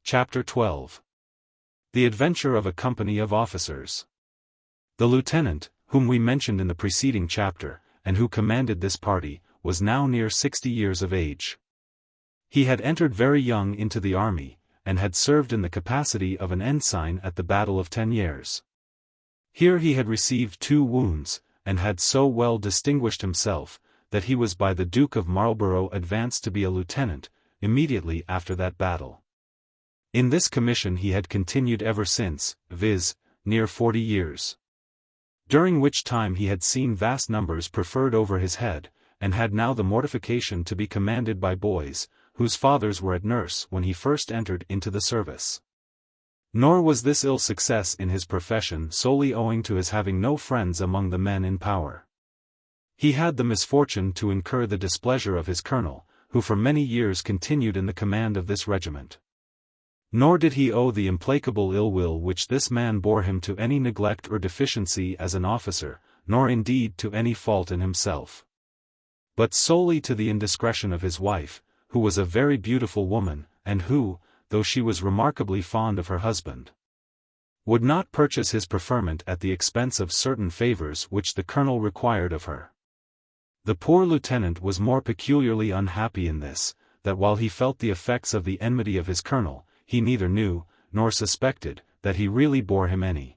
Chapter 12. The Adventure of a Company of Officers. The lieutenant, whom we mentioned in the preceding chapter, and who commanded this party, was now near 60 years of age. He had entered very young into the army, and had served in the capacity of an ensign at the Battle of Teniers. Here he had received 2 wounds, and had so well distinguished himself, that he was by the Duke of Marlborough advanced to be a lieutenant, immediately after that battle. In this commission he had continued ever since, viz., near 40 years. During which time he had seen vast numbers preferred over his head, and had now the mortification to be commanded by boys, whose fathers were at nurse when he first entered into the service. Nor was this ill success in his profession solely owing to his having no friends among the men in power. He had the misfortune to incur the displeasure of his colonel, who for many years continued in the command of this regiment. Nor did he owe the implacable ill will which this man bore him to any neglect or deficiency as an officer, nor indeed to any fault in himself, but solely to the indiscretion of his wife, who was a very beautiful woman, and who, though she was remarkably fond of her husband, would not purchase his preferment at the expense of certain favors which the colonel required of her. The poor lieutenant was more peculiarly unhappy in this, that while he felt the effects of the enmity of his colonel, he neither knew, nor suspected, that he really bore him any.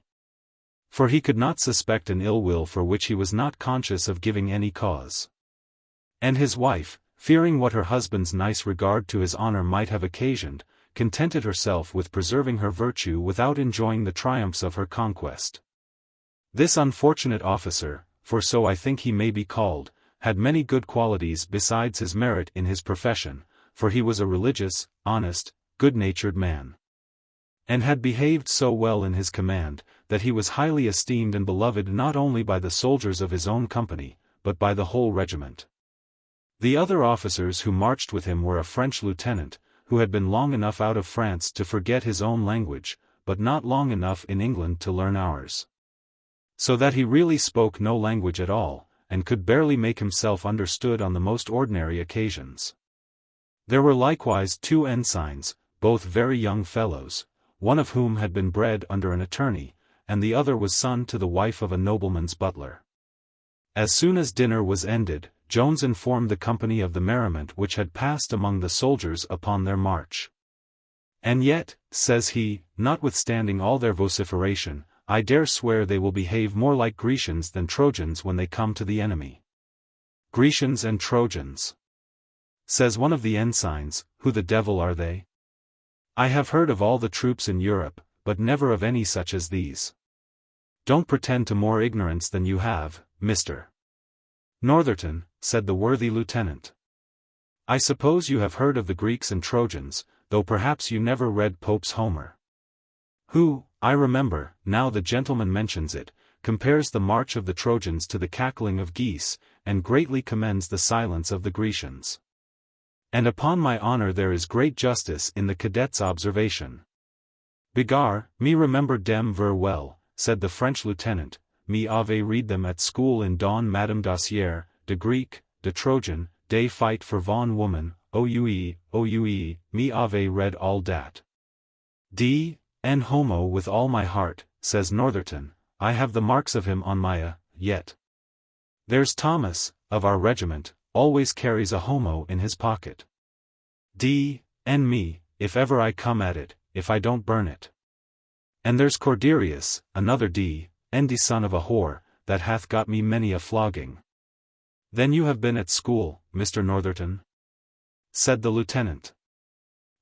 For he could not suspect an ill will for which he was not conscious of giving any cause. And his wife, fearing what her husband's nice regard to his honor might have occasioned, contented herself with preserving her virtue without enjoying the triumphs of her conquest. This unfortunate officer, for so I think he may be called, had many good qualities besides his merit in his profession, for he was a religious, honest, good-natured man, and had behaved so well in his command, that he was highly esteemed and beloved not only by the soldiers of his own company, but by the whole regiment. The other officers who marched with him were a French lieutenant, who had been long enough out of France to forget his own language, but not long enough in England to learn ours. So that he really spoke no language at all, and could barely make himself understood on the most ordinary occasions. There were likewise 2 ensigns, both very young fellows, one of whom had been bred under an attorney, and the other was son to the wife of a nobleman's butler. As soon as dinner was ended, Jones informed the company of the merriment which had passed among the soldiers upon their march. "And yet," says he, "notwithstanding all their vociferation, I dare swear they will behave more like Grecians than Trojans when they come to the enemy." "Grecians and Trojans," says one of the ensigns, "who the devil are they? I have heard of all the troops in Europe, but never of any such as these." "Don't pretend to more ignorance than you have, Mr. Northerton," said the worthy lieutenant. "I suppose you have heard of the Greeks and Trojans, though perhaps you never read Pope's Homer, who, I remember, now the gentleman mentions it, compares the march of the Trojans to the cackling of geese, and greatly commends the silence of the Grecians. And upon my honor there is great justice in the cadet's observation." "Begar, me remember dem ver well," said the French lieutenant, "me ave read them at school in Don Madame Dossier, de Greek, de Trojan, de fight for von woman, ouue, me ave read all dat. D. N. homo with all my heart," says Northerton, "I have the marks of him on my yet. There's Thomas, of our regiment, always carries a homo in his pocket. D. N. me, if ever I come at it, if I don't burn it. And there's Corderius, another D. N. son of a whore, that hath got me many a flogging." "Then you have been at school, Mr. Northerton?" said the lieutenant.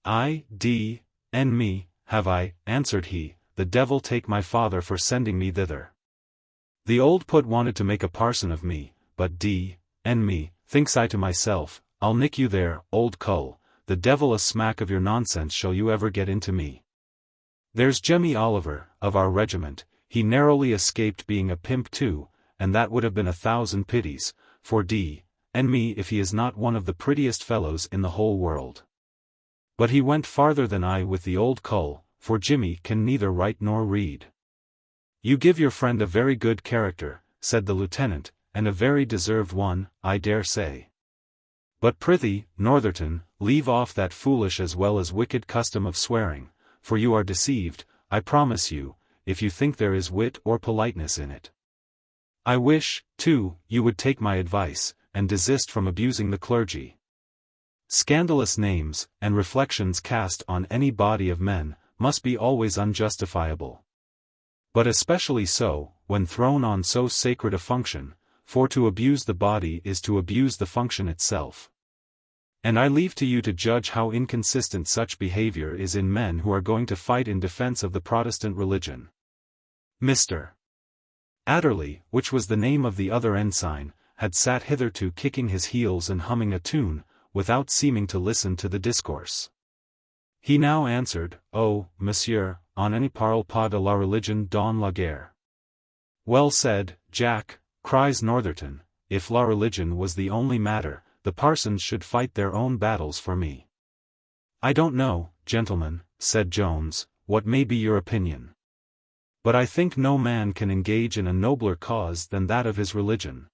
"I, D. N. me, have I," answered he, "the devil take my father for sending me thither. The old put wanted to make a parson of me, but D. N. me, thinks I to myself, I'll nick you there, old cull, the devil a smack of your nonsense shall you ever get into me. There's Jemmy Oliver, of our regiment, he narrowly escaped being a pimp too, and that would have been 1,000 pities, for D. N. me if he is not one of the prettiest fellows in the whole world. But he went farther than I with the old cull, for Jimmy can neither write nor read." "You give your friend a very good character," said the lieutenant, "and a very deserved one, I dare say. But prithee, Northerton, leave off that foolish as well as wicked custom of swearing, for you are deceived, I promise you, if you think there is wit or politeness in it. I wish, too, you would take my advice, and desist from abusing the clergy. Scandalous names, and reflections cast on any body of men, must be always unjustifiable. But especially so, when thrown on so sacred a function, for to abuse the body is to abuse the function itself. And I leave to you to judge how inconsistent such behavior is in men who are going to fight in defense of the Protestant religion. Mr. Adderley, which was the name of the other ensign, had sat hitherto kicking his heels and humming a tune, without seeming to listen to the discourse. He now answered, "Oh, monsieur, on ne parle pas de la religion dans la guerre." "Well said, Jack," cries Northerton, "if la religion was the only matter, the parsons should fight their own battles for me." "I don't know, gentlemen," said Jones, "what may be your opinion. But I think no man can engage in a nobler cause than that of his religion.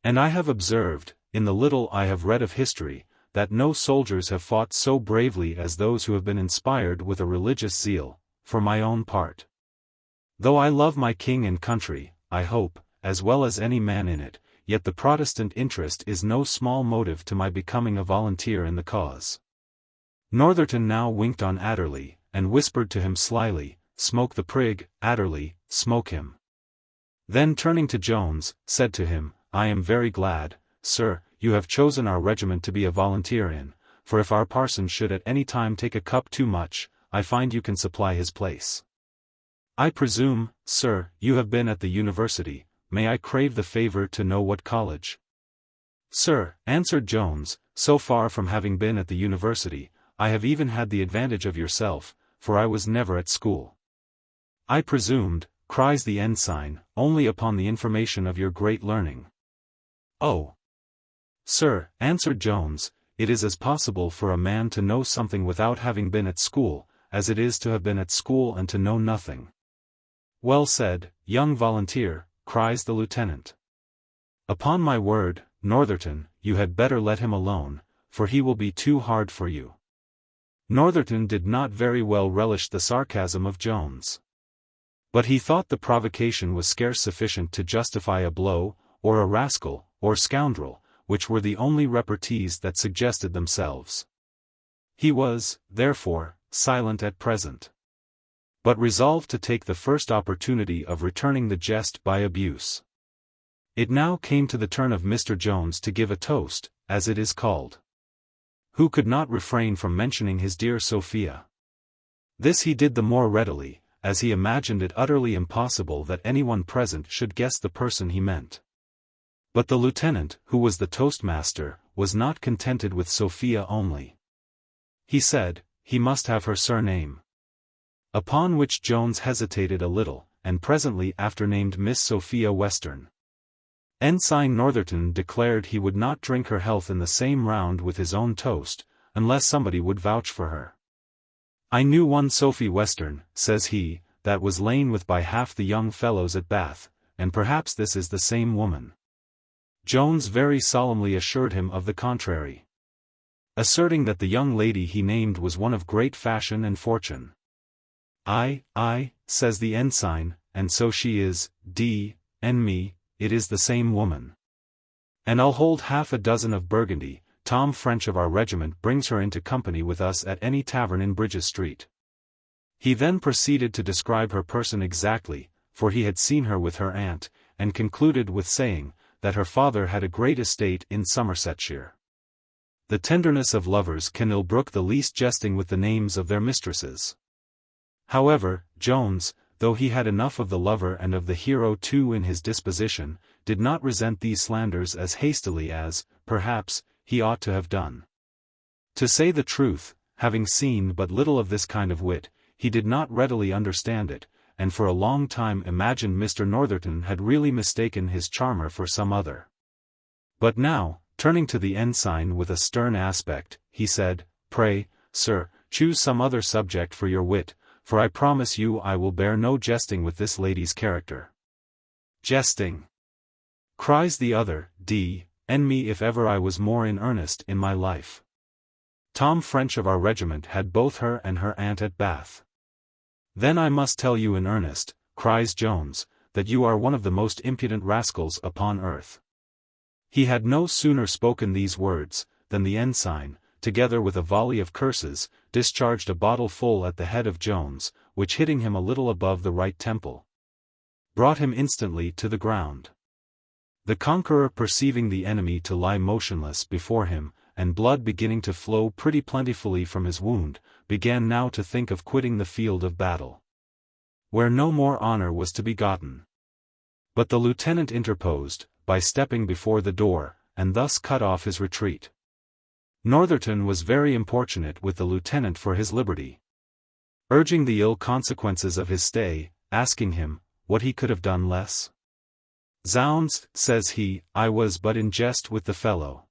And I have observed, in the little I have read of history, that no soldiers have fought so bravely as those who have been inspired with a religious zeal. For my own part, though I love my king and country, I hope, as well as any man in it, yet the Protestant interest is no small motive to my becoming a volunteer in the cause." Northerton now winked on Adderley, and whispered to him slyly, "Smoke the prig, Adderley, smoke him." Then turning to Jones, said to him, "I am very glad, sir, you have chosen our regiment to be a volunteer in, for if our parson should at any time take a cup too much, I find you can supply his place. I presume, sir, you have been at the university. May I crave the favor to know what college?" "Sir," answered Jones, "so far from having been at the university, I have even had the advantage of yourself, for I was never at school." "I presumed," cries the ensign, "only upon the information of your great learning." "Oh, sir," answered Jones, "it is as possible for a man to know something without having been at school, as it is to have been at school and to know nothing." "Well said, young volunteer," cries the lieutenant. "Upon my word, Northerton, you had better let him alone, for he will be too hard for you." Northerton did not very well relish the sarcasm of Jones. But he thought the provocation was scarce sufficient to justify a blow, or a rascal, or scoundrel, which were the only repartees that suggested themselves. He was, therefore, silent at present, but resolved to take the first opportunity of returning the jest by abuse. It now came to the turn of Mr. Jones to give a toast, as it is called. Who could not refrain from mentioning his dear Sophia? This he did the more readily, as he imagined it utterly impossible that anyone present should guess the person he meant. But the lieutenant, who was the toastmaster, was not contented with Sophia only. He said, he must have her surname. Upon which Jones hesitated a little, and presently after named Miss Sophia Western. Ensign Northerton declared he would not drink her health in the same round with his own toast, unless somebody would vouch for her. "I knew one Sophie Western," says he, "that was lain with by half the young fellows at Bath, and perhaps this is the same woman." Jones very solemnly assured him of the contrary, asserting that the young lady he named was one of great fashion and fortune. "Aye, says the ensign, and so she is, d—n me, it is the same woman. And I'll hold half a dozen of Burgundy. Tom French of our regiment brings her into company with us at any tavern in Bridges Street." He then proceeded to describe her person exactly, for he had seen her with her aunt, and concluded with saying, that her father had a great estate in Somersetshire. The tenderness of lovers can ill brook the least jesting with the names of their mistresses. However, Jones, though he had enough of the lover and of the hero too in his disposition, did not resent these slanders as hastily as, perhaps, he ought to have done. To say the truth, having seen but little of this kind of wit, he did not readily understand it, and for a long time imagined Mr. Northerton had really mistaken his charmer for some other. But now, turning to the ensign with a stern aspect, he said, "Pray, sir, choose some other subject for your wit, for I promise you I will bear no jesting with this lady's character." "Jesting!" cries the other, d—n me if ever I was more in earnest in my life. Tom French of our regiment had both her and her aunt at Bath. Then I must tell you in earnest, cries Jones, that you are one of the most impudent rascals upon earth. He had no sooner spoken these words, than the ensign, together with a volley of curses, discharged a bottle full at the head of Jones, which hitting him a little above the right temple, brought him instantly to the ground. The conqueror, perceiving the enemy to lie motionless before him, and blood beginning to flow pretty plentifully from his wound, began now to think of quitting the field of battle, where no more honor was to be gotten. But the lieutenant interposed, by stepping before the door, and thus cut off his retreat. Northerton was very importunate with the lieutenant for his liberty, urging the ill consequences of his stay, asking him, what he could have done less. Zounds, says he, I was but in jest with the fellow.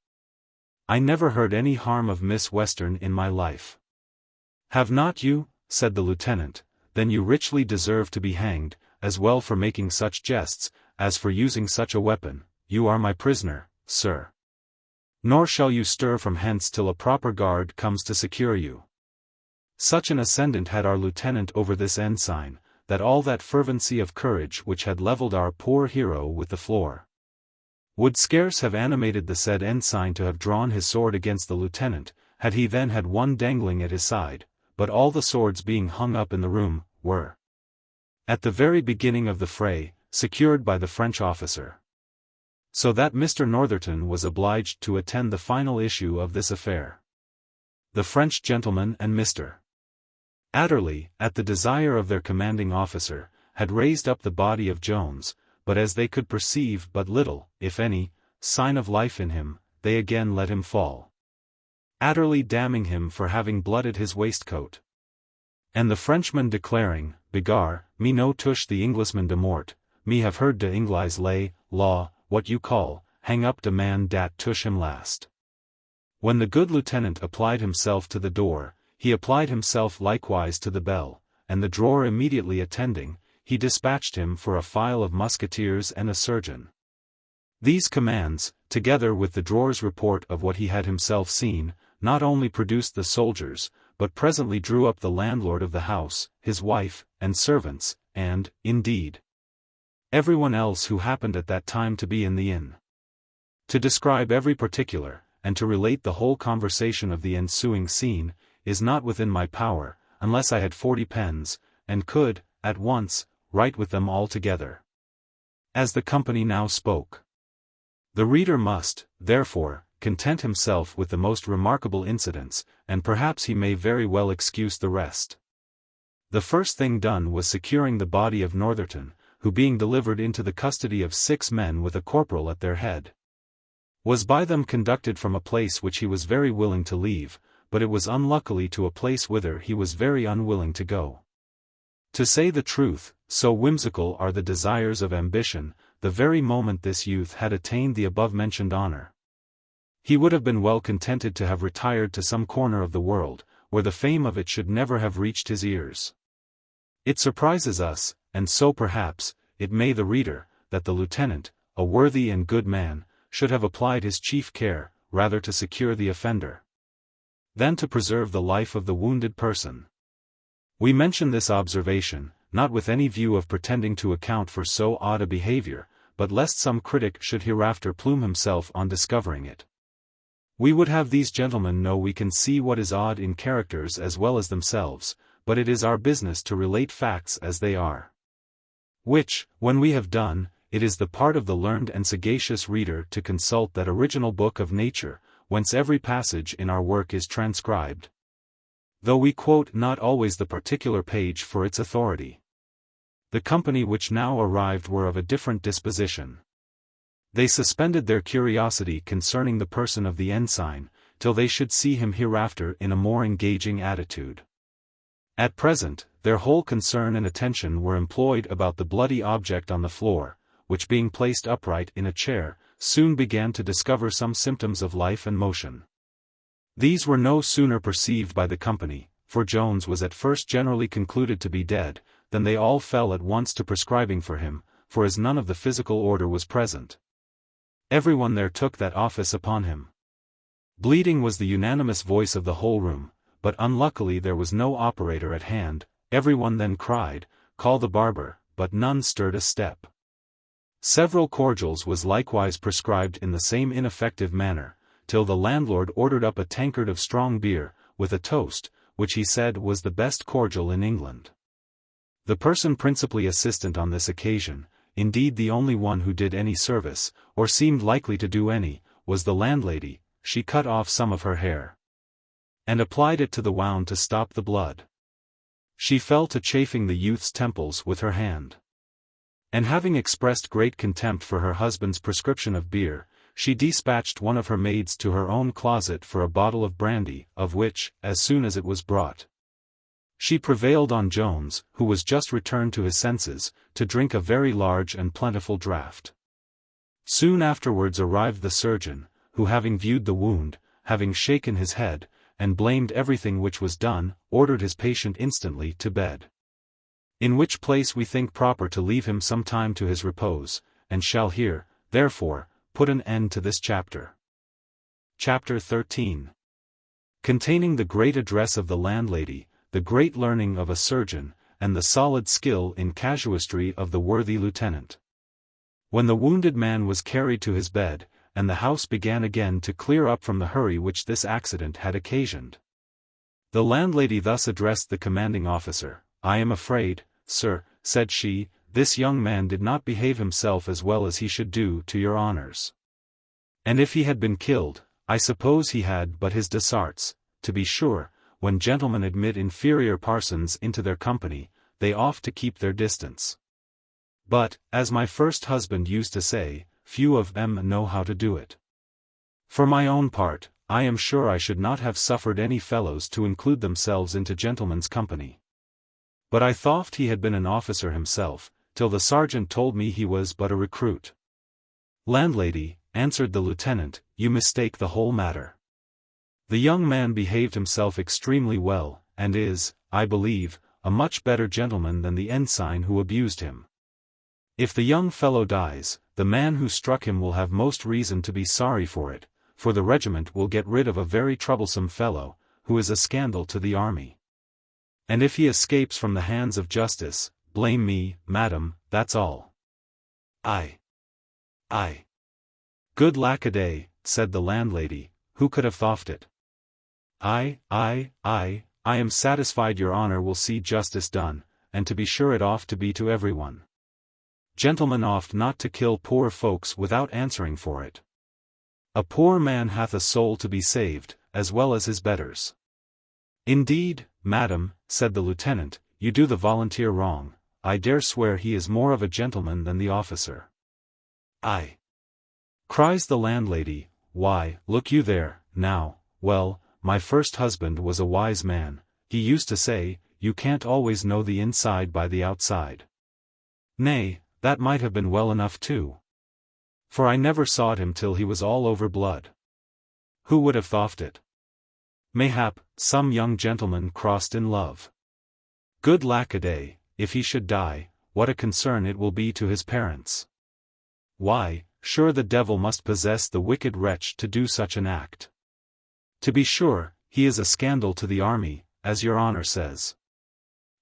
I never heard any harm of Miss Western in my life. Have not you? Said the lieutenant. Then you richly deserve to be hanged, as well for making such jests, as for using such a weapon. You are my prisoner, sir. Nor shall you stir from hence till a proper guard comes to secure you. Such an ascendant had our lieutenant over this ensign, that all that fervency of courage which had levelled our poor hero with the floor, would scarce have animated the said ensign to have drawn his sword against the lieutenant, had he then had one dangling at his side, but all the swords being hung up in the room, were, at the very beginning of the fray, secured by the French officer. So that Mr. Northerton was obliged to attend the final issue of this affair. The French gentleman and Mr. Adderley, at the desire of their commanding officer, had raised up the body of Jones, but as they could perceive but little, if any, sign of life in him, they again let him fall, Adderley damning him for having blooded his waistcoat, and the Frenchman declaring, Begar, me no touche the Englishman de mort, me have heard de Inglise lay, law, what you call, hang up de man dat touche him last. When the good lieutenant applied himself to the door, he applied himself likewise to the bell, and the drawer immediately attending, he dispatched him for a file of musketeers and a surgeon. These commands, together with the drawer's report of what he had himself seen, not only produced the soldiers, but presently drew up the landlord of the house, his wife, and servants, and, indeed, everyone else who happened at that time to be in the inn. To describe every particular, and to relate the whole conversation of the ensuing scene, is not within my power, unless I had 40 pens, and could, at once, write with them all together. As the company now spoke, the reader must, therefore, content himself with the most remarkable incidents, and perhaps he may very well excuse the rest. The first thing done was securing the body of Northerton, who being delivered into the custody of 6 men with a corporal at their head, was by them conducted from a place which he was very willing to leave, but it was unluckily to a place whither he was very unwilling to go. To say the truth, so whimsical are the desires of ambition, the very moment this youth had attained the above-mentioned honor, he would have been well contented to have retired to some corner of the world, where the fame of it should never have reached his ears. It surprises us, and so perhaps, it may the reader, that the lieutenant, a worthy and good man, should have applied his chief care, rather to secure the offender, than to preserve the life of the wounded person. We mention this observation, not with any view of pretending to account for so odd a behavior, but lest some critic should hereafter plume himself on discovering it. We would have these gentlemen know we can see what is odd in characters as well as themselves, but it is our business to relate facts as they are. Which, when we have done, it is the part of the learned and sagacious reader to consult that original book of nature, whence every passage in our work is transcribed, though we quote not always the particular page for its authority. The company which now arrived were of a different disposition. They suspended their curiosity concerning the person of the ensign, till they should see him hereafter in a more engaging attitude. At present, their whole concern and attention were employed about the bloody object on the floor, which being placed upright in a chair, soon began to discover some symptoms of life and motion. These were no sooner perceived by the company, for Jones was at first generally concluded to be dead, than they all fell at once to prescribing for him, for as none of the physical order was present, everyone there took that office upon him. Bleeding was the unanimous voice of the whole room, but unluckily there was no operator at hand. Everyone then cried, "Call the barber," but none stirred a step. Several cordials was likewise prescribed in the same ineffective manner, till the landlord ordered up a tankard of strong beer, with a toast, which he said was the best cordial in England. The person principally assistant on this occasion, indeed the only one who did any service, or seemed likely to do any, was the landlady. She cut off some of her hair, and applied it to the wound to stop the blood. She fell to chafing the youth's temples with her hand. And having expressed great contempt for her husband's prescription of beer, she dispatched one of her maids to her own closet for a bottle of brandy, of which, as soon as it was brought, she prevailed on Jones, who was just returned to his senses, to drink a very large and plentiful draught. Soon afterwards arrived the surgeon, who having viewed the wound, having shaken his head, and blamed everything which was done, ordered his patient instantly to bed. In which place we think proper to leave him some time to his repose, and shall here, therefore, put an end to this chapter. Chapter 13. Containing the great address of the landlady, the great learning of a surgeon, and the solid skill in casuistry of the worthy lieutenant. When the wounded man was carried to his bed, and the house began again to clear up from the hurry which this accident had occasioned, the landlady thus addressed the commanding officer. "I am afraid, sir," said she, "this young man did not behave himself as well as he should do to your honors. And if he had been killed, I suppose he had but his desarts. To be sure, when gentlemen admit inferior parsons into their company, they oft to keep their distance. But, as my first husband used to say, few of them know how to do it. For my own part, I am sure I should not have suffered any fellows to include themselves into gentlemen's company. But I thought he had been an officer himself, till the sergeant told me he was but a recruit." "Landlady," answered the lieutenant, "you mistake the whole matter. The young man behaved himself extremely well, and is, I believe, a much better gentleman than the ensign who abused him. If the young fellow dies, the man who struck him will have most reason to be sorry for it, for the regiment will get rid of a very troublesome fellow, who is a scandal to the army. And if he escapes from the hands of justice, blame me, madam, that's all." "Aye. Good lack-a-day," said the landlady, "who could have thought it? I am satisfied your honor will see justice done, and to be sure it oft to be to everyone. Gentlemen oft not to kill poor folks without answering for it. A poor man hath a soul to be saved, as well as his betters." "Indeed, madam," said the lieutenant, "you do the volunteer wrong. I dare swear he is more of a gentleman than the officer." "Aye," cries the landlady, "why, look you there, now, well, my first husband was a wise man. He used to say, you can't always know the inside by the outside. Nay, that might have been well enough too. For I never saw him till he was all over blood. Who would have thought it? Mayhap, some young gentleman crossed in love. Good lack-a-day, if he should die, what a concern it will be to his parents. Why, sure the devil must possess the wicked wretch to do such an act. To be sure, he is a scandal to the army, as your honor says.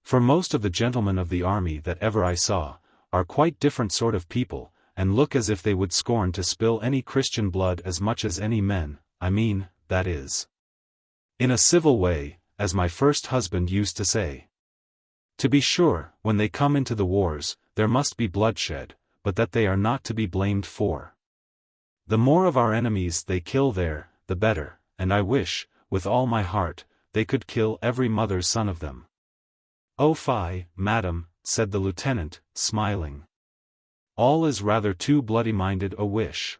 For most of the gentlemen of the army that ever I saw, are quite different sort of people, and look as if they would scorn to spill any Christian blood as much as any men, I mean, that is, in a civil way, as my first husband used to say. To be sure, when they come into the wars, there must be bloodshed, but that they are not to be blamed for. The more of our enemies they kill there, the better, and I wish, with all my heart, they could kill every mother's son of them." "Oh fie, madam," said the lieutenant, smiling. "All is rather too bloody-minded a wish."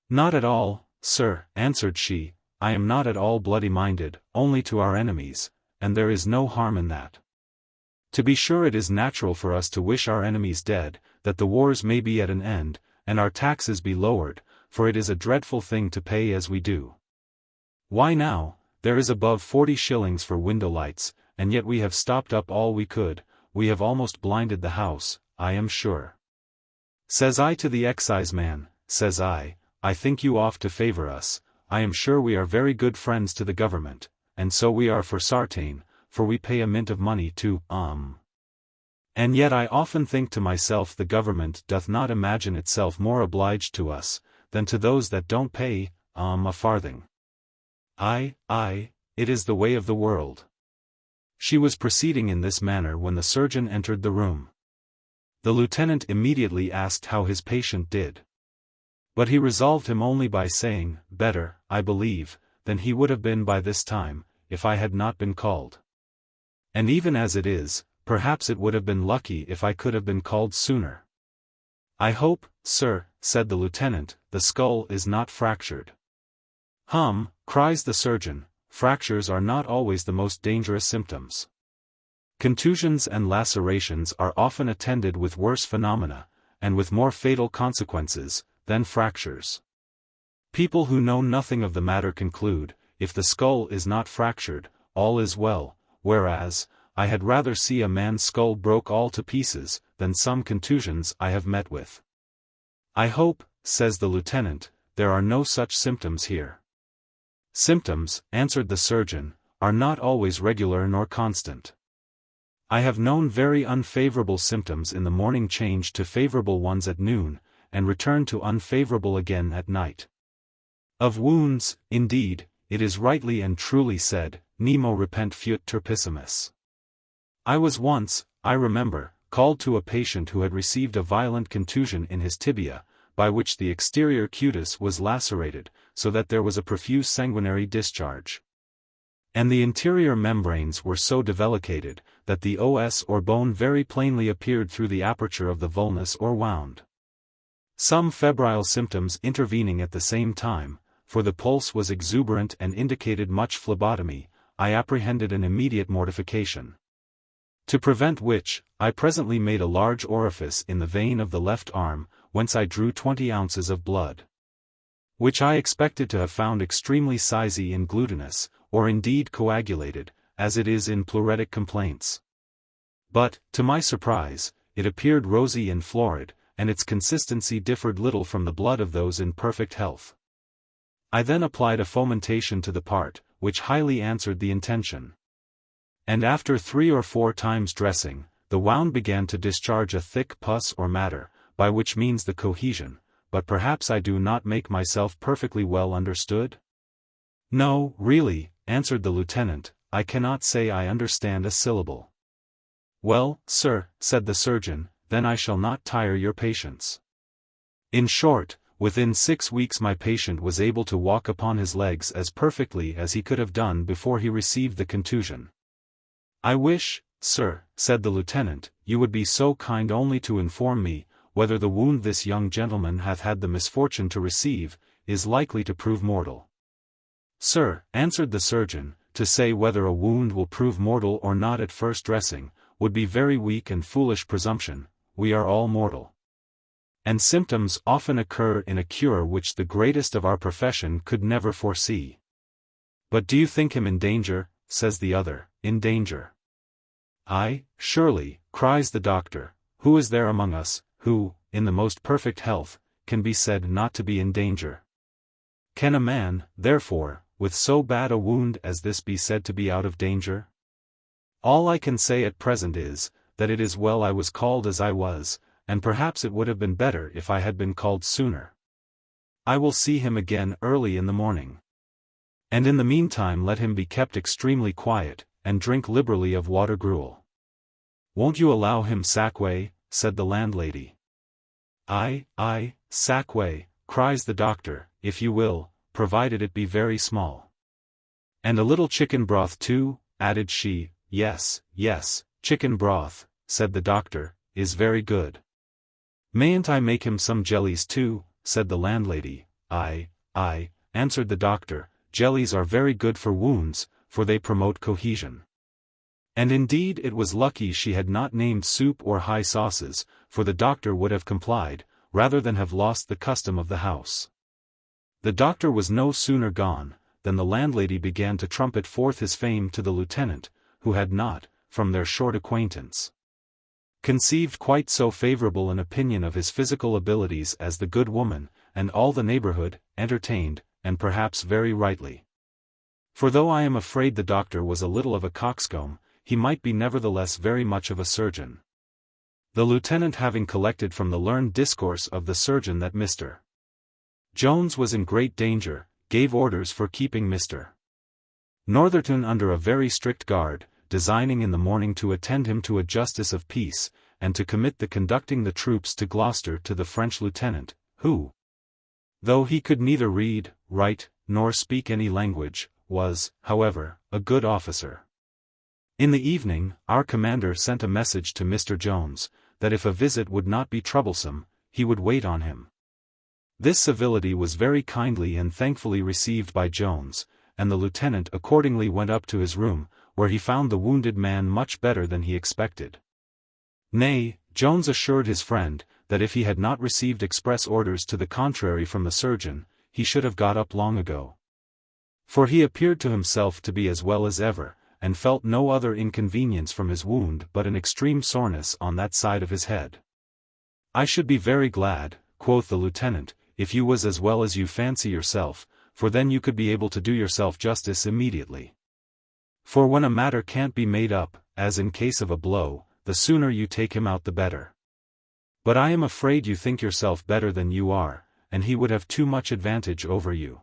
"Not at all, sir," answered she, "I am not at all bloody-minded, only to our enemies, and there is no harm in that. To be sure it is natural for us to wish our enemies dead, that the wars may be at an end, and our taxes be lowered, for it is a dreadful thing to pay as we do. Why now, there is above 40 shillings for window lights, and yet we have stopped up all we could, we have almost blinded the house, I am sure. Says I to the exciseman, says I think you oft to favor us, I am sure we are very good friends to the government, and so we are for sartain, for we pay a mint of money to, And yet I often think to myself the government doth not imagine itself more obliged to us, than to those that don't pay, a farthing. Ay, it is the way of the world. She was proceeding in this manner when the surgeon entered the room. The lieutenant immediately asked how his patient did. But he resolved him only by saying, better, I believe, than he would have been by this time, if I had not been called. And even as it is, perhaps it would have been lucky if I could have been called sooner. I hope, sir, said the lieutenant, the skull is not fractured. Cries the surgeon, fractures are not always the most dangerous symptoms. Contusions and lacerations are often attended with worse phenomena, and with more fatal consequences, than fractures. People who know nothing of the matter conclude, if the skull is not fractured, all is well, whereas, I had rather see a man's skull broke all to pieces, than some contusions I have met with. I hope, says the lieutenant, there are no such symptoms here. Symptoms, answered the surgeon, are not always regular nor constant. I have known very unfavorable symptoms in the morning change to favorable ones at noon, and return to unfavorable again at night. Of wounds, indeed, it is rightly and truly said, nemo repent fuit turpissimus. I was once, I remember, called to a patient who had received a violent contusion in his tibia, by which the exterior cutis was lacerated, so that there was a profuse sanguinary discharge. And the interior membranes were so develicated, that the os or bone very plainly appeared through the aperture of the vulnus or wound. Some febrile symptoms intervening at the same time, for the pulse was exuberant and indicated much phlebotomy, I apprehended an immediate mortification. To prevent which, I presently made a large orifice in the vein of the left arm, whence I drew 20 ounces of blood. Which I expected to have found extremely sizy and glutinous, or indeed coagulated, as it is in pleuritic complaints. But, to my surprise, it appeared rosy and florid, and its consistency differed little from the blood of those in perfect health. I then applied a fomentation to the part, which highly answered the intention. And after 3 or 4 times dressing, the wound began to discharge a thick pus or matter, by which means the cohesion, but perhaps I do not make myself perfectly well understood? No, really, answered the lieutenant, I cannot say I understand a syllable. Well, sir, said the surgeon, then I shall not tire your patience. In short, within 6 weeks my patient was able to walk upon his legs as perfectly as he could have done before he received the contusion. I wish, sir, said the lieutenant, you would be so kind only to inform me, whether the wound this young gentleman hath had the misfortune to receive, is likely to prove mortal. Sir, answered the surgeon, to say whether a wound will prove mortal or not at first dressing, would be very weak and foolish presumption, we are all mortal. And symptoms often occur in a cure which the greatest of our profession could never foresee. But do you think him in danger, says the other, in danger? Aye, surely, cries the doctor, who is there among us, who, in the most perfect health, can be said not to be in danger? Can a man, therefore, with so bad a wound as this be said to be out of danger? All I can say at present is, that it is well I was called as I was, and perhaps it would have been better if I had been called sooner. I will see him again early in the morning. And in the meantime let him be kept extremely quiet, and drink liberally of water gruel. Won't you allow him sackway, said the landlady. Aye, sackway, cries the doctor, if you will, provided it be very small. And a little chicken broth too, added she. Yes, chicken broth, said the doctor, is very good. Mayn't I make him some jellies too, said the landlady. Aye, answered the doctor, jellies are very good for wounds, for they promote cohesion. And indeed it was lucky she had not named soup or high sauces, for the doctor would have complied, rather than have lost the custom of the house. The doctor was no sooner gone, than the landlady began to trumpet forth his fame to the lieutenant, who had not, from their short acquaintance, conceived quite so favorable an opinion of his physical abilities as the good woman, and all the neighborhood, entertained, and perhaps very rightly. For though I am afraid the doctor was a little of a coxcomb, he might be nevertheless very much of a surgeon. The lieutenant having collected from the learned discourse of the surgeon that Mr. Jones was in great danger, gave orders for keeping Mr. Northerton under a very strict guard, designing in the morning to attend him to a justice of peace, and to commit the conducting the troops to Gloucester to the French lieutenant, who, though he could neither read, write, nor speak any language, was, however, a good officer. In the evening, our commander sent a message to Mr. Jones, that if a visit would not be troublesome, he would wait on him. This civility was very kindly and thankfully received by Jones, and the lieutenant accordingly went up to his room, where he found the wounded man much better than he expected. Nay, Jones assured his friend, that if he had not received express orders to the contrary from the surgeon, he should have got up long ago. For he appeared to himself to be as well as ever, and felt no other inconvenience from his wound but an extreme soreness on that side of his head. "I should be very glad," quoth the lieutenant, "if you was as well as you fancy yourself, for then you could be able to do yourself justice immediately. For when a matter can't be made up, as in case of a blow, the sooner you take him out the better. But I am afraid you think yourself better than you are, and he would have too much advantage over you."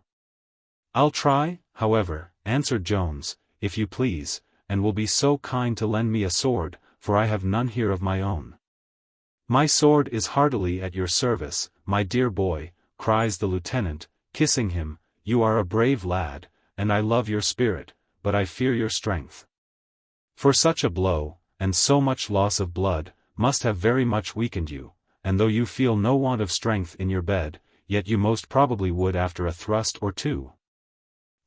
"I'll try, however," answered Jones, "if you please, and will be so kind to lend me a sword, for I have none here of my own." "My sword is heartily at your service, my dear boy," cries the lieutenant, kissing him. "You are a brave lad, and I love your spirit, but I fear your strength. For such a blow, and so much loss of blood, must have very much weakened you, and though you feel no want of strength in your bed, yet you most probably would after a thrust or two.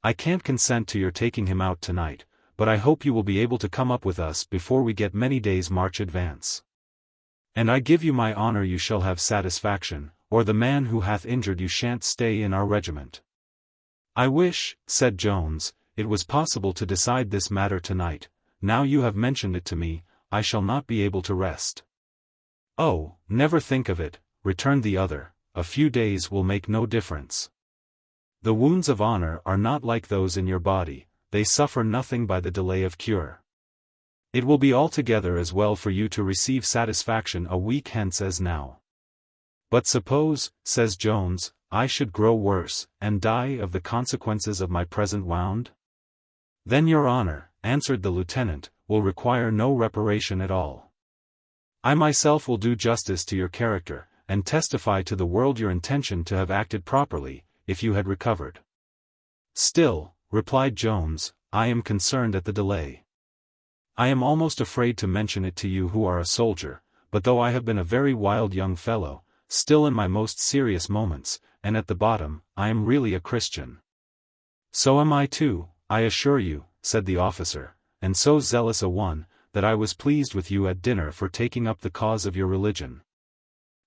I can't consent to your taking him out tonight, but I hope you will be able to come up with us before we get many days' march advance. And I give you my honor you shall have satisfaction, or the man who hath injured you shan't stay in our regiment." "I wish," said Jones, "it was possible to decide this matter tonight. Now you have mentioned it to me, I shall not be able to rest." "Oh, never think of it," returned the other, "a few days will make no difference. The wounds of honor are not like those in your body, they suffer nothing by the delay of cure. It will be altogether as well for you to receive satisfaction a week hence as now." "But suppose," says Jones, "I should grow worse, and die of the consequences of my present wound?" "Then your honor," answered the lieutenant, "will require no reparation at all. I myself will do justice to your character, and testify to the world your intention to have acted properly, if you had recovered." "Still," replied Jones, "I am concerned at the delay. I am almost afraid to mention it to you who are a soldier, but though I have been a very wild young fellow, still in my most serious moments, and at the bottom, I am really a Christian." "So am I too, I assure you," said the officer, "and so zealous a one, that I was pleased with you at dinner for taking up the cause of your religion.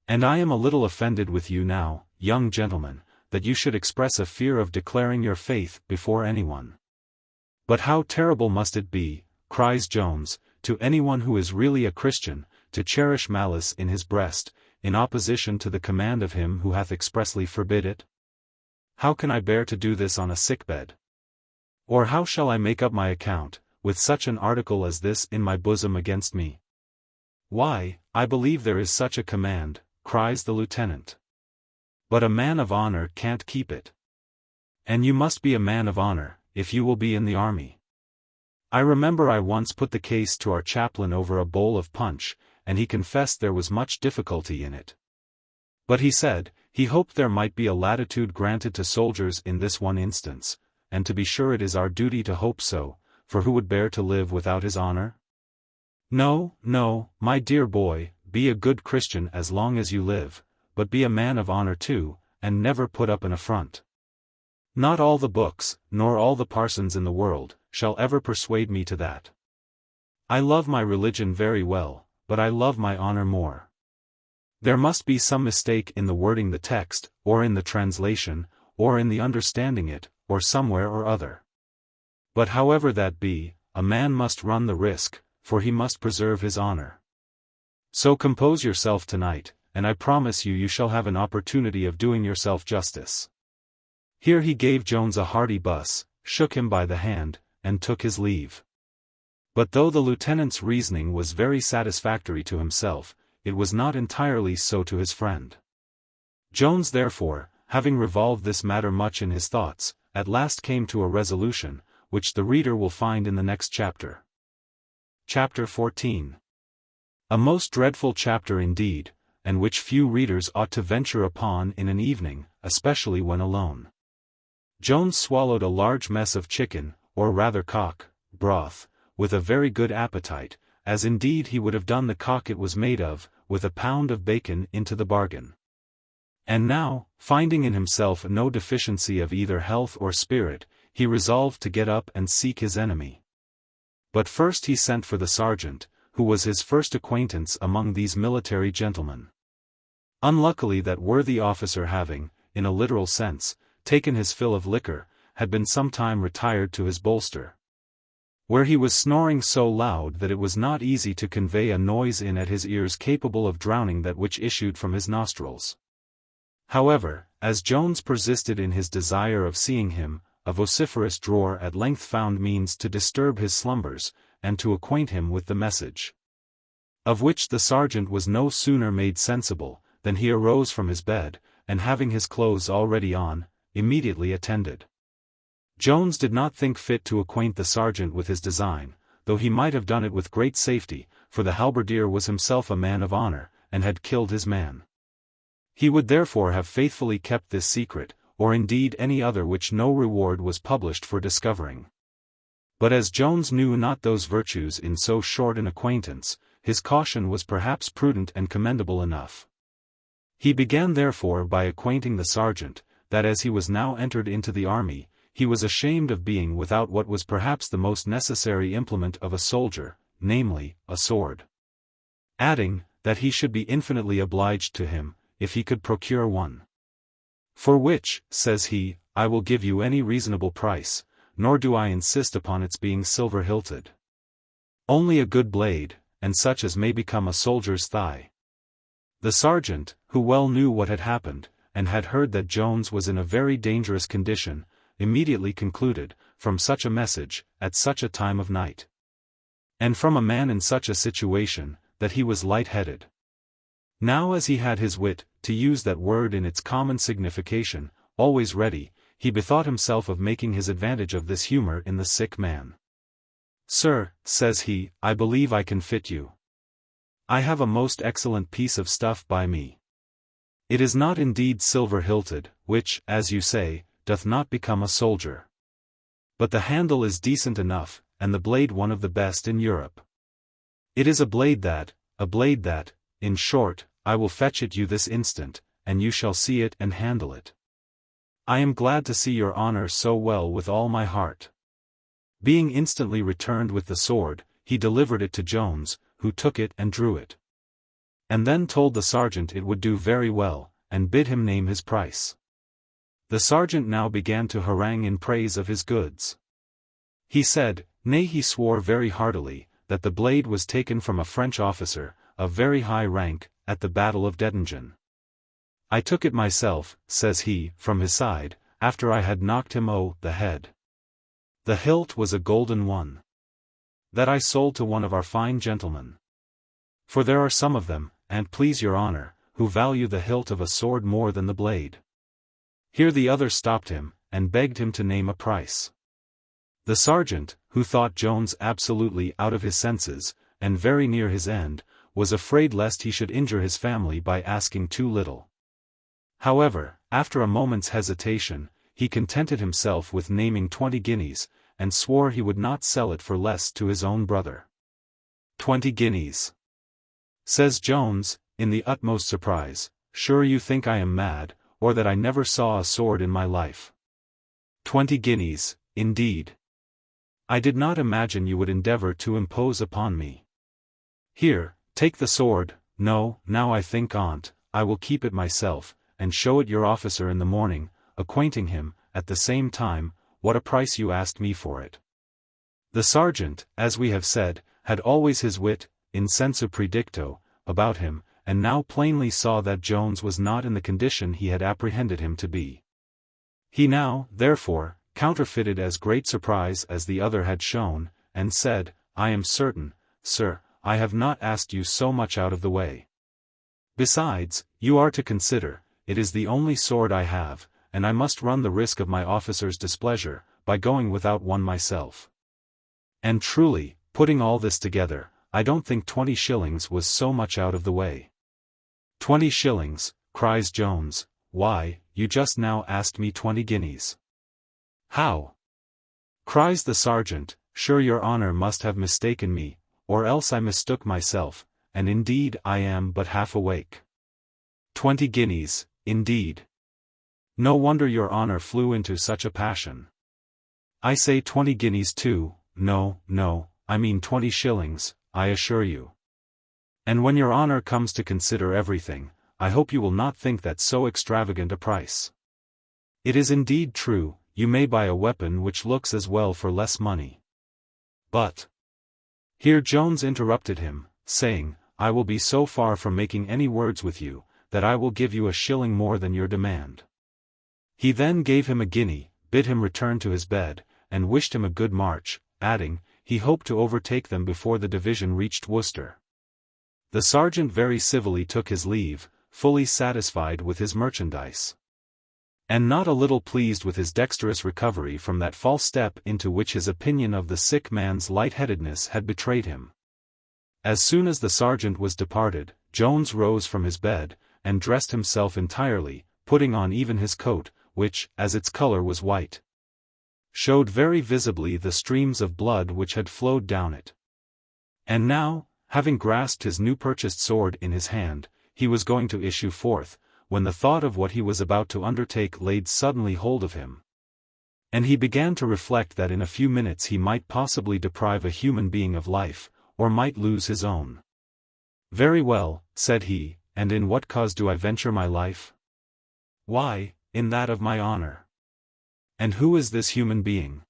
And I am a little offended with you now, young gentleman, that you should express a fear of declaring your faith before anyone. But how terrible must it be," cries Jones, "to anyone who is really a Christian, to cherish malice in his breast, in opposition to the command of him who hath expressly forbid it? How can I bear to do this on a sickbed? Or how shall I make up my account, with such an article as this in my bosom against me? Why, I believe there is such a command," cries the lieutenant. "But a man of honor can't keep it. And you must be a man of honor, if you will be in the army. I remember I once put the case to our chaplain over a bowl of punch, and he confessed there was much difficulty in it. But he said, he hoped there might be a latitude granted to soldiers in this one instance, and to be sure it is our duty to hope so, for who would bear to live without his honor? No, no, my dear boy, be a good Christian as long as you live, but be a man of honor too, and never put up an affront. Not all the books, nor all the parsons in the world, shall ever persuade me to that. I love my religion very well, but I love my honor more. There must be some mistake in the wording the text, or in the translation, or in the understanding it, or somewhere or other. But however that be, a man must run the risk, for he must preserve his honor. So compose yourself tonight, and I promise you shall have an opportunity of doing yourself justice." Here he gave Jones a hearty buss, shook him by the hand, and took his leave. But though the lieutenant's reasoning was very satisfactory to himself, it was not entirely so to his friend. Jones therefore, having revolved this matter much in his thoughts, at last came to a resolution, which the reader will find in the next chapter. Chapter 14. A most dreadful chapter indeed, and which few readers ought to venture upon in an evening, especially when alone. Jones swallowed a large mess of chicken, or rather cock, broth, with a very good appetite, as indeed he would have done the cock it was made of, with a pound of bacon into the bargain. And now, finding in himself no deficiency of either health or spirit, he resolved to get up and seek his enemy. But first he sent for the sergeant, who was his first acquaintance among these military gentlemen. Unluckily that worthy officer having, in a literal sense, taken his fill of liquor, had been some time retired to his bolster, where he was snoring so loud that it was not easy to convey a noise in at his ears capable of drowning that which issued from his nostrils. However, as Jones persisted in his desire of seeing him, a vociferous drawer at length found means to disturb his slumbers, and to acquaint him with the message. Of which the sergeant was no sooner made sensible, than he arose from his bed, and having his clothes already on, immediately attended. Jones did not think fit to acquaint the sergeant with his design, though he might have done it with great safety, for the halberdier was himself a man of honor, and had killed his man. He would therefore have faithfully kept this secret, or indeed any other which no reward was published for discovering. But as Jones knew not those virtues in so short an acquaintance, his caution was perhaps prudent and commendable enough. He began therefore by acquainting the sergeant, that as he was now entered into the army, he was ashamed of being without what was perhaps the most necessary implement of a soldier, namely, a sword. Adding, that he should be infinitely obliged to him, if he could procure one. For which, says he, I will give you any reasonable price, nor do I insist upon its being silver-hilted. Only a good blade, and such as may become a soldier's thigh. The sergeant, who well knew what had happened, and had heard that Jones was in a very dangerous condition, immediately concluded, from such a message, at such a time of night, and from a man in such a situation, that he was light-headed. Now as he had his wit, to use that word in its common signification, always ready, he bethought himself of making his advantage of this humor in the sick man. Sir, says he, I believe I can fit you. I have a most excellent piece of stuff by me. It is not indeed silver-hilted, which, as you say, doth not become a soldier. But the handle is decent enough, and the blade one of the best in Europe. It is a blade that, in short, I will fetch it you this instant, and you shall see it and handle it. I am glad to see your honor so well with all my heart. Being instantly returned with the sword, he delivered it to Jones, who took it and drew it. And then told the sergeant it would do very well, and bid him name his price. The sergeant now began to harangue in praise of his goods. He said, nay he swore very heartily, that the blade was taken from a French officer, of very high rank, at the battle of Dettingen. I took it myself, says he, from his side, after I had knocked him o' the head. The hilt was a golden one. That I sold to one of our fine gentlemen. For there are some of them, and please your honor, who value the hilt of a sword more than the blade. Here the other stopped him, and begged him to name a price. The sergeant, who thought Jones absolutely out of his senses, and very near his end, was afraid lest he should injure his family by asking too little. However, after a moment's hesitation, he contented himself with naming 20 guineas, and swore he would not sell it for less to his own brother. 20 guineas! Says Jones, in the utmost surprise, sure you think I am mad, or that I never saw a sword in my life. 20 guineas, indeed. I did not imagine you would endeavor to impose upon me. Here, take the sword. No, now I think on't, I will keep it myself, and show it your officer in the morning, acquainting him, at the same time, what a price you asked me for it. The sergeant, as we have said, had always his wit, in sensu predicto, about him, and now plainly saw that Jones was not in the condition he had apprehended him to be. He now, therefore, counterfeited as great surprise as the other had shown, and said, I am certain, sir, I have not asked you so much out of the way. Besides, you are to consider, it is the only sword I have, and I must run the risk of my officer's displeasure, by going without one myself. And truly, putting all this together, I don't think 20 shillings was so much out of the way. 20 shillings, cries Jones, why, you just now asked me 20 guineas. How? Cries the sergeant, sure your honour must have mistaken me, or else I mistook myself, and indeed I am but half awake. 20 guineas, indeed. No wonder your honour flew into such a passion. I say 20 guineas too, no, I mean 20 shillings, I assure you. And when your honour comes to consider everything, I hope you will not think that so extravagant a price. It is indeed true, you may buy a weapon which looks as well for less money. But. Here Jones interrupted him, saying, I will be so far from making any words with you, that I will give you a shilling more than your demand. He then gave him a guinea, bid him return to his bed, and wished him a good march, adding, he hoped to overtake them before the division reached Worcester. The sergeant very civilly took his leave, fully satisfied with his merchandise. And not a little pleased with his dexterous recovery from that false step into which his opinion of the sick man's light-headedness had betrayed him. As soon as the sergeant was departed, Jones rose from his bed, and dressed himself entirely, putting on even his coat, which, as its color was white, showed very visibly the streams of blood which had flowed down it. And now, having grasped his new-purchased sword in his hand, he was going to issue forth, when the thought of what he was about to undertake laid suddenly hold of him. And he began to reflect that in a few minutes he might possibly deprive a human being of life, or might lose his own. Very well, said he, and in what cause do I venture my life? Why, in that of my honor. And who is this human being?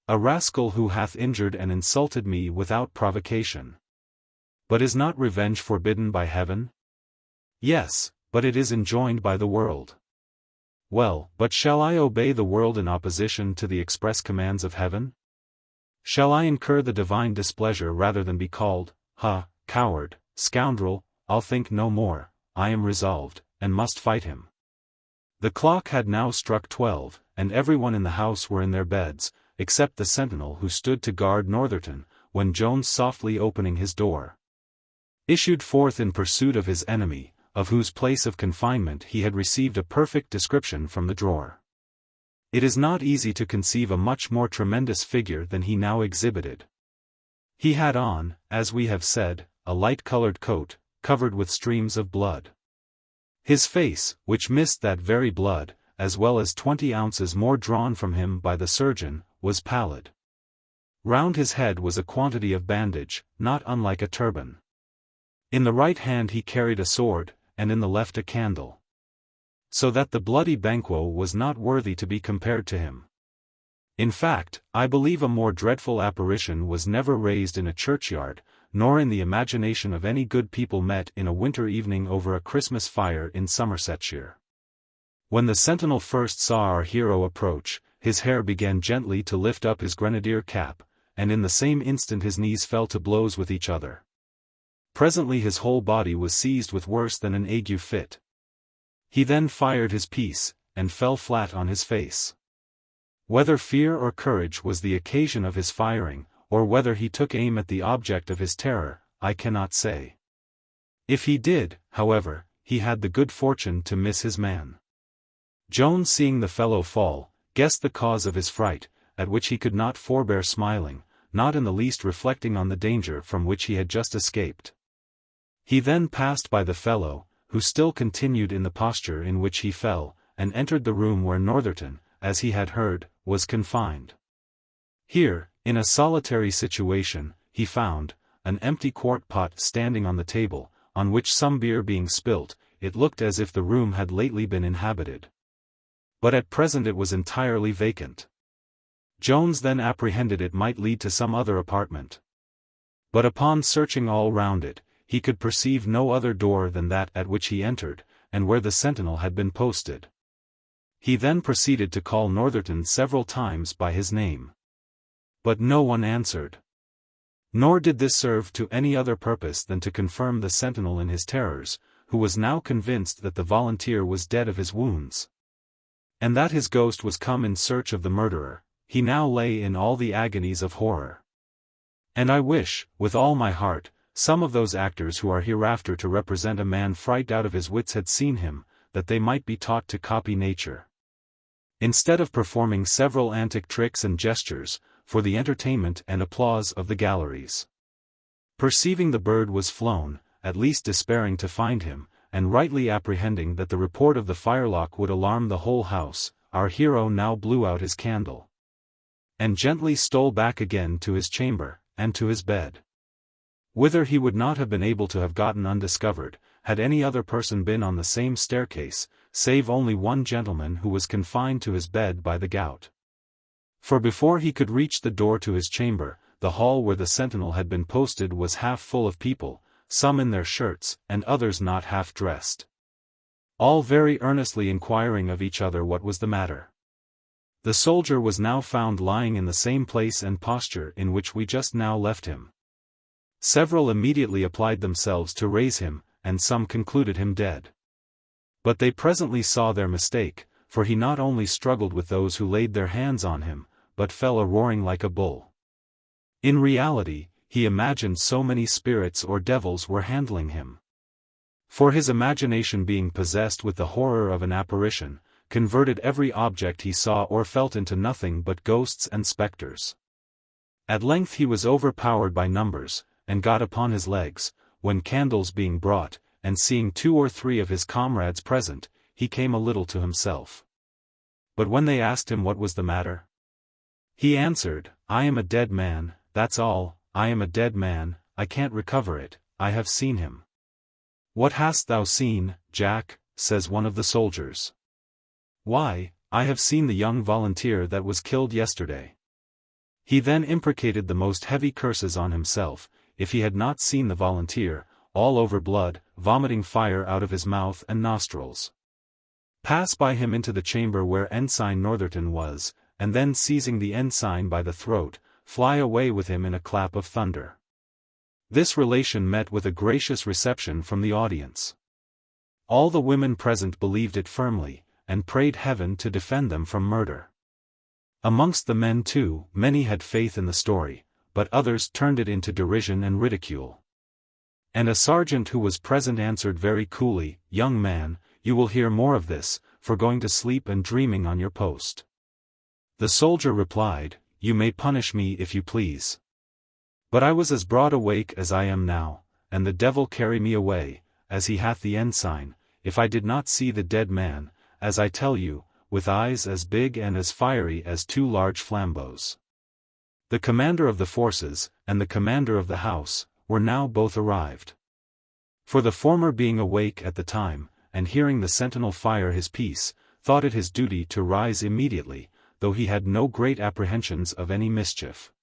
A rascal who hath injured and insulted me without provocation. But is not revenge forbidden by heaven? Yes, but it is enjoined by the world. Well, but shall I obey the world in opposition to the express commands of heaven? Shall I incur the divine displeasure rather than be called, coward, scoundrel? I'll think no more, I am resolved, and must fight him. The clock had now struck 12, and everyone in the house were in their beds, except the sentinel who stood to guard Northerton, when Jones, softly opening his door, issued forth in pursuit of his enemy, of whose place of confinement he had received a perfect description from the drawer. It is not easy to conceive a much more tremendous figure than he now exhibited. He had on, as we have said, a light-colored coat, covered with streams of blood. His face, which missed that very blood, as well as 20 ounces more drawn from him by the surgeon, was pallid. Round his head was a quantity of bandage, not unlike a turban. In the right hand he carried a sword, and in the left a candle. So that the bloody Banquo was not worthy to be compared to him. In fact, I believe a more dreadful apparition was never raised in a churchyard, nor in the imagination of any good people met in a winter evening over a Christmas fire in Somersetshire. When the sentinel first saw our hero approach, his hair began gently to lift up his grenadier cap, and in the same instant his knees fell to blows with each other. Presently his whole body was seized with worse than an ague fit. He then fired his piece, and fell flat on his face. Whether fear or courage was the occasion of his firing, or whether he took aim at the object of his terror, I cannot say. If he did, however, he had the good fortune to miss his man. Jones, seeing the fellow fall, guessed the cause of his fright, at which he could not forbear smiling, not in the least reflecting on the danger from which he had just escaped. He then passed by the fellow, who still continued in the posture in which he fell, and entered the room where Northerton, as he had heard, was confined. Here, in a solitary situation, he found an empty quart-pot standing on the table, on which some beer being spilt, it looked as if the room had lately been inhabited. But at present it was entirely vacant. Jones then apprehended it might lead to some other apartment. But upon searching all round it, he could perceive no other door than that at which he entered, and where the sentinel had been posted. He then proceeded to call Northerton several times by his name. But no one answered. Nor did this serve to any other purpose than to confirm the sentinel in his terrors, who was now convinced that the volunteer was dead of his wounds, and that his ghost was come in search of the murderer. He now lay in all the agonies of horror. And I wish, with all my heart, some of those actors who are hereafter to represent a man frightened out of his wits had seen him, that they might be taught to copy nature, instead of performing several antic tricks and gestures, for the entertainment and applause of the galleries. Perceiving the bird was flown, at least despairing to find him, and rightly apprehending that the report of the firelock would alarm the whole house, our hero now blew out his candle, and gently stole back again to his chamber, and to his bed, whither he would not have been able to have gotten undiscovered, had any other person been on the same staircase, save only one gentleman who was confined to his bed by the gout. For before he could reach the door to his chamber, the hall where the sentinel had been posted was half full of people, some in their shirts, and others not half dressed, all very earnestly inquiring of each other what was the matter. The soldier was now found lying in the same place and posture in which we just now left him. Several immediately applied themselves to raise him, and some concluded him dead. But they presently saw their mistake, for he not only struggled with those who laid their hands on him, but fell a-roaring like a bull. In reality, he imagined so many spirits or devils were handling him. For his imagination, being possessed with the horror of an apparition, converted every object he saw or felt into nothing but ghosts and spectres. At length he was overpowered by numbers, and got upon his legs, when candles being brought, and seeing 2 or 3 of his comrades present, he came a little to himself. But when they asked him what was the matter, he answered, "I am a dead man, that's all, I am a dead man, I can't recover it, I have seen him." "What hast thou seen, Jack?" says one of the soldiers. "Why, I have seen the young volunteer that was killed yesterday." He then imprecated the most heavy curses on himself, if he had not seen the volunteer, all over blood, vomiting fire out of his mouth and nostrils, pass by him into the chamber where Ensign Northerton was, and then seizing the ensign by the throat, fly away with him in a clap of thunder. This relation met with a gracious reception from the audience. All the women present believed it firmly, and prayed heaven to defend them from murder. Amongst the men too, many had faith in the story, but others turned it into derision and ridicule. And a sergeant who was present answered very coolly, "Young man, you will hear more of this, for going to sleep and dreaming on your post." The soldier replied, "You may punish me if you please. But I was as broad awake as I am now, and the devil carry me away, as he hath the ensign, if I did not see the dead man, as I tell you, with eyes as big and as fiery as 2 large flambeaux." The commander of the forces, and the commander of the house, were now both arrived. For the former, being awake at the time, and hearing the sentinel fire his piece, thought it his duty to rise immediately, though he had no great apprehensions of any mischief.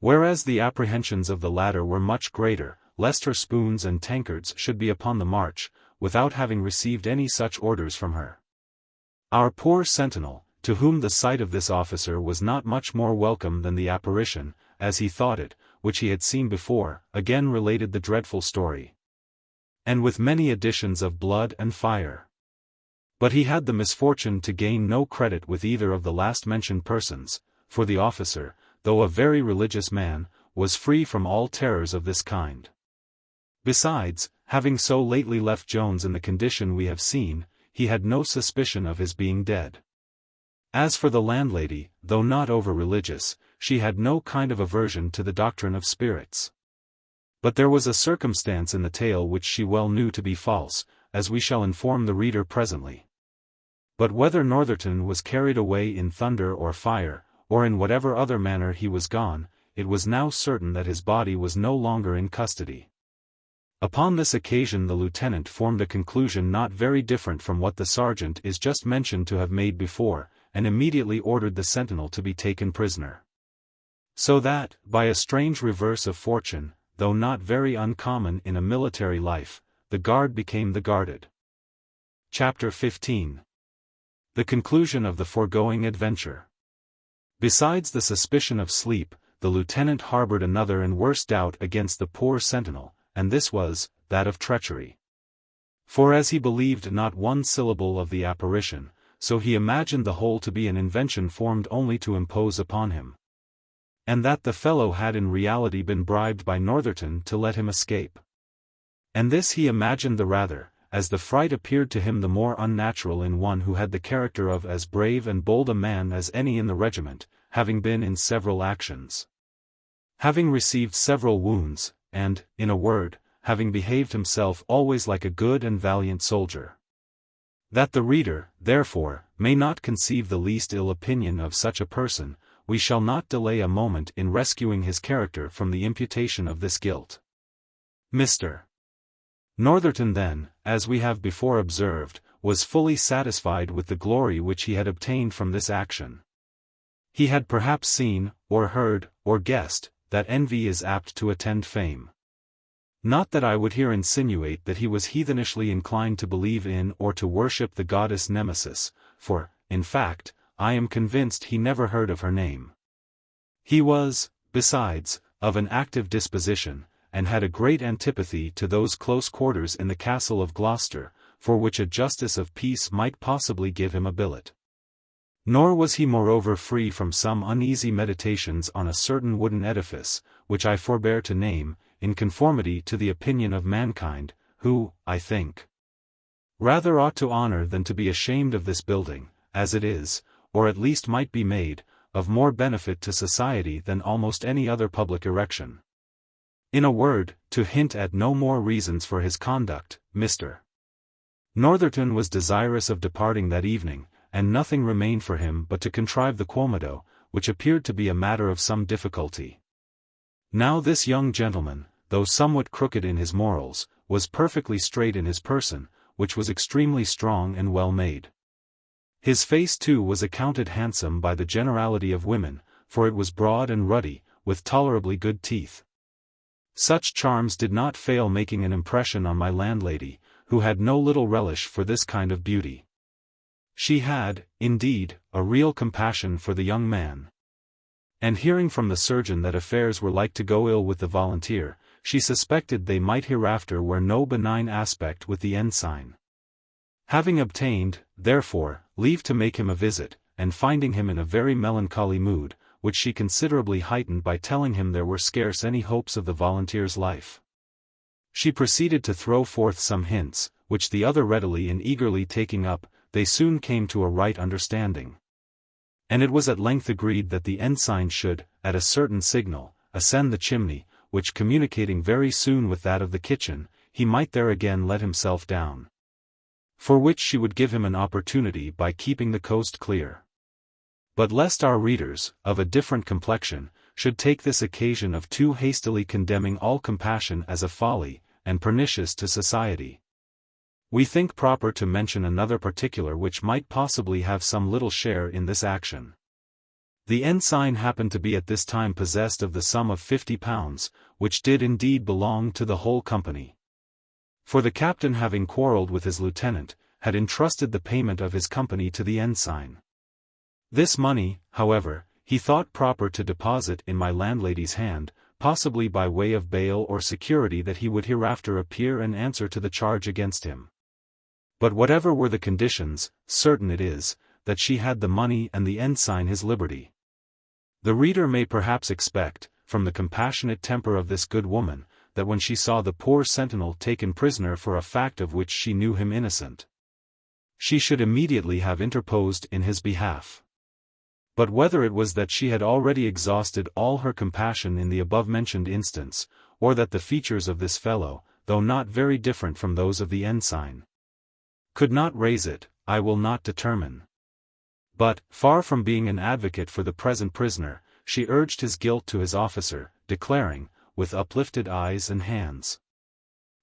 Whereas the apprehensions of the latter were much greater, lest her spoons and tankards should be upon the march, without having received any such orders from her. Our poor sentinel, to whom the sight of this officer was not much more welcome than the apparition, as he thought it, which he had seen before, again related the dreadful story, and with many additions of blood and fire. But he had the misfortune to gain no credit with either of the last-mentioned persons, for the officer, though a very religious man, was free from all terrors of this kind. Besides, having so lately left Jones in the condition we have seen, he had no suspicion of his being dead. As for the landlady, though not over-religious, she had no kind of aversion to the doctrine of spirits. But there was a circumstance in the tale which she well knew to be false, as we shall inform the reader presently. But whether Northerton was carried away in thunder or fire, or in whatever other manner he was gone, it was now certain that his body was no longer in custody. Upon this occasion the lieutenant formed a conclusion not very different from what the sergeant is just mentioned to have made before, and immediately ordered the sentinel to be taken prisoner. So that, by a strange reverse of fortune, though not very uncommon in a military life, the guard became the guarded. Chapter 15. The conclusion of the foregoing adventure. Besides the suspicion of sleep, the lieutenant harbored another and worse doubt against the poor sentinel, and this was, that of treachery. For as he believed not one syllable of the apparition, so he imagined the whole to be an invention formed only to impose upon him. And that the fellow had in reality been bribed by Northerton to let him escape. And this he imagined the rather, as the fright appeared to him the more unnatural in one who had the character of as brave and bold a man as any in the regiment, having been in several actions, having received several wounds, and, in a word, having behaved himself always like a good and valiant soldier. That the reader, therefore, may not conceive the least ill opinion of such a person, we shall not delay a moment in rescuing his character from the imputation of this guilt. Mr. Northerton then, as we have before observed, was fully satisfied with the glory which he had obtained from this action. He had perhaps seen, or heard, or guessed, that envy is apt to attend fame. Not that I would here insinuate that he was heathenishly inclined to believe in or to worship the goddess Nemesis, for, in fact, I am convinced he never heard of her name. He was, besides, of an active disposition, and had a great antipathy to those close quarters in the castle of Gloucester, for which a justice of peace might possibly give him a billet. Nor was he moreover free from some uneasy meditations on a certain wooden edifice, which I forbear to name, in conformity to the opinion of mankind, who, I think, rather ought to honor than to be ashamed of this building, as it is, or at least might be made, of more benefit to society than almost any other public erection. In a word, to hint at no more reasons for his conduct, Mr. Northerton was desirous of departing that evening, and nothing remained for him but to contrive the quomodo, which appeared to be a matter of some difficulty. Now this young gentleman, though somewhat crooked in his morals, was perfectly straight in his person, which was extremely strong and well made. His face too was accounted handsome by the generality of women, for it was broad and ruddy, with tolerably good teeth. Such charms did not fail making an impression on my landlady, who had no little relish for this kind of beauty. She had, indeed, a real compassion for the young man. And hearing from the surgeon that affairs were like to go ill with the volunteer, she suspected they might hereafter wear no benign aspect with the ensign. Having obtained, therefore, leave to make him a visit, and finding him in a very melancholy mood, which she considerably heightened by telling him there were scarce any hopes of the volunteer's life, she proceeded to throw forth some hints, which the other readily and eagerly taking up, they soon came to a right understanding. And it was at length agreed that the ensign should, at a certain signal, ascend the chimney, which communicating very soon with that of the kitchen, he might there again let himself down. For which she would give him an opportunity by keeping the coast clear. But lest our readers, of a different complexion, should take this occasion of too hastily condemning all compassion as a folly, and pernicious to society, we think proper to mention another particular which might possibly have some little share in this action. The ensign happened to be at this time possessed of the sum of £50, which did indeed belong to the whole company. For the captain, having quarrelled with his lieutenant, had entrusted the payment of his company to the ensign. This money, however, he thought proper to deposit in my landlady's hand, possibly by way of bail or security that he would hereafter appear and answer to the charge against him. But whatever were the conditions, certain it is, that she had the money and the ensign his liberty. The reader may perhaps expect, from the compassionate temper of this good woman, that when she saw the poor sentinel taken prisoner for a fact of which she knew him innocent, she should immediately have interposed in his behalf. But whether it was that she had already exhausted all her compassion in the above-mentioned instance, or that the features of this fellow, though not very different from those of the ensign, could not raise it, I will not determine. But, far from being an advocate for the present prisoner, she urged his guilt to his officer, declaring, with uplifted eyes and hands,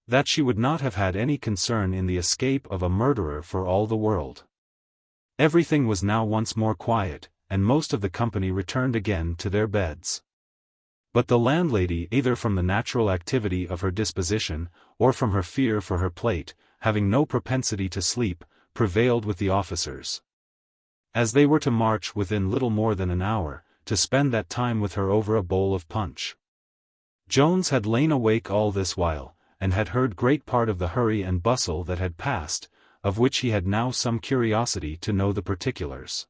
that she would not have had any concern in the escape of a murderer for all the world. Everything was now once more quiet, and most of the company returned again to their beds. But the landlady, either from the natural activity of her disposition, or from her fear for her plate, having no propensity to sleep, prevailed with the officers. as they were to march within little more than an hour, to spend that time with her over a bowl of punch. Jones had lain awake all this while, and had heard great part of the hurry and bustle that had passed, of which he had now some curiosity to know the particulars.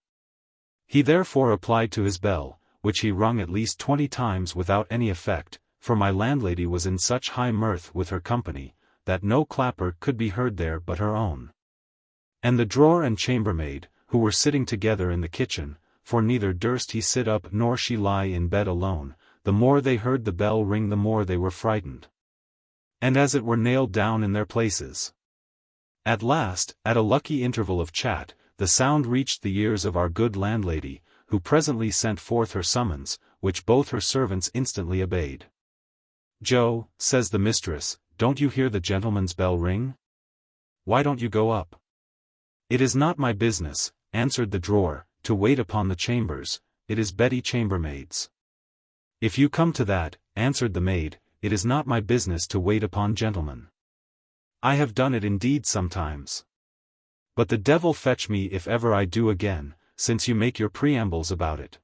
He therefore applied to his bell, which he rung at least 20 times without any effect, for my landlady was in such high mirth with her company, that no clapper could be heard there but her own. And the drawer and chambermaid, who were sitting together in the kitchen, for neither durst he sit up nor she lie in bed alone, the more they heard the bell ring the more they were frightened, and as it were nailed down in their places. At last, at a lucky interval of chat, the sound reached the ears of our good landlady, who presently sent forth her summons, which both her servants instantly obeyed. "Joe," says the mistress, "don't you hear the gentleman's bell ring? Why don't you go up?" "It is not my business," answered the drawer, "to wait upon the chambers, it is Betty chambermaids." "If you come to that," answered the maid, "it is not my business to wait upon gentlemen. I have done it indeed sometimes. But the devil fetch me if ever I do again, since you make your preambles about it."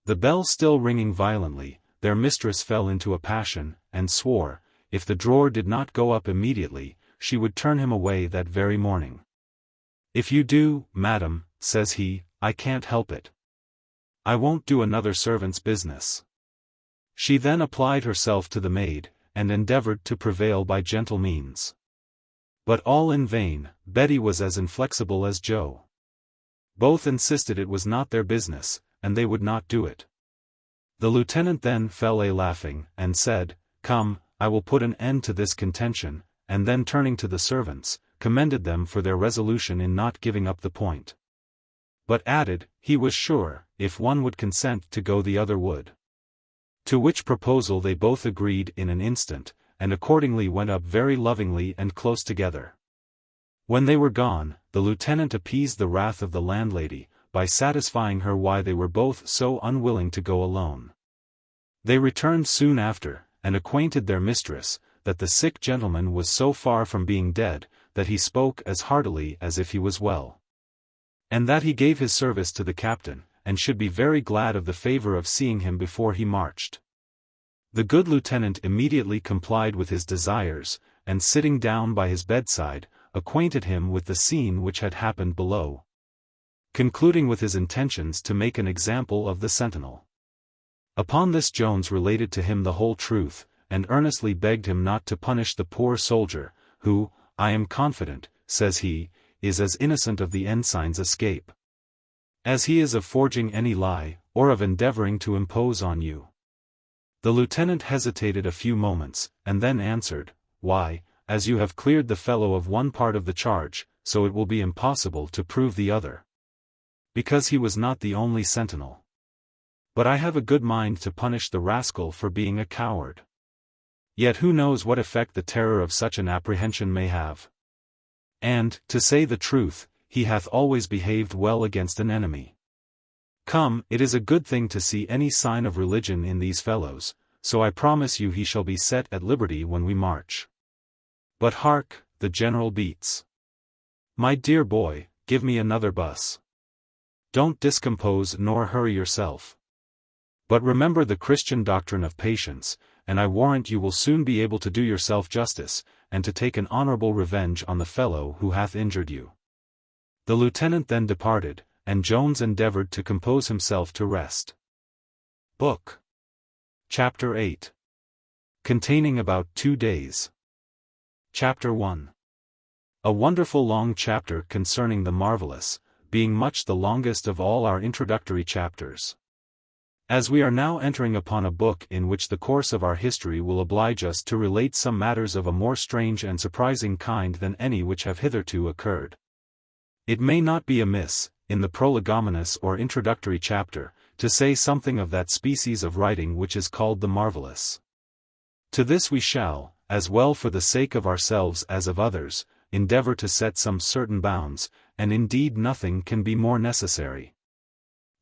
The bell still ringing violently, their mistress fell into a passion, and swore, if the drawer did not go up immediately, she would turn him away that very morning. "If you do, madam," says he, "I can't help it. I won't do another servant's business." She then applied herself to the maid, and endeavored to prevail by gentle means. But all in vain. Betty was as inflexible as Joe. Both insisted it was not their business, and they would not do it. The lieutenant then fell a laughing, and said, "Come, I will put an end to this contention," and then turning to the servants, commended them for their resolution in not giving up the point. But added, he was sure, if one would consent to go the other would. To which proposal they both agreed in an instant, and accordingly went up very lovingly and close together. When they were gone, the lieutenant appeased the wrath of the landlady, by satisfying her why they were both so unwilling to go alone. They returned soon after, and acquainted their mistress, that the sick gentleman was so far from being dead, that he spoke as heartily as if he was well, and that he gave his service to the captain, and should be very glad of the favor of seeing him before he marched. The good lieutenant immediately complied with his desires, and sitting down by his bedside, acquainted him with the scene which had happened below, concluding with his intentions to make an example of the sentinel. Upon this Jones related to him the whole truth, and earnestly begged him not to punish the poor soldier, who, "I am confident," says he, "is as innocent of the ensign's escape as he is of forging any lie, or of endeavoring to impose on you." The lieutenant hesitated a few moments, and then answered, "Why, as you have cleared the fellow of one part of the charge, so it will be impossible to prove the other. Because he was not the only sentinel. But I have a good mind to punish the rascal for being a coward. Yet who knows what effect the terror of such an apprehension may have? And, to say the truth, he hath always behaved well against an enemy. Come, it is a good thing to see any sign of religion in these fellows, so I promise you he shall be set at liberty when we march. But hark, the general beats. My dear boy, give me another bus. Don't discompose nor hurry yourself. But remember the Christian doctrine of patience, and I warrant you will soon be able to do yourself justice, and to take an honorable revenge on the fellow who hath injured you." The lieutenant then departed, and Jones endeavored to compose himself to rest. Book. Chapter 8. Containing about 2 days. Chapter 1. A wonderful long chapter concerning the marvelous, being much the longest of all our introductory chapters. As we are now entering upon a book in which the course of our history will oblige us to relate some matters of a more strange and surprising kind than any which have hitherto occurred, it may not be amiss, in the prolegomenous or introductory chapter, to say something of that species of writing which is called the marvelous. To this we shall, as well for the sake of ourselves as of others, endeavor to set some certain bounds, and indeed nothing can be more necessary,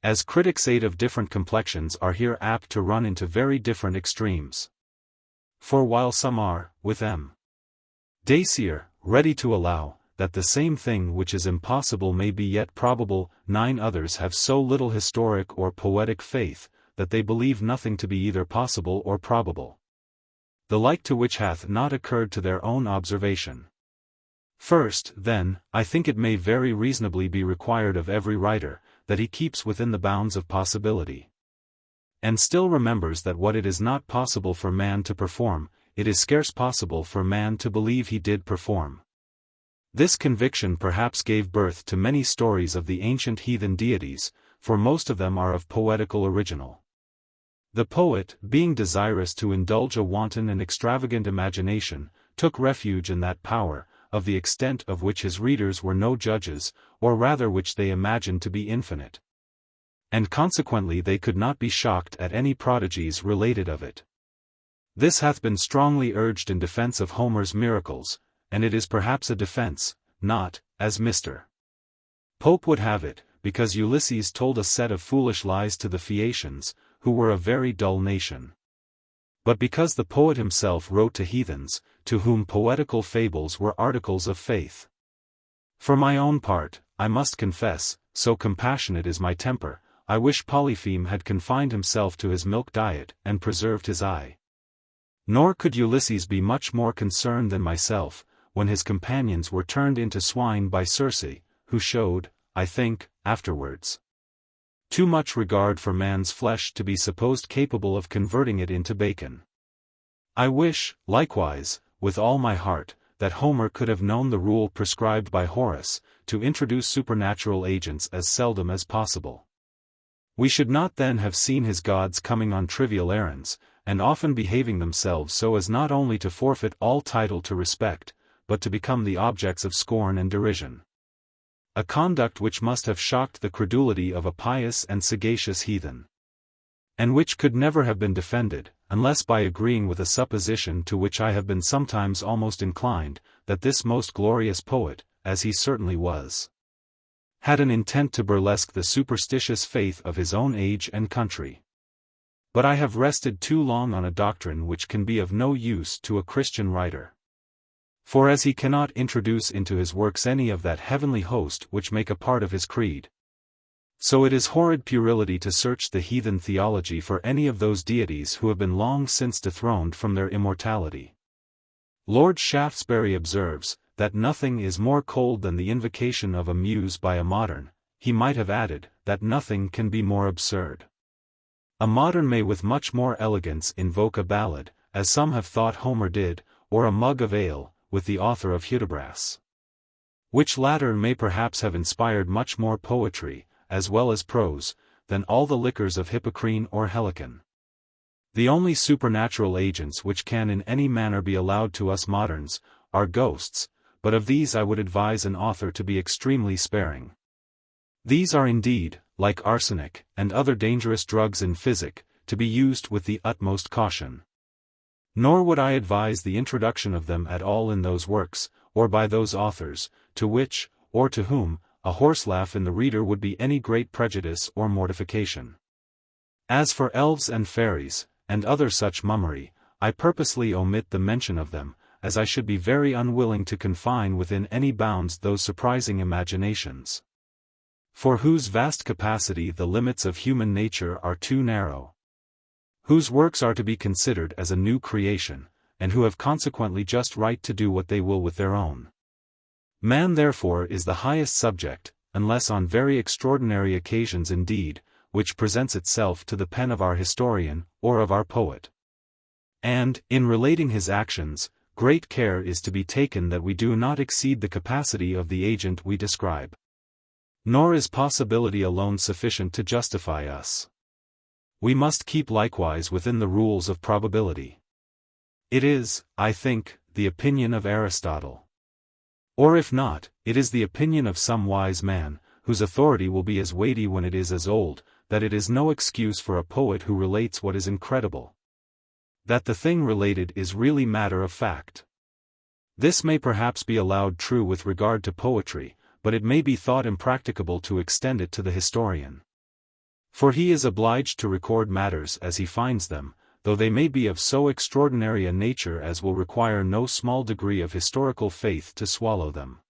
as critics 8 of different complexions are here apt to run into very different extremes. For while some are, with M. Dacier, ready to allow, that the same thing which is impossible may be yet probable. 9 Others have so little historic or poetic faith, that they believe nothing to be either possible or probable. The like to which hath not occurred to their own observation. First, then, I think it may very reasonably be required of every writer, that he keeps within the bounds of possibility. And still remembers that what it is not possible for man to perform, it is scarce possible for man to believe he did perform. This conviction perhaps gave birth to many stories of the ancient heathen deities, for most of them are of poetical original. The poet, being desirous to indulge a wanton and extravagant imagination, took refuge in that power, of the extent of which his readers were no judges, or rather which they imagined to be infinite. And consequently they could not be shocked at any prodigies related of it. This hath been strongly urged in defense of Homer's miracles, and it is perhaps a defense, not, as Mr. Pope would have it, because Ulysses told a set of foolish lies to the Phaeacians, who were a very dull nation. But because the poet himself wrote to heathens, to whom poetical fables were articles of faith. For my own part, I must confess, so compassionate is my temper, I wish Polypheme had confined himself to his milk diet, and preserved his eye. Nor could Ulysses be much more concerned than myself, when his companions were turned into swine by Circe, who showed, I think, afterwards, too much regard for man's flesh to be supposed capable of converting it into bacon. I wish, likewise, with all my heart, that Homer could have known the rule prescribed by Horace, to introduce supernatural agents as seldom as possible. We should not then have seen his gods coming on trivial errands, and often behaving themselves so as not only to forfeit all title to respect, but to become the objects of scorn and derision. A conduct which must have shocked the credulity of a pious and sagacious heathen. And which could never have been defended, unless by agreeing with a supposition to which I have been sometimes almost inclined, that this most glorious poet, as he certainly was, had an intent to burlesque the superstitious faith of his own age and country. But I have rested too long on a doctrine which can be of no use to a Christian writer. For as he cannot introduce into his works any of that heavenly host which make a part of his creed, so it is horrid puerility to search the heathen theology for any of those deities who have been long since dethroned from their immortality. Lord Shaftesbury observes, that nothing is more cold than the invocation of a muse by a modern. He might have added, that nothing can be more absurd. A modern may with much more elegance invoke a ballad, as some have thought Homer did, or a mug of ale, with the author of Hudibras. Which latter may perhaps have inspired much more poetry, as well as prose, than all the liquors of Hippocrene or Helicon. The only supernatural agents which can in any manner be allowed to us moderns, are ghosts, but of these I would advise an author to be extremely sparing. These are indeed, like arsenic, and other dangerous drugs in physic, to be used with the utmost caution. Nor would I advise the introduction of them at all in those works, or by those authors, to which, or to whom, a horselaugh in the reader would be any great prejudice or mortification. As for elves and fairies, and other such mummery, I purposely omit the mention of them, as I should be very unwilling to confine within any bounds those surprising imaginations, for whose vast capacity the limits of human nature are too narrow, whose works are to be considered as a new creation, and who have consequently just right to do what they will with their own. Man therefore is the highest subject, unless on very extraordinary occasions indeed, which presents itself to the pen of our historian, or of our poet. And, in relating his actions, great care is to be taken that we do not exceed the capacity of the agent we describe. Nor is possibility alone sufficient to justify us. We must keep likewise within the rules of probability. It is, I think, the opinion of Aristotle. Or if not, it is the opinion of some wise man, whose authority will be as weighty when it is as old, that it is no excuse for a poet who relates what is incredible, that the thing related is really matter of fact. This may perhaps be allowed true with regard to poetry, but it may be thought impracticable to extend it to the historian. For he is obliged to record matters as he finds them, though they may be of so extraordinary a nature as will require no small degree of historical faith to swallow them.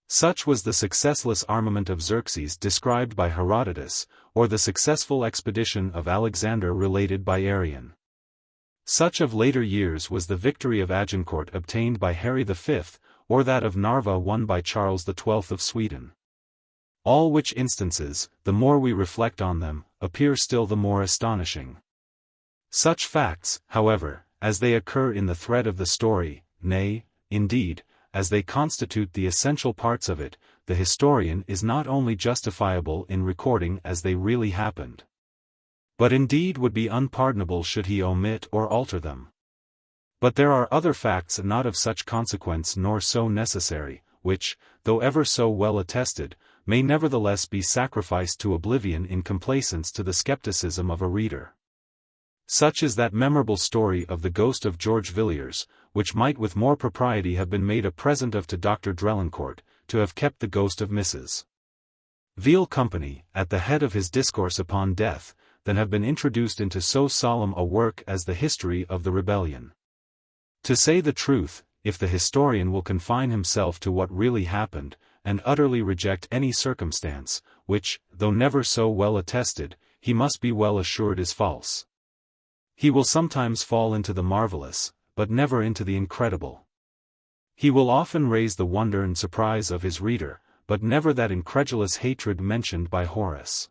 Such was the successless armament of Xerxes described by Herodotus, or the successful expedition of Alexander related by Arrian. Such of later years was the victory of Agincourt obtained by Harry V, or that of Narva won by Charles XII of Sweden. All which instances, the more we reflect on them, appear still the more astonishing. Such facts, however, as they occur in the thread of the story, nay, indeed, as they constitute the essential parts of it, the historian is not only justifiable in recording as they really happened, but indeed would be unpardonable should he omit or alter them. But there are other facts not of such consequence nor so necessary, which, though ever so well attested, may nevertheless be sacrificed to oblivion in complaisance to the skepticism of a reader. Such is that memorable story of the ghost of George Villiers, which might with more propriety have been made a present of to Dr. Drelincourt, to have kept the ghost of Mrs. Veal company, at the head of his discourse upon death, than have been introduced into so solemn a work as the History of the Rebellion. To say the truth, if the historian will confine himself to what really happened, and utterly reject any circumstance, which, though never so well attested, he must be well assured is false, he will sometimes fall into the marvelous, but never into the incredible. He will often raise the wonder and surprise of his reader, but never that incredulous hatred mentioned by Horace.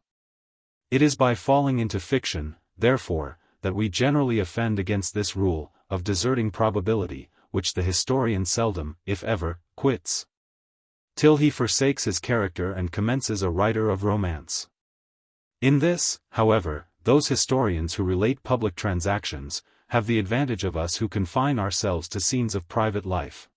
It is by falling into fiction, therefore, that we generally offend against this rule, of deserting probability, which the historian seldom, if ever, quits, till he forsakes his character and commences a writer of romance. In this, however, those historians who relate public transactions, have the advantage of us who confine ourselves to scenes of private life.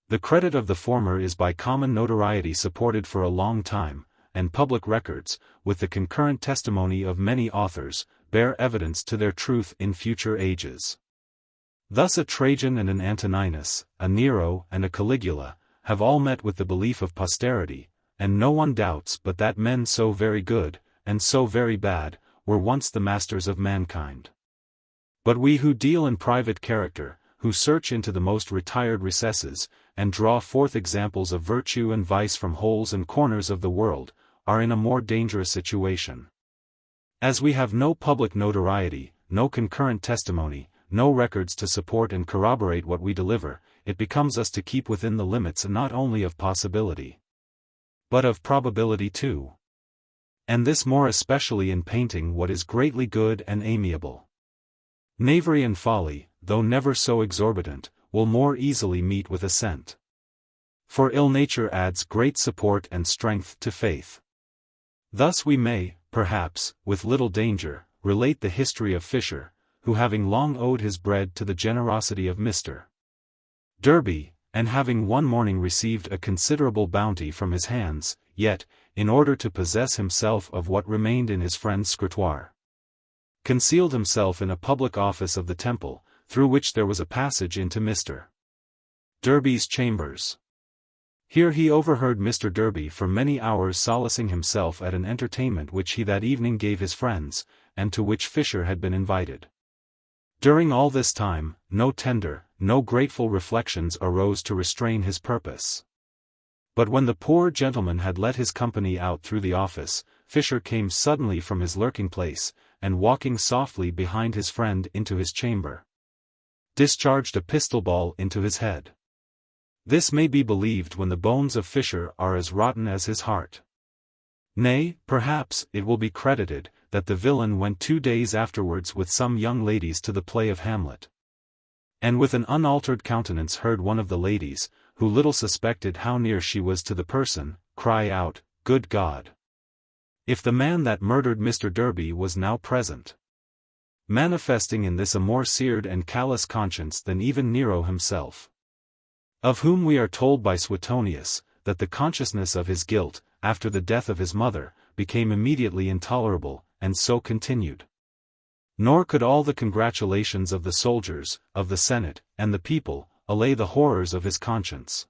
The credit of the former is by common notoriety supported for a long time, and public records, with the concurrent testimony of many authors, bear evidence to their truth in future ages. Thus a Trajan and an Antoninus, a Nero and a Caligula, have all met with the belief of posterity, and no one doubts but that men so very good, and so very bad, were once the masters of mankind. But we who deal in private character, who search into the most retired recesses, and draw forth examples of virtue and vice from holes and corners of the world, are in a more dangerous situation. As we have no public notoriety, no concurrent testimony, no records to support and corroborate what we deliver, it becomes us to keep within the limits not only of possibility, but of probability too. And this more especially in painting what is greatly good and amiable. Knavery and folly, though never so exorbitant, will more easily meet with assent. For ill nature adds great support and strength to faith. Thus we may, perhaps, with little danger, relate the history of Fisher, who having long owed his bread to the generosity of Mr. Derby, and having one morning received a considerable bounty from his hands, yet, in order to possess himself of what remained in his friend's scrutoire, concealed himself in a public office of the Temple, through which there was a passage into Mr. Derby's chambers. Here he overheard Mr. Derby for many hours solacing himself at an entertainment which he that evening gave his friends, and to which Fisher had been invited. During all this time, no tender, no grateful reflections arose to restrain his purpose. But when the poor gentleman had let his company out through the office, Fisher came suddenly from his lurking place, and walking softly behind his friend into his chamber, discharged a pistol ball into his head. This may be believed when the bones of Fisher are as rotten as his heart. Nay, perhaps, it will be credited, that the villain went 2 days afterwards with some young ladies to the play of Hamlet, and with an unaltered countenance heard one of the ladies, who little suspected how near she was to the person, cry out, "Good God! If the man that murdered Mr. Derby was now present," manifesting in this a more seared and callous conscience than even Nero himself, of whom we are told by Suetonius, that the consciousness of his guilt, after the death of his mother, became immediately intolerable, and so continued. Nor could all the congratulations of the soldiers, of the Senate, and the people, allay the horrors of his conscience.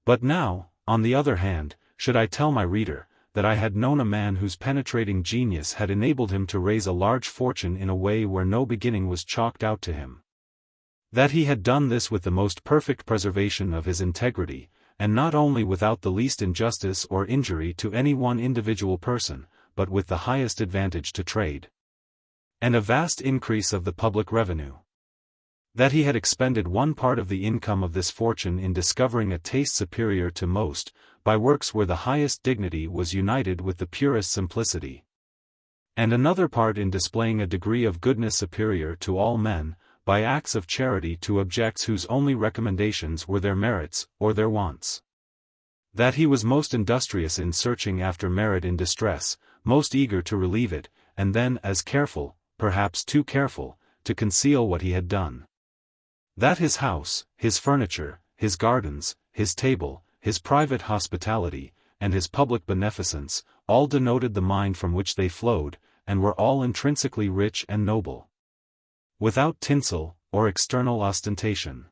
But now, on the other hand, should I tell my reader, that I had known a man whose penetrating genius had enabled him to raise a large fortune in a way where no beginning was chalked out to him, that he had done this with the most perfect preservation of his integrity, and not only without the least injustice or injury to any one individual person, but with the highest advantage to trade, and a vast increase of the public revenue. That he had expended one part of the income of this fortune in discovering a taste superior to most, by works where the highest dignity was united with the purest simplicity, and another part in displaying a degree of goodness superior to all men, by acts of charity to objects whose only recommendations were their merits, or their wants. That he was most industrious in searching after merit in distress, most eager to relieve it, and then as careful, perhaps too careful, to conceal what he had done. That his house, his furniture, his gardens, his table, his private hospitality, and his public beneficence, all denoted the mind from which they flowed, and were all intrinsically rich and noble, without tinsel, or external ostentation.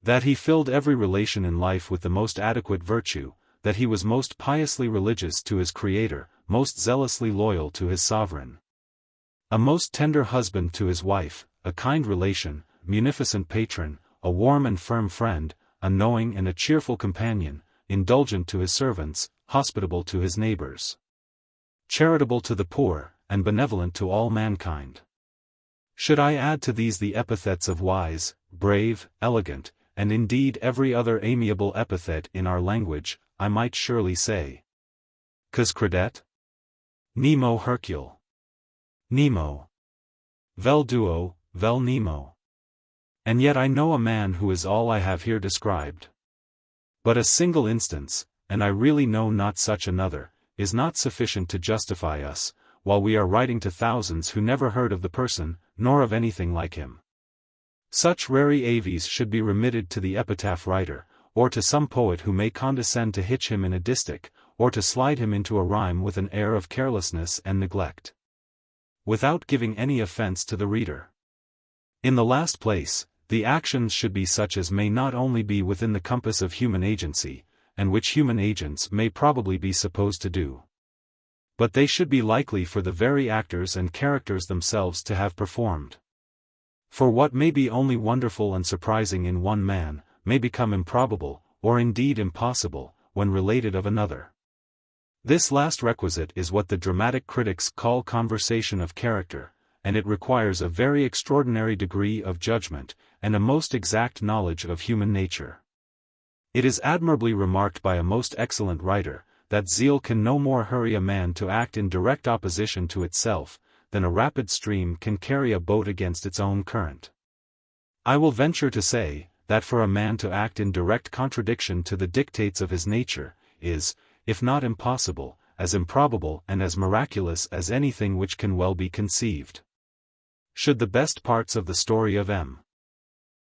That he filled every relation in life with the most adequate virtue, that he was most piously religious to his Creator, most zealously loyal to his Sovereign, a most tender husband to his wife, a kind relation, munificent patron, a warm and firm friend, a knowing and a cheerful companion, indulgent to his servants, hospitable to his neighbors, charitable to the poor, and benevolent to all mankind. Should I add to these the epithets of wise, brave, elegant, and indeed every other amiable epithet in our language, I might surely say, Quis credet? Nemo Hercule. Nemo. Vel duo, vel Nemo. And yet I know a man who is all I have here described. But a single instance, and I really know not such another, is not sufficient to justify us, while we are writing to thousands who never heard of the person, nor of anything like him. Such rari aves should be remitted to the epitaph writer, or to some poet who may condescend to hitch him in a distich, or to slide him into a rhyme with an air of carelessness and neglect, without giving any offense to the reader. In the last place, the actions should be such as may not only be within the compass of human agency, and which human agents may probably be supposed to do, but they should be likely for the very actors and characters themselves to have performed. For what may be only wonderful and surprising in one man, may become improbable, or indeed impossible, when related of another. This last requisite is what the dramatic critics call conversation of character, and it requires a very extraordinary degree of judgment, and a most exact knowledge of human nature. It is admirably remarked by a most excellent writer, that zeal can no more hurry a man to act in direct opposition to itself, than a rapid stream can carry a boat against its own current. I will venture to say, that for a man to act in direct contradiction to the dictates of his nature, is, if not impossible, as improbable and as miraculous as anything which can well be conceived. Should the best parts of the story of M.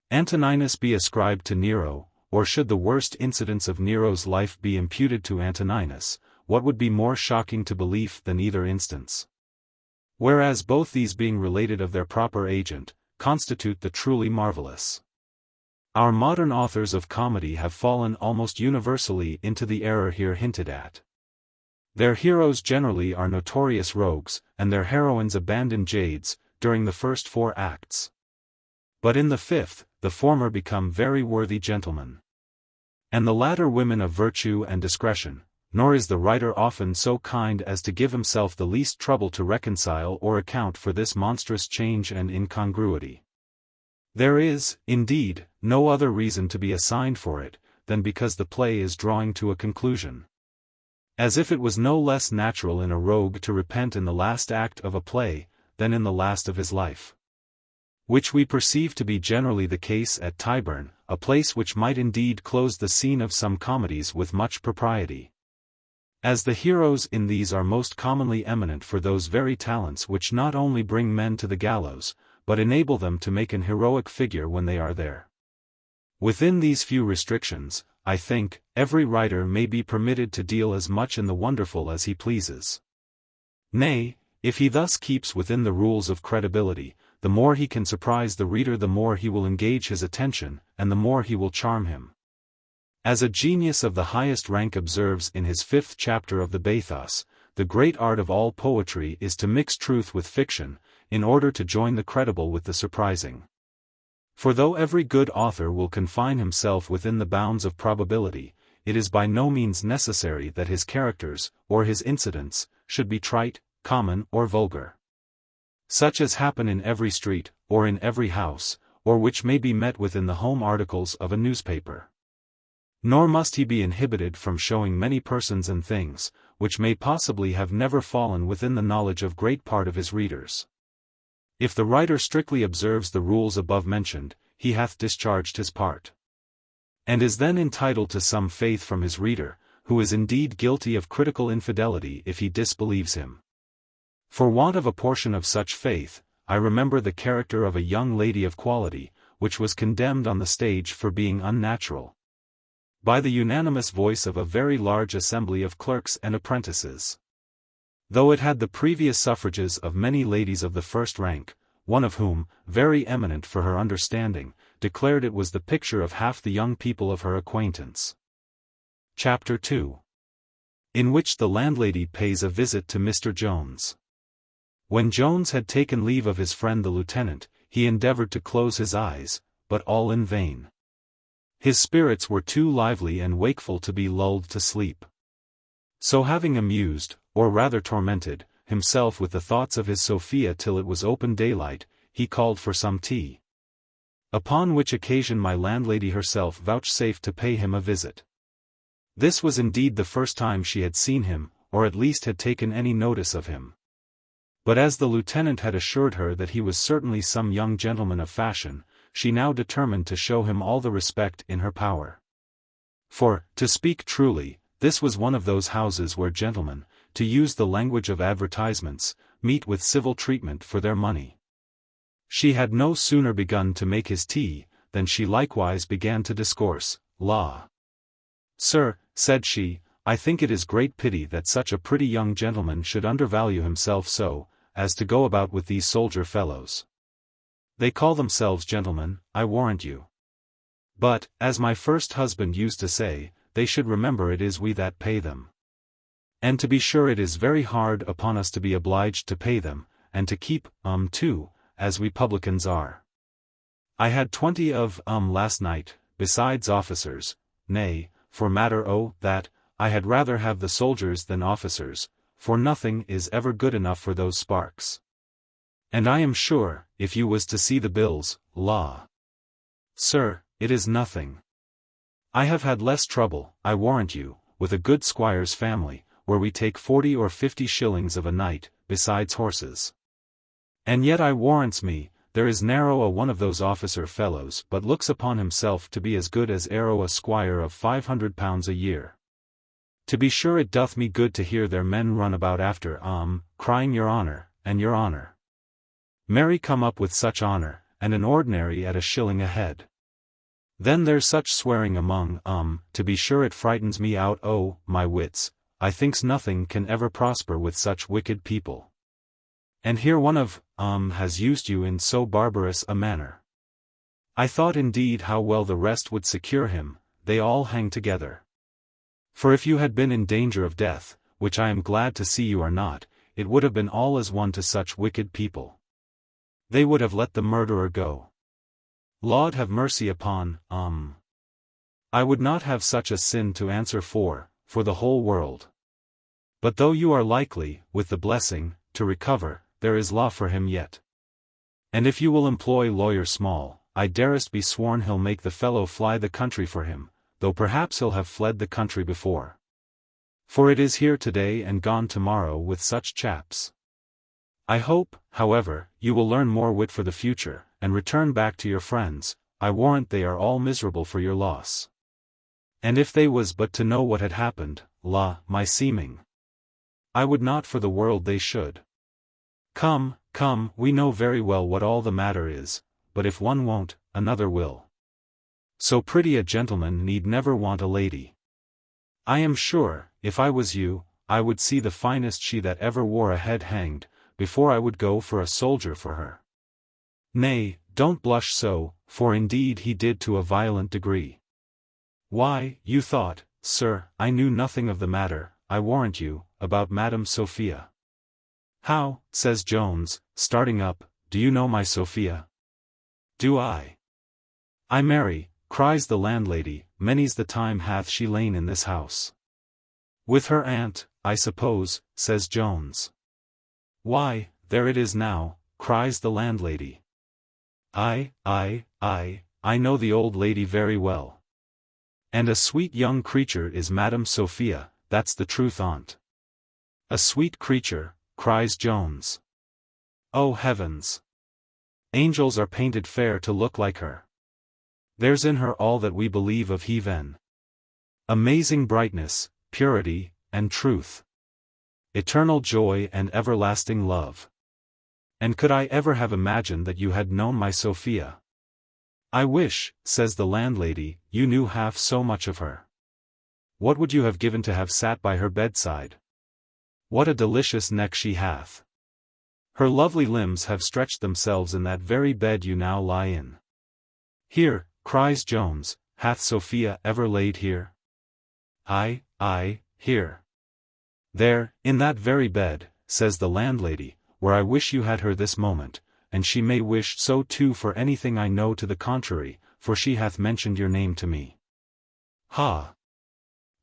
Antoninus be ascribed to Nero, or should the worst incidents of Nero's life be imputed to Antoninus, what would be more shocking to belief than either instance? Whereas both these being related of their proper agent, constitute the truly marvelous. Our modern authors of comedy have fallen almost universally into the error here hinted at. Their heroes generally are notorious rogues, and their heroines abandoned jades, during the first 4 acts. But in the 5th, the former become very worthy gentlemen, and the latter women of virtue and discretion, nor is the writer often so kind as to give himself the least trouble to reconcile or account for this monstrous change and incongruity. There is, indeed, no other reason to be assigned for it, than because the play is drawing to a conclusion. As if it was no less natural in a rogue to repent in the last act of a play, than in the last of his life. Which we perceive to be generally the case at Tyburn, a place which might indeed close the scene of some comedies with much propriety. As the heroes in these are most commonly eminent for those very talents which not only bring men to the gallows, but enable them to make an heroic figure when they are there. Within these few restrictions, I think, every writer may be permitted to deal as much in the wonderful as he pleases. Nay, if he thus keeps within the rules of credibility, the more he can surprise the reader, the more he will engage his attention, and the more he will charm him. As a genius of the highest rank observes in his 5th chapter of the Bathos, the great art of all poetry is to mix truth with fiction, in order to join the credible with the surprising. For though every good author will confine himself within the bounds of probability, it is by no means necessary that his characters, or his incidents, should be trite, common or vulgar. Such as happen in every street, or in every house, or which may be met with in the home articles of a newspaper. Nor must he be inhibited from showing many persons and things, which may possibly have never fallen within the knowledge of great part of his readers. If the writer strictly observes the rules above mentioned, he hath discharged his part, and is then entitled to some faith from his reader, who is indeed guilty of critical infidelity if he disbelieves him. For want of a portion of such faith, I remember the character of a young lady of quality, which was condemned on the stage for being unnatural, by the unanimous voice of a very large assembly of clerks and apprentices. Though it had the previous suffrages of many ladies of the first rank, one of whom, very eminent for her understanding, declared it was the picture of half the young people of her acquaintance. Chapter 2. In which the landlady pays a visit to Mr. Jones. When Jones had taken leave of his friend the lieutenant, he endeavored to close his eyes, but all in vain. His spirits were too lively and wakeful to be lulled to sleep. So having amused, or rather tormented, himself with the thoughts of his Sophia till it was open daylight, he called for some tea. Upon which occasion my landlady herself vouchsafed to pay him a visit. This was indeed the first time she had seen him, or at least had taken any notice of him. But as the lieutenant had assured her that he was certainly some young gentleman of fashion, she now determined to show him all the respect in her power. For, to speak truly, this was one of those houses where gentlemen, to use the language of advertisements, meet with civil treatment for their money. She had no sooner begun to make his tea, than she likewise began to discourse. "La! Sir," said she, "I think it is great pity that such a pretty young gentleman should undervalue himself so, as to go about with these soldier fellows. They call themselves gentlemen, I warrant you. But, as my first husband used to say, they should remember it is we that pay them. And to be sure it is very hard upon us to be obliged to pay them, and to keep, too, as we publicans are. I had 20 of, last night, besides officers, nay, for matter o' that, I had rather have the soldiers than officers, for nothing is ever good enough for those sparks. And I am sure, if you was to see the bills, la! Sir, it is nothing. I have had less trouble, I warrant you, with a good squire's family, where we take 40 or 50 shillings of a night, besides horses. And yet I warrants me, there is narrow a one of those officer fellows but looks upon himself to be as good as arrow a squire of £500 a year. To be sure it doth me good to hear their men run about after, crying your honour, and your honour. Marry come up with such honour, and an ordinary at a shilling a head. Then there's such swearing among, to be sure it frightens me out oh, my wits, I thinks nothing can ever prosper with such wicked people. And here one of, has used you in so barbarous a manner. I thought indeed how well the rest would secure him, they all hang together. For if you had been in danger of death, which I am glad to see you are not, it would have been all as one to such wicked people. They would have let the murderer go. Laud have mercy upon, I would not have such a sin to answer for the whole world. But though you are likely, with the blessing, to recover, there is law for him yet. And if you will employ lawyer Small, I darest be sworn he'll make the fellow fly the country for him, though perhaps he'll have fled the country before. For it is here today and gone tomorrow with such chaps. I hope, however, you will learn more wit for the future, and return back to your friends. I warrant they are all miserable for your loss. And if they was but to know what had happened, la, my seeming, I would not for the world they should. Come, come, we know very well what all the matter is, but if one won't, another will. So pretty a gentleman need never want a lady. I am sure, if I was you, I would see the finest she that ever wore a head hanged, before I would go for a soldier for her. Nay, don't blush so, for indeed he did to a violent degree. Why, you thought, sir, I knew nothing of the matter, I warrant you, about Madam Sophia. How, says Jones, starting up, do you know my Sophia? Do I? I marry, cries the landlady, many's the time hath she lain in this house. With her aunt, I suppose, says Jones. Why, there it is now, cries the landlady. I know the old lady very well. And a sweet young creature is Madam Sophia, that's the truth on't. A sweet creature, cries Jones. Oh heavens! Angels are painted fair to look like her. There's in her all that we believe of heathen. Amazing brightness, purity, and truth. Eternal joy and everlasting love. And could I ever have imagined that you had known my Sophia? I wish, says the landlady, you knew half so much of her. What would you have given to have sat by her bedside? What a delicious neck she hath! Her lovely limbs have stretched themselves in that very bed you now lie in. Here, cries Jones, hath Sophia ever laid here? Aye, here. There, in that very bed, says the landlady, where I wish you had her this moment, and she may wish so too for anything I know to the contrary, for she hath mentioned your name to me. Ha!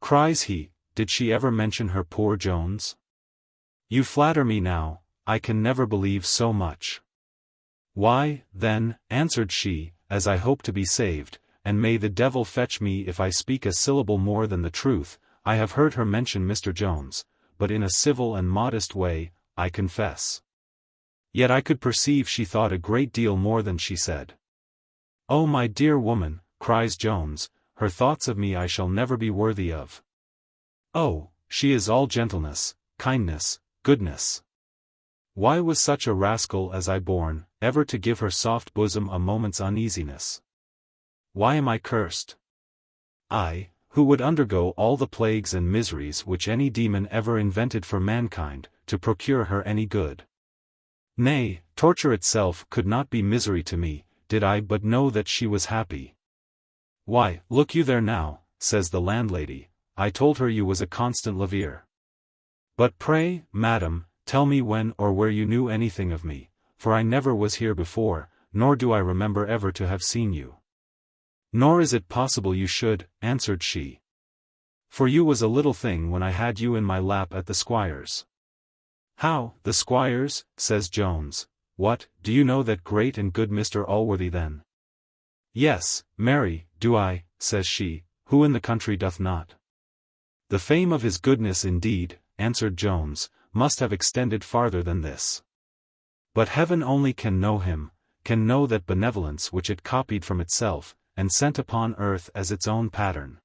Cries he, did she ever mention her poor Jones? You flatter me now, I can never believe so much. Why, then, answered she, as I hope to be saved, and may the devil fetch me if I speak a syllable more than the truth, I have heard her mention Mr. Jones, but in a civil and modest way, I confess. Yet I could perceive she thought a great deal more than she said. Oh my dear woman, cries Jones, her thoughts of me I shall never be worthy of. Oh, she is all gentleness, kindness, goodness. Why was such a rascal as I born, ever to give her soft bosom a moment's uneasiness? Why am I cursed? I, who would undergo all the plagues and miseries which any demon ever invented for mankind, to procure her any good. Nay, torture itself could not be misery to me, did I but know that she was happy. Why, look you there now, says the landlady, I told her you was a constant laveer. But pray, madam, tell me when or where you knew anything of me, for I never was here before, nor do I remember ever to have seen you. Nor is it possible you should, answered she. For you was a little thing when I had you in my lap at the squire's. How, the squire's, says Jones, what, do you know that great and good Mr. Allworthy then? Yes, marry, do I, says she, who in the country doth not? The fame of his goodness indeed, answered Jones, must have extended farther than this. But heaven only can know him, can know that benevolence which it copied from itself, and sent upon earth as its own pattern.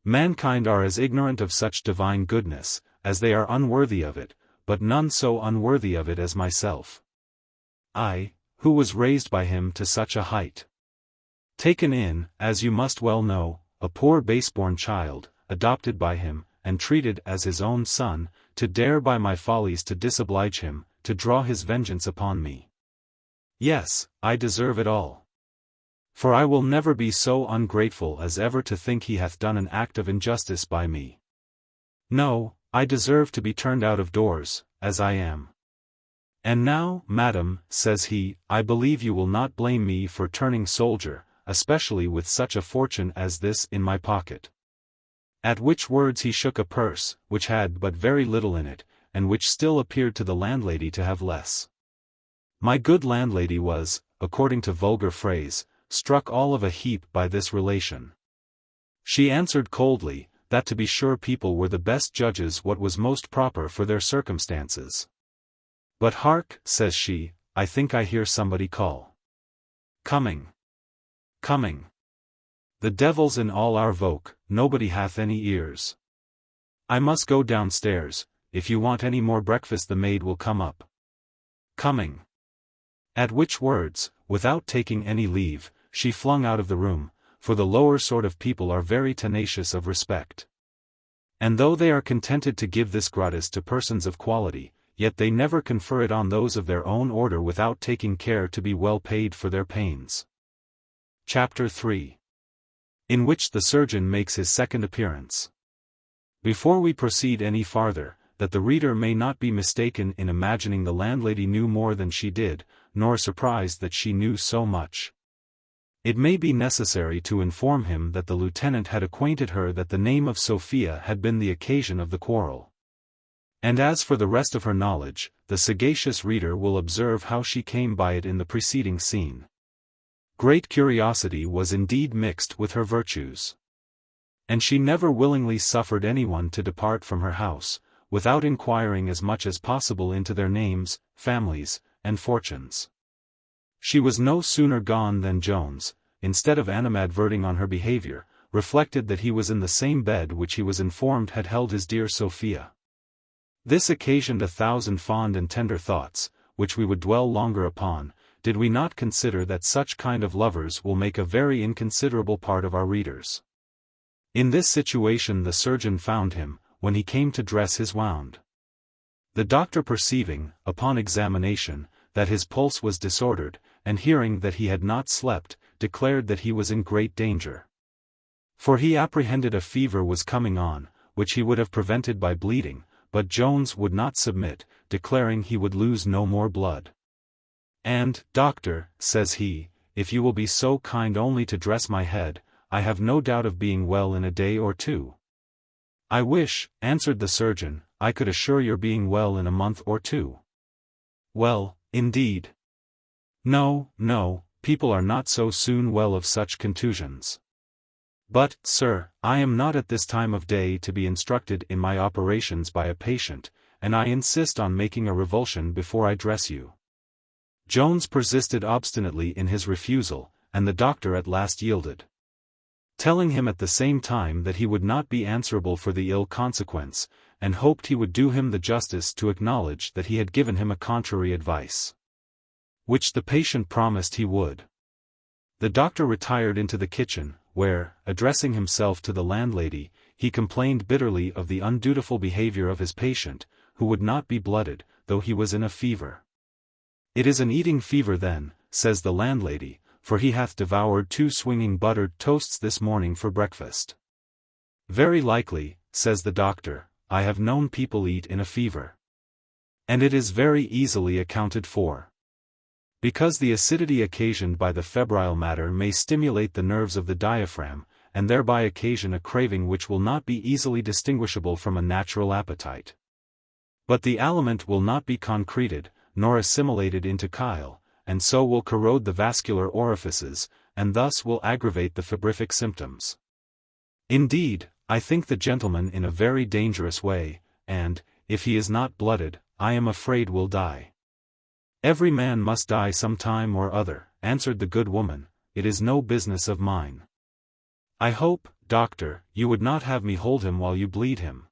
Mankind are as ignorant of such divine goodness, as they are unworthy of it, but none so unworthy of it as myself. I, who was raised by him to such a height. Taken in, as you must well know, a poor base-born child, adopted by him, and treated as his own son, to dare by my follies to disoblige him, to draw his vengeance upon me. Yes, I deserve it all. For I will never be so ungrateful as ever to think he hath done an act of injustice by me. No, I deserve to be turned out of doors, as I am. And now, madam, says he, I believe you will not blame me for turning soldier, especially with such a fortune as this in my pocket. At which words he shook a purse, which had but very little in it, and which still appeared to the landlady to have less. My good landlady was, according to vulgar phrase, struck all of a heap by this relation. She answered coldly, that to be sure people were the best judges what was most proper for their circumstances. But hark, says she, I think I hear somebody call. Coming. Coming. The devil's in all our folk, nobody hath any ears. I must go downstairs, if you want any more breakfast the maid will come up. Coming. At which words, without taking any leave, she flung out of the room, for the lower sort of people are very tenacious of respect. And though they are contented to give this gratis to persons of quality, yet they never confer it on those of their own order without taking care to be well paid for their pains. Chapter 3. In which the surgeon makes his second appearance. Before we proceed any farther, that the reader may not be mistaken in imagining the landlady knew more than she did, nor surprised that she knew so much. It may be necessary to inform him that the lieutenant had acquainted her that the name of Sophia had been the occasion of the quarrel. And as for the rest of her knowledge, the sagacious reader will observe how she came by it in the preceding scene. Great curiosity was indeed mixed with her virtues. And she never willingly suffered anyone to depart from her house, without inquiring as much as possible into their names, families, and fortunes. She was no sooner gone than Jones, instead of animadverting on her behavior, reflected that he was in the same bed which he was informed had held his dear Sophia. This occasioned 1,000 fond and tender thoughts, which we would dwell longer upon, did we not consider that such kind of lovers will make a very inconsiderable part of our readers. In this situation the surgeon found him, when he came to dress his wound. The doctor perceiving, upon examination, that his pulse was disordered, and hearing that he had not slept, declared that he was in great danger. For he apprehended a fever was coming on, which he would have prevented by bleeding, but Jones would not submit, declaring he would lose no more blood. And, doctor, says he, if you will be so kind only to dress my head, I have no doubt of being well in a day or two. I wish, answered the surgeon, I could assure your being well in a month or two. Well, indeed. No, people are not so soon well of such contusions. But, sir, I am not at this time of day to be instructed in my operations by a patient, and I insist on making a revulsion before I dress you. Jones persisted obstinately in his refusal, and the doctor at last yielded, telling him at the same time that he would not be answerable for the ill consequence, and hoped he would do him the justice to acknowledge that he had given him a contrary advice, which the patient promised he would. The doctor retired into the kitchen, where, addressing himself to the landlady, he complained bitterly of the undutiful behavior of his patient, who would not be blooded, though he was in a fever. It is an eating fever then, says the landlady, for he hath devoured 2 swinging buttered toasts this morning for breakfast. Very likely, says the doctor, I have known people eat in a fever. And it is very easily accounted for. Because the acidity occasioned by the febrile matter may stimulate the nerves of the diaphragm, and thereby occasion a craving which will not be easily distinguishable from a natural appetite. But the aliment will not be concreted, nor assimilated into chyle, and so will corrode the vascular orifices, and thus will aggravate the febrific symptoms. Indeed, I think the gentleman in a very dangerous way, and, if he is not blooded, I am afraid will die. Every man must die some time or other, answered the good woman, it is no business of mine. I hope, doctor, you would not have me hold him while you bleed him.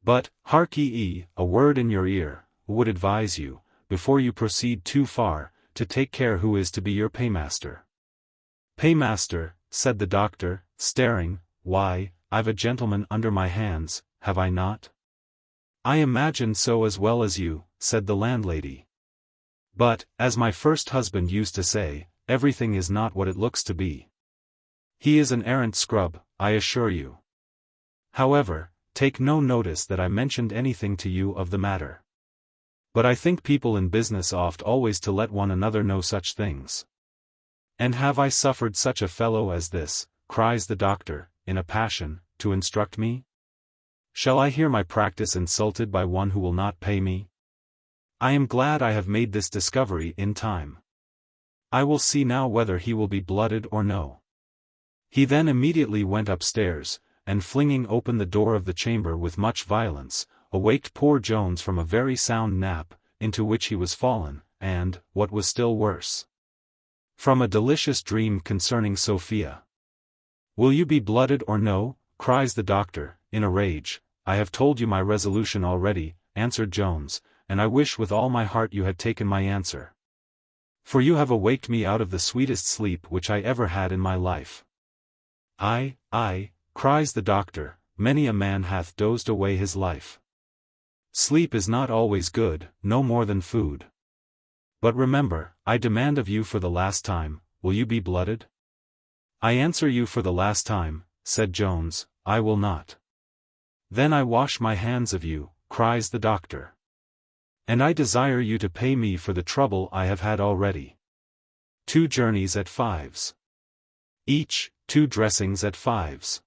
But, hark ye, a word in your ear, would advise you, before you proceed too far, to take care who is to be your paymaster. Paymaster, said the doctor, staring, why, I've a gentleman under my hands, have I not? I imagine so as well as you, said the landlady. But, as my first husband used to say, everything is not what it looks to be. He is an arrant scrub, I assure you. However, take no notice that I mentioned anything to you of the matter. But I think people in business oft always to let one another know such things. And have I suffered such a fellow as this, cries the doctor, in a passion, to instruct me? Shall I hear my practice insulted by one who will not pay me? I am glad I have made this discovery in time. I will see now whether he will be blooded or no. He then immediately went upstairs, and flinging open the door of the chamber with much violence, awaked poor Jones from a very sound nap, into which he was fallen, and, what was still worse, from a delicious dream concerning Sophia. Will you be blooded or no? Cries the doctor, in a rage. I have told you my resolution already, answered Jones, and I wish with all my heart you had taken my answer. For you have awaked me out of the sweetest sleep which I ever had in my life. Ay, cries the doctor, many a man hath dozed away his life. Sleep is not always good, no more than food. But remember, I demand of you for the last time, will you be blooded? I answer you for the last time, said Jones, I will not. Then I wash my hands of you, cries the doctor. And I desire you to pay me for the trouble I have had already. 2 journeys at 5s. Each, 2 dressings at 5s.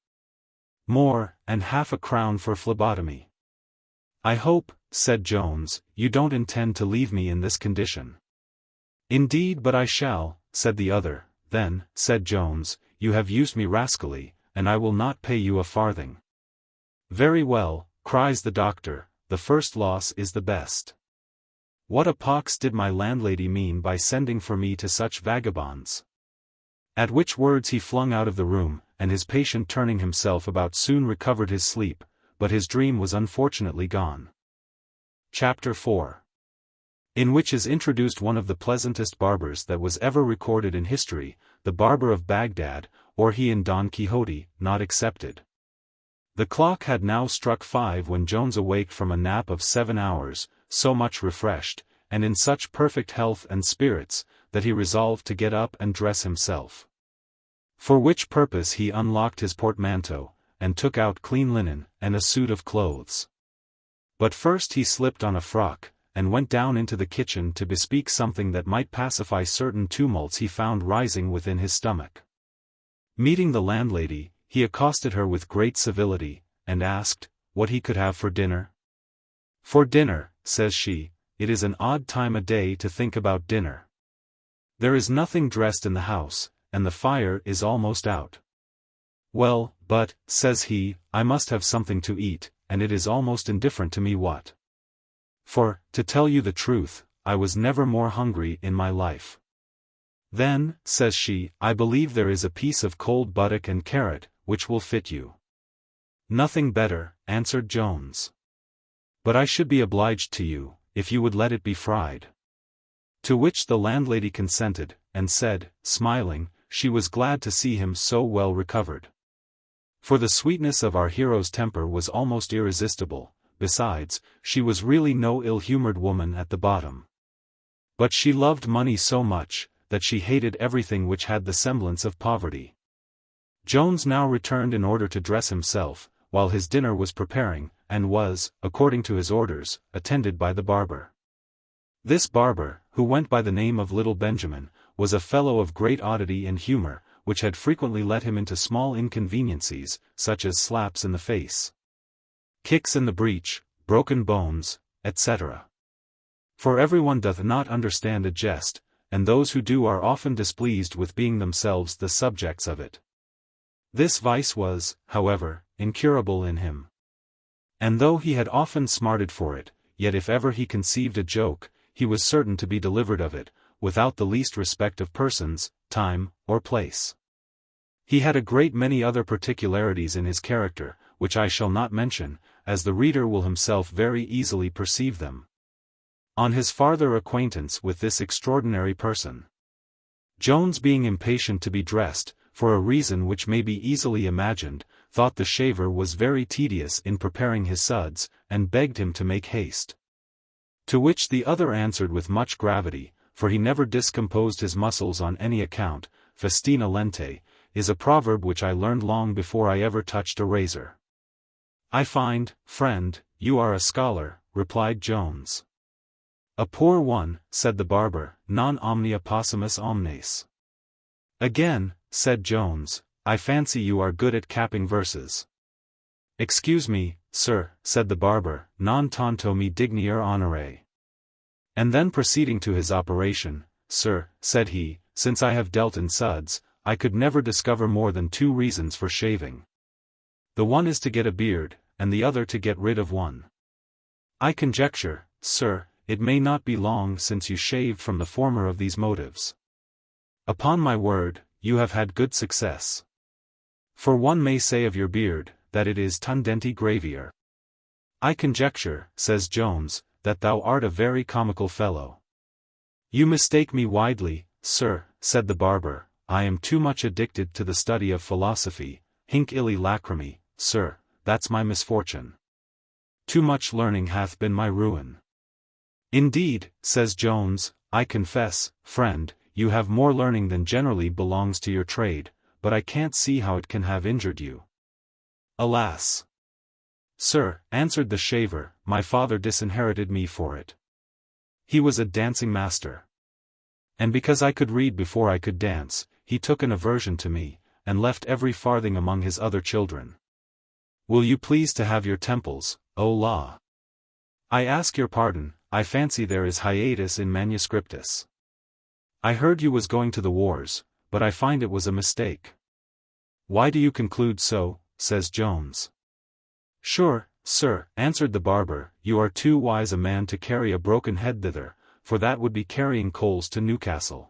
More, and half a crown for phlebotomy. I hope, said Jones, you don't intend to leave me in this condition. Indeed but I shall, said the other. Then, said Jones, you have used me rascally, and I will not pay you a farthing. Very well, cries the doctor, the first loss is the best. What a pox did my landlady mean by sending for me to such vagabonds? At which words he flung out of the room, and his patient turning himself about soon recovered his sleep, but his dream was unfortunately gone. Chapter 4. In which is introduced one of the pleasantest barbers that was ever recorded in history, the barber of Baghdad, or he in Don Quixote, not excepted. The clock had now struck 5 when Jones awaked from a nap of 7 hours, so much refreshed, and in such perfect health and spirits, that he resolved to get up and dress himself. For which purpose he unlocked his portmanteau, and took out clean linen, and a suit of clothes. But first he slipped on a frock, and went down into the kitchen to bespeak something that might pacify certain tumults he found rising within his stomach. Meeting the landlady, he accosted her with great civility, and asked, what he could have for dinner? For dinner, says she, it is an odd time a day to think about dinner. There is nothing dressed in the house, and the fire is almost out. Well, but, says he, I must have something to eat, and it is almost indifferent to me what. For, to tell you the truth, I was never more hungry in my life. Then, says she, I believe there is a piece of cold buttock and carrot, which will fit you. Nothing better, answered Jones. But I should be obliged to you, if you would let it be fried. To which the landlady consented, and said, smiling, she was glad to see him so well recovered. For the sweetness of our hero's temper was almost irresistible, besides, she was really no ill-humored woman at the bottom. But she loved money so much, that she hated everything which had the semblance of poverty. Jones now returned in order to dress himself, while his dinner was preparing, and was, according to his orders, attended by the barber. This barber, who went by the name of Little Benjamin, was a fellow of great oddity and humor, which had frequently led him into small inconveniencies, such as slaps in the face, kicks in the breech, broken bones, etc. For everyone doth not understand a jest, and those who do are often displeased with being themselves the subjects of it. This vice was, however, incurable in him. And though he had often smarted for it, yet if ever he conceived a joke, he was certain to be delivered of it, without the least respect of persons, time, or place. He had a great many other particularities in his character, which I shall not mention, as the reader will himself very easily perceive them. On his farther acquaintance with this extraordinary person, Jones being impatient to be dressed, for a reason which may be easily imagined, thought the shaver was very tedious in preparing his suds, and begged him to make haste. To which the other answered with much gravity, for he never discomposed his muscles on any account, festina lente, is a proverb which I learned long before I ever touched a razor. I find, friend, you are a scholar, replied Jones. A poor one, said the barber, non omnia possumus omnes. Again, said Jones, I fancy you are good at capping verses. Excuse me, sir, said the barber, non tanto mi dignior honore. And then proceeding to his operation, sir, said he, since I have dealt in suds, I could never discover more than 2 reasons for shaving. The one is to get a beard, and the other to get rid of one. I conjecture, sir, it may not be long since you shaved from the former of these motives. Upon my word, you have had good success. For one may say of your beard, that it is tundenti gravier. I conjecture, says Jones, that thou art a very comical fellow. You mistake me widely, sir, said the barber, I am too much addicted to the study of philosophy, hinc illi lacrimi, sir, that's my misfortune. Too much learning hath been my ruin. Indeed, says Jones, I confess, friend, you have more learning than generally belongs to your trade, but I can't see how it can have injured you. Alas! Sir, answered the shaver, my father disinherited me for it. He was a dancing master. And because I could read before I could dance, he took an aversion to me, and left every farthing among his other children. Will you please to have your temples, O law? I ask your pardon, I fancy there is hiatus in manuscriptus. I heard you was going to the wars, but I find it was a mistake. Why do you conclude so? Says Jones. Sure, sir, answered the barber, you are too wise a man to carry a broken head thither, for that would be carrying coals to Newcastle.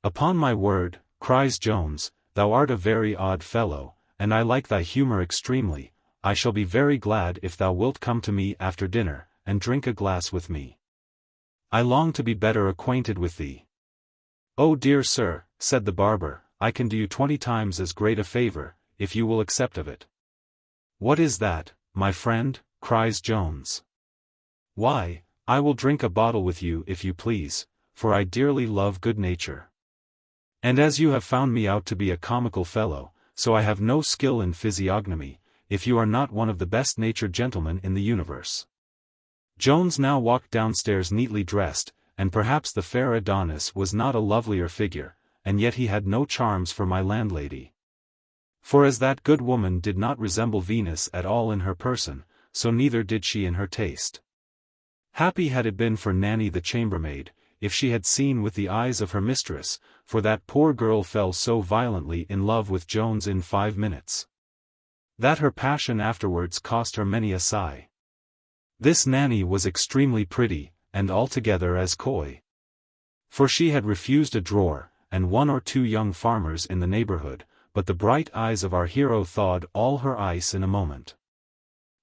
Upon my word, cries Jones, thou art a very odd fellow, and I like thy humour extremely. I shall be very glad if thou wilt come to me after dinner, and drink a glass with me. I long to be better acquainted with thee. Oh dear sir, said the barber, I can do you 20 times as great a favour, if you will accept of it. What is that, my friend? Cries Jones. Why, I will drink a bottle with you if you please, for I dearly love good nature. And as you have found me out to be a comical fellow, so I have no skill in physiognomy, if you are not one of the best-natured gentlemen in the universe. Jones now walked downstairs neatly dressed, and perhaps the fair Adonis was not a lovelier figure, and yet he had no charms for my landlady. For as that good woman did not resemble Venus at all in her person, so neither did she in her taste. Happy had it been for Nanny the chambermaid, if she had seen with the eyes of her mistress, for that poor girl fell so violently in love with Jones in 5 minutes, that her passion afterwards cost her many a sigh. This Nanny was extremely pretty, and altogether as coy. For she had refused a drawer, and 1 or 2 young farmers in the neighbourhood, but the bright eyes of our hero thawed all her ice in a moment.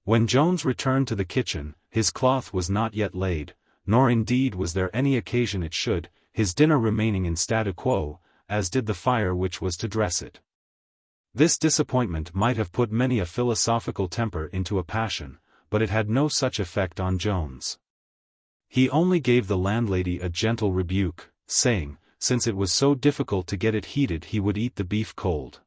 When Jones returned to the kitchen, his cloth was not yet laid, nor indeed was there any occasion it should, his dinner remaining in statu quo, as did the fire which was to dress it. This disappointment might have put many a philosophical temper into a passion, but it had no such effect on Jones. He only gave the landlady a gentle rebuke, saying, since it was so difficult to get it heated he would eat the beef cold.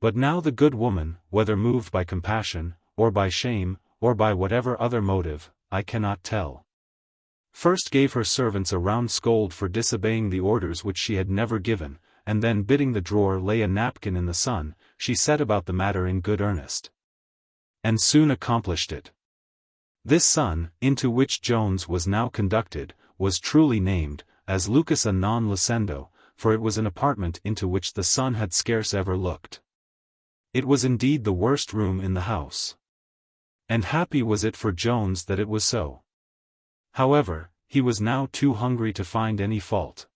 But now the good woman, whether moved by compassion, or by shame, or by whatever other motive, I cannot tell, first gave her servants a round scold for disobeying the orders which she had never given, and then bidding the drawer lay a napkin in the sun, she set about the matter in good earnest. And soon accomplished it. This sun, into which Jones was now conducted, was truly named, as lucus a non lucendo, for it was an apartment into which the sun had scarce ever looked. It was indeed the worst room in the house. And happy was it for Jones that it was so. However, he was now too hungry to find any fault.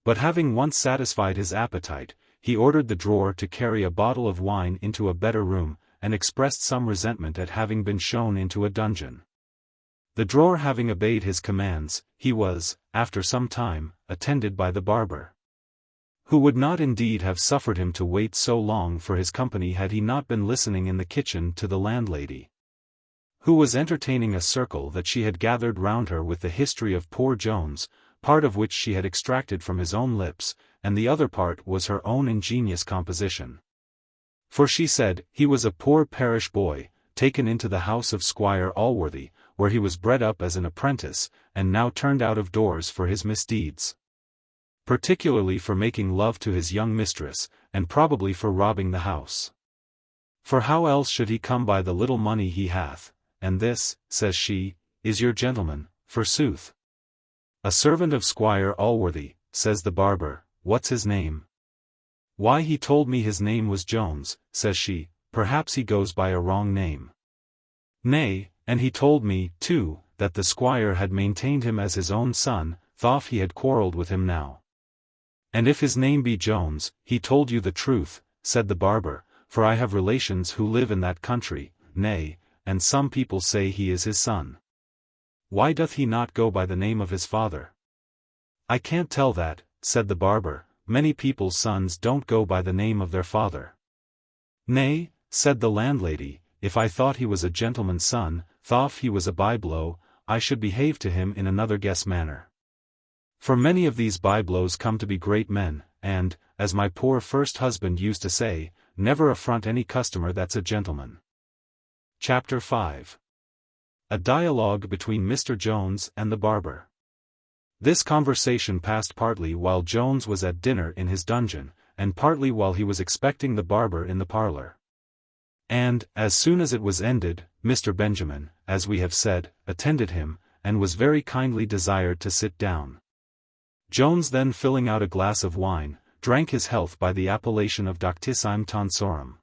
But having once satisfied his appetite, he ordered the drawer to carry a bottle of wine into a better room, and expressed some resentment at having been shown into a dungeon. The drawer having obeyed his commands, he was, after some time, attended by the barber, who would not indeed have suffered him to wait so long for his company had he not been listening in the kitchen to the landlady, who was entertaining a circle that she had gathered round her with the history of poor Jones, part of which she had extracted from his own lips, and the other part was her own ingenious composition. For she said, he was a poor parish boy, taken into the house of Squire Allworthy, where he was bred up as an apprentice, and now turned out of doors for his misdeeds. Particularly for making love to his young mistress, and probably for robbing the house. For how else should he come by the little money he hath? And this, says she, is your gentleman, forsooth. A servant of Squire Allworthy, says the barber, what's his name? Why he told me his name was Jones, says she, perhaps he goes by a wrong name. Nay, and he told me, too, that the squire had maintained him as his own son, though he had quarrelled with him now. And if his name be Jones, he told you the truth, said the barber, for I have relations who live in that country, nay, and some people say he is his son. Why doth he not go by the name of his father? I can't tell that, said the barber, many people's sons don't go by the name of their father. Nay, said the landlady, if I thought he was a gentleman's son, though he was a byblow, I should behave to him in another guess manner. For many of these byblows come to be great men, and, as my poor first husband used to say, never affront any customer that's a gentleman. Chapter 5. A dialogue between Mr. Jones and the barber. This conversation passed partly while Jones was at dinner in his dungeon, and partly while he was expecting the barber in the parlor. And, as soon as it was ended, Mr. Benjamin, as we have said, attended him, and was very kindly desired to sit down. Jones then filling out a glass of wine, drank his health by the appellation of Doctissime Tonsorum.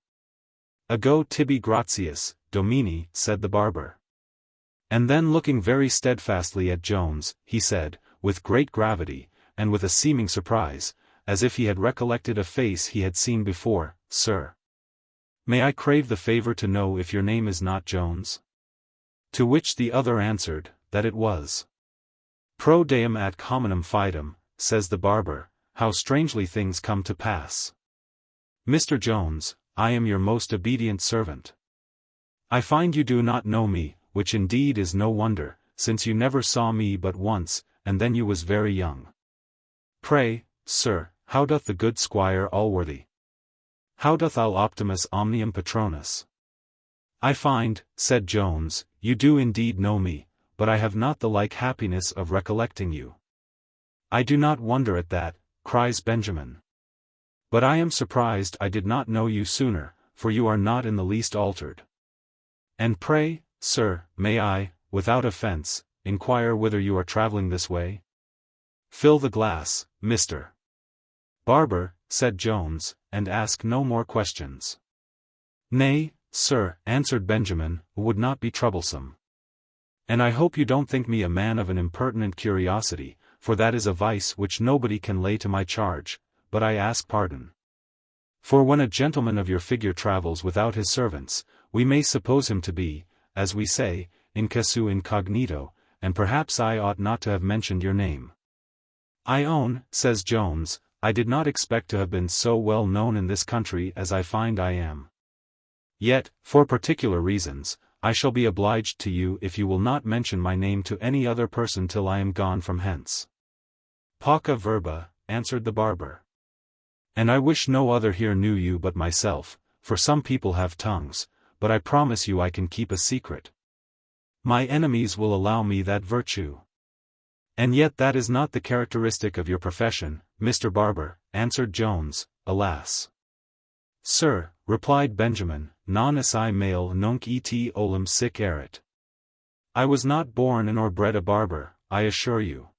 Ago tibi gratias, Domini, said the barber. And then looking very steadfastly at Jones, he said, with great gravity, and with a seeming surprise, as if he had recollected a face he had seen before, Sir, may I crave the favor to know if your name is not Jones? To which the other answered, that it was. Pro deum ad hominem fidem, says the barber, how strangely things come to pass. Mr. Jones, I am your most obedient servant. I find you do not know me, which indeed is no wonder, since you never saw me but once, and then you was very young. Pray, sir, how doth the good squire Allworthy? How doth al optimus omnium patronus? I find, said Jones, you do indeed know me, but I have not the like happiness of recollecting you. I do not wonder at that, cries Benjamin. But I am surprised I did not know you sooner, for you are not in the least altered. And pray, sir, may I, without offense, inquire whither you are traveling this way? Fill the glass, Mr. Barber, said Jones, and ask no more questions. Nay, sir, answered Benjamin, would not be troublesome. And I hope you don't think me a man of an impertinent curiosity, for that is a vice which nobody can lay to my charge, but I ask pardon. For when a gentleman of your figure travels without his servants, we may suppose him to be, as we say, in casu incognito, and perhaps I ought not to have mentioned your name. I own, says Jones, I did not expect to have been so well known in this country as I find I am. Yet, for particular reasons, I shall be obliged to you if you will not mention my name to any other person till I am gone from hence. Pauca verba, answered the barber. And I wish no other here knew you but myself, for some people have tongues, but I promise you I can keep a secret. My enemies will allow me that virtue. And yet that is not the characteristic of your profession, Mr. Barber, answered Jones, alas. Sir, replied Benjamin, non esse male nunc et olim sic erit. I was not born and or bred a barber, I assure you.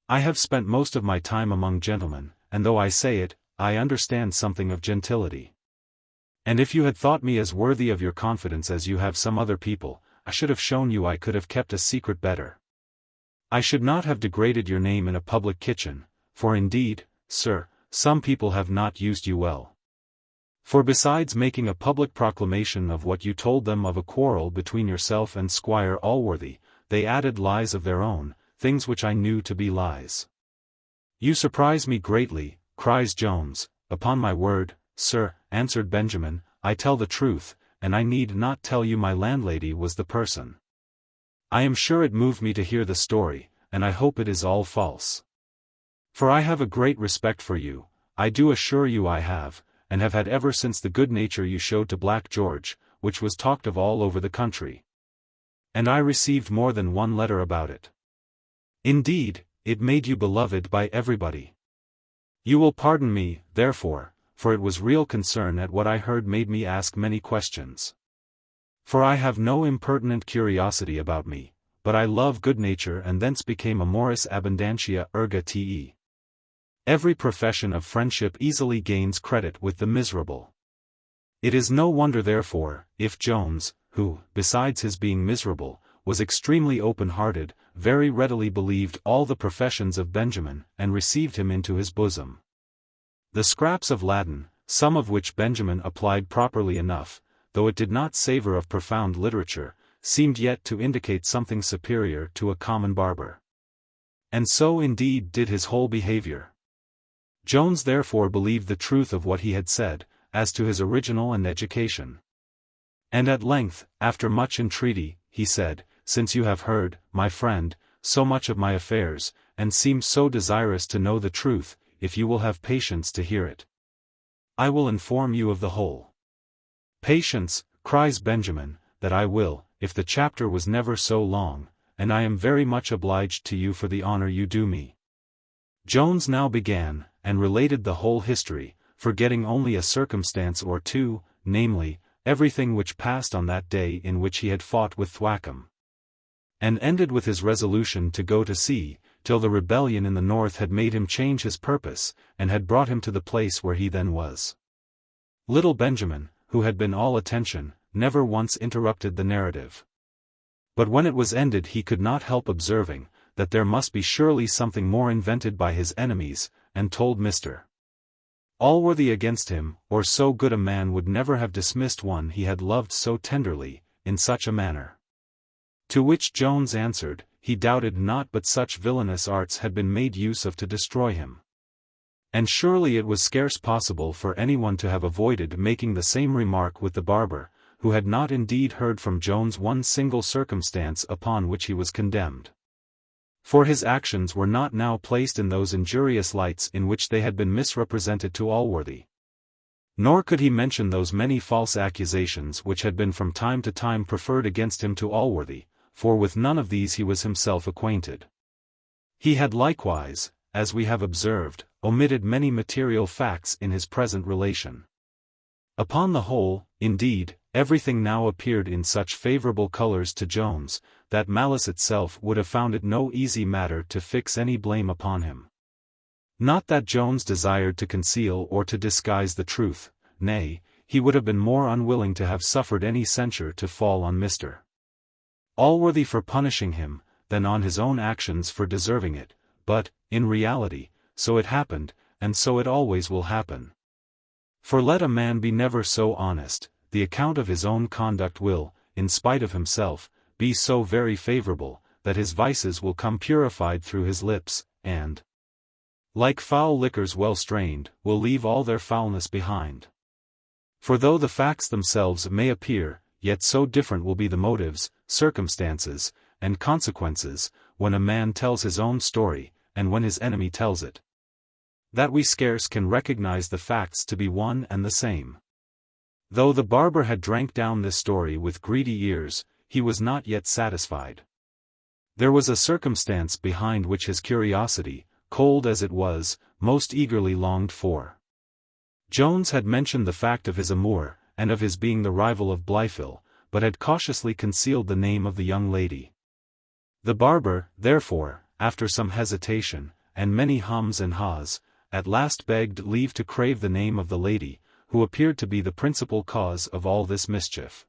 I have spent most of my time among gentlemen, and though I say it, I understand something of gentility. And if you had thought me as worthy of your confidence as you have some other people, I should have shown you I could have kept a secret better. I should not have degraded your name in a public kitchen, for indeed, sir, some people have not used you well. For besides making a public proclamation of what you told them of a quarrel between yourself and Squire Allworthy, they added lies of their own, things which I knew to be lies. You surprise me greatly, cries Jones. Upon my word, sir, answered Benjamin, I tell the truth, and I need not tell you my landlady was the person. I am sure it moved me to hear the story, and I hope it is all false. For I have a great respect for you, I do assure you I have, and have had ever since the good nature you showed to Black George, which was talked of all over the country. And I received more than one letter about it. Indeed, it made you beloved by everybody. You will pardon me, therefore, for it was real concern at what I heard made me ask many questions. For I have no impertinent curiosity about me, but I love good nature and thence became amoris abundantia erga te. Every profession of friendship easily gains credit with the miserable. It is no wonder therefore, if Jones, who, besides his being miserable, was extremely open-hearted, very readily believed all the professions of Benjamin, and received him into his bosom. The scraps of Latin, some of which Benjamin applied properly enough, though it did not savor of profound literature, seemed yet to indicate something superior to a common barber. And so indeed did his whole behavior. Jones therefore believed the truth of what he had said, as to his original and education. And at length, after much entreaty, he said, since you have heard, my friend, so much of my affairs, and seem so desirous to know the truth, if you will have patience to hear it, I will inform you of the whole. Patience, cries Benjamin, that I will, if the chapter was never so long, and I am very much obliged to you for the honor you do me. Jones now began, and related the whole history, forgetting only a circumstance or two, namely, everything which passed on that day in which he had fought with Thwackum. And ended with his resolution to go to sea, till the rebellion in the north had made him change his purpose, and had brought him to the place where he then was. Little Benjamin, who had been all attention, never once interrupted the narrative. But when it was ended he could not help observing, that there must be surely something more invented by his enemies, and told Mr. Allworthy against him, or so good a man would never have dismissed one he had loved so tenderly, in such a manner. To which Jones answered, he doubted not but such villainous arts had been made use of to destroy him. And surely it was scarce possible for anyone to have avoided making the same remark with the barber, who had not indeed heard from Jones one single circumstance upon which he was condemned. For his actions were not now placed in those injurious lights in which they had been misrepresented to Allworthy. Nor could he mention those many false accusations which had been from time to time preferred against him to Allworthy, for with none of these he was himself acquainted. He had likewise, as we have observed, omitted many material facts in his present relation. Upon the whole, indeed, everything now appeared in such favourable colours to Jones, that malice itself would have found it no easy matter to fix any blame upon him. Not that Jones desired to conceal or to disguise the truth, nay, he would have been more unwilling to have suffered any censure to fall on Mr. Allworthy for punishing him, than on his own actions for deserving it, but, in reality, so it happened, and so it always will happen. For let a man be never so honest, the account of his own conduct will, in spite of himself, be so very favourable, that his vices will come purified through his lips, and, like foul liquors well strained, will leave all their foulness behind. For though the facts themselves may appear, yet so different will be the motives, circumstances, and consequences, when a man tells his own story, and when his enemy tells it, that we scarce can recognize the facts to be one and the same. Though the barber had drank down this story with greedy ears, he was not yet satisfied. There was a circumstance behind which his curiosity, cold as it was, most eagerly longed for. Jones had mentioned the fact of his amour, and of his being the rival of Blifil, but had cautiously concealed the name of the young lady. The barber, therefore, after some hesitation, and many hums and haws, at last begged leave to crave the name of the lady, who appeared to be the principal cause of all this mischief.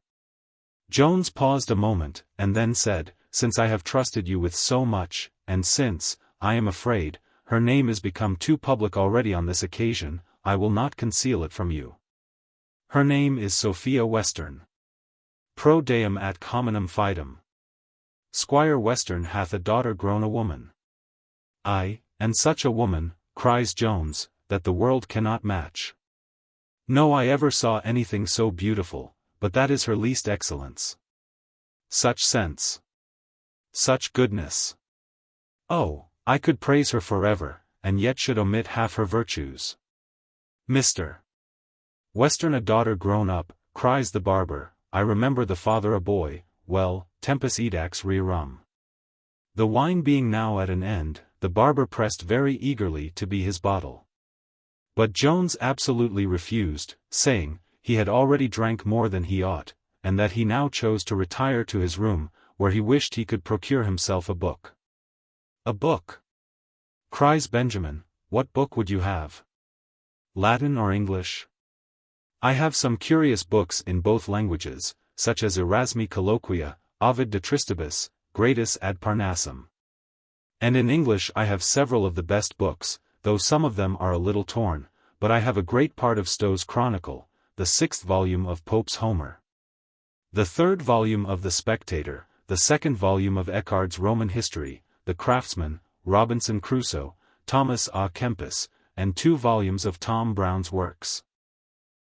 Jones paused a moment, and then said, "Since I have trusted you with so much, and since, I am afraid, her name is become too public already on this occasion, I will not conceal it from you. Her name is Sophia Western. Pro deum at hominem fidem. Squire Western hath a daughter grown a woman. Ay, and such a woman, cries Jones, that the world cannot match. No I ever saw anything so beautiful, but that is her least excellence. Such sense. Such goodness. Oh, I could praise her forever, and yet should omit half her virtues. Mr. Western a daughter grown up, cries the barber, I remember the father a boy, well, tempus edax rerum. The wine being now at an end, the barber pressed very eagerly to be his bottle. But Jones absolutely refused, saying, he had already drank more than he ought, and that he now chose to retire to his room, where he wished he could procure himself a book. A book? Cries Benjamin, what book would you have? Latin or English? I have some curious books in both languages, such as Erasmi Colloquia, Ovid de Tristibus, Gradus ad Parnassum. And in English I have several of the best books, though some of them are a little torn, but I have a great part of Stowe's Chronicle, the 6th volume of Pope's Homer, the 3rd volume of The Spectator, the 2nd volume of Eckhard's Roman History, The Craftsman, Robinson Crusoe, Thomas à Kempis, and 2 volumes of Tom Brown's works.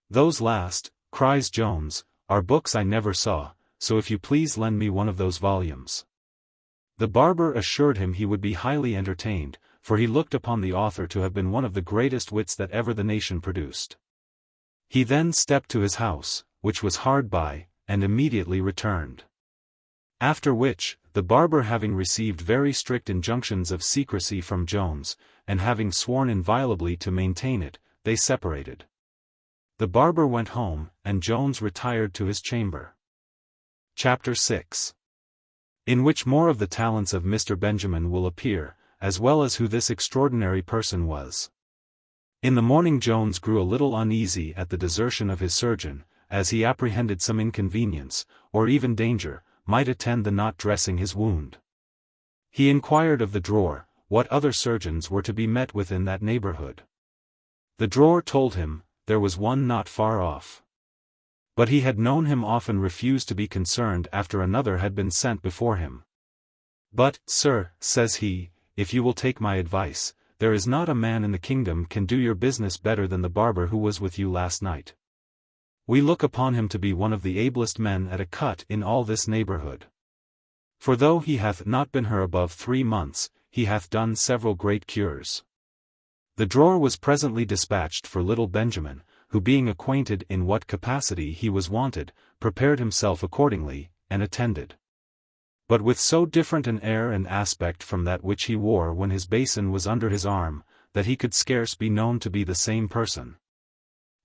Those last, cries Jones, are books I never saw, so if you please lend me one of those volumes. The barber assured him he would be highly entertained, for he looked upon the author to have been one of the greatest wits that ever the nation produced. He then stepped to his house, which was hard by, and immediately returned. After which, the barber having received very strict injunctions of secrecy from Jones, and having sworn inviolably to maintain it, they separated. The barber went home, and Jones retired to his chamber. Chapter 6. In which more of the talents of Mr. Benjamin will appear, as well as who this extraordinary person was. In the morning Jones grew a little uneasy at the desertion of his surgeon, as he apprehended some inconvenience, or even danger, might attend the not dressing his wound. He inquired of the drawer, what other surgeons were to be met with in that neighborhood. The drawer told him, there was one not far off. But he had known him often refuse to be concerned after another had been sent before him. But, sir, says he, if you will take my advice, there is not a man in the kingdom can do your business better than the barber who was with you last night. We look upon him to be one of the ablest men at a cut in all this neighborhood. For though he hath not been here above 3 months, he hath done several great cures. The drawer was presently dispatched for little Benjamin, who being acquainted in what capacity he was wanted, prepared himself accordingly, and attended. But with so different an air and aspect from that which he wore when his basin was under his arm, that he could scarce be known to be the same person.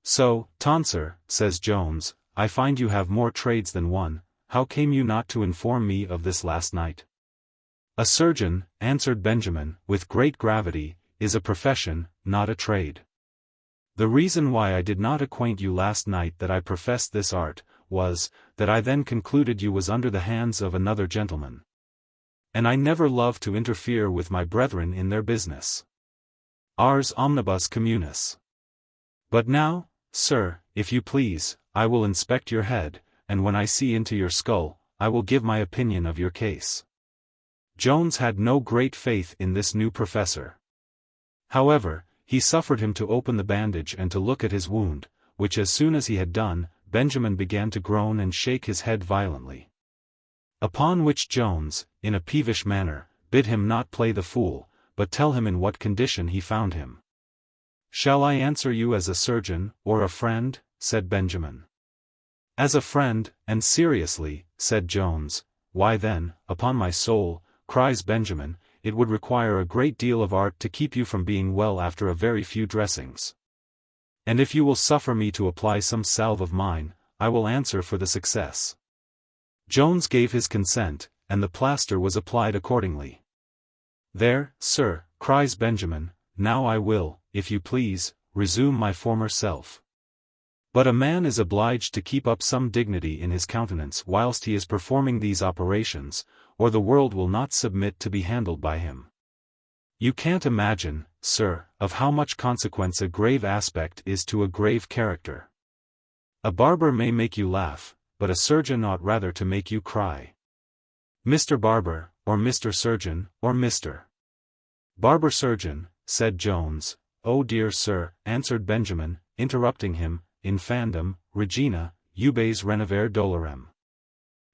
So, tonsor, says Jones, I find you have more trades than one, how came you not to inform me of this last night? A surgeon, answered Benjamin, with great gravity, is a profession, not a trade. The reason why I did not acquaint you last night that I professed this art, was, that I then concluded you was under the hands of another gentleman. And I never love to interfere with my brethren in their business. Ars omnibus communis. But now, sir, if you please, I will inspect your head, and when I see into your skull, I will give my opinion of your case. Jones had no great faith in this new professor. However, he suffered him to open the bandage and to look at his wound, which as soon as he had done, Benjamin began to groan and shake his head violently. Upon which Jones, in a peevish manner, bid him not play the fool, but tell him in what condition he found him. Shall I answer you as a surgeon, or a friend? Said Benjamin. As a friend, and seriously, said Jones. Why then, upon my soul, cries Benjamin, it would require a great deal of art to keep you from being well after a very few dressings. And if you will suffer me to apply some salve of mine, I will answer for the success. Jones gave his consent, and the plaster was applied accordingly. There, sir, cries Benjamin, now I will, if you please, resume my former self. But a man is obliged to keep up some dignity in his countenance whilst he is performing these operations, or the world will not submit to be handled by him. You can't imagine, sir, of how much consequence a grave aspect is to a grave character. A barber may make you laugh, but a surgeon ought rather to make you cry. Mr. Barber, or Mr. Surgeon, or Mr. Barber Surgeon, said Jones. Oh dear sir, answered Benjamin, interrupting him, infandum, regina, ubes renover dolorem.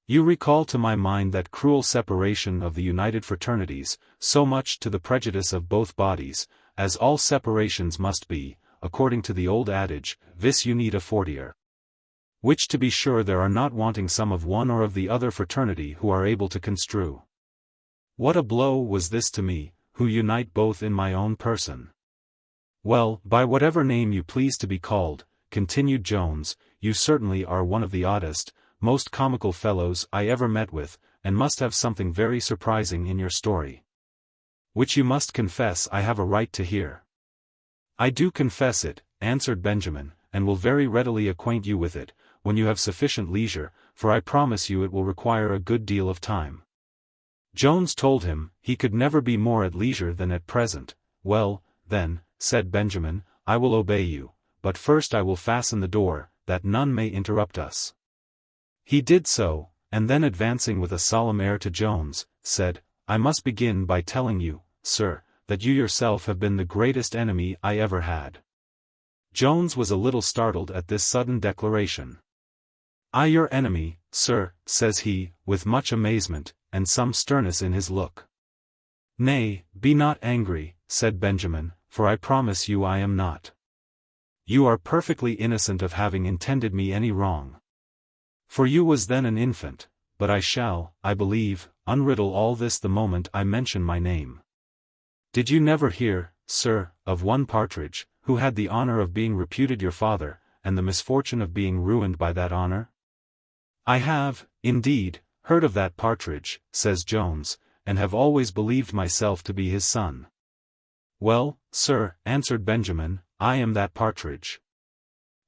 You recall to my mind that cruel separation of the united fraternities, so much to the prejudice of both bodies, as all separations must be, according to the old adage, vis unita fortior. Which to be sure there are not wanting some of one or of the other fraternity who are able to construe. What a blow was this to me, who unite both in my own person. Well, by whatever name you please to be called, continued Jones, you certainly are one of the oddest, most comical fellows I ever met with, and must have something very surprising in your story. Which you must confess I have a right to hear. I do confess it, answered Benjamin, and will very readily acquaint you with it, when you have sufficient leisure, for I promise you it will require a good deal of time. Jones told him, he could never be more at leisure than at present. Well, then, said Benjamin, I will obey you, but first I will fasten the door, that none may interrupt us. He did so, and then advancing with a solemn air to Jones, said, I must begin by telling you, sir, that you yourself have been the greatest enemy I ever had. Jones was a little startled at this sudden declaration. I your enemy, sir, says he, with much amazement, and some sternness in his look. Nay, be not angry, said Benjamin, for I promise you I am not. You are perfectly innocent of having intended me any wrong. For you was then an infant, but I shall, I believe, unriddle all this the moment I mention my name. Did you never hear, sir, of one Partridge, who had the honor of being reputed your father, and the misfortune of being ruined by that honor? I have, indeed, heard of that Partridge, says Jones, and have always believed myself to be his son. Well, sir, answered Benjamin, I am that Partridge.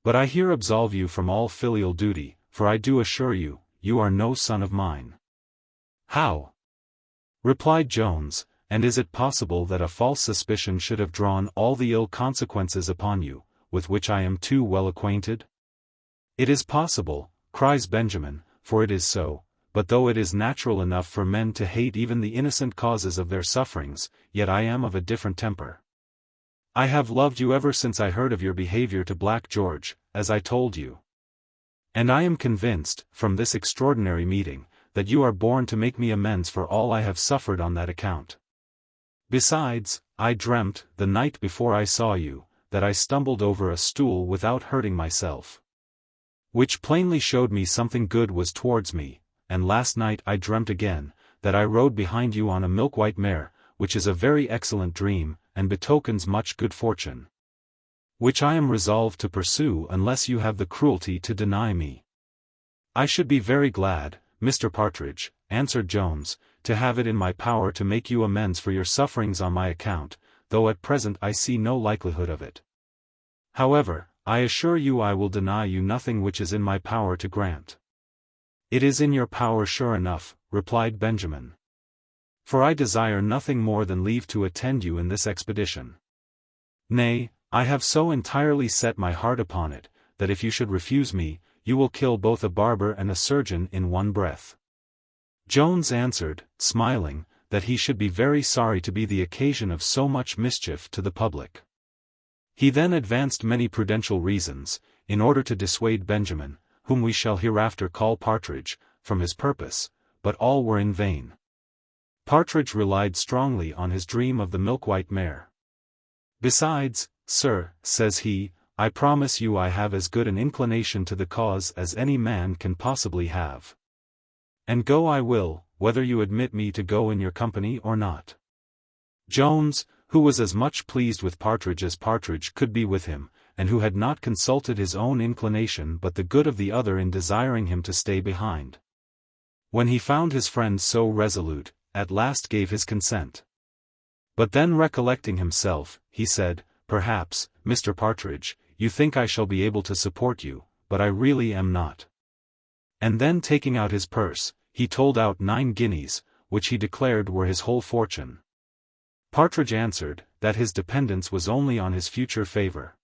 But I here absolve you from all filial duty, for I do assure you, you are no son of mine. How? Replied Jones, and is it possible that a false suspicion should have drawn all the ill consequences upon you, with which I am too well acquainted? It is possible, cries Benjamin, for it is so, but though it is natural enough for men to hate even the innocent causes of their sufferings, yet I am of a different temper. I have loved you ever since I heard of your behavior to Black George, as I told you. And I am convinced, from this extraordinary meeting, that you are born to make me amends for all I have suffered on that account. Besides, I dreamt, the night before I saw you, that I stumbled over a stool without hurting myself. Which plainly showed me something good was towards me, and last night I dreamt again, that I rode behind you on a milk-white mare, which is a very excellent dream, and betokens much good fortune. Which I am resolved to pursue unless you have the cruelty to deny me. I should be very glad, Mr. Partridge, answered Jones, to have it in my power to make you amends for your sufferings on my account, though at present I see no likelihood of it. However, I assure you I will deny you nothing which is in my power to grant. It is in your power sure enough, replied Benjamin. For I desire nothing more than leave to attend you in this expedition. Nay, I have so entirely set my heart upon it, that if you should refuse me, you will kill both a barber and a surgeon in one breath. Jones answered, smiling, that he should be very sorry to be the occasion of so much mischief to the public. He then advanced many prudential reasons, in order to dissuade Benjamin, whom we shall hereafter call Partridge, from his purpose, but all were in vain. Partridge relied strongly on his dream of the milk-white mare. Besides, sir, says he, I promise you I have as good an inclination to the cause as any man can possibly have. And go I will, whether you admit me to go in your company or not. Jones, who was as much pleased with Partridge as Partridge could be with him, and who had not consulted his own inclination but the good of the other in desiring him to stay behind, when he found his friend so resolute, at last gave his consent. But then recollecting himself, he said, Perhaps, Mr. Partridge, you think I shall be able to support you, but I really am not. And then taking out his purse, he told out 9 guineas, which he declared were his whole fortune. Partridge answered, that his dependence was only on his future favour.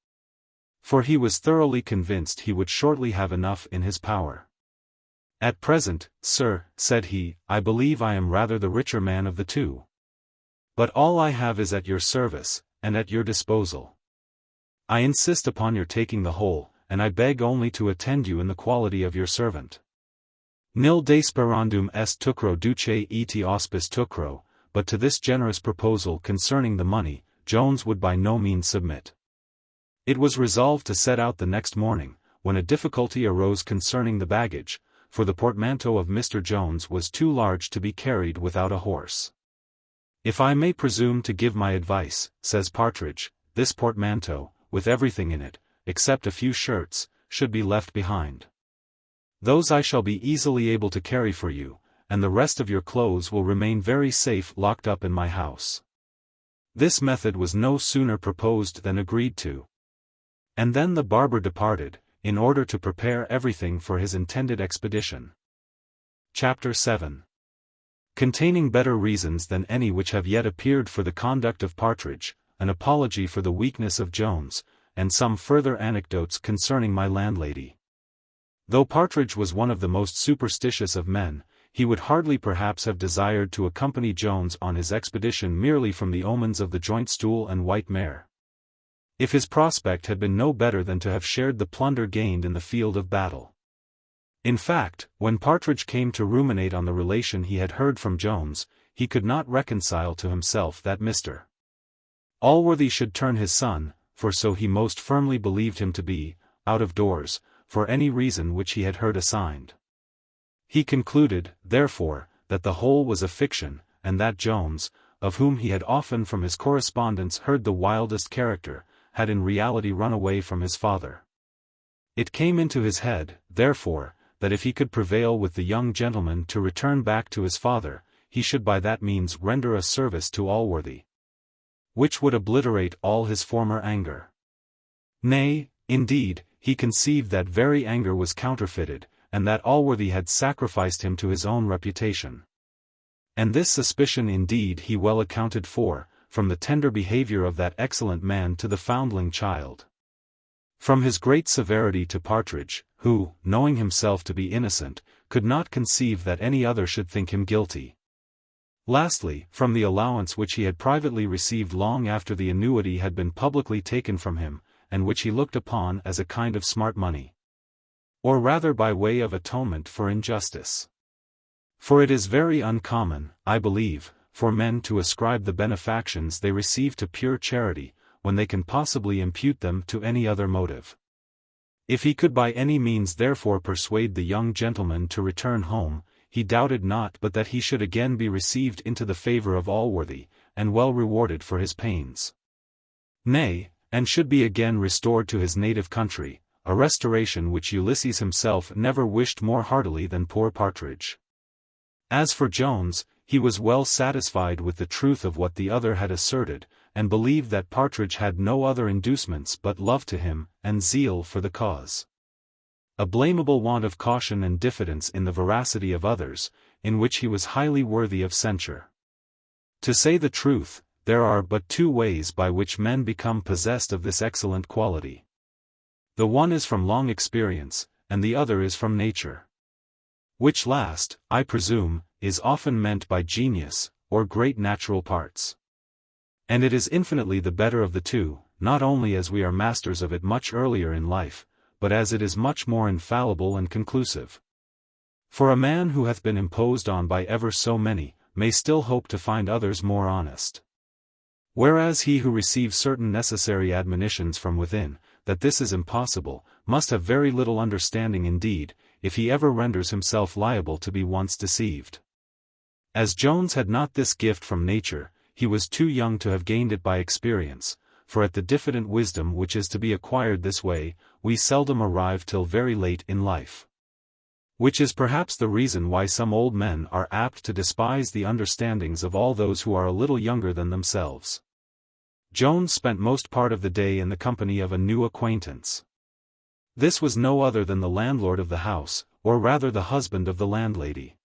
For he was thoroughly convinced he would shortly have enough in his power. At present, sir, said he, I believe I am rather the richer man of the two. But all I have is at your service, and at your disposal. I insist upon your taking the whole, and I beg only to attend you in the quality of your servant. Nil desperandum est tucro duce et auspis tucro, but to this generous proposal concerning the money, Jones would by no means submit. It was resolved to set out the next morning, when a difficulty arose concerning the baggage, for the portmanteau of Mr. Jones was too large to be carried without a horse. If I may presume to give my advice, says Partridge, this portmanteau, with everything in it, except a few shirts, should be left behind. Those I shall be easily able to carry for you, and the rest of your clothes will remain very safe locked up in my house. This method was no sooner proposed than agreed to. And then the barber departed, in order to prepare everything for his intended expedition. Chapter 7. Containing better reasons than any which have yet appeared for the conduct of Partridge, an apology for the weakness of Jones, and some further anecdotes concerning my landlady. Though Partridge was one of the most superstitious of men, he would hardly perhaps have desired to accompany Jones on his expedition merely from the omens of the joint stool and white mare, if his prospect had been no better than to have shared the plunder gained in the field of battle. In fact, when Partridge came to ruminate on the relation he had heard from Jones, he could not reconcile to himself that Mr. Allworthy should turn his son, for so he most firmly believed him to be, out of doors, for any reason which he had heard assigned. He concluded, therefore, that the whole was a fiction, and that Jones, of whom he had often from his correspondence heard the wildest character, had in reality run away from his father. It came into his head, therefore, that if he could prevail with the young gentleman to return back to his father, he should by that means render a service to Allworthy, which would obliterate all his former anger. Nay, indeed, he conceived that very anger was counterfeited, and that Allworthy had sacrificed him to his own reputation. And this suspicion indeed he well accounted for, from the tender behaviour of that excellent man to the foundling child. From his great severity to Partridge, who, knowing himself to be innocent, could not conceive that any other should think him guilty. Lastly, from the allowance which he had privately received long after the annuity had been publicly taken from him, and which he looked upon as a kind of smart money. Or rather by way of atonement for injustice. For it is very uncommon, I believe, for men to ascribe the benefactions they receive to pure charity, when they can possibly impute them to any other motive. If he could by any means therefore persuade the young gentleman to return home, he doubted not but that he should again be received into the favour of Allworthy, and well rewarded for his pains. Nay, and should be again restored to his native country, a restoration which Ulysses himself never wished more heartily than poor Partridge. As for Jones, he was well satisfied with the truth of what the other had asserted, and believed that Partridge had no other inducements but love to him, and zeal for the cause. A blamable want of caution and diffidence in the veracity of others, in which he was highly worthy of censure. To say the truth, there are but two ways by which men become possessed of this excellent quality. The one is from long experience, and the other is from nature. Which last, I presume, is often meant by genius, or great natural parts. And it is infinitely the better of the two, not only as we are masters of it much earlier in life, but as it is much more infallible and conclusive. For a man who hath been imposed on by ever so many, may still hope to find others more honest. Whereas he who receives certain necessary admonitions from within, that this is impossible, must have very little understanding indeed, if he ever renders himself liable to be once deceived. As Jones had not this gift from nature, he was too young to have gained it by experience, for at the diffident wisdom which is to be acquired this way, we seldom arrive till very late in life. Which is perhaps the reason why some old men are apt to despise the understandings of all those who are a little younger than themselves. Jones spent most part of the day in the company of a new acquaintance. This was no other than the landlord of the house, or rather the husband of the landlady.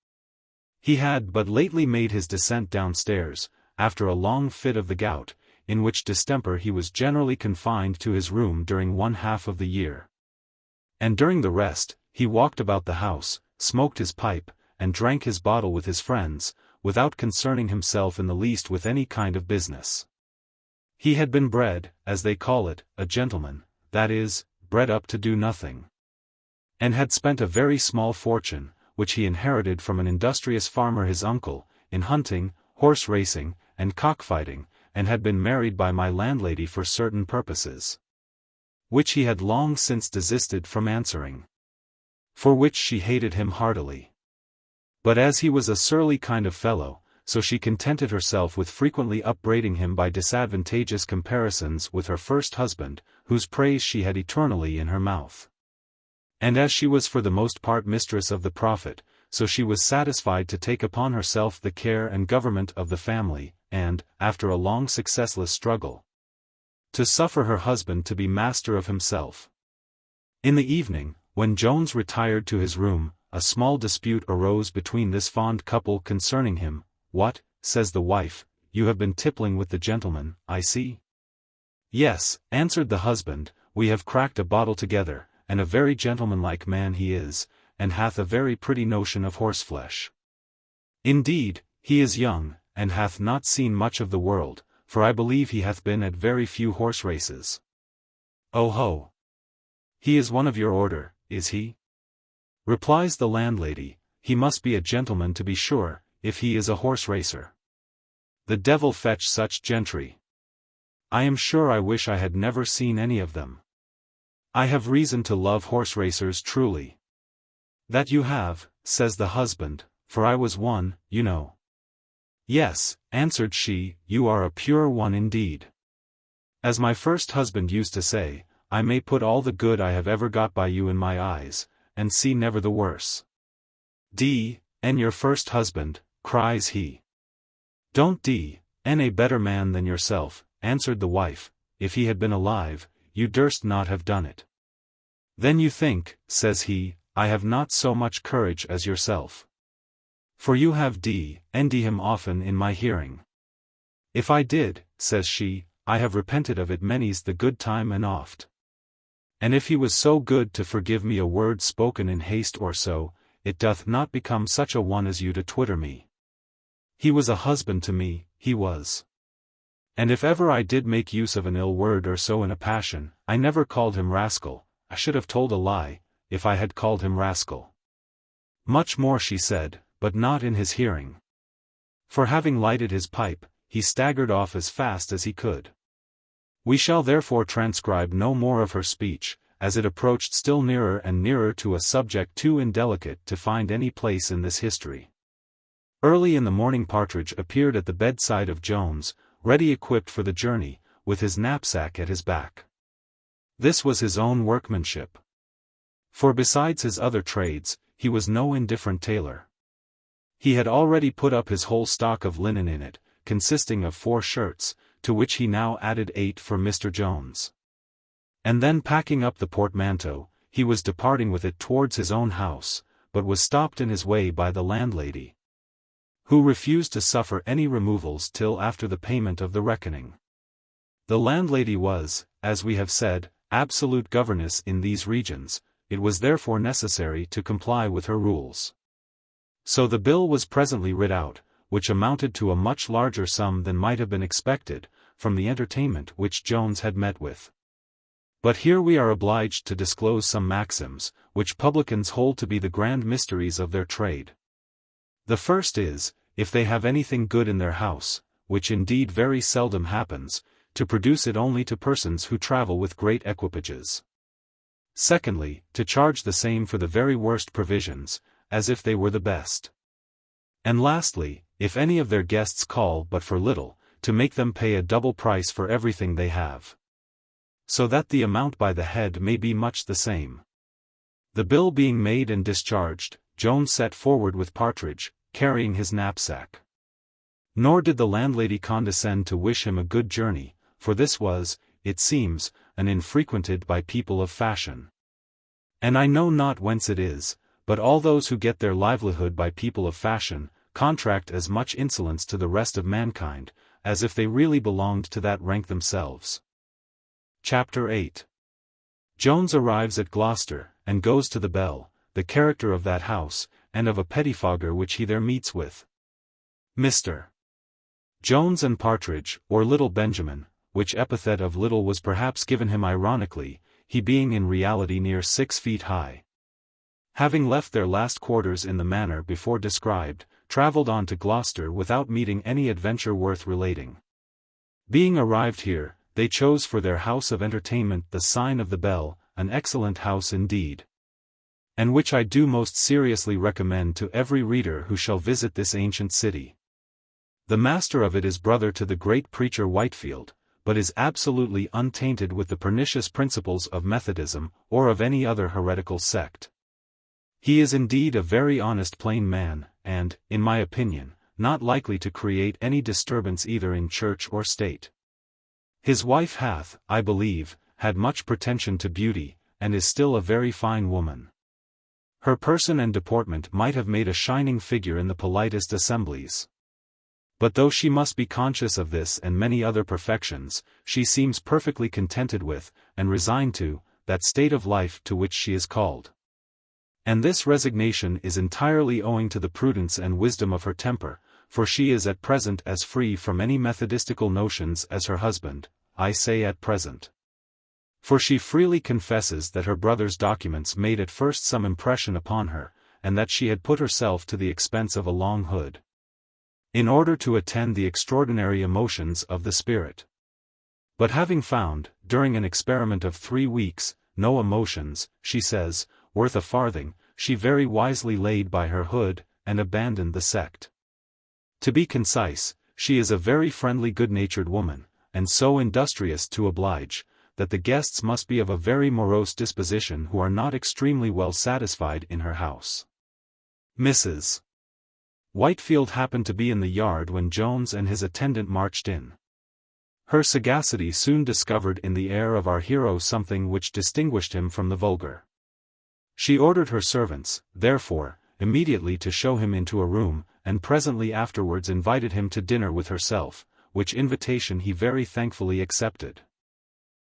He had but lately made his descent downstairs, after a long fit of the gout, in which distemper he was generally confined to his room during 1/2 of the year. And during the rest, he walked about the house, smoked his pipe, and drank his bottle with his friends, without concerning himself in the least with any kind of business. He had been bred, as they call it, a gentleman, that is, bred up to do nothing. And had spent a very small fortune, which he inherited from an industrious farmer his uncle, in hunting, horse racing, and cockfighting, and had been married by my landlady for certain purposes, which he had long since desisted from answering, for which she hated him heartily. But as he was a surly kind of fellow, so she contented herself with frequently upbraiding him by disadvantageous comparisons with her first husband, whose praise she had eternally in her mouth. And as she was for the most part mistress of the profit, so she was satisfied to take upon herself the care and government of the family, and, after a long successless struggle, to suffer her husband to be master of himself. In the evening, when Jones retired to his room, a small dispute arose between this fond couple concerning him. "What," says the wife, "you have been tippling with the gentleman, I see." "Yes," answered the husband, "we have cracked a bottle together, and a very gentlemanlike man he is, and hath a very pretty notion of horseflesh. Indeed, he is young, and hath not seen much of the world, for I believe he hath been at very few horse races." "Oh ho! He is one of your order, is he?" replies the landlady. "He must be a gentleman to be sure, if he is a horse racer. The devil fetch such gentry. I am sure I wish I had never seen any of them. I have reason to love horse racers truly." "That you have," says the husband, "for I was one, you know." "Yes," answered she, "you are a pure one indeed. As my first husband used to say, I may put all the good I have ever got by you in my eyes, and see never the worse. D.N. your first husband, cries he. Don't D.N. a better man than yourself, answered the wife, if he had been alive, you durst not have done it. Then you think, says he, I have not so much courage as yourself. For you have D.N'd him often in my hearing. If I did, says she, I have repented of it many's the good time and oft. And if he was so good to forgive me a word spoken in haste or so, it doth not become such a one as you to twitter me. He was a husband to me, he was. And if ever I did make use of an ill word or so in a passion, I never called him rascal. I should have told a lie, if I had called him rascal. Much more she said, but not in his hearing. For having lighted his pipe, he staggered off as fast as he could. We shall therefore transcribe no more of her speech, as it approached still nearer and nearer to a subject too indelicate to find any place in this history. Early in the morning Partridge appeared at the bedside of Jones, ready equipped for the journey, with his knapsack at his back. This was his own workmanship. For besides his other trades, he was no indifferent tailor. He had already put up his whole stock of linen in it, consisting of 4 shirts, to which he now added 8 for Mr. Jones. And then packing up the portmanteau, he was departing with it towards his own house, but was stopped in his way by the landlady, who refused to suffer any removals till after the payment of the reckoning. The landlady was, as we have said, absolute governess in these regions. It was therefore necessary to comply with her rules. So the bill was presently writ out, which amounted to a much larger sum than might have been expected, from the entertainment which Jones had met with. But here we are obliged to disclose some maxims, which publicans hold to be the grand mysteries of their trade. The first is, if they have anything good in their house, which indeed very seldom happens, to produce it only to persons who travel with great equipages. Secondly, to charge the same for the very worst provisions, as if they were the best. And lastly, if any of their guests call but for little, to make them pay a double price for everything they have, so that the amount by the head may be much the same. The bill being made and discharged, Jones set forward with Partridge, carrying his knapsack. Nor did the landlady condescend to wish him a good journey, for this was, it seems, an inn frequented by people of fashion. And I know not whence it is, but all those who get their livelihood by people of fashion, contract as much insolence to the rest of mankind, as if they really belonged to that rank themselves. Chapter 8. Jones arrives at Gloucester, and goes to the Bell, the character of that house, and of a pettifogger which he there meets with. Mr. Jones and Partridge, or Little Benjamin, which epithet of little was perhaps given him ironically, he being in reality near 6 feet high. Having left their last quarters in the manner before described, travelled on to Gloucester without meeting any adventure worth relating. Being arrived here, they chose for their house of entertainment the Sign of the Bell, an excellent house indeed, and which I do most seriously recommend to every reader who shall visit this ancient city. The master of it is brother to the great preacher Whitefield, but is absolutely untainted with the pernicious principles of Methodism, or of any other heretical sect. He is indeed a very honest plain man, and, in my opinion, not likely to create any disturbance either in church or state. His wife hath, I believe, had much pretension to beauty, and is still a very fine woman. Her person and deportment might have made a shining figure in the politest assemblies. But though she must be conscious of this and many other perfections, she seems perfectly contented with, and resigned to, that state of life to which she is called. And this resignation is entirely owing to the prudence and wisdom of her temper, for she is at present as free from any methodistical notions as her husband. I say at present, for she freely confesses that her brother's documents made at first some impression upon her, and that she had put herself to the expense of a long hood, in order to attend the extraordinary emotions of the spirit. But having found, during an experiment of 3 weeks, no emotions, she says, worth a farthing, she very wisely laid by her hood, and abandoned the sect. To be concise, she is a very friendly good-natured woman, and so industrious to oblige, that the guests must be of a very morose disposition who are not extremely well satisfied in her house. Mrs. Whitefield happened to be in the yard when Jones and his attendant marched in. Her sagacity soon discovered in the air of our hero something which distinguished him from the vulgar. She ordered her servants, therefore, immediately to show him into a room, and presently afterwards invited him to dinner with herself, which invitation he very thankfully accepted.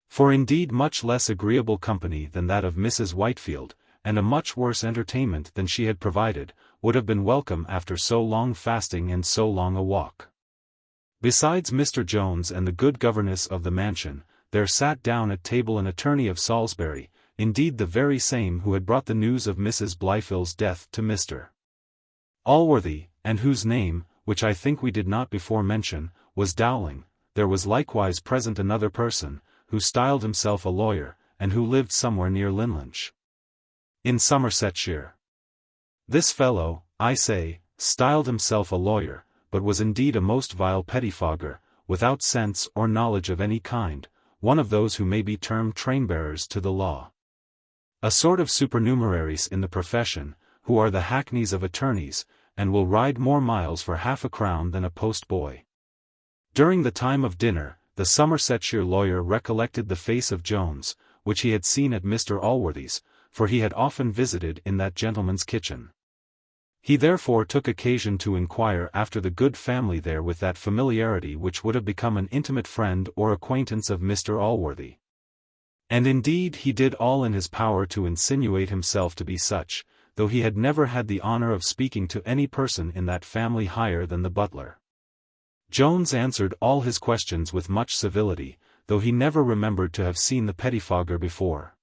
For indeed much less agreeable company than that of Mrs. Whitefield, and a much worse entertainment than she had provided, would have been welcome after so long fasting and so long a walk. Besides Mr. Jones and the good governess of the mansion, there sat down at table an attorney of Salisbury, indeed the very same who had brought the news of Mrs. Blifil's death to Mr. Allworthy, and whose name, which I think we did not before mention, was Dowling. There was likewise present another person, who styled himself a lawyer, and who lived somewhere near Linlinch, in Somersetshire. This fellow, I say, styled himself a lawyer, but was indeed a most vile pettifogger, without sense or knowledge of any kind, one of those who may be termed train-bearers to the law. A sort of supernumeraries in the profession, who are the hackneys of attorneys, and will ride more miles for half a crown than a post-boy. During the time of dinner, the Somersetshire lawyer recollected the face of Jones, which he had seen at Mr. Allworthy's, for he had often visited in that gentleman's kitchen. He therefore took occasion to inquire after the good family there with that familiarity which would have become an intimate friend or acquaintance of Mr. Allworthy. And indeed he did all in his power to insinuate himself to be such, though he had never had the honor of speaking to any person in that family higher than the butler. Jones answered all his questions with much civility, though he never remembered to have seen the pettifogger before.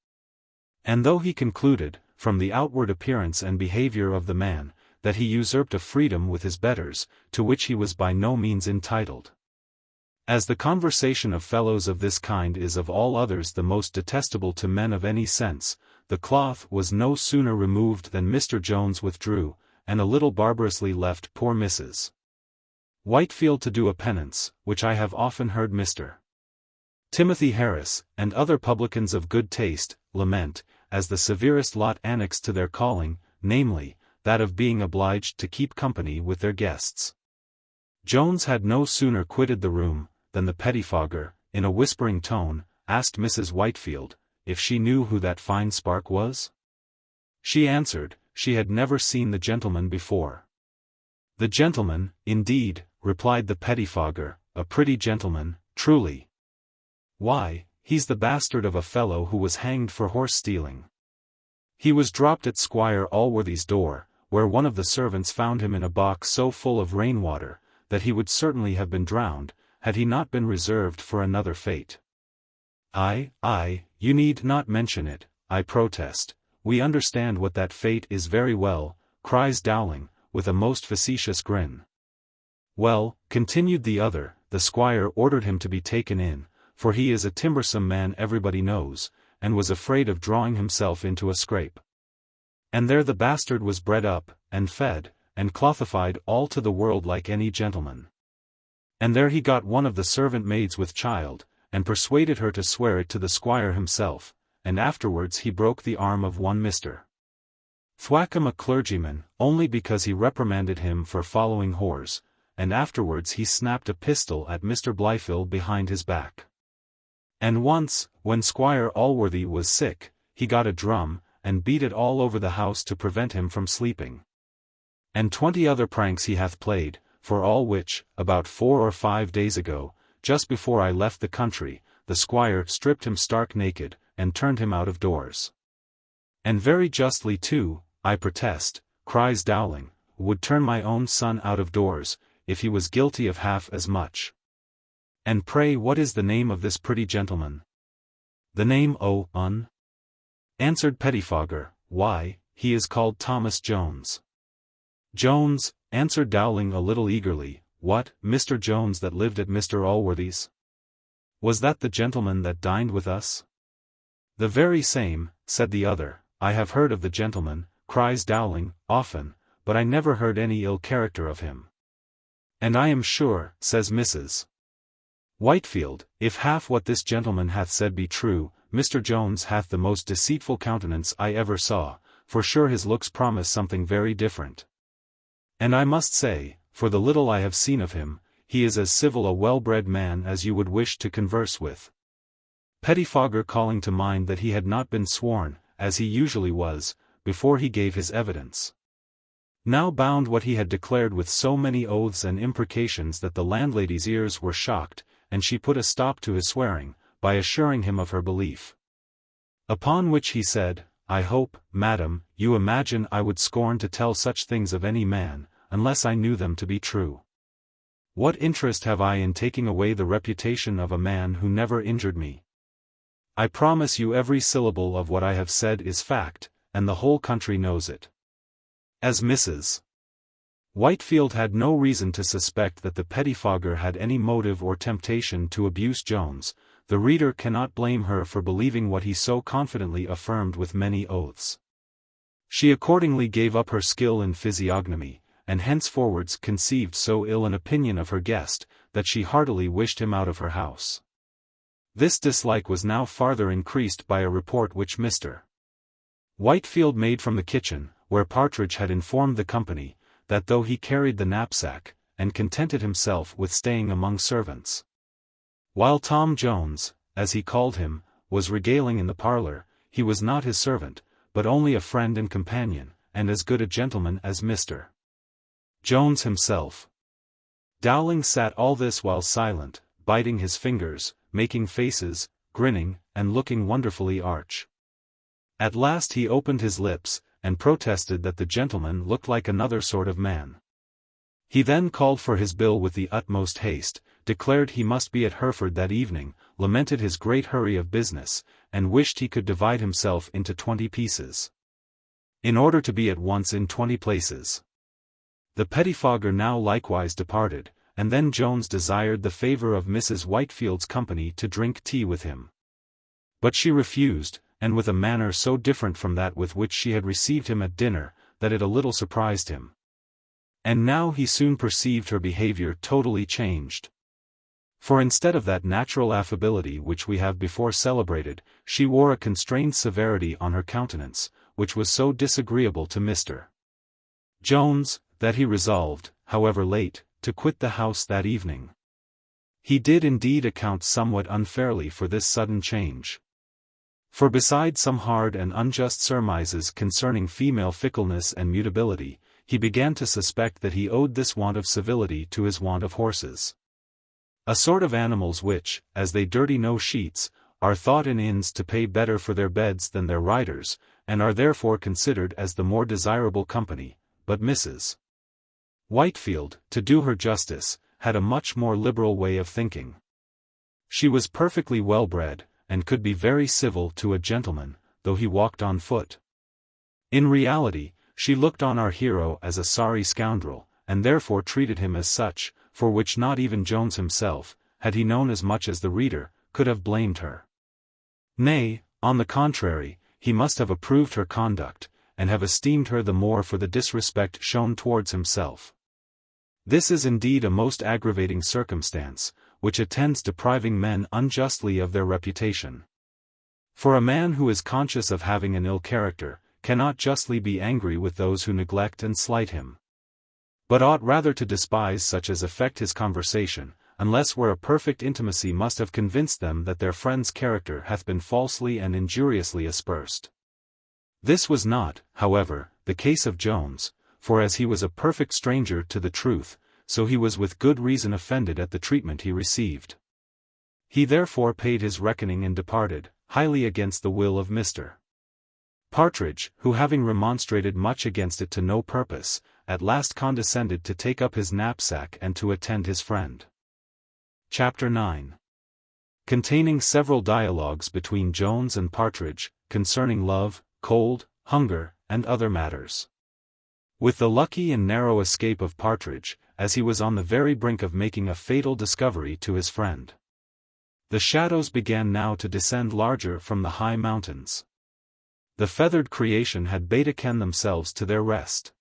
And though he concluded, from the outward appearance and behavior of the man, that he usurped a freedom with his betters, to which he was by no means entitled. As the conversation of fellows of this kind is of all others the most detestable to men of any sense, the cloth was no sooner removed than Mr. Jones withdrew, and a little barbarously left poor Mrs. Whitefield to do a penance, which I have often heard Mr. Timothy Harris, and other publicans of good taste, lament, as the severest lot annexed to their calling, namely, that of being obliged to keep company with their guests. Jones had no sooner quitted the room, than the pettifogger, in a whispering tone, asked Mrs. Whitefield, if she knew who that fine spark was? She answered, she had never seen the gentleman before. The gentleman, indeed, replied the pettifogger, a pretty gentleman, truly. Why, he's the bastard of a fellow who was hanged for horse-stealing. He was dropped at Squire Allworthy's door, where one of the servants found him in a box so full of rain-water, that he would certainly have been drowned, had he not been reserved for another fate. Aye, you need not mention it, I protest, we understand what that fate is very well, cries Dowling, with a most facetious grin. Well, continued the other, the squire ordered him to be taken in, for he is a timbersome man everybody knows, and was afraid of drawing himself into a scrape. And there the bastard was bred up, and fed, and clothified all to the world like any gentleman. And there he got one of the servant maids with child, and persuaded her to swear it to the squire himself, and afterwards he broke the arm of one Mr. Thwackum, a clergyman, only because he reprimanded him for following whores, and afterwards he snapped a pistol at Mr. Blifil behind his back. And once, when Squire Allworthy was sick, he got a drum, and beat it all over the house to prevent him from sleeping. And 20 other pranks he hath played, for all which, about 4 or 5 days ago, just before I left the country, the squire stripped him stark naked, and turned him out of doors. And very justly too, I protest, cries Dowling, would turn my own son out of doors, if he was guilty of half as much. And pray what is the name of this pretty gentleman? The name answered Pettifogger, why, he is called Thomas Jones. Jones, answered Dowling a little eagerly, what, Mr. Jones that lived at Mr. Allworthy's? Was that the gentleman that dined with us? The very same, said the other, I have heard of the gentleman, cries Dowling, often, but I never heard any ill character of him. And I am sure, says Mrs. Whitefield, if half what this gentleman hath said be true, Mr. Jones hath the most deceitful countenance I ever saw, for sure his looks promise something very different. And I must say, for the little I have seen of him, he is as civil a well-bred man as you would wish to converse with. Pettifogger calling to mind that he had not been sworn, as he usually was, before he gave his evidence. Now bound what he had declared with so many oaths and imprecations that the landlady's ears were shocked, and she put a stop to his swearing, by assuring him of her belief. Upon which he said, I hope, madam, you imagine I would scorn to tell such things of any man, unless I knew them to be true. What interest have I in taking away the reputation of a man who never injured me? I promise you every syllable of what I have said is fact, and the whole country knows it. As Mrs. Whitefield had no reason to suspect that the pettifogger had any motive or temptation to abuse Jones, the reader cannot blame her for believing what he so confidently affirmed with many oaths. She accordingly gave up her skill in physiognomy, and henceforwards conceived so ill an opinion of her guest, that she heartily wished him out of her house. This dislike was now farther increased by a report which Mr. Whitefield made from the kitchen, where Partridge had informed the company, that though he carried the knapsack, and contented himself with staying among servants, while Tom Jones, as he called him, was regaling in the parlour, he was not his servant, but only a friend and companion, and as good a gentleman as Mr. Jones himself. Dowling sat all this while silent, biting his fingers, making faces, grinning, and looking wonderfully arch. At last he opened his lips, and protested that the gentleman looked like another sort of man. He then called for his bill with the utmost haste, declared he must be at Hereford that evening, lamented his great hurry of business, and wished he could divide himself into 20 pieces, in order to be at once in 20 places. The pettifogger now likewise departed, and then Jones desired the favour of Mrs. Whitefield's company to drink tea with him. But she refused, and with a manner so different from that with which she had received him at dinner, that it a little surprised him. And now he soon perceived her behaviour totally changed. For instead of that natural affability which we have before celebrated, she wore a constrained severity on her countenance, which was so disagreeable to Mr. Jones, that he resolved, however late, to quit the house that evening. He did indeed account somewhat unfairly for this sudden change. For besides some hard and unjust surmises concerning female fickleness and mutability, he began to suspect that he owed this want of civility to his want of horses. A sort of animals which, as they dirty no sheets, are thought in inns to pay better for their beds than their riders, and are therefore considered as the more desirable company, but Mrs. Whitefield, to do her justice, had a much more liberal way of thinking. She was perfectly well-bred, and could be very civil to a gentleman, though he walked on foot. In reality, she looked on our hero as a sorry scoundrel, and therefore treated him as such, for which not even Jones himself, had he known as much as the reader, could have blamed her. Nay, on the contrary, he must have approved her conduct, and have esteemed her the more for the disrespect shown towards himself. This is indeed a most aggravating circumstance, which attends depriving men unjustly of their reputation. For a man who is conscious of having an ill character, cannot justly be angry with those who neglect and slight him, but ought rather to despise such as affect his conversation, unless where a perfect intimacy must have convinced them that their friend's character hath been falsely and injuriously aspersed. This was not, however, the case of Jones, for as he was a perfect stranger to the truth, so he was with good reason offended at the treatment he received. He therefore paid his reckoning and departed, highly against the will of Mr. Partridge, who having remonstrated much against it to no purpose, at last condescended to take up his knapsack and to attend his friend. Chapter 9. Containing several dialogues between Jones and Partridge, concerning love, cold, hunger, and other matters. With the lucky and narrow escape of Partridge, as he was on the very brink of making a fatal discovery to his friend. The shadows began now to descend larger from the high mountains. The feathered creation had betaken themselves to their rest.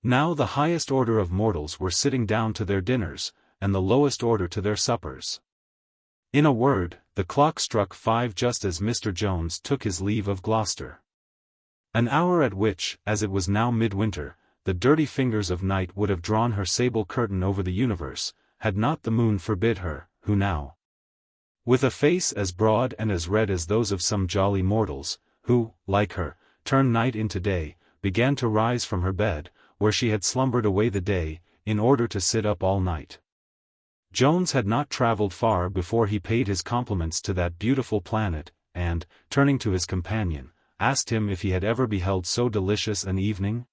Now the highest order of mortals were sitting down to their dinners, and the lowest order to their suppers. In a word, the clock struck 5 just as Mr. Jones took his leave of Gloucester. An hour at which, as it was now midwinter, the dirty fingers of night would have drawn her sable curtain over the universe, had not the moon forbid her, who now, with a face as broad and as red as those of some jolly mortals, who, like her, turn night into day, began to rise from her bed, where she had slumbered away the day, in order to sit up all night. Jones had not travelled far before he paid his compliments to that beautiful planet, and, turning to his companion, asked him if he had ever beheld so delicious an evening?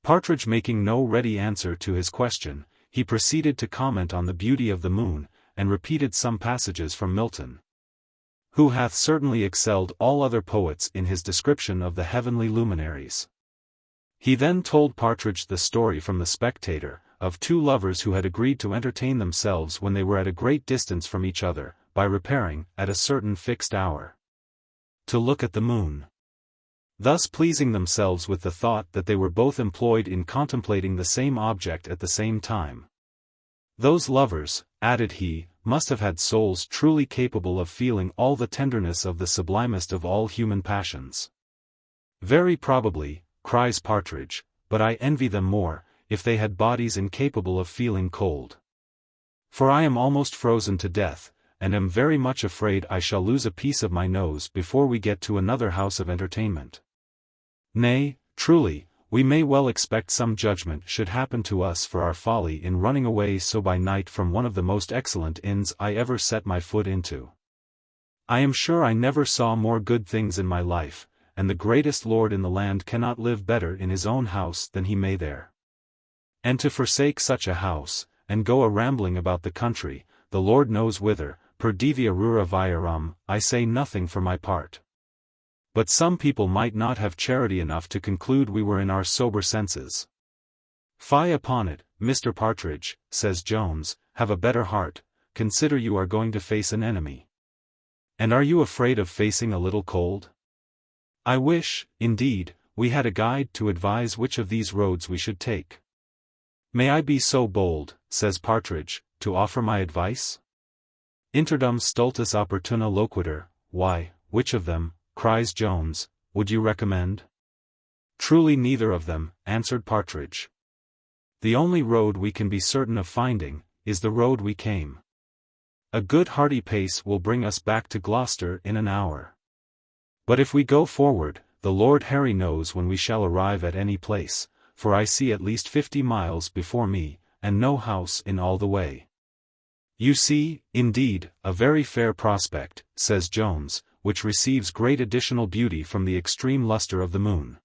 Partridge making no ready answer to his question, he proceeded to comment on the beauty of the moon, and repeated some passages from Milton, who hath certainly excelled all other poets in his description of the heavenly luminaries. He then told Partridge the story from the Spectator, of 2 lovers who had agreed to entertain themselves when they were at a great distance from each other, by repairing, at a certain fixed hour, to look at the moon, thus pleasing themselves with the thought that they were both employed in contemplating the same object at the same time. Those lovers, added he, must have had souls truly capable of feeling all the tenderness of the sublimest of all human passions. Very probably, cries Partridge, but I envy them more, if they had bodies incapable of feeling cold. For I am almost frozen to death, and am very much afraid I shall lose a piece of my nose before we get to another house of entertainment. Nay, truly, we may well expect some judgment should happen to us for our folly in running away so by night from one of the most excellent inns I ever set my foot into. I am sure I never saw more good things in my life, and the greatest lord in the land cannot live better in his own house than he may there. And to forsake such a house, and go a-rambling about the country, the Lord knows whither, per divia rura viarum, I say nothing for my part. But some people might not have charity enough to conclude we were in our sober senses. Fie upon it, Mr. Partridge, says Jones, have a better heart, consider you are going to face an enemy. And are you afraid of facing a little cold? I wish, indeed, we had a guide to advise which of these roads we should take. May I be so bold, says Partridge, to offer my advice? Interdum stultus opportuna loquitur, why, which of them, cries Jones, would you recommend? Truly neither of them, answered Partridge. The only road we can be certain of finding, is the road we came. A good hearty pace will bring us back to Gloucester in an hour. But if we go forward, the Lord Harry knows when we shall arrive at any place, for I see at least 50 miles before me, and no house in all the way. You see, indeed, a very fair prospect, says Jones, which receives great additional beauty from the extreme lustre of the moon.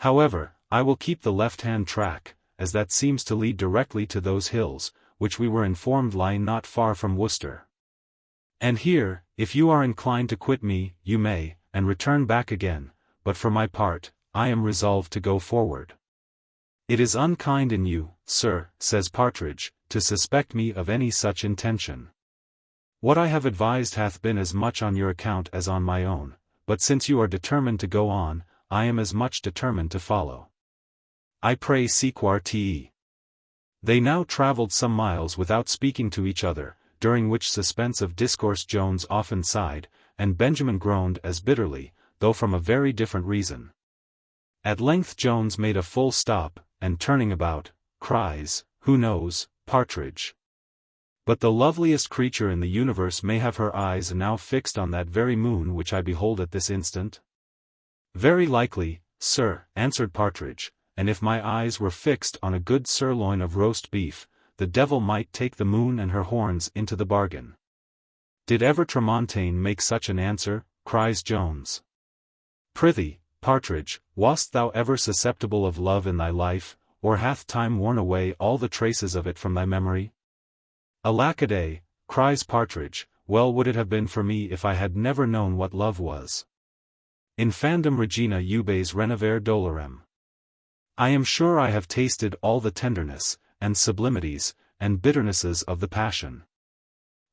However, I will keep the left-hand track, as that seems to lead directly to those hills, which we were informed lie not far from Worcester. And here, if you are inclined to quit me, you may, and return back again, but for my part, I am resolved to go forward. It is unkind in you, sir, says Partridge, to suspect me of any such intention. What I have advised hath been as much on your account as on my own, but since you are determined to go on, I am as much determined to follow. I pray sequar te. They now travelled some miles without speaking to each other, during which suspense of discourse Jones often sighed, and Benjamin groaned as bitterly, though from a very different reason. At length Jones made a full stop, and turning about, cries, "Who knows, Partridge? But the loveliest creature in the universe may have her eyes now fixed on that very moon which I behold at this instant?" "Very likely, sir," answered Partridge, "and if my eyes were fixed on a good sirloin of roast beef, the devil might take the moon and her horns into the bargain." "Did ever Tramontane make such an answer?" cries Jones. "Prithee, Partridge, wast thou ever susceptible of love in thy life, or hath time worn away all the traces of it from thy memory?" "Alack-a-day," cries Partridge, "well would it have been for me if I had never known what love was. Infandum regina ubes renovare dolorem. I am sure I have tasted all the tenderness, and sublimities, and bitternesses of the passion."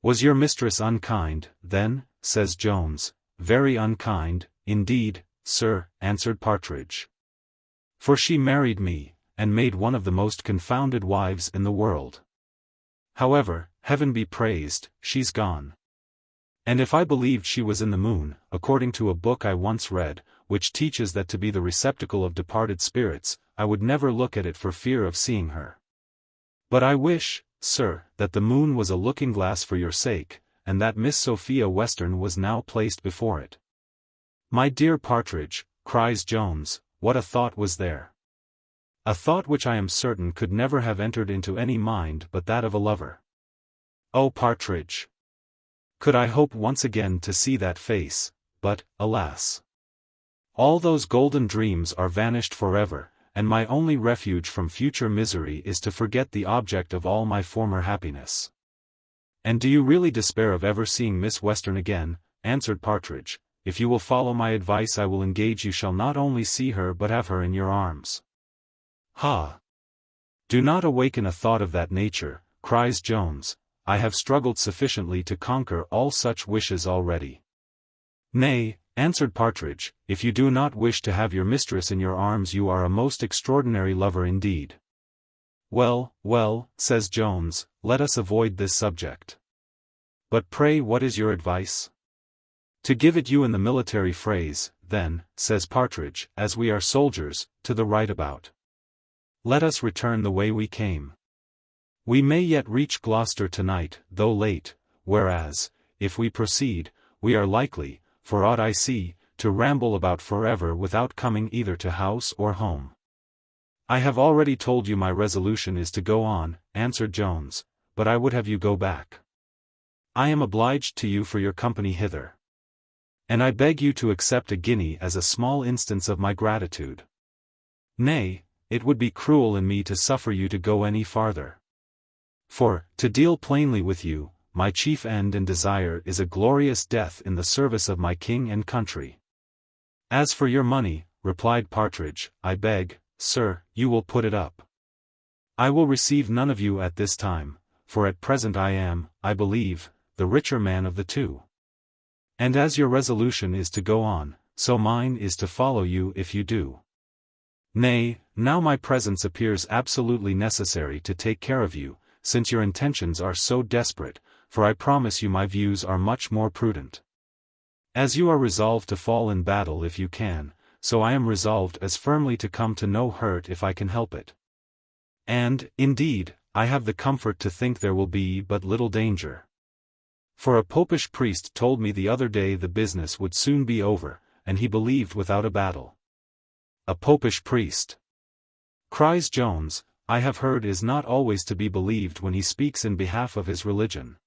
"Was your mistress unkind, then?" says Jones. "Very unkind, indeed, sir," answered Partridge. "For she married me, and made one of the most confounded wives in the world. However, heaven be praised, she's gone. And if I believed she was in the moon, according to a book I once read, which teaches that to be the receptacle of departed spirits, I would never look at it for fear of seeing her. But I wish, sir, that the moon was a looking-glass for your sake, and that Miss Sophia Western was now placed before it. My dear Partridge, cries Jones, what a thought was there! A thought which I am certain could never have entered into any mind but that of a lover. Oh, Partridge! Could I hope once again to see that face, but, alas! All those golden dreams are vanished forever, and my only refuge from future misery is to forget the object of all my former happiness. And do you really despair of ever seeing Miss Western again? Answered Partridge. If you will follow my advice I will engage you shall not only see her but have her in your arms. Ha! Do not awaken a thought of that nature, cries Jones. I have struggled sufficiently to conquer all such wishes already. Nay, answered Partridge, if you do not wish to have your mistress in your arms you are a most extraordinary lover indeed. Well, well, says Jones, let us avoid this subject. But pray what is your advice? To give it you in the military phrase, then, says Partridge, as we are soldiers, to the right about. Let us return the way we came. We may yet reach Gloucester tonight, though late, whereas, if we proceed, we are likely, for aught I see, to ramble about forever without coming either to house or home. I have already told you my resolution is to go on, answered Jones, but I would have you go back. I am obliged to you for your company hither. And I beg you to accept a guinea as a small instance of my gratitude. Nay, it would be cruel in me to suffer you to go any farther. For, to deal plainly with you, my chief end and desire is a glorious death in the service of my king and country. As for your money, replied Partridge, I beg, sir, you will put it up. I will receive none of you at this time, for at present I am, I believe, the richer man of the two. And as your resolution is to go on, so mine is to follow you if you do. Nay, now my presence appears absolutely necessary to take care of you, since your intentions are so desperate, for I promise you my views are much more prudent. As you are resolved to fall in battle if you can, so I am resolved as firmly to come to no hurt if I can help it. And, indeed, I have the comfort to think there will be but little danger. For a popish priest told me the other day the business would soon be over, and he believed without a battle. A popish priest, cries Jones, I have heard is not always to be believed when he speaks in behalf of his religion.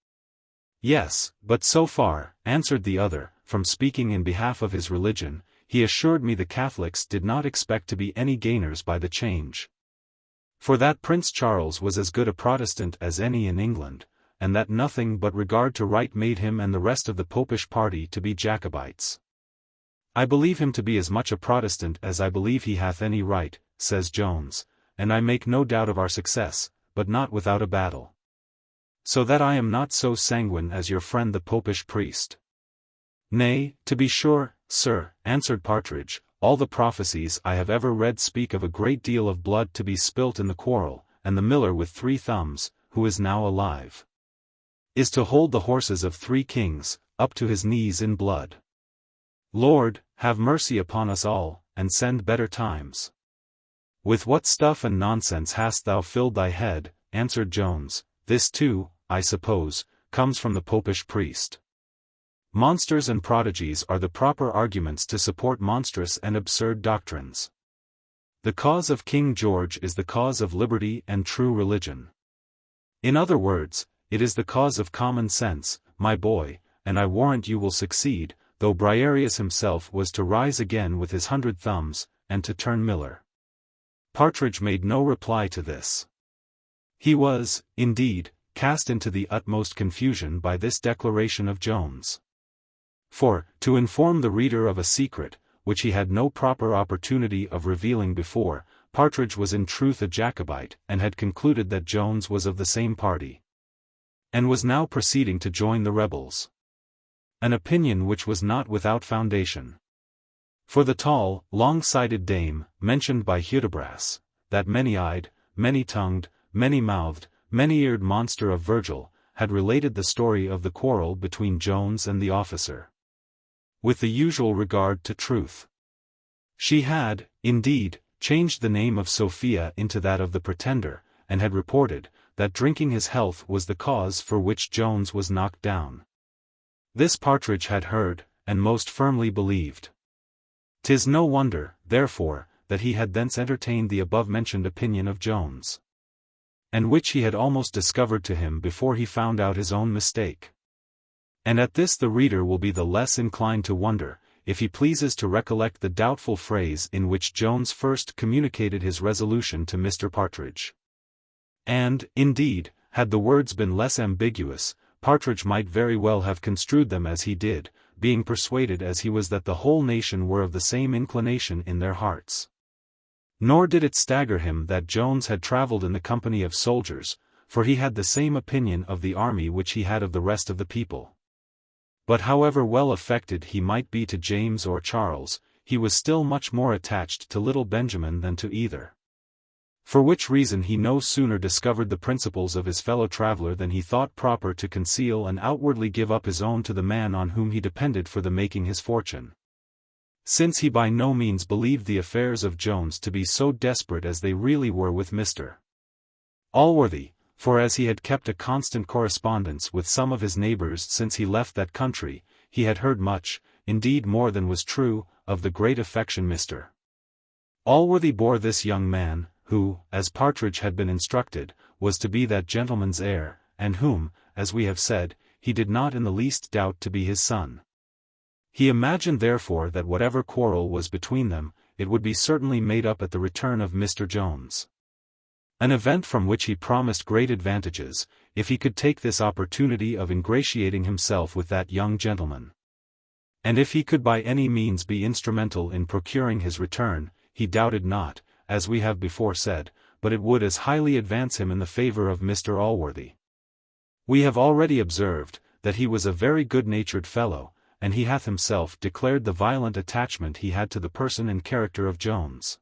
Yes, but so far, answered the other, from speaking in behalf of his religion, he assured me the Catholics did not expect to be any gainers by the change. For that Prince Charles was as good a Protestant as any in England, and that nothing but regard to right made him and the rest of the popish party to be Jacobites. I believe him to be as much a Protestant as I believe he hath any right, says Jones, and I make no doubt of our success, but not without a battle. So that I am not so sanguine as your friend the popish priest. Nay, to be sure, sir, answered Partridge, all the prophecies I have ever read speak of a great deal of blood to be spilt in the quarrel, and the miller with 3 thumbs, who is now alive, is to hold the horses of 3 kings, up to his knees in blood. Lord, have mercy upon us all, and send better times. With what stuff and nonsense hast thou filled thy head, answered Jones, this too, I suppose, comes from the popish priest. Monsters and prodigies are the proper arguments to support monstrous and absurd doctrines. The cause of King George is the cause of liberty and true religion. In other words, it is the cause of common sense, my boy, and I warrant you will succeed, though Briareus himself was to rise again with his 100 thumbs, and to turn miller. Partridge made no reply to this. He was, indeed, cast into the utmost confusion by this declaration of Jones. For, to inform the reader of a secret, which he had no proper opportunity of revealing before, Partridge was in truth a Jacobite, and had concluded that Jones was of the same party, and was now proceeding to join the rebels. An opinion which was not without foundation. For the tall, long-sighted dame, mentioned by Hudibras, that many-eyed, many-tongued, many-mouthed, many-eared monster of Virgil, had related the story of the quarrel between Jones and the officer, with the usual regard to truth. She had, indeed, changed the name of Sophia into that of the pretender, and had reported that drinking his health was the cause for which Jones was knocked down. This Partridge had heard, and most firmly believed. 'Tis no wonder, therefore, that he had thence entertained the above-mentioned opinion of Jones, and which he had almost discovered to him before he found out his own mistake. And at this the reader will be the less inclined to wonder, if he pleases to recollect the doubtful phrase in which Jones first communicated his resolution to Mr. Partridge. And, indeed, had the words been less ambiguous, Partridge might very well have construed them as he did, being persuaded as he was that the whole nation were of the same inclination in their hearts. Nor did it stagger him that Jones had travelled in the company of soldiers, for he had the same opinion of the army which he had of the rest of the people. But however well affected he might be to James or Charles, he was still much more attached to little Benjamin than to either. For which reason he no sooner discovered the principles of his fellow traveller than he thought proper to conceal and outwardly give up his own to the man on whom he depended for the making his fortune. Since he by no means believed the affairs of Jones to be so desperate as they really were with Mr. Allworthy, for as he had kept a constant correspondence with some of his neighbours since he left that country, he had heard much, indeed more than was true, of the great affection Mr. Allworthy bore this young man, who, as Partridge had been instructed, was to be that gentleman's heir, and whom, as we have said, he did not in the least doubt to be his son. He imagined therefore that whatever quarrel was between them, it would be certainly made up at the return of Mr. Jones. An event from which he promised great advantages, if he could take this opportunity of ingratiating himself with that young gentleman. And if he could by any means be instrumental in procuring his return, he doubted not, as we have before said, but it would as highly advance him in the favour of Mr. Allworthy. We have already observed, that he was a very good-natured fellow, and he hath himself declared the violent attachment he had to the person and character of Jones.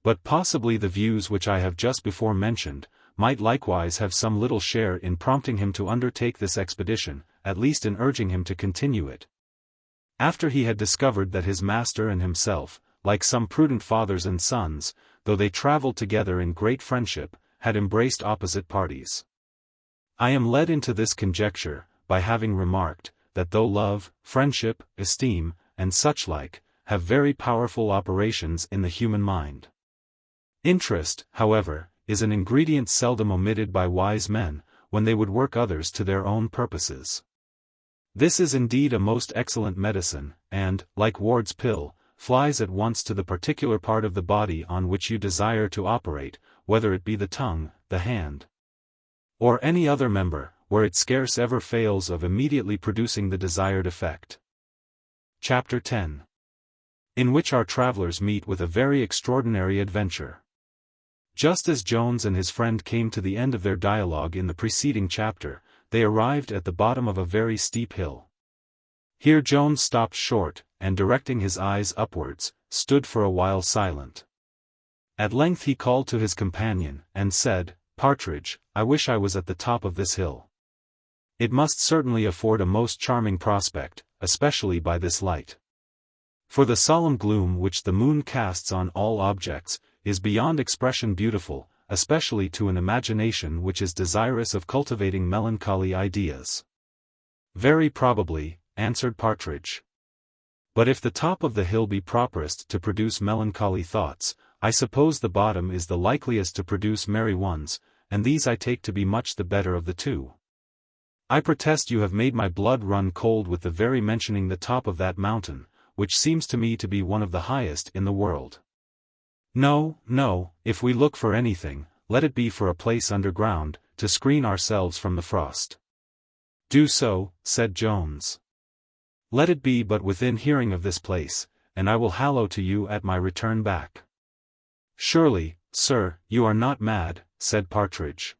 But possibly the views which I have just before mentioned, might likewise have some little share in prompting him to undertake this expedition, at least in urging him to continue it. After he had discovered that his master and himself, like some prudent fathers and sons, though they travelled together in great friendship, had embraced opposite parties. I am led into this conjecture, by having remarked, that though love, friendship, esteem, and such like, have very powerful operations in the human mind, interest, however, is an ingredient seldom omitted by wise men, when they would work others to their own purposes. This is indeed a most excellent medicine, and, like Ward's pill, flies at once to the particular part of the body on which you desire to operate, whether it be the tongue, the hand, or any other member, where it scarce ever fails of immediately producing the desired effect. Chapter 10. In which our travellers meet with a very extraordinary adventure. Just as Jones and his friend came to the end of their dialogue in the preceding chapter, they arrived at the bottom of a very steep hill. Here Jones stopped short, and directing his eyes upwards, stood for a while silent. At length he called to his companion, and said, "Partridge, I wish I was at the top of this hill. It must certainly afford a most charming prospect, especially by this light. For the solemn gloom which the moon casts on all objects, is beyond expression beautiful, especially to an imagination which is desirous of cultivating melancholy ideas." "Very probably," answered Partridge. "But if the top of the hill be properest to produce melancholy thoughts, I suppose the bottom is the likeliest to produce merry ones, and these I take to be much the better of the two. I protest you have made my blood run cold with the very mentioning the top of that mountain, which seems to me to be one of the highest in the world. No, no, if we look for anything, let it be for a place underground, to screen ourselves from the frost." "Do so," said Jones. "Let it be but within hearing of this place, and I will hallo to you at my return back." "Surely, sir, you are not mad," said Partridge.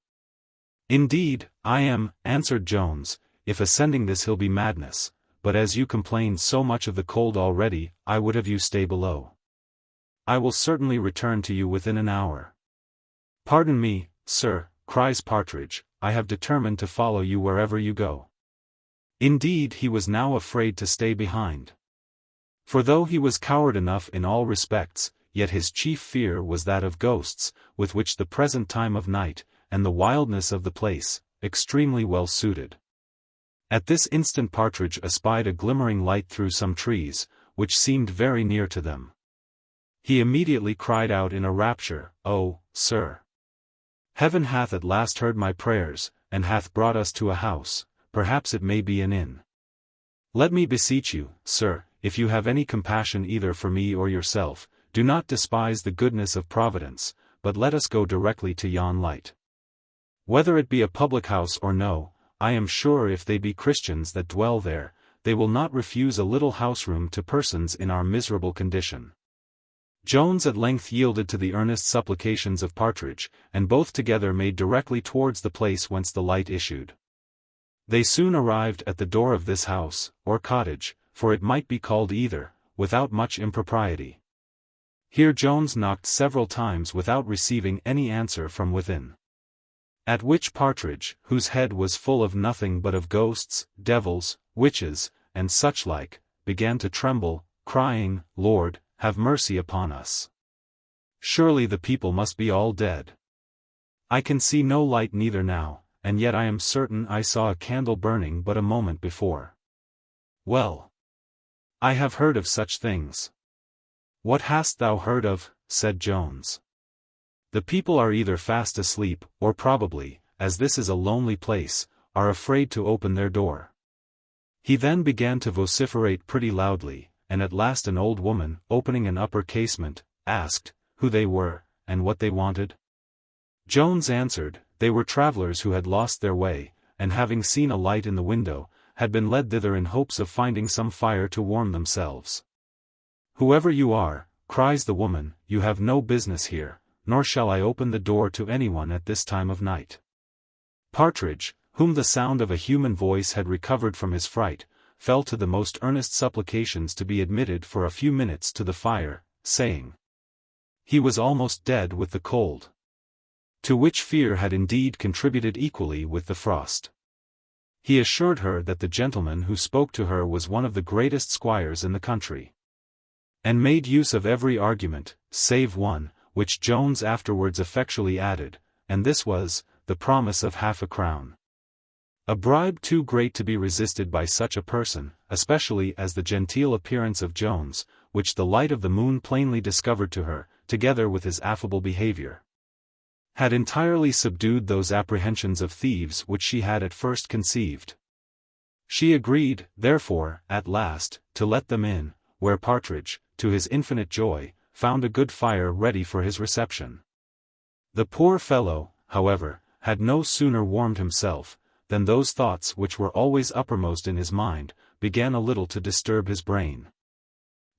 "Indeed, I am," answered Jones, "if ascending this hill be madness, but as you complain so much of the cold already, I would have you stay below. I will certainly return to you within an hour." "Pardon me, sir," cries Partridge, I have determined to follow you wherever you go." Indeed, he was now afraid to stay behind. For though he was coward enough in all respects, yet his chief fear was that of ghosts, with which the present time of night, and the wildness of the place, extremely well suited. At this instant Partridge espied a glimmering light through some trees, which seemed very near to them. He immediately cried out in a rapture, "Oh, sir! Heaven hath at last heard my prayers, and hath brought us to a house, perhaps it may be an inn. Let me beseech you, sir, if you have any compassion either for me or yourself, do not despise the goodness of Providence, but let us go directly to yon light. Whether it be a public house or no, I am sure if they be Christians that dwell there, they will not refuse a little house room to persons in our miserable condition." Jones at length yielded to the earnest supplications of Partridge, and both together made directly towards the place whence the light issued. They soon arrived at the door of this house, or cottage, for it might be called either, without much impropriety. Here Jones knocked several times without receiving any answer from within. At which Partridge, whose head was full of nothing but of ghosts, devils, witches, and such like, began to tremble, crying, "Lord, have mercy upon us! Surely the people must be all dead. I can see no light neither now, and yet I am certain I saw a candle burning but a moment before." "Well, I have heard of such things." "What hast thou heard of?" said Jones. "The people are either fast asleep, or probably, as this is a lonely place, are afraid to open their door." He then began to vociferate pretty loudly, and at last an old woman, opening an upper casement, asked, who they were, and what they wanted. Jones answered, they were travelers who had lost their way, and having seen a light in the window, had been led thither in hopes of finding some fire to warm themselves. "Whoever you are," cries the woman, "you have no business here, nor shall I open the door to anyone at this time of night." Partridge, whom the sound of a human voice had recovered from his fright, fell to the most earnest supplications to be admitted for a few minutes to the fire, saying he was almost dead with the cold. To which fear had indeed contributed equally with the frost. He assured her that the gentleman who spoke to her was one of the greatest squires in the country, and made use of every argument, save one, which Jones afterwards effectually added, and this was, the promise of £50. A bribe too great to be resisted by such a person, especially as the genteel appearance of Jones, which the light of the moon plainly discovered to her, together with his affable behavior, had entirely subdued those apprehensions of thieves which she had at first conceived. She agreed, therefore, at last, to let them in, where Partridge, to his infinite joy, found a good fire ready for his reception. The poor fellow, however, had no sooner warmed himself, than those thoughts which were always uppermost in his mind, began a little to disturb his brain.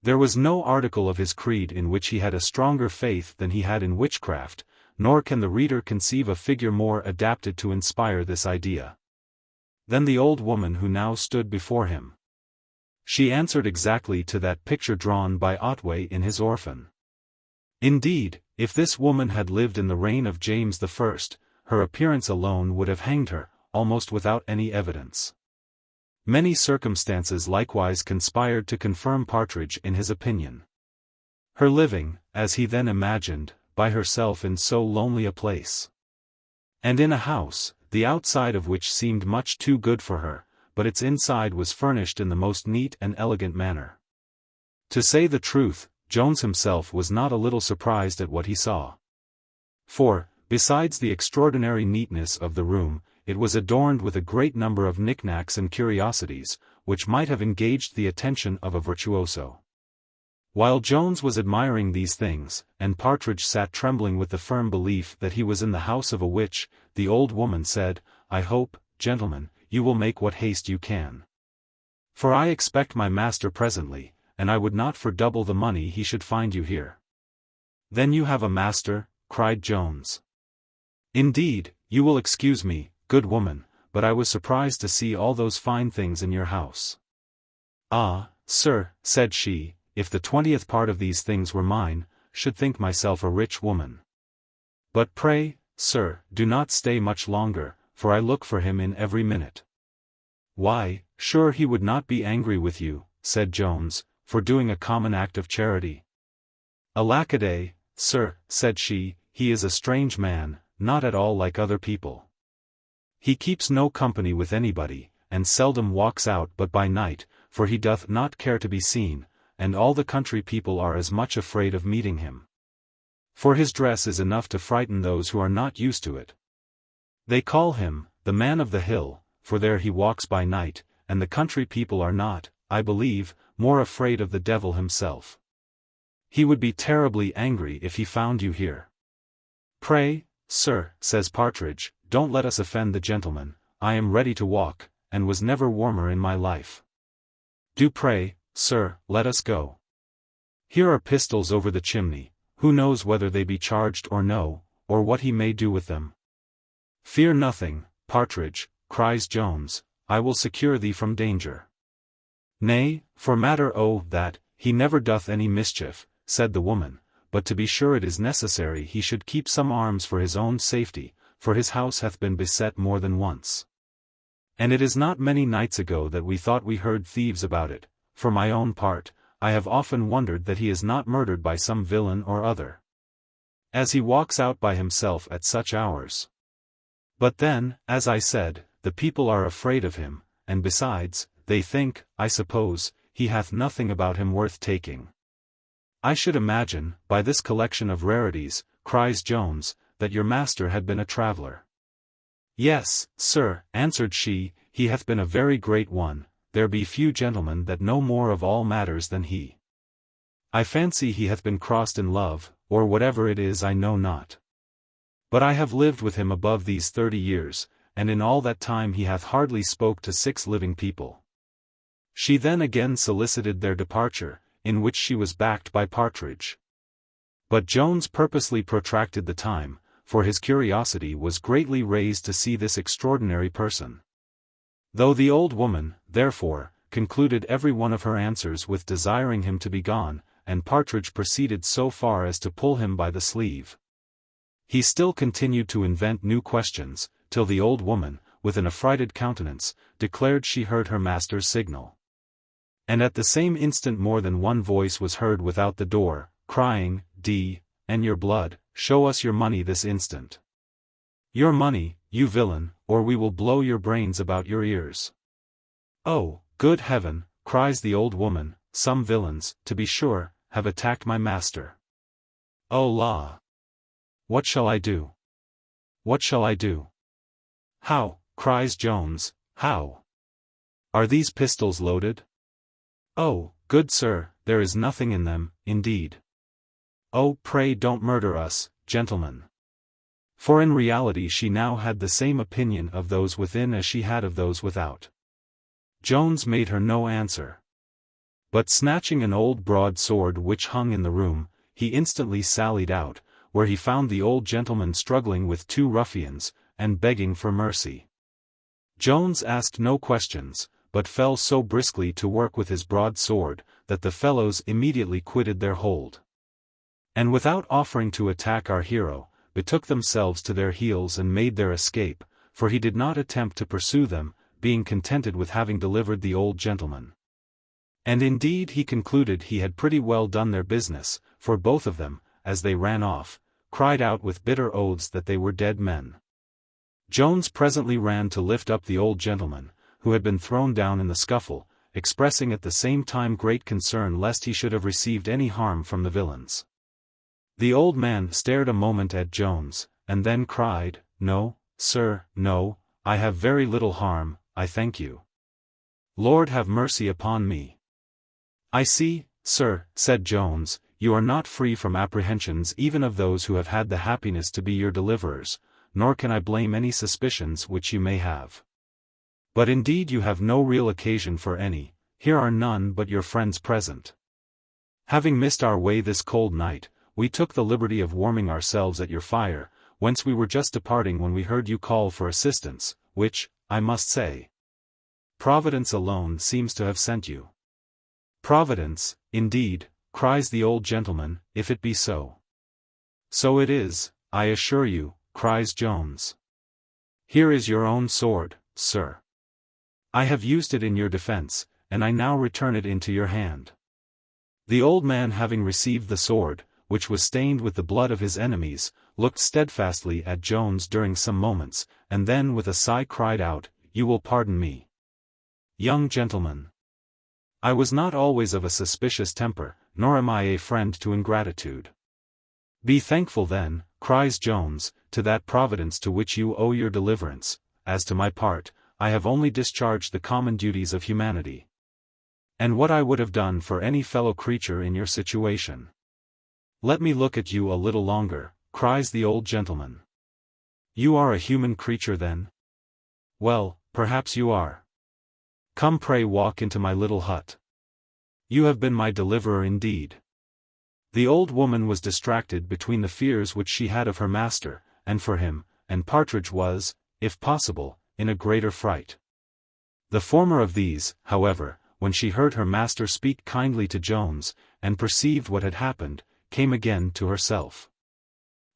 There was no article of his creed in which he had a stronger faith than he had in witchcraft, nor can the reader conceive a figure more adapted to inspire this idea than the old woman who now stood before him. She answered exactly to that picture drawn by Otway in his Orphan. Indeed, if this woman had lived in the reign of James I, her appearance alone would have hanged her, almost without any evidence. Many circumstances likewise conspired to confirm Partridge in his opinion. Her living, as he then imagined, by herself in so lonely a place, and in a house, the outside of which seemed much too good for her, but its inside was furnished in the most neat and elegant manner. To say the truth, Jones himself was not a little surprised at what he saw. For, besides the extraordinary neatness of the room, it was adorned with a great number of knickknacks and curiosities, which might have engaged the attention of a virtuoso. While Jones was admiring these things, and Partridge sat trembling with the firm belief that he was in the house of a witch, the old woman said, "I hope, gentlemen, you will make what haste you can. For I expect my master presently, and I would not for double the money he should find you here." "Then you have a master?" cried Jones. "Indeed, you will excuse me, good woman, but I was surprised to see all those fine things in your house." "Ah, sir," said she, "if the 20th part of these things were mine, should think myself a rich woman. But pray, sir, do not stay much longer, for I look for him in every minute." "Why, sure he would not be angry with you," said Jones, "for doing a common act of charity." "Alackaday, sir," said she, "he is a strange man, not at all like other people. He keeps no company with anybody, and seldom walks out but by night, for he doth not care to be seen, and all the country people are as much afraid of meeting him. For his dress is enough to frighten those who are not used to it. They call him, the man of the hill, for there he walks by night, and the country people are not, I believe, more afraid of the devil himself. He would be terribly angry if he found you here." "Pray, sir," says Partridge, "don't let us offend the gentleman. I am ready to walk, and was never warmer in my life. Do pray, sir, let us go. Here are pistols over the chimney, who knows whether they be charged or no, or what he may do with them?" "Fear nothing, Partridge," cries Jones, "I will secure thee from danger." "Nay, for matter o' that, he never doth any mischief," said the woman, "but to be sure it is necessary he should keep some arms for his own safety, for his house hath been beset more than once. And it is not many nights ago that we thought we heard thieves about it. For my own part, I have often wondered that he is not murdered by some villain or other, as he walks out by himself at such hours. But then, as I said, the people are afraid of him, and besides, they think, I suppose, he hath nothing about him worth taking. I should imagine, by this collection of rarities," cries Jones, "that your master had been a traveller." "Yes, sir," answered she, "he hath been a very great one. There be few gentlemen that know more of all matters than he. I fancy he hath been crossed in love, or whatever it is I know not. But I have lived with him above these 30 years, and in all that time he hath hardly spoke to 6 living people." She then again solicited their departure, in which she was backed by Partridge. But Jones purposely protracted the time, for his curiosity was greatly raised to see this extraordinary person. Though the old woman, therefore, concluded every one of her answers with desiring him to be gone, and Partridge proceeded so far as to pull him by the sleeve, he still continued to invent new questions, till the old woman, with an affrighted countenance, declared she heard her master's signal. And at the same instant more than one voice was heard without the door, crying, "And your blood, show us your money this instant. Your money, you villain, or we will blow your brains about your ears." "Oh, good heaven," cries the old woman, "some villains, to be sure, have attacked my master. Oh la! What shall I do? What shall I do?" "How?" cries Jones, "how? Are these pistols loaded?" "Oh, good sir, there is nothing in them, indeed." "Oh, pray don't murder us, gentlemen." For in reality she now had the same opinion of those within as she had of those without. Jones made her no answer, but snatching an old broadsword which hung in the room, he instantly sallied out, where he found the old gentleman struggling with 2 ruffians, and begging for mercy. Jones asked no questions, but fell so briskly to work with his broadsword, that the fellows immediately quitted their hold, and without offering to attack our hero, betook themselves to their heels and made their escape, for he did not attempt to pursue them, being contented with having delivered the old gentleman. And indeed he concluded he had pretty well done their business, for both of them, as they ran off, cried out with bitter oaths that they were dead men. Jones presently ran to lift up the old gentleman, who had been thrown down in the scuffle, expressing at the same time great concern lest he should have received any harm from the villains. The old man stared a moment at Jones, and then cried, "No, sir, no, I have very little harm, I thank you. Lord have mercy upon me." "I see, sir," said Jones, "you are not free from apprehensions even of those who have had the happiness to be your deliverers, nor can I blame any suspicions which you may have. But indeed you have no real occasion for any, here are none but your friends present. Having missed our way this cold night, we took the liberty of warming ourselves at your fire, whence we were just departing when we heard you call for assistance, which, I must say, Providence alone seems to have sent you." "Providence, indeed," cries the old gentleman, "if it be so." "So it is, I assure you," cries Jones. Here is your own sword, sir. I have used it in your defense, and I now return it into your hand. The old man, having received the sword, which was stained with the blood of his enemies, looked steadfastly at Jones during some moments, and then with a sigh cried out, "You will pardon me, young gentleman. I was not always of a suspicious temper, nor am I a friend to ingratitude. Be thankful then," cries Jones, "to that providence to which you owe your deliverance. As to my part, I have only discharged the common duties of humanity, and what I would have done for any fellow creature in your situation." "Let me look at you a little longer," cries the old gentleman. "You are a human creature then? Well, perhaps you are. Come, pray walk into my little hut. You have been my deliverer indeed." The old woman was distracted between the fears which she had of her master, and for him, and Partridge was, if possible, in a greater fright. The former of these, however, when she heard her master speak kindly to Jones, and perceived what had happened, came again to herself.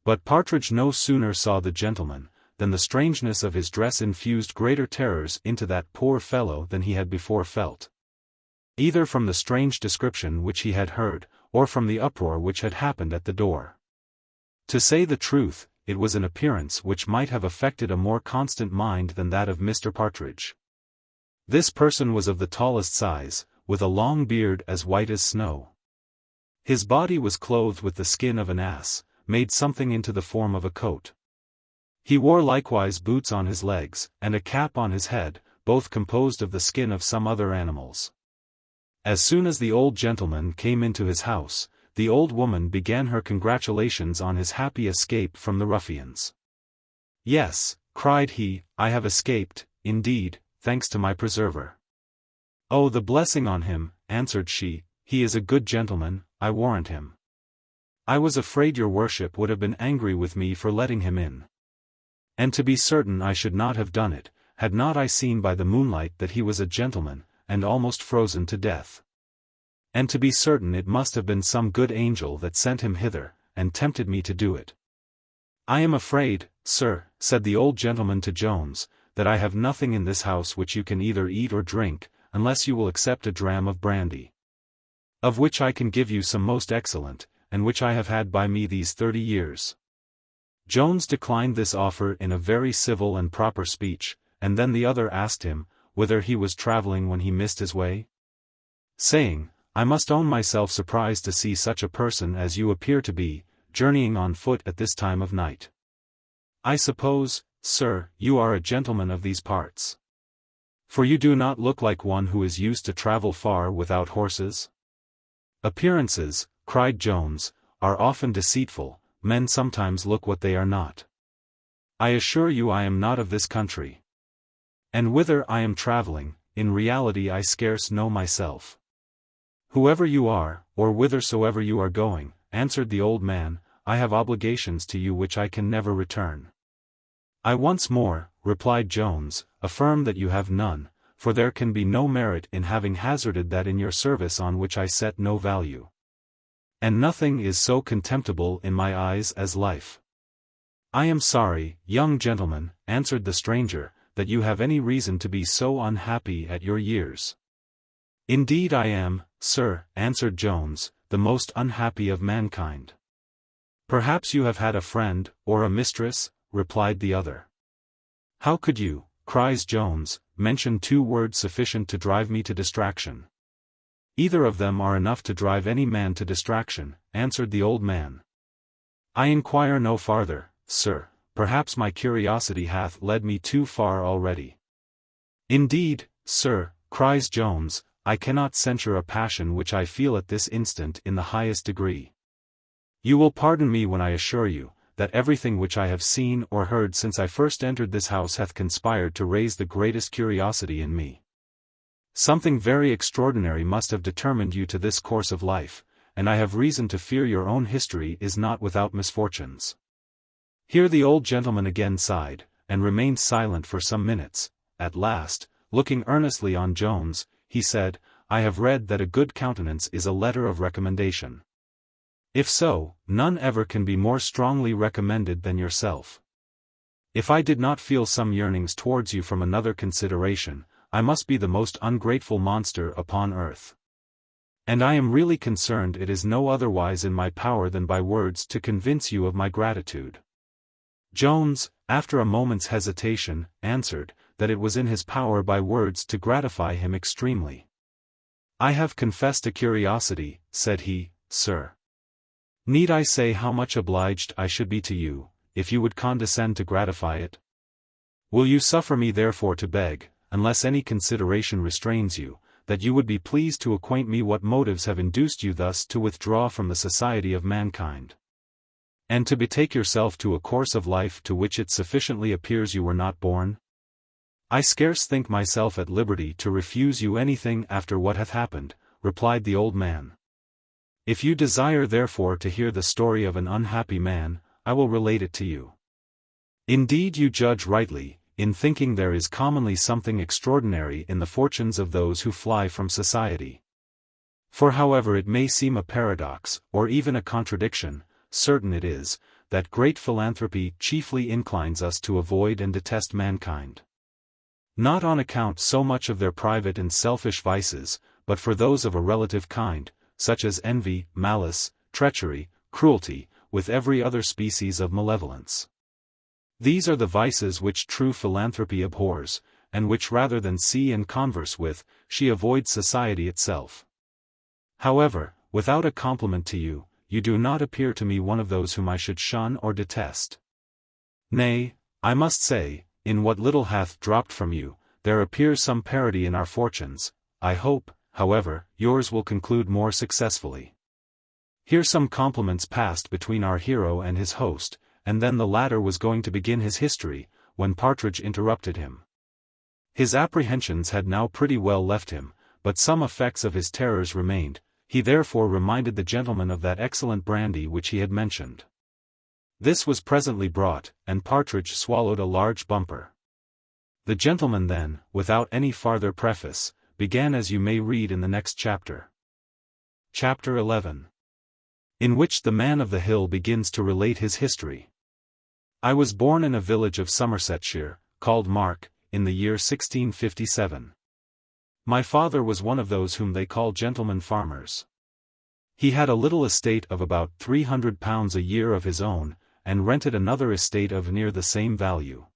But Partridge no sooner saw the gentleman, than the strangeness of his dress infused greater terrors into that poor fellow than he had before felt. Either from the strange description which he had heard, or from the uproar which had happened at the door. To say the truth, it was an appearance which might have affected a more constant mind than that of Mr. Partridge. This person was of the tallest size, with a long beard as white as snow. His body was clothed with the skin of an ass, made something into the form of a coat. He wore likewise boots on his legs, and a cap on his head, both composed of the skin of some other animals. As soon as the old gentleman came into his house, the old woman began her congratulations on his happy escape from the ruffians. "Yes," cried he, "I have escaped, indeed, thanks to my preserver." "Oh, the blessing on him," answered she, "he is a good gentleman, I warrant him. I was afraid your worship would have been angry with me for letting him in. And to be certain I should not have done it, had not I seen by the moonlight that he was a gentleman, and almost frozen to death. And to be certain it must have been some good angel that sent him hither, and tempted me to do it. I am afraid, sir," said the old gentleman to Jones, "that I have nothing in this house which you can either eat or drink, unless you will accept a dram of brandy, of which I can give you some most excellent, and which I have had by me these 30 years. Jones declined this offer in a very civil and proper speech, and then the other asked him, whither he was travelling when he missed his way? Saying, "I must own myself surprised to see such a person as you appear to be, journeying on foot at this time of night. I suppose, sir, you are a gentleman of these parts? For you do not look like one who is used to travel far without horses." "Appearances," cried Jones, "are often deceitful, men sometimes look what they are not. I assure you I am not of this country. And whither I am travelling, in reality I scarce know myself." "Whoever you are, or whithersoever you are going," answered the old man, "I have obligations to you which I can never return." "I once more," replied Jones, "affirm that you have none, for there can be no merit in having hazarded that in your service on which I set no value. And nothing is so contemptible in my eyes as life." "I am sorry, young gentleman," answered the stranger, "that you have any reason to be so unhappy at your years." "Indeed I am, sir," answered Jones, "the most unhappy of mankind." "Perhaps you have had a friend, or a mistress," replied the other. "How could you," cries Jones, "mention 2 words sufficient to drive me to distraction?" "Either of them are enough to drive any man to distraction," answered the old man. "I inquire no farther, sir, perhaps my curiosity hath led me too far already." "Indeed, sir," cries Jones, "I cannot censure a passion which I feel at this instant in the highest degree. You will pardon me when I assure you, that everything which I have seen or heard since I first entered this house hath conspired to raise the greatest curiosity in me. Something very extraordinary must have determined you to this course of life, and I have reason to fear your own history is not without misfortunes." Here the old gentleman again sighed, and remained silent for some minutes. At last, looking earnestly on Jones, he said, "I have read that a good countenance is a letter of recommendation. If so, none ever can be more strongly recommended than yourself. If I did not feel some yearnings towards you from another consideration, I must be the most ungrateful monster upon earth. And I am really concerned it is no otherwise in my power than by words to convince you of my gratitude. Jones, after a moment's hesitation, answered, that it was in his power by words to gratify him extremely. I have confessed a curiosity, said he, sir. Need I say how much obliged I should be to you, if you would condescend to gratify it? Will you suffer me therefore to beg, unless any consideration restrains you, that you would be pleased to acquaint me what motives have induced you thus to withdraw from the society of mankind, and to betake yourself to a course of life to which it sufficiently appears you were not born? I scarce think myself at liberty to refuse you anything after what hath happened, replied the old man. If you desire therefore to hear the story of an unhappy man, I will relate it to you. Indeed you judge rightly, in thinking there is commonly something extraordinary in the fortunes of those who fly from society. For however it may seem a paradox, or even a contradiction, certain it is, that great philanthropy chiefly inclines us to avoid and detest mankind. Not on account so much of their private and selfish vices, but for those of a relative kind, such as envy, malice, treachery, cruelty, with every other species of malevolence. These are the vices which true philanthropy abhors, and which rather than see and converse with, she avoids society itself. However, without a compliment to you, you do not appear to me one of those whom I should shun or detest. Nay, I must say, in what little hath dropped from you, there appears some parity in our fortunes. I hope, however, yours will conclude more successfully. Here some compliments passed between our hero and his host, and then the latter was going to begin his history, when Partridge interrupted him. His apprehensions had now pretty well left him, but some effects of his terrors remained. He therefore reminded the gentleman of that excellent brandy which he had mentioned. This was presently brought, and Partridge swallowed a large bumper. The gentleman then, without any farther preface, began as you may read in the next chapter. Chapter 11. In which the man of the hill begins to relate his history. I was born in a village of Somersetshire, called Mark, in the year 1657. My father was one of those whom they call gentlemen farmers. He had a little estate of about £300 a year of his own, and rented another estate of near the same value.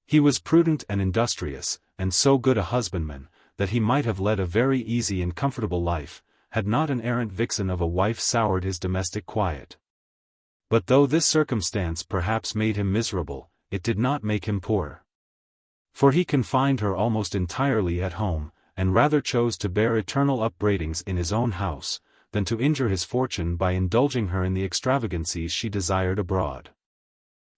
He was prudent and industrious, and so good a husbandman, that he might have led a very easy and comfortable life, had not an errant vixen of a wife soured his domestic quiet. But though this circumstance perhaps made him miserable, it did not make him poor. For he confined her almost entirely at home, and rather chose to bear eternal upbraidings in his own house, than to injure his fortune by indulging her in the extravagancies she desired abroad.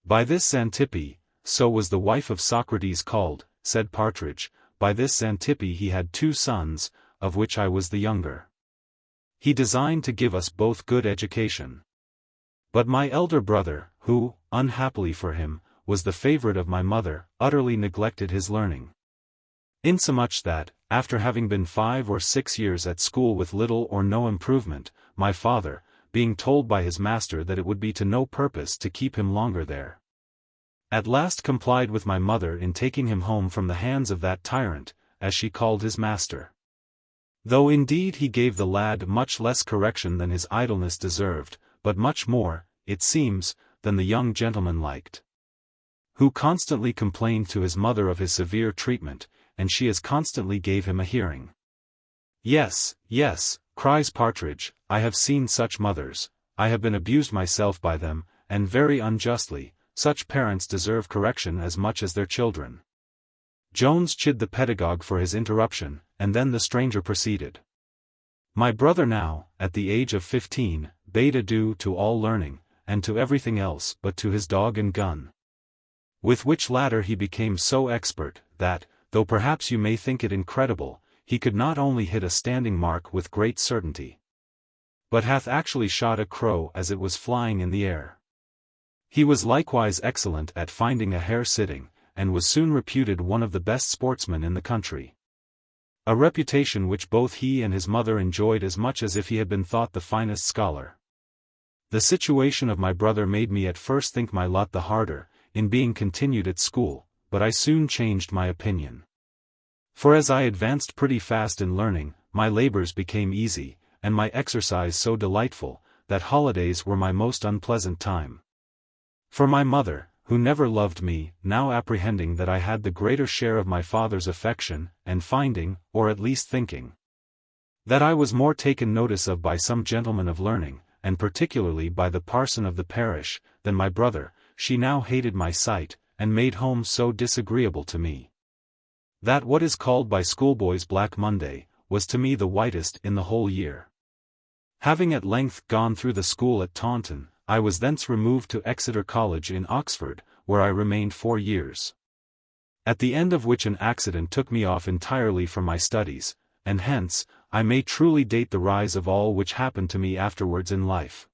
By this Xantippe, so was the wife of Socrates called, said Partridge, by this Xantippe he had 2 sons, of which I was the younger. He designed to give us both good education. But my elder brother, who, unhappily for him, was the favorite of my mother, utterly neglected his learning. Insomuch that, after having been 5 or 6 years at school with little or no improvement, my father, being told by his master that it would be to no purpose to keep him longer there, at last complied with my mother in taking him home from the hands of that tyrant, as she called his master. Though indeed he gave the lad much less correction than his idleness deserved, but much more, it seems, than the young gentleman liked, who constantly complained to his mother of his severe treatment, and she as constantly gave him a hearing. Yes, yes, cries Partridge, I have seen such mothers, I have been abused myself by them, and very unjustly. Such parents deserve correction as much as their children. Jones chid the pedagogue for his interruption, and then the stranger proceeded. My brother now, at the age of 15, bade adieu to all learning, and to everything else but to his dog and gun. With which latter he became so expert, that, though perhaps you may think it incredible, he could not only hit a standing mark with great certainty, but hath actually shot a crow as it was flying in the air. He was likewise excellent at finding a hare sitting, and was soon reputed one of the best sportsmen in the country. A reputation which both he and his mother enjoyed as much as if he had been thought the finest scholar. The situation of my brother made me at first think my lot the harder, in being continued at school, but I soon changed my opinion. For as I advanced pretty fast in learning, my labors became easy, and my exercise so delightful, that holidays were my most unpleasant time. For my mother, who never loved me, now apprehending that I had the greater share of my father's affection, and finding, or at least thinking, that I was more taken notice of by some gentlemen of learning, and particularly by the parson of the parish, than my brother, she now hated my sight, and made home so disagreeable to me, that what is called by schoolboys Black Monday, was to me the whitest in the whole year. Having at length gone through the school at Taunton, I was thence removed to Exeter College in Oxford, where I remained 4 years. At the end of which an accident took me off entirely from my studies, and hence, I may truly date the rise of all which happened to me afterwards in life.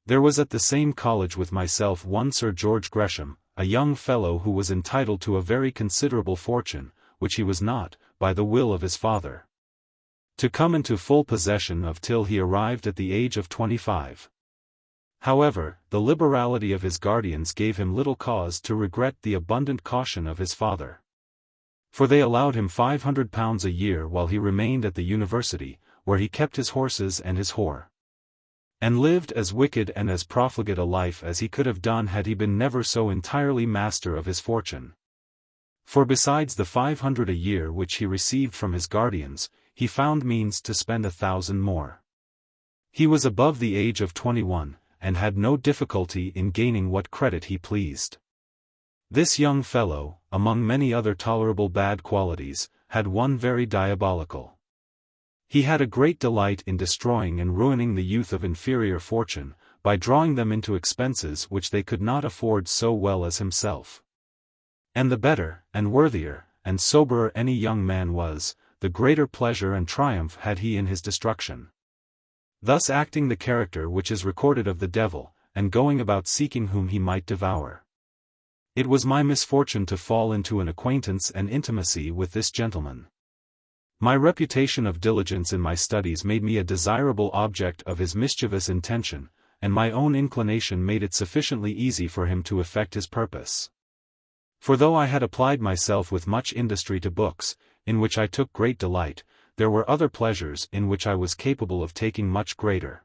There was at the same college with myself one Sir George Gresham, a young fellow who was entitled to a very considerable fortune, which he was not, by the will of his father, to come into full possession of till he arrived at the age of 25. However, the liberality of his guardians gave him little cause to regret the abundant caution of his father. For they allowed him £500 a year while he remained at the university, where he kept his horses and his whore, and lived as wicked and as profligate a life as he could have done had he been never so entirely master of his fortune. For besides the 500 a year which he received from his guardians, he found means to spend 1,000 more. He was above the age of 21, and had no difficulty in gaining what credit he pleased. This young fellow, among many other tolerable bad qualities, had one very diabolical. He had a great delight in destroying and ruining the youth of inferior fortune, by drawing them into expenses which they could not afford so well as himself. And the better, and worthier, and soberer any young man was, the greater pleasure and triumph had he in his destruction. Thus acting the character which is recorded of the devil, and going about seeking whom he might devour. It was my misfortune to fall into an acquaintance and intimacy with this gentleman. My reputation of diligence in my studies made me a desirable object of his mischievous intention, and my own inclination made it sufficiently easy for him to effect his purpose. For though I had applied myself with much industry to books, in which I took great delight, there were other pleasures in which I was capable of taking much greater.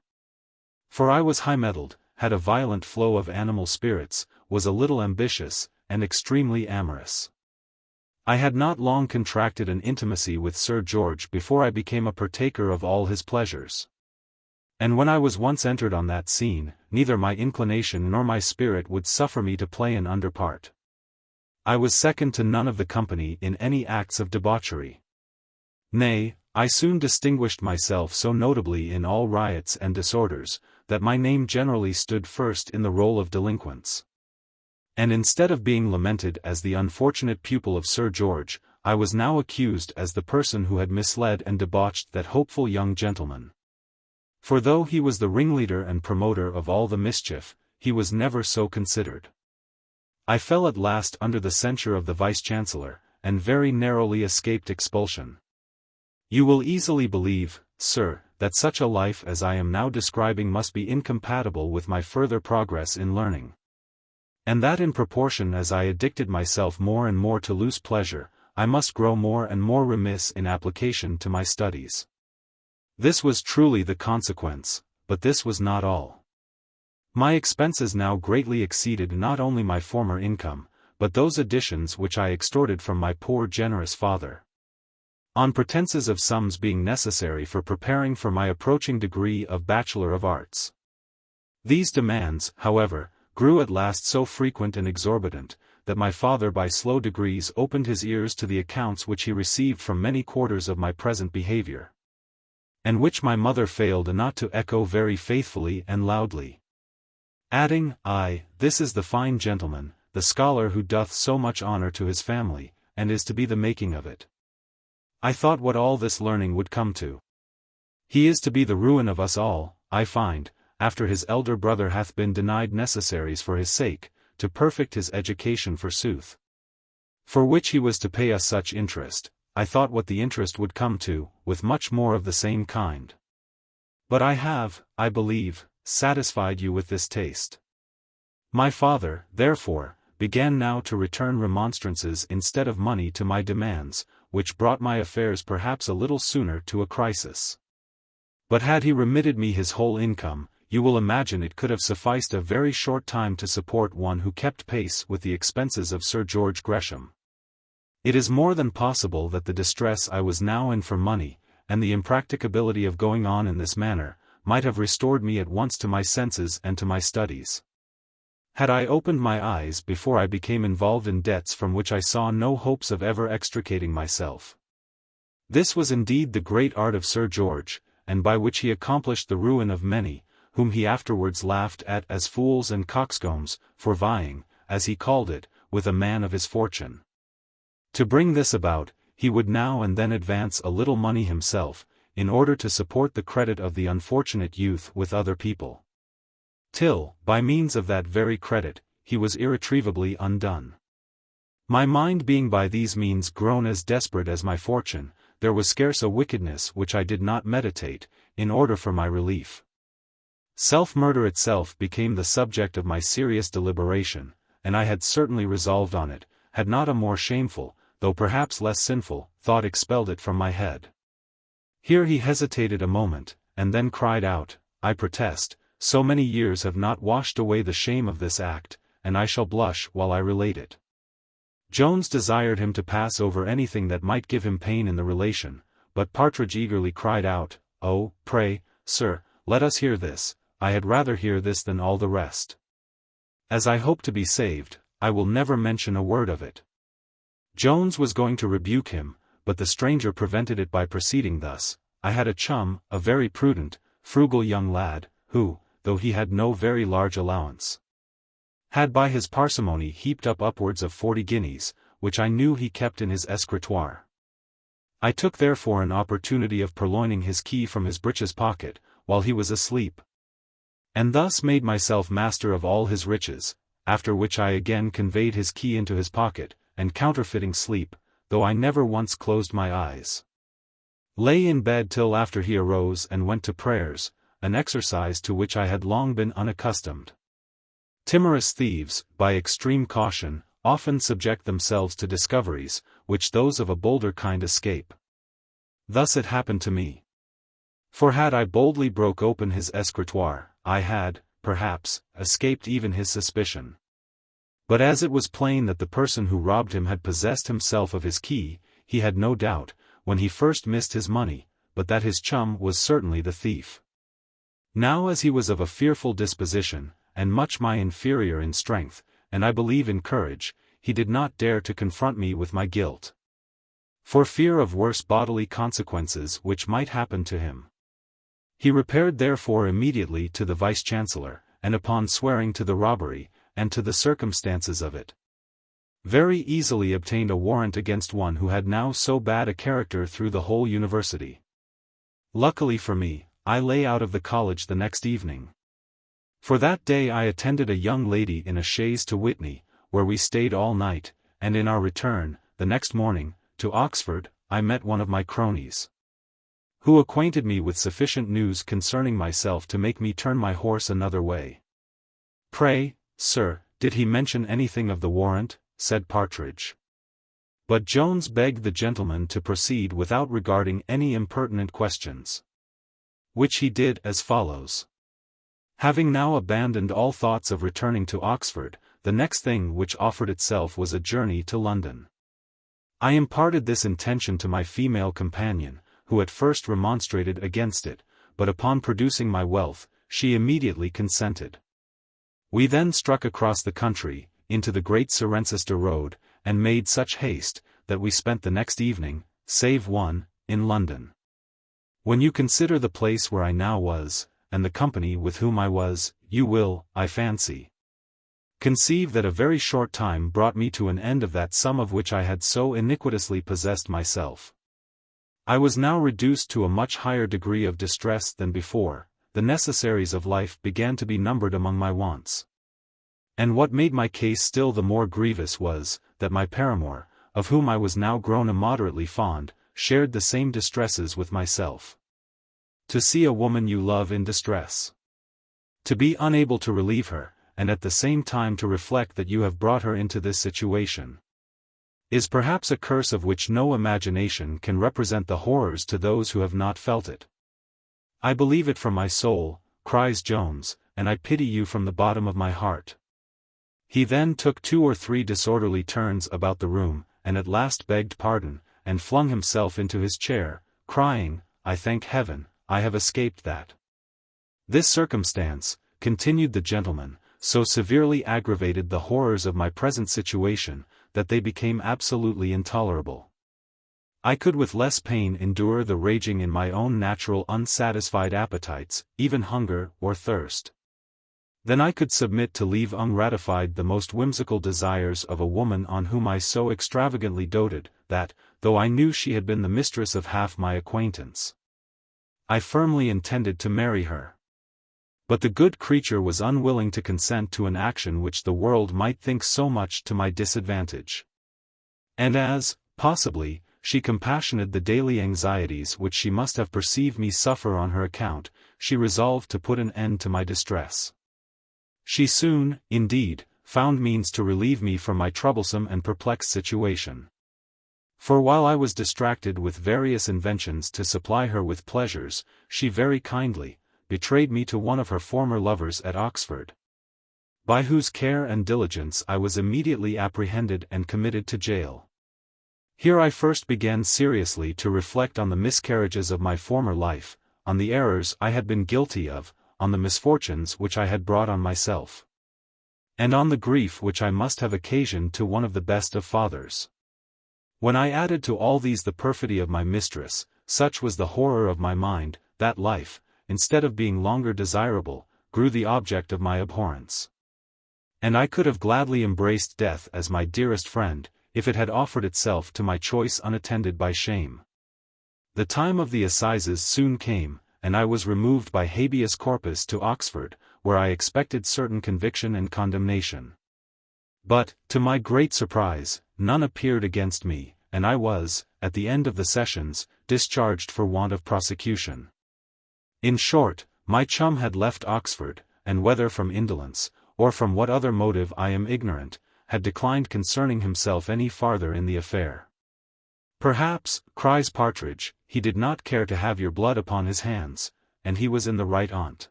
For I was high-mettled, had a violent flow of animal spirits, was a little ambitious, and extremely amorous. I had not long contracted an intimacy with Sir George before I became a partaker of all his pleasures. And when I was once entered on that scene, neither my inclination nor my spirit would suffer me to play an under part. I was second to none of the company in any acts of debauchery. Nay, I soon distinguished myself so notably in all riots and disorders, that my name generally stood first in the roll of delinquents. And instead of being lamented as the unfortunate pupil of Sir George, I was now accused as the person who had misled and debauched that hopeful young gentleman. For though he was the ringleader and promoter of all the mischief, he was never so considered. I fell at last under the censure of the Vice-Chancellor, and very narrowly escaped expulsion. You will easily believe, sir, that such a life as I am now describing must be incompatible with my further progress in learning. And that in proportion as I addicted myself more and more to loose pleasure, I must grow more and more remiss in application to my studies. This was truly the consequence, but this was not all. My expenses now greatly exceeded not only my former income, but those additions which I extorted from my poor generous father, on pretenses of sums being necessary for preparing for my approaching degree of Bachelor of Arts. These demands, however, grew at last so frequent and exorbitant, that my father by slow degrees opened his ears to the accounts which he received from many quarters of my present behavior, and which my mother failed not to echo very faithfully and loudly, adding, "Ay, this is the fine gentleman, the scholar who doth so much honor to his family, and is to be the making of it. I thought what all this learning would come to. He is to be the ruin of us all, I find, after his elder brother hath been denied necessaries for his sake, to perfect his education forsooth. For which he was to pay us such interest, I thought what the interest would come to, with much more of the same kind. But I have, I believe, satisfied you with this taste. My father, therefore, began now to return remonstrances instead of money to my demands, which brought my affairs perhaps a little sooner to a crisis. But had he remitted me his whole income, you will imagine it could have sufficed a very short time to support one who kept pace with the expenses of Sir George Gresham. It is more than possible that the distress I was now in for money, and the impracticability of going on in this manner, might have restored me at once to my senses and to my studies. Had I opened my eyes before I became involved in debts from which I saw no hopes of ever extricating myself. This was indeed the great art of Sir George, and by which he accomplished the ruin of many, whom he afterwards laughed at as fools and coxcombs, for vying, as he called it, with a man of his fortune. To bring this about, he would now and then advance a little money himself, in order to support the credit of the unfortunate youth with other people. Till, by means of that very credit, he was irretrievably undone. My mind being by these means grown as desperate as my fortune, there was scarce a wickedness which I did not meditate, in order for my relief. Self-murder itself became the subject of my serious deliberation, and I had certainly resolved on it, had not a more shameful, though perhaps less sinful, thought expelled it from my head. Here he hesitated a moment, and then cried out, I protest, so many years have not washed away the shame of this act, and I shall blush while I relate it. Jones desired him to pass over anything that might give him pain in the relation, but Partridge eagerly cried out, Oh, pray, sir, let us hear this, I had rather hear this than all the rest. As I hope to be saved, I will never mention a word of it. Jones was going to rebuke him, but the stranger prevented it by proceeding thus, I had a chum, a very prudent, frugal young lad, who, though he had no very large allowance, had by his parsimony heaped up upwards of 40 guineas, which I knew he kept in his escritoire. I took therefore an opportunity of purloining his key from his breeches pocket, while he was asleep, and thus made myself master of all his riches, after which I again conveyed his key into his pocket, and counterfeiting sleep, though I never once closed my eyes, lay in bed till after he arose and went to prayers, an exercise to which I had long been unaccustomed. Timorous thieves, by extreme caution, often subject themselves to discoveries, which those of a bolder kind escape. Thus it happened to me. For had I boldly broke open his escritoire, I had, perhaps, escaped even his suspicion. But as it was plain that the person who robbed him had possessed himself of his key, he had no doubt, when he first missed his money, but that his chum was certainly the thief. Now as he was of a fearful disposition, and much my inferior in strength, and I believe in courage, he did not dare to confront me with my guilt, for fear of worse bodily consequences which might happen to him. He repaired therefore immediately to the Vice-Chancellor, and upon swearing to the robbery, and to the circumstances of it, very easily obtained a warrant against one who had now so bad a character through the whole university. Luckily for me, I lay out of the college the next evening. For that day I attended a young lady in a chaise to Whitney, where we stayed all night, and in our return, the next morning, to Oxford, I met one of my cronies, who acquainted me with sufficient news concerning myself to make me turn my horse another way. Pray, sir, did he mention anything of the warrant? Said Partridge. But Jones begged the gentleman to proceed without regarding any impertinent questions, which he did as follows. Having now abandoned all thoughts of returning to Oxford, the next thing which offered itself was a journey to London. I imparted this intention to my female companion, who at first remonstrated against it, but upon producing my wealth, she immediately consented. We then struck across the country, into the great Cirencester road, and made such haste, that we spent the next evening, save one, in London. When you consider the place where I now was, and the company with whom I was, you will, I fancy, conceive that a very short time brought me to an end of that sum of which I had so iniquitously possessed myself. I was now reduced to a much higher degree of distress than before, the necessaries of life began to be numbered among my wants. And what made my case still the more grievous was, that my paramour, of whom I was now grown immoderately fond, shared the same distresses with myself. To see a woman you love in distress, to be unable to relieve her, and at the same time to reflect that you have brought her into this situation, is perhaps a curse of which no imagination can represent the horrors to those who have not felt it. I believe it from my soul, cries Jones, and I pity you from the bottom of my heart. He then took 2 or 3 disorderly turns about the room, and at last begged pardon, and flung himself into his chair, crying, I thank heaven, I have escaped that. This circumstance, continued the gentleman, so severely aggravated the horrors of my present situation, that they became absolutely intolerable. I could with less pain endure the raging in my own natural unsatisfied appetites, even hunger or thirst. Then I could submit to leave ungratified the most whimsical desires of a woman on whom I so extravagantly doted, that, though I knew she had been the mistress of half my acquaintance, I firmly intended to marry her. But the good creature was unwilling to consent to an action which the world might think so much to my disadvantage. And as, possibly, she compassionated the daily anxieties which she must have perceived me suffer on her account, she resolved to put an end to my distress. She soon, indeed, found means to relieve me from my troublesome and perplexed situation. For while I was distracted with various inventions to supply her with pleasures, she very kindly betrayed me to one of her former lovers at Oxford, by whose care and diligence I was immediately apprehended and committed to jail. Here I first began seriously to reflect on the miscarriages of my former life, on the errors I had been guilty of, on the misfortunes which I had brought on myself, and on the grief which I must have occasioned to one of the best of fathers. When I added to all these the perfidy of my mistress, such was the horror of my mind, that life, instead of being longer desirable, grew the object of my abhorrence. And I could have gladly embraced death as my dearest friend, if it had offered itself to my choice unattended by shame. The time of the assizes soon came, and I was removed by habeas corpus to Oxford, where I expected certain conviction and condemnation. But, to my great surprise, none appeared against me, and I was, at the end of the sessions, discharged for want of prosecution. In short, my chum had left Oxford, and whether from indolence, or from what other motive I am ignorant, had declined concerning himself any farther in the affair. Perhaps, cries Partridge, he did not care to have your blood upon his hands, and he was in the right on't.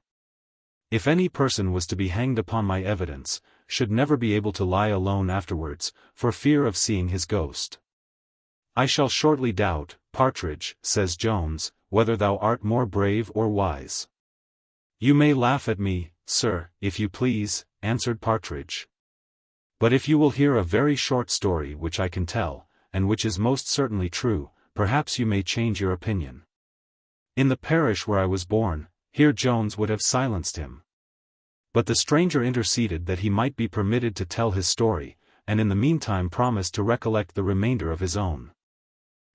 If any person was to be hanged upon my evidence, should never be able to lie alone afterwards, for fear of seeing his ghost. I shall shortly doubt, Partridge, says Jones, whether thou art more brave or wise. You may laugh at me, sir, if you please, answered Partridge. But if you will hear a very short story which I can tell, and which is most certainly true, perhaps you may change your opinion. In the parish where I was born, here Jones would have silenced him. But the stranger interceded that he might be permitted to tell his story, and in the meantime promised to recollect the remainder of his own.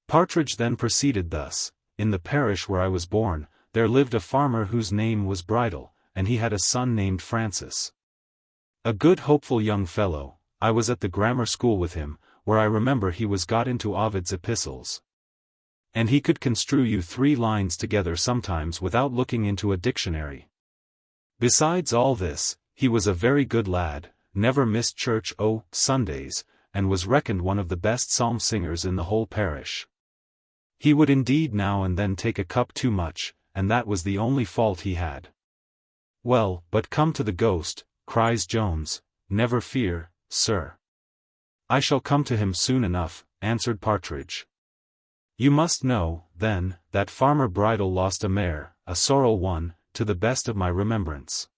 Partridge then proceeded thus: in the parish where I was born, there lived a farmer whose name was Bridle, and he had a son named Francis. A good hopeful young fellow. I was at the grammar school with him, where I remember he was got into Ovid's epistles. And he could construe you 3 lines together sometimes without looking into a dictionary. Besides all this, he was a very good lad, never missed church o' Sundays, and was reckoned one of the best psalm singers in the whole parish. He would indeed now and then take a cup too much, and that was the only fault he had. Well, but come to the ghost, cries Jones. Never fear, sir. I shall come to him soon enough, answered Partridge. You must know, then, that Farmer Bridle lost a mare, a sorrel one, to the best of my remembrance.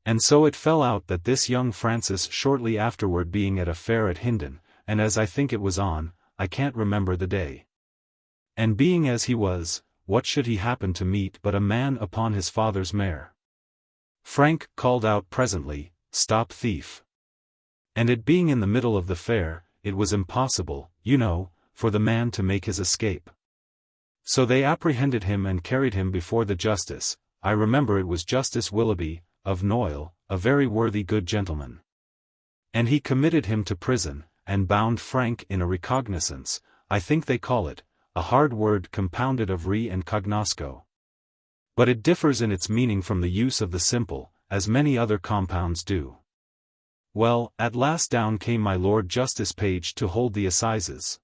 And so it fell out that this young Francis shortly afterward being at a fair at Hindon, and as I think it was on, I can't remember the day. And being as he was, what should he happen to meet but a man upon his father's mare? Frank called out presently, "Stop thief." And it being in the middle of the fair, it was impossible, you know, for the man to make his escape. So they apprehended him and carried him before the justice. I remember it was Justice Willoughby, of Noyle, a very worthy good gentleman. And he committed him to prison, and bound Frank in a recognizance, I think they call it, a hard word compounded of re and cognosco. But it differs in its meaning from the use of the simple, as many other compounds do. Well, at last down came my Lord Justice Page to hold the assizes.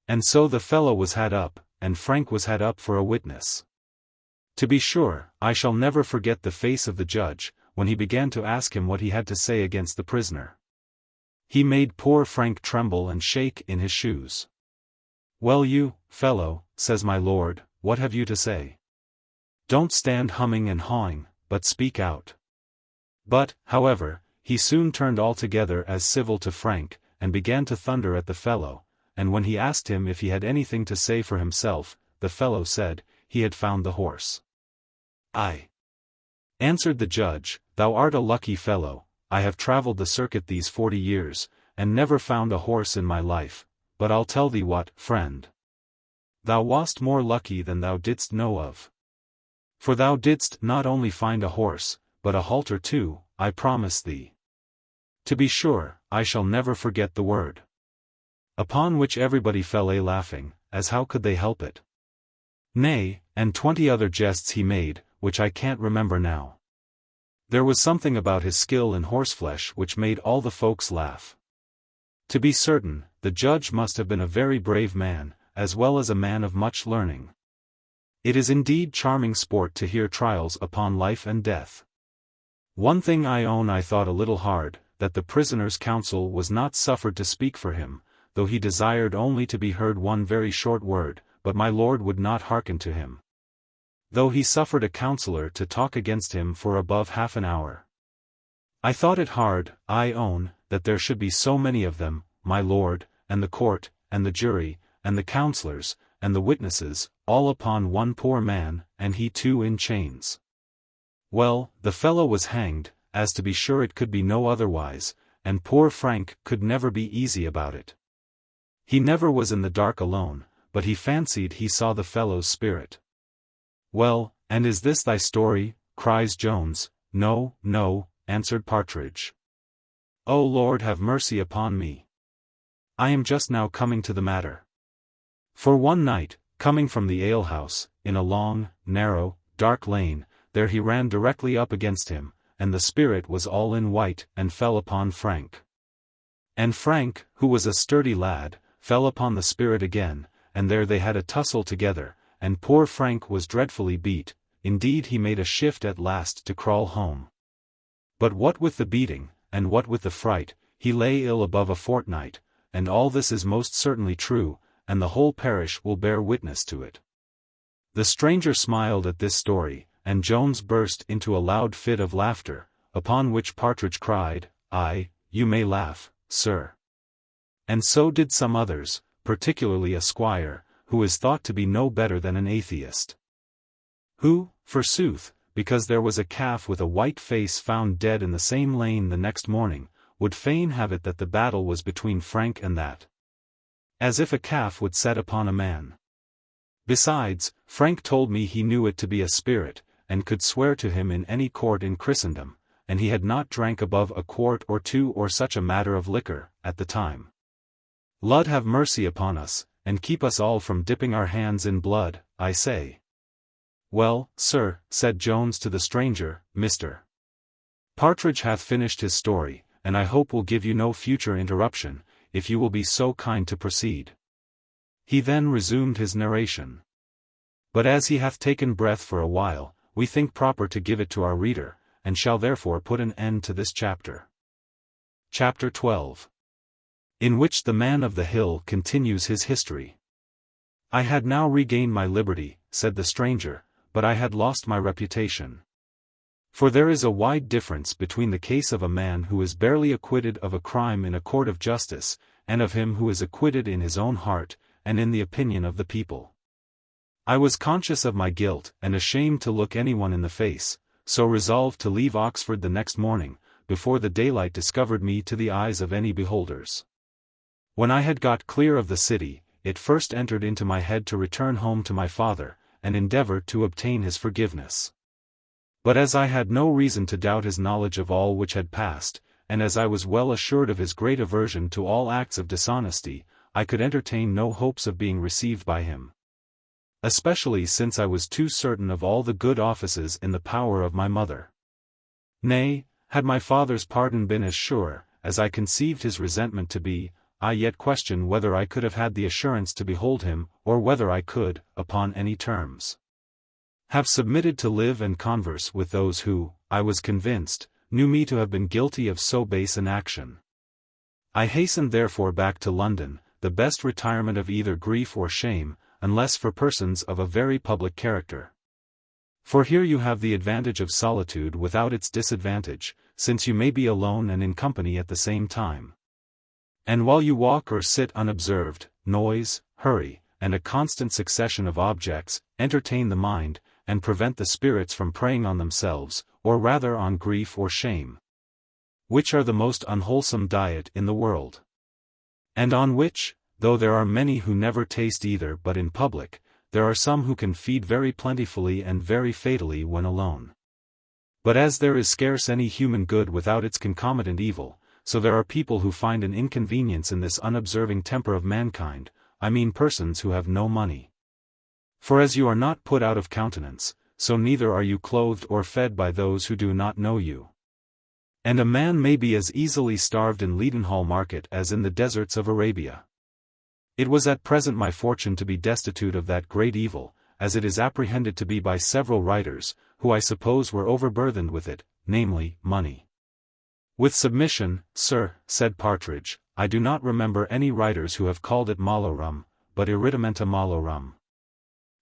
And so the fellow was had up, and Frank was had up for a witness. To be sure, I shall never forget the face of the judge, when he began to ask him what he had to say against the prisoner. He made poor Frank tremble and shake in his shoes. "Well, you fellow," says my lord, "what have you to say? Don't stand humming and hawing, but speak out." But, however, he soon turned altogether as civil to Frank, and began to thunder at the fellow, and when he asked him if he had anything to say for himself, the fellow said, he had found the horse. "Aye," answered the judge, "thou art a lucky fellow. I have travelled the circuit these 40 years, and never found a horse in my life, but I'll tell thee what, friend. Thou wast more lucky than thou didst know of. For thou didst not only find a horse, but a halter too, I promise thee." To be sure, I shall never forget the word. Upon which everybody fell a laughing, as how could they help it? Nay, and 20 other jests he made, which I can't remember now. There was something about his skill in horseflesh which made all the folks laugh. To be certain, the judge must have been a very brave man, as well as a man of much learning. It is indeed charming sport to hear trials upon life and death. One thing I own I thought a little hard, that the prisoner's counsel was not suffered to speak for him, though he desired only to be heard one very short word, but my lord would not hearken to him. Though he suffered a counsellor to talk against him for above half an hour. I thought it hard, I own, that there should be so many of them, my lord, and the court, and the jury, and the counsellors, and the witnesses, all upon one poor man, and he too in chains. Well, the fellow was hanged, as to be sure it could be no otherwise, and poor Frank could never be easy about it. He never was in the dark alone, but he fancied he saw the fellow's spirit. "Well, and is this thy story?" cries Jones. "No, no," answered Partridge. "O Lord, have mercy upon me. I am just now coming to the matter. For one night, coming from the alehouse, in a long, narrow, dark lane, there he ran directly up against him, and the spirit was all in white, and fell upon Frank. And Frank, who was a sturdy lad, fell upon the spirit again, and there they had a tussle together, and poor Frank was dreadfully beat. Indeed he made a shift at last to crawl home. But what with the beating, and what with the fright, he lay ill above a fortnight, and all this is most certainly true, and the whole parish will bear witness to it." The stranger smiled at this story, and Jones burst into a loud fit of laughter, upon which Partridge cried, "Aye, you may laugh, sir." And so did some others, particularly a squire, who is thought to be no better than an atheist. Who, forsooth, because there was a calf with a white face found dead in the same lane the next morning, would fain have it that the battle was between Frank and that. As if a calf would set upon a man. Besides, Frank told me he knew it to be a spirit, and could swear to him in any court in Christendom, and he had not drank above a quart or two or such a matter of liquor, at the time. Lud have mercy upon us, and keep us all from dipping our hands in blood, I say. "Well, sir," said Jones to the stranger, "Mr. Partridge hath finished his story, and I hope will give you no future interruption, if you will be so kind to proceed." He then resumed his narration. But as he hath taken breath for a while, we think proper to give it to our reader, and shall therefore put an end to this chapter. Chapter 12. In which the man of the hill continues his history. "I had now regained my liberty," said the stranger, "but I had lost my reputation. For there is a wide difference between the case of a man who is barely acquitted of a crime in a court of justice, and of him who is acquitted in his own heart, and in the opinion of the people. I was conscious of my guilt, and ashamed to look anyone in the face, so resolved to leave Oxford the next morning, before the daylight discovered me to the eyes of any beholders. When I had got clear of the city, it first entered into my head to return home to my father, and endeavor to obtain his forgiveness. But as I had no reason to doubt his knowledge of all which had passed, and as I was well assured of his great aversion to all acts of dishonesty, I could entertain no hopes of being received by him. Especially since I was too certain of all the good offices in the power of my mother. Nay, had my father's pardon been as sure, as I conceived his resentment to be, I yet question whether I could have had the assurance to behold him, or whether I could, upon any terms, have submitted to live and converse with those who, I was convinced, knew me to have been guilty of so base an action. I hastened therefore back to London, the best retirement of either grief or shame, unless for persons of a very public character. For here you have the advantage of solitude without its disadvantage, since you may be alone and in company at the same time. And while you walk or sit unobserved, noise, hurry, and a constant succession of objects, entertain the mind, and prevent the spirits from preying on themselves, or rather on grief or shame, which are the most unwholesome diet in the world, and on which, though there are many who never taste either but in public, there are some who can feed very plentifully and very fatally when alone. But as there is scarce any human good without its concomitant evil, so there are people who find an inconvenience in this unobserving temper of mankind, I mean persons who have no money. For as you are not put out of countenance, so neither are you clothed or fed by those who do not know you. And a man may be as easily starved in Leadenhall Market as in the deserts of Arabia. It was at present my fortune to be destitute of that great evil, as it is apprehended to be by several writers, who I suppose were overburthened with it, namely, money. With submission, sir, said Partridge, I do not remember any writers who have called it malorum, but irritamenta malorum.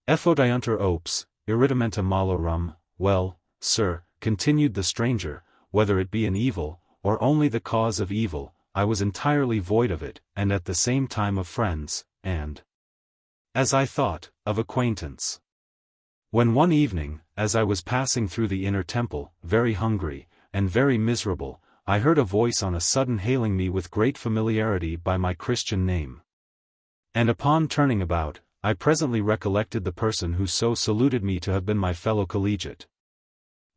Effodiunter opes, irritamenta malorum, well, sir, continued the stranger, whether it be an evil, or only the cause of evil, I was entirely void of it, and at the same time of friends, and, as I thought, of acquaintance. When one evening, as I was passing through the inner temple, very hungry, and very miserable, I heard a voice on a sudden hailing me with great familiarity by my Christian name. And upon turning about, I presently recollected the person who so saluted me to have been my fellow collegiate.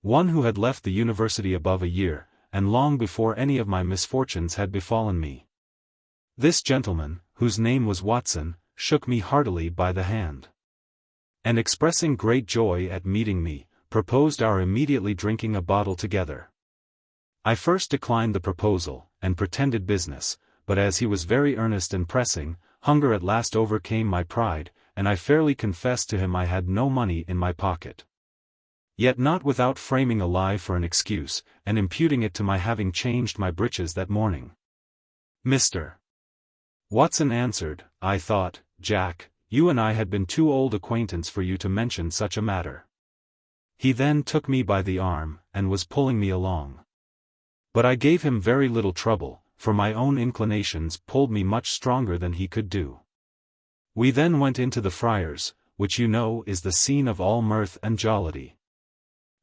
One who had left the university above a year, and long before any of my misfortunes had befallen me. This gentleman, whose name was Watson, shook me heartily by the hand, and expressing great joy at meeting me, proposed our immediately drinking a bottle together. I first declined the proposal, and pretended business, but as he was very earnest and pressing, hunger at last overcame my pride, and I fairly confessed to him I had no money in my pocket. Yet not without framing a lie for an excuse, and imputing it to my having changed my breeches that morning. Mr. Watson answered, I thought, Jack, you and I had been too old acquaintance for you to mention such a matter. He then took me by the arm, and was pulling me along. But I gave him very little trouble, for my own inclinations pulled me much stronger than he could do. We then went into the Friars, which you know is the scene of all mirth and jollity.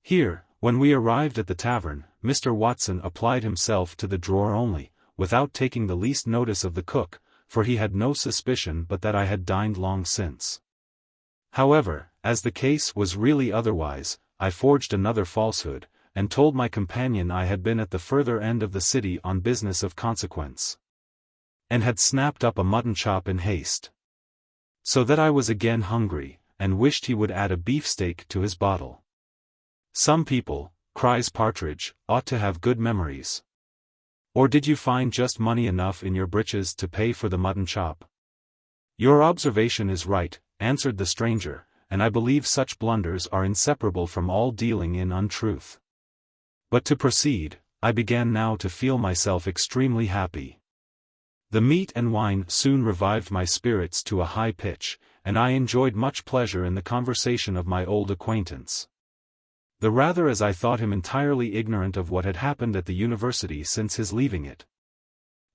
Here, when we arrived at the tavern, Mr. Watson applied himself to the drawer only, without taking the least notice of the cook, for he had no suspicion but that I had dined long since. However, as the case was really otherwise, I forged another falsehood, and told my companion I had been at the further end of the city on business of consequence, and had snapped up a mutton chop in haste, so that I was again hungry, and wished he would add a beefsteak to his bottle. Some people, cries Partridge, ought to have good memories. Or did you find just money enough in your breeches to pay for the mutton chop? Your observation is right, answered the stranger, and I believe such blunders are inseparable from all dealing in untruth. But to proceed, I began now to feel myself extremely happy. The meat and wine soon revived my spirits to a high pitch, and I enjoyed much pleasure in the conversation of my old acquaintance. The rather as I thought him entirely ignorant of what had happened at the university since his leaving it.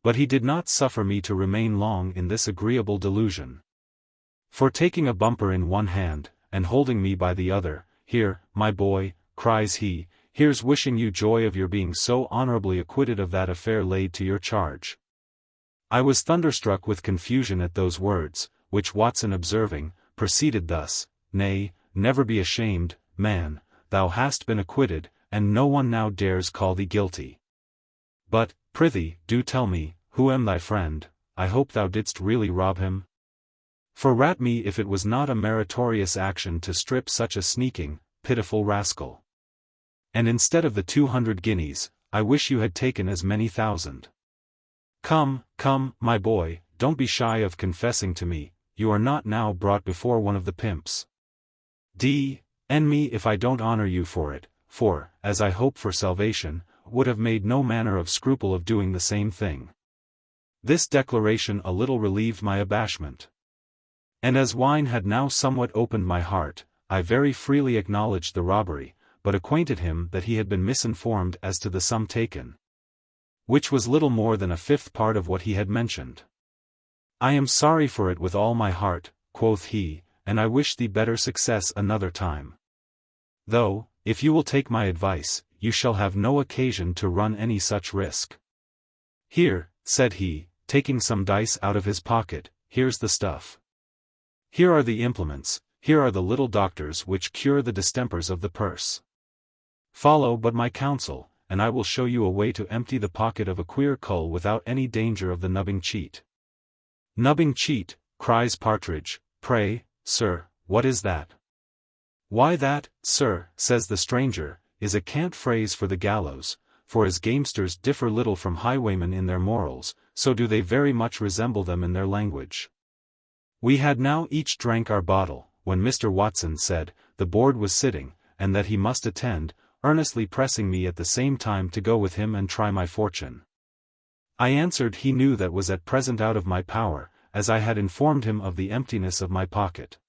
But he did not suffer me to remain long in this agreeable delusion. For taking a bumper in one hand, and holding me by the other, Here, my boy, cries he, here's wishing you joy of your being so honorably acquitted of that affair laid to your charge. I was thunderstruck with confusion at those words, which Watson observing, proceeded thus, Nay, never be ashamed, man, thou hast been acquitted, and no one now dares call thee guilty. But, prithee, do tell me, who am thy friend? I hope thou didst really rob him? For rat me if it was not a meritorious action to strip such a sneaking, pitiful rascal. And instead of the 200 guineas, I wish you had taken as many thousand. Come, come, my boy, don't be shy of confessing to me, you are not now brought before one of the pimps. D.N. me if I don't honor you for it, for, as I hope for salvation, would have made no manner of scruple of doing the same thing. This declaration a little relieved my abashment. And as wine had now somewhat opened my heart, I very freely acknowledged the robbery, but acquainted him that he had been misinformed as to the sum taken, which was little more than a fifth part of what he had mentioned. I am sorry for it with all my heart, quoth he, and I wish thee better success another time. Though, if you will take my advice, you shall have no occasion to run any such risk. Here, said he, taking some dice out of his pocket, here's the stuff. Here are the implements, here are the little doctors which cure the distempers of the purse. Follow but my counsel, and I will show you a way to empty the pocket of a queer cull without any danger of the nubbing cheat. Nubbing cheat, cries Partridge, pray, sir, what is that? Why that, sir, says the stranger, is a cant phrase for the gallows, for as gamesters differ little from highwaymen in their morals, so do they very much resemble them in their language. We had now each drank our bottle, when Mr. Watson said, the board was sitting, and that he must attend, earnestly pressing me at the same time to go with him and try my fortune. I answered he knew that was at present out of my power, as I had informed him of the emptiness of my pocket.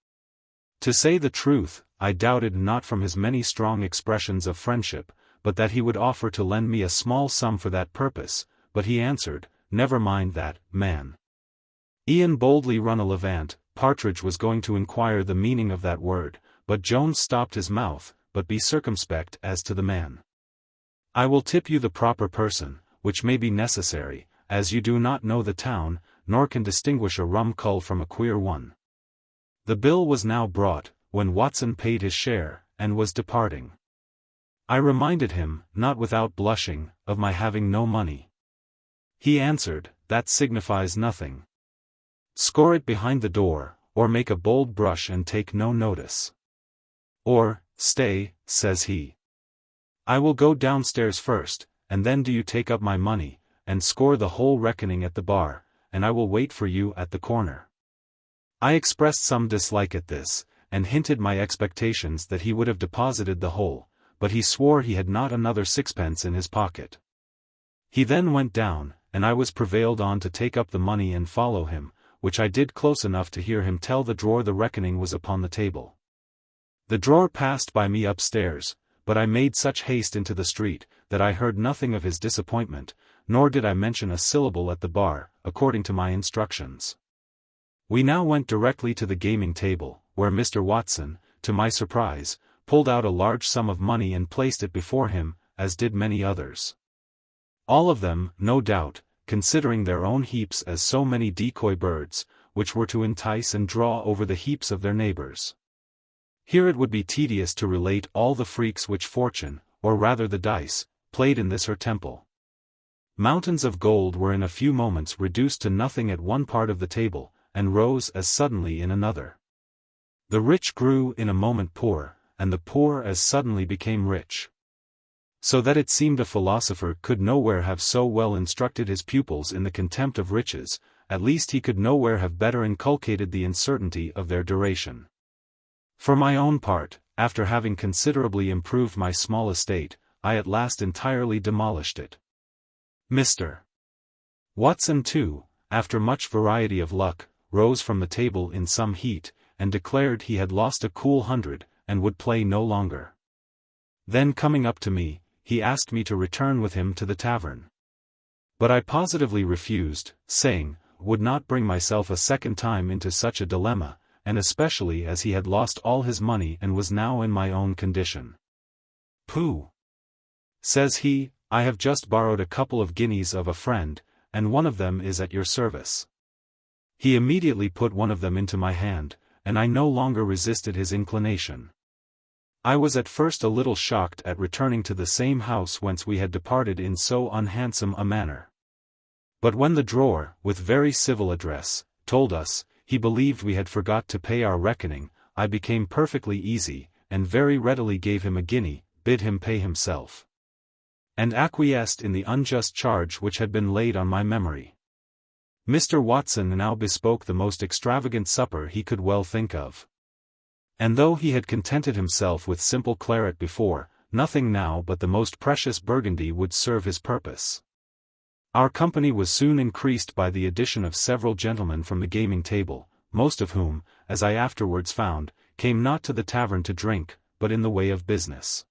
To say the truth, I doubted not from his many strong expressions of friendship, but that he would offer to lend me a small sum for that purpose, but he answered, never mind that, man. Ian boldly run a levant. Partridge was going to inquire the meaning of that word, but Jones stopped his mouth, but be circumspect as to the man. I will tip you the proper person, which may be necessary, as you do not know the town, nor can distinguish a rum cull from a queer one. The bill was now brought, when Watson paid his share, and was departing. I reminded him, not without blushing, of my having no money. He answered, that signifies nothing. Score it behind the door, or make a bold brush and take no notice. Or, stay, says he. I will go downstairs first, and then do you take up my money, and score the whole reckoning at the bar, and I will wait for you at the corner. I expressed some dislike at this, and hinted my expectations that he would have deposited the whole, but he swore he had not another sixpence in his pocket. He then went down, and I was prevailed on to take up the money and follow him, which I did close enough to hear him tell the drawer the reckoning was upon the table. The drawer passed by me upstairs, but I made such haste into the street, that I heard nothing of his disappointment, nor did I mention a syllable at the bar, according to my instructions. We now went directly to the gaming table, where Mr. Watson, to my surprise, pulled out a large sum of money and placed it before him, as did many others. All of them, no doubt, considering their own heaps as so many decoy birds, which were to entice and draw over the heaps of their neighbors. Here it would be tedious to relate all the freaks which fortune, or rather the dice, played in this her temple. Mountains of gold were in a few moments reduced to nothing at one part of the table, and rose as suddenly in another. The rich grew in a moment poor, and the poor as suddenly became rich. So that it seemed a philosopher could nowhere have so well instructed his pupils in the contempt of riches, at least he could nowhere have better inculcated the uncertainty of their duration. For my own part, after having considerably improved my small estate, I at last entirely demolished it. Mr. Watson too, after much variety of luck, rose from the table in some heat, and declared he had lost a cool 100, and would play no longer. Then coming up to me, he asked me to return with him to the tavern. But I positively refused, saying, would not bring myself a second time into such a dilemma, and especially as he had lost all his money and was now in my own condition. Pooh! Says he, I have just borrowed a couple of guineas of a friend, and one of them is at your service. He immediately put one of them into my hand, and I no longer resisted his inclination. I was at first a little shocked at returning to the same house whence we had departed in so unhandsome a manner. But when the drawer, with very civil address, told us, he believed we had forgot to pay our reckoning, I became perfectly easy, and very readily gave him a guinea, bid him pay himself. and acquiesced in the unjust charge which had been laid on my memory. Mr. Watson now bespoke the most extravagant supper he could well think of. And though he had contented himself with simple claret before, nothing now but the most precious Burgundy would serve his purpose. Our company was soon increased by the addition of several gentlemen from the gaming table, most of whom, as I afterwards found, came not to the tavern to drink, but in the way of business.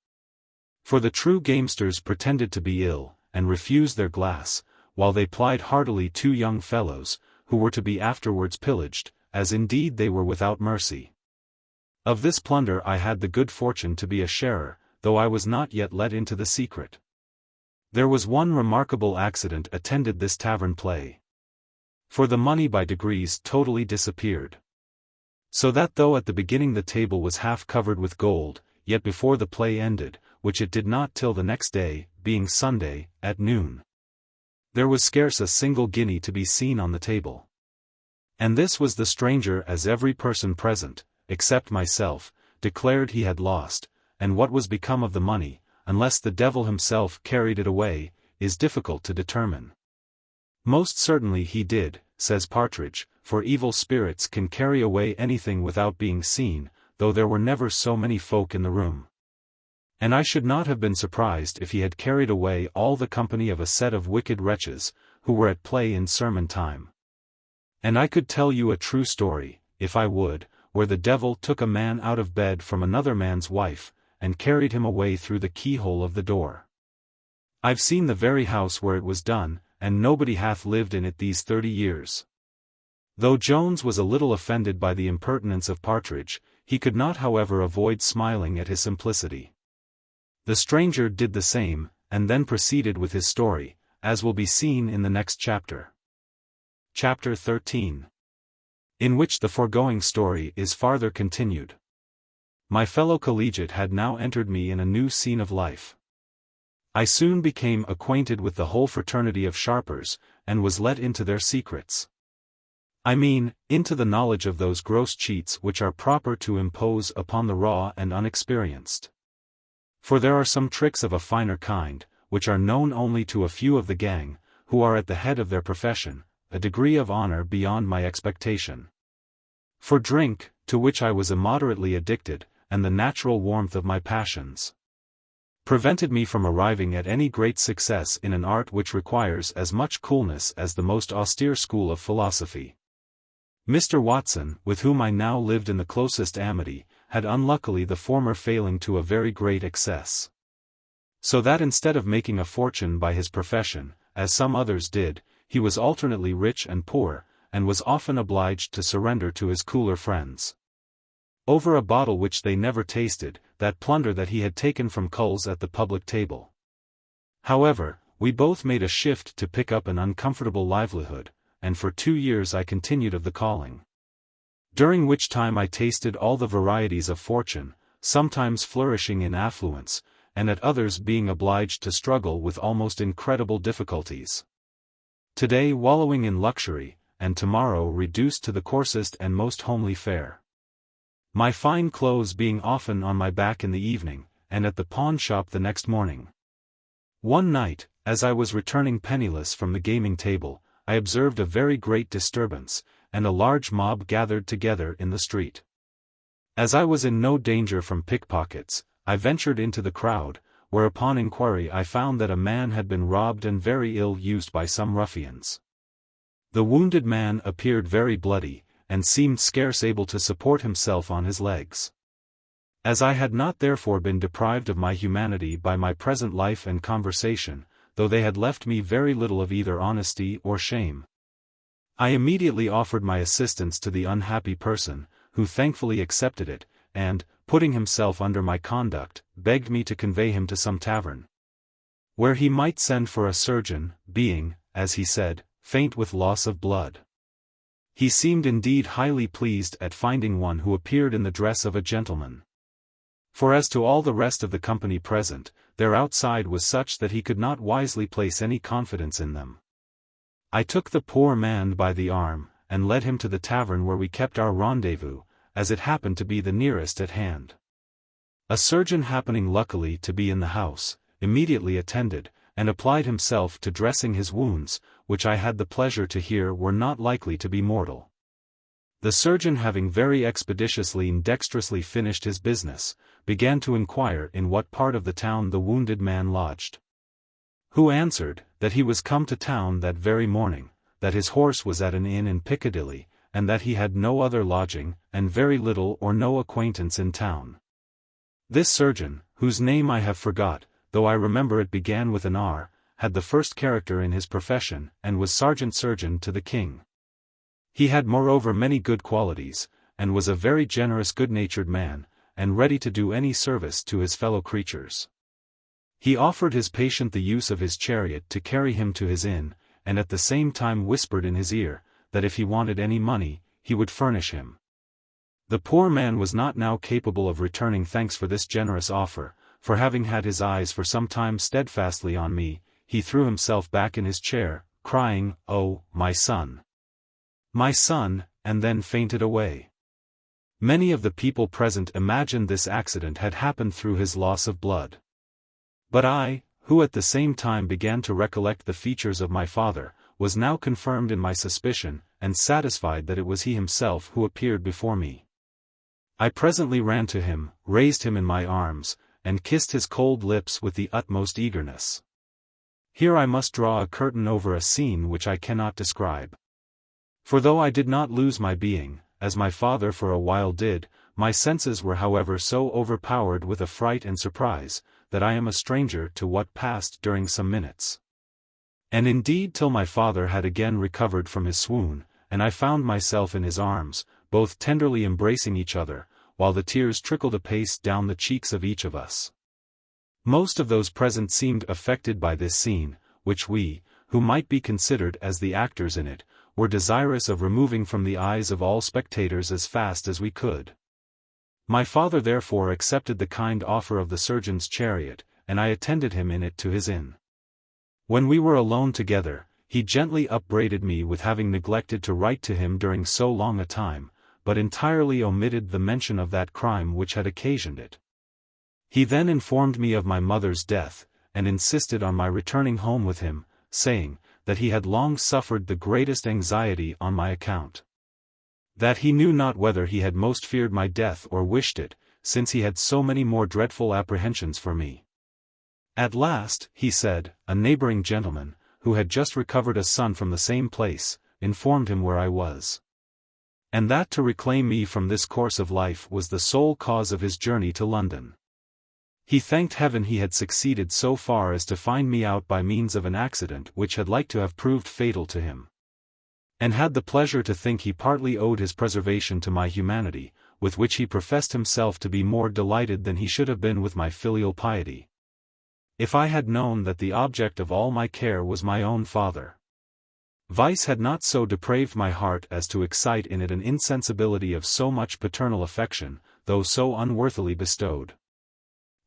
For the true gamesters pretended to be ill, and refused their glass, while they plied heartily two young fellows, who were to be afterwards pillaged, as indeed they were without mercy. Of this plunder I had the good fortune to be a sharer, though I was not yet let into the secret. There was one remarkable accident attended this tavern play. For the money by degrees totally disappeared. So that though at the beginning the table was half covered with gold, yet before the play ended, which it did not till the next day, being Sunday, at noon, there was scarce a single guinea to be seen on the table. And this was the stranger, as every person present, except myself, declared he had lost, and what was become of the money, unless the devil himself carried it away, is difficult to determine. Most certainly he did, says Partridge, for evil spirits can carry away anything without being seen, though there were never so many folk in the room. And I should not have been surprised if he had carried away all the company of a set of wicked wretches, who were at play in sermon time. And I could tell you a true story, if I would, where the devil took a man out of bed from another man's wife, and carried him away through the keyhole of the door. I've seen the very house where it was done, and nobody hath lived in it these 30 years. Though Jones was a little offended by the impertinence of Partridge, he could not however avoid smiling at his simplicity. The stranger did the same, and then proceeded with his story, as will be seen in the next chapter. Chapter 13. In which the foregoing story is farther continued. My fellow collegiate had now entered me in a new scene of life. I soon became acquainted with the whole fraternity of sharpers, and was let into their secrets. I mean, into the knowledge of those gross cheats which are proper to impose upon the raw and unexperienced. For there are some tricks of a finer kind, which are known only to a few of the gang, who are at the head of their profession, a degree of honor beyond my expectation. For drink, to which I was immoderately addicted, and the natural warmth of my passions, prevented me from arriving at any great success in an art which requires as much coolness as the most austere school of philosophy. Mr. Watson, with whom I now lived in the closest amity, had unluckily the former failing to a very great excess. So that instead of making a fortune by his profession, as some others did, he was alternately rich and poor, and was often obliged to surrender to his cooler friends, over a bottle which they never tasted, that plunder that he had taken from culls at the public table. However, we both made a shift to pick up an uncomfortable livelihood, and for 2 years I continued of the calling. During which time I tasted all the varieties of fortune, sometimes flourishing in affluence, and at others being obliged to struggle with almost incredible difficulties. Today wallowing in luxury, and tomorrow reduced to the coarsest and most homely fare. My fine clothes being often on my back in the evening, and at the pawn shop the next morning. One night, as I was returning penniless from the gaming table, I observed a very great disturbance, and a large mob gathered together in the street. As I was in no danger from pickpockets, I ventured into the crowd, where upon inquiry I found that a man had been robbed and very ill used by some ruffians. The wounded man appeared very bloody, and seemed scarce able to support himself on his legs. As I had not therefore been deprived of my humanity by my present life and conversation, though they had left me very little of either honesty or shame, I immediately offered my assistance to the unhappy person, who thankfully accepted it, and, putting himself under my conduct, begged me to convey him to some tavern, where he might send for a surgeon, being, as he said, faint with loss of blood. He seemed indeed highly pleased at finding one who appeared in the dress of a gentleman. For as to all the rest of the company present, their outside was such that he could not wisely place any confidence in them. I took the poor man by the arm, and led him to the tavern where we kept our rendezvous, as it happened to be the nearest at hand. A surgeon happening luckily to be in the house, immediately attended, and applied himself to dressing his wounds, which I had the pleasure to hear were not likely to be mortal. The surgeon, having very expeditiously and dexterously finished his business, began to inquire in what part of the town the wounded man lodged. Who answered, that he was come to town that very morning, that his horse was at an inn in Piccadilly, and that he had no other lodging, and very little or no acquaintance in town. This surgeon, whose name I have forgot, though I remember it began with an R, had the first character in his profession, and was sergeant surgeon to the king. He had moreover many good qualities, and was a very generous good-natured man, and ready to do any service to his fellow creatures. He offered his patient the use of his chariot to carry him to his inn, and at the same time whispered in his ear, that if he wanted any money, he would furnish him. The poor man was not now capable of returning thanks for this generous offer, for having had his eyes for some time steadfastly on me, he threw himself back in his chair, crying, "Oh, my son! My son," and then fainted away. Many of the people present imagined this accident had happened through his loss of blood. But I, who at the same time began to recollect the features of my father, was now confirmed in my suspicion, and satisfied that it was he himself who appeared before me. I presently ran to him, raised him in my arms, and kissed his cold lips with the utmost eagerness. Here I must draw a curtain over a scene which I cannot describe. For though I did not lose my being, as my father for a while did, my senses were however so overpowered with affright and surprise, that I am a stranger to what passed during some minutes. And indeed till my father had again recovered from his swoon, and I found myself in his arms, both tenderly embracing each other, while the tears trickled apace down the cheeks of each of us. Most of those present seemed affected by this scene, which we, who might be considered as the actors in it, were desirous of removing from the eyes of all spectators as fast as we could. My father therefore accepted the kind offer of the surgeon's chariot, and I attended him in it to his inn. When we were alone together, he gently upbraided me with having neglected to write to him during so long a time, but entirely omitted the mention of that crime which had occasioned it. He then informed me of my mother's death, and insisted on my returning home with him, saying, that he had long suffered the greatest anxiety on my account. That he knew not whether he had most feared my death or wished it, since he had so many more dreadful apprehensions for me. At last, he said, a neighboring gentleman, who had just recovered a son from the same place, informed him where I was. And that to reclaim me from this course of life was the sole cause of his journey to London. He thanked heaven he had succeeded so far as to find me out by means of an accident which had like to have proved fatal to him. And had the pleasure to think he partly owed his preservation to my humanity, with which he professed himself to be more delighted than he should have been with my filial piety. If I had known that the object of all my care was my own father, vice had not so depraved my heart as to excite in it an insensibility of so much paternal affection, though so unworthily bestowed.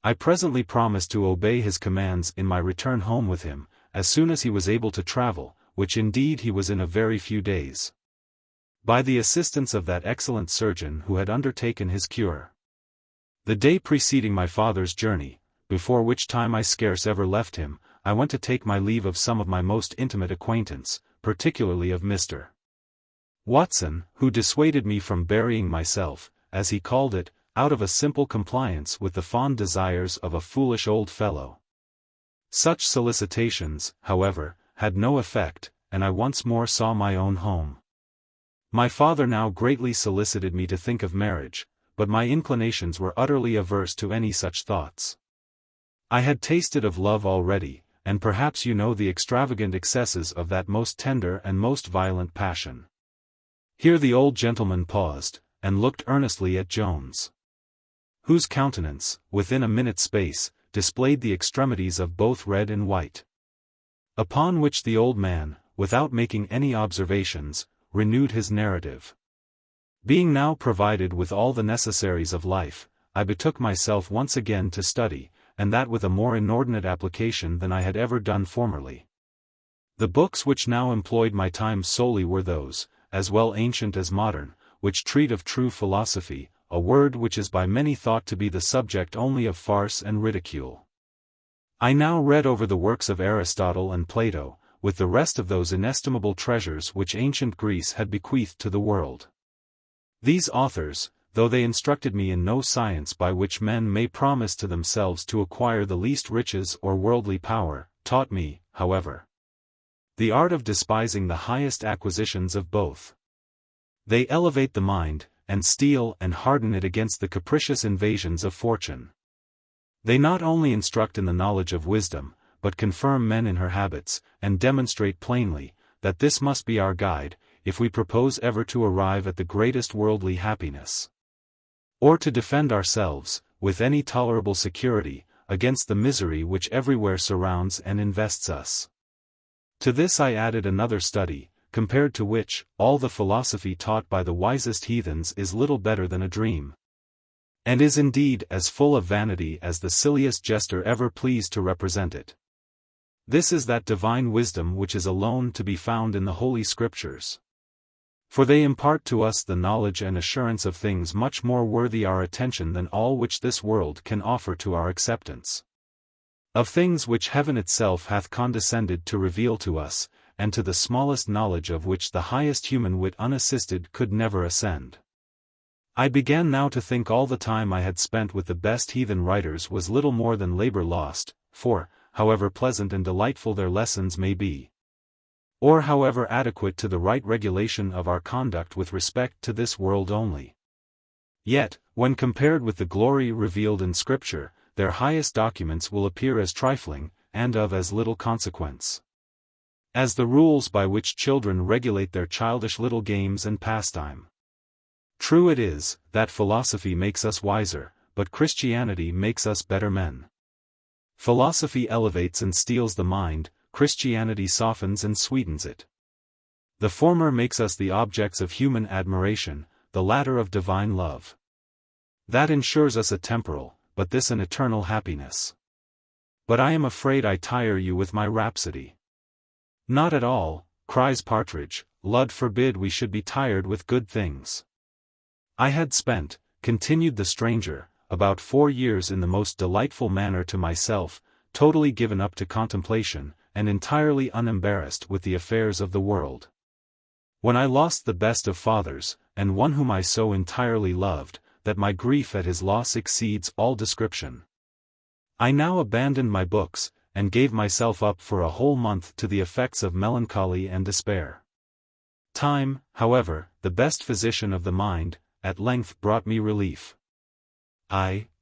I presently promised to obey his commands in my return home with him, as soon as he was able to travel, which indeed he was in a very few days. By the assistance of that excellent surgeon who had undertaken his cure. The day preceding my father's journey, before which time I scarce ever left him, I went to take my leave of some of my most intimate acquaintance, particularly of Mr. Watson, who dissuaded me from burying myself, as he called it, out of a simple compliance with the fond desires of a foolish old fellow. Such solicitations, however, had no effect, and I once more saw my own home. My father now greatly solicited me to think of marriage, but my inclinations were utterly averse to any such thoughts. I had tasted of love already, and perhaps you know the extravagant excesses of that most tender and most violent passion. Here the old gentleman paused, and looked earnestly at Jones, whose countenance, within a minute's space, displayed the extremities of both red and white. Upon which the old man, without making any observations, renewed his narrative. Being now provided with all the necessaries of life, I betook myself once again to study, and that with a more inordinate application than I had ever done formerly. The books which now employed my time solely were those, as well ancient as modern, which treat of true philosophy, a word which is by many thought to be the subject only of farce and ridicule. I now read over the works of Aristotle and Plato, with the rest of those inestimable treasures which ancient Greece had bequeathed to the world. These authors, though they instructed me in no science by which men may promise to themselves to acquire the least riches or worldly power, taught me, however, the art of despising the highest acquisitions of both. They elevate the mind, and steel and harden it against the capricious invasions of fortune. They not only instruct in the knowledge of wisdom, but confirm men in her habits, and demonstrate plainly, that this must be our guide, if we propose ever to arrive at the greatest worldly happiness, or to defend ourselves, with any tolerable security, against the misery which everywhere surrounds and invests us. To this I added another study, compared to which, all the philosophy taught by the wisest heathens is little better than a dream, and is indeed as full of vanity as the silliest jester ever pleased to represent it. This is that divine wisdom which is alone to be found in the Holy Scriptures. For they impart to us the knowledge and assurance of things much more worthy our attention than all which this world can offer to our acceptance. Of things which heaven itself hath condescended to reveal to us, and to the smallest knowledge of which the highest human wit unassisted could never ascend. I began now to think all the time I had spent with the best heathen writers was little more than labor lost, for, however pleasant and delightful their lessons may be, or however adequate to the right regulation of our conduct with respect to this world only, yet, when compared with the glory revealed in Scripture, their highest documents will appear as trifling, and of as little consequence as the rules by which children regulate their childish little games and pastime. True it is, that philosophy makes us wiser, but Christianity makes us better men. Philosophy elevates and steels the mind, Christianity softens and sweetens it. The former makes us the objects of human admiration, the latter of divine love. That ensures us a temporal, but this an eternal happiness. But I am afraid I tire you with my rhapsody. Not at all, cries Partridge, Lud forbid we should be tired with good things. I had spent, continued the stranger, about 4 years in the most delightful manner to myself, totally given up to contemplation, and entirely unembarrassed with the affairs of the world. When I lost the best of fathers, and one whom I so entirely loved, that my grief at his loss exceeds all description, I now abandoned my books, and gave myself up for a whole month to the effects of melancholy and despair. Time, however, the best physician of the mind, at length brought me relief. Tempus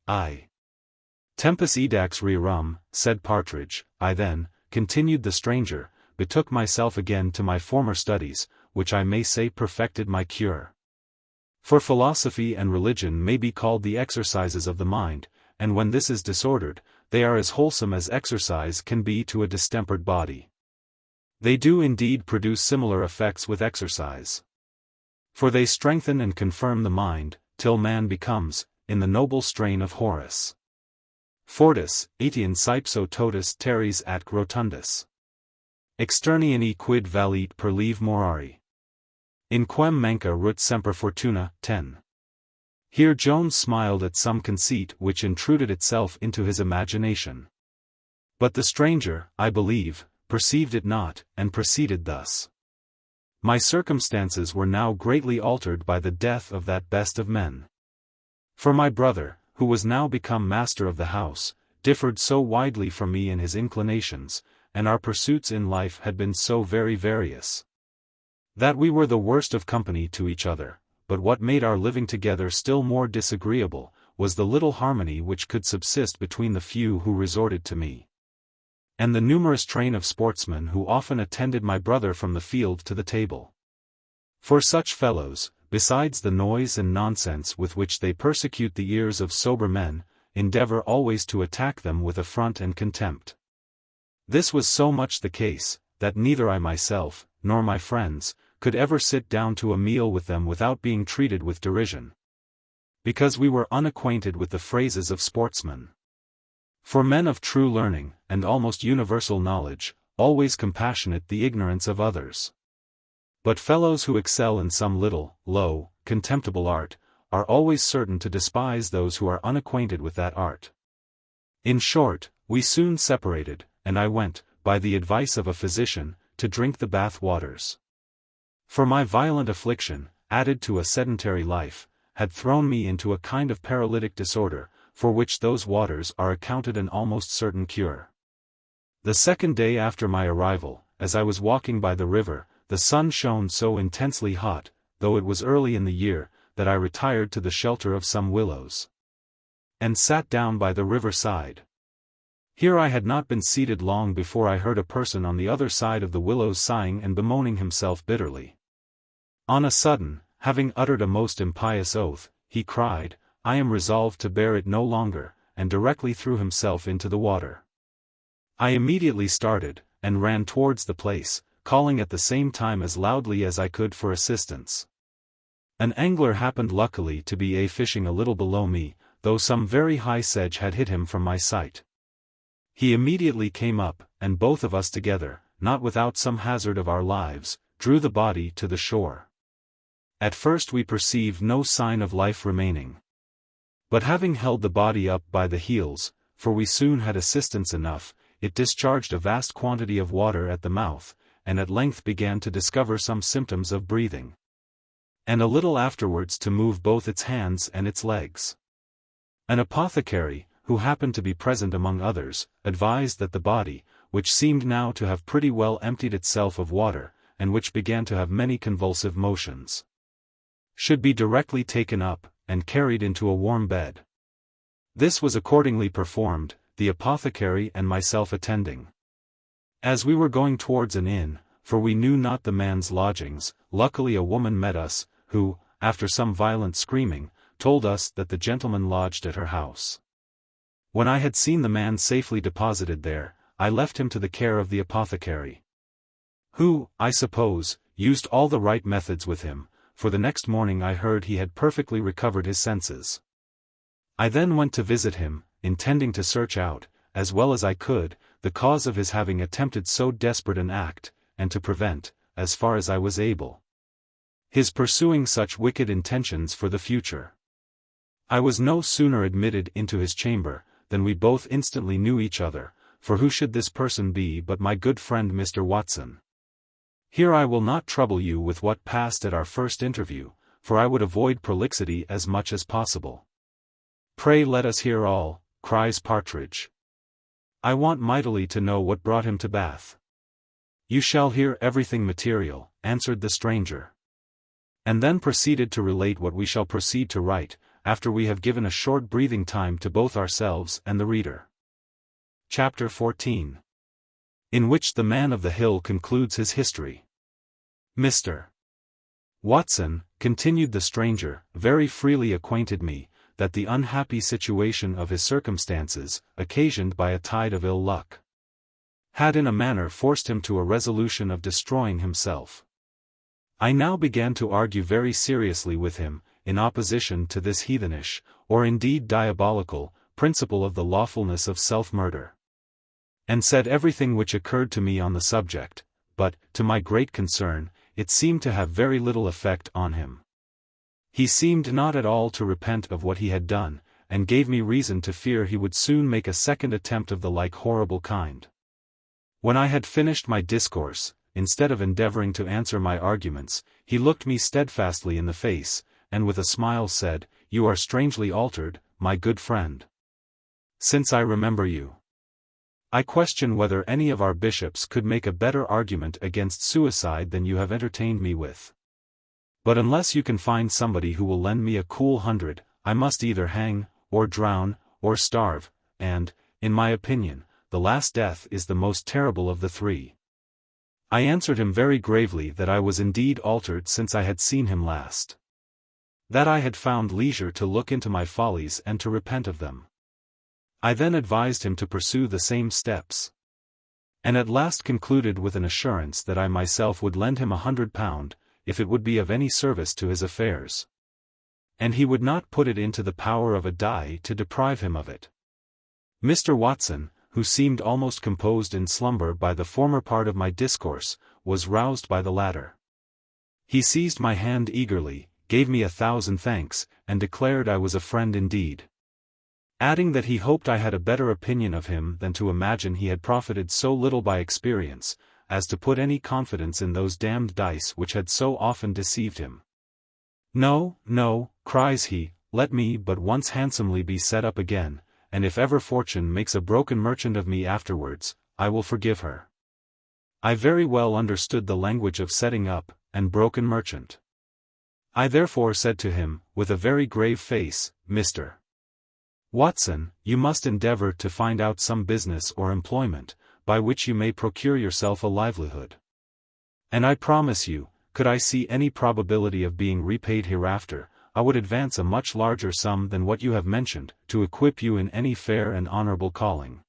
edax rerum, said Partridge, I then, continued the stranger, betook myself again to my former studies, which I may say perfected my cure. For philosophy and religion may be called the exercises of the mind, and when this is disordered, they are as wholesome as exercise can be to a distempered body. They do indeed produce similar effects with exercise. For they strengthen and confirm the mind, till man becomes, in the noble strain of Horace, Fortis, etiam saipso totus teres at rotundus. Externiani quid valit per leve morari. In quem manca rut semper fortuna, 10. Here Jones smiled at some conceit which intruded itself into his imagination. But the stranger, I believe, perceived it not, and proceeded thus. My circumstances were now greatly altered by the death of that best of men. For my brother, who was now become master of the house, differed so widely from me in his inclinations, and our pursuits in life had been so very various, that we were the worst of company to each other. But what made our living together still more disagreeable, was the little harmony which could subsist between the few who resorted to me, and the numerous train of sportsmen who often attended my brother from the field to the table. For such fellows, besides the noise and nonsense with which they persecute the ears of sober men, endeavor always to attack them with affront and contempt. This was so much the case, that neither I myself, nor my friends, could ever sit down to a meal with them without being treated with derision, because we were unacquainted with the phrases of sportsmen. For men of true learning, and almost universal knowledge, always compassionate the ignorance of others. But fellows who excel in some little, low, contemptible art, are always certain to despise those who are unacquainted with that art. In short, We soon separated, and I went, by the advice of a physician, to drink the bath waters. For my violent affliction, added to a sedentary life, had thrown me into a kind of paralytic disorder, for which those waters are accounted an almost certain cure. The second day after my arrival, as I was walking by the river, the sun shone so intensely hot, though it was early in the year, that I retired to the shelter of some willows, and sat down by the river side. Here I had not been seated long before I heard a person on the other side of the willows sighing and bemoaning himself bitterly. On a sudden, having uttered a most impious oath, he cried, "I am resolved to bear it no longer," and directly threw himself into the water. I immediately started, and ran towards the place, calling at the same time as loudly as I could for assistance. An angler happened luckily to be fishing a little below me, though some very high sedge had hid him from my sight. He immediately came up, and both of us together, not without some hazard of our lives, drew the body to the shore. At first we perceived no sign of life remaining. But having held the body up by the heels, for we soon had assistance enough, it discharged a vast quantity of water at the mouth, and at length began to discover some symptoms of breathing, and a little afterwards to move both its hands and its legs. An apothecary, who happened to be present among others, advised that the body, which seemed now to have pretty well emptied itself of water, and which began to have many convulsive motions, should be directly taken up, and carried into a warm bed. This was accordingly performed, the apothecary and myself attending. As we were going towards an inn, for we knew not the man's lodgings, luckily a woman met us, who, after some violent screaming, told us that the gentleman lodged at her house. When I had seen the man safely deposited there, I left him to the care of the apothecary, who, I suppose, used all the right methods with him, for the next morning I heard he had perfectly recovered his senses. I then went to visit him, intending to search out, as well as I could, the cause of his having attempted so desperate an act, and to prevent, as far as I was able, his pursuing such wicked intentions for the future. I was no sooner admitted into his chamber, than we both instantly knew each other, for who should this person be but my good friend Mr. Watson? Here I will not trouble you with what passed at our first interview, for I would avoid prolixity as much as possible. "Pray let us hear all," cries Partridge. "I want mightily to know what brought him to Bath." "You shall hear everything material," answered the stranger, and then proceeded to relate what we shall proceed to write, after we have given a short breathing time to both ourselves and the reader. Chapter 14. In which the man of the hill concludes his history. Mr. Watson, continued the stranger, very freely acquainted me, that the unhappy situation of his circumstances, occasioned by a tide of ill luck, had in a manner forced him to a resolution of destroying himself. I now began to argue very seriously with him, in opposition to this heathenish, or indeed diabolical, principle of the lawfulness of self-murder, and said everything which occurred to me on the subject, but, to my great concern, it seemed to have very little effect on him. He seemed not at all to repent of what he had done, and gave me reason to fear he would soon make a second attempt of the like horrible kind. When I had finished my discourse, instead of endeavoring to answer my arguments, he looked me steadfastly in the face, and with a smile said, "You are strangely altered, my good friend, since I remember you. I question whether any of our bishops could make a better argument against suicide than you have entertained me with. But unless you can find somebody who will lend me a cool 100, I must either hang, or drown, or starve, and, in my opinion, the last death is the most terrible of the three." I answered him very gravely that I was indeed altered since I had seen him last, that I had found leisure to look into my follies and to repent of them. I then advised him to pursue the same steps, and at last concluded with an assurance that I myself would lend him £100, if it would be of any service to his affairs, and he would not put it into the power of a die to deprive him of it. Mr. Watson, who seemed almost composed in slumber by the former part of my discourse, was roused by the latter. He seized my hand eagerly, gave me 1,000 thanks, and declared I was a friend indeed. adding that he hoped I had a better opinion of him than to imagine he had profited so little by experience, as to put any confidence in those damned dice which had so often deceived him. "No, no," cries he, "let me but once handsomely be set up again, and if ever fortune makes a broken merchant of me afterwards, I will forgive her." I very well understood the language of setting up, and broken merchant. I therefore said to him, with a very grave face, "Mr. Watson, you must endeavor to find out some business or employment, by which you may procure yourself a livelihood. And I promise you, could I see any probability of being repaid hereafter, I would advance a much larger sum than what you have mentioned, to equip you in any fair and honorable calling.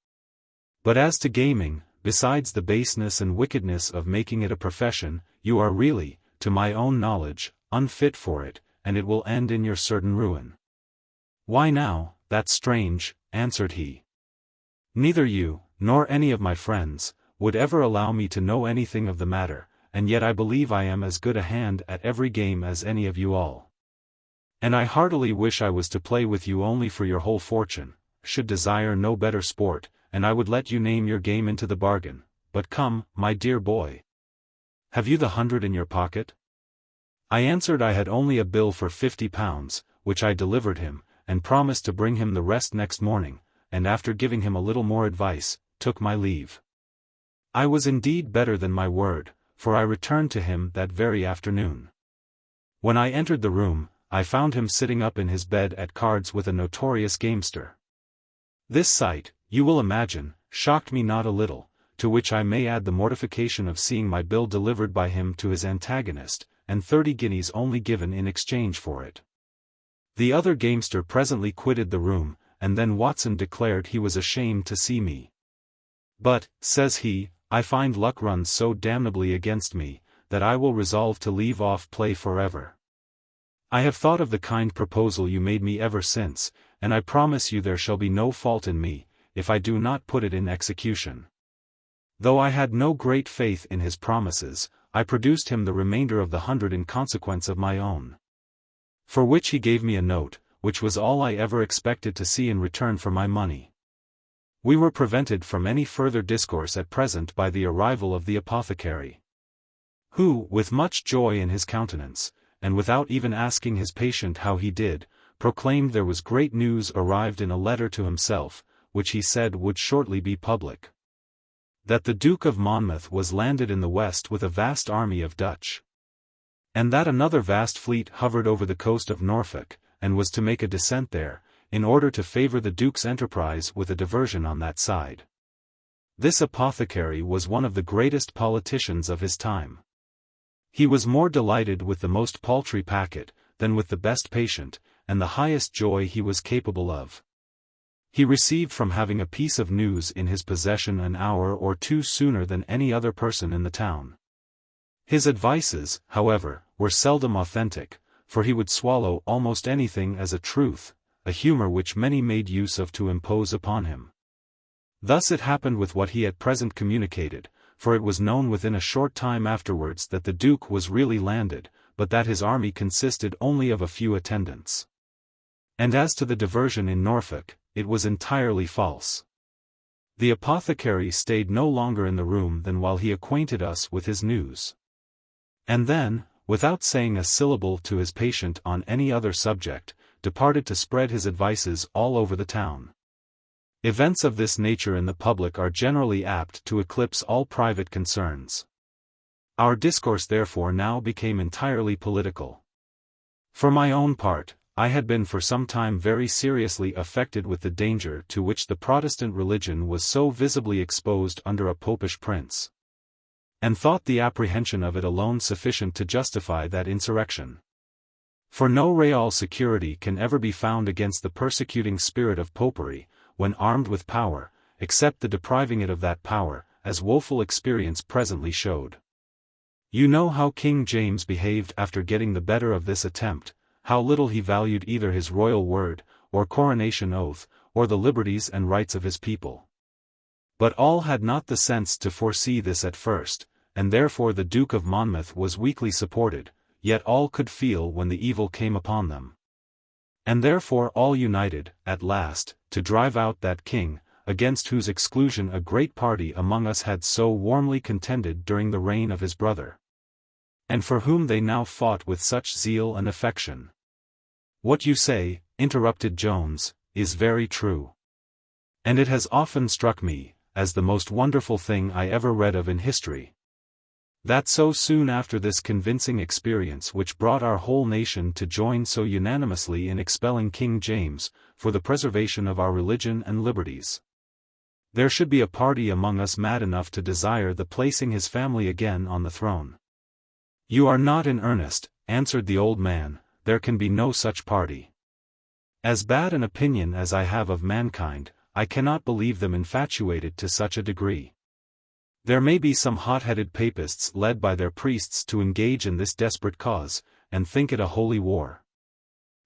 But as to gaming, besides the baseness and wickedness of making it a profession, you are really, to my own knowledge, unfit for it, and it will end in your certain ruin." "Why now, that's strange," answered he. "Neither you, nor any of my friends, would ever allow me to know anything of the matter, and yet I believe I am as good a hand at every game as any of you all. And I heartily wish I was to play with you only for your whole fortune, should desire no better sport, and I would let you name your game into the bargain. But come, my dear boy. Have you the 100 in your pocket?" I answered I had only a bill for £50, which I delivered him, and promised to bring him the rest next morning, and after giving him a little more advice, took my leave. I was indeed better than my word, for I returned to him that very afternoon. When I entered the room, I found him sitting up in his bed at cards with a notorious gamester. This sight, you will imagine, shocked me not a little, to which I may add the mortification of seeing my bill delivered by him to his antagonist, and 30 guineas only given in exchange for it. The other gamester presently quitted the room, and then Watson declared he was ashamed to see me. "But," says he, "I find luck runs so damnably against me, that I will resolve to leave off play forever. I have thought of the kind proposal you made me ever since, and I promise you there shall be no fault in me, if I do not put it in execution." Though I had no great faith in his promises, I produced him the remainder of the 100 in consequence of my own. For which he gave me a note, which was all I ever expected to see in return for my money. We were prevented from any further discourse at present by the arrival of the apothecary, who, with much joy in his countenance, and without even asking his patient how he did, proclaimed there was great news arrived in a letter to himself, which he said would shortly be public. That the Duke of Monmouth was landed in the west with a vast army of Dutch, and that another vast fleet hovered over the coast of Norfolk, and was to make a descent there, in order to favor the Duke's enterprise with a diversion on that side. This apothecary was one of the greatest politicians of his time. He was more delighted with the most paltry packet, than with the best patient, and the highest joy he was capable of. He received from having a piece of news in his possession an hour or two sooner than any other person in the town. His advices, however, were seldom authentic, for he would swallow almost anything as a truth, a humor which many made use of to impose upon him. Thus it happened with what he at present communicated, for it was known within a short time afterwards that the Duke was really landed, but that his army consisted only of a few attendants. And as to the diversion in Norfolk, it was entirely false. The apothecary stayed no longer in the room than while he acquainted us with his news. And then, without saying a syllable to his patient on any other subject, departed to spread his advices all over the town. Events of this nature in the public are generally apt to eclipse all private concerns. Our discourse therefore now became entirely political. For my own part, I had been for some time very seriously affected with the danger to which the Protestant religion was so visibly exposed under a popish prince, and thought the apprehension of it alone sufficient to justify that insurrection. For no real security can ever be found against the persecuting spirit of popery, when armed with power, except the depriving it of that power, as woeful experience presently showed. You know how King James behaved after getting the better of this attempt, how little he valued either his royal word, or coronation oath, or the liberties and rights of his people. But all had not the sense to foresee this at first, and therefore the Duke of Monmouth was weakly supported, yet all could feel when the evil came upon them. And therefore all united, at last, to drive out that king, against whose exclusion a great party among us had so warmly contended during the reign of his brother. And for whom they now fought with such zeal and affection. What you say, interrupted Jones, is very true. And it has often struck me, as the most wonderful thing I ever read of in history, that so soon after this convincing experience which brought our whole nation to join so unanimously in expelling King James, for the preservation of our religion and liberties, there should be a party among us mad enough to desire the placing his family again on the throne. You are not in earnest, answered the old man, there can be no such party. As bad an opinion as I have of mankind, I cannot believe them infatuated to such a degree. There may be some hot-headed papists led by their priests to engage in this desperate cause, and think it a holy war.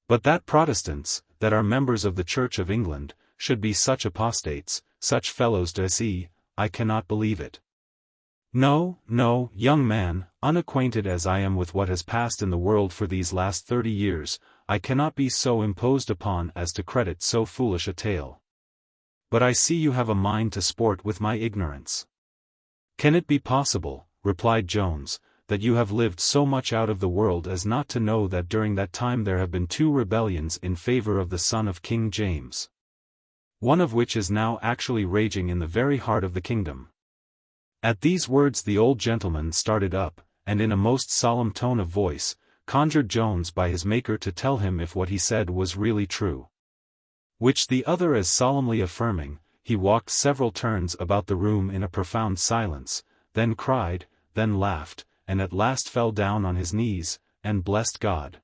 But that Protestants, that are members of the Church of England, should be such apostates, such fellows to see, I cannot believe it. No, no, young man, unacquainted as I am with what has passed in the world for these last 30 years, I cannot be so imposed upon as to credit so foolish a tale. But I see you have a mind to sport with my ignorance. Can it be possible, replied Jones, that you have lived so much out of the world as not to know that during that time there have been 2 rebellions in favor of the son of King James, one of which is now actually raging in the very heart of the kingdom? At these words the old gentleman started up, and in a most solemn tone of voice, conjured Jones by his Maker to tell him if what he said was really true. Which the other as solemnly affirming, he walked several turns about the room in a profound silence, then cried, then laughed, and at last fell down on his knees, and blessed God,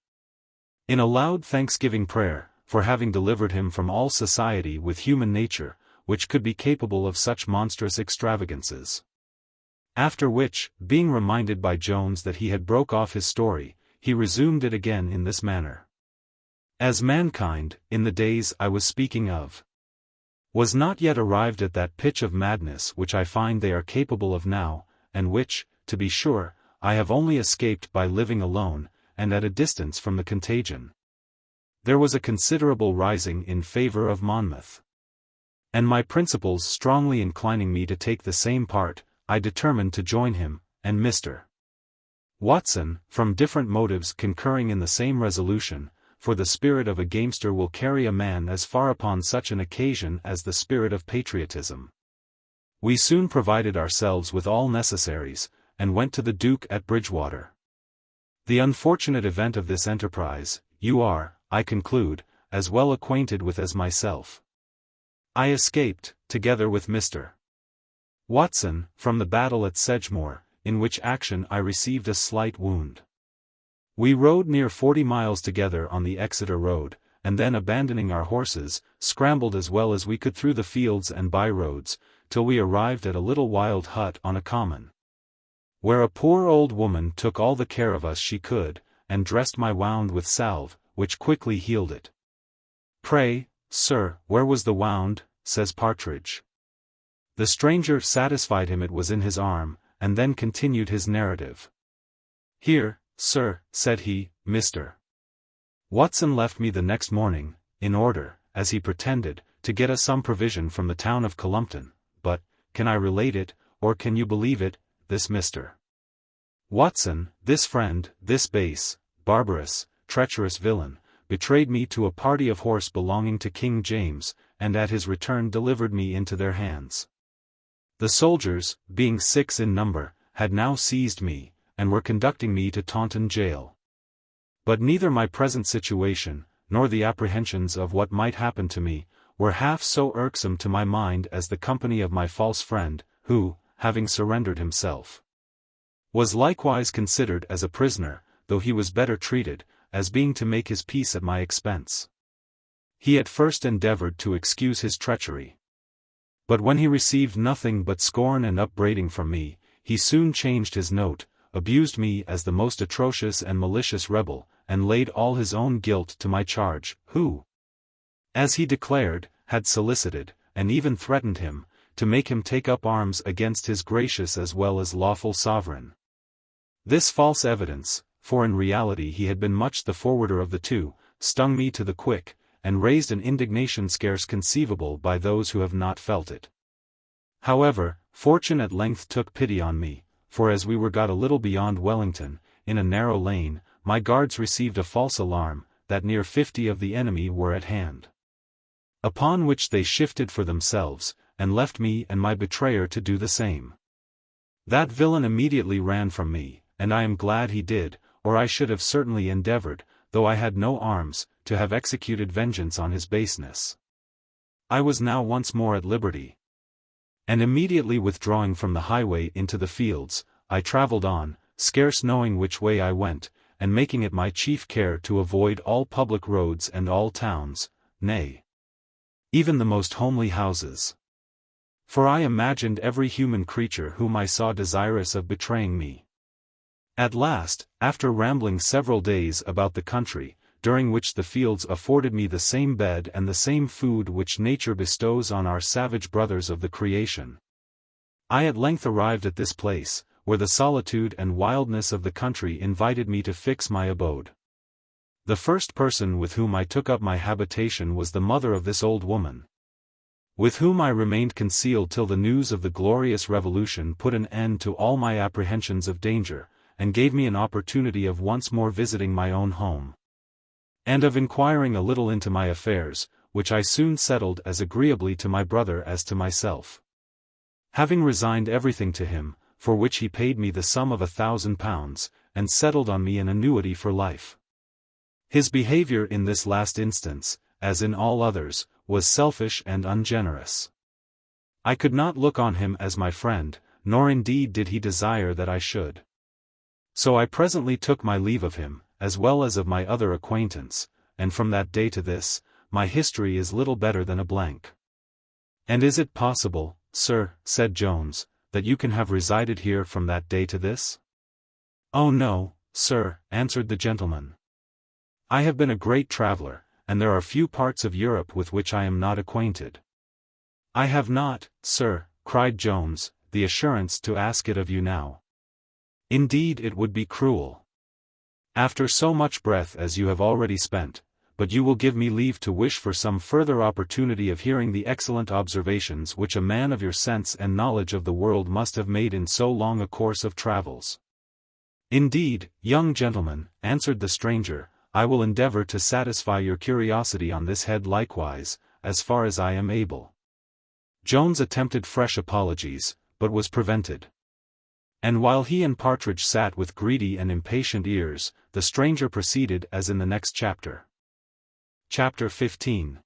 in a loud thanksgiving prayer, for having delivered him from all society with human nature, which could be capable of such monstrous extravagances. After which, being reminded by Jones that he had broke off his story, he resumed it again in this manner. As mankind, in the days I was speaking of, was not yet arrived at that pitch of madness which I find they are capable of now, and which, to be sure, I have only escaped by living alone, and at a distance from the contagion. There was a considerable rising in favor of Monmouth. And my principles strongly inclining me to take the same part, I determined to join him, and Mr. Watson, from different motives concurring in the same resolution, for the spirit of a gamester will carry a man as far upon such an occasion as the spirit of patriotism. We soon provided ourselves with all necessaries, and went to the Duke at Bridgewater. The unfortunate event of this enterprise, you are, I conclude, as well acquainted with as myself. I escaped, together with Mr. Watson, from the battle at Sedgemoor, in which action I received a slight wound. We rode near 40 miles together on the Exeter road, and then abandoning our horses, scrambled as well as we could through the fields and by-roads, till we arrived at a little wild hut on a common, where a poor old woman took all the care of us she could, and dressed my wound with salve, which quickly healed it. Pray, sir, where was the wound? says Partridge. The stranger satisfied him it was in his arm, and then continued his narrative. Here, sir, said he, Mr. Watson left me the next morning, in order, as he pretended, to get us some provision from the town of Columpton, but, can I relate it, or can you believe it, this Mr. Watson, this friend, this base, barbarous, treacherous villain, betrayed me to a party of horse belonging to King James, and at his return delivered me into their hands. The soldiers, being 6 in number, had now seized me, and were conducting me to Taunton jail. But neither my present situation, nor the apprehensions of what might happen to me, were half so irksome to my mind as the company of my false friend, who, having surrendered himself, was likewise considered as a prisoner, though he was better treated, as being to make his peace at my expense. He at first endeavored to excuse his treachery. But when he received nothing but scorn and upbraiding from me, he soon changed his note, abused me as the most atrocious and malicious rebel, and laid all his own guilt to my charge, who, as he declared, had solicited, and even threatened him, to make him take up arms against his gracious as well as lawful sovereign. This false evidence, for in reality he had been much the forwarder of the two, stung me to the quick, and raised an indignation scarce conceivable by those who have not felt it. However, fortune at length took pity on me, for as we were got a little beyond Wellington, in a narrow lane, my guards received a false alarm, that near 50 of the enemy were at hand. Upon which they shifted for themselves, and left me and my betrayer to do the same. That villain immediately ran from me, and I am glad he did, or I should have certainly endeavored, though I had no arms, to have executed vengeance on his baseness. I was now once more at liberty. And immediately withdrawing from the highway into the fields, I travelled on, scarce knowing which way I went, and making it my chief care to avoid all public roads and all towns, nay, even the most homely houses. For I imagined every human creature whom I saw desirous of betraying me. At last, after rambling several days about the country, during which the fields afforded me the same bed and the same food which nature bestows on our savage brothers of the creation, I at length arrived at this place, where the solitude and wildness of the country invited me to fix my abode. The first person with whom I took up my habitation was the mother of this old woman, with whom I remained concealed till the news of the glorious revolution put an end to all my apprehensions of danger, and gave me an opportunity of once more visiting my own home, and of inquiring a little into my affairs, which I soon settled as agreeably to my brother as to myself. Having resigned everything to him, for which he paid me the sum of £1,000, and settled on me an annuity for life. His behavior in this last instance, as in all others, was selfish and ungenerous. I could not look on him as my friend, nor indeed did he desire that I should. So I presently took my leave of him, as well as of my other acquaintance, and from that day to this, my history is little better than a blank. And is it possible, sir, said Jones, that you can have resided here from that day to this? Oh no, sir, answered the gentleman. I have been a great traveller, and there are few parts of Europe with which I am not acquainted. I have not, sir, cried Jones, the assurance to ask it of you now. Indeed it would be cruel, after so much breath as you have already spent, but you will give me leave to wish for some further opportunity of hearing the excellent observations which a man of your sense and knowledge of the world must have made in so long a course of travels. Indeed, young gentleman, answered the stranger, I will endeavour to satisfy your curiosity on this head likewise, as far as I am able. Jones attempted fresh apologies, but was prevented. And while he and Partridge sat with greedy and impatient ears, the stranger proceeded as in the next chapter. Chapter 15.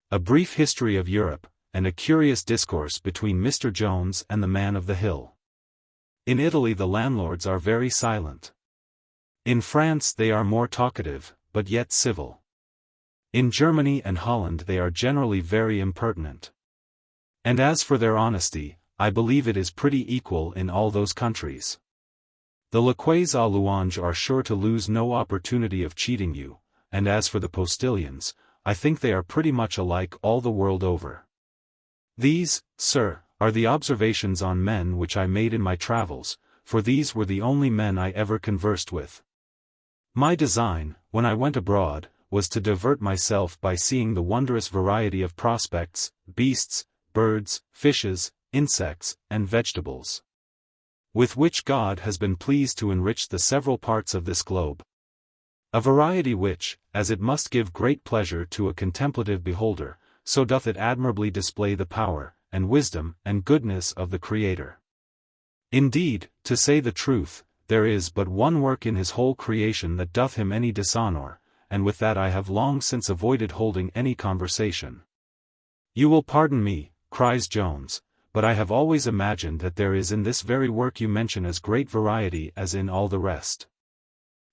A brief history of Europe, and a curious discourse between Mr. Jones and the man of the hill. In Italy the landlords are very silent. In France they are more talkative, but yet civil. In Germany and Holland they are generally very impertinent. And as for their honesty, I believe it is pretty equal in all those countries. The laquais à louange are sure to lose no opportunity of cheating you, and as for the postilions, I think they are pretty much alike all the world over. These, sir, are the observations on men which I made in my travels, for these were the only men I ever conversed with. My design, when I went abroad, was to divert myself by seeing the wondrous variety of prospects, beasts, birds, fishes, insects, and vegetables, with which God has been pleased to enrich the several parts of this globe. A variety which, as it must give great pleasure to a contemplative beholder, so doth it admirably display the power, and wisdom, and goodness of the Creator. Indeed, to say the truth, there is but one work in his whole creation that doth him any dishonour, and with that I have long since avoided holding any conversation. You will pardon me, cries Jones, but I have always imagined that there is in this very work you mention as great variety as in all the rest.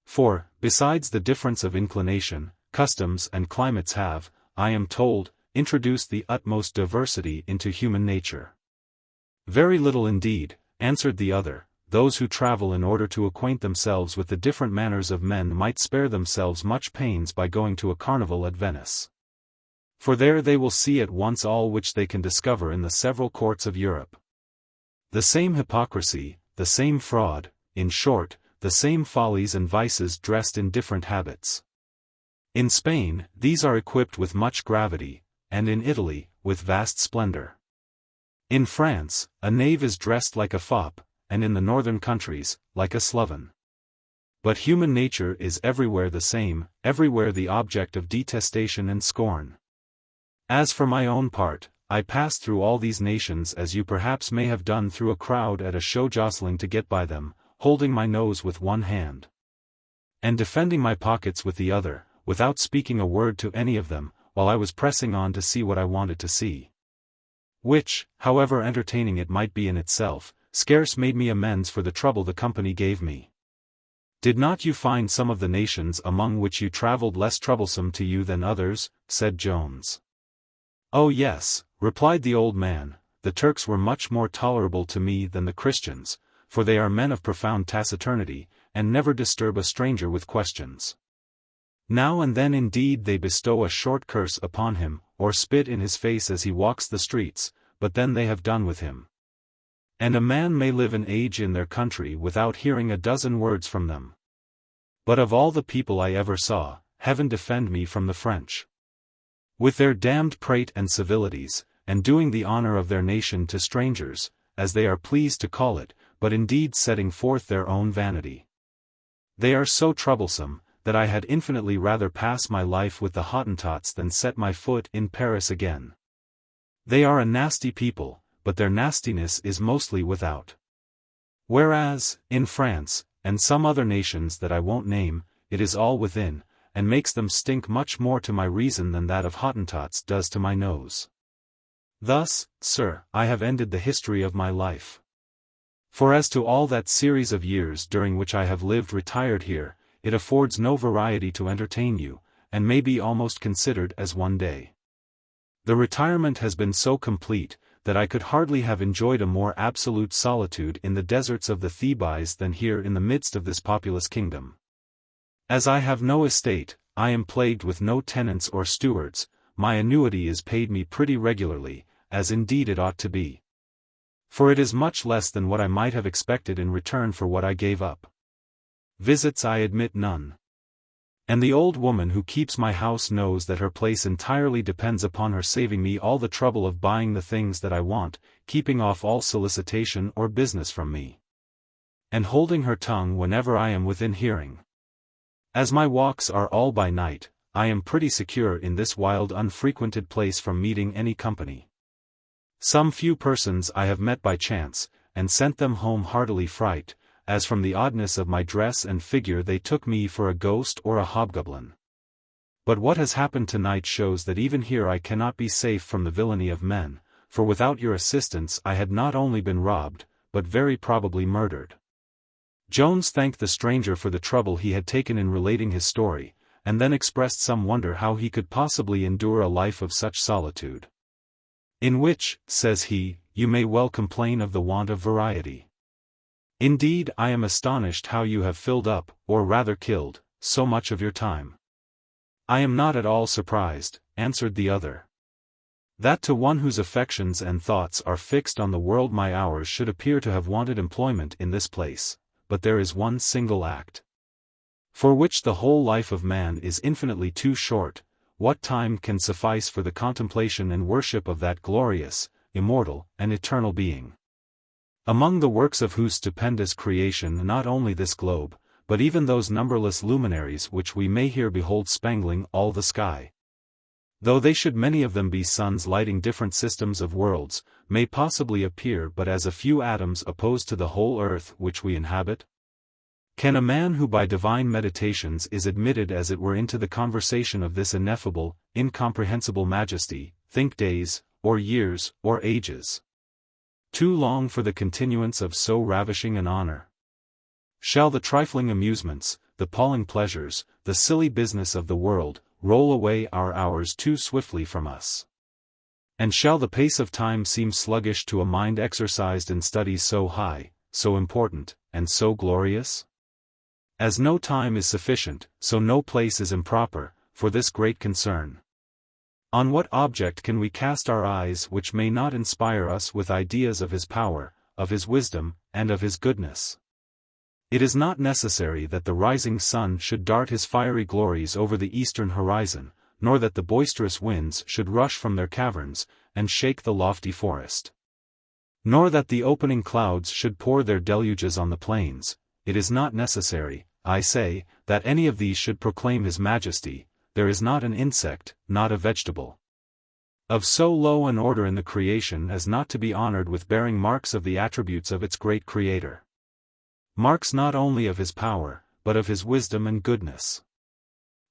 For, besides the difference of inclination, customs and climates have, I am told, introduced the utmost diversity into human nature. Very little indeed, answered the other. Those who travel in order to acquaint themselves with the different manners of men might spare themselves much pains by going to a carnival at Venice. For there they will see at once all which they can discover in the several courts of Europe. The same hypocrisy, the same fraud, in short, the same follies and vices dressed in different habits. In Spain, these are equipped with much gravity, and in Italy, with vast splendor. In France, a knave is dressed like a fop, and in the northern countries, like a sloven. But human nature is everywhere the same, everywhere the object of detestation and scorn. As for my own part, I pass through all these nations as you perhaps may have done through a crowd at a show, jostling to get by them, holding my nose with one hand, and defending my pockets with the other, without speaking a word to any of them, while I was pressing on to see what I wanted to see. Which, however entertaining it might be in itself, scarce made me amends for the trouble the company gave me. Did not you find some of the nations among which you travelled less troublesome to you than others? Said Jones. Oh yes, replied the old man, the Turks were much more tolerable to me than the Christians, for they are men of profound taciturnity, and never disturb a stranger with questions. Now and then indeed they bestow a short curse upon him, or spit in his face as he walks the streets, but then they have done with him. And a man may live an age in their country without hearing a dozen words from them. But of all the people I ever saw, heaven defend me from the French. With their damned prate and civilities, and doing the honor of their nation to strangers, as they are pleased to call it, but indeed setting forth their own vanity. They are so troublesome, that I had infinitely rather pass my life with the Hottentots than set my foot in Paris again. They are a nasty people, but their nastiness is mostly without. Whereas, in France, and some other nations that I won't name, it is all within, and makes them stink much more to my reason than that of Hottentots does to my nose. Thus, sir, I have ended the history of my life. For as to all that series of years during which I have lived retired here, it affords no variety to entertain you, and may be almost considered as one day. The retirement has been so complete, that I could hardly have enjoyed a more absolute solitude in the deserts of the Thebais than here in the midst of this populous kingdom. As I have no estate, I am plagued with no tenants or stewards, my annuity is paid me pretty regularly, as indeed it ought to be. For it is much less than what I might have expected in return for what I gave up. Visits I admit none. And the old woman who keeps my house knows that her place entirely depends upon her saving me all the trouble of buying the things that I want, keeping off all solicitation or business from me, and holding her tongue whenever I am within hearing. As my walks are all by night, I am pretty secure in this wild unfrequented place from meeting any company. Some few persons I have met by chance, and sent them home heartily fright, as from the oddness of my dress and figure they took me for a ghost or a hobgoblin. But what has happened tonight shows that even here I cannot be safe from the villainy of men, for without your assistance I had not only been robbed, but very probably murdered. Jones thanked the stranger for the trouble he had taken in relating his story, and then expressed some wonder how he could possibly endure a life of such solitude. In which, says he, you may well complain of the want of variety. Indeed, I am astonished how you have filled up, or rather killed, so much of your time. I am not at all surprised, answered the other. That to one whose affections and thoughts are fixed on the world my hours should appear to have wanted employment in this place, but there is one single act, for which the whole life of man is infinitely too short. What time can suffice for the contemplation and worship of that glorious, immortal, and eternal being, among the works of whose stupendous creation not only this globe, but even those numberless luminaries which we may here behold spangling all the sky, though they should many of them be suns lighting different systems of worlds, may possibly appear but as a few atoms opposed to the whole earth which we inhabit? Can a man who by divine meditations is admitted as it were into the conversation of this ineffable, incomprehensible majesty, think days, or years, or ages too long for the continuance of so ravishing an honor? Shall the trifling amusements, the palling pleasures, the silly business of the world, roll away our hours too swiftly from us? And shall the pace of time seem sluggish to a mind exercised in studies so high, so important, and so glorious? As no time is sufficient, so no place is improper, for this great concern. On what object can we cast our eyes which may not inspire us with ideas of his power, of his wisdom, and of his goodness? It is not necessary that the rising sun should dart his fiery glories over the eastern horizon, nor that the boisterous winds should rush from their caverns, and shake the lofty forest. Nor that the opening clouds should pour their deluges on the plains. It is not necessary, I say, that any of these should proclaim his majesty. There is not an insect, not a vegetable, of so low an order in the creation as not to be honored with bearing marks of the attributes of its great Creator. Marks not only of his power, but of his wisdom and goodness.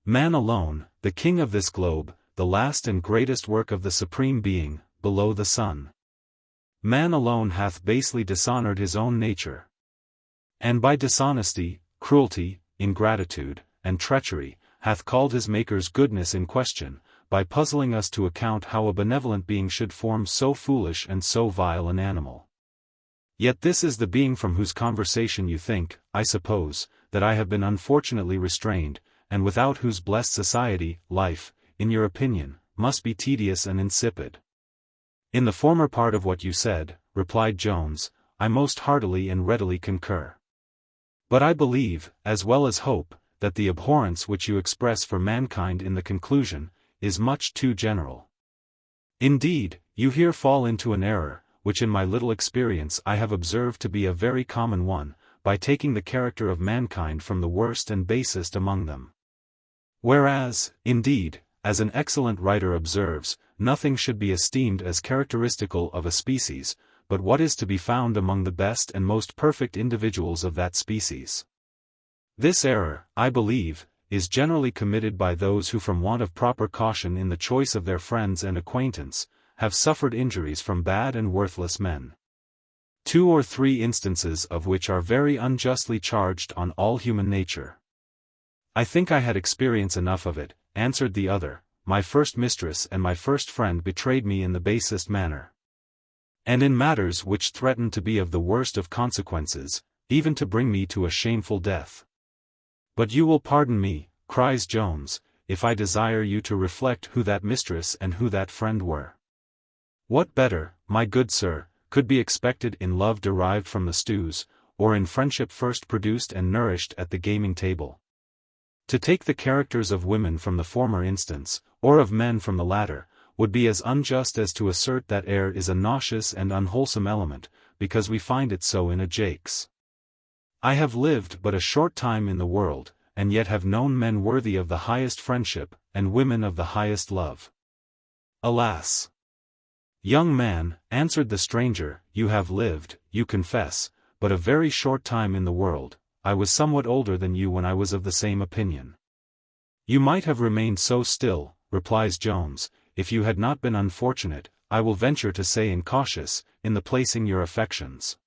Man alone, the king of this globe, the last and greatest work of the Supreme Being, below the sun. Man alone hath basely dishonored his own nature. And by dishonesty, cruelty, ingratitude, and treachery, hath called his Maker's goodness in question, by puzzling us to account how a benevolent being should form so foolish and so vile an animal. Yet this is the being from whose conversation you think, I suppose, that I have been unfortunately restrained, and without whose blessed society, life, in your opinion, must be tedious and insipid. In the former part of what you said, replied Jones, I most heartily and readily concur. But I believe, as well as hope, that the abhorrence which you express for mankind in the conclusion, is much too general. Indeed, you here fall into an error, which in my little experience I have observed to be a very common one, by taking the character of mankind from the worst and basest among them. Whereas, indeed, as an excellent writer observes, nothing should be esteemed as characteristical of a species, but what is to be found among the best and most perfect individuals of that species. This error, I believe, is generally committed by those who from want of proper caution in the choice of their friends and acquaintance, have suffered injuries from bad and worthless men. 2 or 3 instances of which are very unjustly charged on all human nature. I think I had experience enough of it, answered the other. My first mistress and my first friend betrayed me in the basest manner. And in matters which threatened to be of the worst of consequences, even to bring me to a shameful death. But you will pardon me, cries Jones, if I desire you to reflect who that mistress and who that friend were. What better, my good sir, could be expected in love derived from the stews, or in friendship first produced and nourished at the gaming table? To take the characters of women from the former instance, or of men from the latter, would be as unjust as to assert that air is a nauseous and unwholesome element, because we find it so in a Jakes. I have lived but a short time in the world, and yet have known men worthy of the highest friendship, and women of the highest love. Alas! Young man, answered the stranger, you have lived, you confess, but a very short time in the world. I was somewhat older than you when I was of the same opinion. You might have remained so still, replies Jones, if you had not been unfortunate, I will venture to say incautious, in the placing your affections.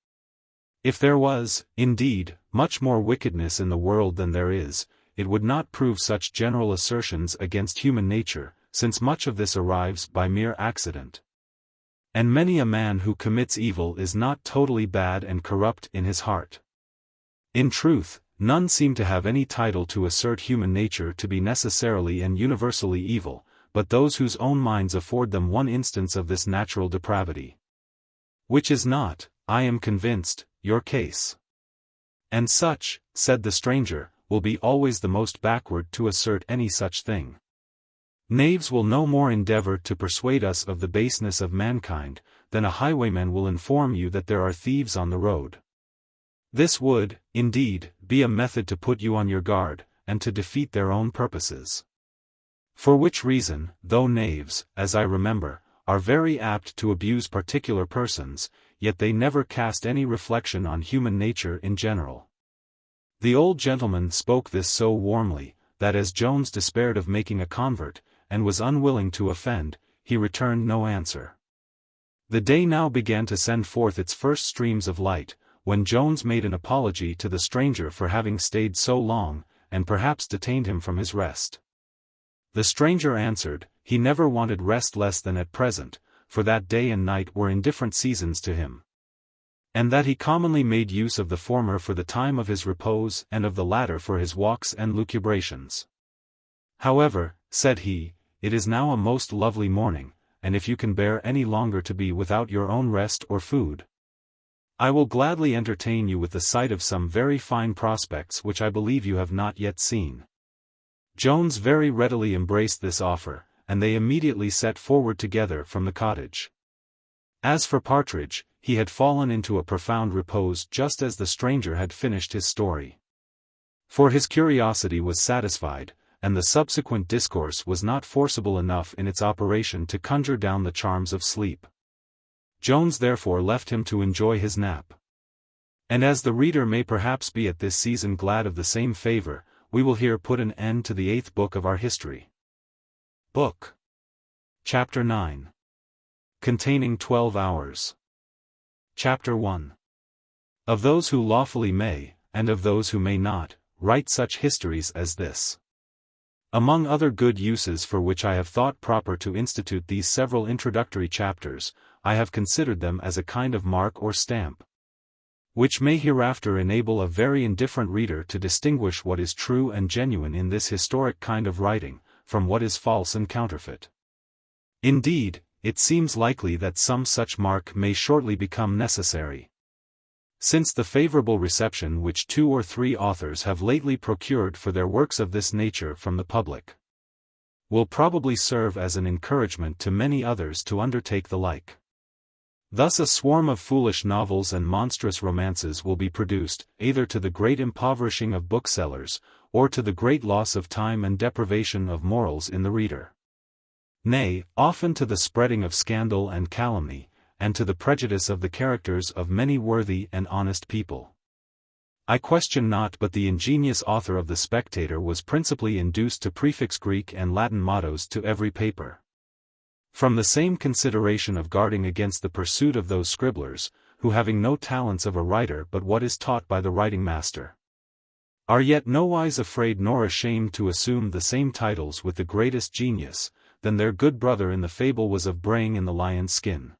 If there was, indeed, much more wickedness in the world than there is, it would not prove such general assertions against human nature, since much of this arrives by mere accident. And many a man who commits evil is not totally bad and corrupt in his heart. In truth, none seem to have any title to assert human nature to be necessarily and universally evil, but those whose own minds afford them one instance of this natural depravity. Which is not, I am convinced, your case. And such, said the stranger, will be always the most backward to assert any such thing. Knaves will no more endeavor to persuade us of the baseness of mankind, than a highwayman will inform you that there are thieves on the road. This would, indeed, be a method to put you on your guard, and to defeat their own purposes. For which reason, though knaves, as I remember, are very apt to abuse particular persons, yet they never cast any reflection on human nature in general. The old gentleman spoke this so warmly, that as Jones despaired of making a convert, and was unwilling to offend, he returned no answer. The day now began to send forth its first streams of light, when Jones made an apology to the stranger for having stayed so long, and perhaps detained him from his rest. The stranger answered, he never wanted rest less than at present, for that day and night were in different seasons to him. And that he commonly made use of the former for the time of his repose and of the latter for his walks and lucubrations. However, said he, it is now a most lovely morning, and if you can bear any longer to be without your own rest or food, I will gladly entertain you with the sight of some very fine prospects which I believe you have not yet seen. Jones very readily embraced this offer, and they immediately set forward together from the cottage. As for Partridge, he had fallen into a profound repose just as the stranger had finished his story. For his curiosity was satisfied, and the subsequent discourse was not forcible enough in its operation to conjure down the charms of sleep. Jones therefore left him to enjoy his nap. And as the reader may perhaps be at this season glad of the same favor, we will here put an end to the 8th book of our history. Book. Chapter 9. Containing 12 hours. Chapter 1. Of those who lawfully may, and of those who may not, write such histories as this. Among other good uses for which I have thought proper to institute these several introductory chapters, I have considered them as a kind of mark or stamp, which may hereafter enable a very indifferent reader to distinguish what is true and genuine in this historic kind of writing, from what is false and counterfeit. Indeed, it seems likely that some such mark may shortly become necessary, since the favorable reception which 2 or 3 authors have lately procured for their works of this nature from the public will probably serve as an encouragement to many others to undertake the like. Thus a swarm of foolish novels and monstrous romances will be produced, either to the great impoverishing of booksellers, or to the great loss of time and deprivation of morals in the reader. Nay, often to the spreading of scandal and calumny, and to the prejudice of the characters of many worthy and honest people. I question not but the ingenious author of the Spectator was principally induced to prefix Greek and Latin mottos to every paper, from the same consideration of guarding against the pursuit of those scribblers, who having no talents of a writer but what is taught by the writing master, are yet nowise afraid nor ashamed to assume the same titles with the greatest genius, than their good brother in the fable was of braying in the lion's skin.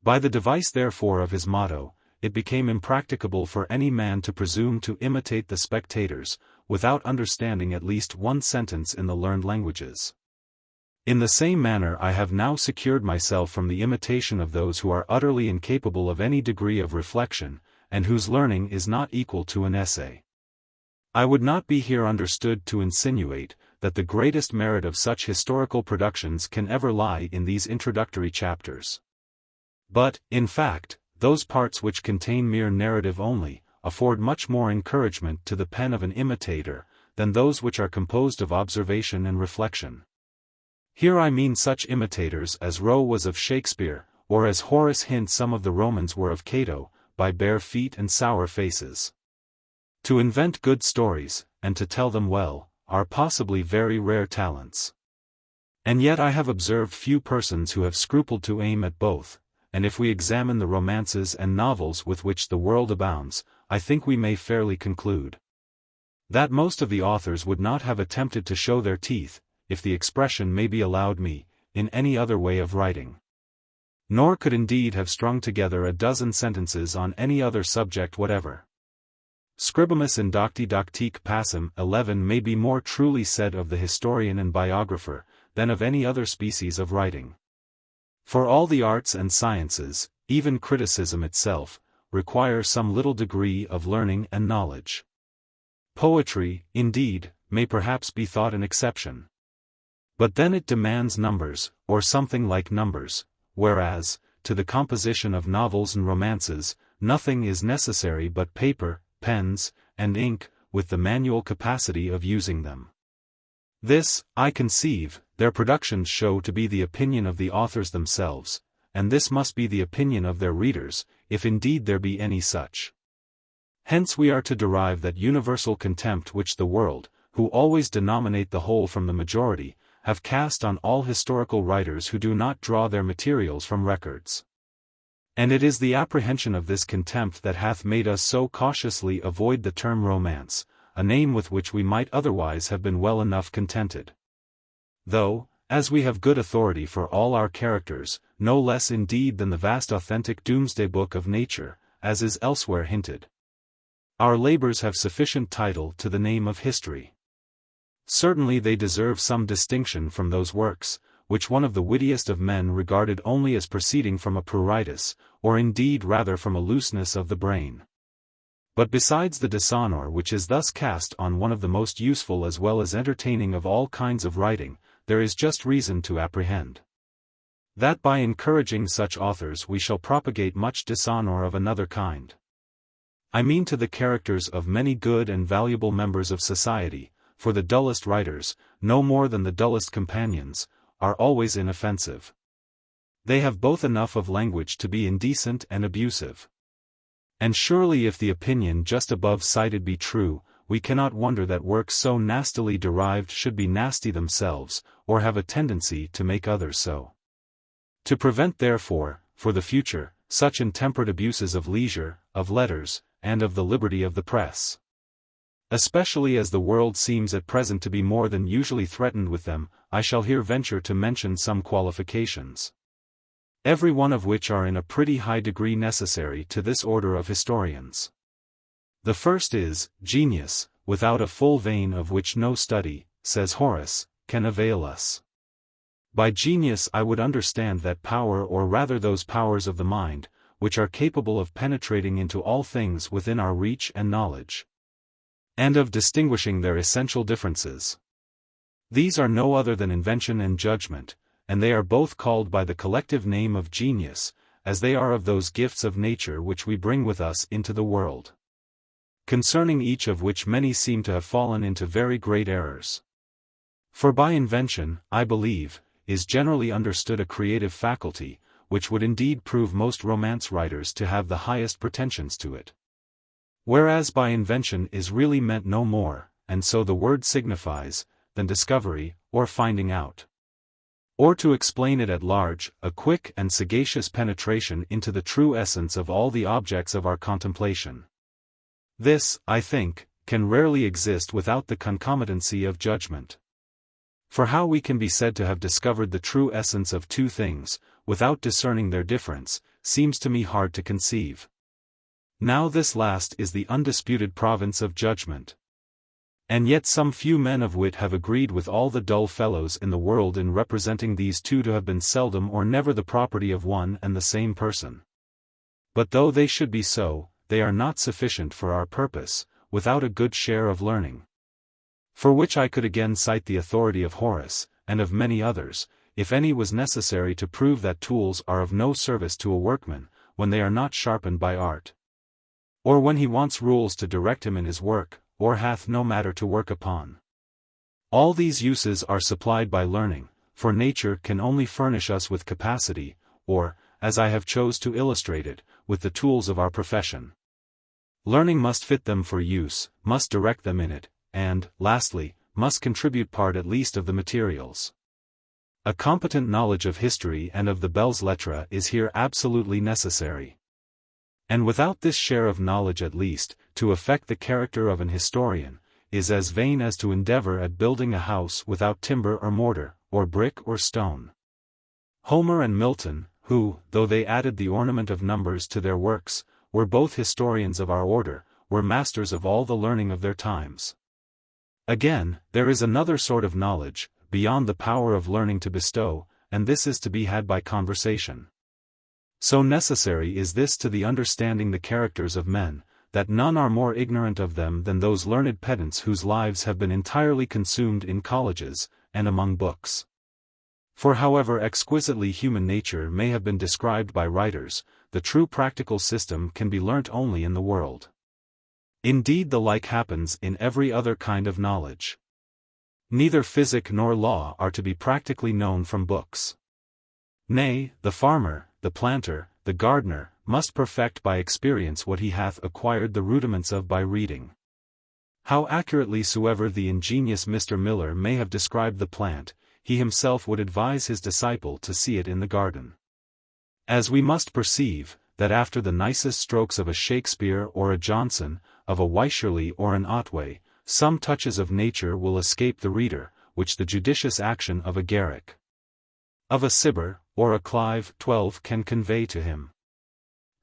By the device therefore of his motto, it became impracticable for any man to presume to imitate the spectators, without understanding at least one sentence in the learned languages. In the same manner I have now secured myself from the imitation of those who are utterly incapable of any degree of reflection, and whose learning is not equal to an essay. I would not be here understood to insinuate that the greatest merit of such historical productions can ever lie in these introductory chapters. But, in fact, those parts which contain mere narrative only, afford much more encouragement to the pen of an imitator, than those which are composed of observation and reflection. Here I mean such imitators as Rowe was of Shakespeare, or as Horace hints some of the Romans were of Cato, by bare feet and sour faces. To invent good stories, and to tell them well, are possibly very rare talents. And yet I have observed few persons who have scrupled to aim at both, and if we examine the romances and novels with which the world abounds, I think we may fairly conclude that most of the authors would not have attempted to show their teeth, if the expression may be allowed me, in any other way of writing. Nor could indeed have strung together a dozen sentences on any other subject whatever. Scribimus indocti doctique passum 11 may be more truly said of the historian and biographer, than of any other species of writing. For all the arts and sciences, even criticism itself, require some little degree of learning and knowledge. Poetry, indeed, may perhaps be thought an exception. But then it demands numbers, or something like numbers, whereas, to the composition of novels and romances, nothing is necessary but paper, pens, and ink, with the manual capacity of using them. This, I conceive, their productions show to be the opinion of the authors themselves, and this must be the opinion of their readers, if indeed there be any such. Hence we are to derive that universal contempt which the world, who always denominate the whole from the majority, have cast on all historical writers who do not draw their materials from records. And it is the apprehension of this contempt that hath made us so cautiously avoid the term romance, a name with which we might otherwise have been well enough contented. Though, as we have good authority for all our characters, no less indeed than the vast authentic doomsday book of nature, as is elsewhere hinted, our labors have sufficient title to the name of history. Certainly they deserve some distinction from those works, which one of the wittiest of men regarded only as proceeding from a pruritus, or indeed rather from a looseness of the brain. But besides the dishonor which is thus cast on one of the most useful as well as entertaining of all kinds of writing, there is just reason to apprehend that by encouraging such authors we shall propagate much dishonor of another kind. I mean to the characters of many good and valuable members of society, for the dullest writers, no more than the dullest companions, are always inoffensive. They have both enough of language to be indecent and abusive. And surely if the opinion just above cited be true, we cannot wonder that works so nastily derived should be nasty themselves, or have a tendency to make others so. To prevent therefore, for the future, such intemperate abuses of leisure, of letters, and of the liberty of the press, especially as the world seems at present to be more than usually threatened with them, I shall here venture to mention some qualifications, every one of which are in a pretty high degree necessary to this order of historians. The first is, genius, without a full vein of which no study, says Horace, can avail us. By genius I would understand that power, or rather those powers of the mind, which are capable of penetrating into all things within our reach and knowledge, and of distinguishing their essential differences. These are no other than invention and judgment, and they are both called by the collective name of genius, as they are of those gifts of nature which we bring with us into the world, concerning each of which many seem to have fallen into very great errors. For by invention, I believe, is generally understood a creative faculty, which would indeed prove most romance writers to have the highest pretensions to it. Whereas by invention is really meant no more, and so the word signifies, than discovery, or finding out. Or to explain it at large, a quick and sagacious penetration into the true essence of all the objects of our contemplation. This, I think, can rarely exist without the concomitancy of judgment. For how we can be said to have discovered the true essence of two things, without discerning their difference, seems to me hard to conceive. Now this last is the undisputed province of judgment. And yet some few men of wit have agreed with all the dull fellows in the world in representing these two to have been seldom or never the property of one and the same person. But though they should be so, they are not sufficient for our purpose, without a good share of learning. For which I could again cite the authority of Horace, and of many others, if any was necessary to prove that tools are of no service to a workman, when they are not sharpened by art, or when he wants rules to direct him in his work, or hath no matter to work upon. All these uses are supplied by learning, for nature can only furnish us with capacity, or, as I have chose to illustrate it, with the tools of our profession. Learning must fit them for use, must direct them in it, and, lastly, must contribute part at least of the materials. A competent knowledge of history and of the belles lettres is here absolutely necessary. And without this share of knowledge at least, to affect the character of an historian, is as vain as to endeavor at building a house without timber or mortar, or brick or stone. Homer and Milton, who, though they added the ornament of numbers to their works, were both historians of our order, were masters of all the learning of their times. Again, there is another sort of knowledge, beyond the power of learning to bestow, and this is to be had by conversation. So necessary is this to the understanding the characters of men, that none are more ignorant of them than those learned pedants whose lives have been entirely consumed in colleges, and among books. For however exquisitely human nature may have been described by writers, the true practical system can be learnt only in the world. Indeed the like happens in every other kind of knowledge. Neither physic nor law are to be practically known from books. Nay, the farmer, the planter, the gardener, must perfect by experience what he hath acquired the rudiments of by reading. How accurately soever the ingenious Mr. Millar may have described the plant, he himself would advise his disciple to see it in the garden. As we must perceive, that after the nicest strokes of a Shakespeare or a Johnson, of a Wycherley or an Otway, some touches of nature will escape the reader, which the judicious action of a Garrick, of a Cibber, or a Clive XII can convey to him.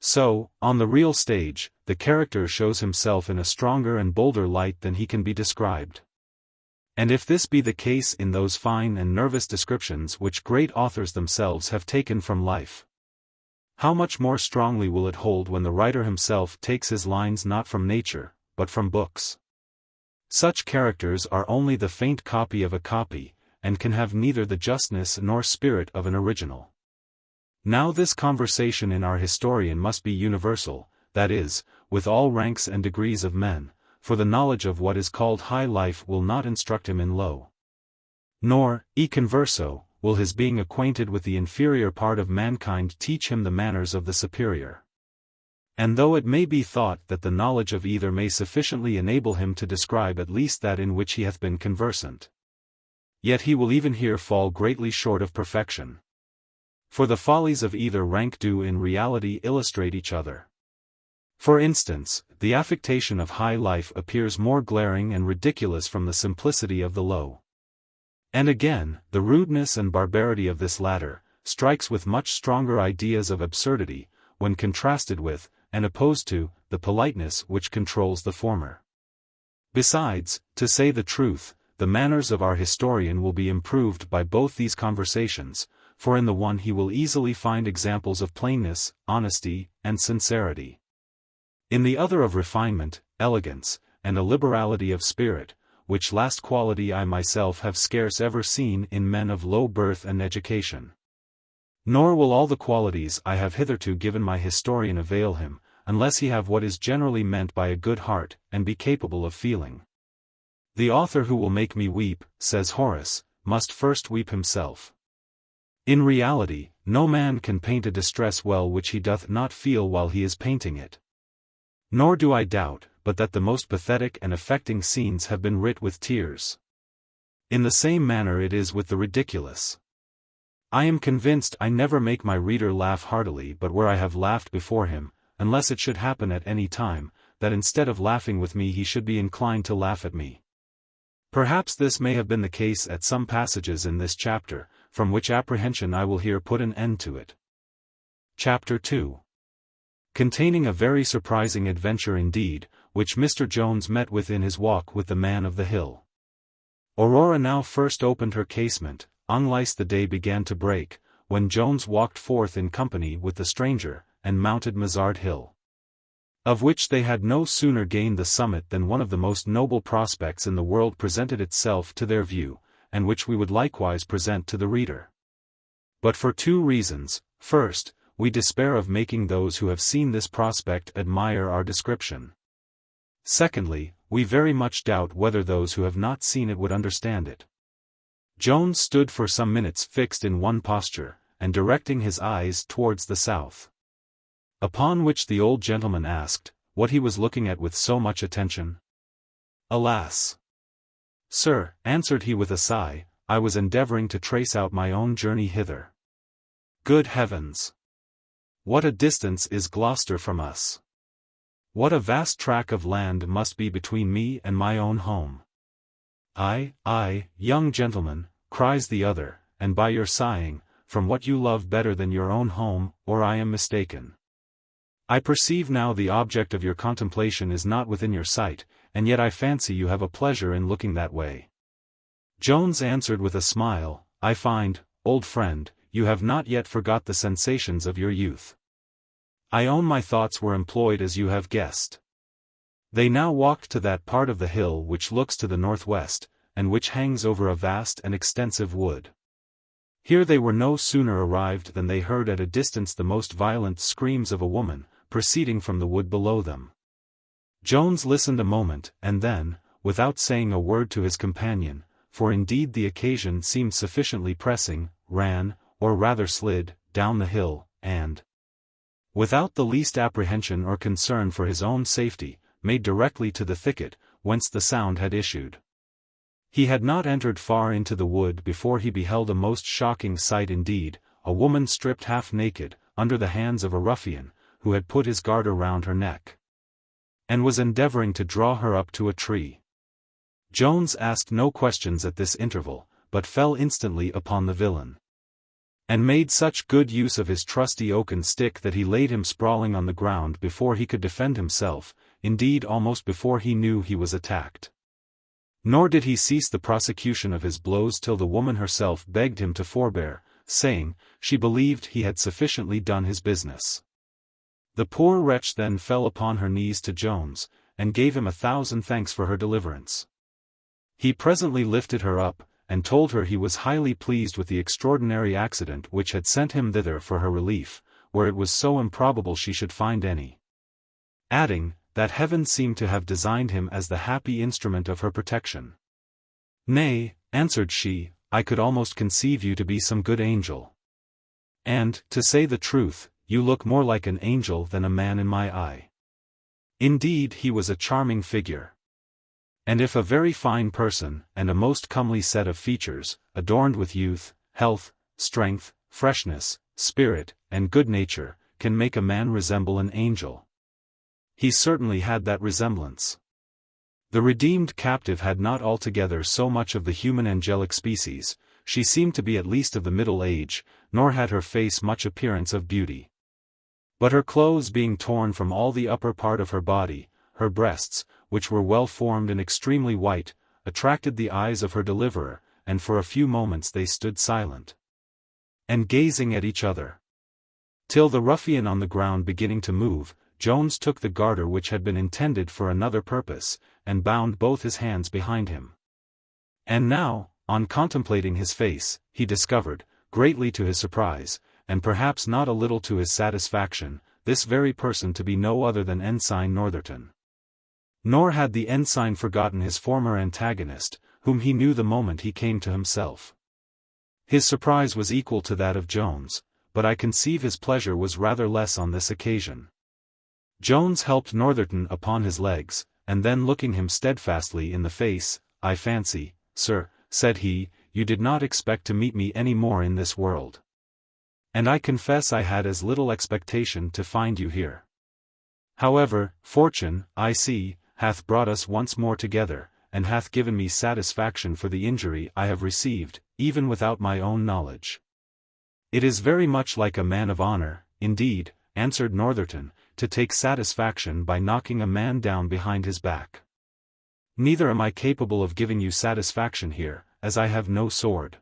So, on the real stage, the character shows himself in a stronger and bolder light than he can be described. And if this be the case in those fine and nervous descriptions which great authors themselves have taken from life, how much more strongly will it hold when the writer himself takes his lines not from nature, but from books? Such characters are only the faint copy of a copy, and can have neither the justness nor spirit of an original. Now this conversation in our historian must be universal, that is, with all ranks and degrees of men, for the knowledge of what is called high life will not instruct him in low. Nor, e converso, will his being acquainted with the inferior part of mankind teach him the manners of the superior. And though it may be thought that the knowledge of either may sufficiently enable him to describe at least that in which he hath been conversant, yet he will even here fall greatly short of perfection. For the follies of either rank do in reality illustrate each other. For instance, the affectation of high life appears more glaring and ridiculous from the simplicity of the low. And again, the rudeness and barbarity of this latter strikes with much stronger ideas of absurdity, when contrasted with, and opposed to, the politeness which controls the former. Besides, to say the truth, the manners of our historian will be improved by both these conversations, for in the one he will easily find examples of plainness, honesty, and sincerity. In the other of refinement, elegance, and a liberality of spirit, which last quality I myself have scarce ever seen in men of low birth and education. Nor will all the qualities I have hitherto given my historian avail him, unless he have what is generally meant by a good heart, and be capable of feeling. The author who will make me weep, says Horace, must first weep himself. In reality, no man can paint a distress well which he doth not feel while he is painting it. Nor do I doubt, but that the most pathetic and affecting scenes have been writ with tears. In the same manner it is with the ridiculous. I am convinced I never make my reader laugh heartily but where I have laughed before him, unless it should happen at any time, that instead of laughing with me he should be inclined to laugh at me. Perhaps this may have been the case at some passages in this chapter, from which apprehension I will here put an end to it. Chapter 2. Containing a very surprising adventure indeed, which Mr. Jones met with in his walk with the man of the hill. Aurora now first opened her casement, unless the day began to break, when Jones walked forth in company with the stranger, and mounted Mazard Hill, of which they had no sooner gained the summit than one of the most noble prospects in the world presented itself to their view, and which we would likewise present to the reader. But for two reasons: first, we despair of making those who have seen this prospect admire our description. Secondly, we very much doubt whether those who have not seen it would understand it. Jones stood for some minutes fixed in one posture, and directing his eyes towards the south. Upon which the old gentleman asked, what he was looking at with so much attention. Alas! Sir, answered he with a sigh, I was endeavoring to trace out my own journey hither. Good heavens! What a distance is Gloucester from us! What a vast tract of land must be between me and my own home! Ay, young gentleman, cries the other, and by your sighing, from what you love better than your own home, or I am mistaken. I perceive now the object of your contemplation is not within your sight, and yet I fancy you have a pleasure in looking that way. Jones answered with a smile, I find, old friend, you have not yet forgot the sensations of your youth. I own my thoughts were employed as you have guessed. They now walked to that part of the hill which looks to the northwest, and which hangs over a vast and extensive wood. Here they were no sooner arrived than they heard at a distance the most violent screams of a woman, proceeding from the wood below them. Jones listened a moment, and then, without saying a word to his companion, for indeed the occasion seemed sufficiently pressing, ran, or rather slid, down the hill, and, without the least apprehension or concern for his own safety, made directly to the thicket, whence the sound had issued. He had not entered far into the wood before he beheld a most shocking sight indeed, a woman stripped half naked, under the hands of a ruffian, who had put his garter round her neck, and was endeavoring to draw her up to a tree. Jones asked no questions at this interval, but fell instantly upon the villain, and made such good use of his trusty oaken stick that he laid him sprawling on the ground before he could defend himself, indeed almost before he knew he was attacked. Nor did he cease the prosecution of his blows till the woman herself begged him to forbear, saying, she believed he had sufficiently done his business. The poor wretch then fell upon her knees to Jones, and gave him 1,000 thanks for her deliverance. He presently lifted her up, and told her he was highly pleased with the extraordinary accident which had sent him thither for her relief, where it was so improbable she should find any. Adding, that heaven seemed to have designed him as the happy instrument of her protection. Nay, answered she, I could almost conceive you to be some good angel. And, to say the truth, you look more like an angel than a man in my eye. Indeed, he was a charming figure. And if a very fine person, and a most comely set of features, adorned with youth, health, strength, freshness, spirit, and good nature, can make a man resemble an angel, he certainly had that resemblance. The redeemed captive had not altogether so much of the human angelic species, she seemed to be at least of the middle age, nor had her face much appearance of beauty. But her clothes being torn from all the upper part of her body, her breasts, which were well formed and extremely white, attracted the eyes of her deliverer, and for a few moments they stood silent, and gazing at each other. Till the ruffian on the ground beginning to move, Jones took the garter which had been intended for another purpose, and bound both his hands behind him. And now, on contemplating his face, he discovered, greatly to his surprise, and perhaps not a little to his satisfaction, this very person to be no other than Ensign Northerton. Nor had the ensign forgotten his former antagonist, whom he knew the moment he came to himself. His surprise was equal to that of Jones, but I conceive his pleasure was rather less on this occasion. Jones helped Northerton upon his legs, and then looking him steadfastly in the face, I fancy, sir, said he, you did not expect to meet me any more in this world. And I confess I had as little expectation to find you here. However, fortune, I see, hath brought us once more together, and hath given me satisfaction for the injury I have received, even without my own knowledge. It is very much like a man of honor, indeed, answered Northerton, to take satisfaction by knocking a man down behind his back. Neither am I capable of giving you satisfaction here, as I have no sword.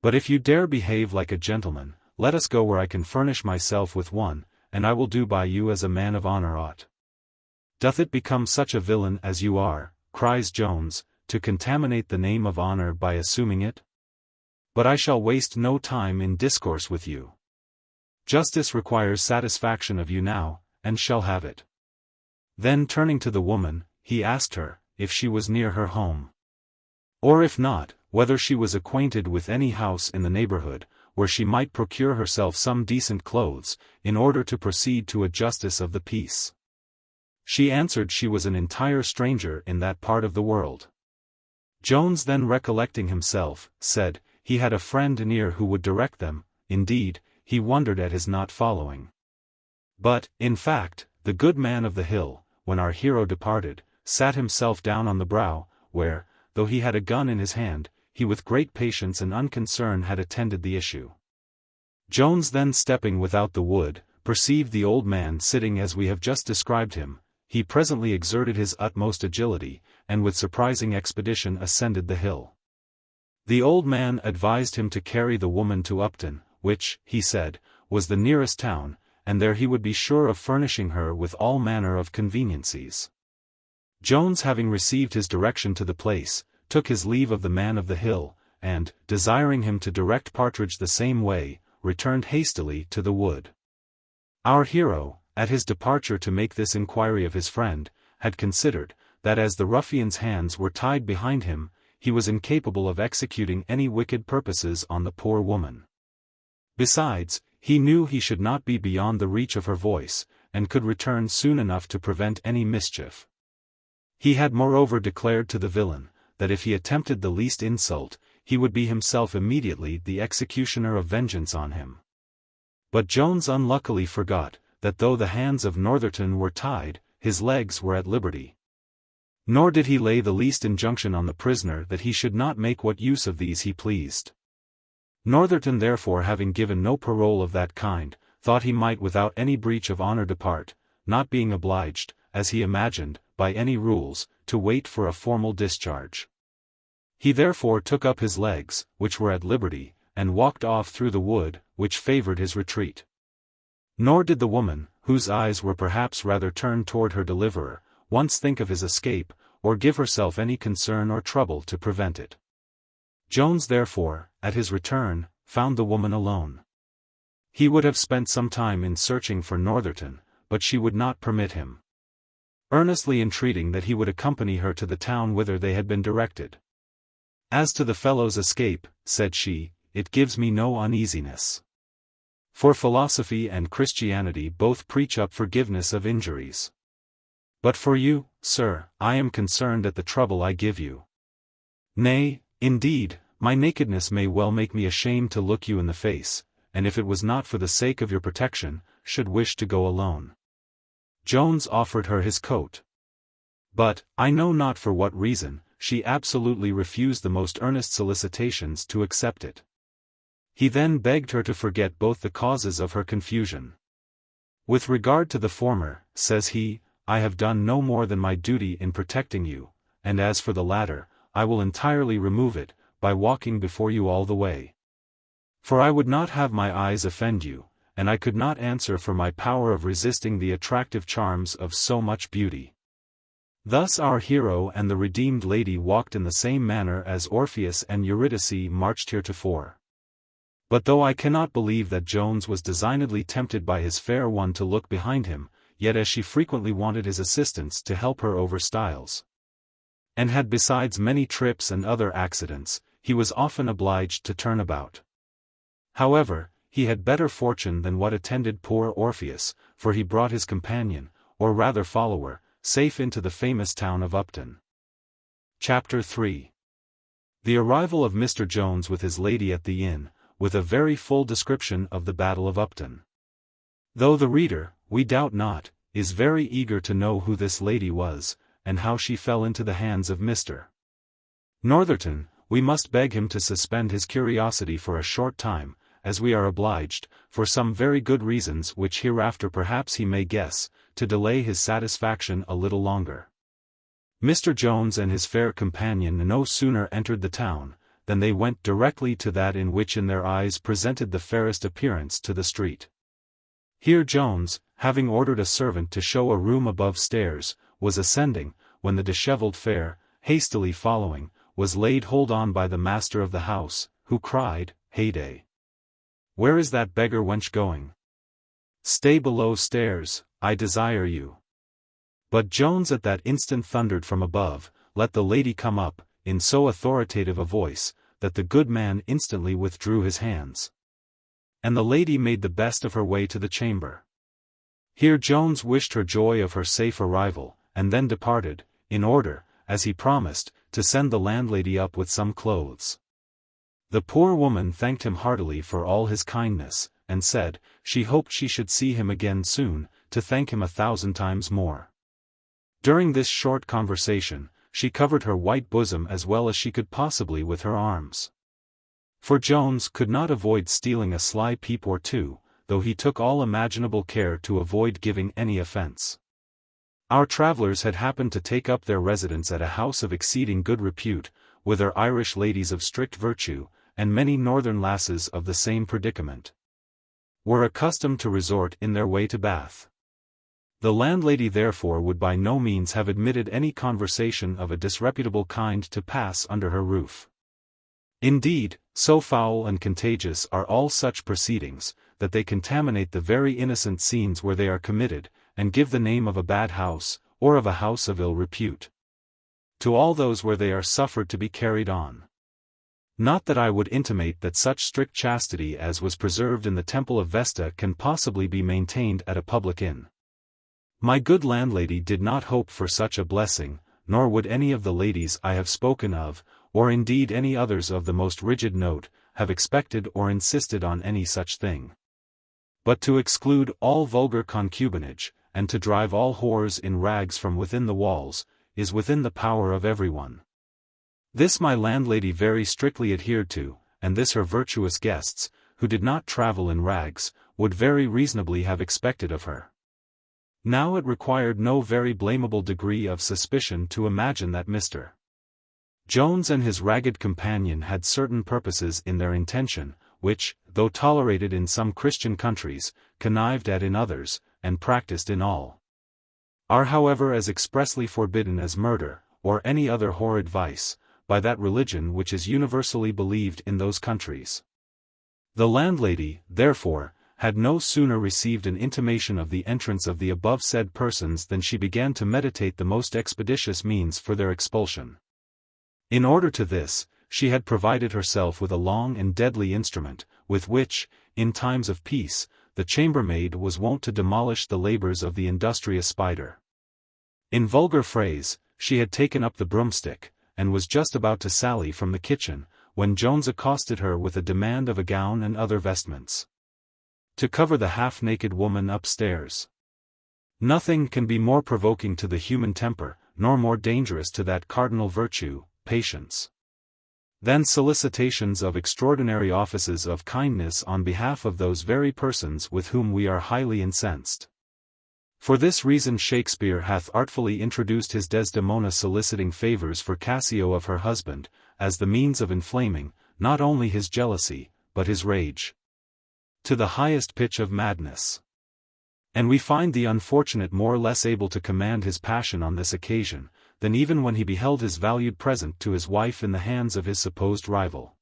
But if you dare behave like a gentleman, let us go where I can furnish myself with one, and I will do by you as a man of honor ought. Doth it become such a villain as you are, cries Jones, to contaminate the name of honor by assuming it? But I shall waste no time in discourse with you. Justice requires satisfaction of you now, and shall have it. Then turning to the woman, he asked her, if she was near her home. Or if not, whether she was acquainted with any house in the neighborhood, where she might procure herself some decent clothes, in order to proceed to a justice of the peace. She answered she was an entire stranger in that part of the world. Jones then recollecting himself, said, he had a friend near who would direct them. Indeed, he wondered at his not following. But, in fact, the good man of the hill, when our hero departed, sat himself down on the brow, where, though he had a gun in his hand, he with great patience and unconcern had attended the issue. Jones then stepping without the wood, perceived the old man sitting as we have just described him. He presently exerted his utmost agility, and with surprising expedition ascended the hill. The old man advised him to carry the woman to Upton, which, he said, was the nearest town, and there he would be sure of furnishing her with all manner of conveniencies. Jones having received his direction to the place, took his leave of the man of the hill, and, desiring him to direct Partridge the same way, returned hastily to the wood. Our hero, at his departure to make this inquiry of his friend, had considered, that as the ruffian's hands were tied behind him, he was incapable of executing any wicked purposes on the poor woman. Besides, he knew he should not be beyond the reach of her voice, and could return soon enough to prevent any mischief. He had moreover declared to the villain, that if he attempted the least insult, he would be himself immediately the executioner of vengeance on him. But Jones unluckily forgot, that though the hands of Northerton were tied, his legs were at liberty. Nor did he lay the least injunction on the prisoner that he should not make what use of these he pleased. Northerton therefore having given no parole of that kind, thought he might without any breach of honor depart, not being obliged, as he imagined, by any rules, to wait for a formal discharge. He therefore took up his legs, which were at liberty, and walked off through the wood, which favored his retreat. Nor did the woman, whose eyes were perhaps rather turned toward her deliverer, once think of his escape, or give herself any concern or trouble to prevent it. Jones therefore, at his return, found the woman alone. He would have spent some time in searching for Northerton, but she would not permit him. Earnestly entreating that he would accompany her to the town whither they had been directed. "As to the fellow's escape," said she, "it gives me no uneasiness. For philosophy and Christianity both preach up forgiveness of injuries. But for you, sir, I am concerned at the trouble I give you. Nay, indeed, my nakedness may well make me ashamed to look you in the face, and if it was not for the sake of your protection, should wish to go alone." Jones offered her his coat. But, I know not for what reason, she absolutely refused the most earnest solicitations to accept it. He then begged her to forget both the causes of her confusion. "With regard to the former," says he, "I have done no more than my duty in protecting you, and as for the latter, I will entirely remove it, by walking before you all the way. For I would not have my eyes offend you, and I could not answer for my power of resisting the attractive charms of so much beauty." Thus our hero and the redeemed lady walked in the same manner as Orpheus and Eurydice marched heretofore. But though I cannot believe that Jones was designedly tempted by his fair one to look behind him, yet as she frequently wanted his assistance to help her over stiles, and had besides many trips and other accidents, he was often obliged to turn about. However, he had better fortune than what attended poor Orpheus, for he brought his companion, or rather follower, safe into the famous town of Upton. Chapter 3. The arrival of Mr. Jones with his lady at the inn, with a very full description of the Battle of Upton. Though the reader, we doubt not, is very eager to know who this lady was, and how she fell into the hands of Mr. Northerton, we must beg him to suspend his curiosity for a short time, as we are obliged, for some very good reasons which hereafter perhaps he may guess, to delay his satisfaction a little longer. Mr. Jones and his fair companion no sooner entered the town, than they went directly to that in which in their eyes presented the fairest appearance to the street. Here Jones, having ordered a servant to show a room above stairs, was ascending, when the dishevelled fair, hastily following, was laid hold on by the master of the house, who cried, "Heyday! Where is that beggar wench going? Stay below stairs, I desire you." But Jones at that instant thundered from above, "Let the lady come up," in so authoritative a voice, that the good man instantly withdrew his hands. And the lady made the best of her way to the chamber. Here Jones wished her joy of her safe arrival, and then departed, in order, as he promised, to send the landlady up with some clothes. The poor woman thanked him heartily for all his kindness, and said, she hoped she should see him again soon, to thank him 1,000 times more. During this short conversation, she covered her white bosom as well as she could possibly with her arms. For Jones could not avoid stealing a sly peep or two, though he took all imaginable care to avoid giving any offense. Our travelers had happened to take up their residence at a house of exceeding good repute, whither Irish ladies of strict virtue, and many northern lasses of the same predicament, were accustomed to resort in their way to Bath. The landlady therefore would by no means have admitted any conversation of a disreputable kind to pass under her roof. Indeed, so foul and contagious are all such proceedings, that they contaminate the very innocent scenes where they are committed, and give the name of a bad house, or of a house of ill repute, to all those where they are suffered to be carried on. Not that I would intimate that such strict chastity as was preserved in the Temple of Vesta can possibly be maintained at a public inn. My good landlady did not hope for such a blessing, nor would any of the ladies I have spoken of, or indeed any others of the most rigid note, have expected or insisted on any such thing. But to exclude all vulgar concubinage, and to drive all whores in rags from within the walls, is within the power of everyone. This my landlady very strictly adhered to, and this her virtuous guests, who did not travel in rags, would very reasonably have expected of her. Now it required no very blamable degree of suspicion to imagine that Mr. Jones and his ragged companion had certain purposes in their intention, which, though tolerated in some Christian countries, connived at in others, and practiced in all, are however as expressly forbidden as murder, or any other horrid vice, by that religion which is universally believed in those countries. The landlady, therefore, had no sooner received an intimation of the entrance of the above said persons than she began to meditate the most expeditious means for their expulsion. In order to this, she had provided herself with a long and deadly instrument, with which, in times of peace, the chambermaid was wont to demolish the labors of the industrious spider. In vulgar phrase, she had taken up the broomstick, and was just about to sally from the kitchen, when Jones accosted her with a demand of a gown and other vestments to cover the half-naked woman upstairs. Nothing can be more provoking to the human temper, nor more dangerous to that cardinal virtue, patience, than solicitations of extraordinary offices of kindness on behalf of those very persons with whom we are highly incensed. For this reason Shakespeare hath artfully introduced his Desdemona soliciting favors for Cassio of her husband, as the means of inflaming, not only his jealousy, but his rage, to the highest pitch of madness. And we find the unfortunate more less able to command his passion on this occasion, than even when he beheld his valued present to his wife in the hands of his supposed rival.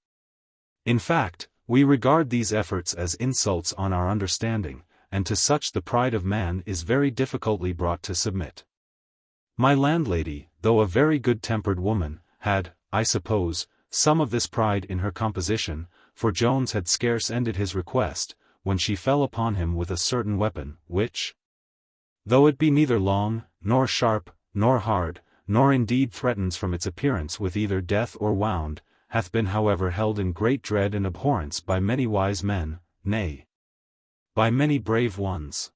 In fact, we regard these efforts as insults on our understanding, and to such the pride of man is very difficultly brought to submit. My landlady, though a very good-tempered woman, had, I suppose, some of this pride in her composition, for Jones had scarce ended his request, when she fell upon him with a certain weapon, which, though it be neither long, nor sharp, nor hard, nor indeed threatens from its appearance with either death or wound, hath been however held in great dread and abhorrence by many wise men, nay, by many brave ones.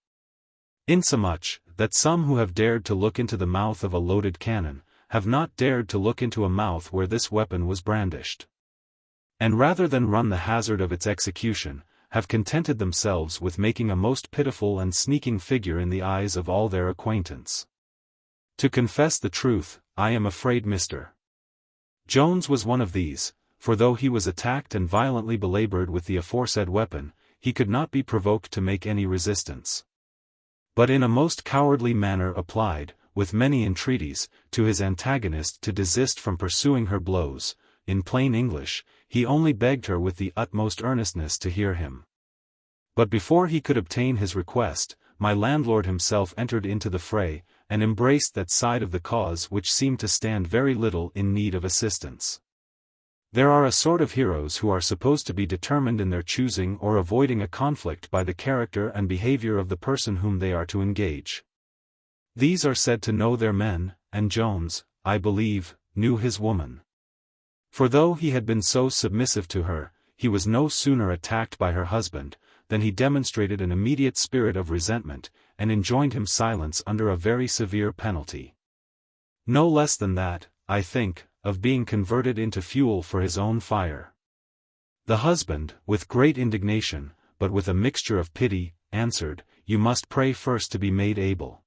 Insomuch, that some who have dared to look into the mouth of a loaded cannon, have not dared to look into a mouth where this weapon was brandished. And rather than run the hazard of its execution, have contented themselves with making a most pitiful and sneaking figure in the eyes of all their acquaintance. To confess the truth, I am afraid Mr. Jones was one of these, for though he was attacked and violently belabored with the aforesaid weapon, he could not be provoked to make any resistance, but in a most cowardly manner applied, with many entreaties, to his antagonist to desist from pursuing her blows. In plain English, he only begged her with the utmost earnestness to hear him. But before he could obtain his request, my landlord himself entered into the fray, and embraced that side of the cause which seemed to stand very little in need of assistance. There are a sort of heroes who are supposed to be determined in their choosing or avoiding a conflict by the character and behavior of the person whom they are to engage. These are said to know their men, and Jones, I believe, knew his woman. For though he had been so submissive to her, he was no sooner attacked by her husband, than he demonstrated an immediate spirit of resentment, and enjoined him silence under a very severe penalty. No less than that, I think, of being converted into fuel for his own fire. The husband, with great indignation, but with a mixture of pity, answered, You must pray first to be made able.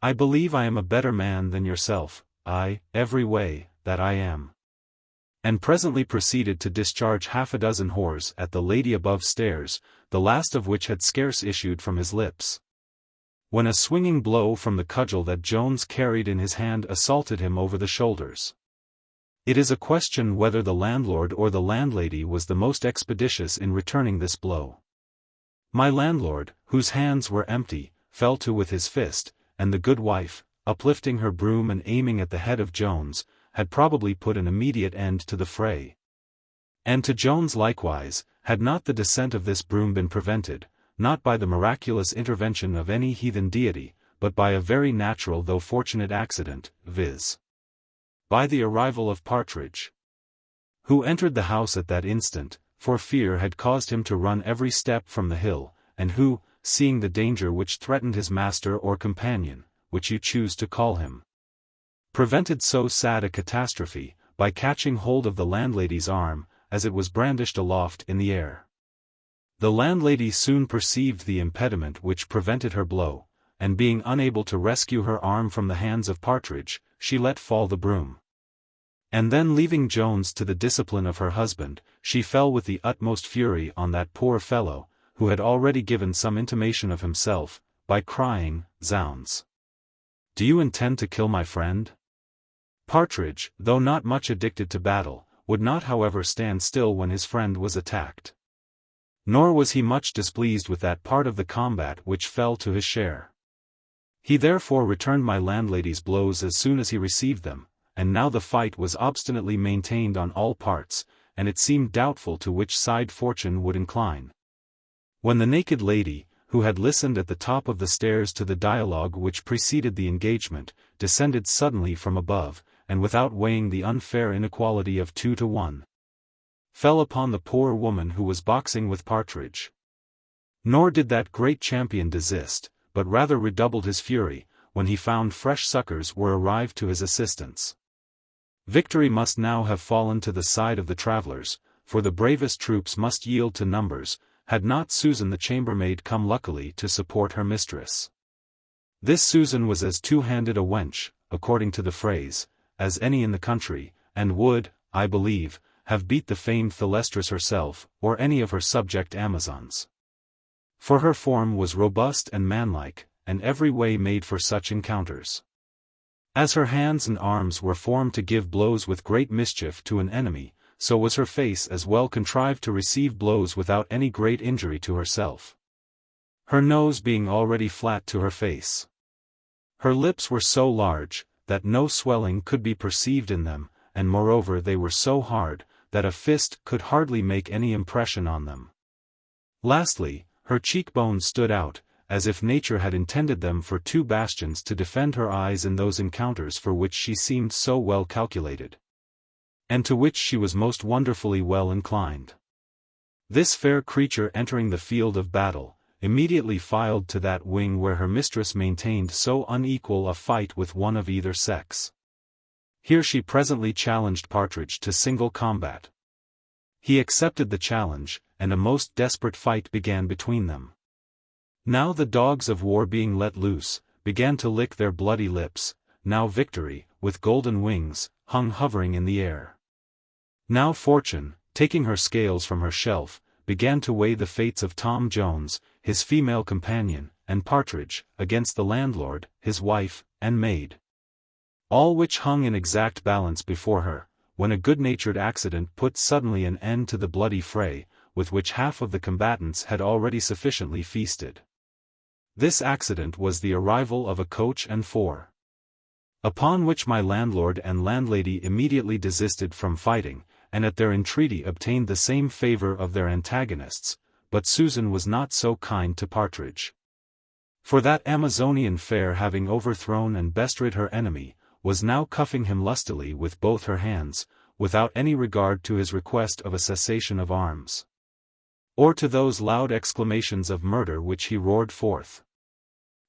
I believe I am a better man than yourself, every way, that I am. And presently proceeded to discharge half a dozen whores at the lady above stairs, the last of which had scarce issued from his lips, when a swinging blow from the cudgel that Jones carried in his hand assaulted him over the shoulders. It is a question whether the landlord or the landlady was the most expeditious in returning this blow. My landlord, whose hands were empty, fell to with his fist, and the good wife, uplifting her broom and aiming at the head of Jones, had probably put an immediate end to the fray. And to Jones likewise, had not the descent of this broom been prevented, not by the miraculous intervention of any heathen deity, but by a very natural though fortunate accident, viz. by the arrival of Partridge, who entered the house at that instant, for fear had caused him to run every step from the hill, and who, seeing the danger which threatened his master or companion, which you choose to call him, prevented so sad a catastrophe, by catching hold of the landlady's arm, as it was brandished aloft in the air. The landlady soon perceived the impediment which prevented her blow, and being unable to rescue her arm from the hands of Partridge, she let fall the broom. And then leaving Jones to the discipline of her husband, she fell with the utmost fury on that poor fellow, who had already given some intimation of himself, by crying, "Zounds! Do you intend to kill my friend?" Partridge, though not much addicted to battle, would not however stand still when his friend was attacked. Nor was he much displeased with that part of the combat which fell to his share. He therefore returned my landlady's blows as soon as he received them, and now the fight was obstinately maintained on all parts, and it seemed doubtful to which side fortune would incline. When the naked lady, who had listened at the top of the stairs to the dialogue which preceded the engagement, descended suddenly from above, and without weighing the unfair inequality of 2 to 1, fell upon the poor woman who was boxing with Partridge. Nor did that great champion desist, but rather redoubled his fury, when he found fresh succors were arrived to his assistance. Victory must now have fallen to the side of the travellers, for the bravest troops must yield to numbers, had not Susan the chambermaid come luckily to support her mistress. This Susan was as two-handed a wench, according to the phrase, as any in the country, and would, I believe, have beat the famed Thalestris herself, or any of her subject Amazons. For her form was robust and manlike, and every way made for such encounters. As her hands and arms were formed to give blows with great mischief to an enemy, so was her face as well contrived to receive blows without any great injury to herself. Her nose being already flat to her face. Her lips were so large, that no swelling could be perceived in them, and moreover they were so hard, that a fist could hardly make any impression on them. Lastly, her cheekbones stood out, as if nature had intended them for 2 bastions to defend her eyes in those encounters for which she seemed so well calculated, and to which she was most wonderfully well inclined. This fair creature entering the field of battle, immediately filed to that wing where her mistress maintained so unequal a fight with one of either sex. Here she presently challenged Partridge to single combat. He accepted the challenge, and a most desperate fight began between them. Now the dogs of war being let loose, began to lick their bloody lips, now Victory, with golden wings, hung hovering in the air. Now Fortune, taking her scales from her shelf, began to weigh the fates of Tom Jones, his female companion, and Partridge, against the landlord, his wife, and maid. All which hung in exact balance before her, when a good-natured accident put suddenly an end to the bloody fray, with which half of the combatants had already sufficiently feasted. This accident was the arrival of a coach and 4. Upon which my landlord and landlady immediately desisted from fighting, and at their entreaty obtained the same favour of their antagonists, but Susan was not so kind to Partridge. For that Amazonian fair having overthrown and bestrid her enemy, was now cuffing him lustily with both her hands, without any regard to his request of a cessation of arms, or to those loud exclamations of murder which he roared forth.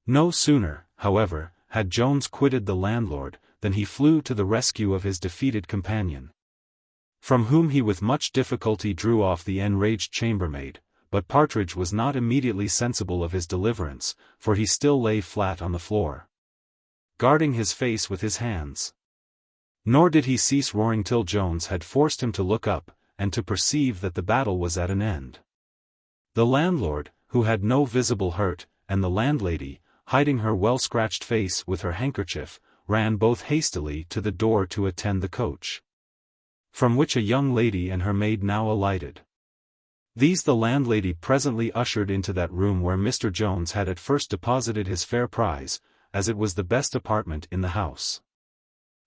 No sooner, however, had Jones quitted the landlord, than he flew to the rescue of his defeated companion, from whom he with much difficulty drew off the enraged chambermaid, but Partridge was not immediately sensible of his deliverance, for he still lay flat on the floor, guarding his face with his hands. Nor did he cease roaring till Jones had forced him to look up, and to perceive that the battle was at an end. The landlord, who had no visible hurt, and the landlady, hiding her well-scratched face with her handkerchief, ran both hastily to the door to attend the coach, from which a young lady and her maid now alighted. These the landlady presently ushered into that room where Mr. Jones had at first deposited his fair prize, as it was the best apartment in the house.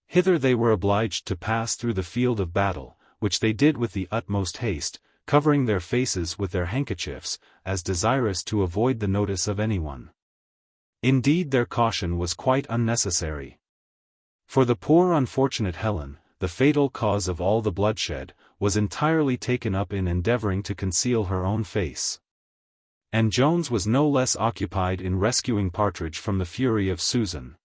Hither they were obliged to pass through the field of battle, which they did with the utmost haste, covering their faces with their handkerchiefs, as desirous to avoid the notice of anyone. Indeed their caution was quite unnecessary. For the poor unfortunate Helen, the fatal cause of all the bloodshed, was entirely taken up in endeavouring to conceal her own face. And Jones was no less occupied in rescuing Partridge from the fury of Susan.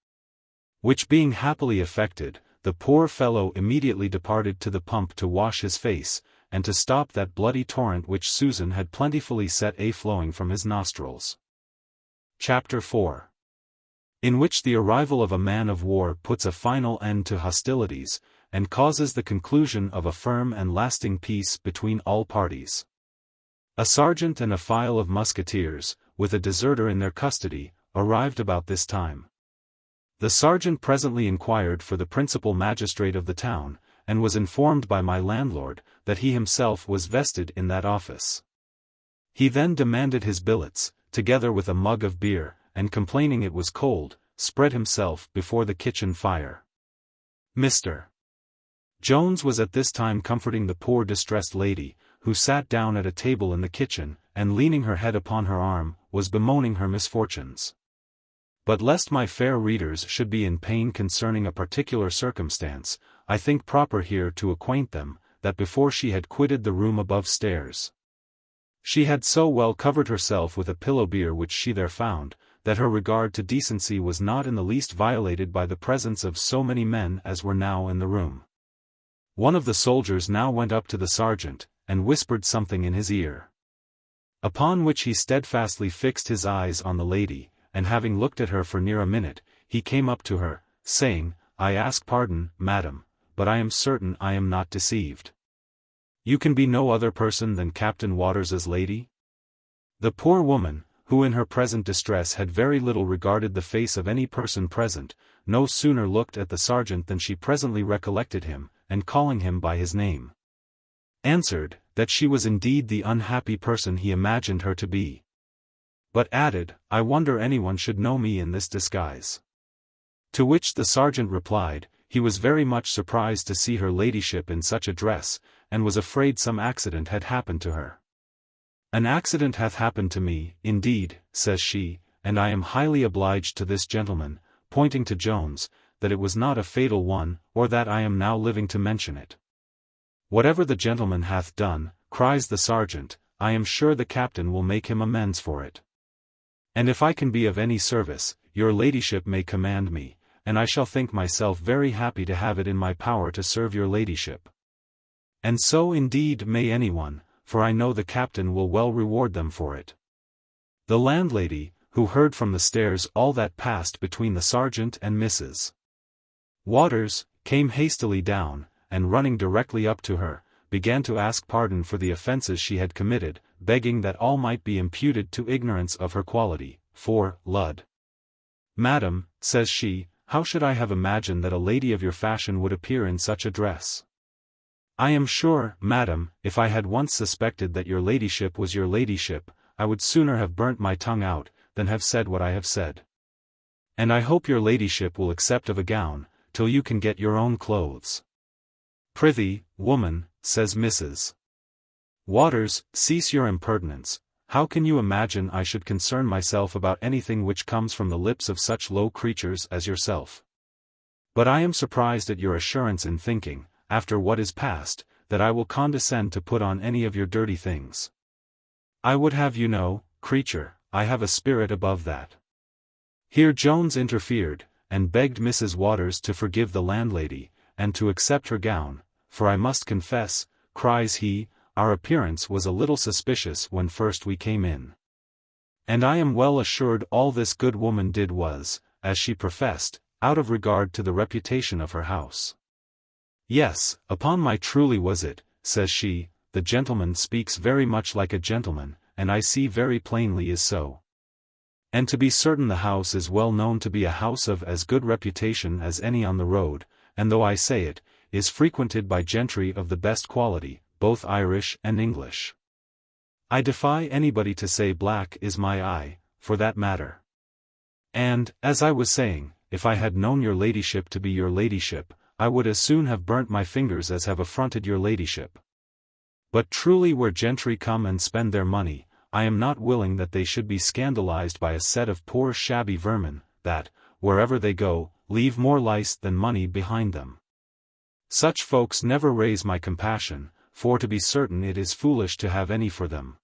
Which being happily effected, the poor fellow immediately departed to the pump to wash his face, and to stop that bloody torrent which Susan had plentifully set a-flowing from his nostrils. Chapter 4. in which the arrival of a man of war puts a final end to hostilities, and causes the conclusion of a firm and lasting peace between all parties. A sergeant and a file of musketeers, with a deserter in their custody, arrived about this time. The sergeant presently inquired for the principal magistrate of the town, and was informed by my landlord that he himself was vested in that office. He then demanded his billets, together with a mug of beer, and complaining it was cold, spread himself before the kitchen fire. Mr. Jones was at this time comforting the poor distressed lady, who sat down at a table in the kitchen, and leaning her head upon her arm, was bemoaning her misfortunes. But lest my fair readers should be in pain concerning a particular circumstance, I think proper here to acquaint them, that before she had quitted the room above stairs, she had so well covered herself with a pillow bier which she there found, that her regard to decency was not in the least violated by the presence of so many men as were now in the room. One of the soldiers now went up to the sergeant, and whispered something in his ear. Upon which he steadfastly fixed his eyes on the lady, and having looked at her for near a minute, he came up to her, saying, "I ask pardon, madam, but I am certain I am not deceived. You can be no other person than Captain Waters's lady?" The poor woman, who in her present distress had very little regarded the face of any person present, no sooner looked at the sergeant than she presently recollected him, and calling him by his name, answered, that she was indeed the unhappy person he imagined her to be. But added, "I wonder anyone should know me in this disguise." To which the sergeant replied, he was very much surprised to see her ladyship in such a dress, and was afraid some accident had happened to her. "An accident hath happened to me, indeed," says she, "and I am highly obliged to this gentleman," pointing to Jones, "that it was not a fatal one, or that I am now living to mention it." "Whatever the gentleman hath done," cries the sergeant, "I am sure the captain will make him amends for it. And if I can be of any service, your ladyship may command me, and I shall think myself very happy to have it in my power to serve your ladyship. And so indeed may anyone, for I know the captain will well reward them for it." The landlady, who heard from the stairs all that passed between the sergeant and Mrs. Waters, came hastily down, and running directly up to her, began to ask pardon for the offences she had committed, begging that all might be imputed to ignorance of her quality, for, Lud, "Madam," says she, "how should I have imagined that a lady of your fashion would appear in such a dress? I am sure, madam, if I had once suspected that your ladyship was your ladyship, I would sooner have burnt my tongue out, than have said what I have said. And I hope your ladyship will accept of a gown, till you can get your own clothes." "Prithee, woman," says Mrs. Waters, "cease your impertinence. How can you imagine I should concern myself about anything which comes from the lips of such low creatures as yourself? But I am surprised at your assurance in thinking, after what is past, that I will condescend to put on any of your dirty things. I would have you know, creature, I have a spirit above that." Here Jones interfered, and begged Mrs. Waters to forgive the landlady, and to accept her gown, "for I must confess," cries he, "our appearance was a little suspicious when first we came in. And I am well assured all this good woman did was, as she professed, out of regard to the reputation of her house. Yes, upon my truly was it," says she, "the gentleman speaks very much like a gentleman, and I see very plainly is so. And to be certain the house is well known to be a house of as good reputation as any on the road, and though I say it, is frequented by gentry of the best quality, both Irish and English. I defy anybody to say black is my eye, for that matter. And, as I was saying, if I had known your ladyship to be your ladyship, I would as soon have burnt my fingers as have affronted your ladyship. But truly where gentry come and spend their money, I am not willing that they should be scandalized by a set of poor shabby vermin, that, wherever they go, leave more lice than money behind them. Such folks never raise my compassion, for to be certain it is foolish to have any for them.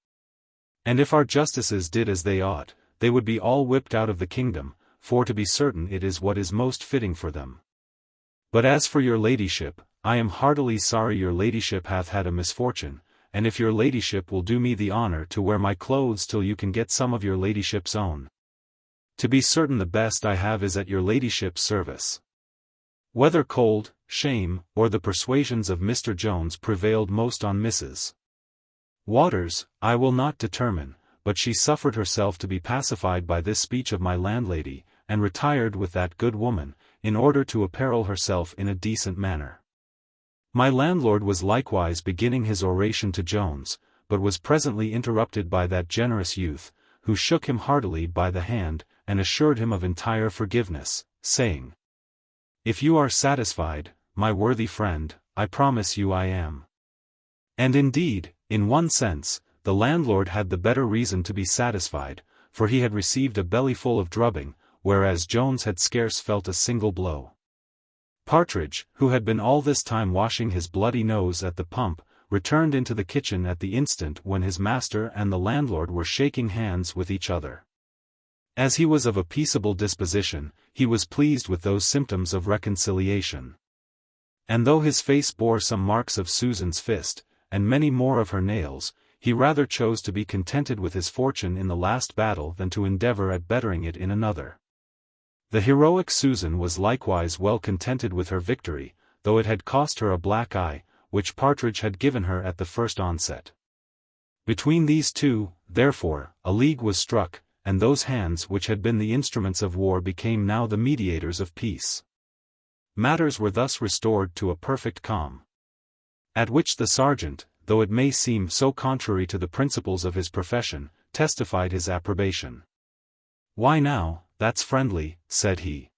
And if our justices did as they ought, they would be all whipped out of the kingdom, for to be certain it is what is most fitting for them. But as for your ladyship, I am heartily sorry your ladyship hath had a misfortune, and if your ladyship will do me the honour to wear my clothes till you can get some of your ladyship's own, To be certain the best I have is at your ladyship's service. Whether cold, shame, or the persuasions of Mr. Jones prevailed most on Mrs. Waters, I will not determine, but she suffered herself to be pacified by this speech of my landlady, and retired with that good woman, in order to apparel herself in a decent manner. My landlord was likewise beginning his oration to Jones, but was presently interrupted by that generous youth, who shook him heartily by the hand, and assured him of entire forgiveness, saying, "If you are satisfied, my worthy friend, I promise you I am." And indeed, in one sense, the landlord had the better reason to be satisfied, for he had received a bellyful of drubbing, whereas Jones had scarce felt a single blow. Partridge, who had been all this time washing his bloody nose at the pump, returned into the kitchen at the instant when his master and the landlord were shaking hands with each other. As he was of a peaceable disposition, he was pleased with those symptoms of reconciliation. And though his face bore some marks of Susan's fist, and many more of her nails, he rather chose to be contented with his fortune in the last battle than to endeavor at bettering it in another. The heroic Susan was likewise well contented with her victory, though it had cost her a black eye, which Partridge had given her at the first onset. Between these two, therefore, a league was struck, and those hands which had been the instruments of war became now the mediators of peace. Matters were thus restored to a perfect calm. At which the sergeant, though it may seem so contrary to the principles of his profession, testified his approbation. "Why now, that's friendly," said he.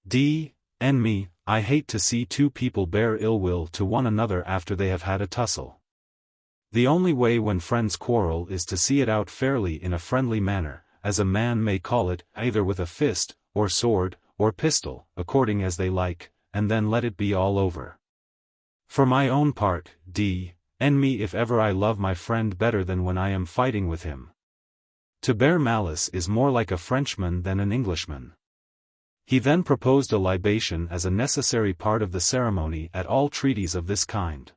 "D—n me, I hate to see two people bear ill will to one another after they have had a tussle. The only way when friends quarrel is to see it out fairly in a friendly manner, as a man may call it, either with a fist, or sword, or pistol, according as they like, and then let it be all over. For my own part, D—n me if ever I love my friend better than when I am fighting with him. To bear malice is more like a Frenchman than an Englishman." He then proposed a libation as a necessary part of the ceremony at all treaties of this kind.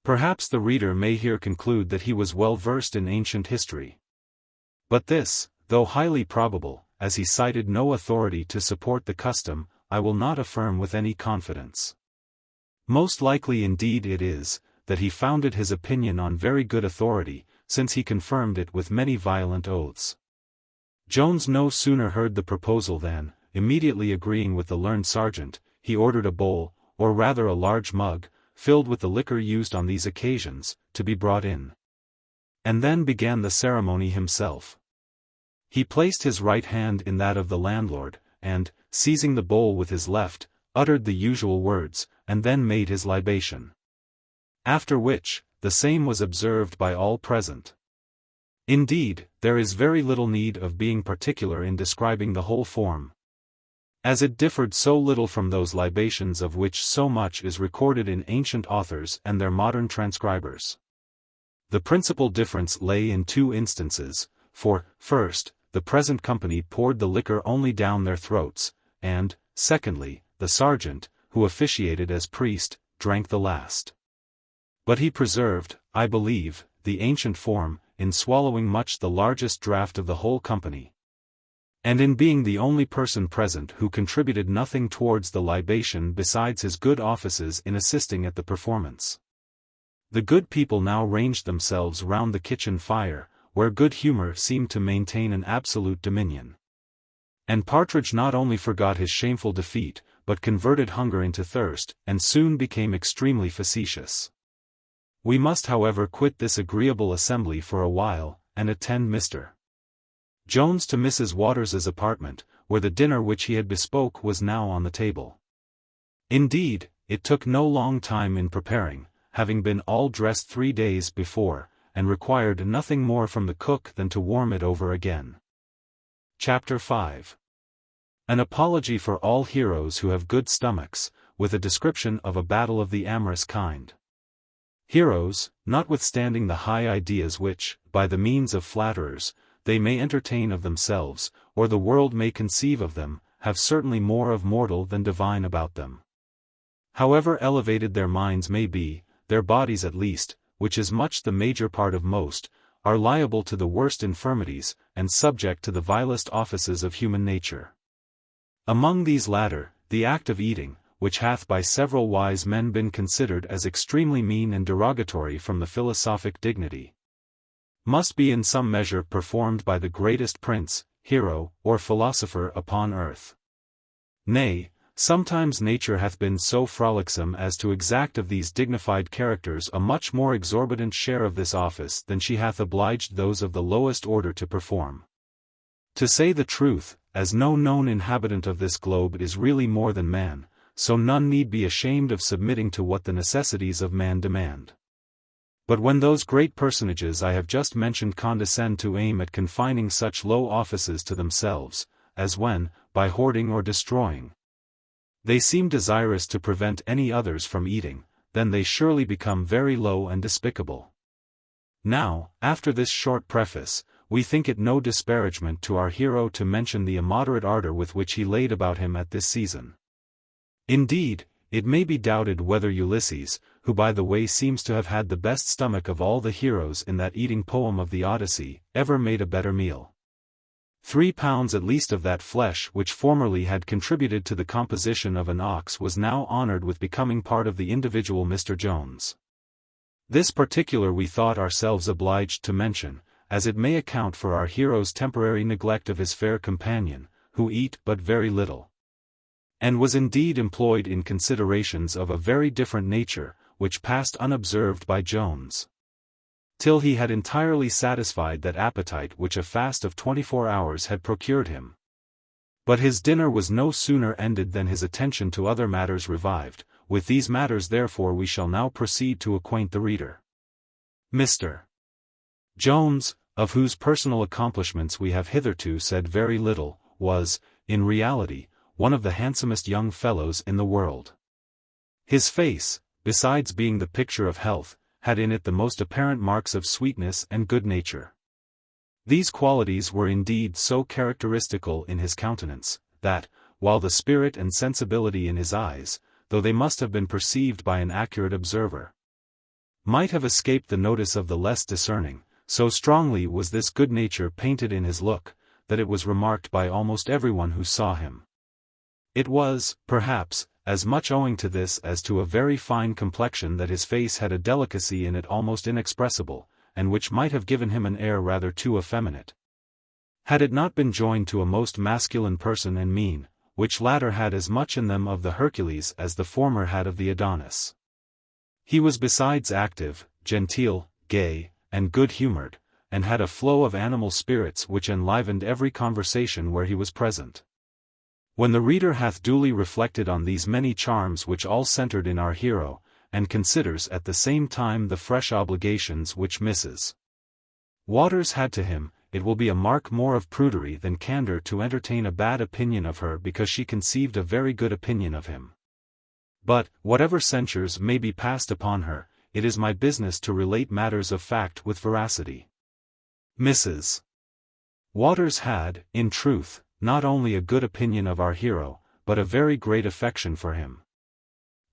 Perhaps the reader may here conclude that he was well versed in ancient history. But this, though highly probable, as he cited no authority to support the custom, I will not affirm with any confidence. Most likely indeed it is, that he founded his opinion on very good authority, since he confirmed it with many violent oaths. Jones no sooner heard the proposal than, immediately agreeing with the learned sergeant, he ordered a bowl, or rather a large mug, filled with the liquor used on these occasions, to be brought in. And then began the ceremony himself. He placed his right hand in that of the landlord, and, seizing the bowl with his left, uttered the usual words, and then made his libation. After which, the same was observed by all present. Indeed, there is very little need of being particular in describing the whole form, as it differed so little from those libations of which so much is recorded in ancient authors and their modern transcribers. The principal difference lay in two instances, for, first, the present company poured the liquor only down their throats, and, secondly, the sergeant, who officiated as priest, drank the last. But he preserved, I believe, the ancient form, in swallowing much the largest draught of the whole company, and in being the only person present who contributed nothing towards the libation besides his good offices in assisting at the performance. The good people now ranged themselves round the kitchen fire, where good humor seemed to maintain an absolute dominion. And Partridge not only forgot his shameful defeat, but converted hunger into thirst, and soon became extremely facetious. We must however quit this agreeable assembly for a while, and attend Mr. Jones to Mrs. Waters's apartment, where the dinner which he had bespoke was now on the table. Indeed, it took no long time in preparing, having been all dressed 3 days before, and required nothing more from the cook than to warm it over again. Chapter 5. An apology for all heroes who have good stomachs, with a description of a battle of the amorous kind. Heroes, notwithstanding the high ideas which, by the means of flatterers, they may entertain of themselves, or the world may conceive of them, have certainly more of mortal than divine about them. However elevated their minds may be, their bodies at least, which is much the major part of most, are liable to the worst infirmities, and subject to the vilest offices of human nature. Among these latter, the act of eating, which hath by several wise men been considered as extremely mean and derogatory from the philosophic dignity, must be in some measure performed by the greatest prince, hero, or philosopher upon earth. Nay, sometimes nature hath been so frolicsome as to exact of these dignified characters a much more exorbitant share of this office than she hath obliged those of the lowest order to perform. To say the truth, as no known inhabitant of this globe is really more than man, so none need be ashamed of submitting to what the necessities of man demand. But when those great personages I have just mentioned condescend to aim at confining such low offices to themselves, as when, by hoarding or destroying, they seem desirous to prevent any others from eating, then they surely become very low and despicable. Now, after this short preface, we think it no disparagement to our hero to mention the immoderate ardor with which he laid about him at this season. Indeed, it may be doubted whether Ulysses, who by the way seems to have had the best stomach of all the heroes in that eating poem of the Odyssey, ever made a better meal. 3 pounds at least of that flesh which formerly had contributed to the composition of an ox was now honored with becoming part of the individual Mr. Jones. This particular we thought ourselves obliged to mention, as it may account for our hero's temporary neglect of his fair companion, who eat but very little, and was indeed employed in considerations of a very different nature, which passed unobserved by Jones, till he had entirely satisfied that appetite which a fast of 24 hours had procured him. But his dinner was no sooner ended than his attention to other matters revived. With these matters therefore we shall now proceed to acquaint the reader. Mr. Jones, of whose personal accomplishments we have hitherto said very little, was, in reality, one of the handsomest young fellows in the world. His face, besides being the picture of health, had in it the most apparent marks of sweetness and good nature. These qualities were indeed so characteristical in his countenance, that, while the spirit and sensibility in his eyes, though they must have been perceived by an accurate observer, might have escaped the notice of the less discerning, so strongly was this good nature painted in his look, that it was remarked by almost everyone who saw him. It was, perhaps, as much owing to this as to a very fine complexion that his face had a delicacy in it almost inexpressible, and which might have given him an air rather too effeminate, had it not been joined to a most masculine person and mien, which latter had as much in them of the Hercules as the former had of the Adonis. He was besides active, genteel, gay, and good-humored, and had a flow of animal spirits which enlivened every conversation where he was present. When the reader hath duly reflected on these many charms which all centered in our hero, and considers at the same time the fresh obligations which Mrs. Waters had to him, it will be a mark more of prudery than candor to entertain a bad opinion of her because she conceived a very good opinion of him. But, whatever censures may be passed upon her, it is my business to relate matters of fact with veracity. Mrs. Waters had, in truth, not only a good opinion of our hero, but a very great affection for him.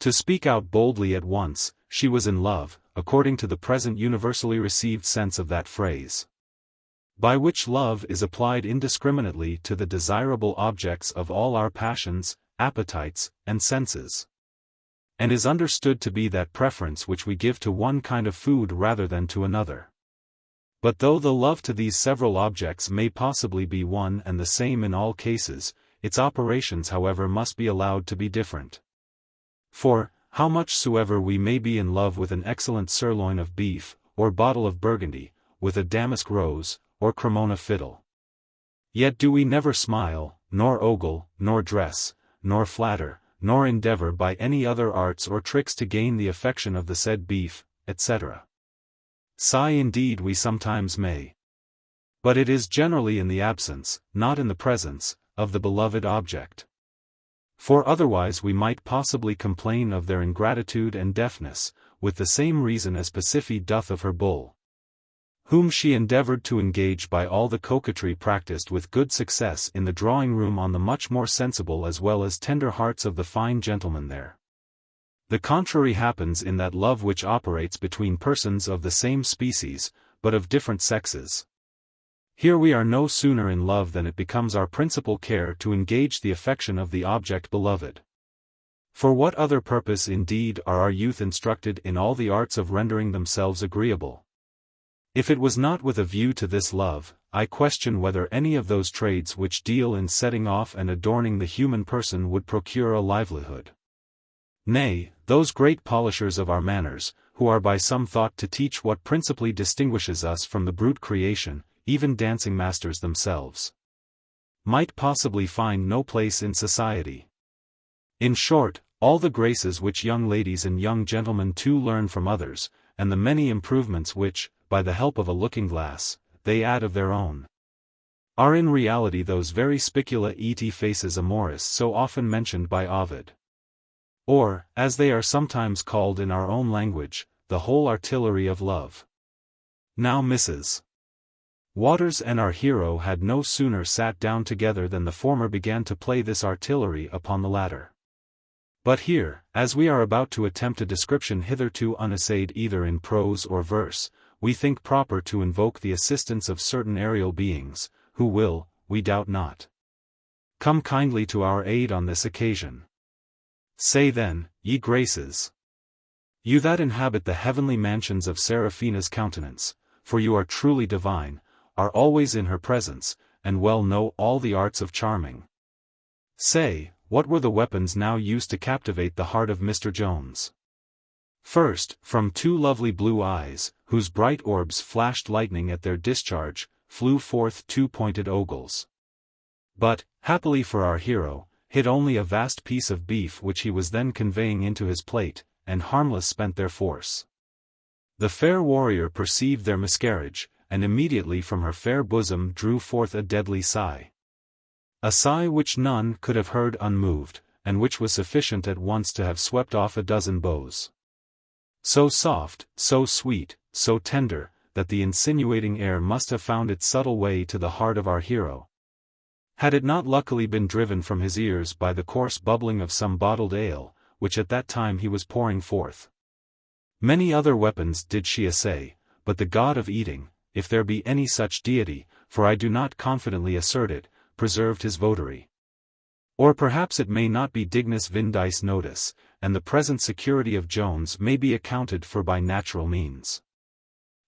To speak out boldly at once, she was in love, according to the present universally received sense of that phrase, by which love is applied indiscriminately to the desirable objects of all our passions, appetites, and senses, and is understood to be that preference which we give to one kind of food rather than to another. But though the love to these several objects may possibly be one and the same in all cases, its operations however must be allowed to be different. For, how much soever we may be in love with an excellent sirloin of beef, or bottle of Burgundy, with a damask rose, or Cremona fiddle, yet do we never smile, nor ogle, nor dress, nor flatter, nor endeavor by any other arts or tricks to gain the affection of the said beef, etc. Sigh indeed we sometimes may, but it is generally in the absence, not in the presence, of the beloved object. For otherwise we might possibly complain of their ingratitude and deafness, with the same reason as Pasiphae doth of her bull, whom she endeavored to engage by all the coquetry practiced with good success in the drawing-room on the much more sensible as well as tender hearts of the fine gentlemen there. The contrary happens in that love which operates between persons of the same species, but of different sexes. Here we are no sooner in love than it becomes our principal care to engage the affection of the object beloved. For what other purpose indeed are our youth instructed in all the arts of rendering themselves agreeable? If it was not with a view to this love, I question whether any of those trades which deal in setting off and adorning the human person would procure a livelihood. Nay, those great polishers of our manners, who are by some thought to teach what principally distinguishes us from the brute creation, even dancing masters themselves, might possibly find no place in society. In short, all the graces which young ladies and young gentlemen too learn from others, and the many improvements which, by the help of a looking-glass, they add of their own, are in reality those very spicula et faces amoris so often mentioned by Ovid. Or, as they are sometimes called in our own language, the whole artillery of love. Now Mrs. Waters and our hero had no sooner sat down together than the former began to play this artillery upon the latter. But here, as we are about to attempt a description hitherto unassayed either in prose or verse, we think proper to invoke the assistance of certain aerial beings, who will, we doubt not, come kindly to our aid on this occasion. Say then, ye graces, you that inhabit the heavenly mansions of Seraphina's countenance, for you are truly divine, are always in her presence, and well know all the arts of charming. Say, what were the weapons now used to captivate the heart of Mr. Jones? First, from two lovely blue eyes, whose bright orbs flashed lightning at their discharge, flew forth two pointed ogles. But, happily for our hero, hit only a vast piece of beef which he was then conveying into his plate, and harmless spent their force. The fair warrior perceived their miscarriage, and immediately from her fair bosom drew forth a deadly sigh. A sigh which none could have heard unmoved, and which was sufficient at once to have swept off a dozen bows. So soft, so sweet, so tender, that the insinuating air must have found its subtle way to the heart of our hero, had it not luckily been driven from his ears by the coarse bubbling of some bottled ale, which at that time he was pouring forth. Many other weapons did she essay, but the god of eating, if there be any such deity, for I do not confidently assert it, preserved his votary. Or perhaps it may not be dignus vindice notice, and the present security of Jones may be accounted for by natural means.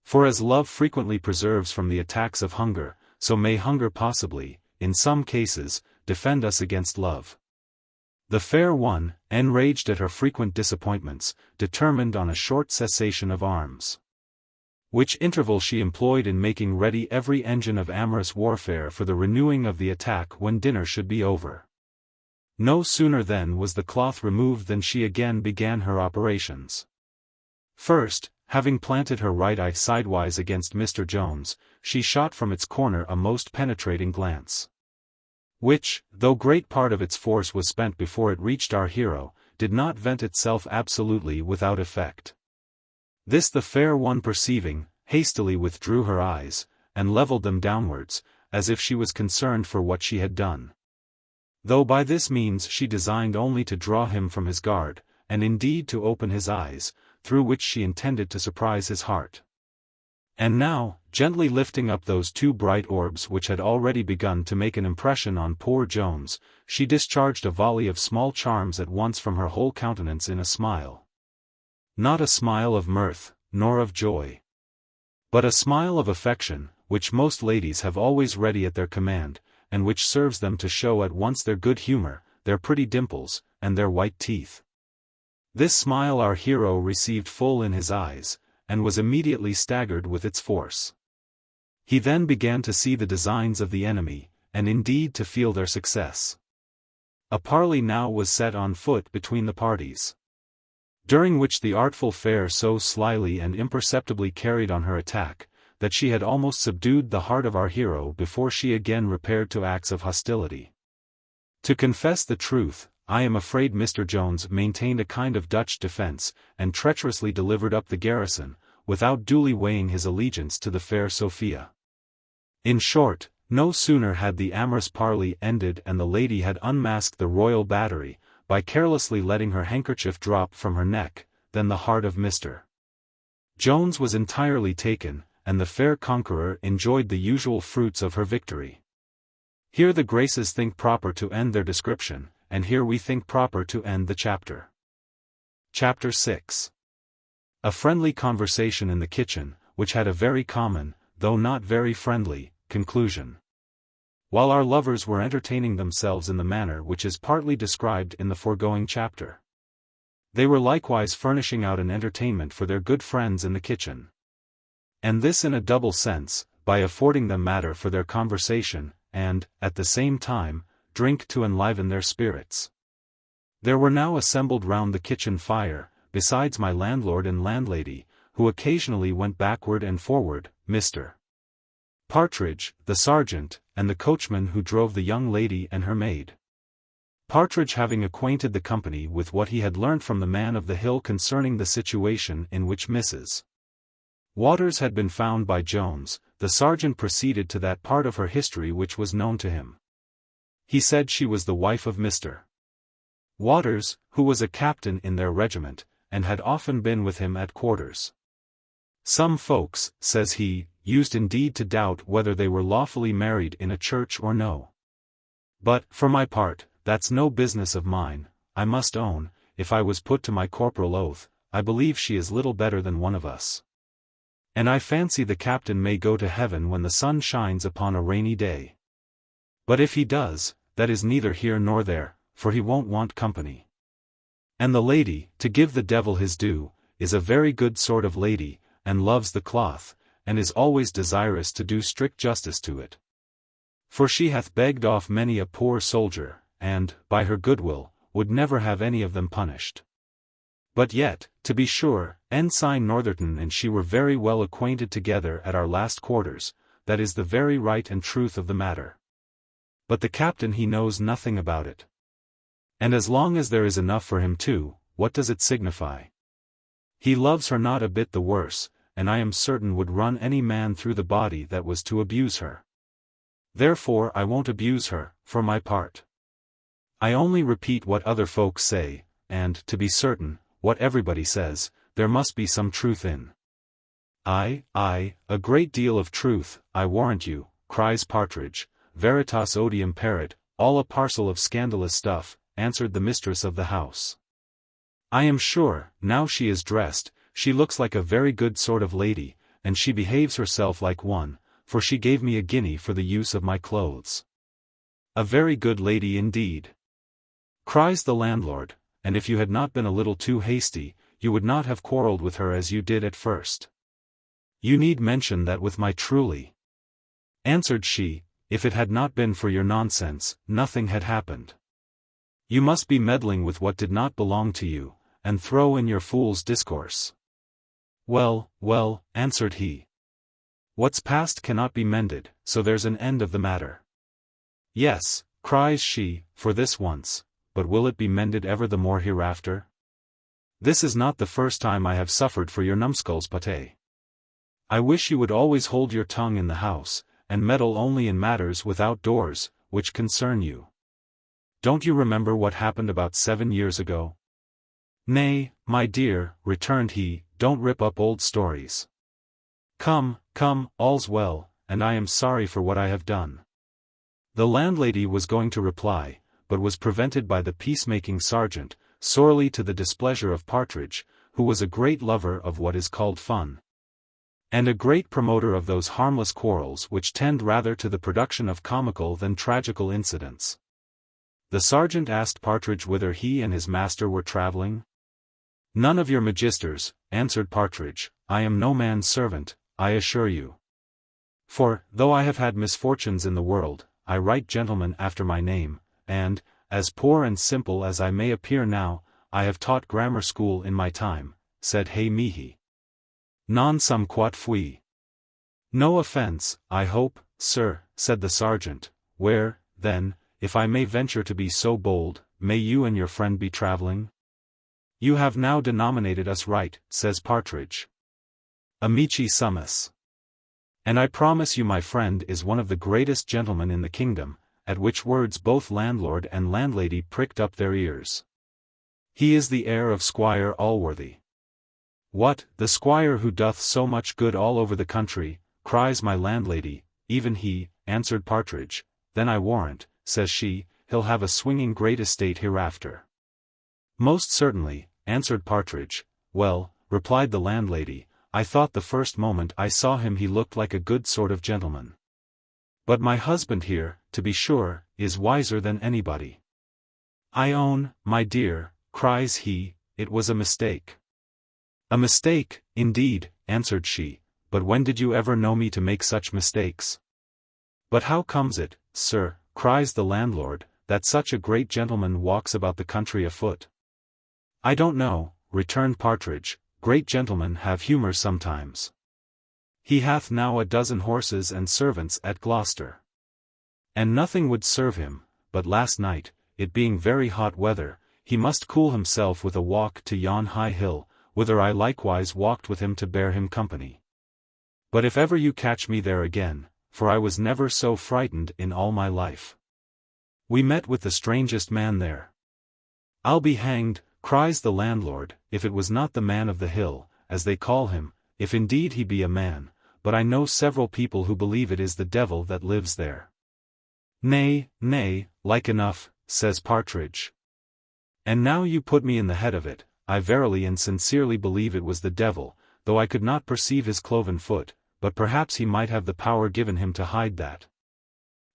For as love frequently preserves from the attacks of hunger, so may hunger possibly, in some cases, defend us against love. The fair one, enraged at her frequent disappointments, determined on a short cessation of arms, which interval she employed in making ready every engine of amorous warfare for the renewing of the attack when dinner should be over. No sooner then was the cloth removed than she again began her operations. First, having planted her right eye sidewise against Mr. Jones, she shot from its corner a most penetrating glance, which, though great part of its force was spent before it reached our hero, did not vent itself absolutely without effect. This the fair one perceiving, hastily withdrew her eyes, and levelled them downwards, as if she was concerned for what she had done. Though by this means she designed only to draw him from his guard, and indeed to open his eyes, through which she intended to surprise his heart. And now, gently lifting up those two bright orbs which had already begun to make an impression on poor Jones, she discharged a volley of small charms at once from her whole countenance in a smile. Not a smile of mirth, nor of joy, but a smile of affection, which most ladies have always ready at their command, and which serves them to show at once their good humor, their pretty dimples, and their white teeth. This smile our hero received full in his eyes, and was immediately staggered with its force. He then began to see the designs of the enemy, and indeed to feel their success. A parley now was set on foot between the parties, during which the artful fair so slyly and imperceptibly carried on her attack, that she had almost subdued the heart of our hero before she again repaired to acts of hostility. To confess the truth, I am afraid Mr. Jones maintained a kind of Dutch defense, and treacherously delivered up the garrison, without duly weighing his allegiance to the fair Sophia. In short, no sooner had the amorous parley ended and the lady had unmasked the royal battery, by carelessly letting her handkerchief drop from her neck, than the heart of Mr. Jones was entirely taken, and the fair conqueror enjoyed the usual fruits of her victory. Here the Graces think proper to end their description, and here we think proper to end the chapter. Chapter 6. A friendly conversation in the kitchen, which had a very common, though not very friendly, conclusion. While our lovers were entertaining themselves in the manner which is partly described in the foregoing chapter, they were likewise furnishing out an entertainment for their good friends in the kitchen. And this in a double sense, by affording them matter for their conversation, and, at the same time, drink to enliven their spirits. There were now assembled round the kitchen fire, besides my landlord and landlady, who occasionally went backward and forward, Mr. Partridge, the sergeant, and the coachman who drove the young lady and her maid. Partridge having acquainted the company with what he had learnt from the man of the hill concerning the situation in which Mrs. Waters had been found by Jones, the sergeant proceeded to that part of her history which was known to him. He said she was the wife of Mr. Waters, who was a captain in their regiment, and had often been with him at quarters. Some folks, says he, used indeed to doubt whether they were lawfully married in a church or no. But, for my part, that's no business of mine. I must own, if I was put to my corporal oath, I believe she is little better than one of us. And I fancy the captain may go to heaven when the sun shines upon a rainy day. But if he does, that is neither here nor there, for he won't want company. And the lady, to give the devil his due, is a very good sort of lady, and loves the cloth, and is always desirous to do strict justice to it. For she hath begged off many a poor soldier, and, by her goodwill, would never have any of them punished. But yet, to be sure, Ensign Northerton and she were very well acquainted together at our last quarters, that is the very right and truth of the matter. But the captain he knows nothing about it. And as long as there is enough for him too, what does it signify? He loves her not a bit the worse, and I am certain would run any man through the body that was to abuse her. Therefore I won't abuse her, for my part. I only repeat what other folks say, and, to be certain, what everybody says, there must be some truth in. Aye, a great deal of truth, I warrant you, cries Partridge. Veritas odium paret, all a parcel of scandalous stuff, answered the mistress of the house. I am sure, now she is dressed, she looks like a very good sort of lady, and she behaves herself like one, for she gave me a guinea for the use of my clothes. A very good lady indeed, cries the landlord, and if you had not been a little too hasty, you would not have quarrelled with her as you did at first. You need mention that with my truly, answered she, if it had not been for your nonsense, nothing had happened. You must be meddling with what did not belong to you, and throw in your fool's discourse. Well, answered he. What's past cannot be mended, so there's an end of the matter. Yes, cries she, for this once, but will it be mended ever the more hereafter? This is not the first time I have suffered for your numbskulls, pate. I wish you would always hold your tongue in the house, and meddle only in matters without doors, which concern you. Don't you remember what happened about 7 years ago? Nay, my dear, returned he, don't rip up old stories. Come, all's well, and I am sorry for what I have done. The landlady was going to reply, but was prevented by the peacemaking sergeant, sorely to the displeasure of Partridge, who was a great lover of what is called fun, and a great promoter of those harmless quarrels which tend rather to the production of comical than tragical incidents. The sergeant asked Partridge whither he and his master were travelling. None of your magisters, answered Partridge, I am no man's servant, I assure you. For, though I have had misfortunes in the world, I write gentleman after my name, and, as poor and simple as I may appear now, I have taught grammar school in my time, said Hey Mihi. Non sum quat fui. No offence, I hope, sir, said the sergeant. Where, then, if I may venture to be so bold, may you and your friend be travelling? You have now denominated us right, says Partridge. Amici summus. And I promise you my friend is one of the greatest gentlemen in the kingdom, at which words both landlord and landlady pricked up their ears. He is the heir of Squire Allworthy. What, the squire who doth so much good all over the country, cries my landlady. Even he, answered Partridge. Then I warrant, says she, he'll have a swinging great estate hereafter. Most certainly, answered Partridge. Well, replied the landlady, I thought the first moment I saw him he looked like a good sort of gentleman. But my husband here, to be sure, is wiser than anybody. I own, my dear, cries he, it was a mistake. A mistake, indeed, answered she, but when did you ever know me to make such mistakes? But how comes it, sir, cries the landlord, that such a great gentleman walks about the country afoot? I don't know, returned Partridge, great gentlemen have humour sometimes. He hath now a dozen horses and servants at Gloucester. And nothing would serve him, but last night, it being very hot weather, he must cool himself with a walk to yon high hill, whither I likewise walked with him to bear him company. But if ever you catch me there again, for I was never so frightened in all my life. We met with the strangest man there. I'll be hanged, cries the landlord, if it was not the man of the hill, as they call him, if indeed he be a man, but I know several people who believe it is the devil that lives there. Nay, like enough, says Partridge. And now you put me in the head of it, I verily and sincerely believe it was the devil, though I could not perceive his cloven foot, but perhaps he might have the power given him to hide that.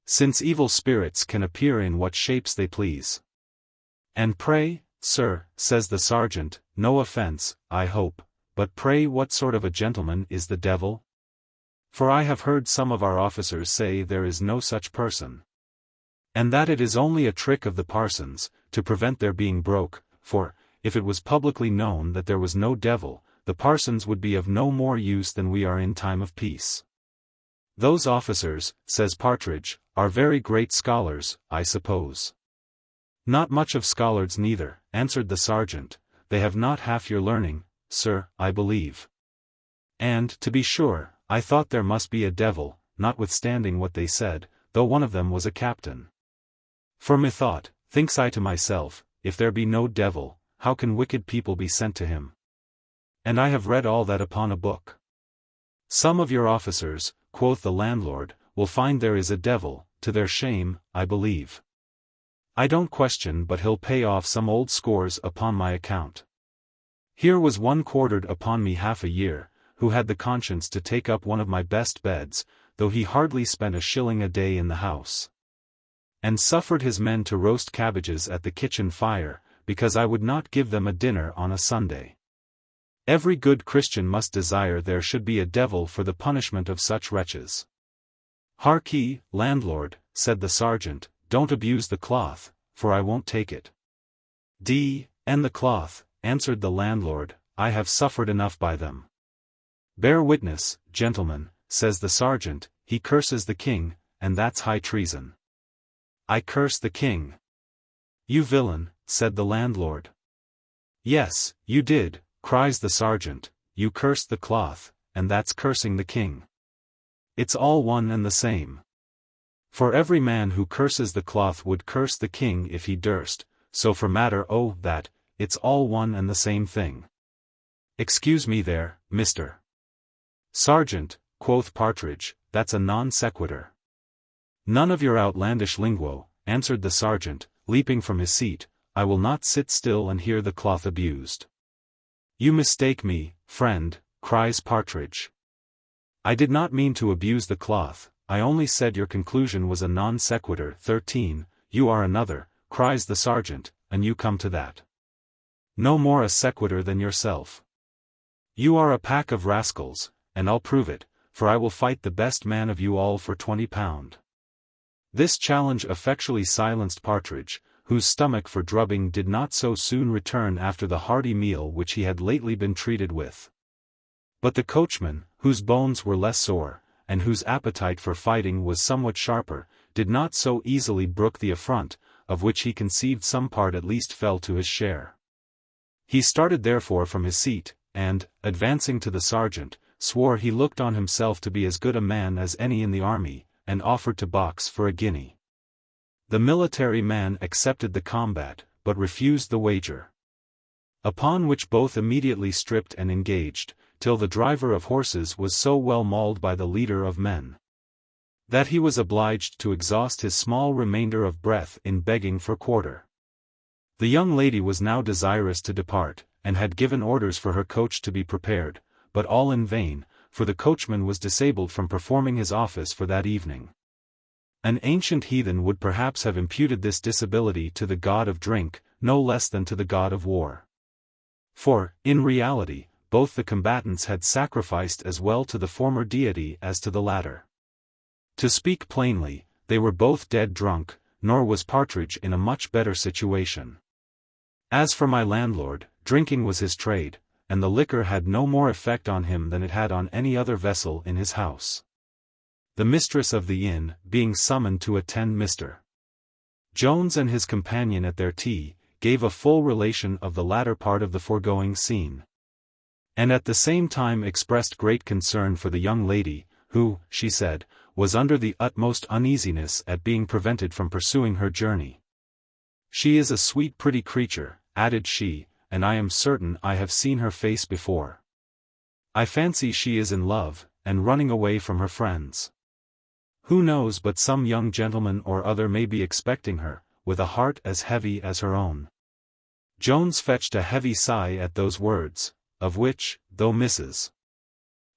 Since evil spirits can appear in what shapes they please. And pray, sir, says the sergeant, no offence, I hope, but pray what sort of a gentleman is the devil? For I have heard some of our officers say there is no such person. And that it is only a trick of the parsons, to prevent their being broke, for, if it was publicly known that there was no devil, the parsons would be of no more use than we are in time of peace. Those officers, says Partridge, are very great scholars, I suppose. Not much of scholars neither, answered the sergeant, they have not half your learning, sir, I believe. And, to be sure, I thought there must be a devil, notwithstanding what they said, though one of them was a captain. For methought, thinks I to myself, if there be no devil, how can wicked people be sent to him? And I have read all that upon a book. Some of your officers, quoth the landlord, will find there is a devil, to their shame, I believe. I don't question but he'll pay off some old scores upon my account. Here was one quartered upon me half a year, who had the conscience to take up one of my best beds, though he hardly spent a shilling a day in the house. And suffered his men to roast cabbages at the kitchen fire, because I would not give them a dinner on a Sunday. Every good Christian must desire there should be a devil for the punishment of such wretches. Hark ye, landlord, said the sergeant, don't abuse the cloth, for I won't take it. And the cloth, answered the landlord, I have suffered enough by them. Bear witness, gentlemen, says the sergeant, he curses the king, and that's high treason. I curse the king. You villain, said the landlord. Yes, you did, cries the sergeant, you cursed the cloth, and that's cursing the king. It's all one and the same. For every man who curses the cloth would curse the king if he durst, so for matter o' that, it's all one and the same thing. Excuse me there, Mr. Sergeant, quoth Partridge, that's a non sequitur. None of your outlandish linguo, answered the sergeant, leaping from his seat, I will not sit still and hear the cloth abused. You mistake me, friend, cries Partridge. I did not mean to abuse the cloth, I only said your conclusion was a non sequitur. 13, you are another, cries the sergeant, and you come to that. No more a sequitur than yourself. You are a pack of rascals, and I'll prove it, for I will fight the best man of you all for £20. This challenge effectually silenced Partridge, whose stomach for drubbing did not so soon return after the hearty meal which he had lately been treated with. But the coachman, whose bones were less sore, and whose appetite for fighting was somewhat sharper, did not so easily brook the affront, of which he conceived some part at least fell to his share. He started therefore from his seat, and, advancing to the sergeant, swore he looked on himself to be as good a man as any in the army, and offered to box for a guinea. The military man accepted the combat, but refused the wager. Upon which both immediately stripped and engaged, till the driver of horses was so well mauled by the leader of men, that he was obliged to exhaust his small remainder of breath in begging for quarter. The young lady was now desirous to depart, and had given orders for her coach to be prepared, but all in vain, for the coachman was disabled from performing his office for that evening. An ancient heathen would perhaps have imputed this disability to the god of drink, no less than to the god of war. For, in reality, both the combatants had sacrificed as well to the former deity as to the latter. To speak plainly, they were both dead drunk, nor was Partridge in a much better situation. As for my landlord, drinking was his trade, and the liquor had no more effect on him than it had on any other vessel in his house. The mistress of the inn, being summoned to attend Mr. Jones and his companion at their tea, gave a full relation of the latter part of the foregoing scene, and at the same time expressed great concern for the young lady, who, she said, was under the utmost uneasiness at being prevented from pursuing her journey. "She is a sweet pretty creature," added she, "and I am certain I have seen her face before. I fancy she is in love, and running away from her friends. Who knows but some young gentleman or other may be expecting her, with a heart as heavy as her own." Jones fetched a heavy sigh at those words, of which, though Mrs.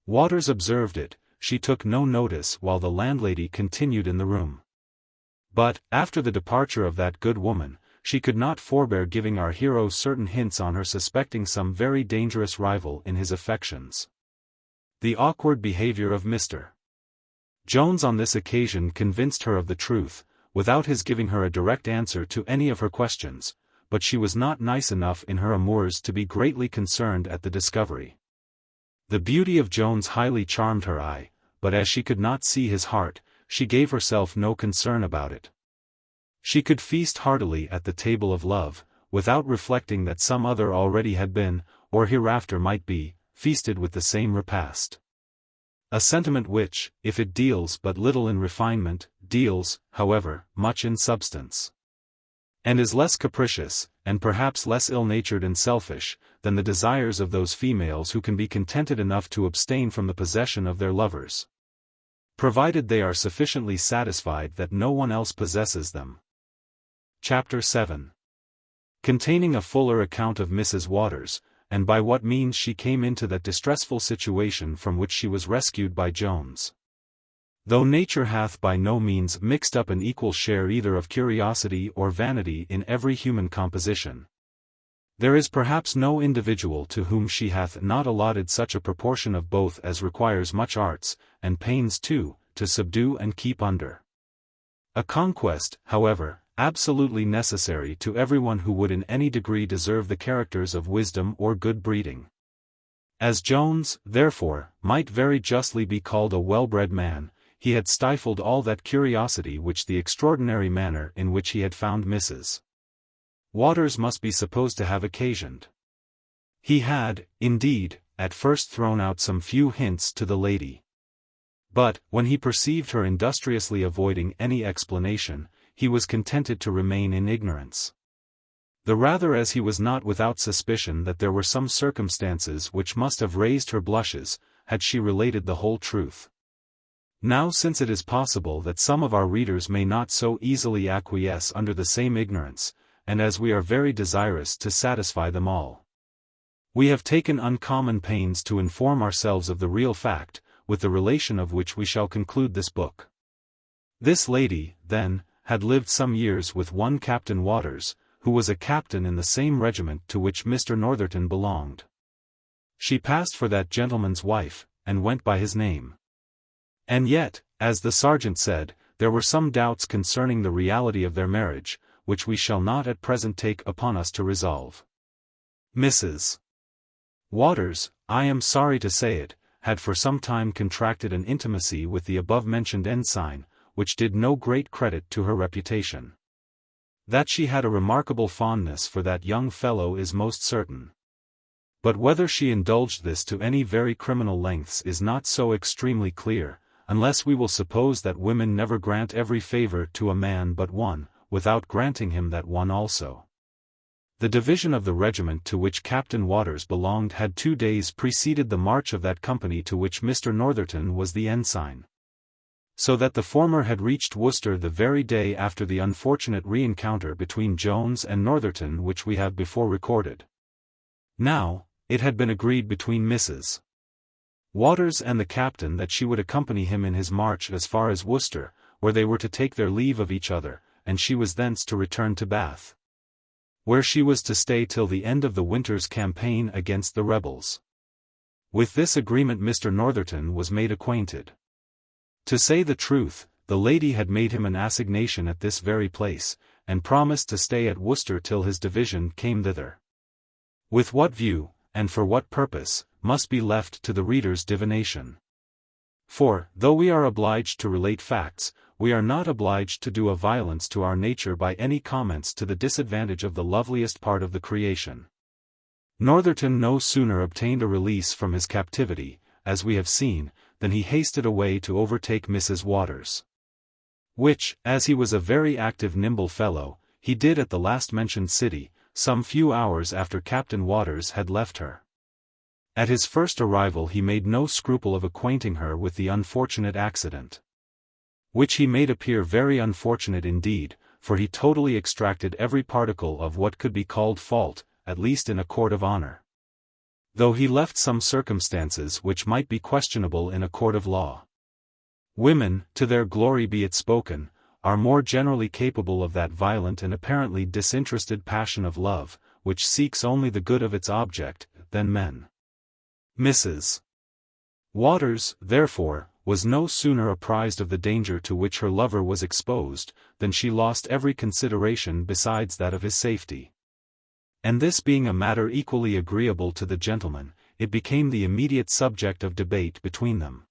Waters observed it, she took no notice while the landlady continued in the room. But, after the departure of that good woman, she could not forbear giving our hero certain hints on her suspecting some very dangerous rival in his affections. The awkward behavior of Mr. Jones on this occasion convinced her of the truth, without his giving her a direct answer to any of her questions, but she was not nice enough in her amours to be greatly concerned at the discovery. The beauty of Jones highly charmed her eye, but as she could not see his heart, she gave herself no concern about it. She could feast heartily at the table of love, without reflecting that some other already had been, or hereafter might be, feasted with the same repast. A sentiment which, if it deals but little in refinement, deals, however, much in substance, and is less capricious, and perhaps less ill-natured and selfish, than the desires of those females who can be contented enough to abstain from the possession of their lovers, provided they are sufficiently satisfied that no one else possesses them. Chapter VII. Containing a fuller account of Mrs. Waters, and by what means she came into that distressful situation from which she was rescued by Jones. Though nature hath by no means mixed up an equal share either of curiosity or vanity in every human composition, there is perhaps no individual to whom she hath not allotted such a proportion of both as requires much arts, and pains too, to subdue and keep under. A conquest, however, absolutely necessary to everyone who would in any degree deserve the characters of wisdom or good breeding. As Jones, therefore, might very justly be called a well-bred man, he had stifled all that curiosity which the extraordinary manner in which he had found Mrs. Waters must be supposed to have occasioned. He had, indeed, at first thrown out some few hints to the lady. But, when he perceived her industriously avoiding any explanation, he was contented to remain in ignorance. The rather as he was not without suspicion that there were some circumstances which must have raised her blushes, had she related the whole truth. Now since it is possible that some of our readers may not so easily acquiesce under the same ignorance, and as we are very desirous to satisfy them all, we have taken uncommon pains to inform ourselves of the real fact, with the relation of which we shall conclude this book. This lady, then, had lived some years with one Captain Waters, who was a captain in the same regiment to which Mr. Northerton belonged. She passed for that gentleman's wife, and went by his name. And yet, as the sergeant said, there were some doubts concerning the reality of their marriage, which we shall not at present take upon us to resolve. Mrs. Waters, I am sorry to say it, had for some time contracted an intimacy with the above-mentioned ensign, which did no great credit to her reputation. That she had a remarkable fondness for that young fellow is most certain. But whether she indulged this to any very criminal lengths is not so extremely clear, unless we will suppose that women never grant every favor to a man but one, without granting him that one also. The division of the regiment to which Captain Waters belonged had 2 days preceded the march of that company to which Mr. Northerton was the ensign. So that the former had reached Worcester the very day after the unfortunate re-encounter between Jones and Northerton which we have before recorded. Now, it had been agreed between Mrs. Waters and the captain that she would accompany him in his march as far as Worcester, where they were to take their leave of each other, and she was thence to return to Bath, where she was to stay till the end of the winter's campaign against the rebels. With this agreement Mr. Northerton was made acquainted. To say the truth, the lady had made him an assignation at this very place, and promised to stay at Worcester till his division came thither. With what view, and for what purpose, must be left to the reader's divination. For, though we are obliged to relate facts, we are not obliged to do a violence to our nature by any comments to the disadvantage of the loveliest part of the creation. Northerton no sooner obtained a release from his captivity, as we have seen, than he hasted away to overtake Mrs. Waters. Which, as he was a very active nimble fellow, he did at the last mentioned city, some few hours after Captain Waters had left her. At his first arrival he made no scruple of acquainting her with the unfortunate accident, which he made appear very unfortunate indeed, for he totally extracted every particle of what could be called fault, at least in a court of honor, though he left some circumstances which might be questionable in a court of law. Women, to their glory be it spoken, are more generally capable of that violent and apparently disinterested passion of love, which seeks only the good of its object, than men. Mrs. Waters, therefore, was no sooner apprised of the danger to which her lover was exposed, than she lost every consideration besides that of his safety. And this being a matter equally agreeable to the gentleman, it became the immediate subject of debate between them.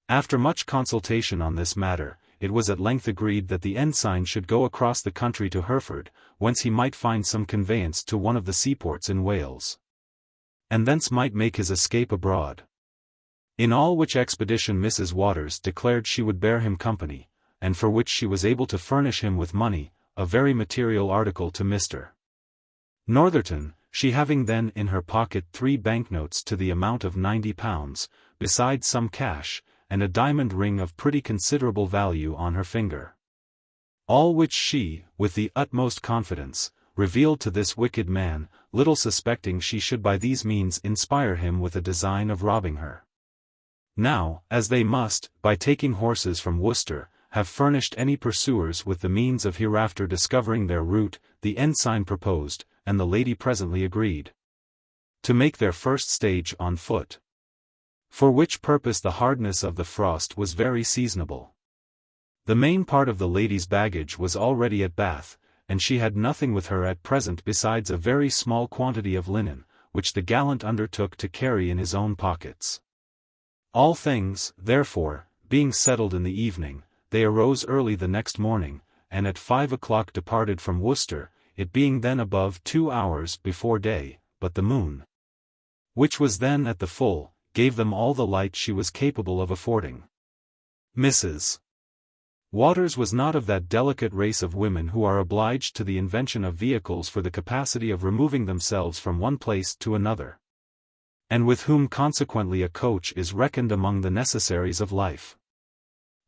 After much consultation on this matter, it was at length agreed that the ensign should go across the country to Hereford, whence he might find some conveyance to one of the seaports in Wales, and thence might make his escape abroad. In all which expedition Mrs. Waters declared she would bear him company, and for which she was able to furnish him with money, a very material article to Mr. Northerton, she having then in her pocket 3 banknotes to the amount of £90, besides some cash, and a diamond ring of pretty considerable value on her finger. All which she, with the utmost confidence, revealed to this wicked man, little suspecting she should by these means inspire him with a design of robbing her. Now, as they must, by taking horses from Worcester, have furnished any pursuers with the means of hereafter discovering their route, the ensign proposed, and the lady presently agreed, to make their first stage on foot. For which purpose the hardness of the frost was very seasonable. The main part of the lady's baggage was already at Bath, and she had nothing with her at present besides a very small quantity of linen, which the gallant undertook to carry in his own pockets. All things, therefore, being settled in the evening, they arose early the next morning, and at 5 o'clock departed from Worcester, it being then above 2 hours before day, but the moon, which was then at the full, gave them all the light she was capable of affording. Mrs. Waters was not of that delicate race of women who are obliged to the invention of vehicles for the capacity of removing themselves from one place to another, and with whom consequently a coach is reckoned among the necessaries of life.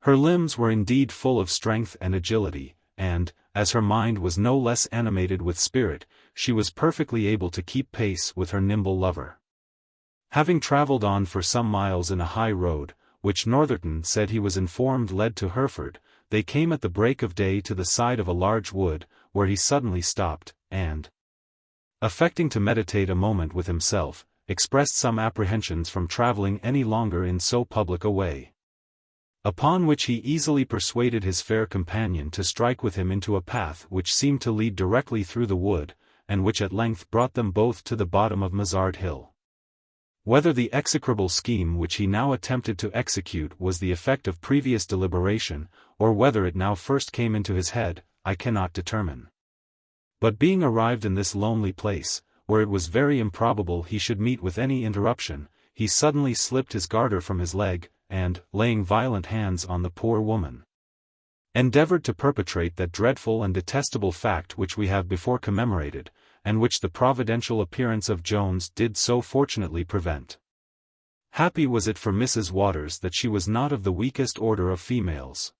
Her limbs were indeed full of strength and agility, and, as her mind was no less animated with spirit, she was perfectly able to keep pace with her nimble lover. Having travelled on for some miles in a high road, which Northerton said he was informed led to Hereford, they came at the break of day to the side of a large wood, where he suddenly stopped, and, affecting to meditate a moment with himself, expressed some apprehensions from travelling any longer in so public a way. Upon which he easily persuaded his fair companion to strike with him into a path which seemed to lead directly through the wood, and which at length brought them both to the bottom of Mazard Hill. Whether the execrable scheme which he now attempted to execute was the effect of previous deliberation, or whether it now first came into his head, I cannot determine. But being arrived in this lonely place, where it was very improbable he should meet with any interruption, he suddenly slipped his garter from his leg, and, laying violent hands on the poor woman, endeavored to perpetrate that dreadful and detestable fact which we have before commemorated, and which the providential appearance of Jones did so fortunately prevent. Happy was it for Mrs. Waters that she was not of the weakest order of females.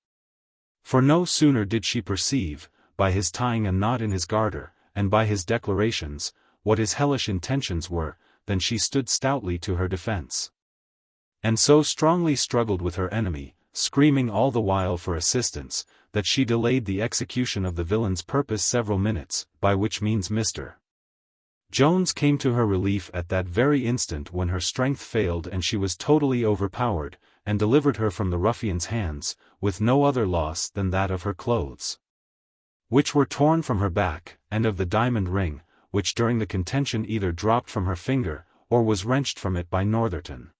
For no sooner did she perceive, by his tying a knot in his garter, and by his declarations, what his hellish intentions were, than she stood stoutly to her defense. And so strongly struggled with her enemy, screaming all the while for assistance, that she delayed the execution of the villain's purpose several minutes, by which means Mr. Jones came to her relief at that very instant when her strength failed and she was totally overpowered, and delivered her from the ruffian's hands, with no other loss than that of her clothes, which were torn from her back, and of the diamond ring, which during the contention either dropped from her finger, or was wrenched from it by Northerton.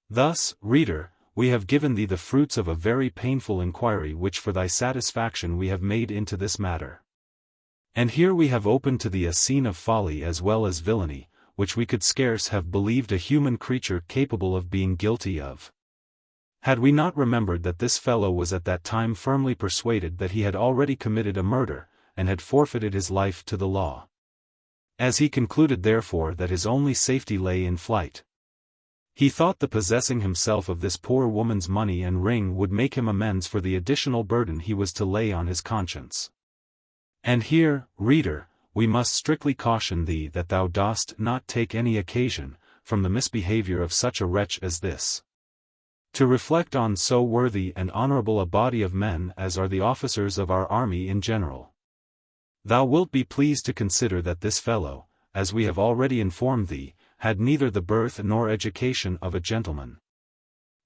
Thus, reader, we have given thee the fruits of a very painful inquiry which for thy satisfaction we have made into this matter. And here we have opened to thee a scene of folly as well as villainy, which we could scarce have believed a human creature capable of being guilty of, had we not remembered that this fellow was at that time firmly persuaded that he had already committed a murder, and had forfeited his life to the law. As he concluded therefore that his only safety lay in flight, he thought the possessing himself of this poor woman's money and ring would make him amends for the additional burden he was to lay on his conscience. And here, reader, we must strictly caution thee that thou dost not take any occasion, from the misbehavior of such a wretch as this, to reflect on so worthy and honorable a body of men as are the officers of our army in general. Thou wilt be pleased to consider that this fellow, as we have already informed thee, had neither the birth nor education of a gentleman,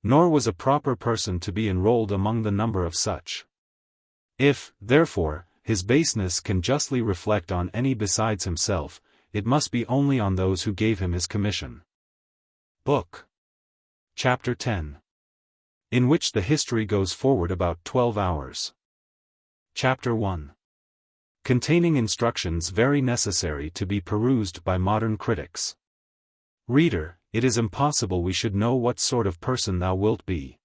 nor was a proper person to be enrolled among the number of such. If, therefore, his baseness can justly reflect on any besides himself, it must be only on those who gave him his commission. Book. Chapter 10. In which the history goes forward about 12 hours. Chapter 1. Containing instructions very necessary to be perused by modern critics. Reader, it is impossible we should know what sort of person thou wilt be.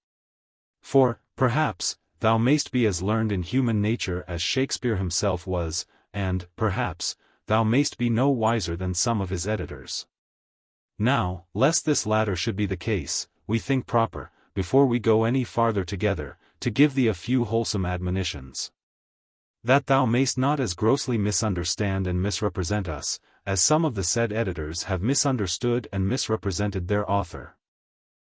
For, perhaps, thou mayst be as learned in human nature as Shakespeare himself was, and, perhaps, thou mayst be no wiser than some of his editors. Now, lest this latter should be the case, we think proper, before we go any farther together, to give thee a few wholesome admonitions, that thou mayst not as grossly misunderstand and misrepresent us, as some of the said editors have misunderstood and misrepresented their author.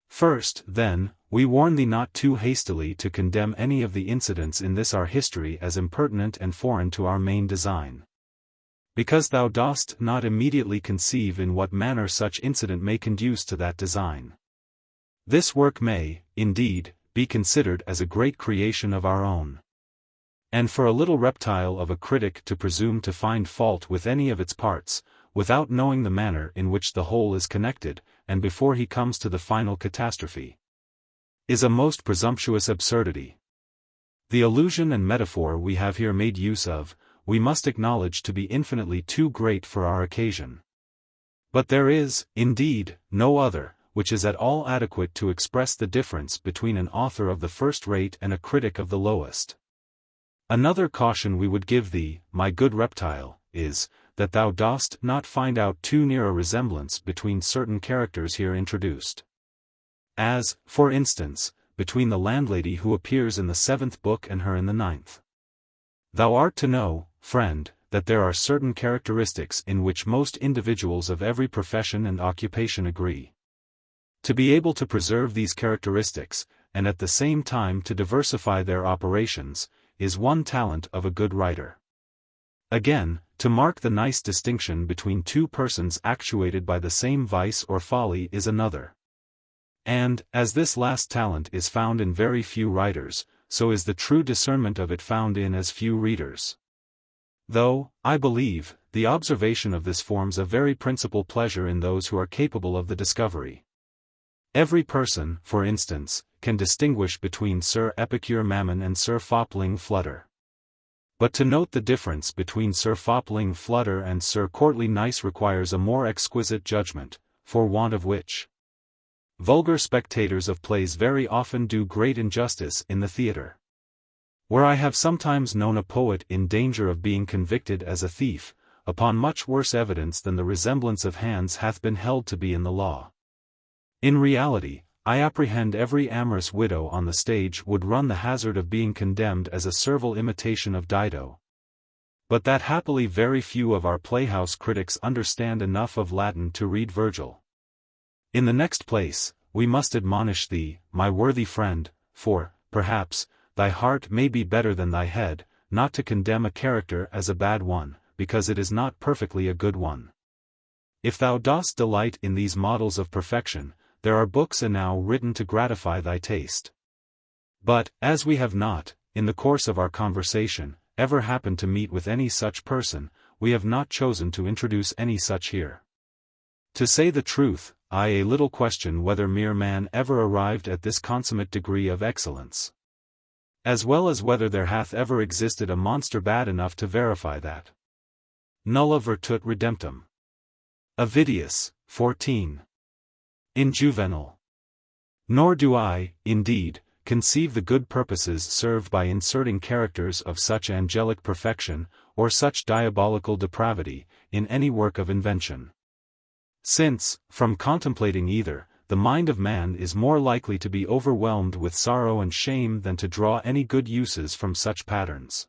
First, then, we warn thee not too hastily to condemn any of the incidents in this our history as impertinent and foreign to our main design, because thou dost not immediately conceive in what manner such incident may conduce to that design. This work may, indeed, be considered as a great creation of our own, and for a little reptile of a critic to presume to find fault with any of its parts, without knowing the manner in which the whole is connected, and before he comes to the final catastrophe, is a most presumptuous absurdity. The allusion and metaphor we have here made use of, we must acknowledge to be infinitely too great for our occasion. But there is, indeed, no other, which is at all adequate to express the difference between an author of the first rate and a critic of the lowest. Another caution we would give thee, my good reptile, is, that thou dost not find out too near a resemblance between certain characters here introduced. As, for instance, between the landlady who appears in the 7th book and her in the 9th. Thou art to know, friend, that there are certain characteristics in which most individuals of every profession and occupation agree. To be able to preserve these characteristics, and at the same time to diversify their operations, is one talent of a good writer. Again, to mark the nice distinction between two persons actuated by the same vice or folly is another. And, as this last talent is found in very few writers, so is the true discernment of it found in as few readers. Though, I believe, the observation of this forms a very principal pleasure in those who are capable of the discovery. Every person, for instance, can distinguish between Sir Epicure Mammon and Sir Fopling Flutter. But to note the difference between Sir Fopling Flutter and Sir Courtly Nice requires a more exquisite judgment, for want of which vulgar spectators of plays very often do great injustice in the theatre. Where I have sometimes known a poet in danger of being convicted as a thief, upon much worse evidence than the resemblance of hands hath been held to be in the law. In reality, I apprehend every amorous widow on the stage would run the hazard of being condemned as a servile imitation of Dido. But that happily very few of our playhouse critics understand enough of Latin to read Virgil. In the next place, we must admonish thee, my worthy friend, for, perhaps, thy heart may be better than thy head, not to condemn a character as a bad one, because it is not perfectly a good one. If thou dost delight in these models of perfection, there are books enow written to gratify thy taste. But, as we have not, in the course of our conversation, ever happened to meet with any such person, we have not chosen to introduce any such here. To say the truth, I a little question whether mere man ever arrived at this consummate degree of excellence. As well as whether there hath ever existed a monster bad enough to verify that. Nulla virtut redemptum. Avidius, 14. In Juvenal. Nor do I, indeed, conceive the good purposes served by inserting characters of such angelic perfection, or such diabolical depravity, in any work of invention. Since, from contemplating either, the mind of man is more likely to be overwhelmed with sorrow and shame than to draw any good uses from such patterns.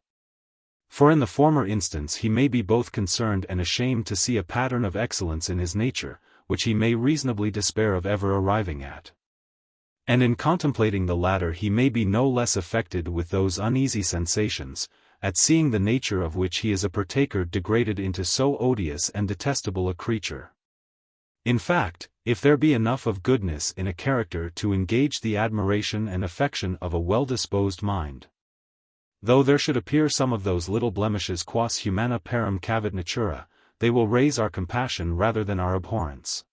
For in the former instance he may be both concerned and ashamed to see a pattern of excellence in his nature, which he may reasonably despair of ever arriving at. And in contemplating the latter he may be no less affected with those uneasy sensations, at seeing the nature of which he is a partaker degraded into so odious and detestable a creature. In fact, if there be enough of goodness in a character to engage the admiration and affection of a well-disposed mind, though there should appear some of those little blemishes quas humana parum cavit natura, they will raise our compassion rather than our abhorrence.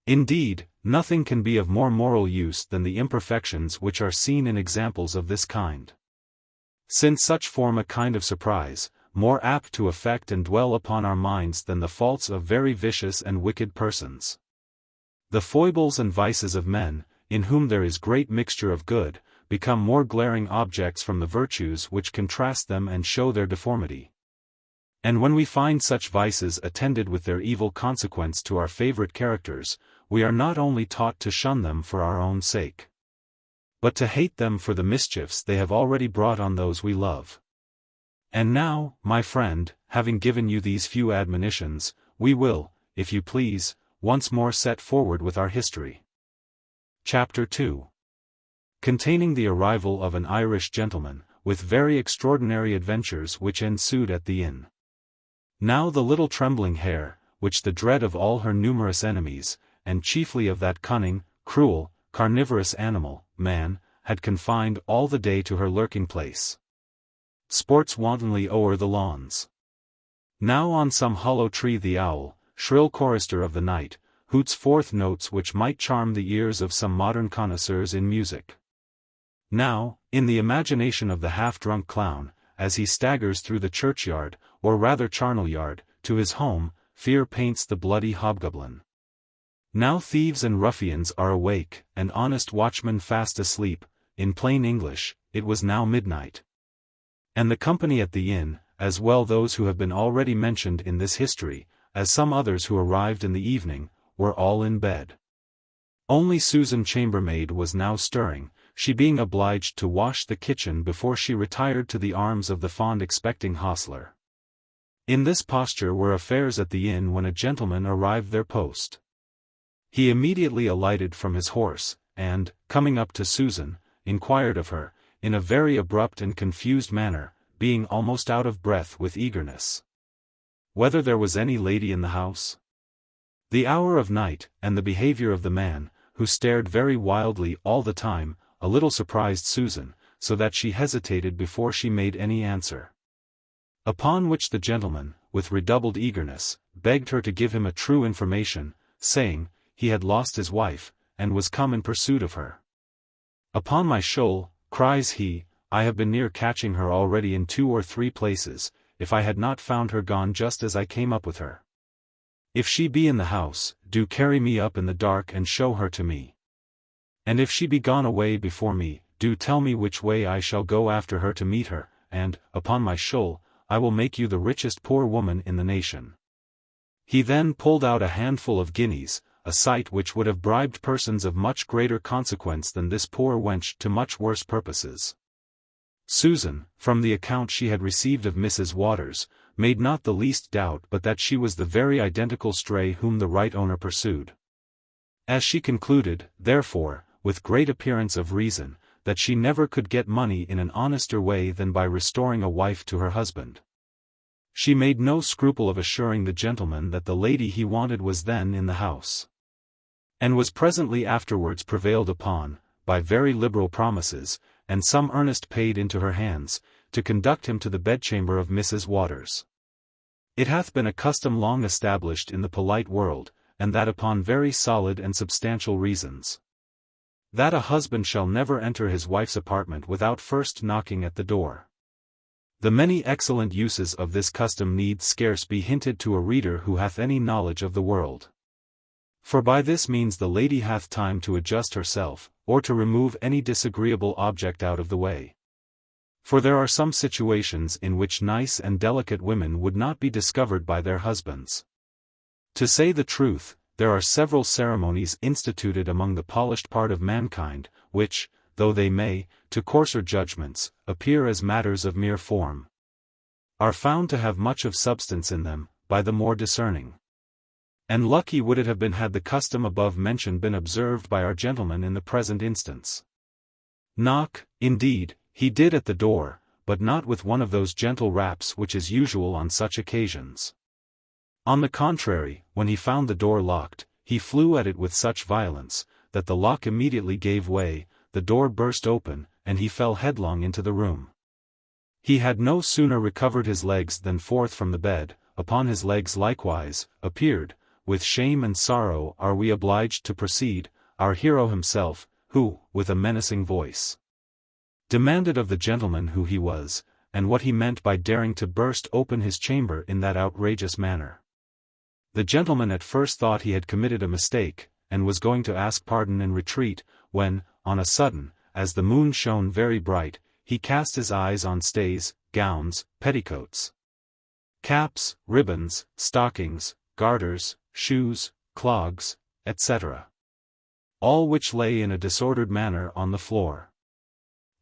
Indeed, nothing can be of more moral use than the imperfections which are seen in examples of this kind. Since such form a kind of surprise, more apt to affect and dwell upon our minds than the faults of very vicious and wicked persons. The foibles and vices of men, in whom there is great mixture of good, become more glaring objects from the virtues which contrast them and show their deformity. And when we find such vices attended with their evil consequence to our favorite characters, we are not only taught to shun them for our own sake, but to hate them for the mischiefs they have already brought on those we love. And now, my friend, having given you these few admonitions, we will, if you please, once more set forward with our history. Chapter 2. Containing the arrival of an Irish gentleman, with very extraordinary adventures which ensued at the inn. Now the little trembling hare, which the dread of all her numerous enemies, and chiefly of that cunning, cruel, carnivorous animal, man, had confined all the day to her lurking place, sports wantonly o'er the lawns. Now on some hollow tree the owl, shrill chorister of the night, hoots forth notes which might charm the ears of some modern connoisseurs in music. Now, in the imagination of the half-drunk clown, as he staggers through the churchyard, or rather charnel yard, to his home, fear paints the bloody hobgoblin. Now thieves and ruffians are awake, and honest watchmen fast asleep. In plain English, it was now midnight. And the company at the inn, as well those who have been already mentioned in this history, as some others who arrived in the evening, were all in bed. Only Susan chambermaid was now stirring, she being obliged to wash the kitchen before she retired to the arms of the fond expecting hostler. In this posture were affairs at the inn when a gentleman arrived their post. He immediately alighted from his horse, and, coming up to Susan, inquired of her, in a very abrupt and confused manner, being almost out of breath with eagerness, whether there was any lady in the house. The hour of night, and the behavior of the man, who stared very wildly all the time, a little surprised Susan, so that she hesitated before she made any answer. Upon which the gentleman, with redoubled eagerness, begged her to give him a true information, saying, he had lost his wife, and was come in pursuit of her. Upon my shoul, cries he, I have been near catching her already in 2 or 3 places, if I had not found her gone just as I came up with her. If she be in the house, do carry me up in the dark and show her to me. And if she be gone away before me, do tell me which way I shall go after her to meet her, and, upon my shoul, I will make you the richest poor woman in the nation." He then pulled out a handful of guineas, a sight which would have bribed persons of much greater consequence than this poor wench to much worse purposes. Susan, from the account she had received of Mrs. Waters, made not the least doubt but that she was the very identical stray whom the right owner pursued. As she concluded, therefore, with great appearance of reason, that she never could get money in an honester way than by restoring a wife to her husband. She made no scruple of assuring the gentleman that the lady he wanted was then in the house, and was presently afterwards prevailed upon, by very liberal promises, and some earnest paid into her hands, to conduct him to the bedchamber of Mrs. Waters. It hath been a custom long established in the polite world, and that upon very solid and substantial reasons, that a husband shall never enter his wife's apartment without first knocking at the door. The many excellent uses of this custom need scarce be hinted to a reader who hath any knowledge of the world. For by this means the lady hath time to adjust herself, or to remove any disagreeable object out of the way. For there are some situations in which nice and delicate women would not be discovered by their husbands. To say the truth, there are several ceremonies instituted among the polished part of mankind, which, though they may, to coarser judgments, appear as matters of mere form, are found to have much of substance in them, by the more discerning. And lucky would it have been had the custom above mentioned been observed by our gentleman in the present instance. Knock, indeed, he did at the door, but not with one of those gentle raps which is usual on such occasions. On the contrary, when he found the door locked, he flew at it with such violence, that the lock immediately gave way, the door burst open, and he fell headlong into the room. He had no sooner recovered his legs than forth from the bed, upon his legs likewise, appeared, with shame and sorrow are we obliged to proceed, our hero himself, who, with a menacing voice, demanded of the gentleman who he was, and what he meant by daring to burst open his chamber in that outrageous manner. The gentleman at first thought he had committed a mistake, and was going to ask pardon and retreat, when, on a sudden, as the moon shone very bright, he cast his eyes on stays, gowns, petticoats, caps, ribbons, stockings, garters, shoes, clogs, etc., all which lay in a disordered manner on the floor.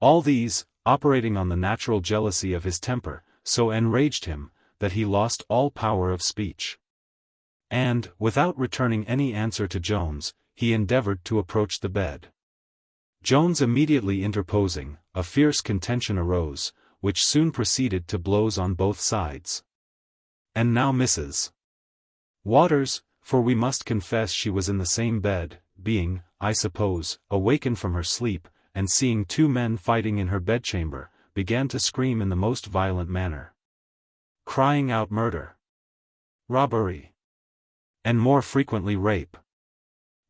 All these, operating on the natural jealousy of his temper, so enraged him, that he lost all power of speech. And, without returning any answer to Jones, he endeavored to approach the bed. Jones immediately interposing, a fierce contention arose, which soon proceeded to blows on both sides. And now Mrs. Waters, for we must confess she was in the same bed, being, I suppose, awakened from her sleep, and seeing two men fighting in her bedchamber, began to scream in the most violent manner, crying out murder, robbery, and more frequently rape.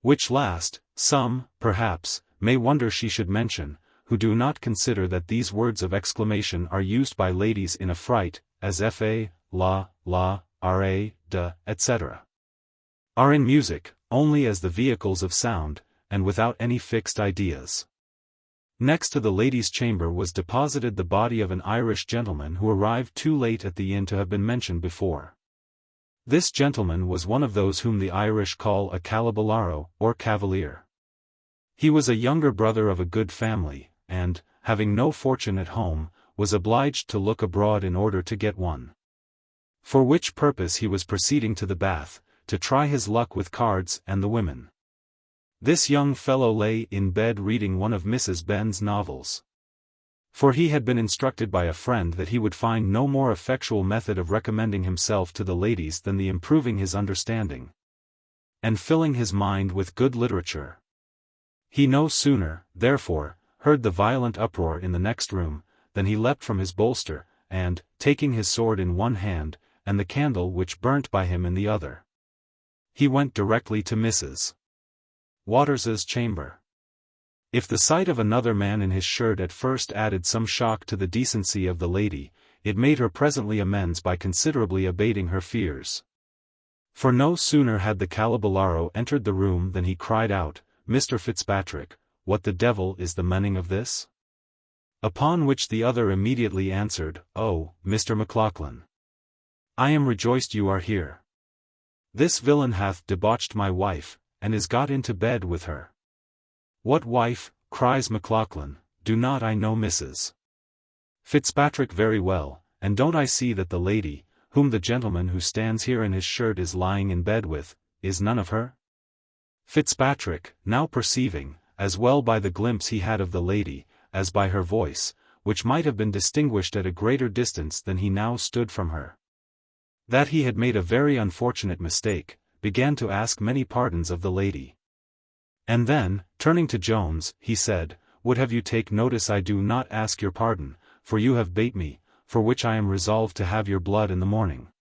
Which last, some, perhaps, may wonder she should mention, who do not consider that these words of exclamation are used by ladies in a fright, as fa, la, ra, de, etc., are in music, only as the vehicles of sound, and without any fixed ideas. Next to the lady's chamber was deposited the body of an Irish gentleman who arrived too late at the inn to have been mentioned before. This gentleman was one of those whom the Irish call a calaballaro, or cavalier. He was a younger brother of a good family, and, having no fortune at home, was obliged to look abroad in order to get one. For which purpose he was proceeding to the Bath, to try his luck with cards and the women. This young fellow lay in bed reading one of Mrs. Ben's novels. For he had been instructed by a friend that he would find no more effectual method of recommending himself to the ladies than the improving his understanding, and filling his mind with good literature. He no sooner, therefore, heard the violent uproar in the next room, than he leapt from his bolster, and, taking his sword in one hand, and the candle which burnt by him in the other, he went directly to Mrs. Waters's chamber. If the sight of another man in his shirt at first added some shock to the decency of the lady, it made her presently amends by considerably abating her fears. For no sooner had the calaballaro entered the room than he cried out, "Mr. Fitzpatrick, what the devil is the meaning of this? Upon which the other immediately answered, "Oh, Mr. McLauchlan, I am rejoiced you are here. This villain hath debauched my wife, and is got into bed with her." "What wife?" cries McLauchlan, "do not I know Mrs. Fitzpatrick very well, and don't I see that the lady, whom the gentleman who stands here in his shirt is lying in bed with, is none of her?" Fitzpatrick, now perceiving, as well by the glimpse he had of the lady, as by her voice, which might have been distinguished at a greater distance than he now stood from her, that he had made a very unfortunate mistake, began to ask many pardons of the lady. And then, turning to Jones, he said, "Would have you take notice I do not ask your pardon, for you have bait me, for which I am resolved to have your blood in the morning."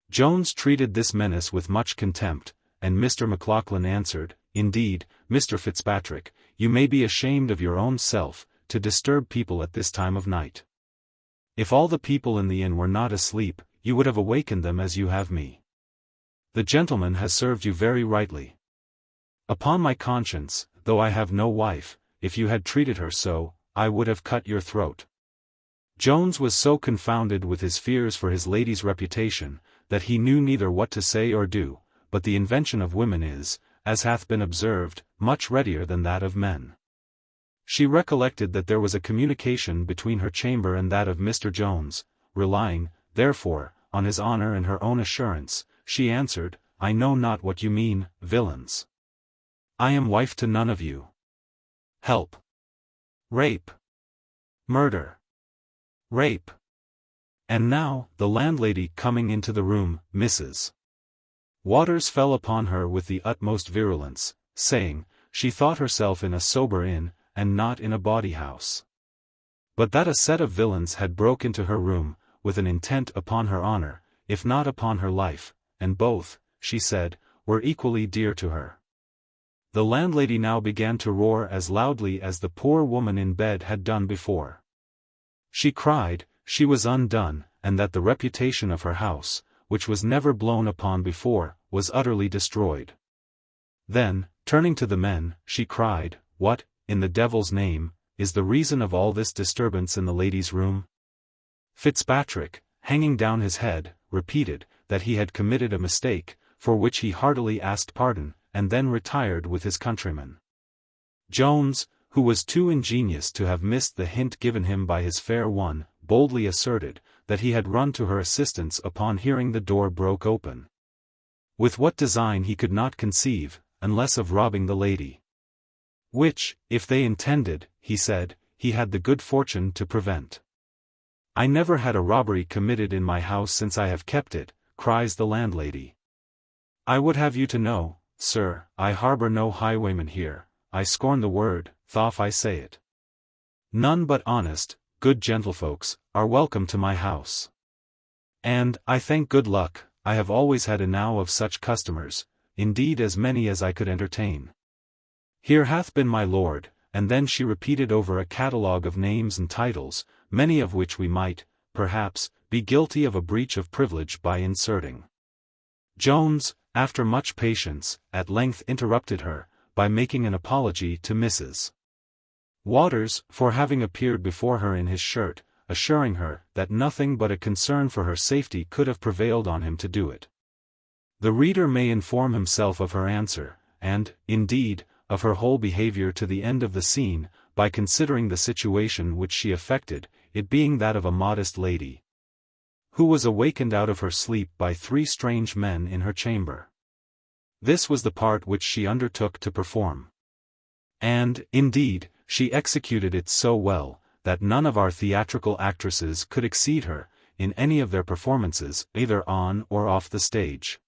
Jones treated this menace with much contempt, and Mr. McLauchlan answered, "Indeed, Mr. Fitzpatrick, you may be ashamed of your own self, to disturb people at this time of night. If all the people in the inn were not asleep, you would have awakened them as you have me. The gentleman has served you very rightly. Upon my conscience, though I have no wife, if you had treated her so, I would have cut your throat." Jones was so confounded with his fears for his lady's reputation, that he knew neither what to say or do, but the invention of women is, as hath been observed, much readier than that of men. She recollected that there was a communication between her chamber and that of Mr. Jones, relying, therefore, on his honor and her own assurance, she answered, "I know not what you mean, villains. I am wife to none of you. Help! Rape! Murder! Rape!" And now, the landlady coming into the room, Mrs. Waters fell upon her with the utmost virulence, saying, she thought herself in a sober inn, and not in a bawdy house. But that a set of villains had broke into her room, with an intent upon her honor, if not upon her life, and both, she said, were equally dear to her. The landlady now began to roar as loudly as the poor woman in bed had done before. She cried, she was undone, and that the reputation of her house, which was never blown upon before, was utterly destroyed. Then, turning to the men, she cried, "What, in the devil's name, is the reason of all this disturbance in the lady's room?" Fitzpatrick, hanging down his head, repeated, that he had committed a mistake, for which he heartily asked pardon, and then retired with his countryman. Jones, who was too ingenious to have missed the hint given him by his fair one, boldly asserted, that he had run to her assistance upon hearing the door broke open. With what design he could not conceive, unless of robbing the lady. Which, if they intended, he said, he had the good fortune to prevent. "I never had a robbery committed in my house since I have kept it," cries the landlady. "I would have you to know, sir, I harbor no highwayman here, I scorn the word, thof I say it. None but honest, good gentlefolks, are welcome to my house. And, I thank good luck, I have always had enow of such customers, indeed as many as I could entertain. Here hath been my lord," and then she repeated over a catalogue of names and titles, many of which we might, perhaps, be guilty of a breach of privilege by inserting. Jones, after much patience, at length interrupted her, by making an apology to Mrs. Waters, for having appeared before her in his shirt, assuring her that nothing but a concern for her safety could have prevailed on him to do it. The reader may inform himself of her answer, and, indeed, of her whole behavior to the end of the scene, by considering the situation which she affected, it being that of a modest lady, who was awakened out of her sleep by 3 strange men in her chamber. This was the part which she undertook to perform. And, indeed, she executed it so well, that none of our theatrical actresses could exceed her, in any of their performances, either on or off the stage.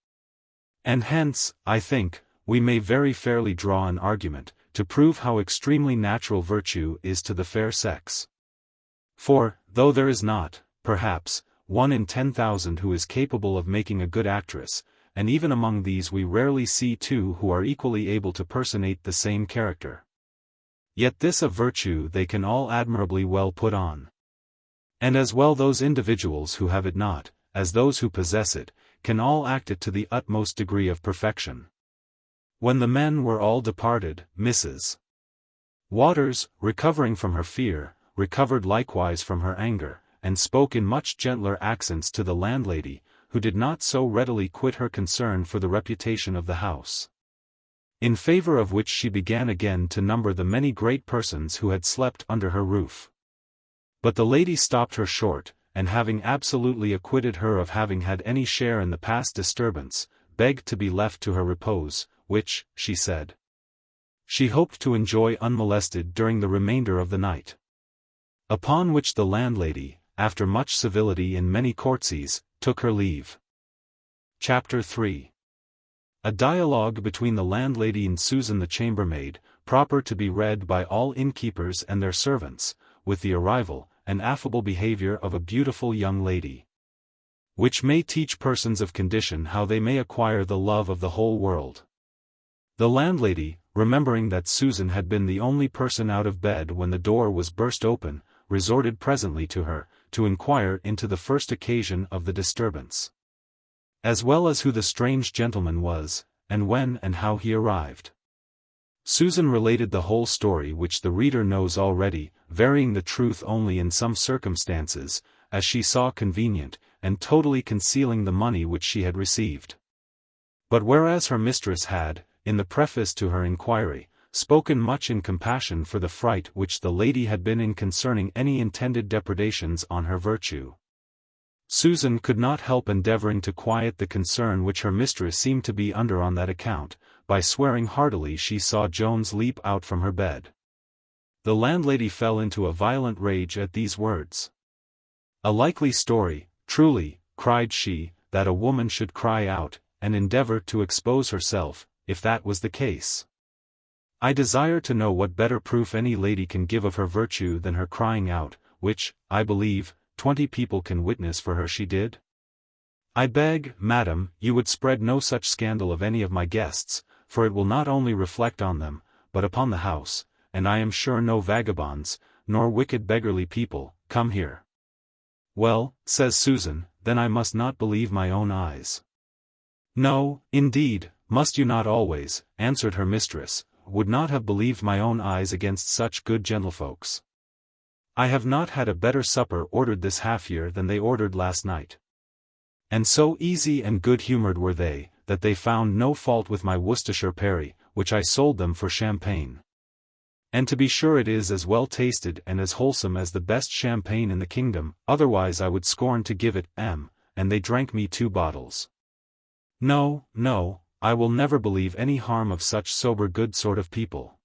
And hence, I think, we may very fairly draw an argument, to prove how extremely natural virtue is to the fair sex. For, though there is not, perhaps, 1 in 10,000 who is capable of making a good actress, and even among these we rarely see 2 who are equally able to personate the same character. Yet this of virtue they can all admirably well put on. And as well those individuals who have it not, as those who possess it, can all act it to the utmost degree of perfection. When the men were all departed, Mrs. Waters, recovering from her fear, recovered likewise from her anger, and spoke in much gentler accents to the landlady, who did not so readily quit her concern for the reputation of the house. In favor of which she began again to number the many great persons who had slept under her roof. But the lady stopped her short, and having absolutely acquitted her of having had any share in the past disturbance, begged to be left to her repose, which, she said, she hoped to enjoy unmolested during the remainder of the night. Upon which the landlady, after much civility and many courtesies, took her leave. Chapter 3. A dialogue between the landlady and Susan the chambermaid, proper to be read by all innkeepers and their servants, with the arrival and affable behavior of a beautiful young lady, which may teach persons of condition how they may acquire the love of the whole world. The landlady, remembering that Susan had been the only person out of bed when the door was burst open, resorted presently to her, to inquire into the first occasion of the disturbance, as well as who the strange gentleman was, and when and how he arrived. Susan related the whole story, which the reader knows already, varying the truth only in some circumstances, as she saw convenient, and totally concealing the money which she had received. But whereas her mistress had, in the preface to her inquiry, spoken much in compassion for the fright which the lady had been in concerning any intended depredations on her virtue, Susan could not help endeavoring to quiet the concern which her mistress seemed to be under on that account, by swearing heartily she saw Jones leap out from her bed. The landlady fell into a violent rage at these words. "A likely story, truly," cried she, "that a woman should cry out, and endeavor to expose herself, if that was the case. I desire to know what better proof any lady can give of her virtue than her crying out, which, I believe, 20 people can witness for her she did? I beg, madam, you would spread no such scandal of any of my guests, for it will not only reflect on them, but upon the house, and I am sure no vagabonds, nor wicked beggarly people, come here." "Well," says Susan, "then I must not believe my own eyes." "No, indeed, must you not always," answered her mistress, "would not have believed my own eyes against such good gentlefolks. I have not had a better supper ordered this half-year than they ordered last night. And so easy and good-humoured were they, that they found no fault with my Worcestershire perry, which I sold them for champagne. And to be sure it is as well tasted and as wholesome as the best champagne in the kingdom, otherwise I would scorn to give it, and they drank me 2 bottles. No, no, I will never believe any harm of such sober good sort of people."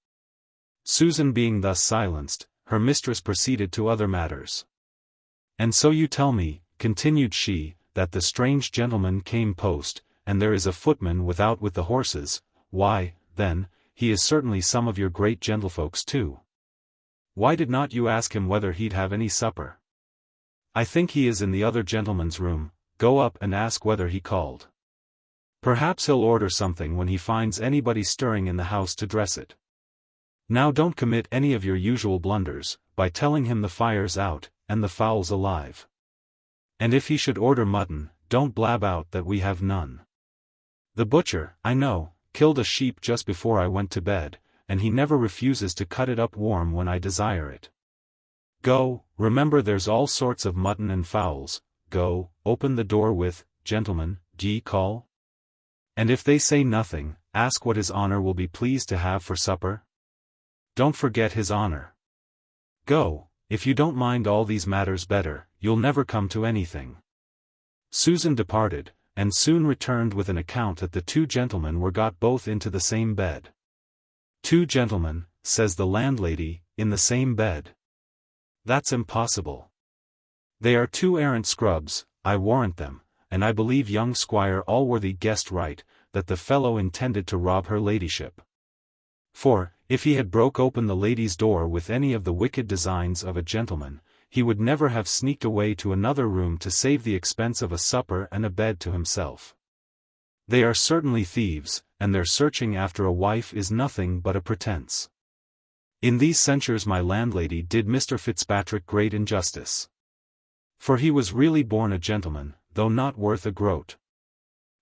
Susan being thus silenced, her mistress proceeded to other matters. "And so you tell me," continued she, "that the strange gentleman came post, and there is a footman without with the horses. Why, then, he is certainly some of your great gentlefolks too. Why did not you ask him whether he'd have any supper? I think he is in the other gentleman's room. Go up and ask whether he called. Perhaps he'll order something when he finds anybody stirring in the house to dress it. Now don't commit any of your usual blunders, by telling him the fire's out, and the fowls alive. And if he should order mutton, don't blab out that we have none. The butcher, I know, killed a sheep just before I went to bed, and he never refuses to cut it up warm when I desire it. Go, remember there's all sorts of mutton and fowls. Go, open the door with, 'Gentlemen, d'ye call?' And if they say nothing, ask what his honor will be pleased to have for supper. Don't forget his honor. Go, if you don't mind all these matters better, you'll never come to anything." Susan departed, and soon returned with an account that the 2 gentlemen were got both into the same bed. "2 gentlemen," says the landlady, "in the same bed? That's impossible. They are 2 arrant scrubs, I warrant them, and I believe young Squire Allworthy guessed right, that the fellow intended to rob her ladyship. For, if he had broke open the lady's door with any of the wicked designs of a gentleman, he would never have sneaked away to another room to save the expense of a supper and a bed to himself. They are certainly thieves, and their searching after a wife is nothing but a pretence." In these censures my landlady did Mr. Fitzpatrick great injustice. For he was really born a gentleman, though not worth a groat.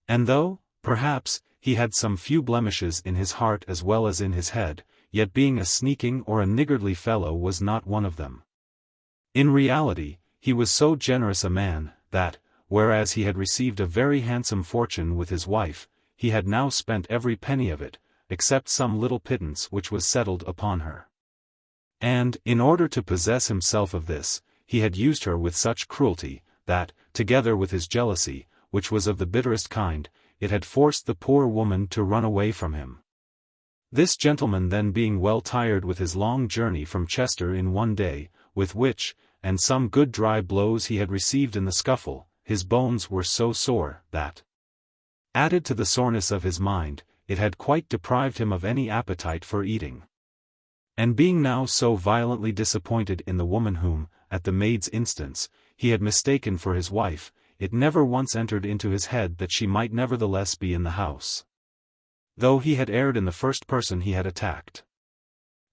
And though, perhaps, he had some few blemishes in his heart as well as in his head, yet being a sneaking or a niggardly fellow was not one of them. In reality, he was so generous a man, that, whereas he had received a very handsome fortune with his wife, he had now spent every penny of it, except some little pittance which was settled upon her. And, in order to possess himself of this, he had used her with such cruelty, that, together with his jealousy, which was of the bitterest kind, it had forced the poor woman to run away from him. This gentleman then being well tired with his long journey from Chester in one day, with which, and some good dry blows he had received in the scuffle, his bones were so sore, that, added to the soreness of his mind, it had quite deprived him of any appetite for eating. And being now so violently disappointed in the woman whom, at the maid's instance, he had mistaken for his wife, it never once entered into his head that she might nevertheless be in the house, though he had erred in the first person he had attacked.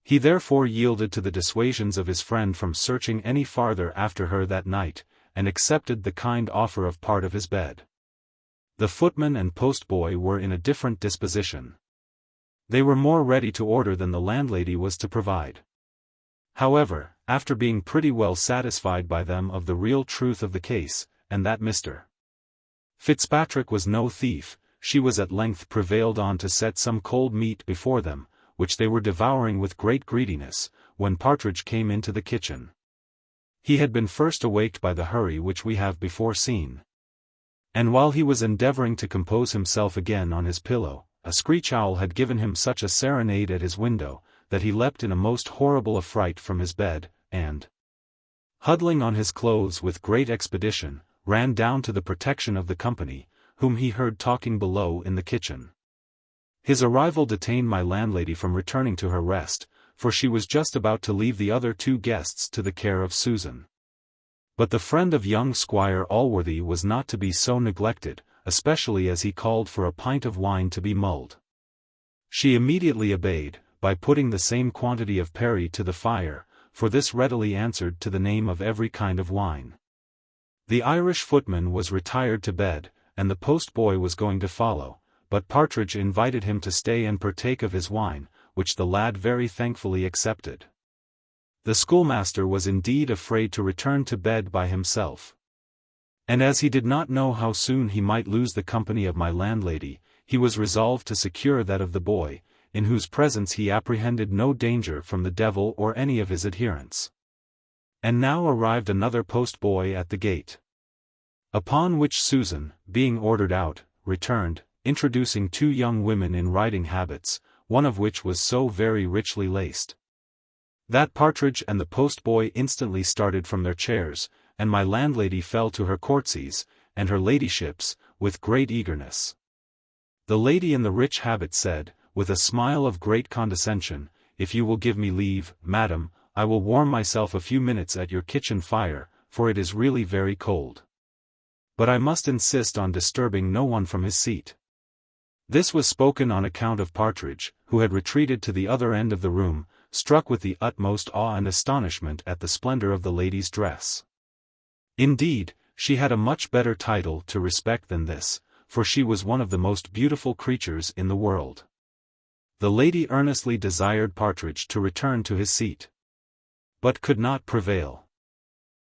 He therefore yielded to the dissuasions of his friend from searching any farther after her that night, and accepted the kind offer of part of his bed. The footman and postboy were in a different disposition. They were more ready to order than the landlady was to provide. However, after being pretty well satisfied by them of the real truth of the case, and that Mr. Fitzpatrick was no thief, she was at length prevailed on to set some cold meat before them, which they were devouring with great greediness, when Partridge came into the kitchen. He had been first awaked by the hurry which we have before seen. And while he was endeavoring to compose himself again on his pillow, a screech owl had given him such a serenade at his window, that he leapt in a most horrible affright from his bed, and, huddling on his clothes with great expedition, ran down to the protection of the company, whom he heard talking below in the kitchen. His arrival detained my landlady from returning to her rest, for she was just about to leave the other two guests to the care of Susan. But the friend of young Squire Allworthy was not to be so neglected, especially as he called for a pint of wine to be mulled. She immediately obeyed, by putting the same quantity of perry to the fire, for this readily answered to the name of every kind of wine. The Irish footman was retired to bed, and the postboy was going to follow, but Partridge invited him to stay and partake of his wine, which the lad very thankfully accepted. The schoolmaster was indeed afraid to return to bed by himself. And as he did not know how soon he might lose the company of my landlady, he was resolved to secure that of the boy, in whose presence he apprehended no danger from the devil or any of his adherents. And now arrived another postboy at the gate. Upon which Susan, being ordered out, returned, introducing two young women in riding habits, one of which was so very richly laced, that Partridge and the postboy instantly started from their chairs, and my landlady fell to her courtesies, and her ladyship's, with great eagerness. The lady in the rich habit said, with a smile of great condescension, "If you will give me leave, madam, I will warm myself a few minutes at your kitchen fire, for it is really very cold. But I must insist on disturbing no one from his seat." This was spoken on account of Partridge, who had retreated to the other end of the room, struck with the utmost awe and astonishment at the splendor of the lady's dress. Indeed, she had a much better title to respect than this, for she was one of the most beautiful creatures in the world. The lady earnestly desired Partridge to return to his seat, but could not prevail.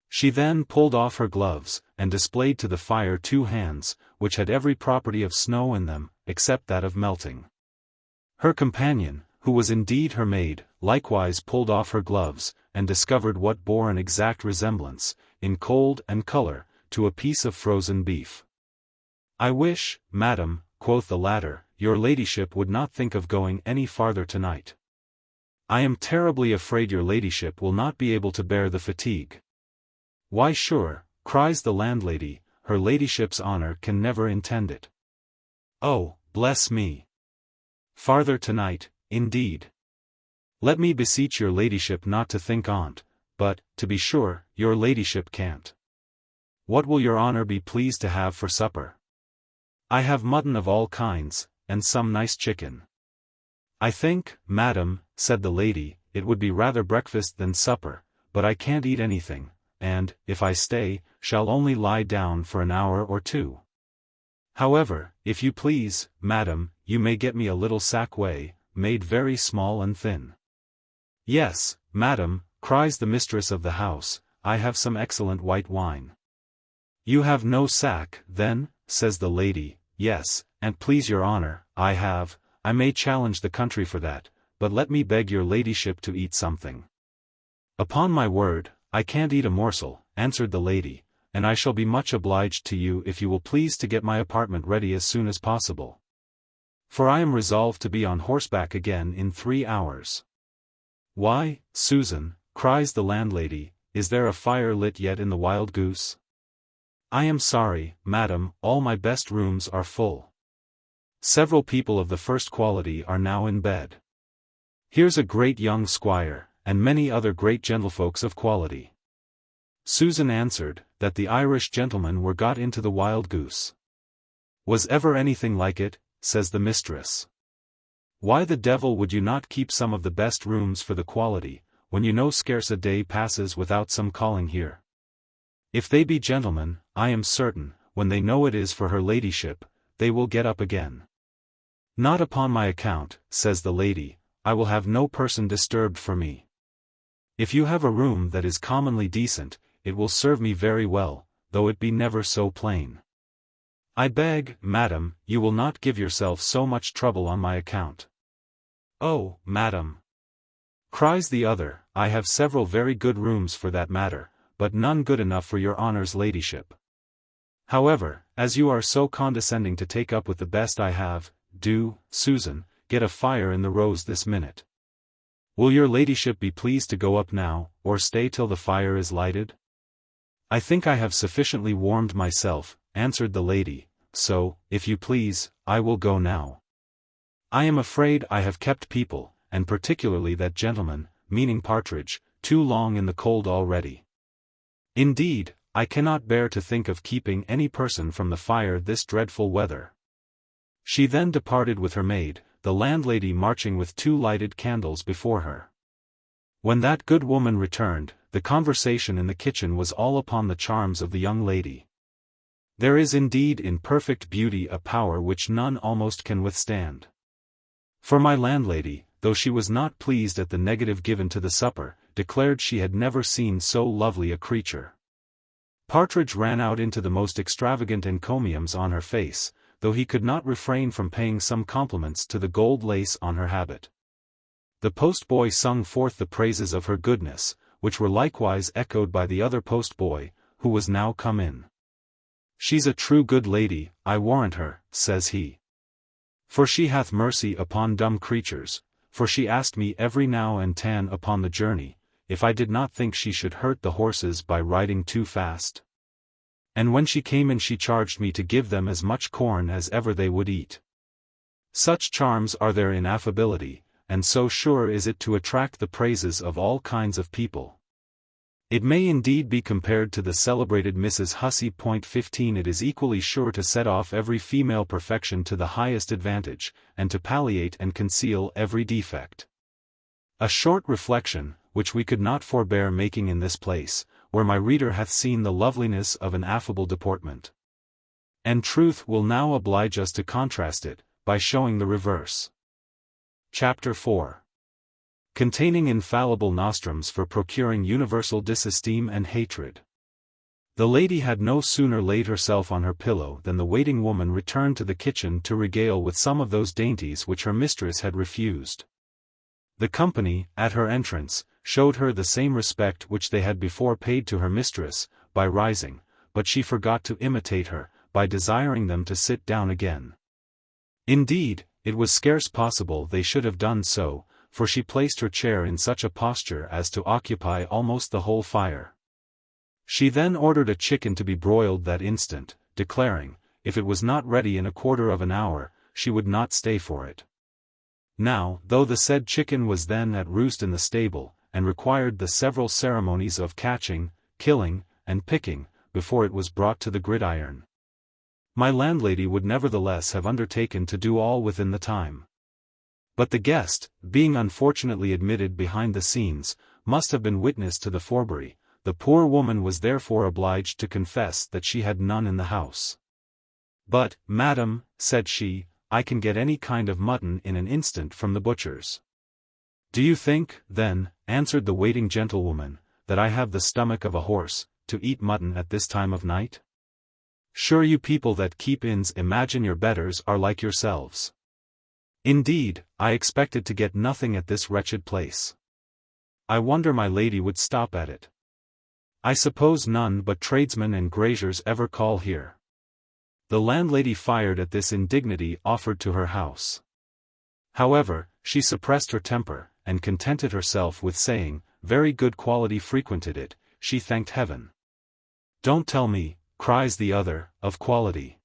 She then pulled off her gloves, and displayed to the fire two hands, which had every property of snow in them, except that of melting. Her companion, who was indeed her maid, likewise pulled off her gloves, and discovered what bore an exact resemblance, in cold and color, to a piece of frozen beef. "I wish, madam," quoth the latter, "your ladyship would not think of going any farther tonight. I am terribly afraid your ladyship will not be able to bear the fatigue." "Why sure," cries the landlady, "her ladyship's honour can never intend it. Oh, bless me! Farther tonight, indeed. Let me beseech your ladyship not to think on't, but, to be sure, your ladyship can't. What will your honour be pleased to have for supper?" "I have mutton of all kinds, and some nice chicken." "I think, madam," said the lady, "it would be rather breakfast than supper, but I can't eat anything, and, if I stay, shall only lie down for an hour or two. However, if you please, madam, you may get me a little sack whey, made very small and thin." "Yes, madam," cries the mistress of the house, I have some excellent white wine. You have no sack, then? Says the lady. Yes, and please your honour, I have. I may challenge the country for that, but let me beg your ladyship to eat something. Upon my word, I can't eat a morsel, answered the lady, and I shall be much obliged to you if you will please to get my apartment ready as soon as possible. For I am resolved to be on horseback again in 3 hours. Why, Susan, cries the landlady, is there a fire lit yet in the Wild Goose? I am sorry, madam, all my best rooms are full. Several people of the first quality are now in bed. Here's a great young squire, and many other great gentlefolks of quality. Susan answered, that the Irish gentlemen were got into the Wild Goose. Was ever anything like it? Says the mistress. Why the devil would you not keep some of the best rooms for the quality, when you know scarce a day passes without some calling here? If they be gentlemen, I am certain, when they know it is for her ladyship, they will get up again. Not upon my account, says the lady, I will have no person disturbed for me. If you have a room that is commonly decent, it will serve me very well, though it be never so plain. I beg, madam, you will not give yourself so much trouble on my account. Oh, madam, cries the other, I have several very good rooms for that matter, but none good enough for your honour's ladyship. However, as you are so condescending to take up with the best I have, do, Susan, get a fire in the Rose this minute. Will your ladyship be pleased to go up now, or stay till the fire is lighted? I think I have sufficiently warmed myself, answered the lady, so, if you please, I will go now. I am afraid I have kept people, and particularly that gentleman, meaning Partridge, too long in the cold already. Indeed, I cannot bear to think of keeping any person from the fire this dreadful weather. She then departed with her maid, the landlady marching with 2 lighted candles before her. When that good woman returned, the conversation in the kitchen was all upon the charms of the young lady. There is indeed in perfect beauty a power which none almost can withstand. For my landlady, though she was not pleased at the negative given to the supper, declared she had never seen so lovely a creature. Partridge ran out into the most extravagant encomiums on her face, though he could not refrain from paying some compliments to the gold lace on her habit. The postboy sung forth the praises of her goodness, which were likewise echoed by the other postboy, who was now come in. She's a true good lady, I warrant her, says he. For she hath mercy upon dumb creatures, for she asked me every now and tan upon the journey, if I did not think she should hurt the horses by riding too fast. And when she came in she charged me to give them as much corn as ever they would eat. Such charms are there in affability, and so sure is it to attract the praises of all kinds of people. It may indeed be compared to the celebrated Mrs. Hussey. 15 It is equally sure to set off every female perfection to the highest advantage, and to palliate and conceal every defect. A short reflection, which we could not forbear making in this place, where my reader hath seen the loveliness of an affable deportment. And truth will now oblige us to contrast it, by showing the reverse. Chapter 4. Containing infallible nostrums for procuring universal disesteem and hatred. The lady had no sooner laid herself on her pillow than the waiting woman returned to the kitchen to regale with some of those dainties which her mistress had refused. The company, at her entrance, showed her the same respect which they had before paid to her mistress, by rising, but she forgot to imitate her, by desiring them to sit down again. Indeed, it was scarce possible they should have done so, for she placed her chair in such a posture as to occupy almost the whole fire. She then ordered a chicken to be broiled that instant, declaring, if it was not ready in a quarter of an hour, she would not stay for it. Now, though the said chicken was then at roost in the stable, and required the several ceremonies of catching, killing, and picking, before it was brought to the gridiron, my landlady would nevertheless have undertaken to do all within the time. But the guest, being unfortunately admitted behind the scenes, must have been witness to the forgery. The poor woman was therefore obliged to confess that she had none in the house. But, madam, said she, I can get any kind of mutton in an instant from the butcher's. Do you think, then, answered the waiting gentlewoman, that I have the stomach of a horse, to eat mutton at this time of night? Sure you people that keep inns imagine your betters are like yourselves. Indeed, I expected to get nothing at this wretched place. I wonder my lady would stop at it. I suppose none but tradesmen and graziers ever call here. The landlady fired at this indignity offered to her house. However, she suppressed her temper, and contented herself with saying, very good quality frequented it, she thanked heaven. Don't tell me, cries the other, of quality.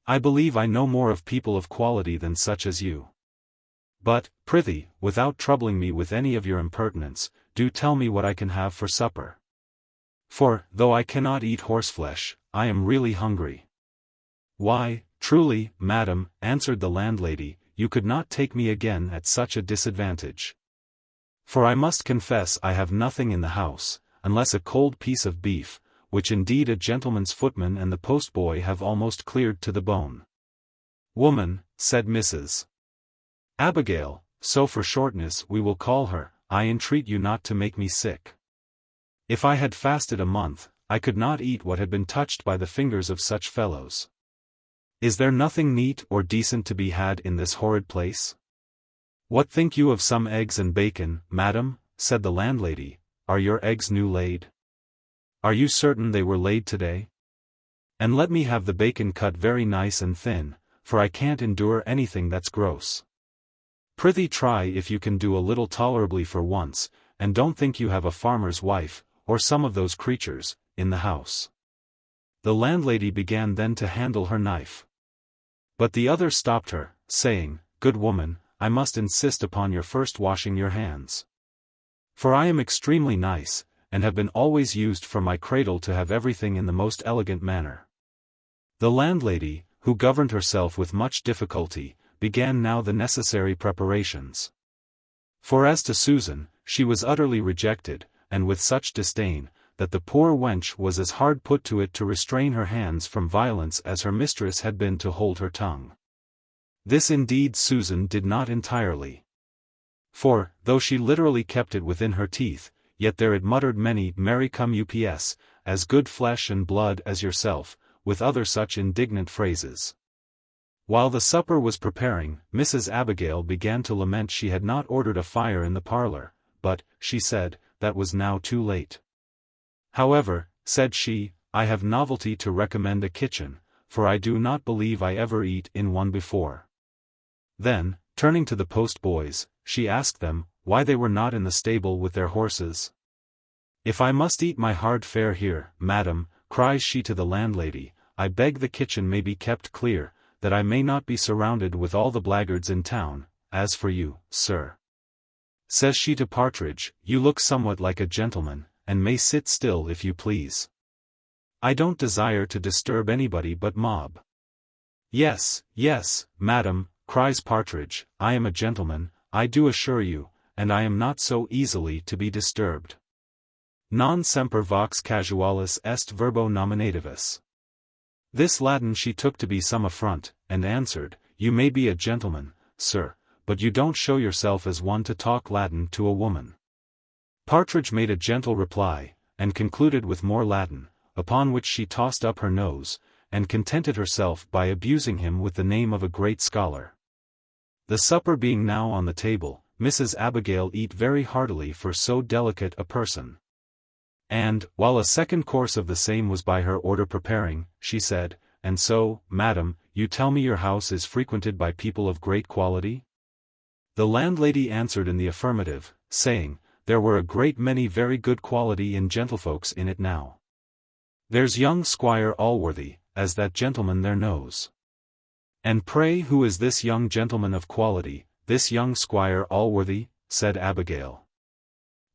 I believe I know more of people of quality than such as you. But, prithee, without troubling me with any of your impertinence, do tell me what I can have for supper. For, though I cannot eat horseflesh, I am really hungry. Why, truly, madam, answered the landlady, you could not take me again at such a disadvantage. For I must confess I have nothing in the house, unless a cold piece of beef, which indeed a gentleman's footman and the postboy have almost cleared to the bone. Woman, said Mrs. Abigail, so for shortness we will call her, I entreat you not to make me sick. If I had fasted a month, I could not eat what had been touched by the fingers of such fellows. Is there nothing neat or decent to be had in this horrid place? What think you of some eggs and bacon, madam? Said the landlady. Are your eggs new laid? Are you certain they were laid today? And let me have the bacon cut very nice and thin, for I can't endure anything that's gross. Prithee try if you can do a little tolerably for once, and don't think you have a farmer's wife, or some of those creatures, in the house. The landlady began then to handle her knife. But the other stopped her, saying, Good woman, I must insist upon your first washing your hands. For I am extremely nice, and have been always used from my cradle to have everything in the most elegant manner. The landlady, who governed herself with much difficulty, began now the necessary preparations. For as to Susan, she was utterly rejected, and with such disdain, that the poor wench was as hard put to it to restrain her hands from violence as her mistress had been to hold her tongue. This indeed Susan did not entirely. For, though she literally kept it within her teeth, yet there it muttered many "Marry come ups, as good flesh and blood as yourself," with other such indignant phrases. While the supper was preparing, Mrs. Abigail began to lament she had not ordered a fire in the parlor, but, she said, that was now too late. However, said she, I have novelty to recommend a kitchen, for I do not believe I ever eat in one before. Then, turning to the postboys, she asked them, why they were not in the stable with their horses. If I must eat my hard fare here, madam, cries she to the landlady, I beg the kitchen may be kept clear, that I may not be surrounded with all the blackguards in town. As for you, sir, says she to Partridge, you look somewhat like a gentleman, and may sit still if you please. I don't desire to disturb anybody but Mob. Yes, madam, cries Partridge, I am a gentleman, I do assure you, and I am not so easily to be disturbed. Non semper vox casualis est verbo nominativus. This Latin she took to be some affront, and answered, you may be a gentleman, sir, but you don't show yourself as one to talk Latin to a woman. Partridge made a gentle reply, and concluded with more Latin, upon which she tossed up her nose, and contented herself by abusing him with the name of a great scholar. The supper being now on the table, Mrs. Abigail eat very heartily for so delicate a person. And, while a second course of the same was by her order preparing, she said, and so, madam, you tell me your house is frequented by people of great quality? The landlady answered in the affirmative, saying, there were a great many very good quality in gentlefolks in it now. There's young Squire Allworthy, as that gentleman there knows. And pray who is this young gentleman of quality, this young Squire Allworthy? Said Abigail.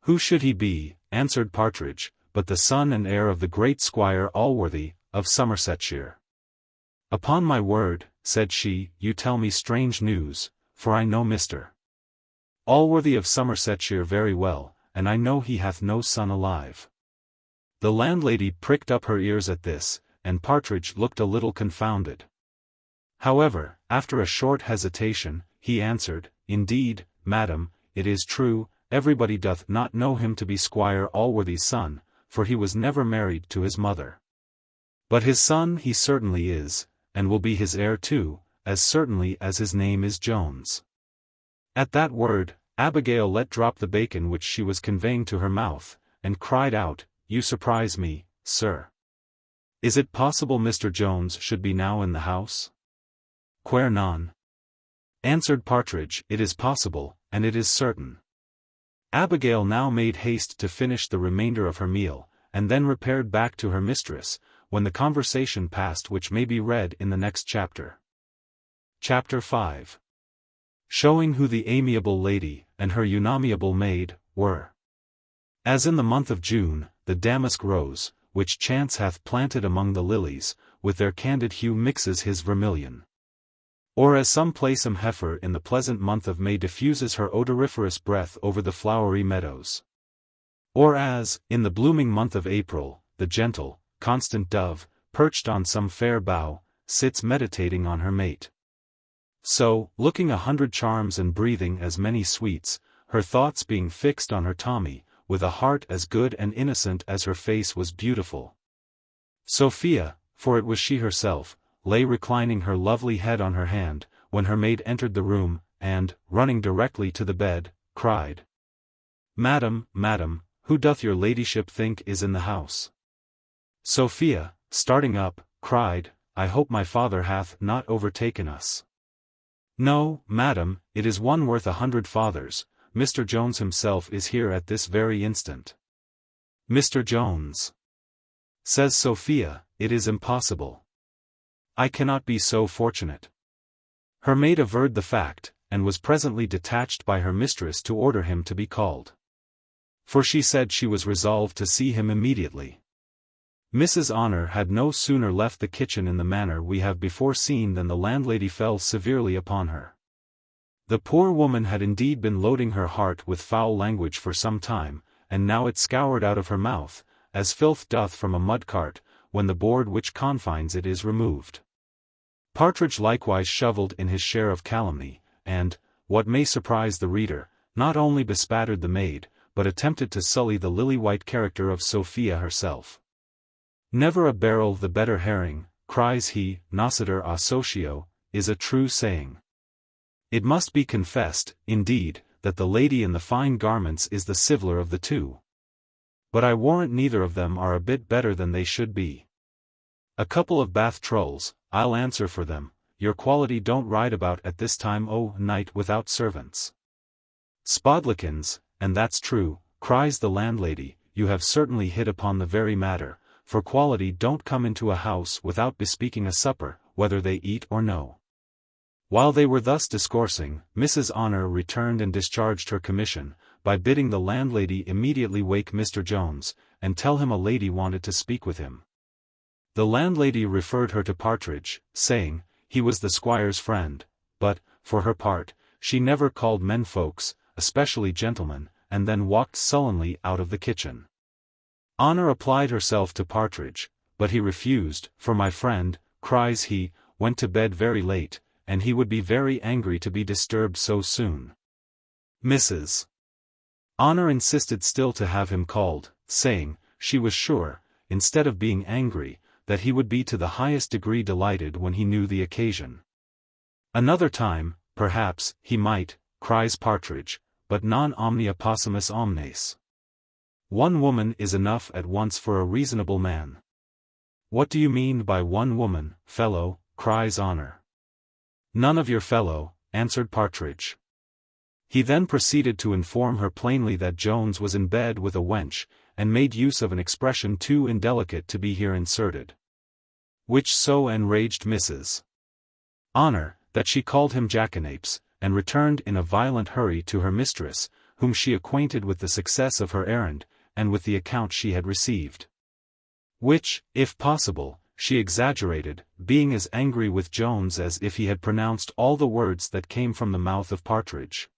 Who should he be, answered Partridge, but the son and heir of the great Squire Allworthy, of Somersetshire. Upon my word, said she, you tell me strange news, for I know Mr. Allworthy of Somersetshire very well, and I know he hath no son alive. The landlady pricked up her ears at this, and Partridge looked a little confounded. However, after a short hesitation, he answered, indeed, madam, it is true, everybody doth not know him to be Squire Allworthy's son, for he was never married to his mother. But his son he certainly is, and will be his heir too, as certainly as his name is Jones." At that word, Abigail let drop the bacon which she was conveying to her mouth, and cried out, "You surprise me, sir. Is it possible Mr. Jones should be now in the house?" "Quare non," answered Partridge, "it is possible, and it is certain." Abigail now made haste to finish the remainder of her meal, and then repaired back to her mistress, when the conversation passed which may be read in the next chapter. Chapter 5. Showing who the amiable lady, and her unamiable maid, were. As in the month of June, the damask rose, which chance hath planted among the lilies, with their candid hue mixes his vermilion. Or as some playesome heifer in the pleasant month of May diffuses her odoriferous breath over the flowery meadows. Or as, in the blooming month of April, the gentle, constant dove, perched on some fair bough, sits meditating on her mate. So, looking 100 charms and breathing as many sweets, her thoughts being fixed on her Tommy, with a heart as good and innocent as her face was beautiful. Sophia, for it was she herself, lay reclining her lovely head on her hand, when her maid entered the room, and, running directly to the bed, cried, "Madam, madam, who doth your ladyship think is in the house?" Sophia, starting up, cried, "I hope my father hath not overtaken us." "No, madam, it is one worth 100 fathers, Mr. Jones himself is here at this very instant." "Mr. Jones?" says Sophia, "it is impossible. I cannot be so fortunate." Her maid averred the fact, and was presently detached by her mistress to order him to be called. For she said she was resolved to see him immediately. Mrs. Honor had no sooner left the kitchen in the manner we have before seen than the landlady fell severely upon her. The poor woman had indeed been loading her heart with foul language for some time, and now it scoured out of her mouth, as filth doth from a mud cart, when the board which confines it is removed. Partridge likewise shovelled in his share of calumny, and, what may surprise the reader, not only bespattered the maid, but attempted to sully the lily-white character of Sophia herself. "Never a barrel the better herring," cries he, "nociter a socio," is a true saying. It must be confessed, indeed, that the lady in the fine garments is the civiller of the two. But I warrant neither of them are a bit better than they should be. A couple of Bath trulls, I'll answer for them, your quality don't ride about at this time o' night without servants. "Spodlikins, and that's true," cries the landlady, "you have certainly hit upon the very matter, for quality don't come into a house without bespeaking a supper, whether they eat or no." While they were thus discoursing, Mrs. Honor returned and discharged her commission, by bidding the landlady immediately wake Mr. Jones, and tell him a lady wanted to speak with him. The landlady referred her to Partridge, saying, he was the squire's friend, but, for her part, she never called men folks, especially gentlemen, and then walked sullenly out of the kitchen. Honor applied herself to Partridge, but he refused, for my friend, cries he, went to bed very late, and he would be very angry to be disturbed so soon. Mrs. Honor insisted still to have him called, saying, she was sure, instead of being angry, that he would be to the highest degree delighted when he knew the occasion. Another time, perhaps, he might, cries Partridge, but non omnia possumus omnes. One woman is enough at once for a reasonable man. What do you mean by one woman, fellow, cries Honor. None of your fellow, answered Partridge. He then proceeded to inform her plainly that Jones was in bed with a wench, and made use of an expression too indelicate to be here inserted, which so enraged Mrs. Honor, that she called him jackanapes, and returned in a violent hurry to her mistress, whom she acquainted with the success of her errand, and with the account she had received, which, if possible, she exaggerated, being as angry with Jones as if he had pronounced all the words that came from the mouth of Partridge.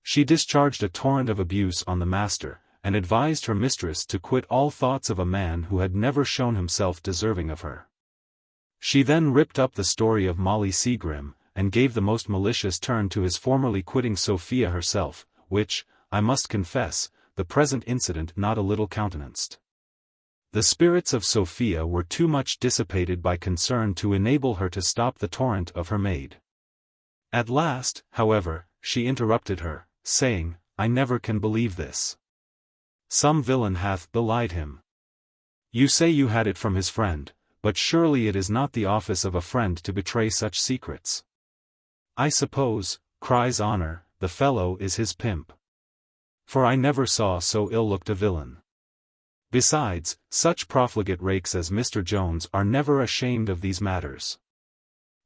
She discharged a torrent of abuse on the master, and advised her mistress to quit all thoughts of a man who had never shown himself deserving of her. She then ripped up the story of Molly Seagrim, and gave the most malicious turn to his formerly quitting Sophia herself, which, I must confess, the present incident not a little countenanced. The spirits of Sophia were too much dissipated by concern to enable her to stop the torrent of her maid. At last, however, she interrupted her, saying, I never can believe this. Some villain hath belied him. You say you had it from his friend, but surely it is not the office of a friend to betray such secrets. I suppose, cries Honor, the fellow is his pimp. For I never saw so ill-looked a villain. Besides, such profligate rakes as Mr. Jones are never ashamed of these matters.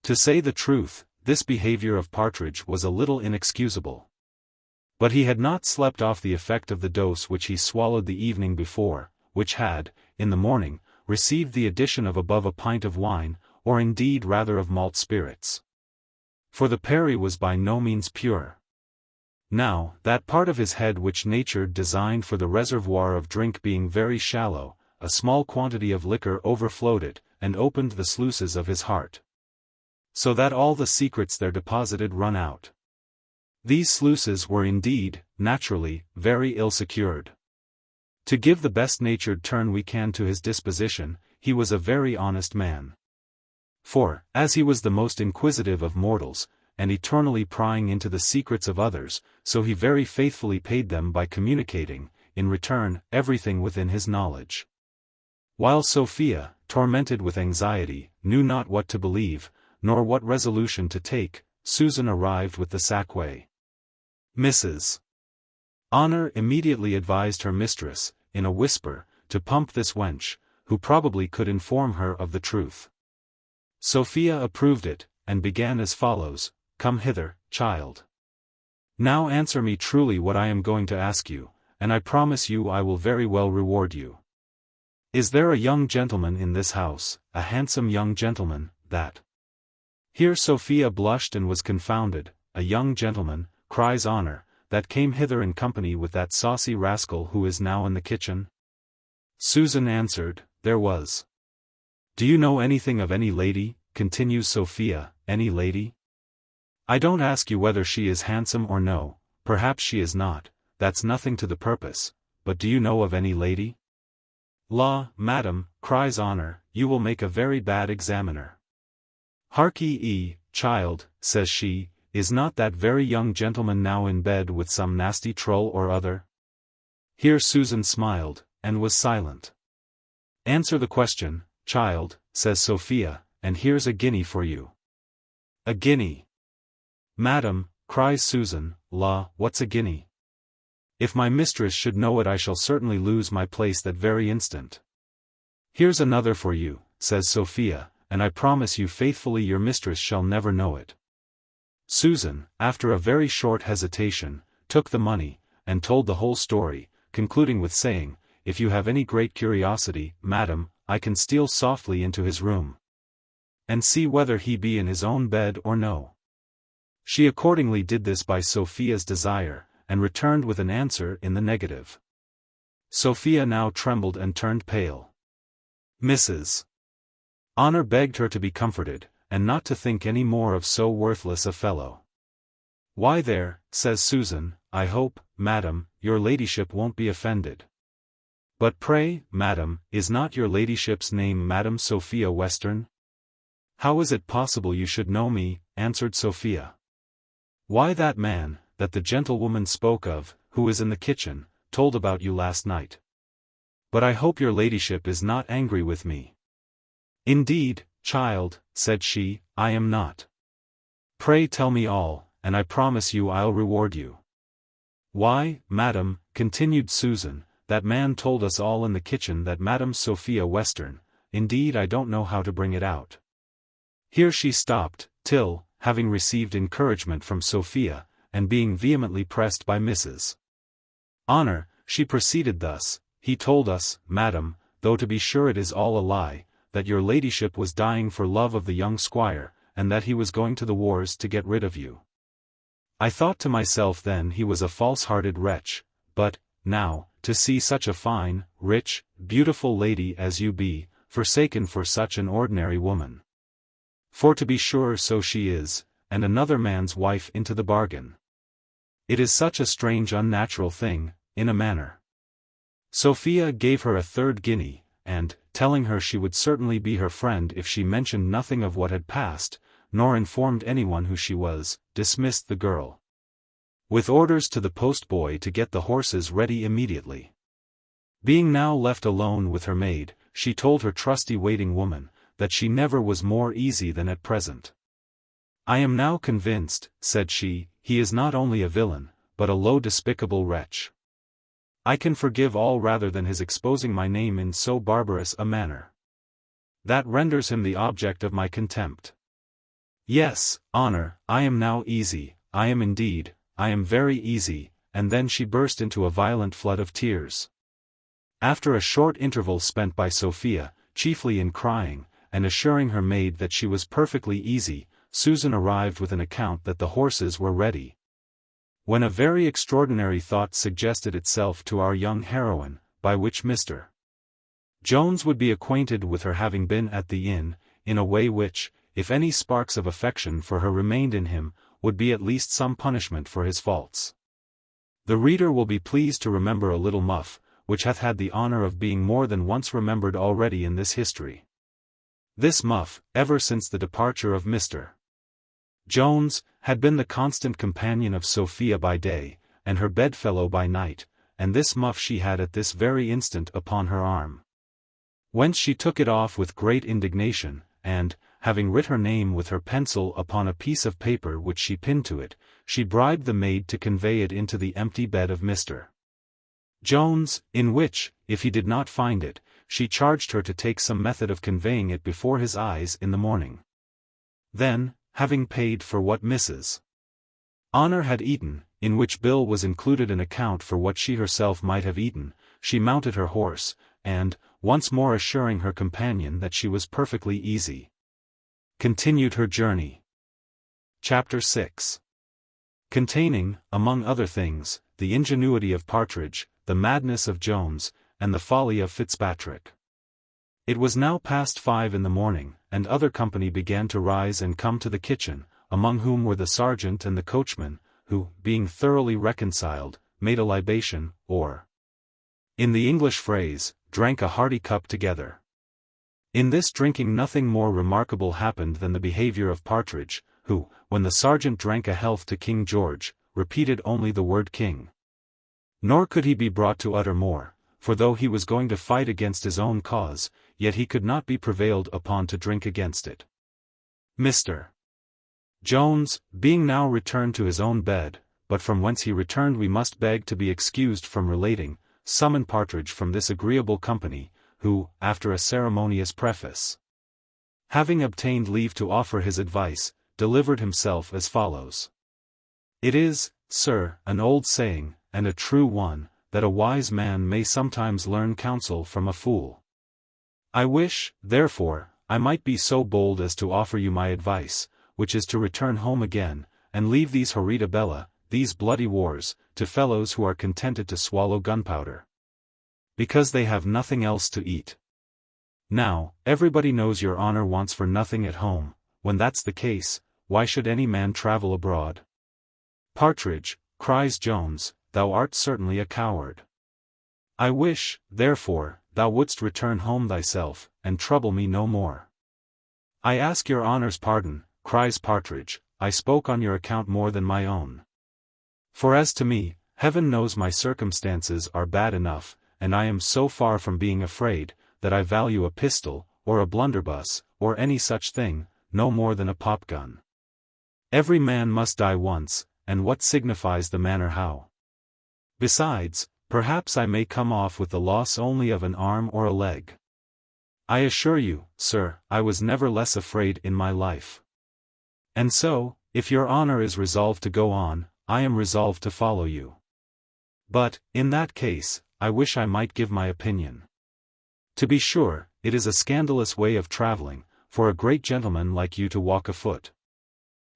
To say the truth, this behavior of Partridge was a little inexcusable. But he had not slept off the effect of the dose which he swallowed the evening before, which had, in the morning, received the addition of above a pint of wine, or indeed rather of malt spirits. For the Perry was by no means pure. Now, that part of his head which nature designed for the reservoir of drink being very shallow, a small quantity of liquor overflowed it, and opened the sluices of his heart. So that all the secrets there deposited run out. These sluices were indeed, naturally, very ill secured. To give the best-natured turn we can to his disposition, he was a very honest man. For, as he was the most inquisitive of mortals, and eternally prying into the secrets of others, so he very faithfully paid them by communicating, in return, everything within his knowledge. While Sophia, tormented with anxiety, knew not what to believe, nor what resolution to take, Susan arrived with the sackway. Mrs. Honor immediately advised her mistress, in a whisper, to pump this wench, who probably could inform her of the truth. Sophia approved it, and began as follows, Come hither, child. Now answer me truly what I am going to ask you, and I promise you I will very well reward you. Is there a young gentleman in this house, a handsome young gentleman, that— Here Sophia blushed and was confounded. A young gentleman, cries Honor, that came hither in company with that saucy rascal who is now in the kitchen? Susan answered, there was. Do you know anything of any lady, continues Sophia, any lady? I don't ask you whether she is handsome or no, perhaps she is not, that's nothing to the purpose, but do you know of any lady? La, madam, cries Honor, you will make a very bad examiner. Hark ye, child, says she, is not that very young gentleman now in bed with some nasty troll or other? Here Susan smiled, and was silent. Answer the question, child, says Sophia, and here's a guinea for you. A guinea. Madam, cries Susan, la, what's a guinea? If my mistress should know it I shall certainly lose my place that very instant. Here's another for you, says Sophia, and I promise you faithfully your mistress shall never know it. Susan, after a very short hesitation, took the money, and told the whole story, concluding with saying, if you have any great curiosity, madam, I can steal softly into his room, and see whether he be in his own bed or no. She accordingly did this by Sophia's desire, and returned with an answer in the negative. Sophia now trembled and turned pale. Mrs. Honor begged her to be comforted, and not to think any more of so worthless a fellow. Why there, says Susan, I hope, madam, your ladyship won't be offended. But pray, madam, is not your ladyship's name Madam Sophia Western? How is it possible you should know me, answered Sophia. Why that man, that the gentlewoman spoke of, who is in the kitchen, told about you last night. But I hope your ladyship is not angry with me. Indeed, child, said she, I am not. Pray tell me all, and I promise you I'll reward you. Why, madam, continued Susan, that man told us all in the kitchen that Madam Sophia Western, indeed I don't know how to bring it out. Here she stopped, till, having received encouragement from Sophia, and being vehemently pressed by Mrs. Honor, she proceeded thus, he told us, madam, though to be sure it is all a lie, that your ladyship was dying for love of the young squire, and that he was going to the wars to get rid of you. I thought to myself then he was a false-hearted wretch, but, now, to see such a fine, rich, beautiful lady as you be, forsaken for such an ordinary woman. For to be sure so she is, and another man's wife into the bargain. It is such a strange unnatural thing, in a manner. Sophia gave her a 3rd guinea, and, telling her she would certainly be her friend if she mentioned nothing of what had passed, nor informed anyone who she was, dismissed the girl, with orders to the post-boy to get the horses ready immediately. Being now left alone with her maid, she told her trusty waiting woman, that she never was more easy than at present. "I am now convinced," said she, "he is not only a villain, but a low despicable wretch. I can forgive all rather than his exposing my name in so barbarous a manner. That renders him the object of my contempt. Yes, honor, I am now easy, I am indeed, I am very easy," and then she burst into a violent flood of tears. After a short interval spent by Sophia, chiefly in crying, and assuring her maid that she was perfectly easy, Susan arrived with an account that the horses were ready. When a very extraordinary thought suggested itself to our young heroine, by which Mr. Jones would be acquainted with her having been at the inn, in a way which, if any sparks of affection for her remained in him, would be at least some punishment for his faults. The reader will be pleased to remember a little muff, which hath had the honor of being more than once remembered already in this history. This muff, ever since the departure of Mr. Jones, had been the constant companion of Sophia by day, and her bedfellow by night, and this muff she had at this very instant upon her arm. Whence she took it off with great indignation, and, having writ her name with her pencil upon a piece of paper which she pinned to it, she bribed the maid to convey it into the empty bed of Mr. Jones, in which, if he did not find it, she charged her to take some method of conveying it before his eyes in the morning. Then, having paid for what Mrs. Honor had eaten, in which bill was included an account for what she herself might have eaten, she mounted her horse, and, once more assuring her companion that she was perfectly easy, continued her journey. Chapter 6. Containing, among other things, the ingenuity of Partridge, the madness of Jones, and the folly of Fitzpatrick. It was now past 5 in the morning, and other company began to rise and come to the kitchen, among whom were the sergeant and the coachman, who, being thoroughly reconciled, made a libation, or, in the English phrase, drank a hearty cup together. In this drinking nothing more remarkable happened than the behavior of Partridge, who, when the sergeant drank a health to King George, repeated only the word king. Nor could he be brought to utter more, for though he was going to fight against his own cause, yet he could not be prevailed upon to drink against it. Mr. Jones, being now returned to his own bed, but from whence he returned we must beg to be excused from relating, summoned Partridge from this agreeable company, who, after a ceremonious preface, having obtained leave to offer his advice, delivered himself as follows. "It is, sir, an old saying, and a true one, that a wise man may sometimes learn counsel from a fool. I wish, therefore, I might be so bold as to offer you my advice, which is to return home again, and leave these horrida bella, these bloody wars, to fellows who are contented to swallow gunpowder, because they have nothing else to eat. Now, everybody knows your honor wants for nothing at home. When that's the case, why should any man travel abroad?" "Partridge," cries Jones, "thou art certainly a coward. I wish, therefore, thou wouldst return home thyself, and trouble me no more." "I ask your honor's pardon," cries Partridge, "I spoke on your account more than my own. For as to me, heaven knows my circumstances are bad enough, and I am so far from being afraid, that I value a pistol, or a blunderbuss, or any such thing, no more than a popgun. Every man must die once, and what signifies the manner how? Besides, perhaps I may come off with the loss only of an arm or a leg. I assure you, sir, I was never less afraid in my life. And so, if your honor is resolved to go on, I am resolved to follow you. But, in that case, I wish I might give my opinion. To be sure, it is a scandalous way of traveling, for a great gentleman like you to walk afoot.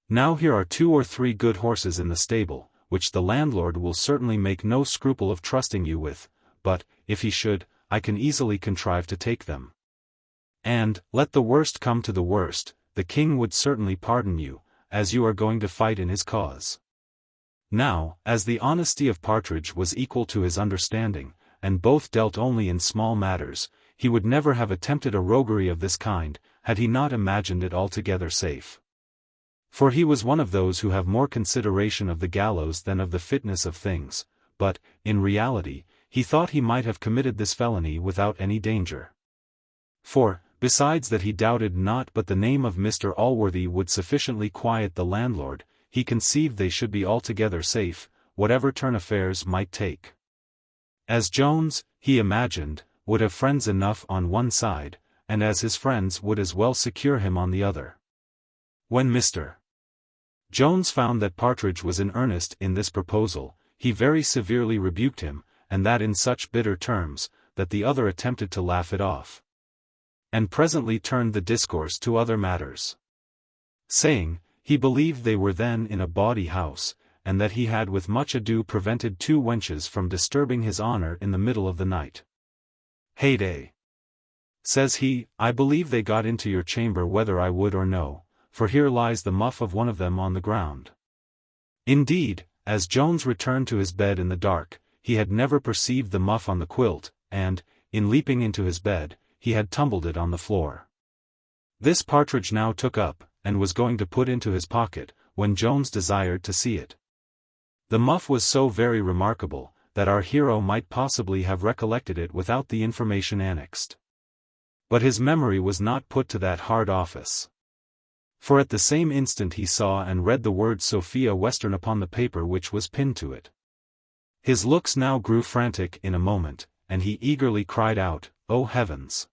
Now here are 2 or 3 good horses in the stable, which the landlord will certainly make no scruple of trusting you with, but, if he should, I can easily contrive to take them. And, let the worst come to the worst, the king would certainly pardon you, as you are going to fight in his cause. Now, as the honesty of Partridge was equal to his understanding, and both dealt only in small matters, he would never have attempted a roguery of this kind, had he not imagined it altogether safe. For he was one of those who have more consideration of the gallows than of the fitness of things, but, in reality, he thought he might have committed this felony without any danger. For, besides that he doubted not but the name of Mr. Allworthy would sufficiently quiet the landlord, he conceived they should be altogether safe, whatever turn affairs might take. As Jones, he imagined, would have friends enough on one side, and as his friends would as well secure him on the other. When Mr. Jones found that Partridge was in earnest in this proposal, he very severely rebuked him, and that in such bitter terms, that the other attempted to laugh it off, and presently turned the discourse to other matters, saying, he believed they were then in a bawdy house, and that he had with much ado prevented 2 wenches from disturbing his honour in the middle of the night. "Heyday," says he, "I believe they got into your chamber whether I would or no, for here lies the muff of one of them on the ground." Indeed, as Jones returned to his bed in the dark, he had never perceived the muff on the quilt, and, in leaping into his bed, he had tumbled it on the floor. This Partridge now took up, and was going to put into his pocket, when Jones desired to see it. The muff was so very remarkable, that our hero might possibly have recollected it without the information annexed. But his memory was not put to that hard office. For at the same instant he saw and read the word Sophia Western upon the paper which was pinned to it. His looks now grew frantic in a moment, and he eagerly cried out, "Oh heavens!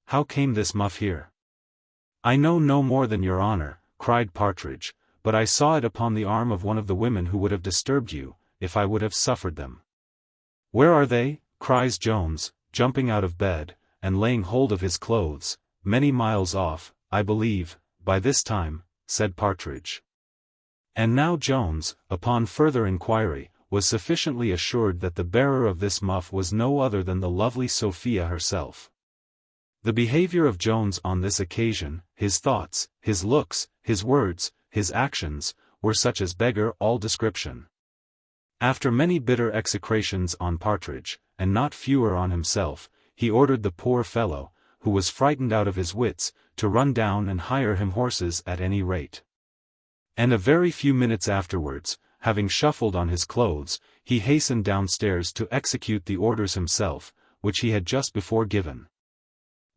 How came this muff here?" "I know no more than your honour," cried Partridge, "but I saw it upon the arm of one of the women who would have disturbed you, if I would have suffered them." "Where are they?" cries Jones, jumping out of bed, and laying hold of his clothes. "Many miles off, I believe, by this time," said Partridge. And now Jones, upon further inquiry, was sufficiently assured that the bearer of this muff was no other than the lovely Sophia herself. The behavior of Jones on this occasion, his thoughts, his looks, his words, his actions, were such as beggar all description. After many bitter execrations on Partridge, and not fewer on himself, he ordered the poor fellow, who was frightened out of his wits, to run down and hire him horses at any rate. And a very few minutes afterwards, having shuffled on his clothes, he hastened downstairs to execute the orders himself, which he had just before given.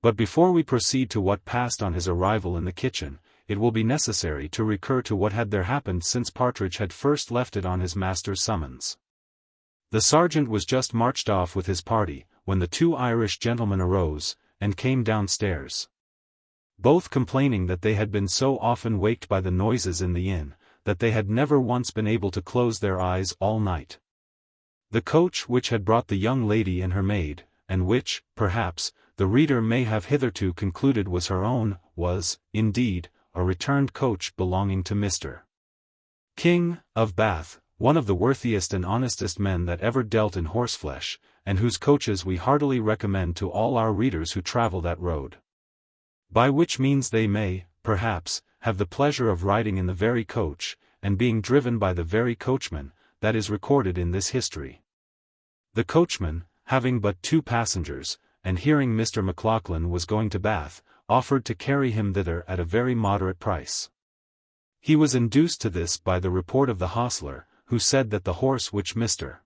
But before we proceed to what passed on his arrival in the kitchen, it will be necessary to recur to what had there happened since Partridge had first left it on his master's summons. The sergeant was just marched off with his party, when the 2 Irish gentlemen arose, and came downstairs, both complaining that they had been so often waked by the noises in the inn, that they had never once been able to close their eyes all night. The coach which had brought the young lady and her maid, and which, perhaps, the reader may have hitherto concluded was her own, was, indeed, a returned coach belonging to Mr. King, of Bath, one of the worthiest and honestest men that ever dealt in horseflesh, and whose coaches we heartily recommend to all our readers who travel that road. By which means they may, perhaps, have the pleasure of riding in the very coach, and being driven by the very coachman, that is recorded in this history. The coachman, having but 2 passengers, and hearing Mr. McLaughlan was going to Bath, offered to carry him thither at a very moderate price. He was induced to this by the report of the hostler, who said that the horse which Mr.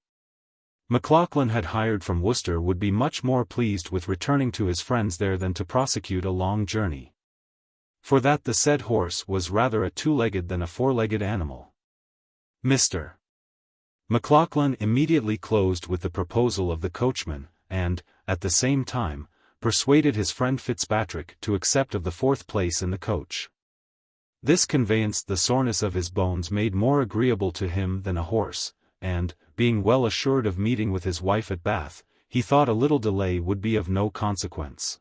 McLaughlan had hired from Worcester would be much more pleased with returning to his friends there than to prosecute a long journey. For that the said horse was rather a 2-legged than a 4-legged animal. Mr. McLaughlan immediately closed with the proposal of the coachman, and, at the same time, persuaded his friend Fitzpatrick to accept of the 4th place in the coach. This conveyanced the soreness of his bones made more agreeable to him than a horse, and, being well assured of meeting with his wife at Bath, he thought a little delay would be of no consequence.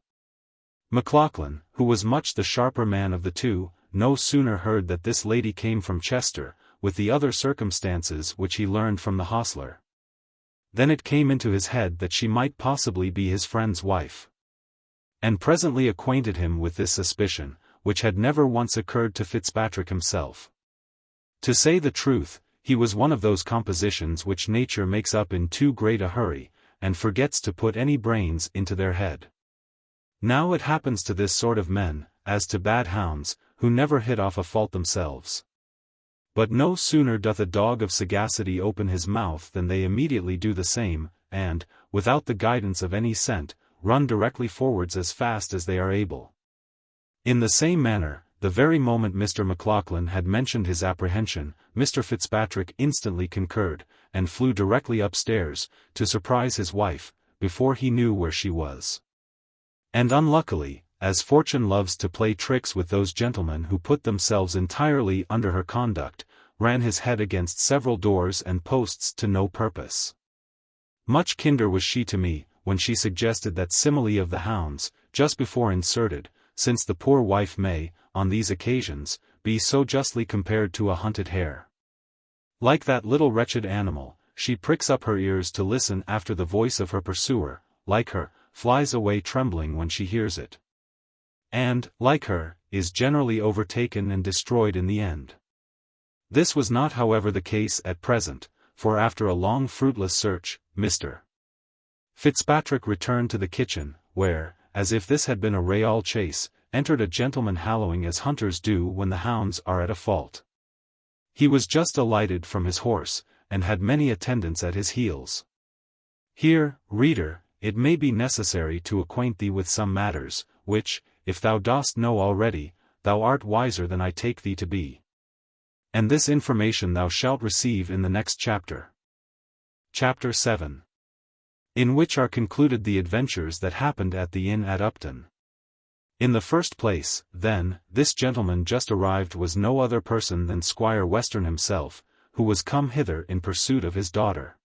McLaughlan, who was much the sharper man of the 2, no sooner heard that this lady came from Chester, with the other circumstances which he learned from the hostler, than it came into his head that she might possibly be his friend's wife, and presently acquainted him with this suspicion, which had never once occurred to Fitzpatrick himself. To say the truth, he was one of those compositions which nature makes up in too great a hurry, and forgets to put any brains into their head. Now it happens to this sort of men, as to bad hounds, who never hit off a fault themselves. But no sooner doth a dog of sagacity open his mouth than they immediately do the same, and, without the guidance of any scent, run directly forwards as fast as they are able. In the same manner, the very moment Mr. Maclaughlan had mentioned his apprehension, Mr. Fitzpatrick instantly concurred, and flew directly upstairs, to surprise his wife, before he knew where she was. And unluckily, as fortune loves to play tricks with those gentlemen who put themselves entirely under her conduct, ran his head against several doors and posts to no purpose. Much kinder was she to me, when she suggested that simile of the hounds, just before inserted, since the poor wife may, on these occasions, be so justly compared to a hunted hare. Like that little wretched animal, she pricks up her ears to listen after the voice of her pursuer, like her, flies away trembling when she hears it. And, like her, is generally overtaken and destroyed in the end. This was not however the case at present, for after a long fruitless search, Mr. Fitzpatrick returned to the kitchen, where, as if this had been a real chase, entered a gentleman hallooing as hunters do when the hounds are at a fault. He was just alighted from his horse, and had many attendants at his heels. Here, reader, it may be necessary to acquaint thee with some matters, which, if thou dost know already, thou art wiser than I take thee to be. And this information thou shalt receive in the next chapter. Chapter VII. In which are concluded the adventures that happened at the inn at Upton. In the first place, then, this gentleman just arrived was no other person than Squire Western himself, who was come hither in pursuit of his daughter.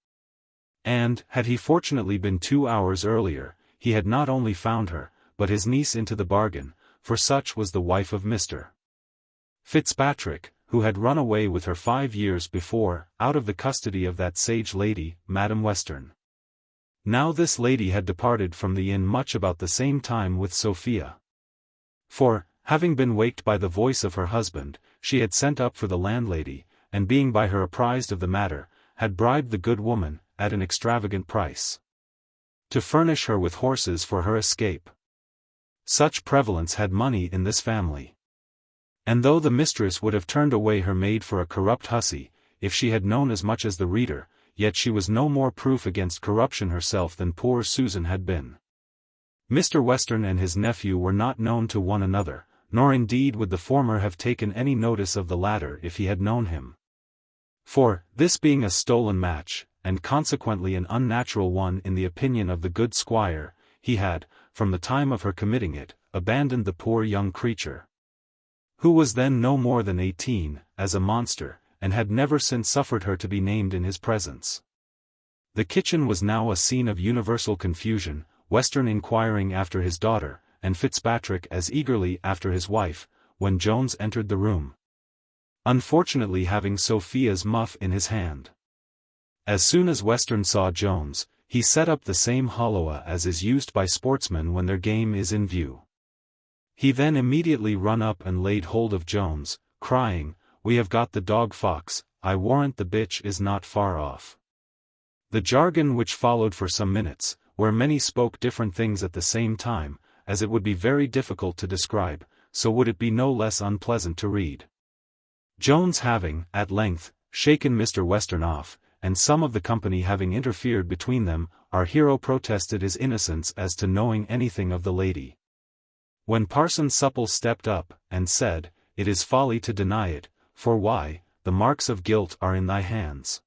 And, had he fortunately been 2 hours earlier, he had not only found her, but his niece into the bargain, for such was the wife of Mr. Fitzpatrick, who had run away with her 5 years before, out of the custody of that sage lady, Madam Western. Now this lady had departed from the inn much about the same time with Sophia. For, having been waked by the voice of her husband, she had sent up for the landlady, and being by her apprised of the matter, had bribed the good woman, at an extravagant price, to furnish her with horses for her escape. Such prevalence had money in this family. And though the mistress would have turned away her maid for a corrupt hussy, if she had known as much as the reader, yet she was no more proof against corruption herself than poor Susan had been. Mr. Western and his nephew were not known to one another, nor indeed would the former have taken any notice of the latter if he had known him. For, this being a stolen match, and consequently an unnatural one in the opinion of the good squire, he had, from the time of her committing it, abandoned the poor young creature, who was then no more than 18, as a monster, and had never since suffered her to be named in his presence. The kitchen was now a scene of universal confusion, Western inquiring after his daughter, and Fitzpatrick as eagerly after his wife, when Jones entered the room, unfortunately having Sophia's muff in his hand. As soon as Western saw Jones, he set up the same holloa as is used by sportsmen when their game is in view. He then immediately run up and laid hold of Jones, crying, "We have got the dog fox, I warrant the bitch is not far off." The jargon which followed for some minutes, where many spoke different things at the same time, as it would be very difficult to describe, so would it be no less unpleasant to read. Jones having, at length, shaken Mr. Western off, and some of the company having interfered between them, our hero protested his innocence as to knowing anything of the lady. When Parson Supple stepped up, and said, "It is folly to deny it, for why, the marks of guilt are in thy hands.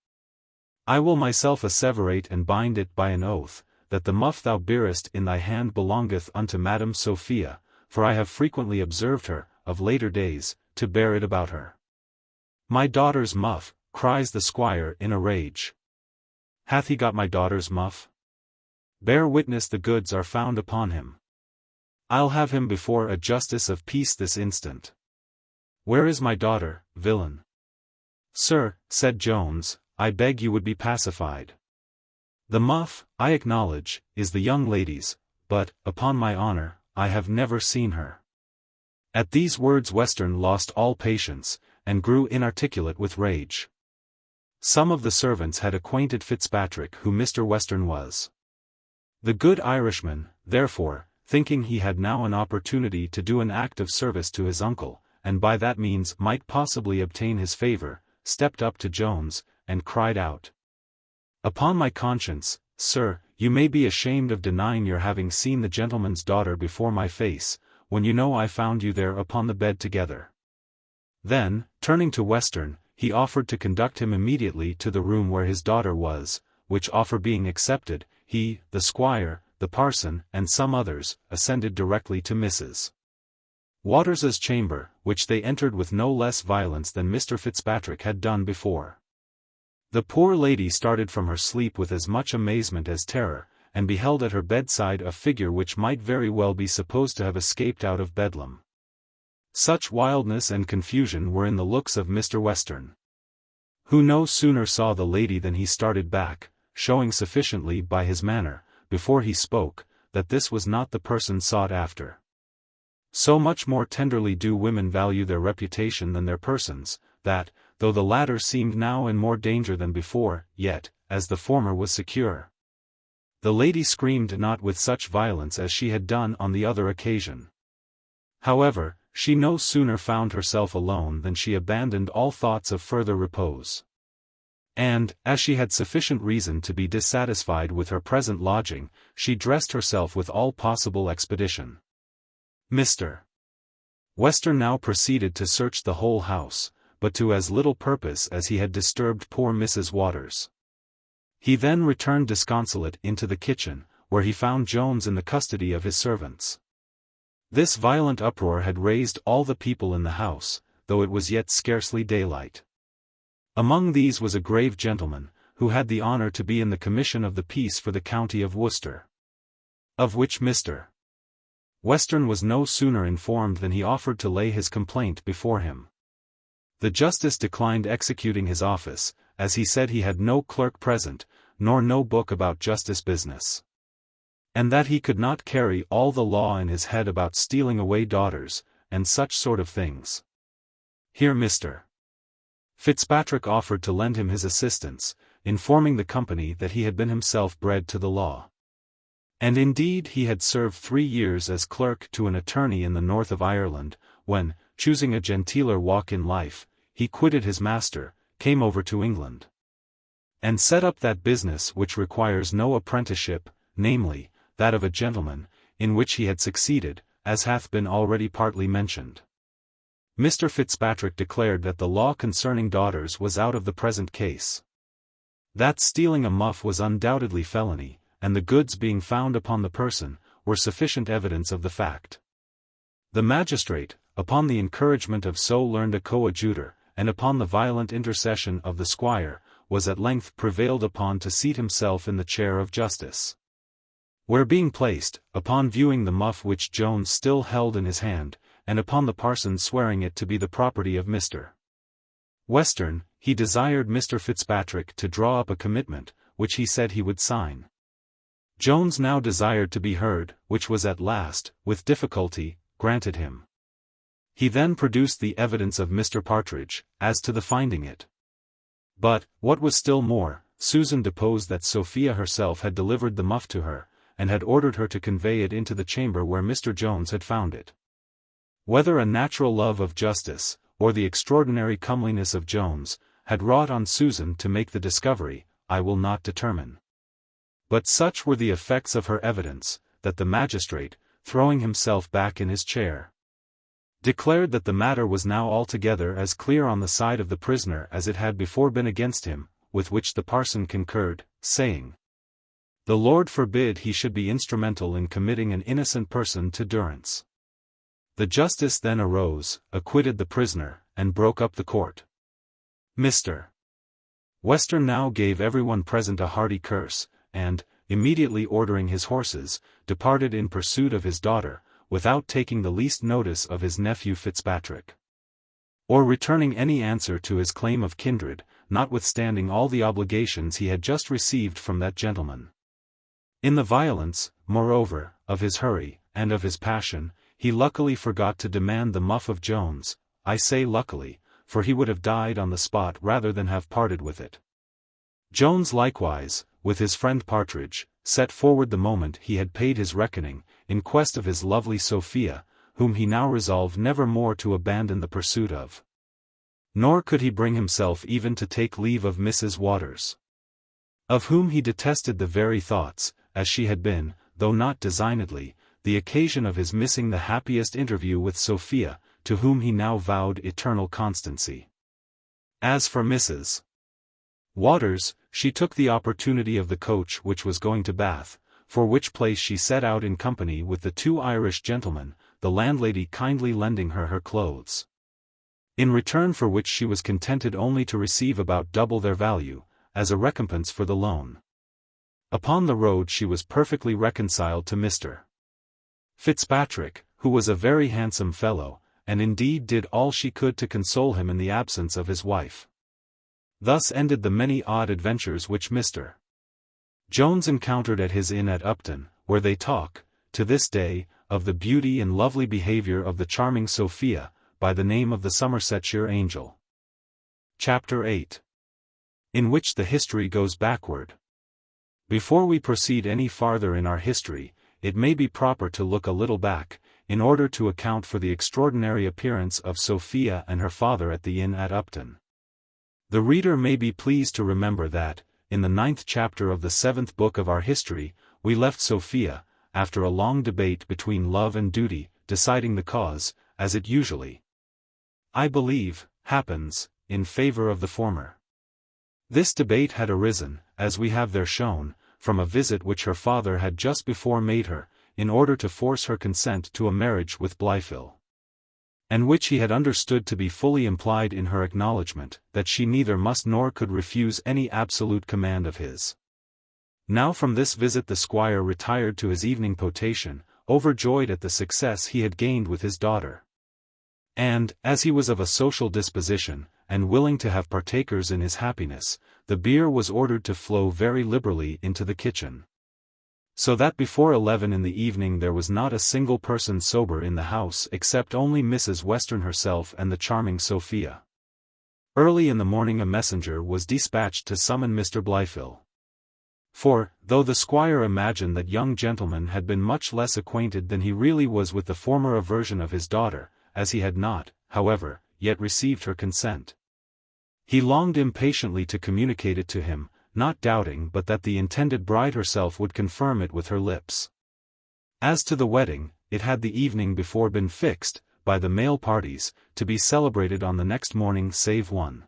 I will myself asseverate and bind it by an oath, that the muff thou bearest in thy hand belongeth unto Madam Sophia, for I have frequently observed her, of later days, to bear it about her." "My daughter's muff," cries the squire in a rage. "Hath he got my daughter's muff? Bear witness the goods are found upon him. I'll have him before a justice of peace this instant. Where is my daughter, villain?" "Sir," said Jones, "I beg you would be pacified. The muff, I acknowledge, is the young lady's, but, upon my honor, I have never seen her." At these words Western lost all patience, and grew inarticulate with rage. Some of the servants had acquainted Fitzpatrick who Mr. Western was. The good Irishman, therefore, thinking he had now an opportunity to do an act of service to his uncle, and by that means might possibly obtain his favour, stepped up to Jones, and cried out, "Upon my conscience, sir, you may be ashamed of denying your having seen the gentleman's daughter before my face, when you know I found you there upon the bed together." Then, turning to Western, he offered to conduct him immediately to the room where his daughter was, which offer being accepted, he, the squire, the parson, and some others, ascended directly to Mrs. Waters's chamber, which they entered with no less violence than Mr. Fitzpatrick had done before. The poor lady started from her sleep with as much amazement as terror, and beheld at her bedside a figure which might very well be supposed to have escaped out of Bedlam. Such wildness and confusion were in the looks of Mr. Western, who no sooner saw the lady than he started back, showing sufficiently by his manner, before he spoke, that this was not the person sought after. So much more tenderly do women value their reputation than their persons, that, though the latter seemed now in more danger than before, yet, as the former was secure, the lady screamed not with such violence as she had done on the other occasion. However, she no sooner found herself alone than she abandoned all thoughts of further repose. And, as she had sufficient reason to be dissatisfied with her present lodging, she dressed herself with all possible expedition. Mr. Western now proceeded to search the whole house, but to as little purpose as he had disturbed poor Mrs. Waters. He then returned disconsolate into the kitchen, where he found Jones in the custody of his servants. This violent uproar had raised all the people in the house, though it was yet scarcely daylight. Among these was a grave gentleman, who had the honour to be in the commission of the peace for the county of Worcester, of which Mr. Western was no sooner informed than he offered to lay his complaint before him. The justice declined executing his office, as he said he had no clerk present, nor no book about justice business, and that he could not carry all the law in his head about stealing away daughters, and such sort of things. Here Mr. Fitzpatrick offered to lend him his assistance, informing the company that he had been himself bred to the law. And indeed he had served 3 years as clerk to an attorney in the north of Ireland, when, choosing a genteeler walk in life, he quitted his master, came over to England, and set up that business which requires no apprenticeship, namely, that of a gentleman, in which he had succeeded, as hath been already partly mentioned. Mr. Fitzpatrick declared that the law concerning daughters was out of the present case. That stealing a muff was undoubtedly felony, and the goods being found upon the person, were sufficient evidence of the fact. The magistrate, upon the encouragement of so learned a coadjutor, and upon the violent intercession of the squire, was at length prevailed upon to seat himself in the chair of justice, where being placed, upon viewing the muff which Jones still held in his hand, and upon the parson swearing it to be the property of Mr. Western, he desired Mr. Fitzpatrick to draw up a commitment, which he said he would sign. Jones now desired to be heard, which was at last, with difficulty, granted him. He then produced the evidence of Mr. Partridge, as to the finding it. But, what was still more, Susan deposed that Sophia herself had delivered the muff to her, and had ordered her to convey it into the chamber where Mr. Jones had found it. Whether a natural love of justice, or the extraordinary comeliness of Jones, had wrought on Susan to make the discovery, I will not determine. But such were the effects of her evidence, that the magistrate, throwing himself back in his chair, declared that the matter was now altogether as clear on the side of the prisoner as it had before been against him, with which the parson concurred, saying, "The Lord forbid he should be instrumental in committing an innocent person to durance." The justice then arose, acquitted the prisoner, and broke up the court. Mr. Western now gave everyone present a hearty curse, and, immediately ordering his horses, departed in pursuit of his daughter, without taking the least notice of his nephew Fitzpatrick, or returning any answer to his claim of kindred, notwithstanding all the obligations he had just received from that gentleman. In the violence, moreover, of his hurry, and of his passion, he luckily forgot to demand the muff of Jones. I say luckily, for he would have died on the spot rather than have parted with it. Jones likewise, with his friend Partridge, set forward the moment he had paid his reckoning, in quest of his lovely Sophia, whom he now resolved never more to abandon the pursuit of. Nor could he bring himself even to take leave of Mrs. Waters, of whom he detested the very thoughts, as she had been, though not designedly, the occasion of his missing the happiest interview with Sophia, to whom he now vowed eternal constancy. As for Mrs. Waters, she took the opportunity of the coach which was going to Bath, for which place she set out in company with the 2 Irish gentlemen, the landlady kindly lending her her clothes, in return for which she was contented only to receive about double their value, as a recompense for the loan. Upon the road she was perfectly reconciled to Mr. Fitzpatrick, who was a very handsome fellow, and indeed did all she could to console him in the absence of his wife. Thus ended the many odd adventures which Mr. Jones encountered at his inn at Upton, where they talk, to this day, of the beauty and lovely behavior of the charming Sophia, by the name of the Somersetshire Angel. Chapter 8. In which the history goes backward. Before we proceed any farther in our history, it may be proper to look a little back, in order to account for the extraordinary appearance of Sophia and her father at the inn at Upton. The reader may be pleased to remember that, in the 9th chapter of the 7th book of our history, we left Sophia, after a long debate between love and duty, deciding the cause, as it usually, I believe, happens, in favor of the former. This debate had arisen, as we have there shown, from a visit which her father had just before made her, in order to force her consent to a marriage with Blifil, and which he had understood to be fully implied in her acknowledgment, that she neither must nor could refuse any absolute command of his. Now from this visit the squire retired to his evening potation, overjoyed at the success he had gained with his daughter. And, as he was of a social disposition, and willing to have partakers in his happiness, the beer was ordered to flow very liberally into the kitchen, so that before 11 in the evening there was not a single person sober in the house except only Mrs. Western herself and the charming Sophia. Early in the morning a messenger was dispatched to summon Mr. Blifil. For, though the squire imagined that young gentleman had been much less acquainted than he really was with the former aversion of his daughter, as he had not, however, yet received her consent, he longed impatiently to communicate it to him, not doubting but that the intended bride herself would confirm it with her lips. As to the wedding, it had the evening before been fixed, by the male parties, to be celebrated on the next morning save one.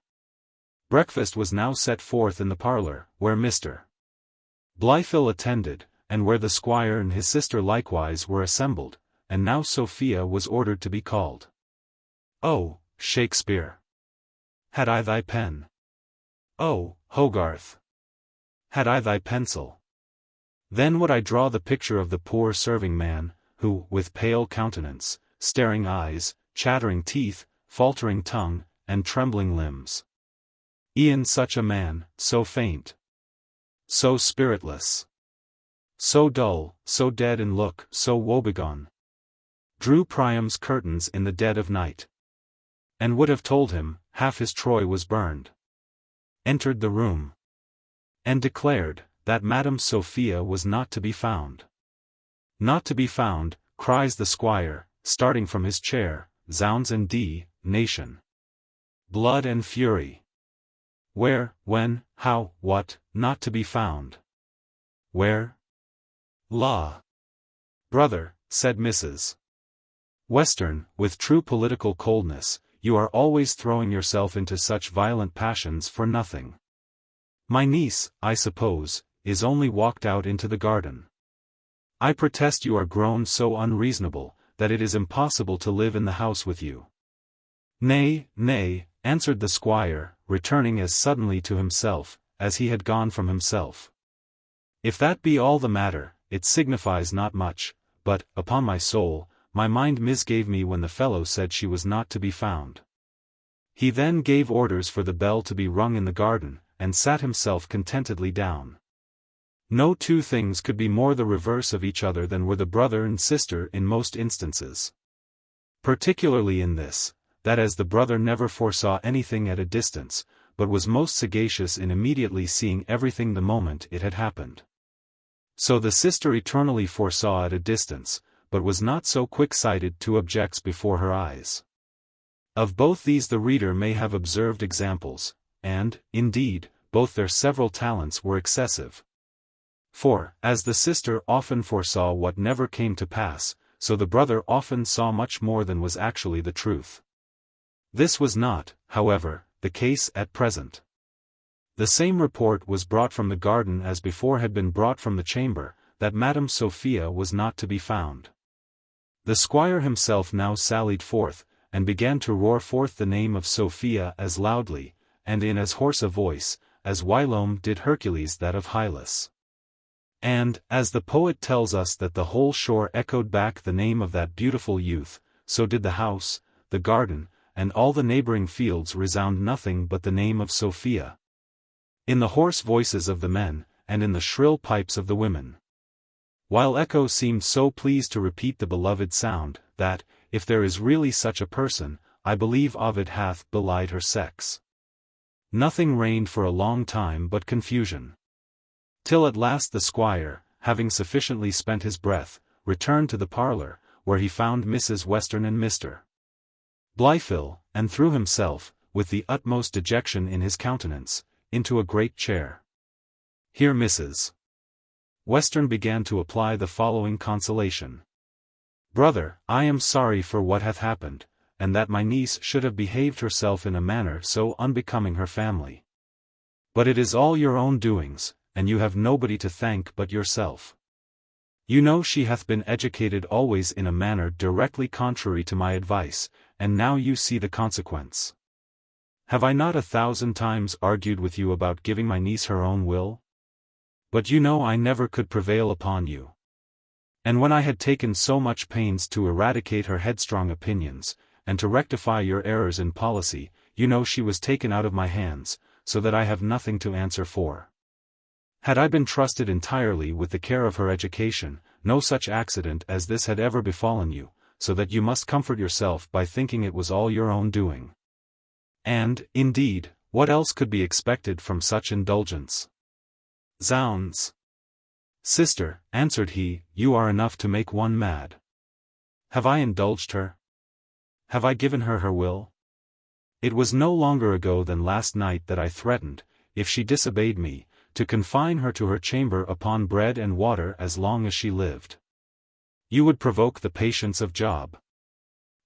Breakfast was now set forth in the parlour, where Mr. Blifil attended, and where the squire and his sister likewise were assembled, and now Sophia was ordered to be called. "Oh, Shakespeare! Had I thy pen? Oh, Hogarth! Had I thy pencil? Then would I draw the picture of the poor serving man, who, with pale countenance, staring eyes, chattering teeth, faltering tongue, and trembling limbs, e'en such a man, so faint, so spiritless, so dull, so dead in look, so woebegone, drew Priam's curtains in the dead of night, and would have told him, half his Troy was burned, entered the room, and declared, that Madame Sophia was not to be found. Not to be found, cries the squire, starting from his chair, zounds and nation. Blood and fury. Where, when, how, what, not to be found? Where? La! Brother, said Mrs. Western, with true political coldness, you are always throwing yourself into such violent passions for nothing. My niece, I suppose, is only walked out into the garden. I protest you are grown so unreasonable, that it is impossible to live in the house with you. Nay, nay, answered the squire, returning as suddenly to himself, as he had gone from himself. If that be all the matter, it signifies not much, but, upon my soul, my mind misgave me when the fellow said she was not to be found. He then gave orders for the bell to be rung in the garden, and sat himself contentedly down. No two things could be more the reverse of each other than were the brother and sister in most instances. Particularly in this, that as the brother never foresaw anything at a distance, but was most sagacious in immediately seeing everything the moment it had happened. So the sister eternally foresaw at a distance, but was not so quick-sighted to objects before her eyes. Of both these the reader may have observed examples, and, indeed, both their several talents were excessive. For, as the sister often foresaw what never came to pass, so the brother often saw much more than was actually the truth. This was not, however, the case at present. The same report was brought from the garden as before had been brought from the chamber, that Madame Sophia was not to be found. The squire himself now sallied forth, and began to roar forth the name of Sophia as loudly, and in as hoarse a voice, as whilome did Hercules that of Hylas. And, as the poet tells us that the whole shore echoed back the name of that beautiful youth, so did the house, the garden, and all the neighboring fields resound nothing but the name of Sophia. In the hoarse voices of the men, and in the shrill pipes of the women. While Echo seemed so pleased to repeat the beloved sound, that, if there is really such a person, I believe Ovid hath belied her sex. Nothing reigned for a long time but confusion. Till at last the squire, having sufficiently spent his breath, returned to the parlour, where he found Mrs. Western and Mr. Blifil, and threw himself, with the utmost dejection in his countenance, into a great chair. Here Mrs. Western began to apply the following consolation. Brother, I am sorry for what hath happened, and that my niece should have behaved herself in a manner so unbecoming her family. But it is all your own doings, and you have nobody to thank but yourself. You know she hath been educated always in a manner directly contrary to my advice, and now you see the consequence. Have I not 1,000 times argued with you about giving my niece her own will? But you know I never could prevail upon you. And when I had taken so much pains to eradicate her headstrong opinions, and to rectify your errors in policy, you know she was taken out of my hands, so that I have nothing to answer for. Had I been trusted entirely with the care of her education, no such accident as this had ever befallen you, so that you must comfort yourself by thinking it was all your own doing. And, indeed, what else could be expected from such indulgence? Zounds! Sister, answered he, you are enough to make one mad. Have I indulged her? Have I given her her will? It was no longer ago than last night that I threatened, if she disobeyed me, to confine her to her chamber upon bread and water as long as she lived. You would provoke the patience of Job.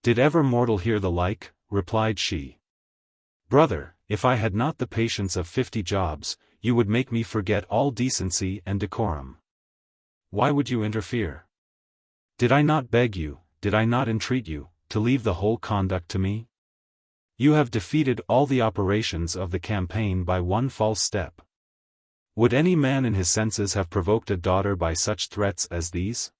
Did ever mortal hear the like? Replied she. Brother, if I had not the patience of 50 Jobs, you would make me forget all decency and decorum. Why would you interfere? Did I not beg you, did I not entreat you, to leave the whole conduct to me? You have defeated all the operations of the campaign by one false step. Would any man in his senses have provoked a daughter by such threats as these?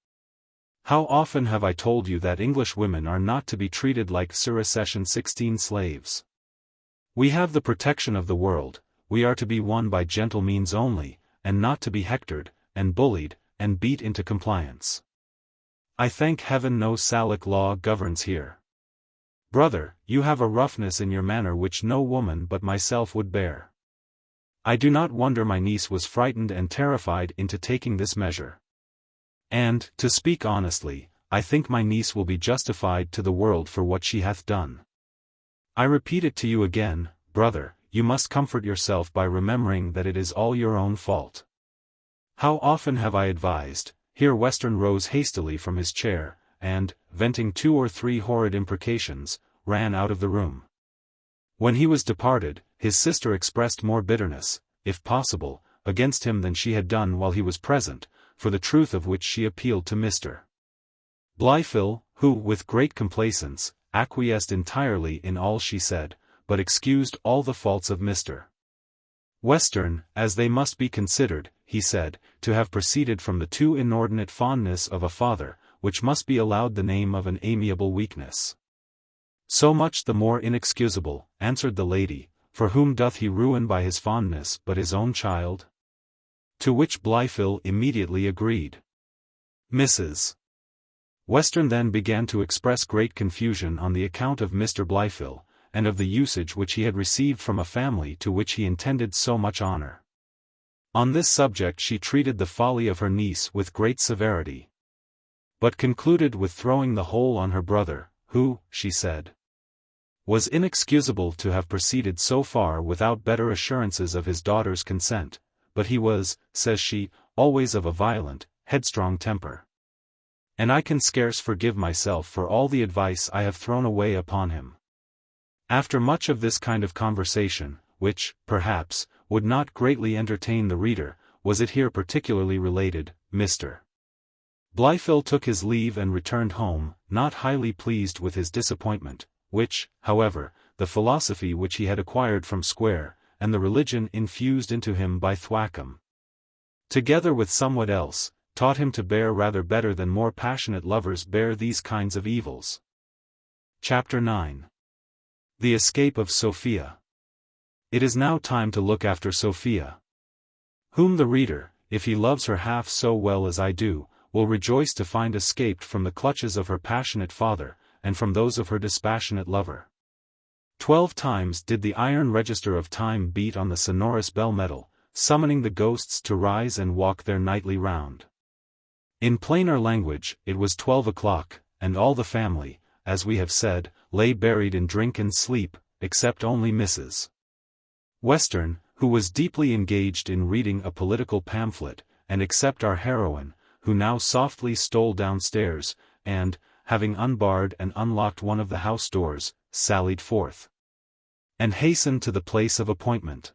How often have I told you that English women are not to be treated like Succession 16 slaves? We have the protection of the world, we are to be won by gentle means only, and not to be hectored, and bullied, and beat into compliance. I thank heaven no Salic law governs here. Brother, you have a roughness in your manner which no woman but myself would bear. I do not wonder my niece was frightened and terrified into taking this measure. And, to speak honestly, I think my niece will be justified to the world for what she hath done. I repeat it to you again, brother, you must comfort yourself by remembering that it is all your own fault. How often have I advised, here Western rose hastily from his chair, and, venting 2 or 3 horrid imprecations, ran out of the room. When he was departed, his sister expressed more bitterness, if possible, against him than she had done while he was present, for the truth of which she appealed to Mr. Blifil, who, with great complacence, acquiesced entirely in all she said, but excused all the faults of Mr. Western, as they must be considered, he said, to have proceeded from the too inordinate fondness of a father, which must be allowed the name of an amiable weakness. So much the more inexcusable, answered the lady, for whom doth he ruin by his fondness but his own child? To which Blifil immediately agreed. Mrs. Western then began to express great confusion on the account of Mr. Blifil, and of the usage which he had received from a family to which he intended so much honor. On this subject she treated the folly of her niece with great severity, but concluded with throwing the whole on her brother, who, she said, was inexcusable to have proceeded so far without better assurances of his daughter's consent, but he was, says she, always of a violent, headstrong temper. And I can scarce forgive myself for all the advice I have thrown away upon him. After much of this kind of conversation, which, perhaps, would not greatly entertain the reader, was it here particularly related, Mr. Blifil took his leave and returned home, not highly pleased with his disappointment, which, however, the philosophy which he had acquired from Square, and the religion infused into him by Thwackum, together with somewhat else, taught him to bear rather better than more passionate lovers bear these kinds of evils. Chapter 9. The Escape of Sophia. It is now time to look after Sophia, whom the reader, if he loves her half so well as I do, will rejoice to find escaped from the clutches of her passionate father, and from those of her dispassionate lover. 12 times did the iron register of time beat on the sonorous bell-metal, summoning the ghosts to rise and walk their nightly round. In plainer language, it was 12 o'clock, and all the family, as we have said, lay buried in drink and sleep, except only Mrs. Western, who was deeply engaged in reading a political pamphlet, and except our heroine, who now softly stole downstairs, and, having unbarred and unlocked one of the house doors, sallied forth, and hastened to the place of appointment.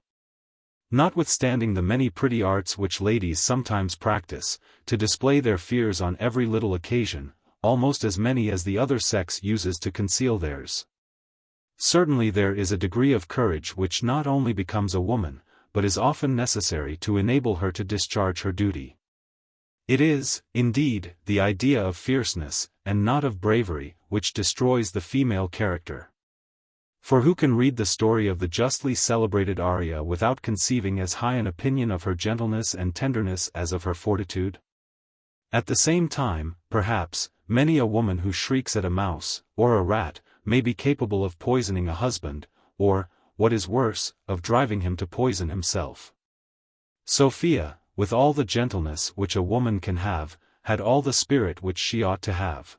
Notwithstanding the many pretty arts which ladies sometimes practice, to display their fears on every little occasion, almost as many as the other sex uses to conceal theirs. Certainly there is a degree of courage which not only becomes a woman, but is often necessary to enable her to discharge her duty. It is, indeed, the idea of fierceness, and not of bravery, which destroys the female character. For who can read the story of the justly celebrated Arria without conceiving as high an opinion of her gentleness and tenderness as of her fortitude? At the same time, perhaps, many a woman who shrieks at a mouse, or a rat, may be capable of poisoning a husband, or, what is worse, of driving him to poison himself. Sophia, with all the gentleness which a woman can have, had all the spirit which she ought to have.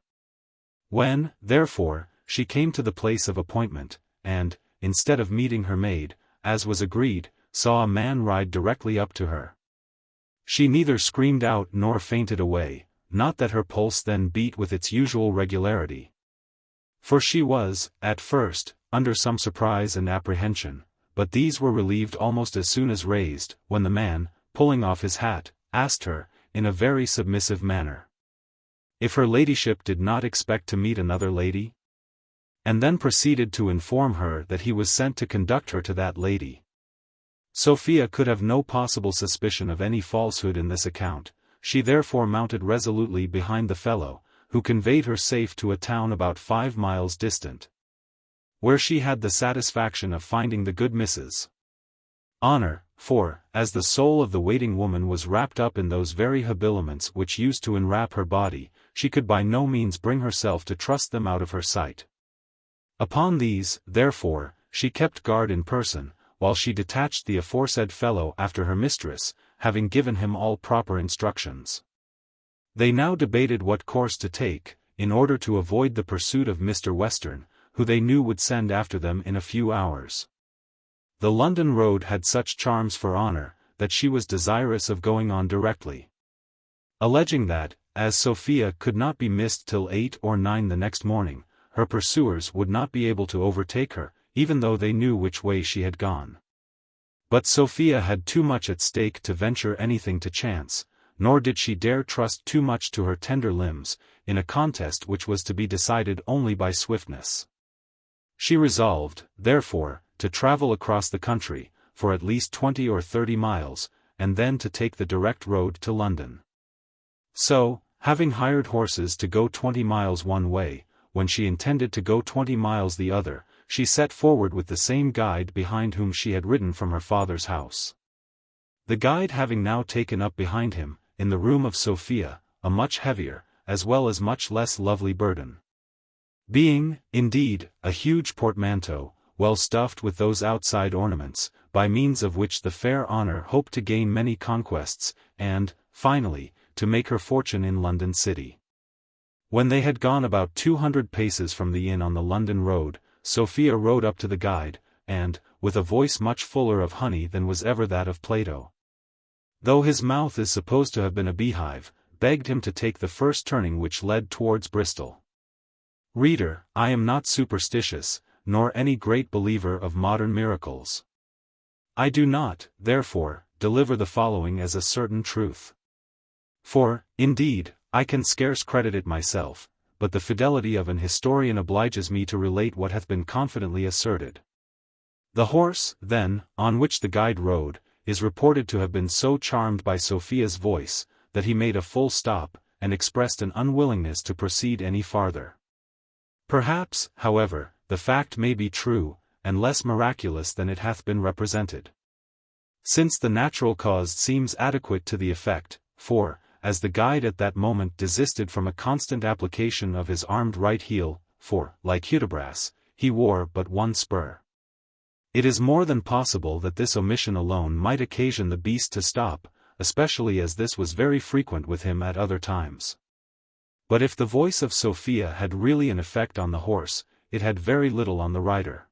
When, therefore, she came to the place of appointment, and, instead of meeting her maid, as was agreed, saw a man ride directly up to her, she neither screamed out nor fainted away, not that her pulse then beat with its usual regularity. For she was, at first, under some surprise and apprehension, but these were relieved almost as soon as raised, when the man, pulling off his hat, asked her, in a very submissive manner, if her ladyship did not expect to meet another lady? And then proceeded to inform her that he was sent to conduct her to that lady. Sophia could have no possible suspicion of any falsehood in this account, she therefore mounted resolutely behind the fellow, who conveyed her safe to a town about 5 miles distant, where she had the satisfaction of finding the good Mrs. Honor, for, as the soul of the waiting woman was wrapped up in those very habiliments which used to enwrap her body, she could by no means bring herself to trust them out of her sight. Upon these, therefore, she kept guard in person, while she detached the aforesaid fellow after her mistress, having given him all proper instructions. They now debated what course to take, in order to avoid the pursuit of Mr. Western, who they knew would send after them in a few hours. The London road had such charms for Honor, that she was desirous of going on directly, alleging that, as Sophia could not be missed till 8 or 9 the next morning, her pursuers would not be able to overtake her, even though they knew which way she had gone. But Sophia had too much at stake to venture anything to chance, nor did she dare trust too much to her tender limbs, in a contest which was to be decided only by swiftness. She resolved, therefore, to travel across the country, for at least 20 or 30 miles, and then to take the direct road to London. So, having hired horses to go 20 miles one way, when she intended to go 20 miles the other, she set forward with the same guide behind whom she had ridden from her father's house. The guide having now taken up behind him, in the room of Sophia, a much heavier, as well as much less lovely burden. Being, indeed, a huge portmanteau, well stuffed with those outside ornaments, by means of which the fair Honor hoped to gain many conquests, and, finally, to make her fortune in London city. When they had gone about 200 paces from the inn on the London road, Sophia rode up to the guide, and, with a voice much fuller of honey than was ever that of Plato, though his mouth is supposed to have been a beehive, begged him to take the first turning which led towards Bristol. Reader, I am not superstitious, nor any great believer of modern miracles. I do not, therefore, deliver the following as a certain truth. For, indeed, I can scarce credit it myself, but the fidelity of an historian obliges me to relate what hath been confidently asserted. The horse, then, on which the guide rode, is reported to have been so charmed by Sophia's voice, that he made a full stop, and expressed an unwillingness to proceed any farther. Perhaps, however, the fact may be true, and less miraculous than it hath been represented. Since the natural cause seems adequate to the effect, for, as the guide at that moment desisted from a constant application of his armed right heel, for, like Hudibras, he wore but one spur. It is more than possible that this omission alone might occasion the beast to stop, especially as this was very frequent with him at other times. But if the voice of Sophia had really an effect on the horse, it had very little on the rider.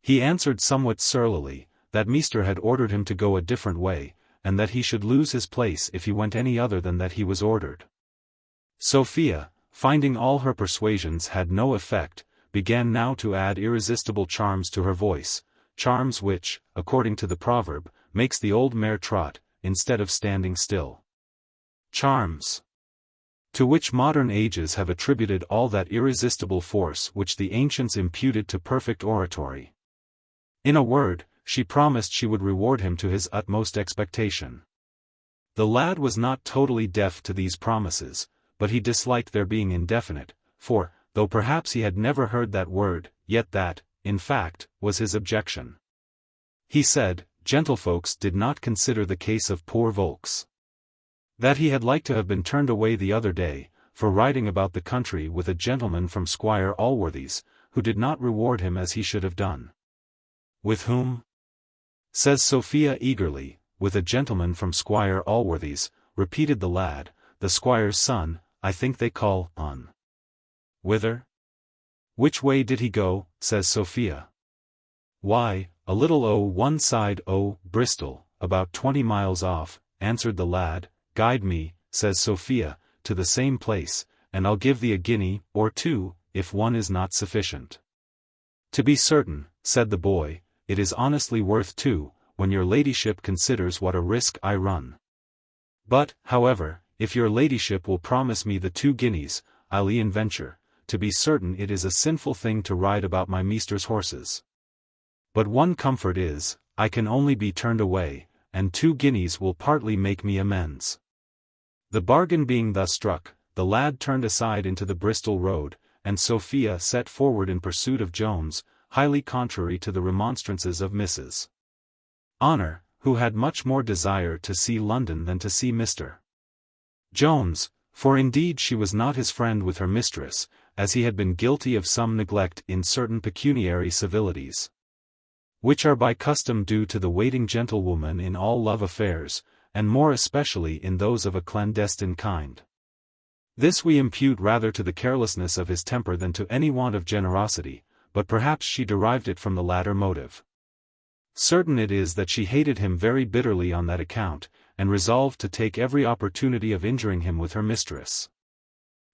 He answered somewhat surlily, that Meester had ordered him to go a different way, and that he should lose his place if he went any other than that he was ordered. Sophia, finding all her persuasions had no effect, began now to add irresistible charms to her voice, charms which, according to the proverb, makes the old mare trot, instead of standing still. Charms to which modern ages have attributed all that irresistible force which the ancients imputed to perfect oratory. In a word, she promised she would reward him to his utmost expectation. The lad was not totally deaf to these promises, but he disliked their being indefinite, for, though perhaps he had never heard that word, yet that, in fact, was his objection. He said, gentlefolks did not consider the case of poor Volks. That he had liked to have been turned away the other day, for riding about the country with a gentleman from Squire Allworthy's, who did not reward him as he should have done. With whom? Says Sophia eagerly. With a gentleman from Squire Allworthy's, repeated the lad, the squire's son, I think they call on. Whither? Which way did he go? Says Sophia. Why, a little one side Bristol, about 20 miles off, answered the lad. Guide me, says Sophia, to the same place, and I'll give thee a guinea, or two, if one is not sufficient. To be certain, said the boy, it is honestly worth two, when your ladyship considers what a risk I run. But, however, if your ladyship will promise me the 2 guineas, I'll e'en venture. To be certain it is a sinful thing to ride about my meester's horses. But one comfort is, I can only be turned away, and 2 guineas will partly make me amends. The bargain being thus struck, the lad turned aside into the Bristol road, and Sophia set forward in pursuit of Jones, highly contrary to the remonstrances of Mrs. Honor, who had much more desire to see London than to see Mr. Jones, for indeed she was not his friend with her mistress, as he had been guilty of some neglect in certain pecuniary civilities, which are by custom due to the waiting gentlewoman in all love affairs, and more especially in those of a clandestine kind. This we impute rather to the carelessness of his temper than to any want of generosity, but perhaps she derived it from the latter motive. Certain it is that she hated him very bitterly on that account, and resolved to take every opportunity of injuring him with her mistress.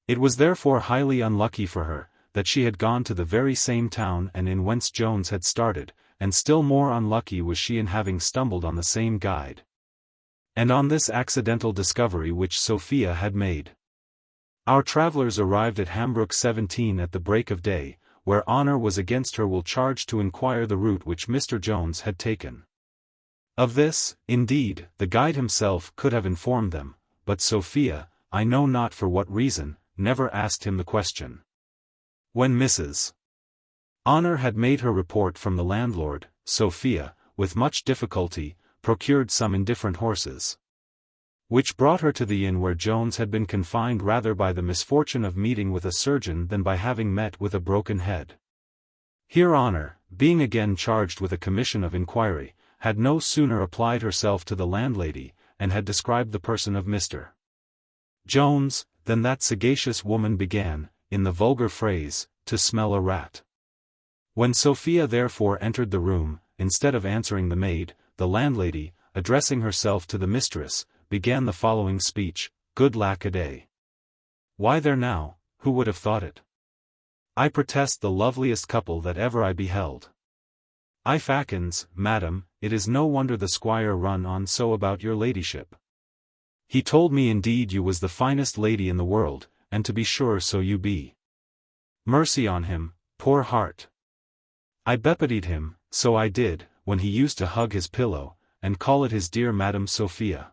It was therefore highly unlucky for her, that she had gone to the very same town and in whence Jones had started, and still more unlucky was she in having stumbled on the same guide, and on this accidental discovery which Sophia had made. Our travellers arrived at Hambrook 17 at the break of day, where Honor was against her will charged to inquire the route which Mr. Jones had taken. Of this, indeed, the guide himself could have informed them, but Sophia, I know not for what reason, never asked him the question. When Mrs. Honor had made her report from the landlord, Sophia, with much difficulty, procured some indifferent horses, which brought her to the inn where Jones had been confined rather by the misfortune of meeting with a surgeon than by having met with a broken head. Here Honor, being again charged with a commission of inquiry, had no sooner applied herself to the landlady, and had described the person of Mr. Jones, than that sagacious woman began, in the vulgar phrase, to smell a rat. When Sophia therefore entered the room, instead of answering the maid, the landlady, addressing herself to the mistress, began the following speech: "Good lack a day! Why there now, who would have thought it? I protest the loveliest couple that ever I beheld. I fackins, madam, it is no wonder the squire run on so about your ladyship. He told me indeed you was the finest lady in the world, and to be sure so you be. Mercy on him, poor heart! I bepitied him, so I did, when he used to hug his pillow, and call it his dear Madam Sophia.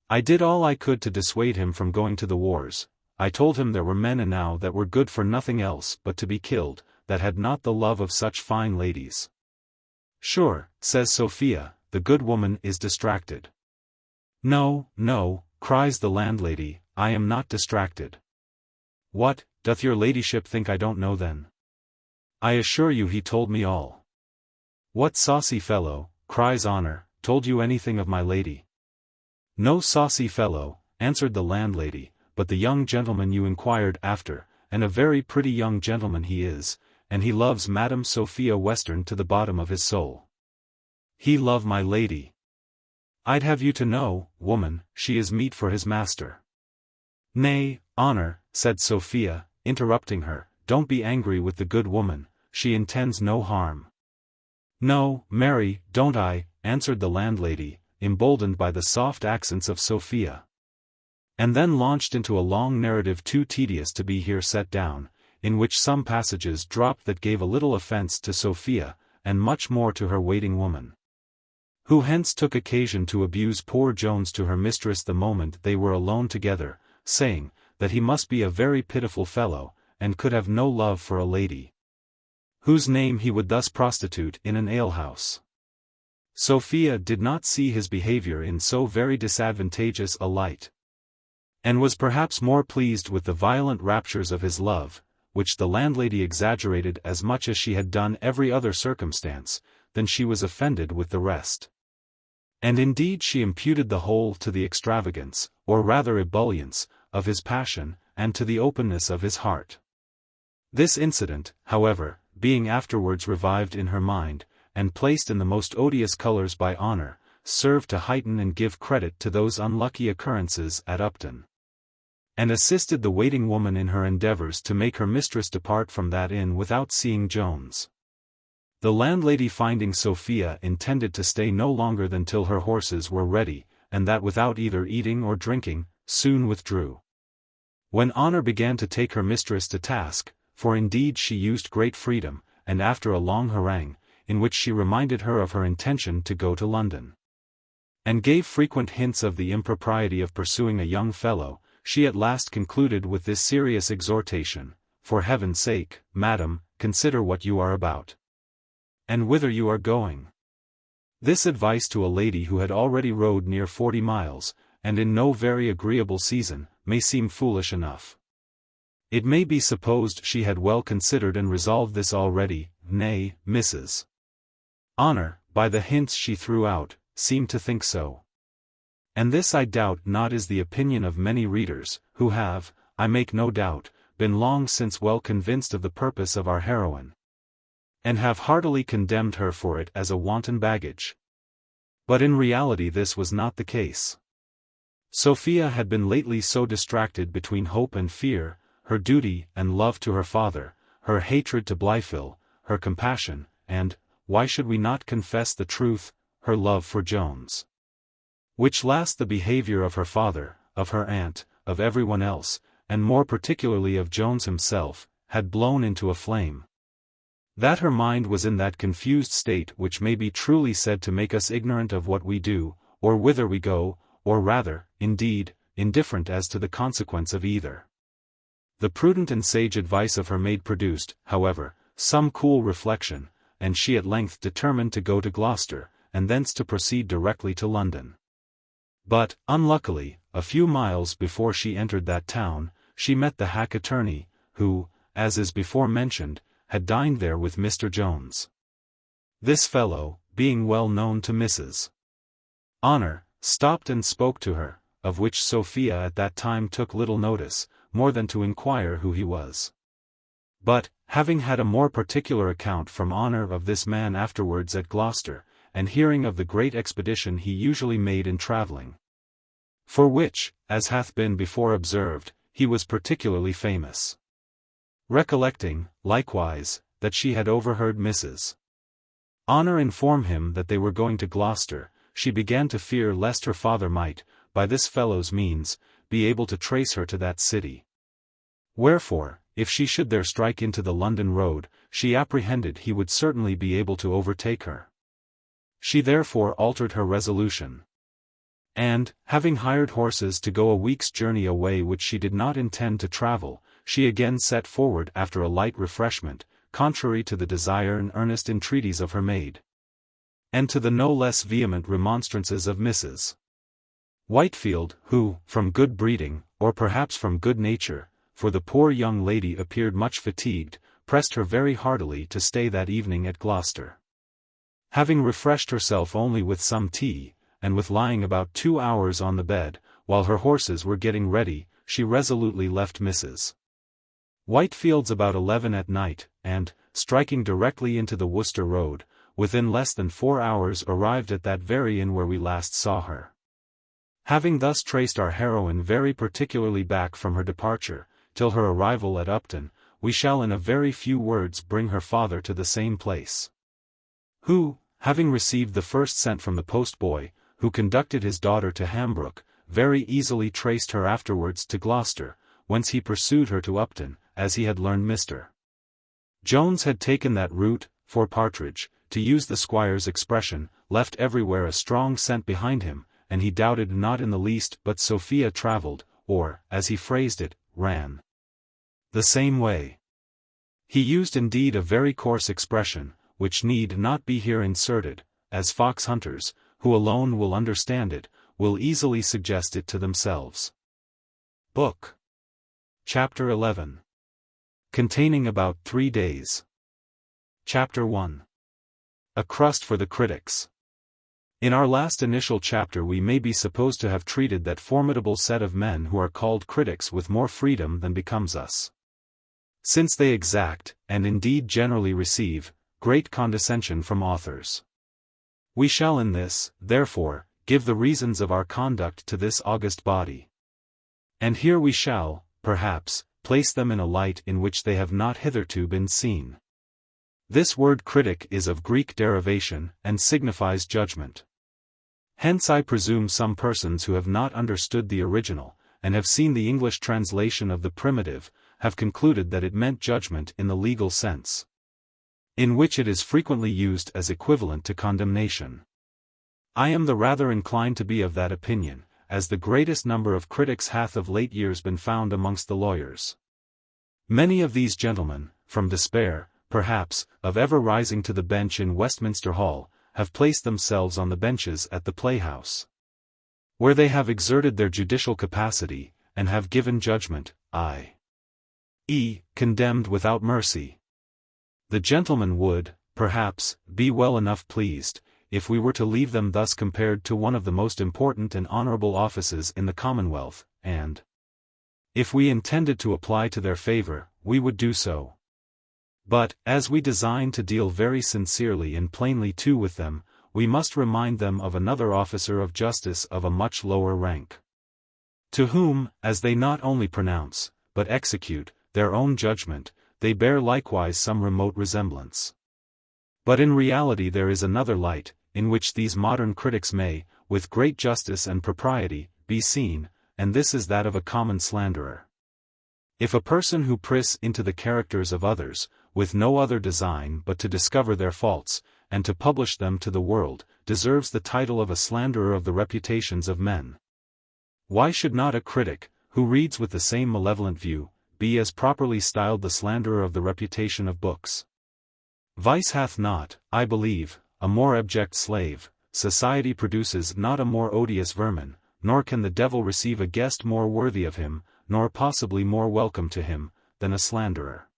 I did all I could to dissuade him from going to the wars. I told him there were men enow that were good for nothing else but to be killed, that had not the love of such fine ladies. Sure, says Sophia, the good woman is distracted. No, no, cries the landlady, I am not distracted. What, doth your ladyship think I don't know then? I assure you he told me all. What saucy fellow, cries Honor, told you anything of my lady? No saucy fellow, answered the landlady, but the young gentleman you inquired after, and a very pretty young gentleman he is, and he loves Madam Sophia Western to the bottom of his soul. He love my lady. I'd have you to know, woman, she is meat for his master. Nay, Honor, said Sophia, interrupting her, don't be angry with the good woman, she intends no harm. No, Mary, don't I, answered the landlady, emboldened by the soft accents of Sophia. And then launched into a long narrative too tedious to be here set down, in which some passages dropped that gave a little offence to Sophia, and much more to her waiting woman, who hence took occasion to abuse poor Jones to her mistress the moment they were alone together, saying, that he must be a very pitiful fellow, and could have no love for a lady, whose name he would thus prostitute in an alehouse. Sophia did not see his behavior in so very disadvantageous a light, and was perhaps more pleased with the violent raptures of his love, which the landlady exaggerated as much as she had done every other circumstance, than she was offended with the rest. And indeed she imputed the whole to the extravagance, or rather ebullience, of his passion, and to the openness of his heart. This incident, however, being afterwards revived in her mind, and placed in the most odious colours by Honor, served to heighten and give credit to those unlucky occurrences at Upton, and assisted the waiting woman in her endeavours to make her mistress depart from that inn without seeing Jones. The landlady, finding Sophia intended to stay no longer than till her horses were ready, and that without either eating or drinking, soon withdrew. When Honor began to take her mistress to task, for indeed she used great freedom, and after a long harangue, in which she reminded her of her intention to go to London, and gave frequent hints of the impropriety of pursuing a young fellow, she at last concluded with this serious exhortation: for heaven's sake, madam, consider what you are about, and whither you are going. This advice to a lady who had already rode near 40 miles, and in no very agreeable season, may seem foolish enough. It may be supposed she had well considered and resolved this already. Nay, Mrs. Honor, by the hints she threw out, seemed to think so. And this I doubt not is the opinion of many readers, who have, I make no doubt, been long since well convinced of the purpose of our heroine, and have heartily condemned her for it as a wanton baggage. But in reality this was not the case. Sophia had been lately so distracted between hope and fear, her duty and love to her father, her hatred to Blifil, her compassion, and, why should we not confess the truth, her love for Jones, which last the behavior of her father, of her aunt, of everyone else, and more particularly of Jones himself, had blown into a flame. That her mind was in that confused state which may be truly said to make us ignorant of what we do, or whither we go, or rather, indeed, indifferent as to the consequence of either. The prudent and sage advice of her maid produced, however, some cool reflection, and she at length determined to go to Gloucester, and thence to proceed directly to London. But, unluckily, a few miles before she entered that town, she met the hack attorney, who, as is before mentioned, had dined there with Mr. Jones. This fellow, being well known to Mrs. Honor, stopped and spoke to her, of which Sophia at that time took little notice, more than to inquire who he was. But, having had a more particular account from Honor of this man afterwards at Gloucester, and hearing of the great expedition he usually made in travelling, for which, as hath been before observed, he was particularly famous. Recollecting, likewise, that she had overheard Mrs. Honor inform him that they were going to Gloucester, she began to fear lest her father might, by this fellow's means, be able to trace her to that city. Wherefore, if she should there strike into the London road, she apprehended he would certainly be able to overtake her. She therefore altered her resolution. And, having hired horses to go a week's journey away which she did not intend to travel, she again set forward after a light refreshment, contrary to the desire and earnest entreaties of her maid, and to the no less vehement remonstrances of Mrs. Whitefield, who, from good breeding, or perhaps from good nature, for the poor young lady appeared much fatigued, pressed her very heartily to stay that evening at Gloucester. Having refreshed herself only with some tea, and with lying about 2 hours on the bed, while her horses were getting ready, she resolutely left Mrs. Whitefield's about 11 at night, and, striking directly into the Worcester road, within less than 4 hours arrived at that very inn where we last saw her. Having thus traced our heroine very particularly back from her departure, till her arrival at Upton, we shall in a very few words bring her father to the same place. Who, having received the first sent from the post-boy, who conducted his daughter to Hambrook, very easily traced her afterwards to Gloucester, whence he pursued her to Upton, as he had learned Mr. Jones had taken that route, for Partridge, to use the squire's expression, left everywhere a strong scent behind him, and he doubted not in the least but Sophia travelled, or, as he phrased it, ran the same way. He used indeed a very coarse expression, which need not be here inserted, as fox hunters, who alone will understand it, will easily suggest it to themselves. Book. Chapter 11. Containing about 3 days. Chapter 1. A crust for the critics. In our last initial chapter we may be supposed to have treated that formidable set of men who are called critics with more freedom than becomes us, since they exact, and indeed generally receive, great condescension from authors. We shall in this, therefore, give the reasons of our conduct to this august body. And here we shall, perhaps, place them in a light in which they have not hitherto been seen. This word critic is of Greek derivation, and signifies judgment. Hence I presume some persons who have not understood the original, and have seen the English translation of the primitive, have concluded that it meant judgment in the legal sense, in which it is frequently used as equivalent to condemnation. I am the rather inclined to be of that opinion, as the greatest number of critics hath of late years been found amongst the lawyers. Many of these gentlemen, from despair, perhaps, of ever rising to the bench in Westminster Hall, have placed themselves on the benches at the playhouse, where they have exerted their judicial capacity, and have given judgment, i.e., condemned without mercy. The gentlemen would, perhaps, be well enough pleased, if we were to leave them thus compared to one of the most important and honourable offices in the Commonwealth, and, if we intended to apply to their favour, we would do so. But, as we design to deal very sincerely and plainly too with them, we must remind them of another officer of justice of a much lower rank, to whom, as they not only pronounce, but execute, their own judgment, they bear likewise some remote resemblance. But in reality there is another light, in which these modern critics may, with great justice and propriety, be seen, and this is that of a common slanderer. If a person who prys into the characters of others, with no other design but to discover their faults, and to publish them to the world, deserves the title of a slanderer of the reputations of men, why should not a critic, who reads with the same malevolent view, be as properly styled the slanderer of the reputation of books? Vice hath not, I believe, a more abject slave, society produces not a more odious vermin, nor can the devil receive a guest more worthy of him, nor possibly more welcome to him, than a slanderer.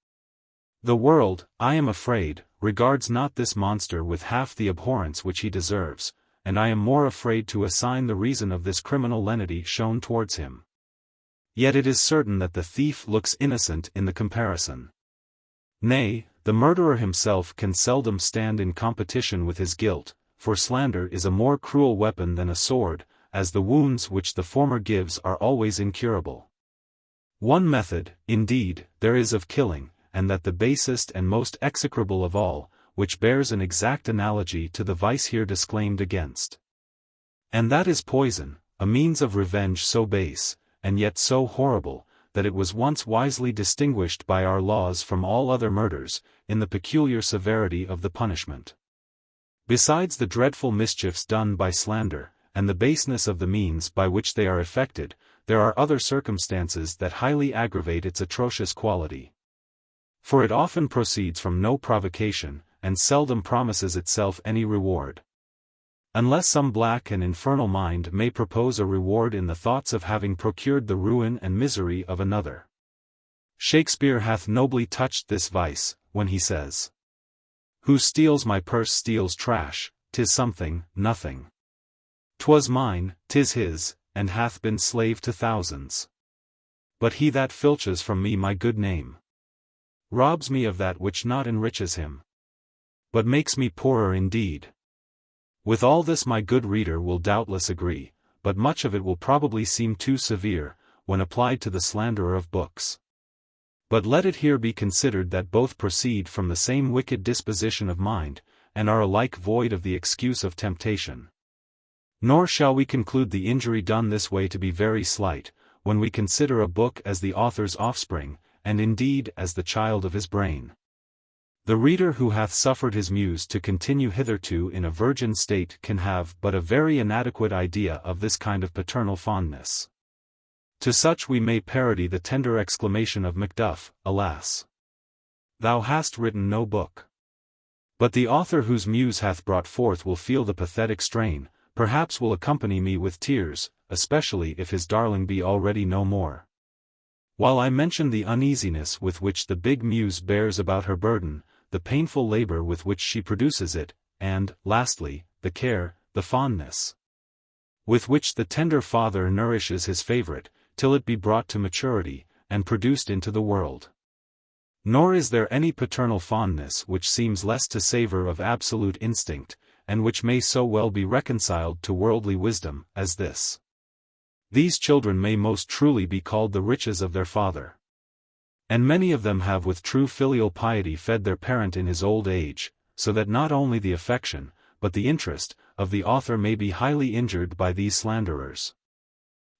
The world, I am afraid, regards not this monster with half the abhorrence which he deserves, and I am more afraid to assign the reason of this criminal lenity shown towards him. Yet it is certain that the thief looks innocent in the comparison. Nay, the murderer himself can seldom stand in competition with his guilt, for slander is a more cruel weapon than a sword, as the wounds which the former gives are always incurable. One method, indeed, there is of killing, and that the basest and most execrable of all, which bears an exact analogy to the vice here disclaimed against. And that is poison, a means of revenge so base, and yet so horrible, that it was once wisely distinguished by our laws from all other murders, in the peculiar severity of the punishment. Besides the dreadful mischiefs done by slander, and the baseness of the means by which they are effected, there are other circumstances that highly aggravate its atrocious quality. For it often proceeds from no provocation, and seldom promises itself any reward. Unless some black and infernal mind may propose a reward in the thoughts of having procured the ruin and misery of another. Shakespeare hath nobly touched this vice, when he says, "Who steals my purse steals trash, 'tis something, nothing. 'Twas mine, 'tis his, and hath been slave to thousands. But he that filches from me my good name robs me of that which not enriches him, but makes me poorer indeed." With all this my good reader will doubtless agree, but much of it will probably seem too severe, when applied to the slanderer of books. But let it here be considered that both proceed from the same wicked disposition of mind, and are alike void of the excuse of temptation. Nor shall we conclude the injury done this way to be very slight, when we consider a book as the author's offspring, and indeed as the child of his brain. The reader who hath suffered his muse to continue hitherto in a virgin state can have but a very inadequate idea of this kind of paternal fondness. To such we may parody the tender exclamation of Macduff, "Alas! Thou hast written no book." But the author whose muse hath brought forth will feel the pathetic strain, perhaps will accompany me with tears, especially if his darling be already no more. While I mention the uneasiness with which the big muse bears about her burden, the painful labor with which she produces it, and, lastly, the care, the fondness, with which the tender father nourishes his favorite, till it be brought to maturity, and produced into the world. Nor is there any paternal fondness which seems less to savor of absolute instinct, and which may so well be reconciled to worldly wisdom, as this. These children may most truly be called the riches of their father. And many of them have with true filial piety fed their parent in his old age, so that not only the affection, but the interest, of the author may be highly injured by these slanderers,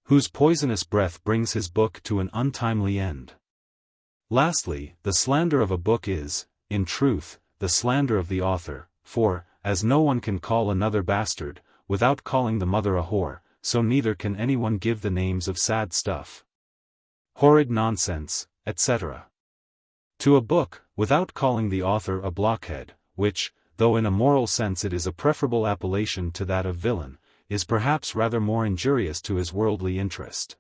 whose poisonous breath brings his book to an untimely end. Lastly, the slander of a book is, in truth, the slander of the author, for, as no one can call another bastard, without calling the mother a whore, so neither can anyone give the names of sad stuff, horrid nonsense, etc. to a book, without calling the author a blockhead, which, though in a moral sense it is a preferable appellation to that of villain, is perhaps rather more injurious to his worldly interest.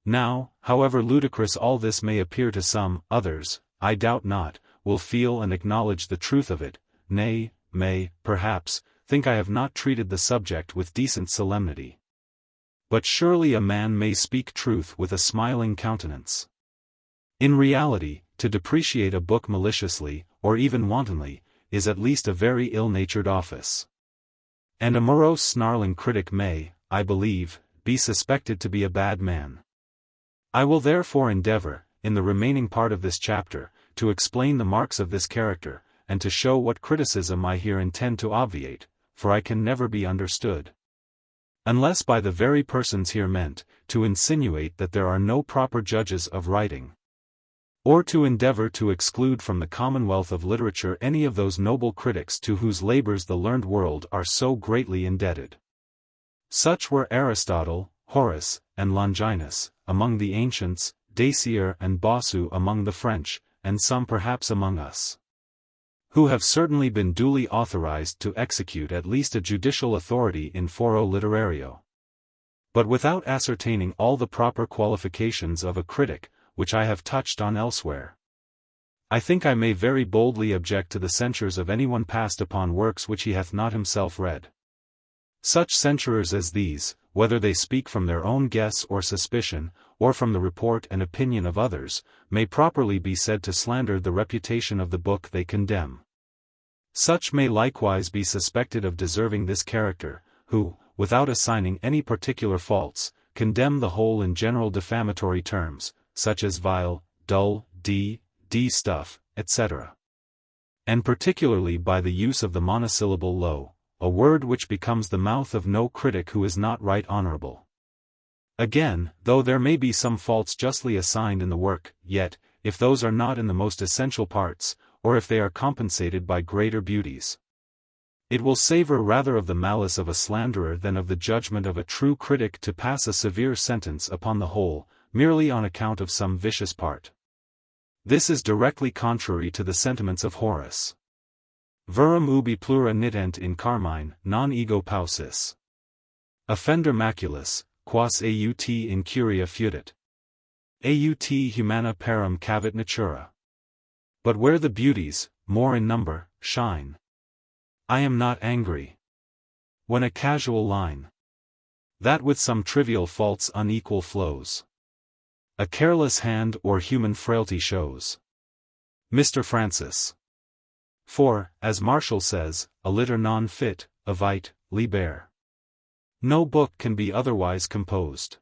Now, however ludicrous all this may appear to some, others, I doubt not, will feel and acknowledge the truth of it, nay, may, perhaps, think I have not treated the subject with decent solemnity. But surely a man may speak truth with a smiling countenance. In reality, to depreciate a book maliciously, or even wantonly, is at least a very ill-natured office. And a morose snarling critic may, I believe, be suspected to be a bad man. I will therefore endeavor, in the remaining part of this chapter, to explain the marks of this character, and to show what criticism I here intend to obviate, for I can never be understood, unless by the very persons here meant, to insinuate that there are no proper judges of writing, or to endeavor to exclude from the commonwealth of literature any of those noble critics to whose labors the learned world are so greatly indebted. Such were Aristotle, Horace, and Longinus, among the ancients, Dacier and Bossu among the French, and some perhaps among us, who have certainly been duly authorized to execute at least a judicial authority in foro literario. But without ascertaining all the proper qualifications of a critic, which I have touched on elsewhere, I think I may very boldly object to the censures of anyone passed upon works which he hath not himself read. Such censurers as these, whether they speak from their own guess or suspicion, or from the report and opinion of others, may properly be said to slander the reputation of the book they condemn. Such may likewise be suspected of deserving this character, who, without assigning any particular faults, condemn the whole in general defamatory terms, such as vile, dull, d stuff, etc. And particularly by the use of the monosyllable low, a word which becomes the mouth of no critic who is not right honorable. Again, though there may be some faults justly assigned in the work, yet, if those are not in the most essential parts, or if they are compensated by greater beauties, it will savor rather of the malice of a slanderer than of the judgment of a true critic to pass a severe sentence upon the whole, merely on account of some vicious part. This is directly contrary to the sentiments of Horace. Verum ubi plura nitent in carmine, non ego paucis. Offender maculus, quas aut in curia fudit. Aut humana parum cavit natura. But where the beauties, more in number, shine, I am not angry. When a casual line, that with some trivial faults unequal flows, a careless hand or human frailty shows. Mr. Francis. For, as Marshall says, a litter non fit, avite, liber. No book can be otherwise composed.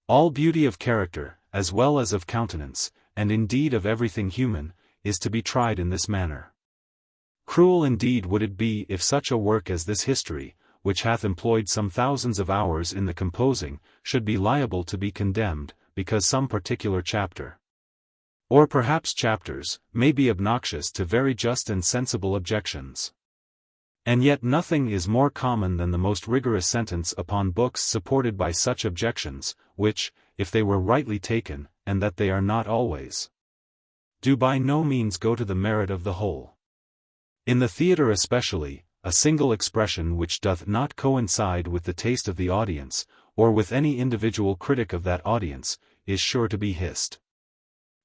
All beauty of character, as well as of countenance, and indeed of everything human, is to be tried in this manner. Cruel indeed would it be if such a work as this history, which hath employed some thousands of hours in the composing, should be liable to be condemned, because some particular chapter, or perhaps chapters, may be obnoxious to very just and sensible objections. And yet nothing is more common than the most rigorous sentence upon books supported by such objections, which, if they were rightly taken, and that they are not always, do by no means go to the merit of the whole. In the theatre especially, a single expression which doth not coincide with the taste of the audience, or with any individual critic of that audience, is sure to be hissed.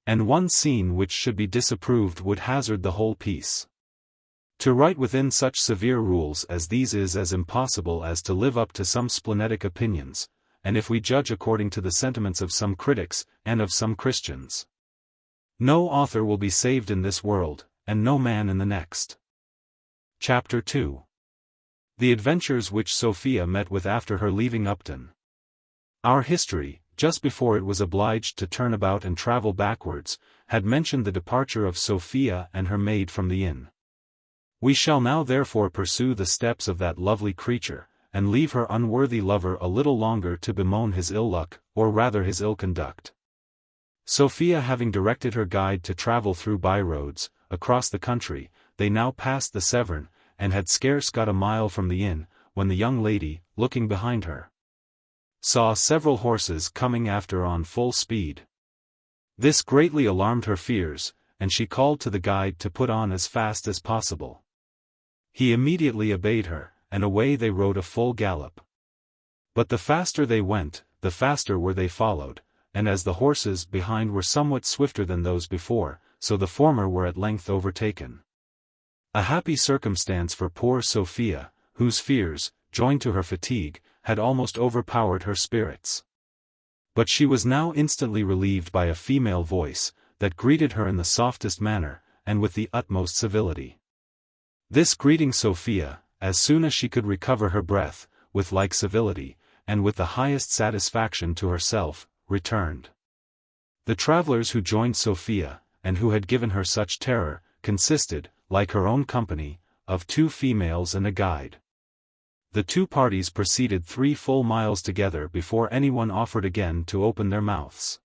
And one scene which should be disapproved would hazard the whole piece. To write within such severe rules as these is as impossible as to live up to some splenetic opinions, and if we judge according to the sentiments of some critics, and of some Christians, no author will be saved in this world, and no man in the next. Chapter 2. The adventures which Sophia met with after her leaving Upton. Our history, just before it was obliged to turn about and travel backwards, had mentioned the departure of Sophia and her maid from the inn. We shall now therefore pursue the steps of that lovely creature, and leave her unworthy lover a little longer to bemoan his ill luck, or rather his ill conduct. Sophia having directed her guide to travel through by-roads, across the country, they now passed the Severn, and had scarce got a mile from the inn, when the young lady, looking behind her, saw several horses coming after on full speed. This greatly alarmed her fears, and she called to the guide to put on as fast as possible. He immediately obeyed her, and away they rode a full gallop. But the faster they went, the faster were they followed, and as the horses behind were somewhat swifter than those before, so the former were at length overtaken. A happy circumstance for poor Sophia, whose fears, joined to her fatigue, had almost overpowered her spirits. But she was now instantly relieved by a female voice, that greeted her in the softest manner, and with the utmost civility. This greeting Sophia, as soon as she could recover her breath, with like civility, and with the highest satisfaction to herself, returned. The travellers who joined Sophia, and who had given her such terror, consisted, like her own company, of 2 females and a guide. The 2 parties proceeded 3 full miles together before anyone offered again to open their mouths.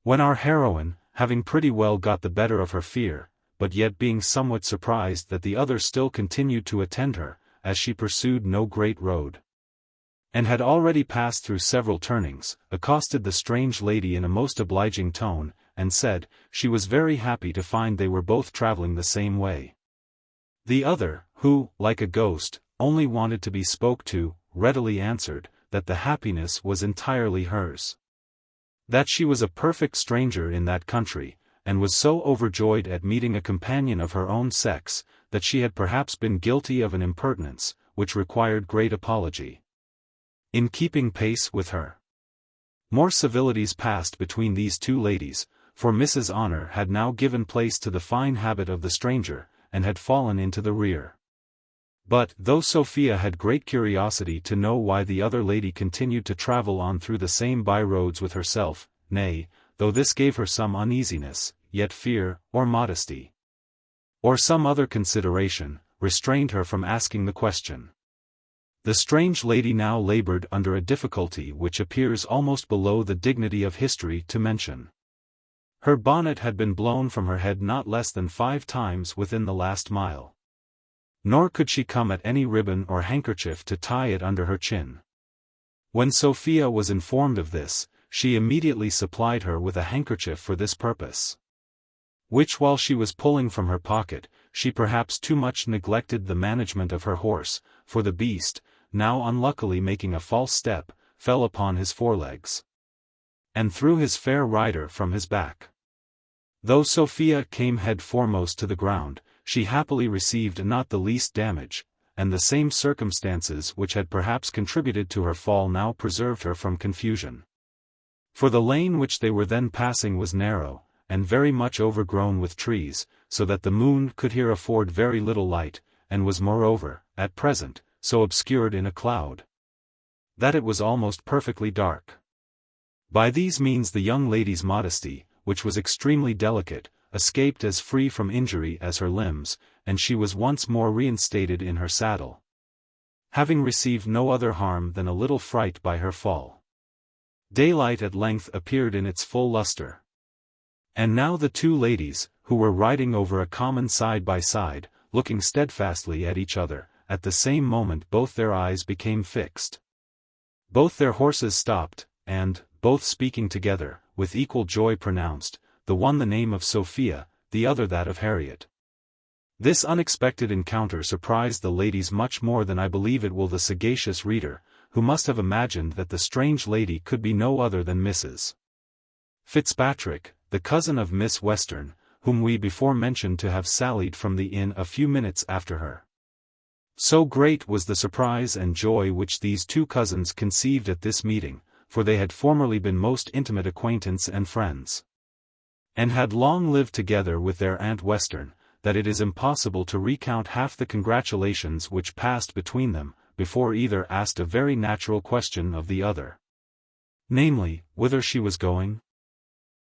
When our heroine, having pretty well got the better of her fear, but yet being somewhat surprised that the other still continued to attend her, as she pursued no great road, and had already passed through several turnings, accosted the strange lady in a most obliging tone, and said, she was very happy to find they were both traveling the same way. The other, who, like a ghost, only wanted to be spoke to, readily answered, that the happiness was entirely hers. That she was a perfect stranger in that country, and was so overjoyed at meeting a companion of her own sex, that she had perhaps been guilty of an impertinence, which required great apology. In keeping pace with her, more civilities passed between these two ladies, for Mrs. Honor had now given place to the fine habit of the stranger, and had fallen into the rear. But, though Sophia had great curiosity to know why the other lady continued to travel on through the same by-roads with herself, nay, though this gave her some uneasiness, yet fear, or modesty, or some other consideration, restrained her from asking the question. The strange lady now labored under a difficulty which appears almost below the dignity of history to mention. Her bonnet had been blown from her head not less than 5 times within the last mile. Nor could she come at any ribbon or handkerchief to tie it under her chin. When Sophia was informed of this, she immediately supplied her with a handkerchief for this purpose, which while she was pulling from her pocket, she perhaps too much neglected the management of her horse, for the beast, now unluckily making a false step, fell upon his forelegs, and threw his fair rider from his back. Though Sophia came head foremost to the ground, she happily received not the least damage, and the same circumstances which had perhaps contributed to her fall now preserved her from confusion. For the lane which they were then passing was narrow, and very much overgrown with trees, so that the moon could here afford very little light, and was moreover, at present, so obscured in a cloud, that it was almost perfectly dark. By these means the young lady's modesty, which was extremely delicate, escaped as free from injury as her limbs, and she was once more reinstated in her saddle, having received no other harm than a little fright by her fall. Daylight at length appeared in its full luster. And now the two ladies, who were riding over a common side by side, looking steadfastly at each other, at the same moment both their eyes became fixed. Both their horses stopped, and, both speaking together, with equal joy pronounced, the one the name of Sophia, the other that of Harriet. This unexpected encounter surprised the ladies much more than I believe it will the sagacious reader, who must have imagined that the strange lady could be no other than Mrs. Fitzpatrick, the cousin of Miss Western, whom we before mentioned to have sallied from the inn a few minutes after her. So great was the surprise and joy which these two cousins conceived at this meeting, for they had formerly been most intimate acquaintance and friends, and had long lived together with their Aunt Western, that it is impossible to recount half the congratulations which passed between them, before either asked a very natural question of the other, namely, whither she was going?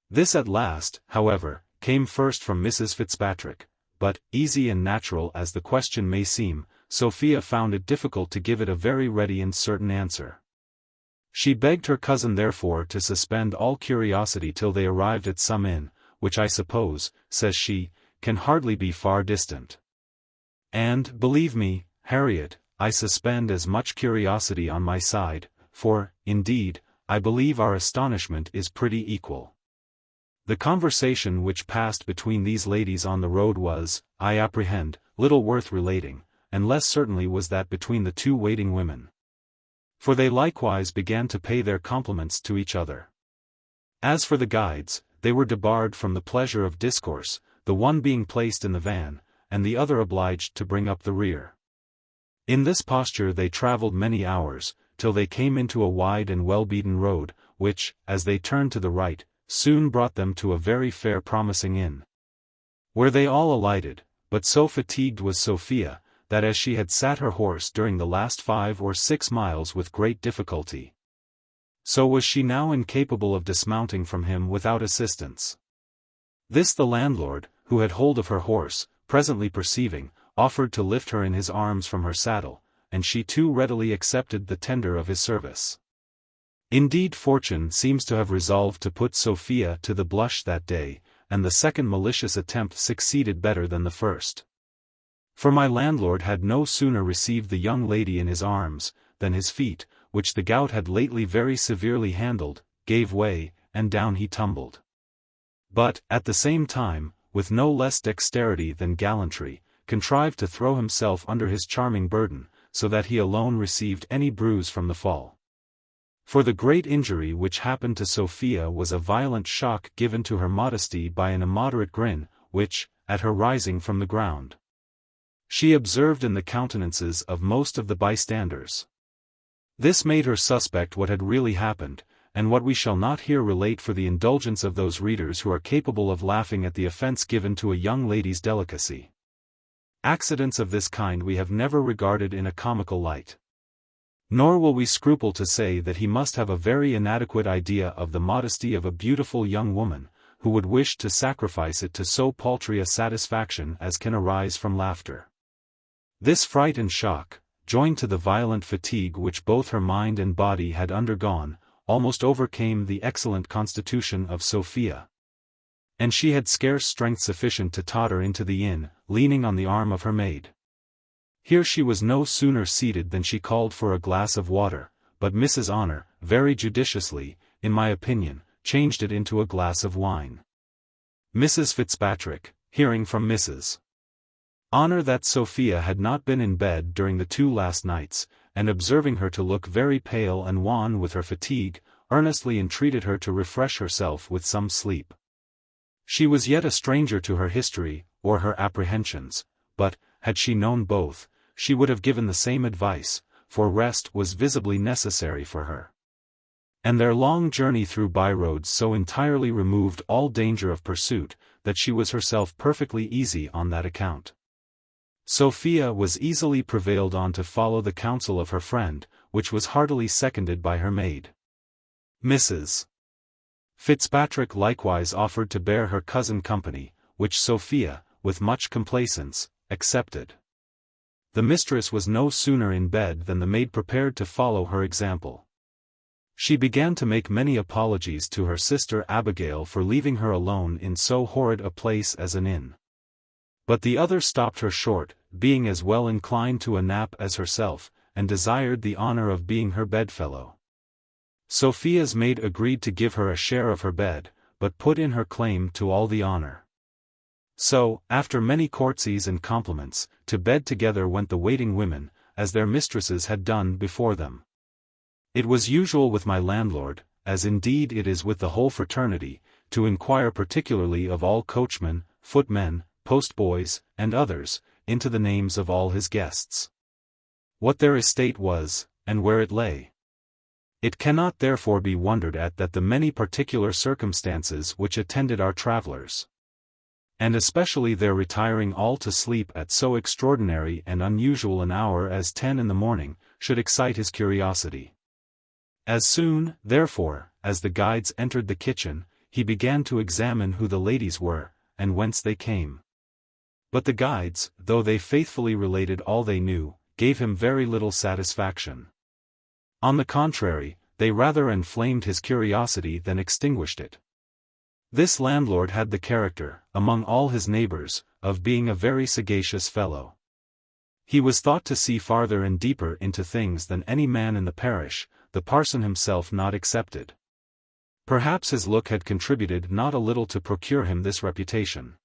This at last, however, came first from Mrs. Fitzpatrick, but, easy and natural as the question may seem, Sophia found it difficult to give it a very ready and certain answer. She begged her cousin therefore to suspend all curiosity till they arrived at some inn, which I suppose, says she, can hardly be far distant. And, believe me, Harriet, I suspend as much curiosity on my side, for, indeed, I believe our astonishment is pretty equal. The conversation which passed between these ladies on the road was, I apprehend, little worth relating, and less certainly was that between the two waiting women. For they likewise began to pay their compliments to each other. As for the guides, they were debarred from the pleasure of discourse, the one being placed in the van, and the other obliged to bring up the rear. In this posture they travelled many hours, till they came into a wide and well-beaten road, which, as they turned to the right, soon brought them to a very fair promising inn, where they all alighted, but so fatigued was Sophia, that as she had sat her horse during the last 5 or 6 miles with great difficulty, so was she now incapable of dismounting from him without assistance. This the landlord, who had hold of her horse, presently perceiving, offered to lift her in his arms from her saddle, and she too readily accepted the tender of his service. Indeed, fortune seems to have resolved to put Sophia to the blush that day, and the second malicious attempt succeeded better than the first. For my landlord had no sooner received the young lady in his arms, than his feet, which the gout had lately very severely handled, gave way, and down he tumbled. But, at the same time, with no less dexterity than gallantry, contrived to throw himself under his charming burden, so that he alone received any bruise from the fall. For the great injury which happened to Sophia was a violent shock given to her modesty by an immoderate grin, which, at her rising from the ground, she observed in the countenances of most of the bystanders. This made her suspect what had really happened, and what we shall not here relate for the indulgence of those readers who are capable of laughing at the offense given to a young lady's delicacy. Accidents of this kind we have never regarded in a comical light. Nor will we scruple to say that he must have a very inadequate idea of the modesty of a beautiful young woman, who would wish to sacrifice it to so paltry a satisfaction as can arise from laughter. This fright and shock, joined to the violent fatigue which both her mind and body had undergone, almost overcame the excellent constitution of Sophia. And she had scarce strength sufficient to totter into the inn, leaning on the arm of her maid. Here she was no sooner seated than she called for a glass of water, but Mrs. Honor, very judiciously, in my opinion, changed it into a glass of wine. Mrs. Fitzpatrick, hearing from Mrs. Honor that Sophia had not been in bed during the 2 last nights, and observing her to look very pale and wan with her fatigue, earnestly entreated her to refresh herself with some sleep. She was yet a stranger to her history, or her apprehensions, but, had she known both, she would have given the same advice, for rest was visibly necessary for her. And their long journey through byroads so entirely removed all danger of pursuit, that she was herself perfectly easy on that account. Sophia was easily prevailed on to follow the counsel of her friend, which was heartily seconded by her maid. Mrs. Fitzpatrick likewise offered to bear her cousin company, which Sophia, with much complaisance, accepted. The mistress was no sooner in bed than the maid prepared to follow her example. She began to make many apologies to her sister Abigail for leaving her alone in so horrid a place as an inn. But the other stopped her short, being as well inclined to a nap as herself, and desired the honor of being her bedfellow. Sophia's maid agreed to give her a share of her bed, but put in her claim to all the honor. So, after many courtesies and compliments, to bed together went the waiting women, as their mistresses had done before them. It was usual with my landlord, as indeed it is with the whole fraternity, to inquire particularly of all coachmen, footmen, postboys, and others, into the names of all his guests, what their estate was, and where it lay. It cannot therefore be wondered at that the many particular circumstances which attended our travellers, and especially their retiring all to sleep at so extraordinary and unusual an hour as 10 in the morning, should excite his curiosity. As soon, therefore, as the guides entered the kitchen, he began to examine who the ladies were, and whence they came. But the guides, though they faithfully related all they knew, gave him very little satisfaction. On the contrary, they rather inflamed his curiosity than extinguished it. This landlord had the character, among all his neighbors, of being a very sagacious fellow. He was thought to see farther and deeper into things than any man in the parish, the parson himself not excepted. Perhaps his look had contributed not a little to procure him this reputation.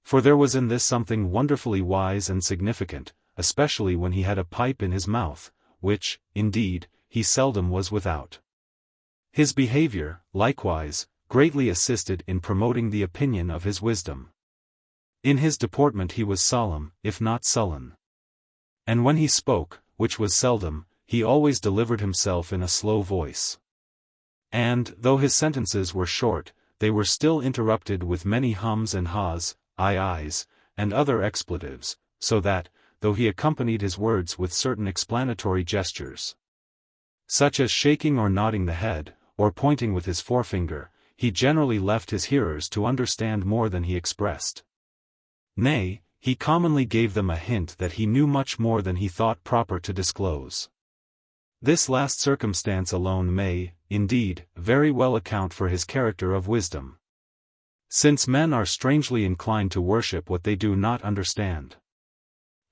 For there was in this something wonderfully wise and significant, especially when he had a pipe in his mouth, which, indeed, he seldom was without. His behavior, likewise, greatly assisted in promoting the opinion of his wisdom. In his deportment he was solemn, if not sullen. And when he spoke, which was seldom, he always delivered himself in a slow voice. And, though his sentences were short, they were still interrupted with many hums and ha's, ay's, and other expletives, so that, though he accompanied his words with certain explanatory gestures, such as shaking or nodding the head, or pointing with his forefinger, he generally left his hearers to understand more than he expressed. Nay, he commonly gave them a hint that he knew much more than he thought proper to disclose. This last circumstance alone may, indeed, very well account for his character of wisdom, since men are strangely inclined to worship what they do not understand.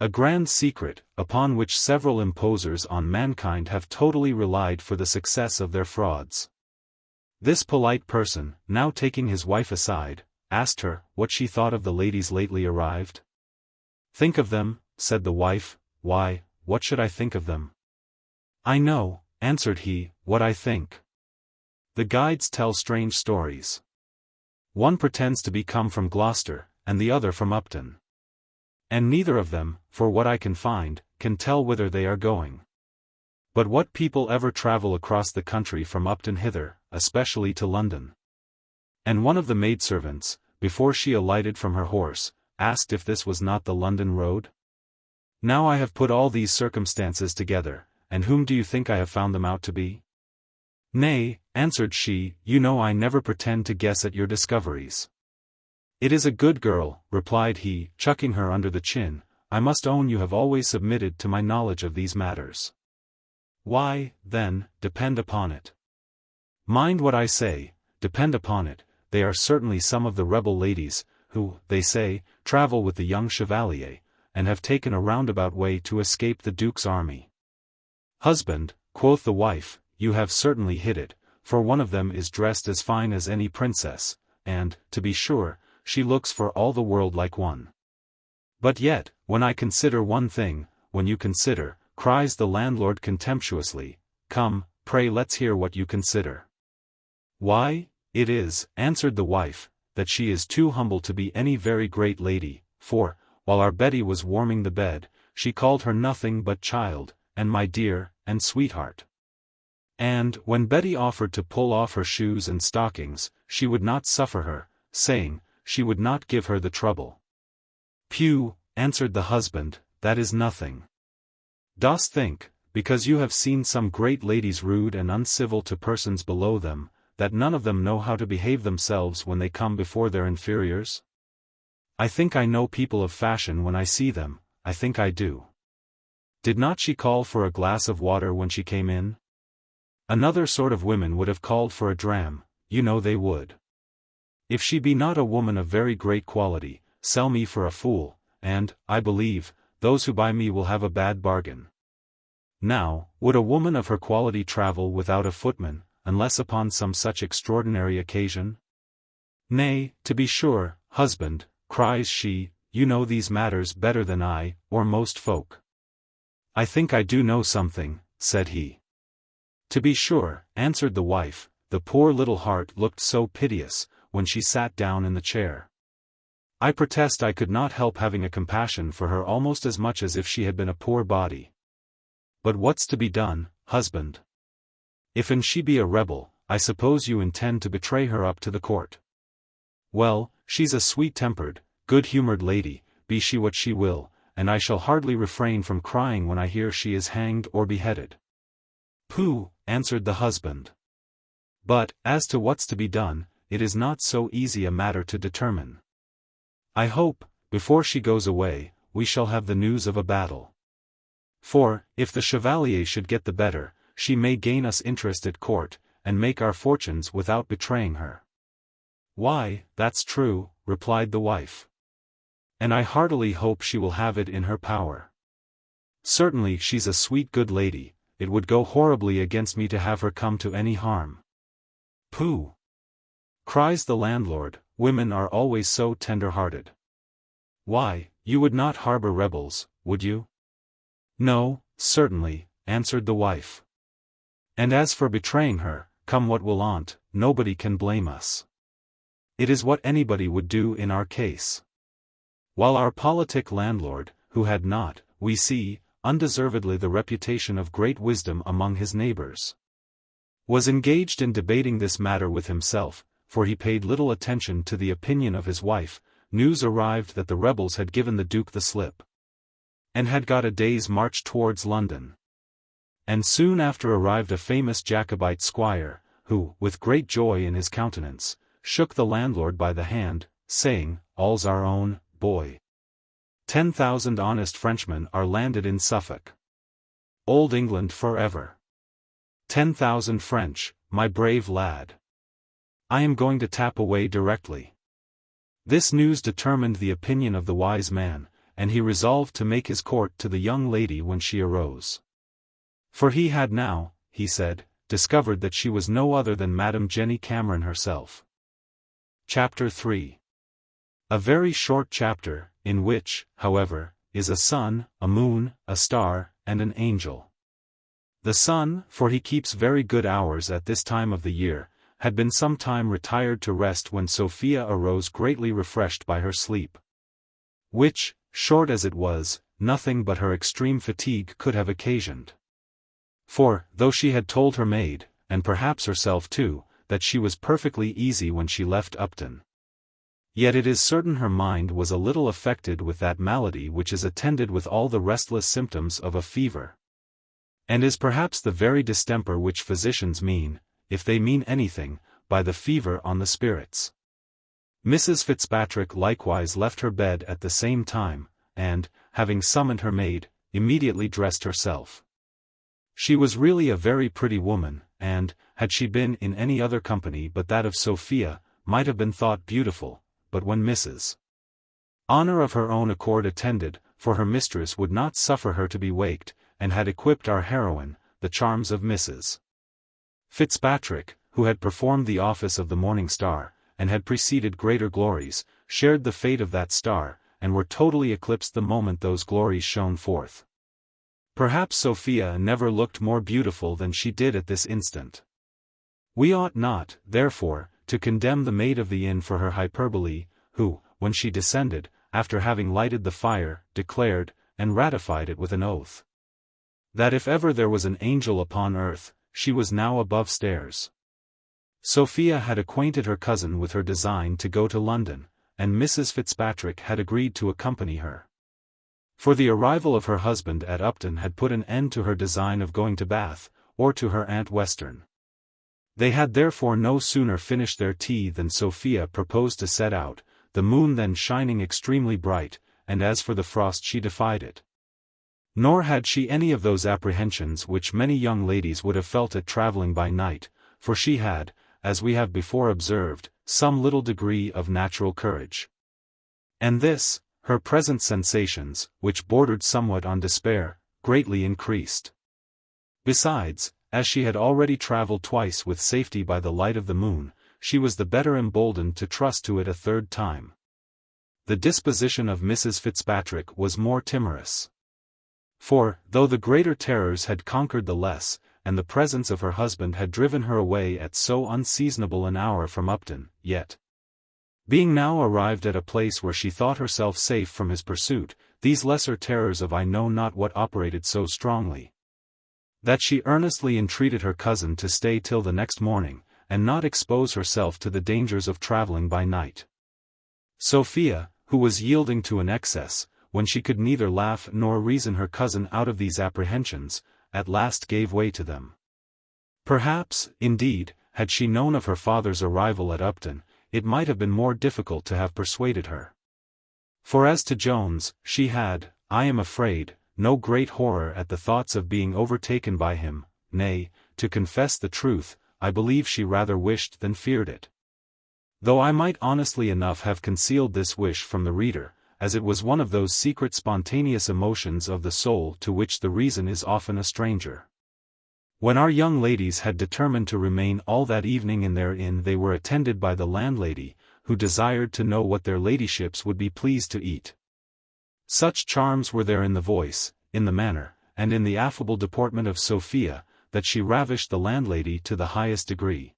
A grand secret, upon which several imposers on mankind have totally relied for the success of their frauds. This polite person, now taking his wife aside, asked her what she thought of the ladies lately arrived. "Think of them," said the wife. "Why, what should I think of them?" "I know," answered he, what I think. The guides tell strange stories. One pretends to be come from Gloucester, and the other from Upton. And neither of them, for what I can find, can tell whither they are going. But what people ever travel across the country from Upton hither, especially to London? And one of the maidservants, before she alighted from her horse, asked if this was not the London road? Now I have put all these circumstances together, and whom do you think I have found them out to be? Nay, answered she, you know I never pretend to guess at your discoveries. It is a good girl, replied he, chucking her under the chin. I must own you have always submitted to my knowledge of these matters. Why, then, depend upon it. Mind what I say, depend upon it, they are certainly some of the rebel ladies, who, they say, travel with the young chevalier, and have taken a roundabout way to escape the Duke's army. Husband, quoth the wife, you have certainly hit it, for one of them is dressed as fine as any princess, and, to be sure, she looks for all the world like one. But yet, when I consider one thing, when you consider, cries the landlord contemptuously, come, pray let's hear what you consider. Why, it is, answered the wife, that she is too humble to be any very great lady, for, while our Betty was warming the bed, she called her nothing but child, and my dear, and sweetheart. And, when Betty offered to pull off her shoes and stockings, she would not suffer her, saying, she would not give her the trouble. Pew, answered the husband, that is nothing. Dost think, because you have seen some great ladies rude and uncivil to persons below them, that none of them know how to behave themselves when they come before their inferiors? I think I know people of fashion when I see them, I think I do. Did not she call for a glass of water when she came in? Another sort of women would have called for a dram, you know they would. If she be not a woman of very great quality, sell me for a fool, and, I believe, those who buy me will have a bad bargain. Now, would a woman of her quality travel without a footman, unless upon some such extraordinary occasion? Nay, to be sure, husband, cries she, you know these matters better than I, or most folk. I think I do know something, said he. To be sure, answered the wife, the poor little heart looked so piteous, when she sat down in the chair. I protest I could not help having a compassion for her almost as much as if she had been a poor body. But what's to be done, husband? If and she be a rebel, I suppose you intend to betray her up to the court. Well, she's a sweet-tempered, good-humored lady, be she what she will, and I shall hardly refrain from crying when I hear she is hanged or beheaded. Pooh, answered the husband. But, as to what's to be done, it is not so easy a matter to determine. I hope, before she goes away, we shall have the news of a battle. For, if the chevalier should get the better, she may gain us interest at court, and make our fortunes without betraying her. Why, that's true, replied the wife. And I heartily hope she will have it in her power. Certainly she's a sweet good lady, it would go horribly against me to have her come to any harm. Pooh! Cries the landlord, women are always so tender-hearted. Why, you would not harbor rebels, would you? No, certainly, answered the wife. And as for betraying her, come what will on't, nobody can blame us. It is what anybody would do in our case. While our politic landlord, who had not, we see, undeservedly the reputation of great wisdom among his neighbors, was engaged in debating this matter with himself, for he paid little attention to the opinion of his wife, news arrived that the rebels had given the Duke the slip, and had got a day's march towards London. And soon after arrived a famous Jacobite squire, who, with great joy in his countenance, shook the landlord by the hand, saying, all's our own, boy. 10,000 honest Frenchmen are landed in Suffolk. Old England forever. 10,000 French, my brave lad. I am going to tap away directly. This news determined the opinion of the wise man, and he resolved to make his court to the young lady when she arose. For he had now, he said, discovered that she was no other than Madame Jenny Cameron herself. Chapter 3. A very short chapter, in which, however, is a sun, a moon, a star, and an angel. The sun, for he keeps very good hours at this time of the year, had been some time retired to rest when Sophia arose greatly refreshed by her sleep. Which, short as it was, nothing but her extreme fatigue could have occasioned. For, though she had told her maid, and perhaps herself too, that she was perfectly easy when she left Upton, yet it is certain her mind was a little affected with that malady which is attended with all the restless symptoms of a fever, and is perhaps the very distemper which physicians mean, if they mean anything, by the fever on the spirits. Mrs. Fitzpatrick likewise left her bed at the same time, and, having summoned her maid, immediately dressed herself. She was really a very pretty woman, and, had she been in any other company but that of Sophia, might have been thought beautiful, but when Mrs. Honor of her own accord attended, for her mistress would not suffer her to be waked, and had equipped our heroine, the charms of Mrs. Fitzpatrick, who had performed the office of the morning star, and had preceded greater glories, shared the fate of that star, and were totally eclipsed the moment those glories shone forth. Perhaps Sophia never looked more beautiful than she did at this instant. We ought not, therefore, to condemn the maid of the inn for her hyperbole, who, when she descended, after having lighted the fire, declared, and ratified it with an oath, that if ever there was an angel upon earth, she was now above stairs. Sophia had acquainted her cousin with her design to go to London, and Mrs. Fitzpatrick had agreed to accompany her. For the arrival of her husband at Upton had put an end to her design of going to Bath, or to her Aunt Western. They had therefore no sooner finished their tea than Sophia proposed to set out, the moon then shining extremely bright, and as for the frost she defied it. Nor had she any of those apprehensions which many young ladies would have felt at travelling by night, for she had, as we have before observed, some little degree of natural courage. And this, her present sensations, which bordered somewhat on despair, greatly increased. Besides, as she had already travelled twice with safety by the light of the moon, she was the better emboldened to trust to it a third time. The disposition of Mrs. Fitzpatrick was more timorous. For, though the greater terrors had conquered the less, and the presence of her husband had driven her away at so unseasonable an hour from Upton, yet, being now arrived at a place where she thought herself safe from his pursuit, these lesser terrors of I know not what operated so strongly, that she earnestly entreated her cousin to stay till the next morning, and not expose herself to the dangers of travelling by night. Sophia, who was yielding to an excess, when she could neither laugh nor reason her cousin out of these apprehensions, at last gave way to them. Perhaps, indeed, had she known of her father's arrival at Upton, it might have been more difficult to have persuaded her. For as to Jones, she had, I am afraid, no great horror at the thoughts of being overtaken by him, nay, to confess the truth, I believe she rather wished than feared it. Though I might honestly enough have concealed this wish from the reader, as it was one of those secret spontaneous emotions of the soul to which the reason is often a stranger. When our young ladies had determined to remain all that evening in their inn, they were attended by the landlady, who desired to know what their ladyships would be pleased to eat. Such charms were there in the voice, in the manner, and in the affable deportment of Sophia, that she ravished the landlady to the highest degree.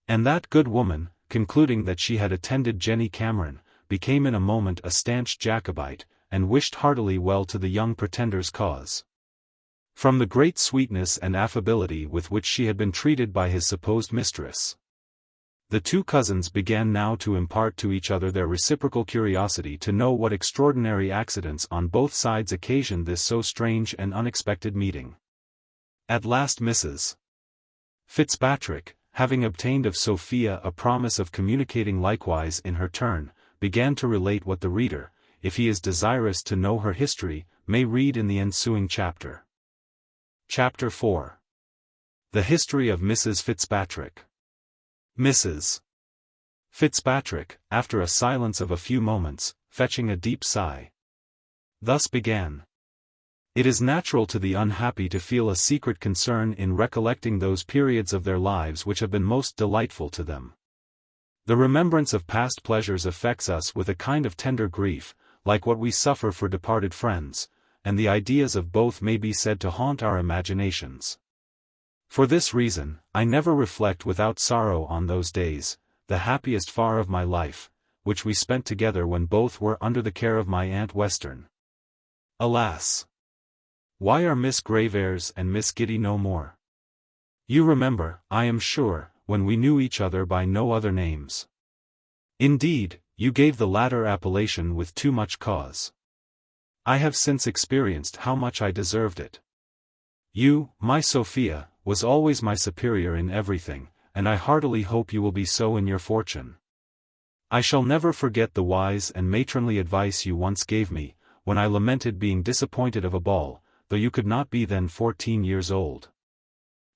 And that good woman, concluding that she had attended Jenny Cameron, became in a moment a stanch Jacobite, and wished heartily well to the young pretender's cause. From the great sweetness and affability with which she had been treated by his supposed mistress, the two cousins began now to impart to each other their reciprocal curiosity to know what extraordinary accidents on both sides occasioned this so strange and unexpected meeting. At last Mrs. Fitzpatrick, having obtained of Sophia a promise of communicating likewise in her turn, began to relate what the reader, if he is desirous to know her history, may read in the ensuing chapter. Chapter 4. The History of Mrs. Fitzpatrick. Mrs. Fitzpatrick, after a silence of a few moments, fetching a deep sigh, thus began. It is natural to the unhappy to feel a secret concern in recollecting those periods of their lives which have been most delightful to them. The remembrance of past pleasures affects us with a kind of tender grief, like what we suffer for departed friends, and the ideas of both may be said to haunt our imaginations. For this reason, I never reflect without sorrow on those days, the happiest far of my life, which we spent together when both were under the care of my Aunt Western. Alas! Why are Miss Graveairs and Miss Giddy no more? You remember, I am sure, when we knew each other by no other names. Indeed, you gave the latter appellation with too much cause. I have since experienced how much I deserved it. You, my Sophia, was always my superior in everything, and I heartily hope you will be so in your fortune. I shall never forget the wise and matronly advice you once gave me, when I lamented being disappointed of a ball, though you could not be then 14 years old.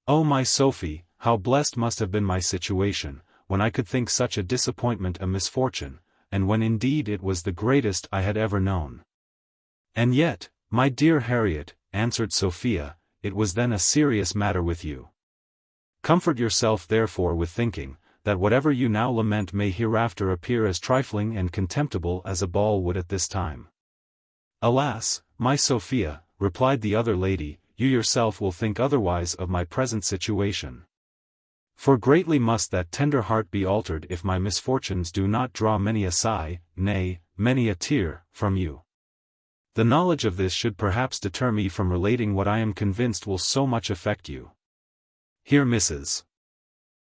Oh my Sophie, how blessed must have been my situation, when I could think such a disappointment a misfortune, and when indeed it was the greatest I had ever known. And yet, my dear Harriet, answered Sophia, it was then a serious matter with you. Comfort yourself therefore with thinking, that whatever you now lament may hereafter appear as trifling and contemptible as a ball would at this time. Alas, my Sophia, replied the other lady, you yourself will think otherwise of my present situation. For greatly must that tender heart be altered if my misfortunes do not draw many a sigh, nay, many a tear, from you. The knowledge of this should perhaps deter me from relating what I am convinced will so much affect you. Here Mrs.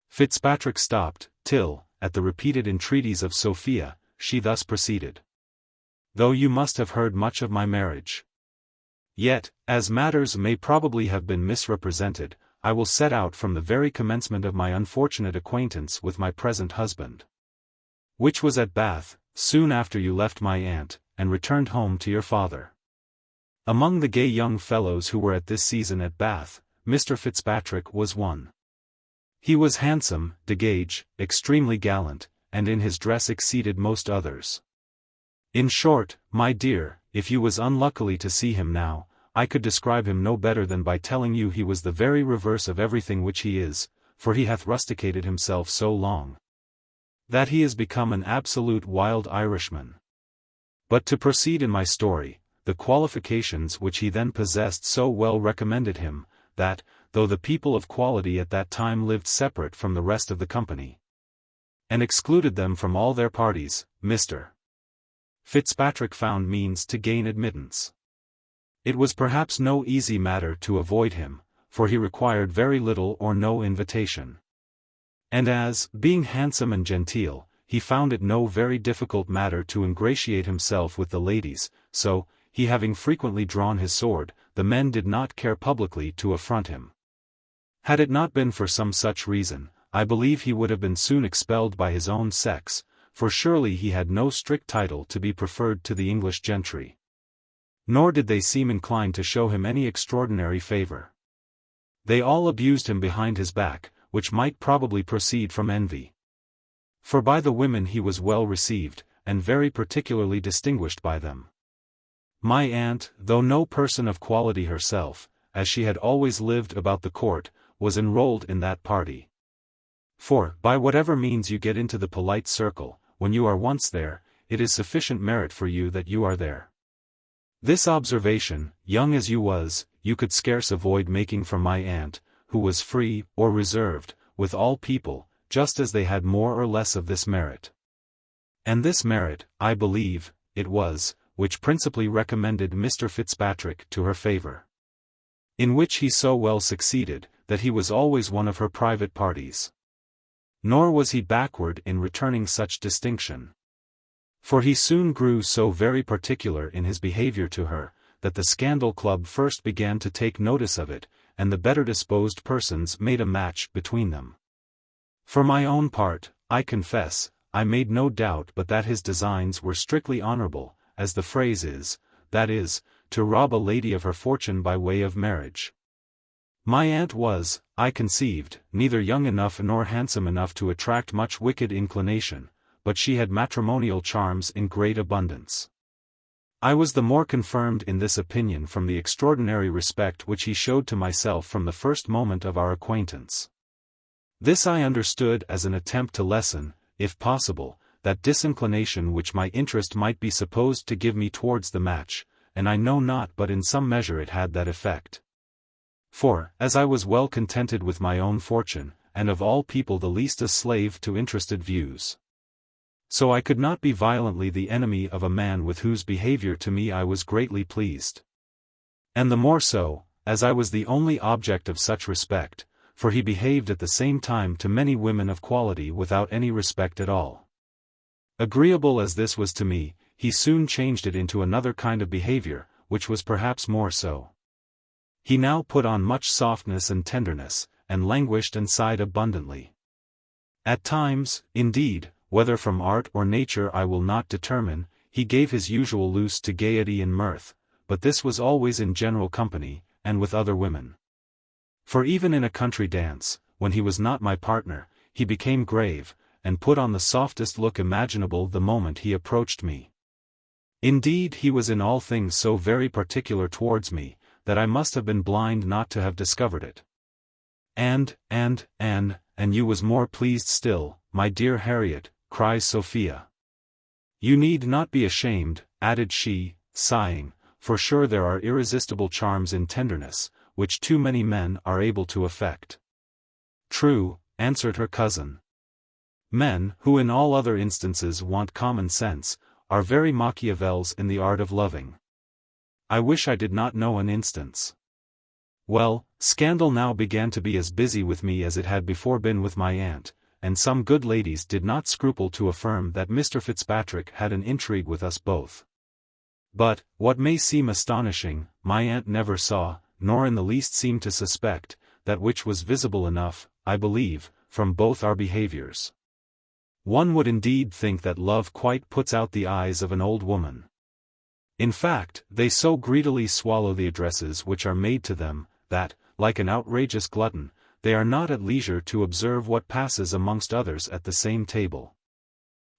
Fitzpatrick stopped, till, at the repeated entreaties of Sophia, she thus proceeded. Though you must have heard much of my marriage. Yet, as matters may probably have been misrepresented, I will set out from the very commencement of my unfortunate acquaintance with my present husband. Which was at Bath, soon after you left my aunt, and returned home to your father. Among the gay young fellows who were at this season at Bath, Mr. Fitzpatrick was one. He was handsome, degage, extremely gallant, and in his dress exceeded most others. In short, my dear, if you was unluckily to see him now, I could describe him no better than by telling you he was the very reverse of everything which he is, for he hath rusticated himself so long that he is become an absolute wild Irishman. But to proceed in my story, the qualifications which he then possessed so well recommended him, that, though the people of quality at that time lived separate from the rest of the company, and excluded them from all their parties, Mr. Fitzpatrick found means to gain admittance. It was perhaps no easy matter to avoid him, for he required very little or no invitation. And as, being handsome and genteel, he found it no very difficult matter to ingratiate himself with the ladies, so, he having frequently drawn his sword, the men did not care publicly to affront him. Had it not been for some such reason, I believe he would have been soon expelled by his own sex, for surely he had no strict title to be preferred to the English gentry. Nor did they seem inclined to show him any extraordinary favor. They all abused him behind his back, which might probably proceed from envy. For by the women he was well received, and very particularly distinguished by them. My aunt, though no person of quality herself, as she had always lived about the court, was enrolled in that party. For, by whatever means you get into the polite circle, when you are once there, it is sufficient merit for you that you are there. This observation, young as you was, you could scarce avoid making from my aunt, who was free, or reserved, with all people, just as they had more or less of this merit. And this merit, I believe, it was, which principally recommended Mr. Fitzpatrick to her favor. In which he so well succeeded, that he was always one of her private parties. Nor was he backward in returning such distinction. For he soon grew so very particular in his behavior to her, that the Scandal Club first began to take notice of it, and the better disposed persons made a match between them. For my own part, I confess, I made no doubt but that his designs were strictly honorable, as the phrase is, that is, to rob a lady of her fortune by way of marriage. My aunt was, I conceived, neither young enough nor handsome enough to attract much wicked inclination, but she had matrimonial charms in great abundance. I was the more confirmed in this opinion from the extraordinary respect which he showed to myself from the first moment of our acquaintance. This I understood as an attempt to lessen, if possible, that disinclination which my interest might be supposed to give me towards the match, and I know not but in some measure it had that effect. For, as I was well contented with my own fortune, and of all people the least a slave to interested views, so I could not be violently the enemy of a man with whose behavior to me I was greatly pleased. And the more so, as I was the only object of such respect, for he behaved at the same time to many women of quality without any respect at all. Agreeable as this was to me, he soon changed it into another kind of behavior, which was perhaps more so. He now put on much softness and tenderness, and languished and sighed abundantly. At times, indeed, whether from art or nature I will not determine, he gave his usual loose to gaiety and mirth, but this was always in general company, and with other women. For even in a country dance, when he was not my partner, he became grave, and put on the softest look imaginable the moment he approached me. Indeed, he was in all things so very particular towards me, that I must have been blind not to have discovered it. And you was more pleased still, my dear Harriet, cries Sophia. You need not be ashamed, added she, sighing, for sure there are irresistible charms in tenderness, which too many men are able to affect. True, answered her cousin. Men, who in all other instances want common sense, are very Machiavels in the art of loving. I wish I did not know an instance. Well, scandal now began to be as busy with me as it had before been with my aunt, and some good ladies did not scruple to affirm that Mr. Fitzpatrick had an intrigue with us both. But, what may seem astonishing, my aunt never saw, nor in the least seemed to suspect, that which was visible enough, I believe, from both our behaviors. One would indeed think that love quite puts out the eyes of an old woman. In fact, they so greedily swallow the addresses which are made to them, that, like an outrageous glutton, they are not at leisure to observe what passes amongst others at the same table.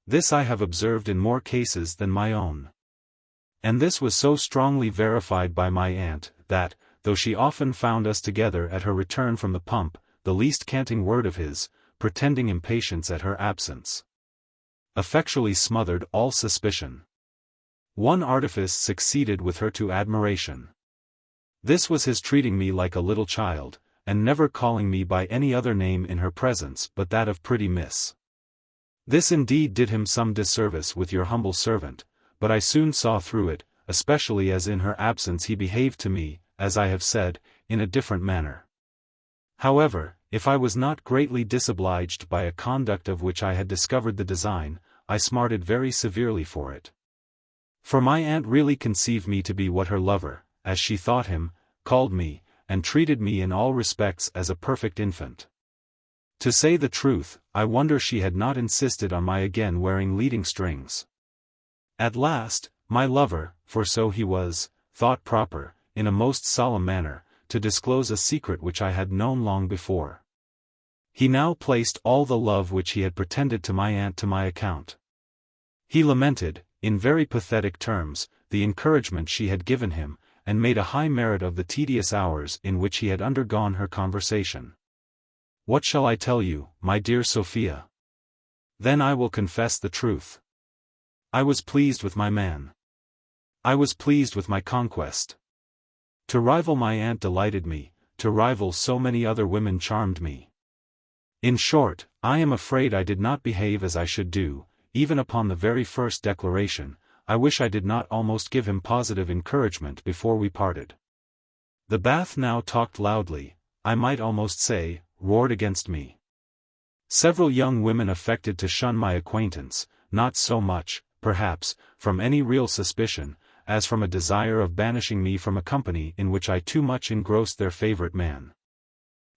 This I have observed in more cases than my own. And this was so strongly verified by my aunt, that, though she often found us together at her return from the pump, the least canting word of his, pretending impatience at her absence, effectually smothered all suspicion. One artifice succeeded with her to admiration. This was his treating me like a little child, and never calling me by any other name in her presence but that of pretty miss. This indeed did him some disservice with your humble servant, but I soon saw through it, especially as in her absence he behaved to me, as I have said, in a different manner. However, if I was not greatly disobliged by a conduct of which I had discovered the design, I smarted very severely for it. For my aunt really conceived me to be what her lover, as she thought him, called me, and treated me in all respects as a perfect infant. To say the truth, I wonder she had not insisted on my again wearing leading strings. At last, my lover, for so he was, thought proper, in a most solemn manner, to disclose a secret which I had known long before. He now placed all the love which he had pretended to my aunt to my account. He lamented, in very pathetic terms, the encouragement she had given him, and made a high merit of the tedious hours in which he had undergone her conversation. What shall I tell you, my dear Sophia? Then I will confess the truth. I was pleased with my man. I was pleased with my conquest. To rival my aunt delighted me, to rival so many other women charmed me. In short, I am afraid I did not behave as I should do, even upon the very first declaration. I wish I did not almost give him positive encouragement before we parted. The Bath now talked loudly, I might almost say, roared against me. Several young women affected to shun my acquaintance, not so much, perhaps, from any real suspicion, as from a desire of banishing me from a company in which I too much engrossed their favorite man.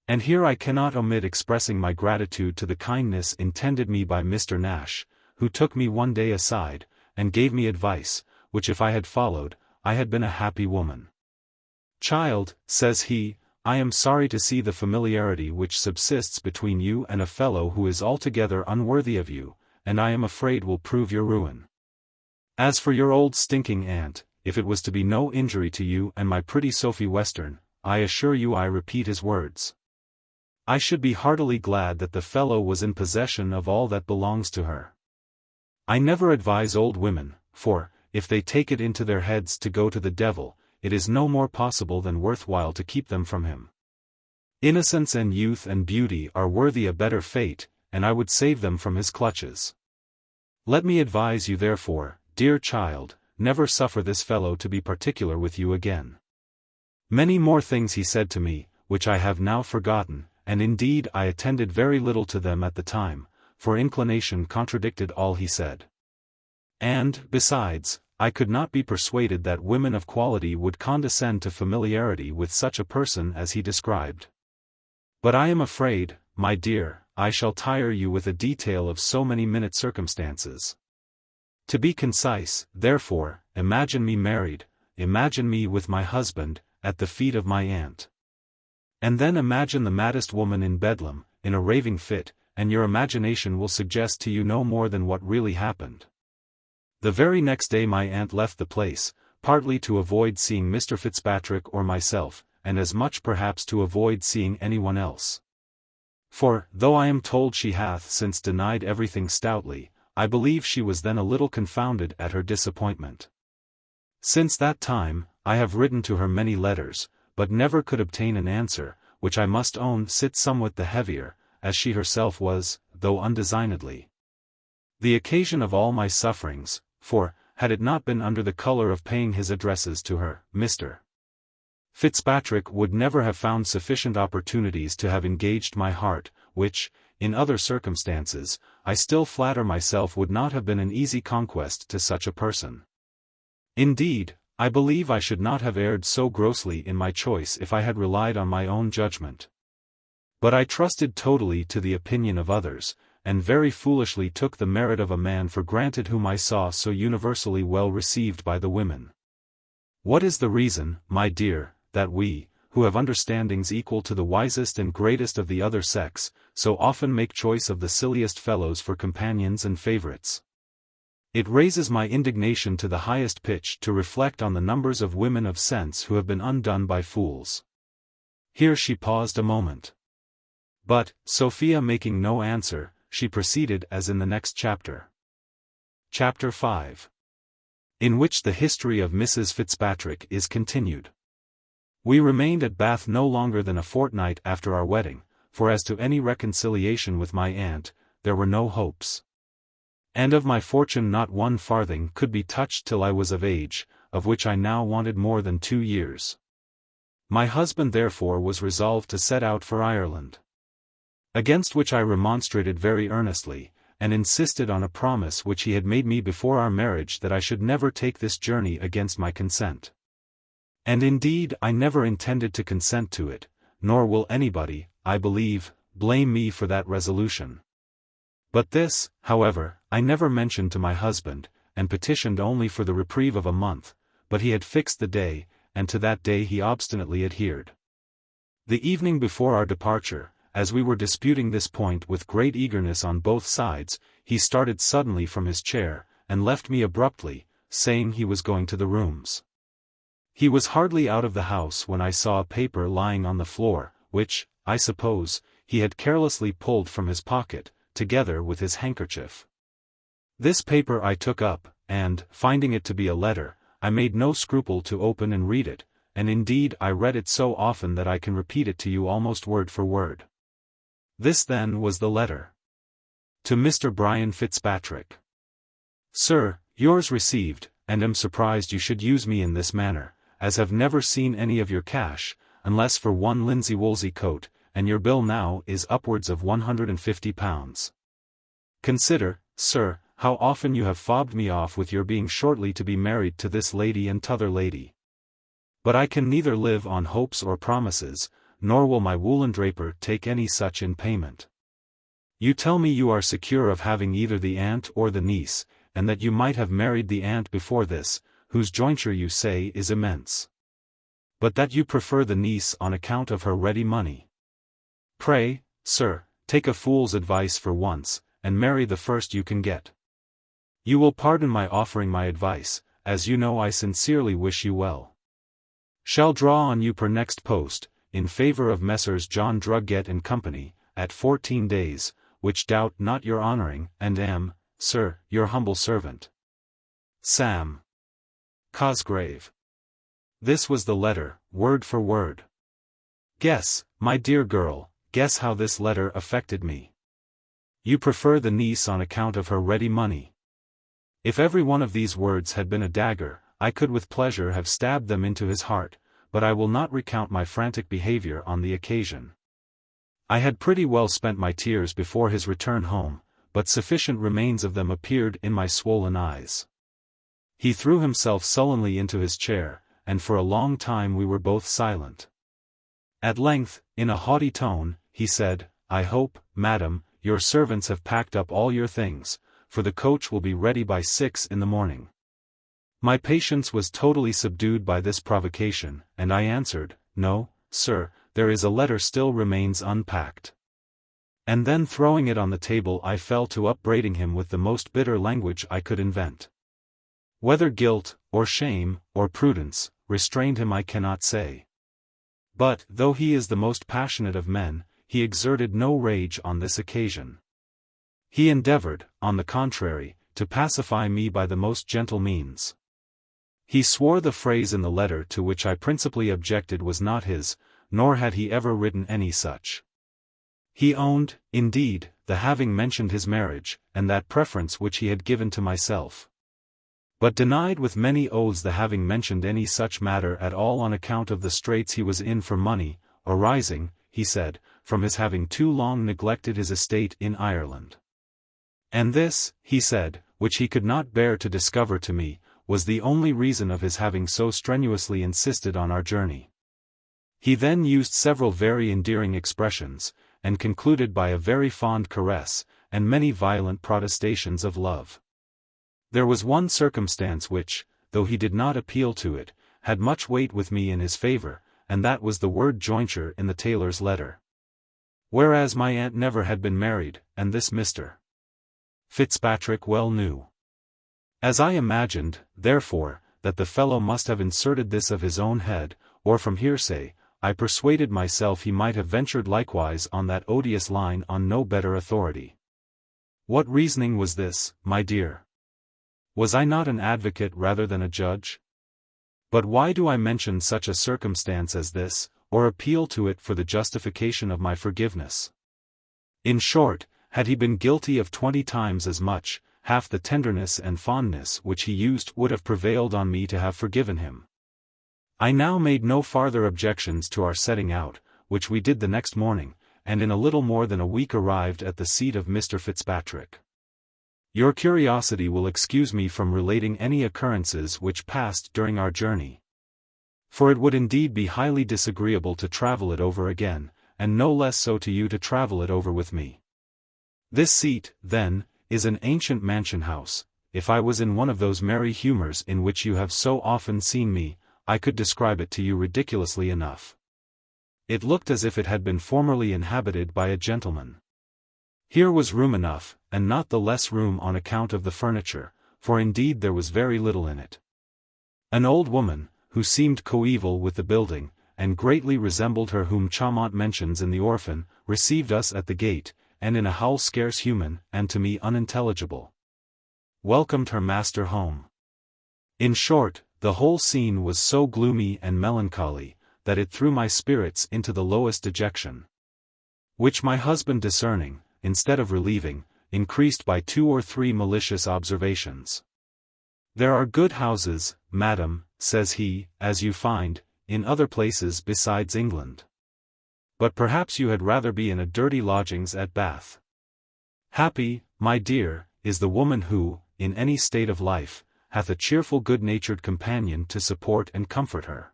And here I cannot omit expressing my gratitude to the kindness intended me by Mr. Nash, who took me one day aside, and gave me advice, which if I had followed, I had been a happy woman. Child, says he, I am sorry to see the familiarity which subsists between you and a fellow who is altogether unworthy of you, and I am afraid will prove your ruin. As for your old stinking aunt, if it was to be no injury to you and my pretty Sophie Western, I assure you I repeat his words. I should be heartily glad that the fellow was in possession of all that belongs to her. I never advise old women, for, if they take it into their heads to go to the devil, it is no more possible than worthwhile to keep them from him. Innocence and youth and beauty are worthy a better fate, and I would save them from his clutches. Let me advise you therefore, dear child, never suffer this fellow to be particular with you again. Many more things he said to me, which I have now forgotten, and indeed I attended very little to them at the time, for inclination contradicted all he said. And, besides, I could not be persuaded that women of quality would condescend to familiarity with such a person as he described. But I am afraid, my dear, I shall tire you with a detail of so many minute circumstances. To be concise, therefore, imagine me married, imagine me with my husband, at the feet of my aunt. And then imagine the maddest woman in Bedlam, in a raving fit, and your imagination will suggest to you no more than what really happened. The very next day my aunt left the place, partly to avoid seeing Mr. Fitzpatrick or myself, and as much perhaps to avoid seeing anyone else. For, though I am told she hath since denied everything stoutly, I believe she was then a little confounded at her disappointment. Since that time, I have written to her many letters, but never could obtain an answer, which I must own sits somewhat the heavier, as she herself was, though undesignedly, the occasion of all my sufferings, for, had it not been under the colour of paying his addresses to her, Mr. Fitzpatrick would never have found sufficient opportunities to have engaged my heart, which, in other circumstances, I still flatter myself would not have been an easy conquest to such a person. Indeed, I believe I should not have erred so grossly in my choice if I had relied on my own judgment. But I trusted totally to the opinion of others, and very foolishly took the merit of a man for granted whom I saw so universally well received by the women. What is the reason, my dear, that we, who have understandings equal to the wisest and greatest of the other sex, so often make choice of the silliest fellows for companions and favourites? It raises my indignation to the highest pitch to reflect on the numbers of women of sense who have been undone by fools. Here she paused a moment. But, Sophia making no answer, she proceeded as in the next chapter. Chapter 5. In which the history of Mrs. Fitzpatrick is continued. We remained at Bath no longer than a fortnight after our wedding, for as to any reconciliation with my aunt, there were no hopes. And of my fortune not one farthing could be touched till I was of age, of which I now wanted more than 2 years. My husband therefore was resolved to set out for Ireland. Against which I remonstrated very earnestly, and insisted on a promise which he had made me before our marriage that I should never take this journey against my consent. And indeed I never intended to consent to it, nor will anybody, I believe, blame me for that resolution. But this, however, I never mentioned to my husband, and petitioned only for the reprieve of a month, but he had fixed the day, and to that day he obstinately adhered. The evening before our departure, as we were disputing this point with great eagerness on both sides, he started suddenly from his chair, and left me abruptly, saying he was going to the rooms. He was hardly out of the house when I saw a paper lying on the floor, which, I suppose, he had carelessly pulled from his pocket, together with his handkerchief. This paper I took up, and, finding it to be a letter, I made no scruple to open and read it, and indeed I read it so often that I can repeat it to you almost word for word. This then was the letter. To Mr. Brian Fitzpatrick. Sir, yours received, and am surprised you should use me in this manner, as have never seen any of your cash, unless for one linsey-woolsey coat, and your bill now is upwards of £150. Consider, sir, how often you have fobbed me off with your being shortly to be married to this lady and t'other lady. But I can neither live on hopes or promises, nor will my woolen-draper take any such in payment. You tell me you are secure of having either the aunt or the niece, and that you might have married the aunt before this, whose jointure you say is immense. But that you prefer the niece on account of her ready money. Pray, sir, take a fool's advice for once, and marry the first you can get. You will pardon my offering my advice, as you know I sincerely wish you well. Shall draw on you per next post, in favour of Messrs. John Drugget and Company, at 14 days, which doubt not your honouring, and am, sir, your humble servant. Sam. Cosgrave. This was the letter, word for word. Guess, my dear girl, guess how this letter affected me. You prefer the niece on account of her ready money. If every one of these words had been a dagger, I could with pleasure have stabbed them into his heart, but I will not recount my frantic behavior on the occasion. I had pretty well spent my tears before his return home, but sufficient remains of them appeared in my swollen eyes. He threw himself sullenly into his chair, and for a long time we were both silent. At length, in a haughty tone, he said, "I hope, madam, your servants have packed up all your things, for the coach will be ready by 6 in the morning." My patience was totally subdued by this provocation, and I answered, "No, sir, there is a letter still remains unpacked." And then throwing it on the table I fell to upbraiding him with the most bitter language I could invent. Whether guilt, or shame, or prudence, restrained him I cannot say. But, though he is the most passionate of men, he exerted no rage on this occasion. He endeavored, on the contrary, to pacify me by the most gentle means. He swore the phrase in the letter to which I principally objected was not his, nor had he ever written any such. He owned, indeed, the having mentioned his marriage, and that preference which he had given to myself. But denied with many oaths the having mentioned any such matter at all on account of the straits he was in for money, arising, he said, from his having too long neglected his estate in Ireland. And this, he said, which he could not bear to discover to me, was the only reason of his having so strenuously insisted on our journey. He then used several very endearing expressions, and concluded by a very fond caress, and many violent protestations of love. There was one circumstance which, though he did not appeal to it, had much weight with me in his favor, and that was the word jointure in the tailor's letter. Whereas my aunt never had been married, and this Mr. Fitzpatrick well knew. As I imagined, therefore, that the fellow must have inserted this of his own head, or from hearsay, I persuaded myself he might have ventured likewise on that odious line on no better authority. What reasoning was this, my dear? Was I not an advocate rather than a judge? But why do I mention such a circumstance as this, or appeal to it for the justification of my forgiveness? In short, had he been guilty of 20 times as much, half the tenderness and fondness which he used would have prevailed on me to have forgiven him. I now made no farther objections to our setting out, which we did the next morning, and in a little more than a week arrived at the seat of Mr. Fitzpatrick. Your curiosity will excuse me from relating any occurrences which passed during our journey. For it would indeed be highly disagreeable to travel it over again, and no less so to you to travel it over with me. This seat, then, is an ancient mansion house. If I was in one of those merry humors in which you have so often seen me, I could describe it to you ridiculously enough. It looked as if it had been formerly inhabited by a gentleman. Here was room enough, and not the less room on account of the furniture, for indeed there was very little in it. An old woman, who seemed coeval with the building, and greatly resembled her whom Chaumont mentions in The Orphan, received us at the gate, and in a howl scarce human, and to me unintelligible, welcomed her master home. In short, the whole scene was so gloomy and melancholy, that it threw my spirits into the lowest dejection. Which my husband discerning, instead of relieving, increased by 2 or 3 malicious observations. There are good houses, madam, says he, as you find, in other places besides England. But perhaps you had rather be in a dirty lodgings at Bath. Happy, my dear, is the woman who, in any state of life, hath a cheerful good-natured companion to support and comfort her.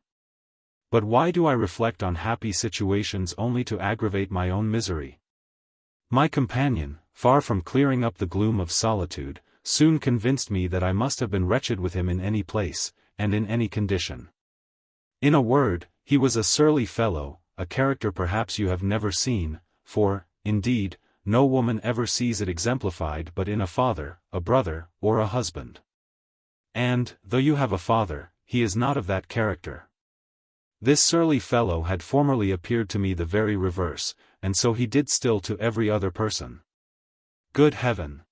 But why do I reflect on happy situations only to aggravate my own misery? My companion, far from clearing up the gloom of solitude, soon convinced me that I must have been wretched with him in any place, and in any condition. In a word, he was a surly fellow, a character perhaps you have never seen, for, indeed, no woman ever sees it exemplified but in a father, a brother, or a husband. And, though you have a father, he is not of that character. This surly fellow had formerly appeared to me the very reverse, and so he did still to every other person. Good heaven!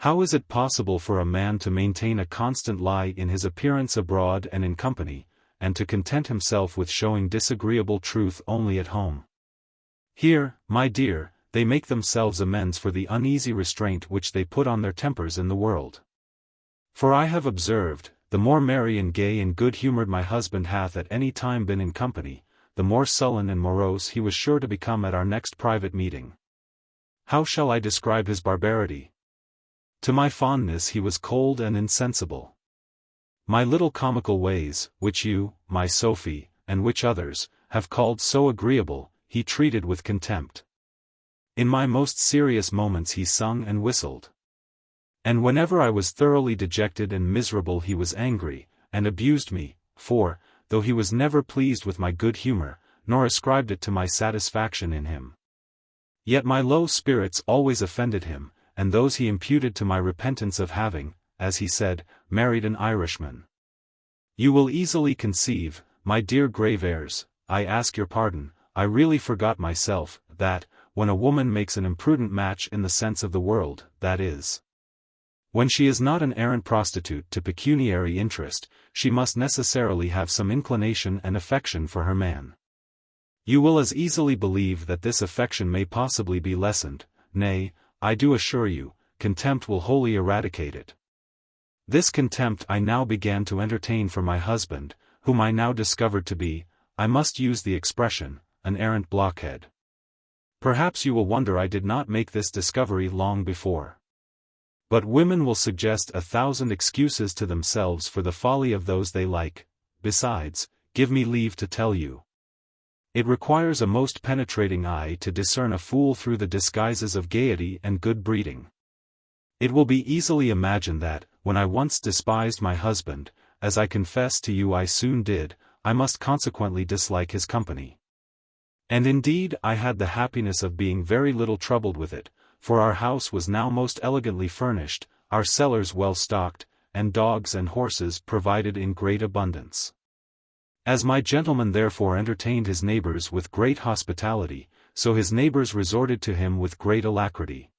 How is it possible for a man to maintain a constant lie in his appearance abroad and in company, and to content himself with showing disagreeable truth only at home? Here, my dear, they make themselves amends for the uneasy restraint which they put on their tempers in the world. For I have observed, the more merry and gay and good-humoured my husband hath at any time been in company, the more sullen and morose he was sure to become at our next private meeting. How shall I describe his barbarity? To my fondness he was cold and insensible. My little comical ways, which you, my Sophie, and which others, have called so agreeable, he treated with contempt. In my most serious moments he sung and whistled. And whenever I was thoroughly dejected and miserable he was angry, and abused me, for, though he was never pleased with my good humour, nor ascribed it to my satisfaction in him, yet my low spirits always offended him, and those he imputed to my repentance of having, as he said, married an Irishman. You will easily conceive, my dear Graveairs, I ask your pardon, I really forgot myself, that, when a woman makes an imprudent match in the sense of the world, that is, when she is not an arrant prostitute to pecuniary interest, she must necessarily have some inclination and affection for her man. You will as easily believe that this affection may possibly be lessened, nay, I do assure you, contempt will wholly eradicate it. This contempt I now began to entertain for my husband, whom I now discovered to be, I must use the expression, an arrant blockhead. Perhaps you will wonder I did not make this discovery long before. But women will suggest 1,000 excuses to themselves for the folly of those they like. Besides, give me leave to tell you, it requires a most penetrating eye to discern a fool through the disguises of gaiety and good breeding. It will be easily imagined that, when I once despised my husband, as I confess to you I soon did, I must consequently dislike his company. And indeed I had the happiness of being very little troubled with it, for our house was now most elegantly furnished, our cellars well stocked, and dogs and horses provided in great abundance. As my gentleman therefore entertained his neighbours with great hospitality, so his neighbours resorted to him with great alacrity.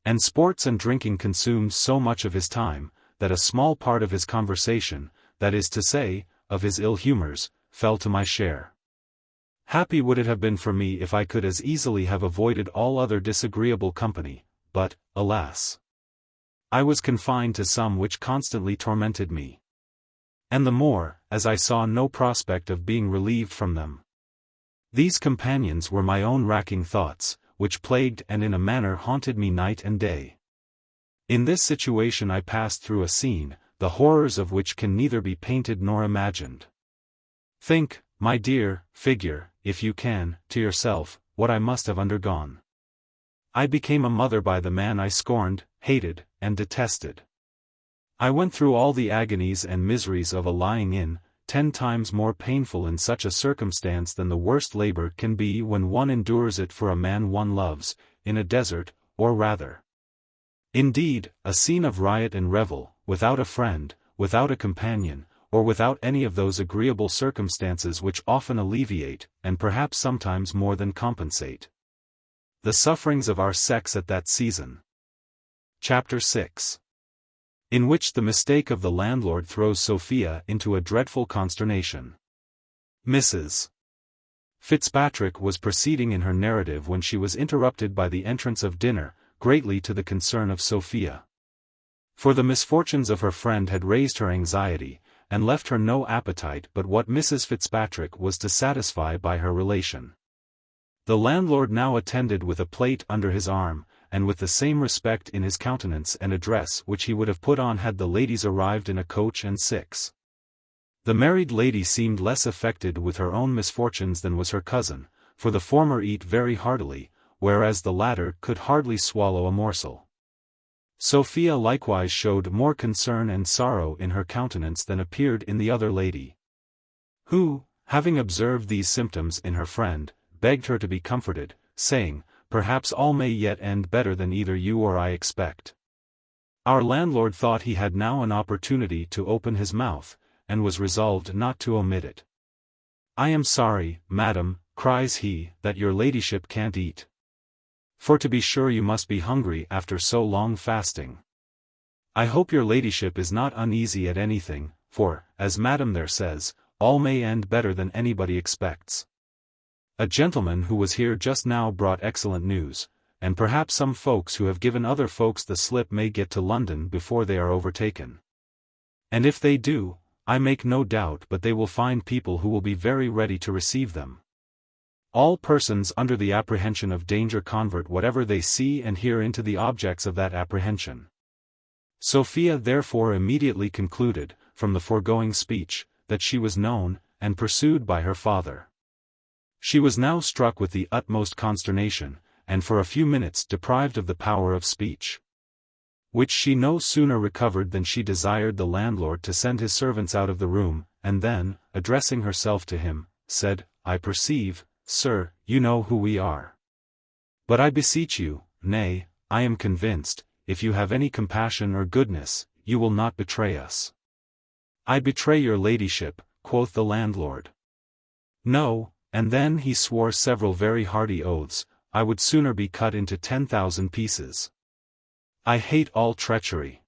And sports and drinking consumed so much of his time, that a small part of his conversation, that is to say, of his ill humours, fell to my share. Happy would it have been for me if I could as easily have avoided all other disagreeable company, but, alas! I was confined to some which constantly tormented me. And the more, as I saw no prospect of being relieved from them. These companions were my own racking thoughts, which plagued and in a manner haunted me night and day. In this situation I passed through a scene, the horrors of which can neither be painted nor imagined. Think, my dear, figure, if you can, to yourself, what I must have undergone. I became a mother by the man I scorned, hated, and detested. I went through all the agonies and miseries of a lying-in, 10 times more painful in such a circumstance than the worst labor can be when one endures it for a man one loves, in a desert, or rather. Indeed, a scene of riot and revel, without a friend, without a companion, or without any of those agreeable circumstances which often alleviate, and perhaps sometimes more than compensate, the sufferings of our sex at that season. Chapter 6. In which the mistake of the landlord throws Sophia into a dreadful consternation. Mrs. Fitzpatrick was proceeding in her narrative when she was interrupted by the entrance of dinner, greatly to the concern of Sophia. For the misfortunes of her friend had raised her anxiety, and left her no appetite but what Mrs. Fitzpatrick was to satisfy by her relation. The landlord now attended with a plate under his arm, and with the same respect in his countenance and address which he would have put on had the ladies arrived in a coach and six. The married lady seemed less affected with her own misfortunes than was her cousin, for the former eat very heartily, whereas the latter could hardly swallow a morsel. Sophia likewise showed more concern and sorrow in her countenance than appeared in the other lady, who, having observed these symptoms in her friend, begged her to be comforted, saying, "Perhaps all may yet end better than either you or I expect." Our landlord thought he had now an opportunity to open his mouth, and was resolved not to omit it. "I am sorry, madam," cries he, "that your ladyship can't eat. For to be sure you must be hungry after so long fasting." I hope your ladyship is not uneasy at anything, for, as Madam there says, all may end better than anybody expects. A gentleman who was here just now brought excellent news, and perhaps some folks who have given other folks the slip may get to London before they are overtaken. And if they do, I make no doubt but they will find people who will be very ready to receive them. All persons under the apprehension of danger convert whatever they see and hear into the objects of that apprehension. Sophia therefore immediately concluded, from the foregoing speech, that she was known, and pursued by her father. She was now struck with the utmost consternation, and for a few minutes deprived of the power of speech, which she no sooner recovered than she desired the landlord to send his servants out of the room, and then, addressing herself to him, said, I perceive, sir, you know who we are. But I beseech you, nay, I am convinced, if you have any compassion or goodness, you will not betray us. I betray your ladyship, quoth the landlord. No, and then he swore several very hearty oaths, I would sooner be cut into 10,000 pieces. I hate all treachery.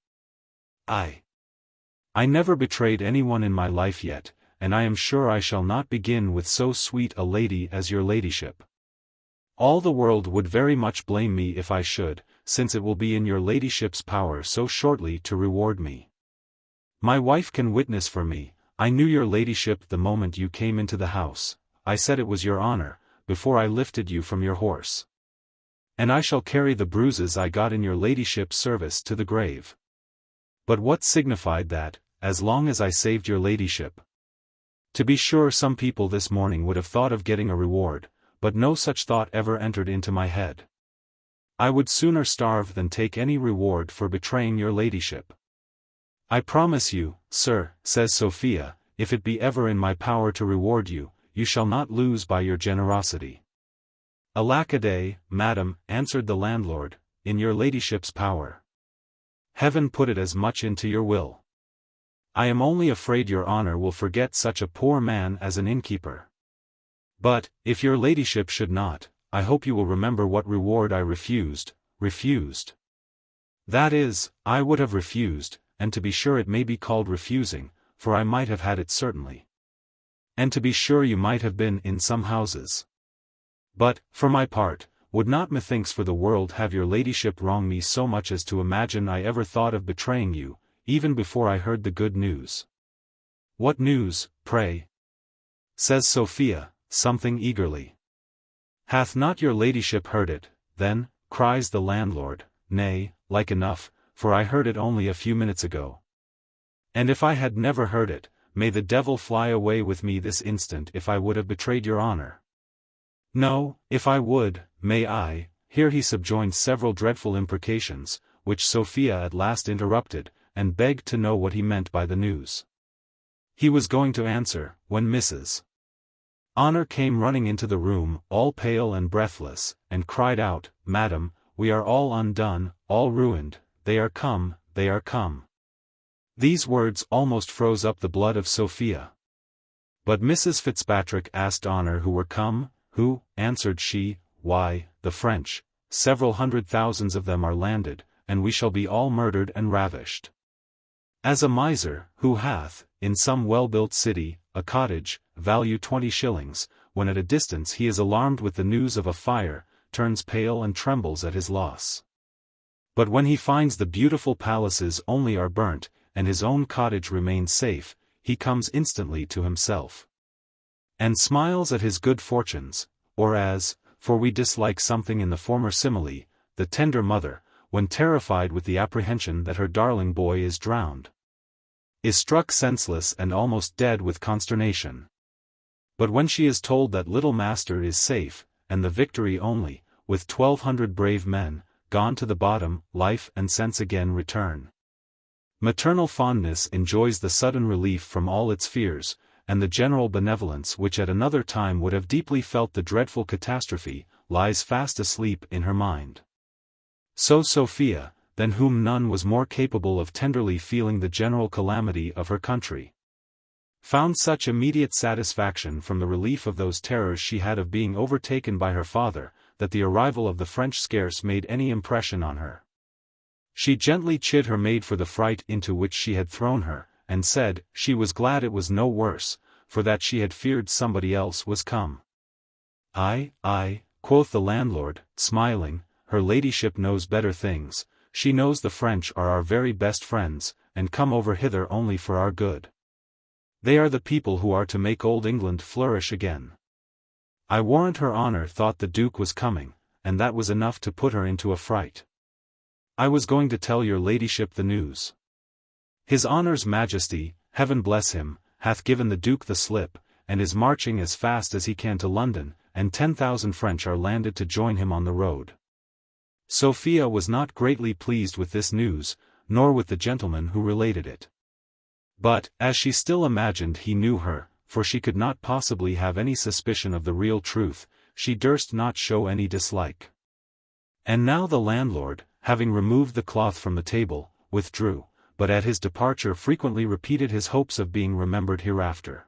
I never betrayed anyone in my life yet, and I am sure I shall not begin with so sweet a lady as your ladyship. All the world would very much blame me if I should, since it will be in your ladyship's power so shortly to reward me. My wife can witness for me, I knew your ladyship the moment you came into the house, I said it was your honor, before I lifted you from your horse. And I shall carry the bruises I got in your ladyship's service to the grave. But what signified that, as long as I saved your ladyship? To be sure some people this morning would have thought of getting a reward, but no such thought ever entered into my head. I would sooner starve than take any reward for betraying your ladyship. I promise you, sir, says Sophia, if it be ever in my power to reward you, you shall not lose by your generosity. Alack-a-day, madam, answered the landlord, in your ladyship's power. Heaven put it as much into your will. I am only afraid your honor will forget such a poor man as an innkeeper. But, if your ladyship should not, I hope you will remember what reward I refused. That is, I would have refused, and to be sure it may be called refusing, for I might have had it certainly. And to be sure you might have been in some houses. But, for my part, would not methinks for the world have your ladyship wrong me so much as to imagine I ever thought of betraying you, even before I heard the good news. What news, pray? Says Sophia, something eagerly. Hath not your ladyship heard it, then, cries the landlord, nay, like enough, for I heard it only a few minutes ago. And if I had never heard it, may the devil fly away with me this instant if I would have betrayed your honor. No, if I would, may I, here he subjoined several dreadful imprecations, which Sophia at last interrupted, and begged to know what he meant by the news. He was going to answer, when Mrs. Honor came running into the room, all pale and breathless, and cried out, Madam, we are all undone, all ruined, they are come, they are come. These words almost froze up the blood of Sophia. But Mrs. Fitzpatrick asked Honor who were come. Who, answered she, why, the French, several 100,000 of them are landed, and we shall be all murdered and ravished. As a miser, who hath, in some well-built city, a cottage, value 20 shillings, when at a distance he is alarmed with the news of a fire, turns pale and trembles at his loss. But when he finds the beautiful palaces only are burnt, and his own cottage remains safe, he comes instantly to himself. And smiles at his good fortunes, or as, for we dislike something in the former simile, the tender mother, when terrified with the apprehension that her darling boy is drowned, is struck senseless and almost dead with consternation. But when she is told that little master is safe, and the Victory only, with 1,200 brave men, gone to the bottom, life and sense again return. Maternal fondness enjoys the sudden relief from all its fears, and the general benevolence which at another time would have deeply felt the dreadful catastrophe, lies fast asleep in her mind. So Sophia, than whom none was more capable of tenderly feeling the general calamity of her country, found such immediate satisfaction from the relief of those terrors she had of being overtaken by her father, that the arrival of the French scarce made any impression on her. She gently chid her maid for the fright into which she had thrown her, and said, she was glad it was no worse, for that she had feared somebody else was come. Ay, quoth the landlord, smiling, her ladyship knows better things, she knows the French are our very best friends, and come over hither only for our good. They are the people who are to make old England flourish again. I warrant her honour thought the Duke was coming, and that was enough to put her into a fright. I was going to tell your ladyship the news. His Honour's Majesty, heaven bless him, hath given the Duke the slip, and is marching as fast as he can to London, and 10,000 French are landed to join him on the road. Sophia was not greatly pleased with this news, nor with the gentleman who related it. But, as she still imagined he knew her, for she could not possibly have any suspicion of the real truth, she durst not show any dislike. And now the landlord, having removed the cloth from the table, withdrew, but at his departure frequently repeated his hopes of being remembered hereafter.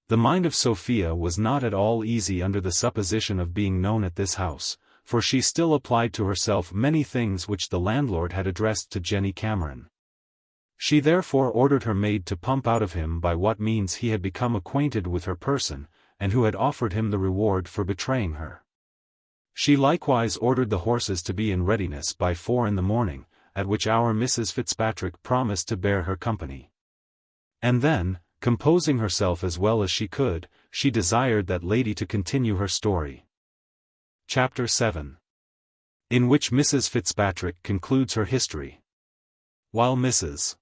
The mind of Sophia was not at all easy under the supposition of being known at this house, for she still applied to herself many things which the landlord had addressed to Jenny Cameron. She therefore ordered her maid to pump out of him by what means he had become acquainted with her person, and who had offered him the reward for betraying her. She likewise ordered the horses to be in readiness by 4 in the morning, at which hour Mrs. Fitzpatrick promised to bear her company. And then, composing herself as well as she could, she desired that lady to continue her story. Chapter 7. In which Mrs. Fitzpatrick concludes her history. While Mrs.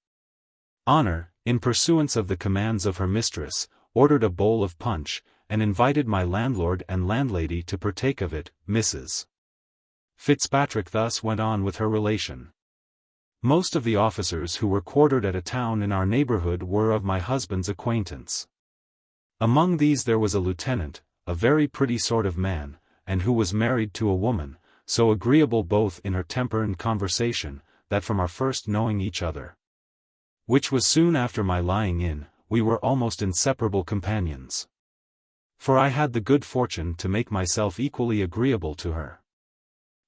Honour, in pursuance of the commands of her mistress, ordered a bowl of punch, and invited my landlord and landlady to partake of it, Mrs. Fitzpatrick thus went on with her relation. Most of the officers who were quartered at a town in our neighbourhood were of my husband's acquaintance. Among these there was a lieutenant, a very pretty sort of man, and who was married to a woman, so agreeable both in her temper and conversation, that from our first knowing each other, which was soon after my lying in, we were almost inseparable companions. For I had the good fortune to make myself equally agreeable to her.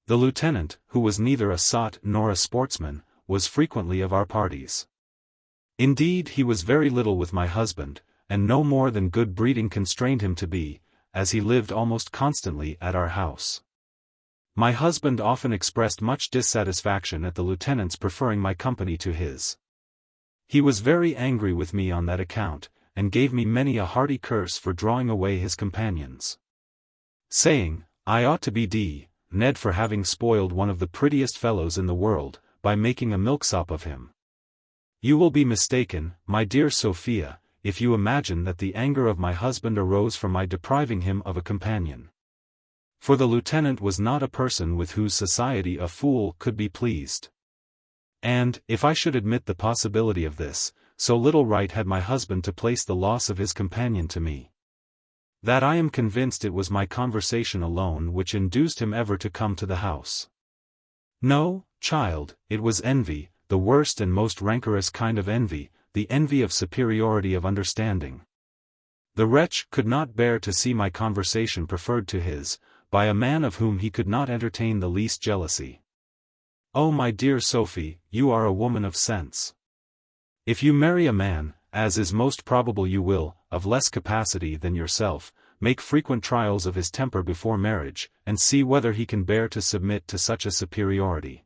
The lieutenant, who was neither a sot nor a sportsman, was frequently of our parties. Indeed he was very little with my husband, and no more than good breeding constrained him to be, as he lived almost constantly at our house. My husband often expressed much dissatisfaction at the lieutenant's preferring my company to his. He was very angry with me on that account, and gave me many a hearty curse for drawing away his companions, saying, I ought to be Ned for having spoiled one of the prettiest fellows in the world, by making a milksop of him. You will be mistaken, my dear Sophia, if you imagine that the anger of my husband arose from my depriving him of a companion. For the lieutenant was not a person with whose society a fool could be pleased. And, if I should admit the possibility of this, so little right had my husband to place the loss of his companion to me, that I am convinced it was my conversation alone which induced him ever to come to the house. No, child, it was envy, the worst and most rancorous kind of envy, the envy of superiority of understanding. The wretch could not bear to see my conversation preferred to his, by a man of whom he could not entertain the least jealousy. Oh my dear Sophie, you are a woman of sense. If you marry a man, as is most probable you will, of less capacity than yourself, make frequent trials of his temper before marriage, and see whether he can bear to submit to such a superiority.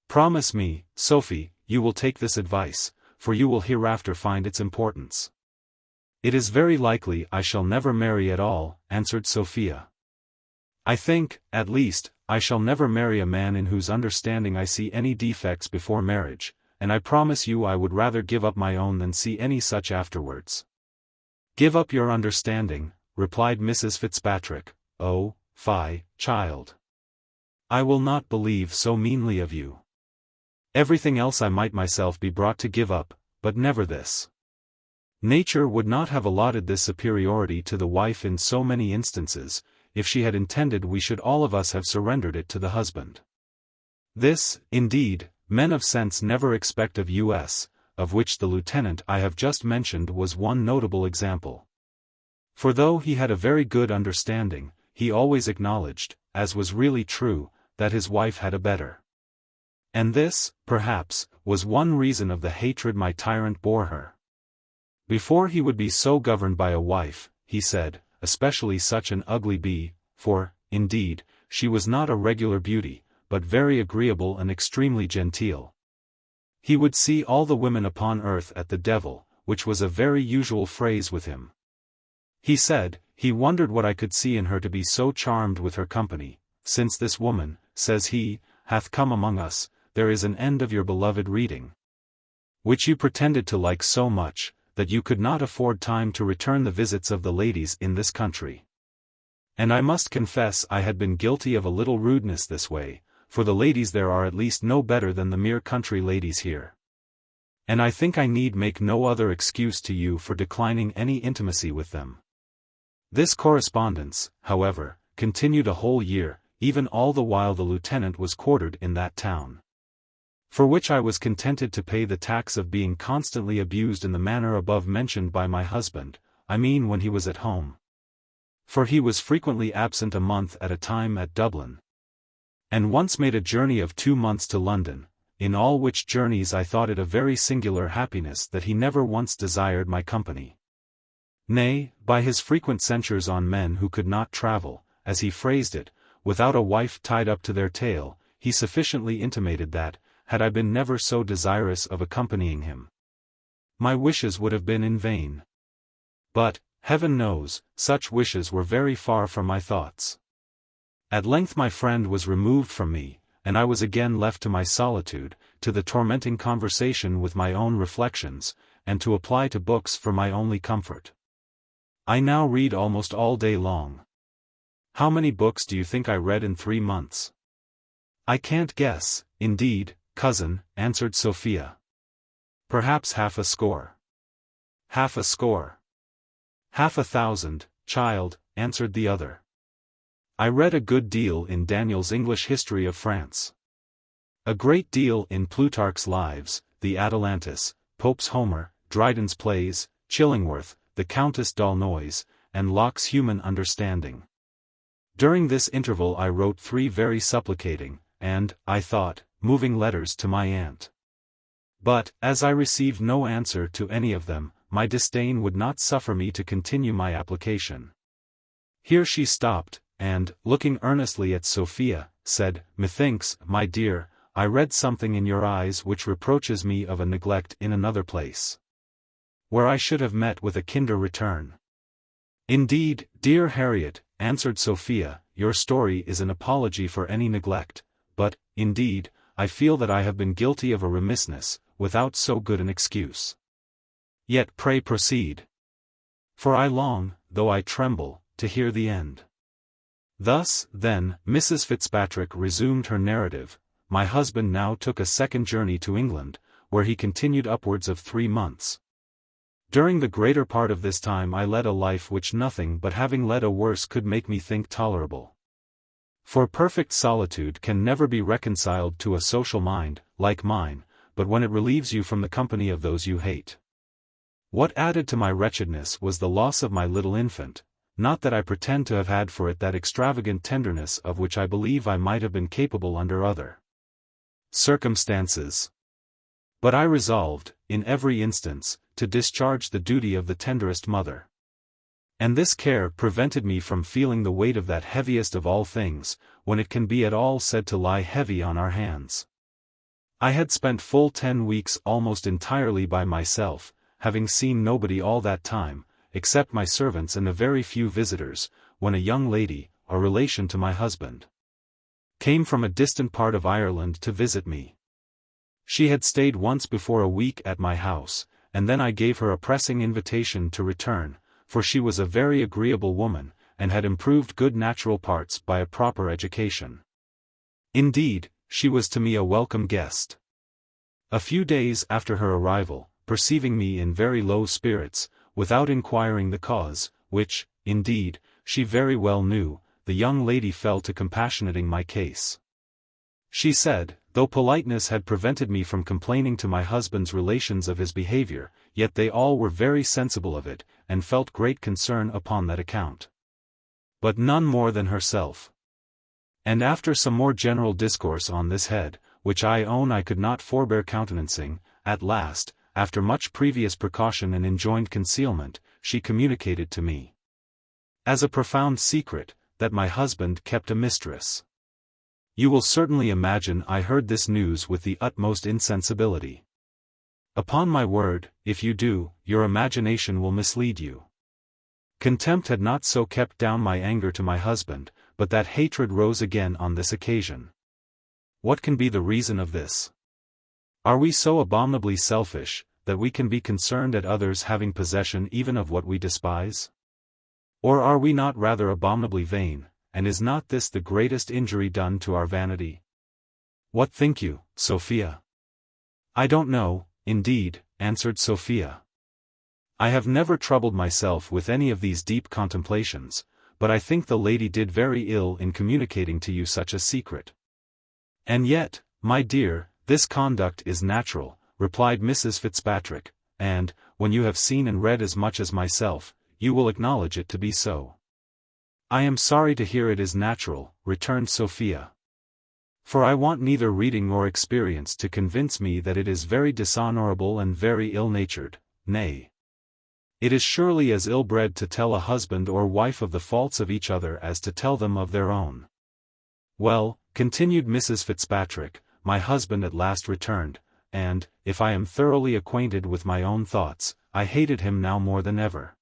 Promise me, Sophie, you will take this advice, for you will hereafter find its importance. It is very likely I shall never marry at all, answered Sophia. I think, at least, I shall never marry a man in whose understanding I see any defects before marriage, and I promise you I would rather give up my own than see any such afterwards. Give up your understanding, replied Mrs. Fitzpatrick. Oh, fie, child. I will not believe so meanly of you. Everything else I might myself be brought to give up, but never this. Nature would not have allotted this superiority to the wife in so many instances. If she had intended we should all of us have surrendered it to the husband. This, indeed, men of sense never expect of us, of which the lieutenant I have just mentioned was one notable example. For though he had a very good understanding, he always acknowledged, as was really true, that his wife had a better. And this, perhaps, was one reason of the hatred my tyrant bore her. Before he would be so governed by a wife, he said, especially such an ugly bee, for, indeed, she was not a regular beauty, but very agreeable and extremely genteel. He would see all the women upon earth at the devil, which was a very usual phrase with him. He said, he wondered what I could see in her to be so charmed with her company, since this woman, says he, hath come among us, there is an end of your beloved reading, which you pretended to like so much, that you could not afford time to return the visits of the ladies in this country. And I must confess I had been guilty of a little rudeness this way, for the ladies there are at least no better than the mere country ladies here. And I think I need make no other excuse to you for declining any intimacy with them. This correspondence, however, continued a whole year, even all the while the lieutenant was quartered in that town. For which I was contented to pay the tax of being constantly abused in the manner above mentioned by my husband, I mean when he was at home. For he was frequently absent a month at a time at Dublin, and once made a journey of 2 months to London, in all which journeys I thought it a very singular happiness that he never once desired my company. Nay, by his frequent censures on men who could not travel, as he phrased it, without a wife tied up to their tail, he sufficiently intimated that, had I been never so desirous of accompanying him, my wishes would have been in vain. But, heaven knows, such wishes were very far from my thoughts. At length my friend was removed from me, and I was again left to my solitude, to the tormenting conversation with my own reflections, and to apply to books for my only comfort. I now read almost all day long. How many books do you think I read in 3 months? I can't guess, indeed, cousin, answered Sophia. Perhaps half a score. Half a score. Half 1,000, child, answered the other. I read a good deal in Daniel's English History of France. A great deal in Plutarch's Lives, the Atalantis, Pope's Homer, Dryden's Plays, Chillingworth, the Countess d'Aulnoy's, and Locke's Human Understanding. During this interval I wrote 3 very supplicating, and, I thought, moving letters to my aunt. But, as I received no answer to any of them, my disdain would not suffer me to continue my application. Here she stopped, and, looking earnestly at Sophia, said, Methinks, my dear, I read something in your eyes which reproaches me of a neglect in another place, where I should have met with a kinder return. Indeed, dear Harriet, answered Sophia, your story is an apology for any neglect, but, indeed, I feel that I have been guilty of a remissness, without so good an excuse. Yet pray proceed. For I long, though I tremble, to hear the end. Thus, then, Mrs. Fitzpatrick resumed her narrative. My husband now took a second journey to England, where he continued upwards of 3 months. During the greater part of this time I led a life which nothing but having led a worse could make me think tolerable. For perfect solitude can never be reconciled to a social mind, like mine, but when it relieves you from the company of those you hate. What added to my wretchedness was the loss of my little infant, not that I pretend to have had for it that extravagant tenderness of which I believe I might have been capable under other circumstances. But I resolved, in every instance, to discharge the duty of the tenderest mother. And this care prevented me from feeling the weight of that heaviest of all things, when it can be at all said to lie heavy on our hands. I had spent full 10 weeks almost entirely by myself, having seen nobody all that time, except my servants and a very few visitors, when a young lady, a relation to my husband, came from a distant part of Ireland to visit me. She had stayed once before a week at my house, and then I gave her a pressing invitation to return, for she was a very agreeable woman, and had improved good natural parts by a proper education. Indeed, she was to me a welcome guest. A few days after her arrival, perceiving me in very low spirits, without inquiring the cause, which, indeed, she very well knew, the young lady fell to compassionating my case. She said, though politeness had prevented me from complaining to my husband's relations of his behavior, yet they all were very sensible of it, and felt great concern upon that account. But none more than herself. And after some more general discourse on this head, which I own I could not forbear countenancing, at last, after much previous precaution and enjoined concealment, she communicated to me, as a profound secret, that my husband kept a mistress. You will certainly imagine I heard this news with the utmost insensibility. Upon my word, if you do, your imagination will mislead you. Contempt had not so kept down my anger to my husband, but that hatred rose again on this occasion. What can be the reason of this? Are we so abominably selfish, that we can be concerned at others having possession even of what we despise? Or are we not rather abominably vain, and is not this the greatest injury done to our vanity? What think you, Sophia? I don't know, indeed, answered Sophia. I have never troubled myself with any of these deep contemplations, but I think the lady did very ill in communicating to you such a secret. And yet, my dear, this conduct is natural, replied Mrs. Fitzpatrick, and, when you have seen and read as much as myself, you will acknowledge it to be so. I am sorry to hear it is natural, returned Sophia. For I want neither reading nor experience to convince me that it is very dishonorable and very ill-natured, nay. It is surely as ill-bred to tell a husband or wife of the faults of each other as to tell them of their own. Well, continued Mrs. Fitzpatrick, my husband at last returned, and, if I am thoroughly acquainted with my own thoughts, I hated him now more than ever.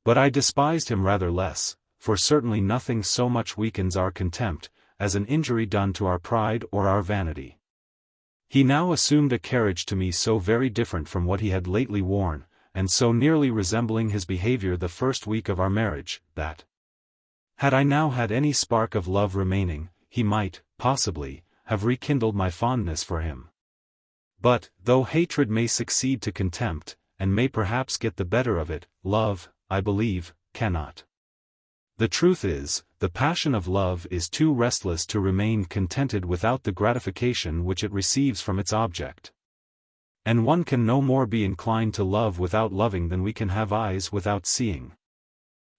But I despised him rather less, for certainly nothing so much weakens our contempt, as an injury done to our pride or our vanity. He now assumed a carriage to me so very different from what he had lately worn, and so nearly resembling his behavior the first week of our marriage, that, had I now had any spark of love remaining, he might, possibly, have rekindled my fondness for him. But, though hatred may succeed to contempt, and may perhaps get the better of it, love, I believe, cannot. The truth is, the passion of love is too restless to remain contented without the gratification which it receives from its object. And one can no more be inclined to love without loving than we can have eyes without seeing.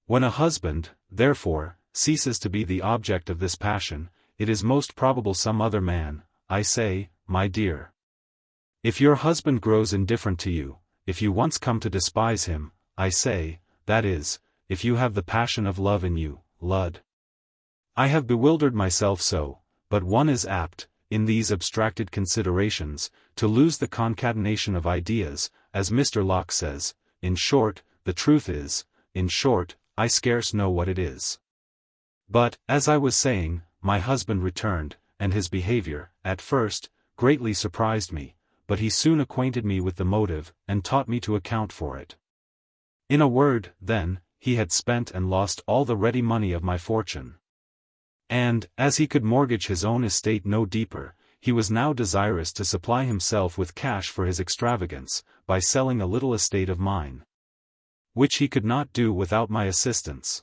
When a husband, therefore, ceases to be the object of this passion, it is most probable some other man, I say, my dear. If your husband grows indifferent to you, if you once come to despise him, I say, that is, if you have the passion of love in you, Lud. I have bewildered myself so, but one is apt, in these abstracted considerations, to lose the concatenation of ideas, as Mr. Locke says. In short, the truth is, in short, I scarce know what it is. But, as I was saying, my husband returned, and his behavior, at first, greatly surprised me, but he soon acquainted me with the motive, and taught me to account for it. In a word, then, he had spent and lost all the ready money of my fortune. And, as he could mortgage his own estate no deeper, he was now desirous to supply himself with cash for his extravagance, by selling a little estate of mine, which he could not do without my assistance.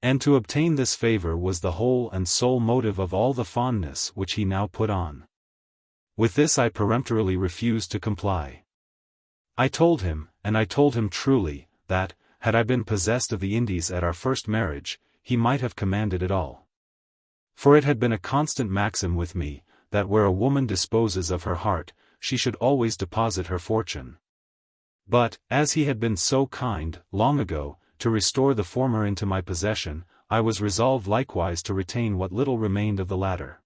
And to obtain this favor was the whole and sole motive of all the fondness which he now put on. With this I peremptorily refused to comply. I told him, and I told him truly, that, had I been possessed of the Indies at our first marriage, he might have commanded it all. For it had been a constant maxim with me, that where a woman disposes of her heart, she should always deposit her fortune. But, as he had been so kind, long ago, to restore the former into my possession, I was resolved likewise to retain what little remained of the latter.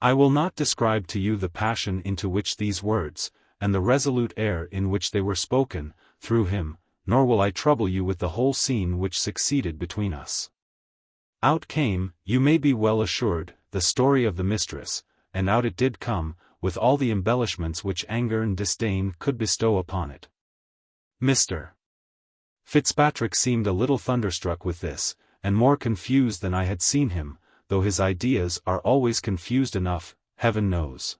I will not describe to you the passion into which these words, and the resolute air in which they were spoken, threw him, nor will I trouble you with the whole scene which succeeded between us. Out came, you may be well assured, the story of the mistress, and out it did come, with all the embellishments which anger and disdain could bestow upon it. Mr. Fitzpatrick seemed a little thunderstruck with this, and more confused than I had seen him, though his ideas are always confused enough, heaven knows.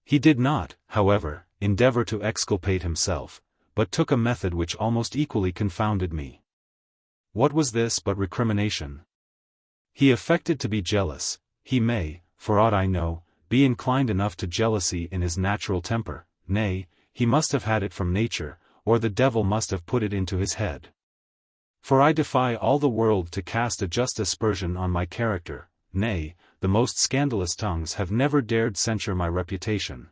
He did not, however, endeavor to exculpate himself, but took a method which almost equally confounded me. What was this but recrimination? He affected to be jealous. He may, for aught I know, be inclined enough to jealousy in his natural temper, nay, he must have had it from nature, or the devil must have put it into his head. For I defy all the world to cast a just aspersion on my character, nay, the most scandalous tongues have never dared censure my reputation.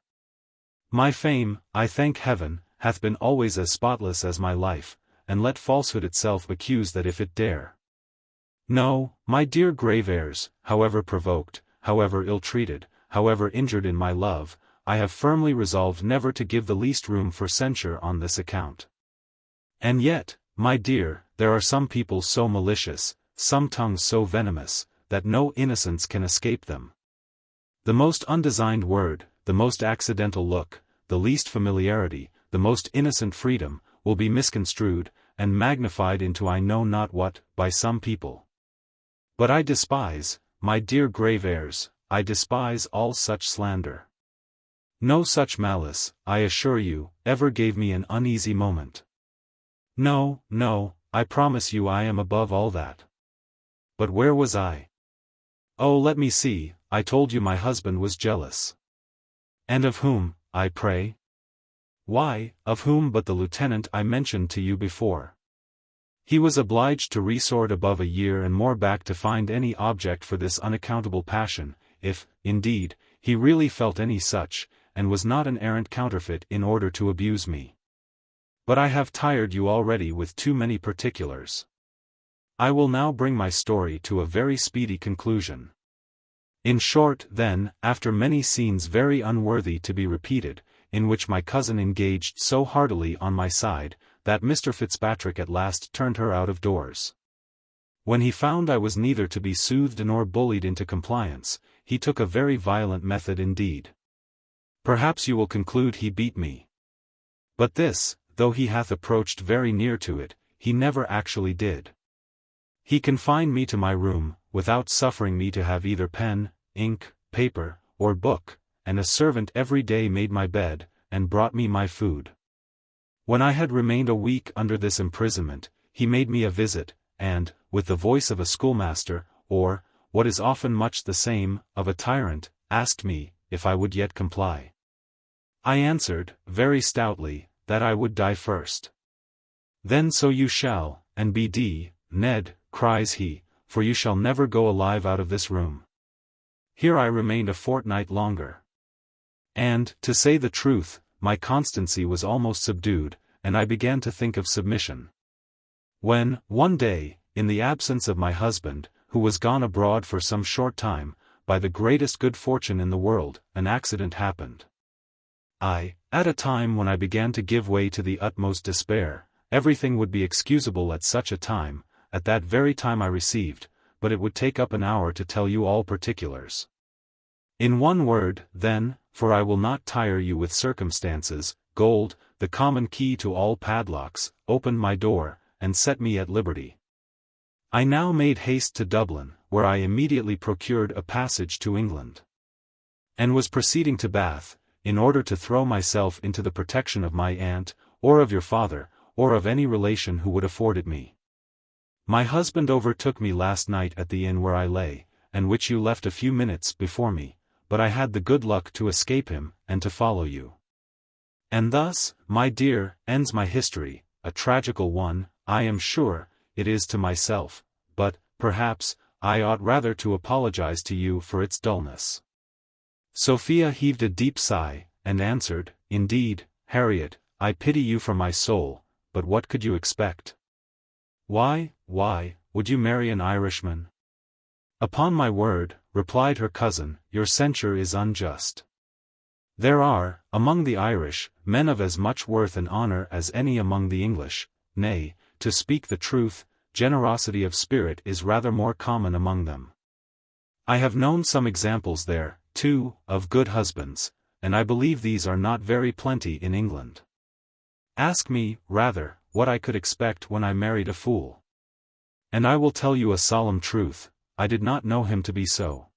My fame, I thank heaven, hath been always as spotless as my life, and let falsehood itself accuse that if it dare. No, my dear grave heirs, however provoked, however ill-treated, however injured in my love, I have firmly resolved never to give the least room for censure on this account. And yet, my dear, there are some people so malicious, some tongues so venomous, that no innocence can escape them. The most undesigned word, the most accidental look, the least familiarity, the most innocent freedom, will be misconstrued, and magnified into I know not what, by some people. But I despise, my dear grave heirs, I despise all such slander. No such malice, I assure you, ever gave me an uneasy moment. No, no, I promise you I am above all that. But where was I? Oh, let me see, I told you my husband was jealous. And of whom, I pray? Why, of whom but the lieutenant I mentioned to you before. He was obliged to resort above a year and more back to find any object for this unaccountable passion, if, indeed, he really felt any such, and was not an arrant counterfeit in order to abuse me. But I have tired you already with too many particulars. I will now bring my story to a very speedy conclusion. In short, then, after many scenes very unworthy to be repeated, in which my cousin engaged so heartily on my side, that Mr. Fitzpatrick at last turned her out of doors. When he found I was neither to be soothed nor bullied into compliance, he took a very violent method indeed. Perhaps you will conclude he beat me. But this, though he hath approached very near to it, he never actually did. He confined me to my room, without suffering me to have either pen, ink, paper, or book, and a servant every day made my bed, and brought me my food. When I had remained a week under this imprisonment, he made me a visit, and, with the voice of a schoolmaster, or, what is often much the same, of a tyrant, asked me, if I would yet comply. I answered, very stoutly, that I would die first. Then so you shall, and be Ned, cries he, for you shall never go alive out of this room. Here I remained a fortnight longer. And, to say the truth, my constancy was almost subdued, and I began to think of submission. When, one day, in the absence of my husband, who was gone abroad for some short time, by the greatest good fortune in the world, an accident happened. At a time when I began to give way to the utmost despair, everything would be excusable at such a time, at that very time I received, but it would take up an hour to tell you all particulars. In one word, then, for I will not tire you with circumstances, gold, the common key to all padlocks, opened my door, and set me at liberty. I now made haste to Dublin, where I immediately procured a passage to England, and was proceeding to Bath, in order to throw myself into the protection of my aunt, or of your father, or of any relation who would afford it me. My husband overtook me last night at the inn where I lay, and which you left a few minutes before me, but I had the good luck to escape him, and to follow you. And thus, my dear, ends my history, a tragical one, I am sure, it is to myself, but, perhaps, I ought rather to apologize to you for its dullness. Sophia heaved a deep sigh, and answered, Indeed, Harriet, I pity you from my soul, but what could you expect? Why, would you marry an Irishman? Upon my word, replied her cousin, your censure is unjust. There are, among the Irish, men of as much worth and honor as any among the English, nay, to speak the truth, generosity of spirit is rather more common among them. I have known some examples there, too, of good husbands, and I believe these are not very plenty in England. Ask me, rather, what I could expect when I married a fool. And I will tell you a solemn truth, I did not know him to be so.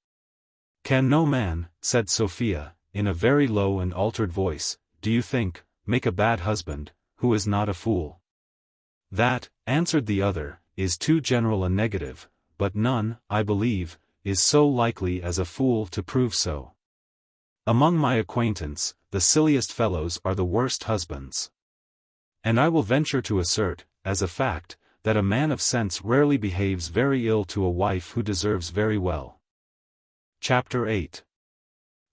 Can no man, said Sophia, in a very low and altered voice, do you think, make a bad husband, who is not a fool? That, answered the other, is too general a negative, but none, I believe, is so likely as a fool to prove so. Among my acquaintance, the silliest fellows are the worst husbands. And I will venture to assert, as a fact, that a man of sense rarely behaves very ill to a wife who deserves very well. Chapter 8.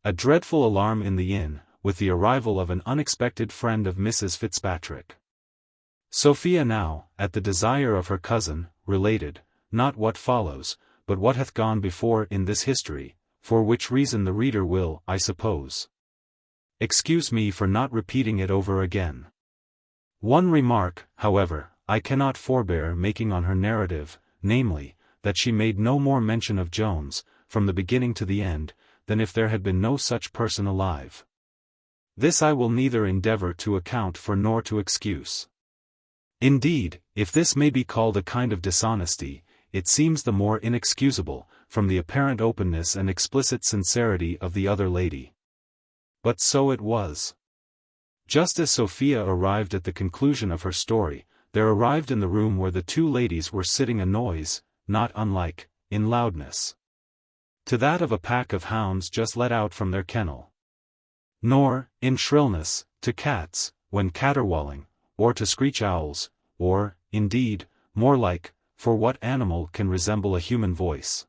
A dreadful alarm in the inn, with the arrival of an unexpected friend of Mrs. Fitzpatrick. Sophia now, at the desire of her cousin, related, not what follows, but what hath gone before in this history, for which reason the reader will, I suppose, excuse me for not repeating it over again. One remark, however, I cannot forbear making on her narrative, namely, that she made no more mention of Jones, from the beginning to the end, than if there had been no such person alive. This I will neither endeavor to account for nor to excuse. Indeed, if this may be called a kind of dishonesty, it seems the more inexcusable, from the apparent openness and explicit sincerity of the other lady. But so it was. Just as Sophia arrived at the conclusion of her story, there arrived in the room where the two ladies were sitting a noise, not unlike, in loudness, to that of a pack of hounds just let out from their kennel. Nor, in shrillness, to cats, when caterwauling, or to screech owls, or, indeed, more like, for what animal can resemble a human voice?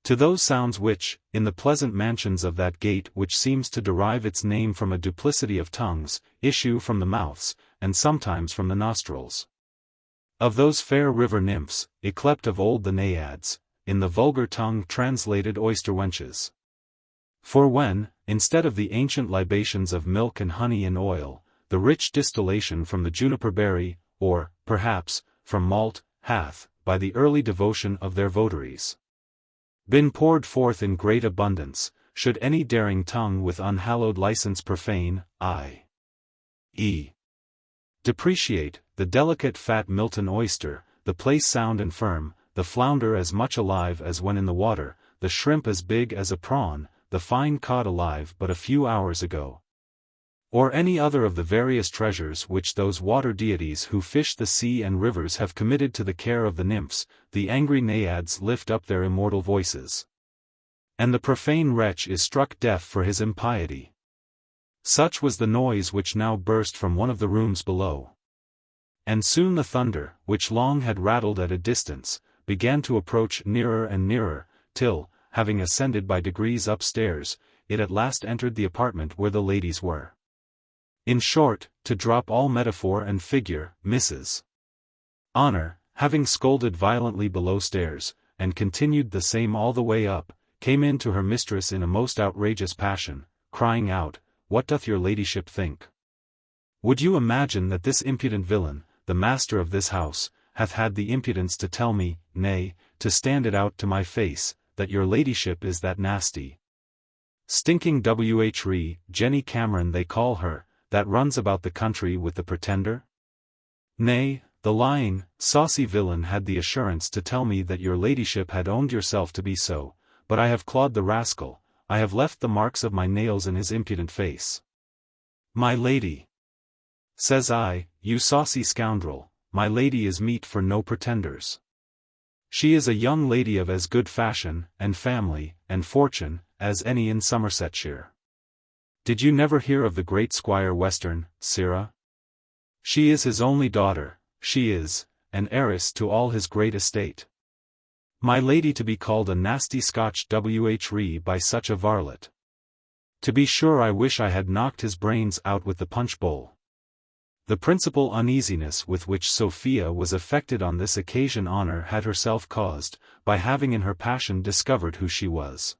To those sounds which, in the pleasant mansions of that gate which seems to derive its name from a duplicity of tongues, issue from the mouths, and sometimes from the nostrils of those fair river nymphs, yclept of old the naiads, in the vulgar tongue translated oyster wenches. For when, instead of the ancient libations of milk and honey and oil, the rich distillation from the juniper berry, or, perhaps, from malt, hath, by the early devotion of their votaries, been poured forth in great abundance, should any daring tongue with unhallowed license profane, i.e. depreciate, the delicate fat Milton oyster, the plaice sound and firm, the flounder as much alive as when in the water, the shrimp as big as a prawn, the fine cod alive but a few hours ago, or any other of the various treasures which those water deities who fish the sea and rivers have committed to the care of the nymphs, the angry naiads lift up their immortal voices, and the profane wretch is struck deaf for his impiety. Such was the noise which now burst from one of the rooms below. And soon the thunder, which long had rattled at a distance, began to approach nearer and nearer, till, having ascended by degrees upstairs, it at last entered the apartment where the ladies were. In short, to drop all metaphor and figure, Mrs. Honor, having scolded violently below stairs, and continued the same all the way up, came in to her mistress in a most outrageous passion, crying out, "What doth your ladyship think? Would you imagine that this impudent villain, the master of this house, hath had the impudence to tell me, nay, to stand it out to my face, that your ladyship is that nasty, stinking whre, Jenny Cameron they call her, that runs about the country with the Pretender? Nay, the lying, saucy villain had the assurance to tell me that your ladyship had owned yourself to be so, but I have clawed the rascal, I have left the marks of my nails in his impudent face. My lady, says I, you saucy scoundrel, my lady is meet for no pretenders. She is a young lady of as good fashion, and family, and fortune, as any in Somersetshire. Did you never hear of the great Squire Western, sirrah? She is his only daughter, she is, an heiress to all his great estate. My lady to be called a nasty Scotch whre by such a varlet. To be sure I wish I had knocked his brains out with the punch bowl. The principal uneasiness with which Sophia was affected on this occasion Honor had herself caused, by having in her passion discovered who she was.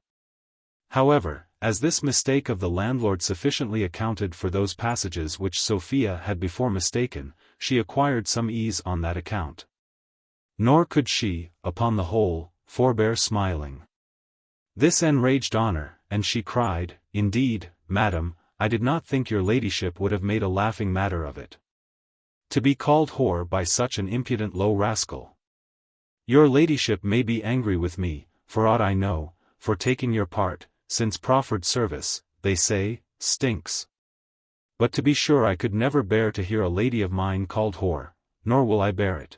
However, as this mistake of the landlord sufficiently accounted for those passages which Sophia had before mistaken, she acquired some ease on that account. Nor could she, upon the whole, forbear smiling. This enraged Honor, and she cried, "Indeed, madam, I did not think your ladyship would have made a laughing matter of it. To be called whore by such an impudent low rascal. Your ladyship may be angry with me, for aught I know, for taking your part, since proffered service, they say, stinks. But to be sure I could never bear to hear a lady of mine called whore, nor will I bear it.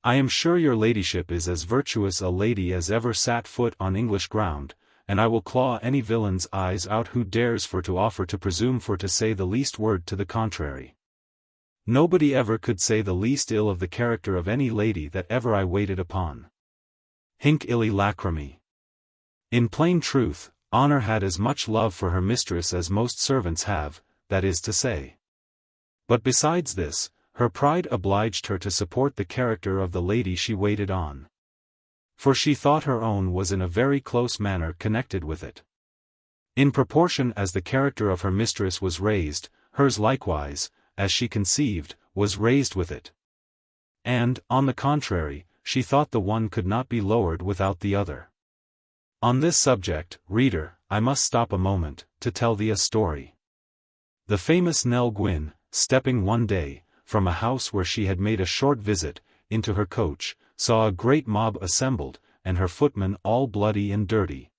I am sure your ladyship is as virtuous a lady as ever sat foot on English ground, and I will claw any villain's eyes out who dares for to offer to presume for to say the least word to the contrary. Nobody ever could say the least ill of the character of any lady that ever I waited upon. Hinc illi lacrimae. In plain truth, Honor had as much love for her mistress as most servants have, that is to say. But besides this, her pride obliged her to support the character of the lady she waited on. For she thought her own was in a very close manner connected with it. In proportion as the character of her mistress was raised, hers likewise, as she conceived, was raised with it. And, on the contrary, she thought the one could not be lowered without the other. On this subject, reader, I must stop a moment, to tell thee a story. The famous Nell Gwynn, stepping one day, from a house where she had made a short visit, into her coach, saw a great mob assembled, and her footman all bloody and dirty.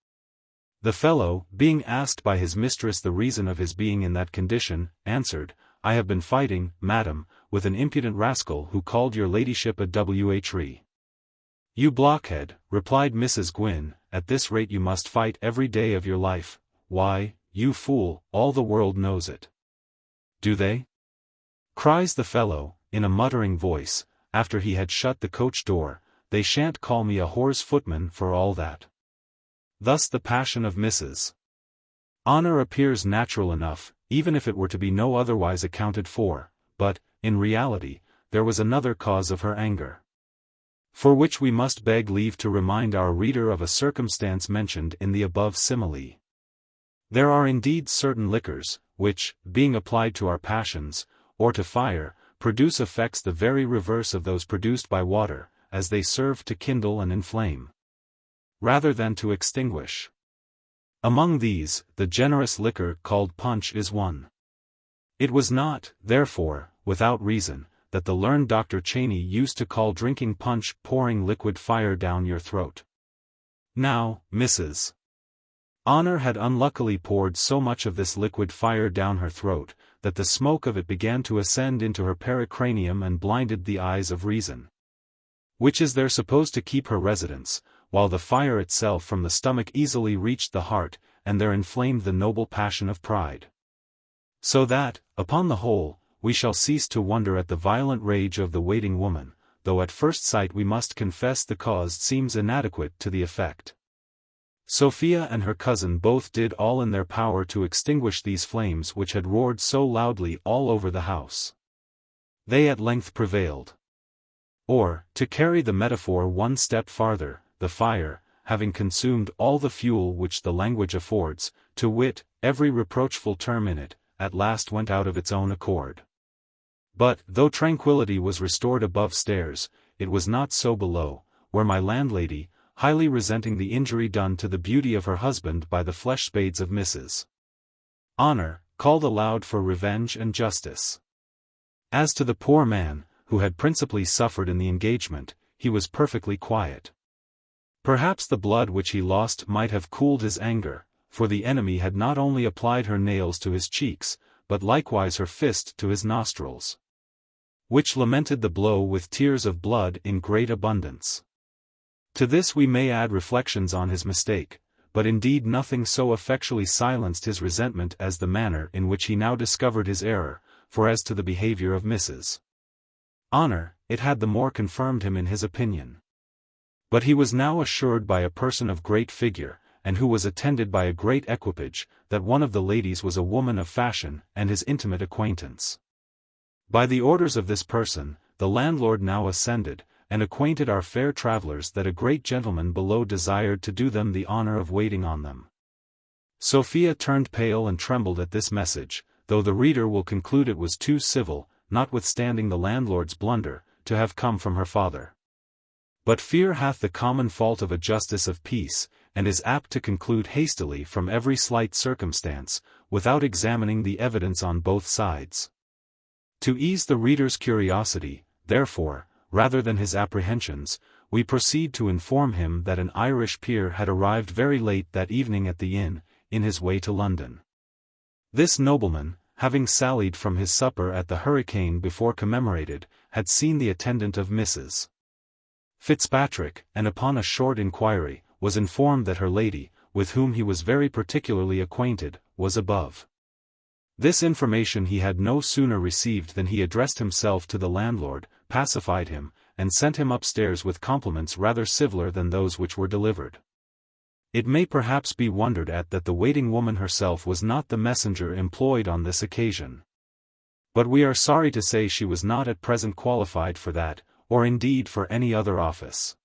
The fellow, being asked by his mistress the reason of his being in that condition, answered, "I have been fighting, madam, with an impudent rascal who called your ladyship a whre." "You blockhead," replied Mrs. Gwynn, "at this rate you must fight every day of your life." "Why, you fool, all the world knows it." "Do they?" cries the fellow, in a muttering voice, after he had shut the coach door. "They shan't call me a whore's footman for all that." Thus the passion of Mrs. Honor appears natural enough, even if it were to be no otherwise accounted for, but, in reality, there was another cause of her anger. For which we must beg leave to remind our reader of a circumstance mentioned in the above simile. There are indeed certain liquors, which, being applied to our passions, or to fire, produce effects the very reverse of those produced by water, as they serve to kindle and inflame, rather than to extinguish. Among these, the generous liquor called punch is one. It was not, therefore, without reason, that the learned Dr. Cheney used to call drinking punch pouring liquid fire down your throat. Now, Mrs. Honor had unluckily poured so much of this liquid fire down her throat, that the smoke of it began to ascend into her pericranium and blinded the eyes of reason, which is there supposed to keep her residence, while the fire itself from the stomach easily reached the heart, and there inflamed the noble passion of pride. So that, upon the whole, we shall cease to wonder at the violent rage of the waiting woman, though at first sight we must confess the cause seems inadequate to the effect. Sophia and her cousin both did all in their power to extinguish these flames which had roared so loudly all over the house. They at length prevailed. Or, to carry the metaphor one step farther, the fire, having consumed all the fuel which the language affords, to wit, every reproachful term in it, at last went out of its own accord. But, though tranquillity was restored above stairs, it was not so below, where my landlady, highly resenting the injury done to the beauty of her husband by the flesh spades of Mrs. Honor, called aloud for revenge and justice. As to the poor man, who had principally suffered in the engagement, he was perfectly quiet. Perhaps the blood which he lost might have cooled his anger, for the enemy had not only applied her nails to his cheeks, but likewise her fist to his nostrils, which lamented the blow with tears of blood in great abundance. To this we may add reflections on his mistake, but indeed nothing so effectually silenced his resentment as the manner in which he now discovered his error, for as to the behavior of Mrs. Honor, it had the more confirmed him in his opinion. But he was now assured by a person of great figure, and who was attended by a great equipage, that one of the ladies was a woman of fashion and his intimate acquaintance. By the orders of this person, the landlord now ascended, and acquainted our fair travellers that a great gentleman below desired to do them the honour of waiting on them. Sophia turned pale and trembled at this message, though the reader will conclude it was too civil, notwithstanding the landlord's blunder, to have come from her father. But fear hath the common fault of a justice of peace, and is apt to conclude hastily from every slight circumstance, without examining the evidence on both sides. To ease the reader's curiosity, therefore, rather than his apprehensions, we proceed to inform him that an Irish peer had arrived very late that evening at the inn, in his way to London. This nobleman, having sallied from his supper at the Hurricane before commemorated, had seen the attendant of Mrs. Fitzpatrick, and upon a short inquiry, was informed that her lady, with whom he was very particularly acquainted, was above. This information he had no sooner received than he addressed himself to the landlord, pacified him, and sent him upstairs with compliments rather civiller than those which were delivered. It may perhaps be wondered at that the waiting woman herself was not the messenger employed on this occasion. But we are sorry to say she was not at present qualified for that, or indeed for any other office.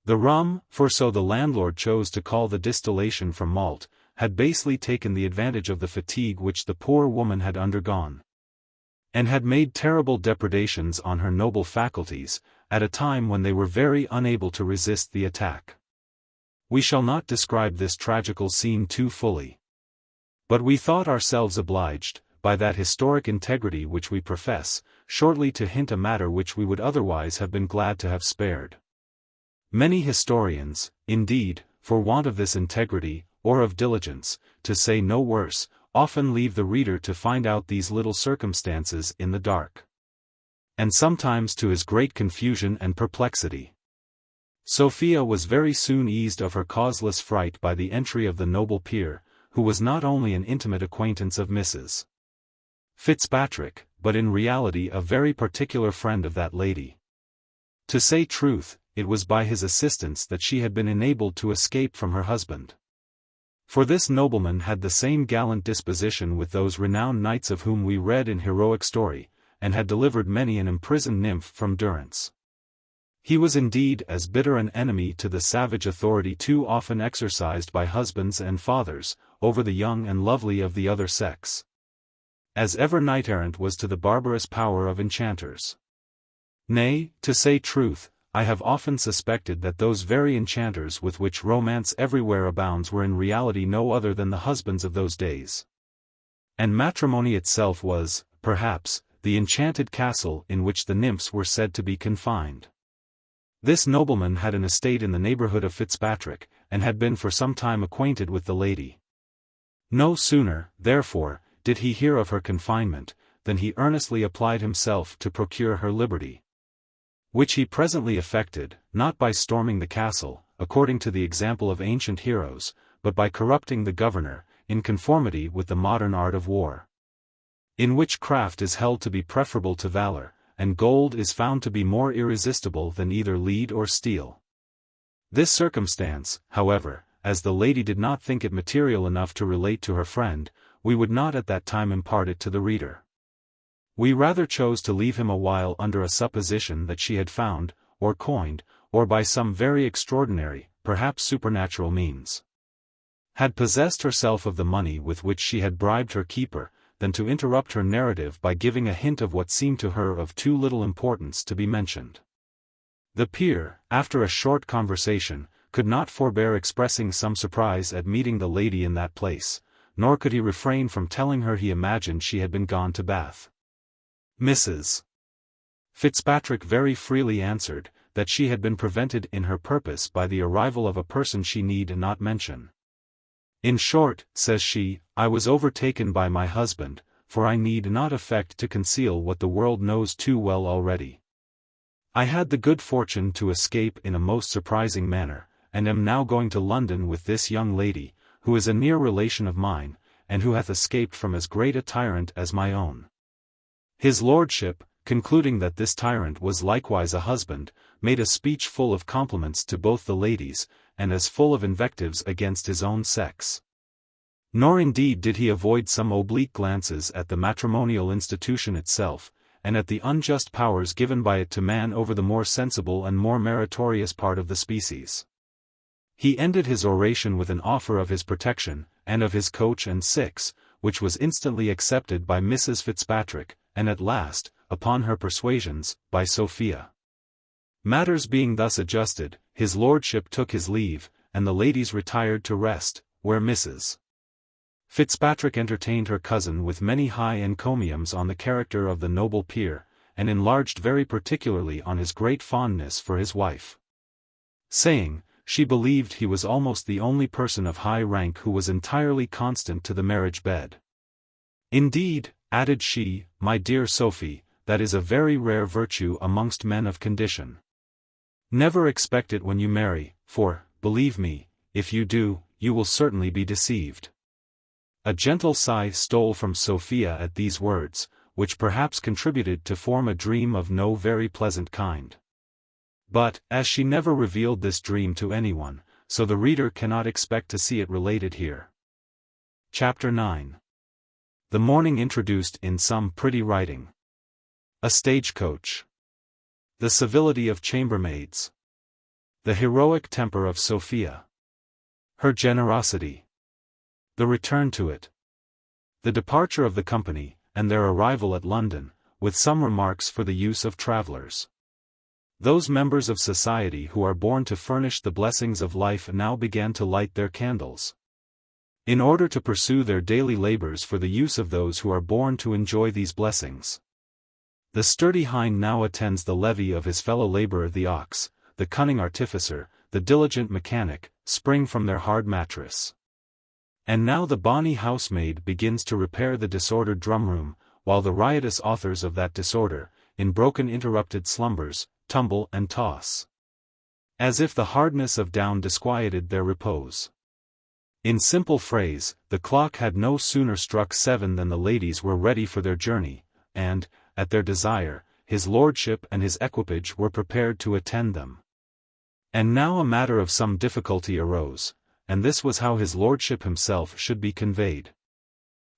The rum, for so the landlord chose to call the distillation from malt, had basely taken the advantage of the fatigue which the poor woman had undergone, and had made terrible depredations on her noble faculties, at a time when they were very unable to resist the attack. We shall not describe this tragical scene too fully. But we thought ourselves obliged, by that historic integrity which we profess, shortly to hint a matter which we would otherwise have been glad to have spared. Many historians, indeed, for want of this integrity, or of diligence, to say no worse, often leave the reader to find out these little circumstances in the dark, and sometimes to his great confusion and perplexity. Sophia was very soon eased of her causeless fright by the entry of the noble peer, who was not only an intimate acquaintance of Mrs. Fitzpatrick, but in reality a very particular friend of that lady. To say truth, it was by his assistance that she had been enabled to escape from her husband. For this nobleman had the same gallant disposition with those renowned knights of whom we read in heroic story, and had delivered many an imprisoned nymph from durance. He was indeed as bitter an enemy to the savage authority too often exercised by husbands and fathers, over the young and lovely of the other sex, as ever knight-errant was to the barbarous power of enchanters. Nay, to say truth, I have often suspected that those very enchanters with which romance everywhere abounds were in reality no other than the husbands of those days. And matrimony itself was, perhaps, the enchanted castle in which the nymphs were said to be confined. This nobleman had an estate in the neighborhood of Fitzpatrick, and had been for some time acquainted with the lady. No sooner, therefore, did he hear of her confinement, than he earnestly applied himself to procure her liberty, which he presently effected, not by storming the castle, according to the example of ancient heroes, but by corrupting the governor, in conformity with the modern art of war, in which craft is held to be preferable to valor, and gold is found to be more irresistible than either lead or steel. This circumstance, however, as the lady did not think it material enough to relate to her friend, we would not at that time impart it to the reader. We rather chose to leave him a while under a supposition that she had found, or coined, or by some very extraordinary, perhaps supernatural means, had possessed herself of the money with which she had bribed her keeper, than to interrupt her narrative by giving a hint of what seemed to her of too little importance to be mentioned. The peer, after a short conversation, could not forbear expressing some surprise at meeting the lady in that place, nor could he refrain from telling her he imagined she had been gone to Bath. Mrs. Fitzpatrick very freely answered, that she had been prevented in her purpose by the arrival of a person she need not mention. In short, says she, I was overtaken by my husband, for I need not affect to conceal what the world knows too well already. I had the good fortune to escape in a most surprising manner, and am now going to London with this young lady, who is a near relation of mine, and who hath escaped from as great a tyrant as my own. His lordship, concluding that this tyrant was likewise a husband, made a speech full of compliments to both the ladies, and as full of invectives against his own sex. Nor indeed did he avoid some oblique glances at the matrimonial institution itself, and at the unjust powers given by it to man over the more sensible and more meritorious part of the species. He ended his oration with an offer of his protection, and of his coach and six, which was instantly accepted by Mrs. Fitzpatrick, and at last, upon her persuasions, by Sophia. Matters being thus adjusted, his lordship took his leave, and the ladies retired to rest, where Mrs. Fitzpatrick entertained her cousin with many high encomiums on the character of the noble peer, and enlarged very particularly on his great fondness for his wife, saying, she believed he was almost the only person of high rank who was entirely constant to the marriage bed. Indeed, added she, my dear Sophie, that is a very rare virtue amongst men of condition. Never expect it when you marry, for, believe me, if you do, you will certainly be deceived. A gentle sigh stole from Sophia at these words, which perhaps contributed to form a dream of no very pleasant kind. But, as she never revealed this dream to anyone, so the reader cannot expect to see it related here. Chapter 9. The morning introduced in some pretty writing. A stagecoach. The civility of chambermaids. The heroic temper of Sophia. Her generosity. The return to it. The departure of the company, and their arrival at London, with some remarks for the use of travellers. Those members of society who are born to furnish the blessings of life now began to light their candles, in order to pursue their daily labours for the use of those who are born to enjoy these blessings. The sturdy hind now attends the levee of his fellow labourer the ox, the cunning artificer, the diligent mechanic, spring from their hard mattress. And now the bonny housemaid begins to repair the disordered drum-room, while the riotous authors of that disorder, in broken interrupted slumbers, tumble and toss, as if the hardness of down disquieted their repose. In simple phrase, the clock had no sooner struck 7 than the ladies were ready for their journey, and, at their desire, his lordship and his equipage were prepared to attend them. And now a matter of some difficulty arose, and this was how his lordship himself should be conveyed.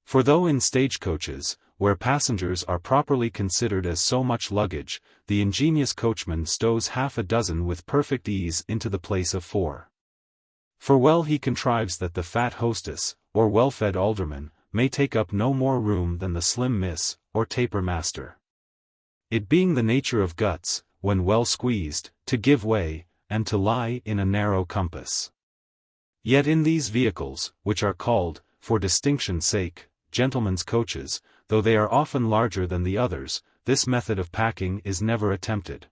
For though in stagecoaches, where passengers are properly considered as so much luggage, the ingenious coachman stows half a dozen with perfect ease into the place of 4. For well he contrives that the fat hostess, or well-fed alderman, may take up no more room than the slim miss, or taper master. It being the nature of guts, when well squeezed, to give way, and to lie in a narrow compass. Yet in these vehicles, which are called, for distinction's sake, gentlemen's coaches, though they are often larger than the others, this method of packing is never attempted.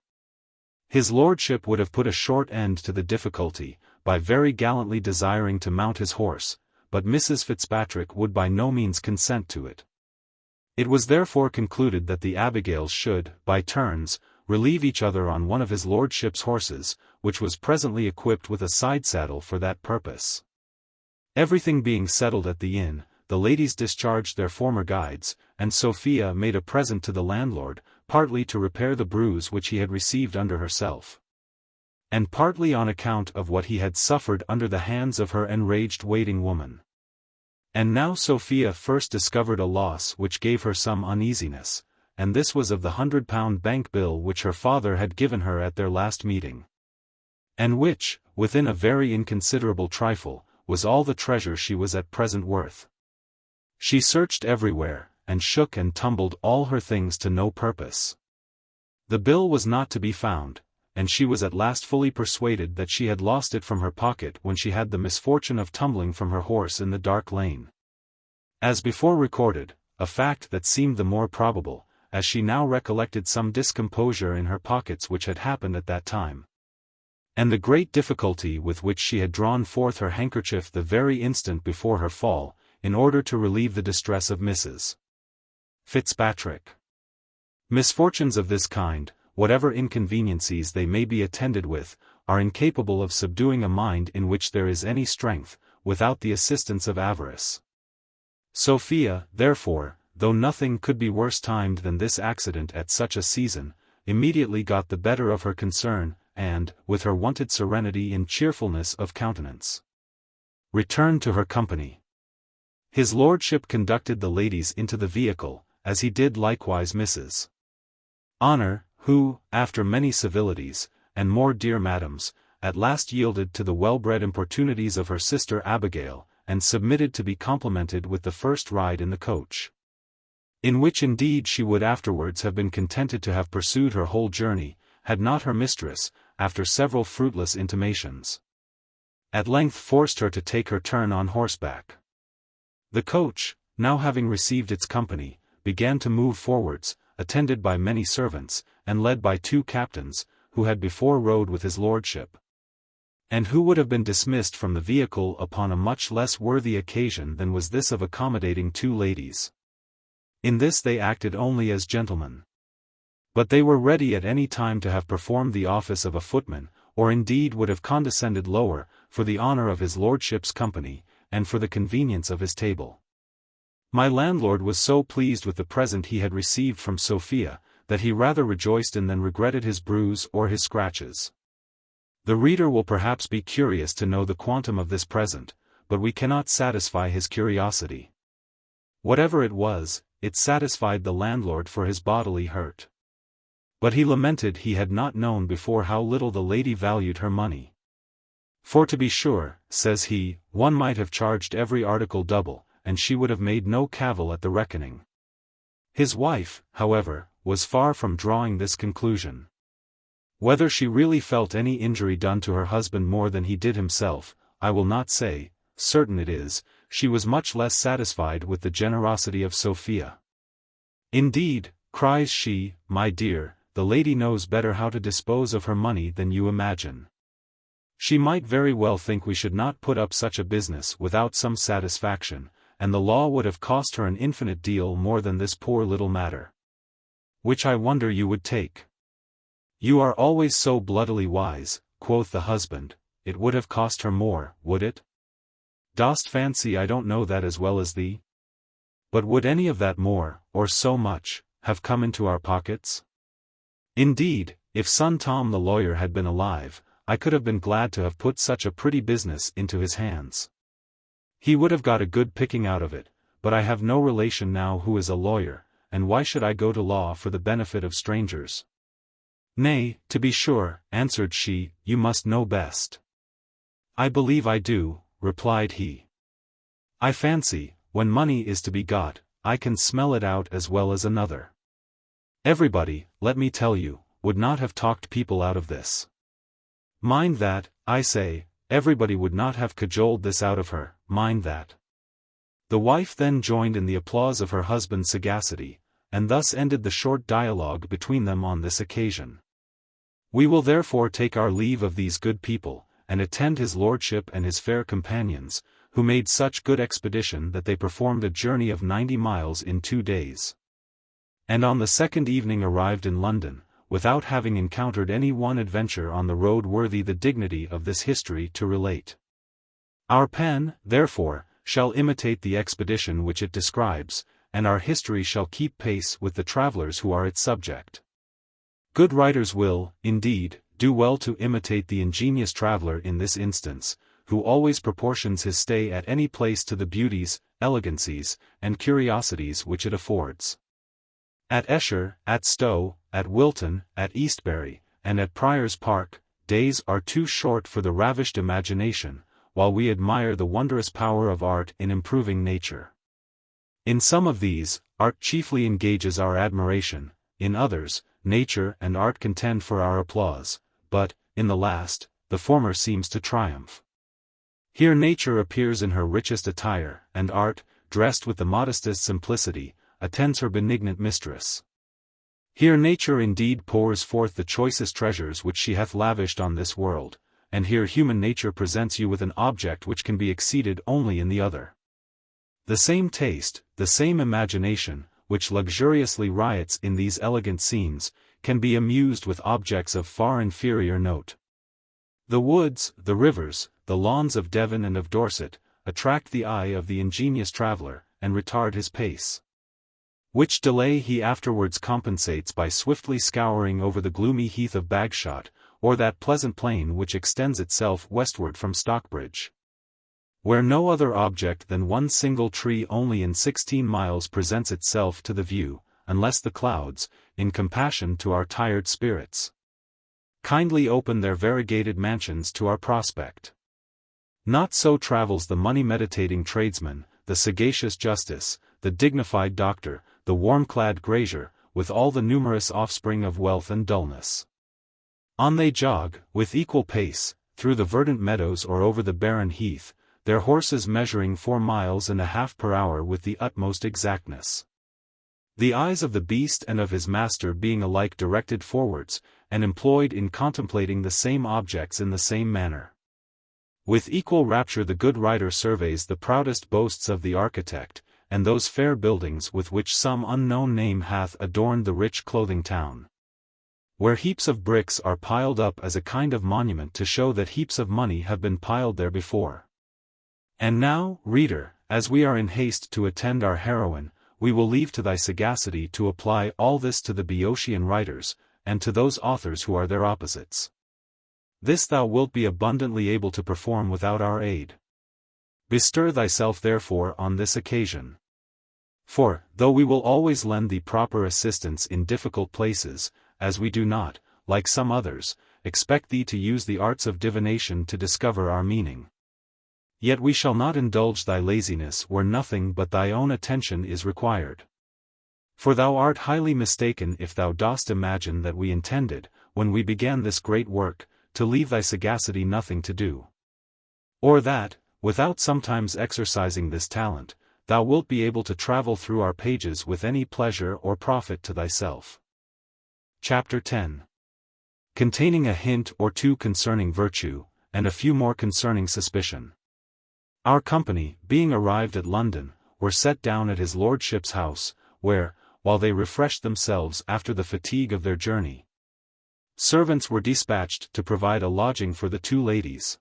His lordship would have put a short end to the difficulty, by very gallantly desiring to mount his horse, but Mrs. Fitzpatrick would by no means consent to it. It was therefore concluded that the Abigails should, by turns, relieve each other on one of his lordship's horses, which was presently equipped with a side-saddle for that purpose. Everything being settled at the inn, the ladies discharged their former guides, and Sophia made a present to the landlord, partly to repair the bruise which he had received under herself, and partly on account of what he had suffered under the hands of her enraged waiting woman. And now Sophia first discovered a loss which gave her some uneasiness, and this was of the £100 bank bill which her father had given her at their last meeting, and which, within a very inconsiderable trifle, was all the treasure she was at present worth. She searched everywhere, and shook and tumbled all her things to no purpose. The bill was not to be found, and she was at last fully persuaded that she had lost it from her pocket when she had the misfortune of tumbling from her horse in the dark lane. As before recorded, a fact that seemed the more probable, as she now recollected some discomposure in her pockets which had happened at that time, and the great difficulty with which she had drawn forth her handkerchief the very instant before her fall, in order to relieve the distress of Mrs. Fitzpatrick. Misfortunes of this kind, whatever inconveniencies they may be attended with, are incapable of subduing a mind in which there is any strength, without the assistance of avarice. Sophia, therefore, though nothing could be worse timed than this accident at such a season, immediately got the better of her concern, and, with her wonted serenity and cheerfulness of countenance, returned to her company. His lordship conducted the ladies into the vehicle, as he did likewise Mrs. Honor, who, after many civilities, and more dear madams, at last yielded to the well-bred importunities of her sister Abigail, and submitted to be complimented with the first ride in the coach, in which indeed she would afterwards have been contented to have pursued her whole journey, had not her mistress, after several fruitless intimations, at length forced her to take her turn on horseback. The coach, now having received its company, began to move forwards, attended by many servants, and led by 2 captains, who had before rode with his lordship, and who would have been dismissed from the vehicle upon a much less worthy occasion than was this of accommodating 2 ladies. In this they acted only as gentlemen. But they were ready at any time to have performed the office of a footman, or indeed would have condescended lower, for the honour of his lordship's company, and for the convenience of his table. My landlord was so pleased with the present he had received from Sophia, that he rather rejoiced in than regretted his bruise or his scratches. The reader will perhaps be curious to know the quantum of this present, but we cannot satisfy his curiosity. Whatever it was, it satisfied the landlord for his bodily hurt. But he lamented he had not known before how little the lady valued her money. For to be sure, says he, one might have charged every article double, and she would have made no cavil at the reckoning. His wife, however, was far from drawing this conclusion. Whether she really felt any injury done to her husband more than he did himself, I will not say. Certain it is, she was much less satisfied with the generosity of Sophia. Indeed, cries she, my dear, the lady knows better how to dispose of her money than you imagine. She might very well think we should not put up such a business without some satisfaction, and the law would have cost her an infinite deal more than this poor little matter. Which I wonder you would take. You are always so bloodily wise, quoth the husband, it would have cost her more, would it? Dost fancy I don't know that as well as thee? But would any of that more, or so much, have come into our pockets? Indeed, if son Tom the lawyer had been alive, I could have been glad to have put such a pretty business into his hands. He would have got a good picking out of it, but I have no relation now who is a lawyer, and why should I go to law for the benefit of strangers? Nay, to be sure, answered she, you must know best. I believe I do, replied he. I fancy, when money is to be got, I can smell it out as well as another. Everybody, let me tell you, would not have talked people out of this. Mind that, I say, everybody would not have cajoled this out of her, mind that. The wife then joined in the applause of her husband's sagacity, and thus ended the short dialogue between them on this occasion. We will therefore take our leave of these good people, and attend his lordship and his fair companions, who made such good expedition that they performed a journey of 90 miles in 2 days. And on the second evening arrived in London, without having encountered any one adventure on the road worthy the dignity of this history to relate. Our pen, therefore, shall imitate the expedition which it describes, and our history shall keep pace with the travellers who are its subject. Good writers will, indeed, do well to imitate the ingenious traveller in this instance, who always proportions his stay at any place to the beauties, elegancies, and curiosities which it affords. At Esher, at Stowe, at Wilton, at Eastbury, and at Prior's Park, days are too short for the ravished imagination, while we admire the wondrous power of art in improving nature. In some of these, art chiefly engages our admiration, in others, nature and art contend for our applause, but, in the last, the former seems to triumph. Here nature appears in her richest attire, and art, dressed with the modestest simplicity, attends her benignant mistress. Here nature indeed pours forth the choicest treasures which she hath lavished on this world, and here human nature presents you with an object which can be exceeded only in the other. The same taste, the same imagination, which luxuriously riots in these elegant scenes, can be amused with objects of far inferior note. The woods, the rivers, the lawns of Devon and of Dorset, attract the eye of the ingenious traveller, and retard his pace. Which delay he afterwards compensates by swiftly scouring over the gloomy heath of Bagshot, or that pleasant plain which extends itself westward from Stockbridge, where no other object than one single tree only in 16 miles presents itself to the view, unless the clouds, in compassion to our tired spirits, kindly open their variegated mansions to our prospect. Not so travels the money-meditating tradesman, the sagacious justice, the dignified doctor, the warm-clad grazier, with all the numerous offspring of wealth and dullness. On they jog, with equal pace, through the verdant meadows or over the barren heath, their horses measuring 4 miles and a half per hour with the utmost exactness. The eyes of the beast and of his master being alike directed forwards, and employed in contemplating the same objects in the same manner. With equal rapture the good writer surveys the proudest boasts of the architect, and those fair buildings with which some unknown name hath adorned the rich clothing town, where heaps of bricks are piled up as a kind of monument to show that heaps of money have been piled there before. And now, reader, as we are in haste to attend our heroine, we will leave to thy sagacity to apply all this to the Boeotian writers, and to those authors who are their opposites. This thou wilt be abundantly able to perform without our aid. Bestir thyself therefore on this occasion. For, though we will always lend thee proper assistance in difficult places, as we do not, like some others, expect thee to use the arts of divination to discover our meaning. Yet we shall not indulge thy laziness where nothing but thy own attention is required. For thou art highly mistaken if thou dost imagine that we intended, when we began this great work, to leave thy sagacity nothing to do. Or that, without sometimes exercising this talent, thou wilt be able to travel through our pages with any pleasure or profit to thyself. Chapter 10. Containing a hint or two concerning virtue, and a few more concerning suspicion. Our company, being arrived at London, were set down at his lordship's house, where, while they refreshed themselves after the fatigue of their journey, servants were dispatched to provide a lodging for the two ladies.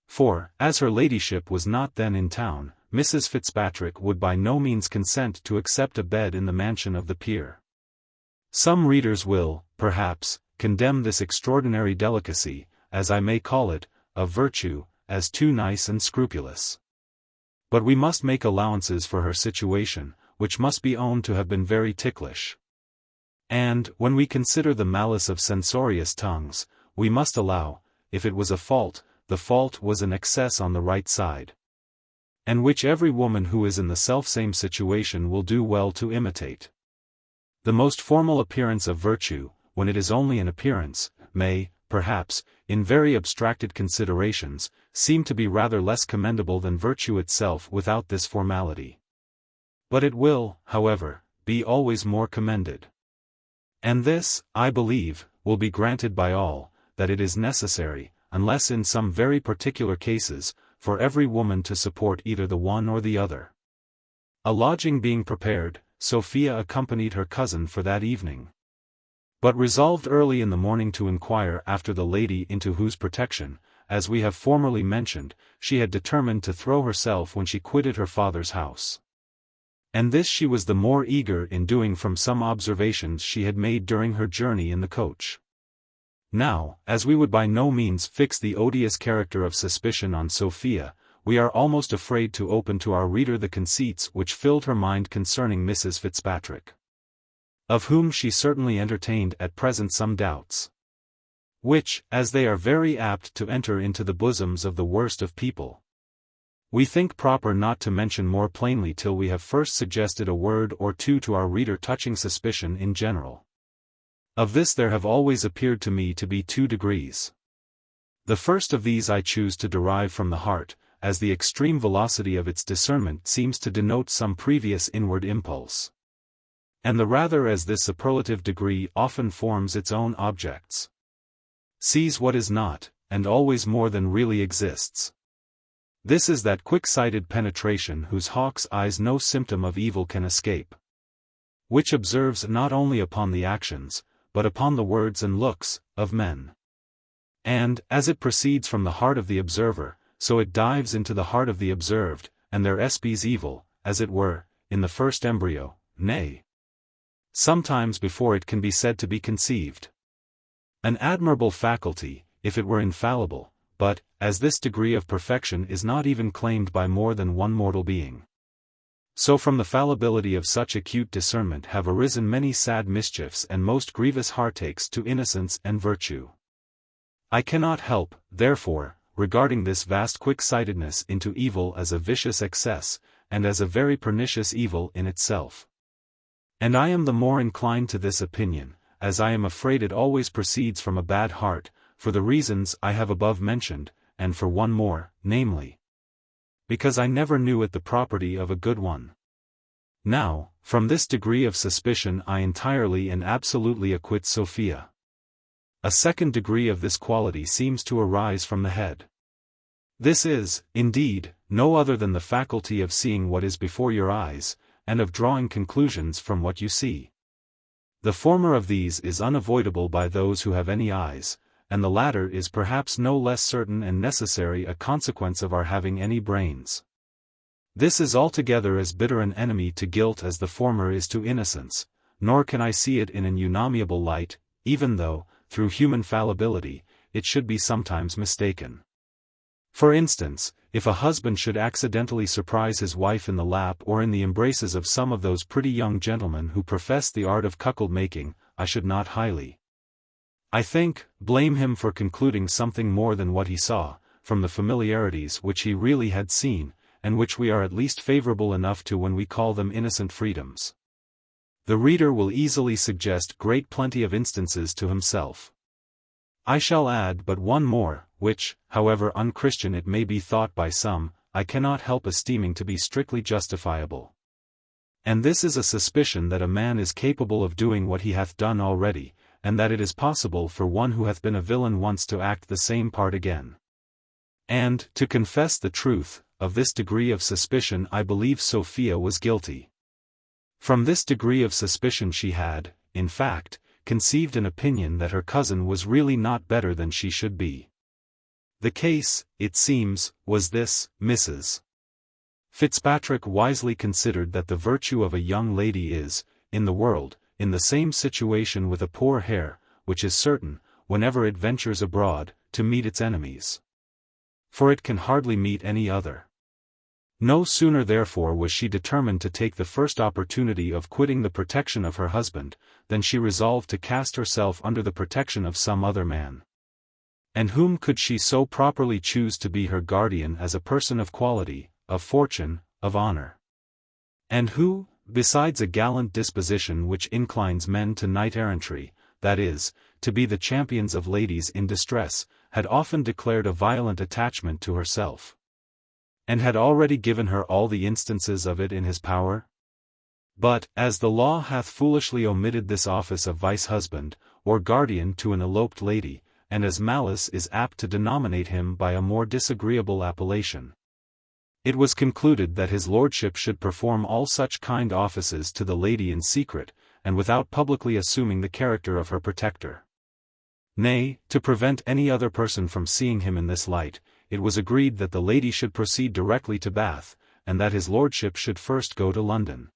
For, as her ladyship was not then in town, Mrs. Fitzpatrick would by no means consent to accept a bed in the mansion of the peer. Some readers will, perhaps, condemn this extraordinary delicacy, as I may call it, of virtue, as too nice and scrupulous. But we must make allowances for her situation, which must be owned to have been very ticklish. And, when we consider the malice of censorious tongues, we must allow, if it was a fault, the fault was an excess on the right side. And which every woman who is in the selfsame situation will do well to imitate. The most formal appearance of virtue, when it is only an appearance, may, perhaps, in very abstracted considerations, seem to be rather less commendable than virtue itself without this formality. But it will, however, be always more commended. And this, I believe, will be granted by all, that it is necessary, unless in some very particular cases, for every woman to support either the one or the other. A lodging being prepared, Sophia accompanied her cousin for that evening. But resolved early in the morning to inquire after the lady into whose protection, as we have formerly mentioned, she had determined to throw herself when she quitted her father's house. And this she was the more eager in doing from some observations she had made during her journey in the coach. Now, as we would by no means fix the odious character of suspicion on Sophia, we are almost afraid to open to our reader the conceits which filled her mind concerning Mrs. Fitzpatrick, of whom she certainly entertained at present some doubts, which, as they are very apt to enter into the bosoms of the worst of people, we think proper not to mention more plainly till we have first suggested a word or two to our reader touching suspicion in general. Of this there have always appeared to me to be 2 degrees. The first of these I choose to derive from the heart, as the extreme velocity of its discernment seems to denote some previous inward impulse. And the rather as this superlative degree often forms its own objects, sees what is not, and always more than really exists. This is that quick-sighted penetration whose hawk's eyes no symptom of evil can escape, which observes not only upon the actions, but upon the words and looks, of men. And, as it proceeds from the heart of the observer, so it dives into the heart of the observed, and there espies evil, as it were, in the first embryo, nay, sometimes before it can be said to be conceived. An admirable faculty, if it were infallible, but, as this degree of perfection is not even claimed by more than one mortal being, so from the fallibility of such acute discernment have arisen many sad mischiefs and most grievous heartaches to innocence and virtue. I cannot help, therefore, regarding this vast quick-sightedness into evil as a vicious excess, and as a very pernicious evil in itself. And I am the more inclined to this opinion, as I am afraid it always proceeds from a bad heart, for the reasons I have above mentioned, and for one more, namely, because I never knew it the property of a good one. Now, from this degree of suspicion I entirely and absolutely acquit Sophia. A second degree of this quality seems to arise from the head. This is, indeed, no other than the faculty of seeing what is before your eyes, and of drawing conclusions from what you see. The former of these is unavoidable by those who have any eyes, and the latter is perhaps no less certain and necessary a consequence of our having any brains. This is altogether as bitter an enemy to guilt as the former is to innocence, nor can I see it in an unamiable light, even though, through human fallibility, it should be sometimes mistaken. For instance, if a husband should accidentally surprise his wife in the lap or in the embraces of some of those pretty young gentlemen who profess the art of cuckold-making, I should not highly, I think, blame him for concluding something more than what he saw, from the familiarities which he really had seen, and which we are at least favorable enough to when we call them innocent freedoms. The reader will easily suggest great plenty of instances to himself. I shall add but one more, which, however unchristian it may be thought by some, I cannot help esteeming to be strictly justifiable. And this is a suspicion that a man is capable of doing what he hath done already, and that it is possible for one who hath been a villain once to act the same part again. And, to confess the truth, of this degree of suspicion I believe Sophia was guilty. From this degree of suspicion she had, in fact, conceived an opinion that her cousin was really not better than she should be. The case, it seems, was this: Mrs. Fitzpatrick wisely considered that the virtue of a young lady is, in the world, in the same situation with a poor hare, which is certain, whenever it ventures abroad, to meet its enemies. For it can hardly meet any other. No sooner therefore was she determined to take the first opportunity of quitting the protection of her husband, than she resolved to cast herself under the protection of some other man. And whom could she so properly choose to be her guardian as a person of quality, of fortune, of honor? And who, besides a gallant disposition which inclines men to knight-errantry, that is, to be the champions of ladies in distress, had often declared a violent attachment to herself, and had already given her all the instances of it in his power? But, as the law hath foolishly omitted this office of vice-husband, or guardian to an eloped lady, and as malice is apt to denominate him by a more disagreeable appellation, it was concluded that his lordship should perform all such kind offices to the lady in secret, and without publicly assuming the character of her protector. Nay, to prevent any other person from seeing him in this light, it was agreed that the lady should proceed directly to Bath, and that his lordship should first go to London,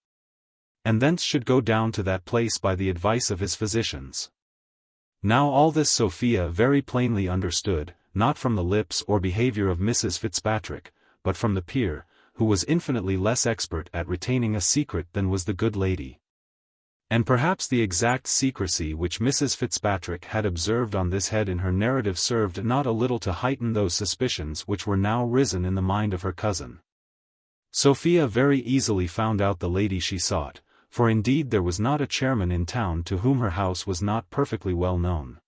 and thence should go down to that place by the advice of his physicians. Now all this Sophia very plainly understood, not from the lips or behaviour of Mrs. Fitzpatrick, but from the peer, who was infinitely less expert at retaining a secret than was the good lady. And perhaps the exact secrecy which Mrs. Fitzpatrick had observed on this head in her narrative served not a little to heighten those suspicions which were now risen in the mind of her cousin. Sophia very easily found out the lady she sought, for indeed there was not a chairman in town to whom her house was not perfectly well known.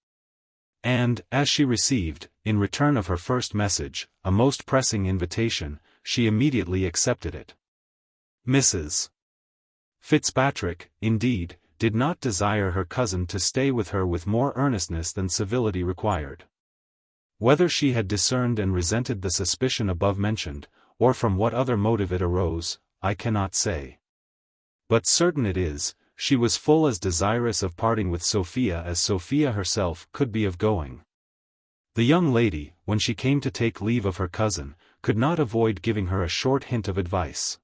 And, as she received, in return of her first message, a most pressing invitation, she immediately accepted it. Mrs. Fitzpatrick, indeed, did not desire her cousin to stay with her with more earnestness than civility required. Whether she had discerned and resented the suspicion above mentioned, or from what other motive it arose, I cannot say. But certain it is, she was full as desirous of parting with Sophia as Sophia herself could be of going. The young lady, when she came to take leave of her cousin, could not avoid giving her a short hint of advice.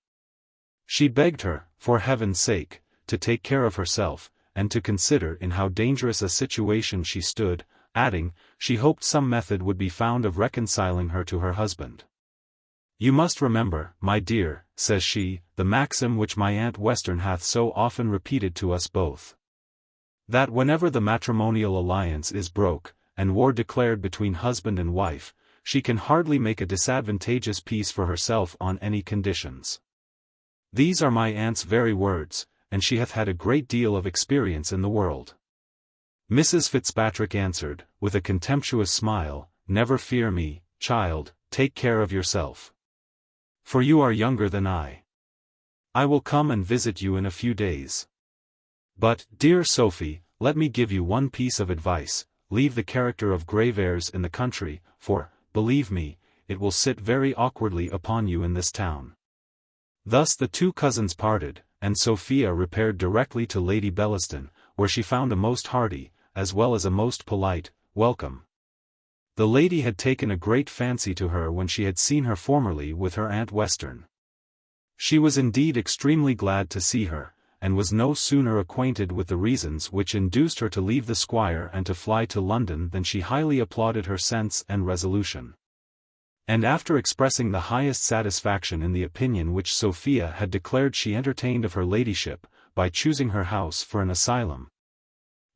She begged her, for heaven's sake, to take care of herself, and to consider in how dangerous a situation she stood, adding, she hoped some method would be found of reconciling her to her husband. You must remember, my dear, says she, the maxim which my Aunt Western hath so often repeated to us both, that whenever the matrimonial alliance is broke, and war declared between husband and wife, she can hardly make a disadvantageous peace for herself on any conditions. These are my aunt's very words, and she hath had a great deal of experience in the world. Mrs. Fitzpatrick answered, with a contemptuous smile, Never fear me, child, take care of yourself. For you are younger than I. I will come and visit you in a few days. But, dear Sophie, let me give you one piece of advice, leave the character of grave airs in the country, for, believe me, it will sit very awkwardly upon you in this town. Thus the two cousins parted, and Sophia repaired directly to Lady Bellaston, where she found a most hearty, as well as a most polite, welcome. The lady had taken a great fancy to her when she had seen her formerly with her Aunt Western. She was indeed extremely glad to see her, and was no sooner acquainted with the reasons which induced her to leave the squire and to fly to London than she highly applauded her sense and resolution. And after expressing the highest satisfaction in the opinion which Sophia had declared she entertained of her ladyship, by choosing her house for an asylum,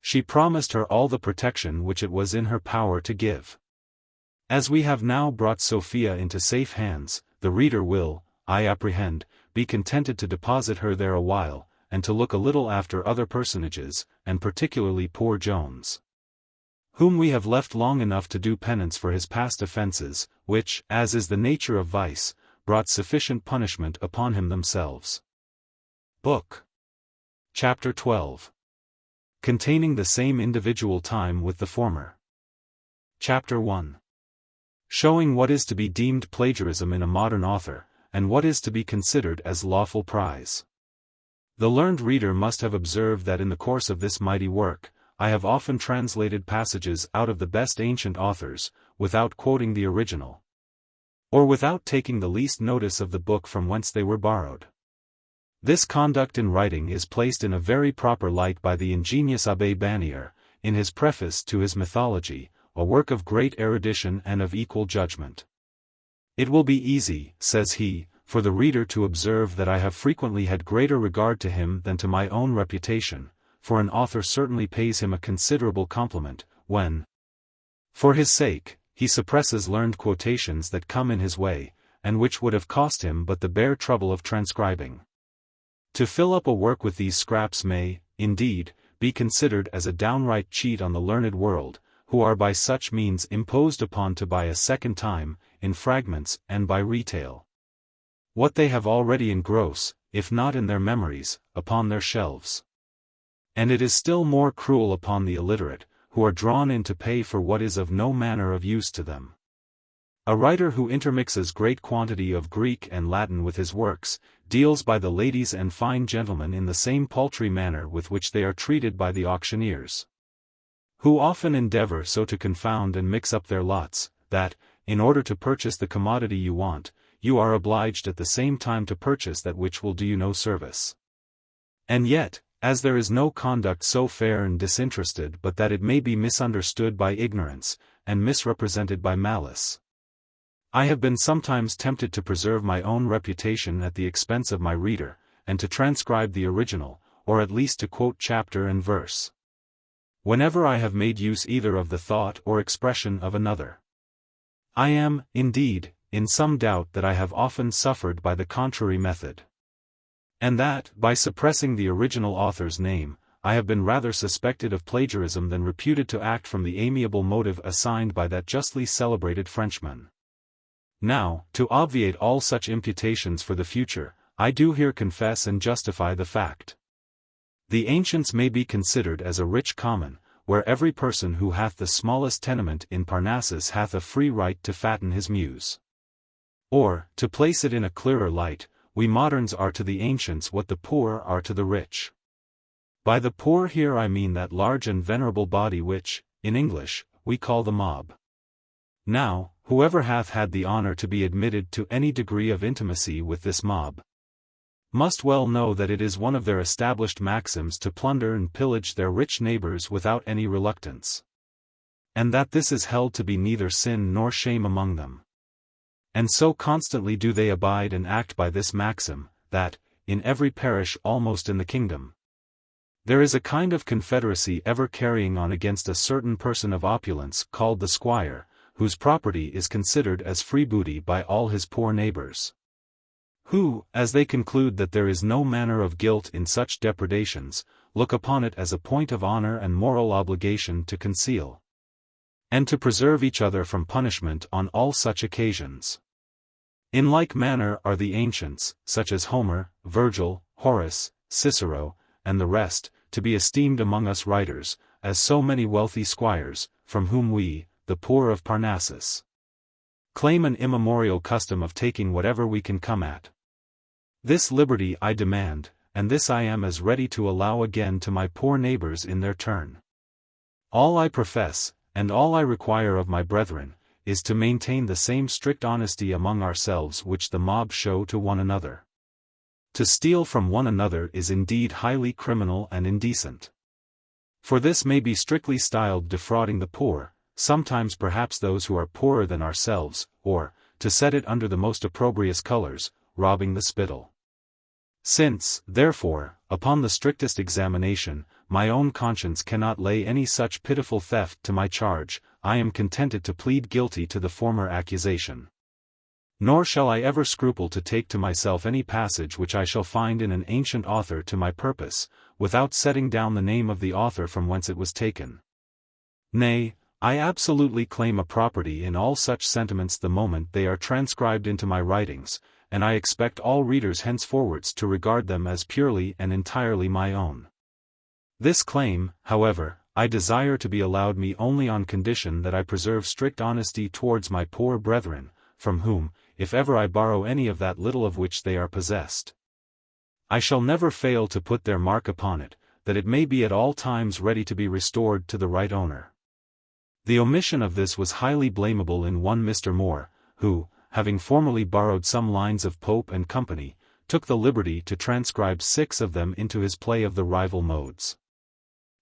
she promised her all the protection which it was in her power to give. As we have now brought Sophia into safe hands, the reader will, I apprehend, be contented to deposit her there a while, and to look a little after other personages, and particularly poor Jones, whom we have left long enough to do penance for his past offences, which, as is the nature of vice, brought sufficient punishment upon him themselves. Book. Chapter 12. Containing the same individual time with the former. Chapter 1. Showing what is to be deemed plagiarism in a modern author, and what is to be considered as lawful prize. The learned reader must have observed that in the course of this mighty work, I have often translated passages out of the best ancient authors, without quoting the original, or without taking the least notice of the book from whence they were borrowed. This conduct in writing is placed in a very proper light by the ingenious Abbé Bannier, in his preface to his Mythology, a work of great erudition and of equal judgment. It will be easy, says he, for the reader to observe that I have frequently had greater regard to him than to my own reputation, for an author certainly pays him a considerable compliment, when, for his sake, he suppresses learned quotations that come in his way, and which would have cost him but the bare trouble of transcribing. To fill up a work with these scraps may, indeed, be considered as a downright cheat on the learned world, who are by such means imposed upon to buy a second time, in fragments and by retail, what they have already engrossed, if not in their memories, upon their shelves. And it is still more cruel upon the illiterate, who are drawn in to pay for what is of no manner of use to them. A writer who intermixes great quantity of Greek and Latin with his works, deals by the ladies and fine gentlemen in the same paltry manner with which they are treated by the auctioneers, who often endeavor so to confound and mix up their lots, that, in order to purchase the commodity you want, you are obliged at the same time to purchase that which will do you no service. And yet, as there is no conduct so fair and disinterested but that it may be misunderstood by ignorance, and misrepresented by malice, I have been sometimes tempted to preserve my own reputation at the expense of my reader, and to transcribe the original, or at least to quote chapter and verse, whenever I have made use either of the thought or expression of another. I am, indeed, in some doubt that I have often suffered by the contrary method, and that, by suppressing the original author's name, I have been rather suspected of plagiarism than reputed to act from the amiable motive assigned by that justly celebrated Frenchman. Now, to obviate all such imputations for the future, I do here confess and justify the fact. The ancients may be considered as a rich common, where every person who hath the smallest tenement in Parnassus hath a free right to fatten his muse. Or, to place it in a clearer light, we moderns are to the ancients what the poor are to the rich. By the poor here I mean that large and venerable body which, in English, we call the mob. Now, whoever hath had the honor to be admitted to any degree of intimacy with this mob, must well know that it is one of their established maxims to plunder and pillage their rich neighbors without any reluctance, and that this is held to be neither sin nor shame among them. And so constantly do they abide and act by this maxim, that, in every parish almost in the kingdom, there is a kind of confederacy ever carrying on against a certain person of opulence called the squire, whose property is considered as free booty by all his poor neighbors, who, as they conclude that there is no manner of guilt in such depredations, look upon it as a point of honor and moral obligation to conceal, and to preserve each other from punishment on all such occasions. In like manner are the ancients, such as Homer, Virgil, Horace, Cicero, and the rest, to be esteemed among us writers, as so many wealthy squires, from whom we, the poor of Parnassus, claim an immemorial custom of taking whatever we can come at. This liberty I demand, and this I am as ready to allow again to my poor neighbors in their turn. All I profess, and all I require of my brethren, is to maintain the same strict honesty among ourselves which the mob show to one another. To steal from one another is indeed highly criminal and indecent. For this may be strictly styled defrauding the poor, sometimes perhaps those who are poorer than ourselves, or, to set it under the most opprobrious colors, robbing the spittle. Since, therefore, upon the strictest examination, my own conscience cannot lay any such pitiful theft to my charge, I am contented to plead guilty to the former accusation. Nor shall I ever scruple to take to myself any passage which I shall find in an ancient author to my purpose, without setting down the name of the author from whence it was taken. Nay, I absolutely claim a property in all such sentiments the moment they are transcribed into my writings, and I expect all readers henceforwards to regard them as purely and entirely my own. This claim, however, I desire to be allowed me only on condition that I preserve strict honesty towards my poor brethren, from whom, if ever I borrow any of that little of which they are possessed, I shall never fail to put their mark upon it, that it may be at all times ready to be restored to the right owner. The omission of this was highly blamable in one Mr. Moore, who, having formerly borrowed some lines of Pope and Company, took the liberty to transcribe 6 of them into his play of the rival modes.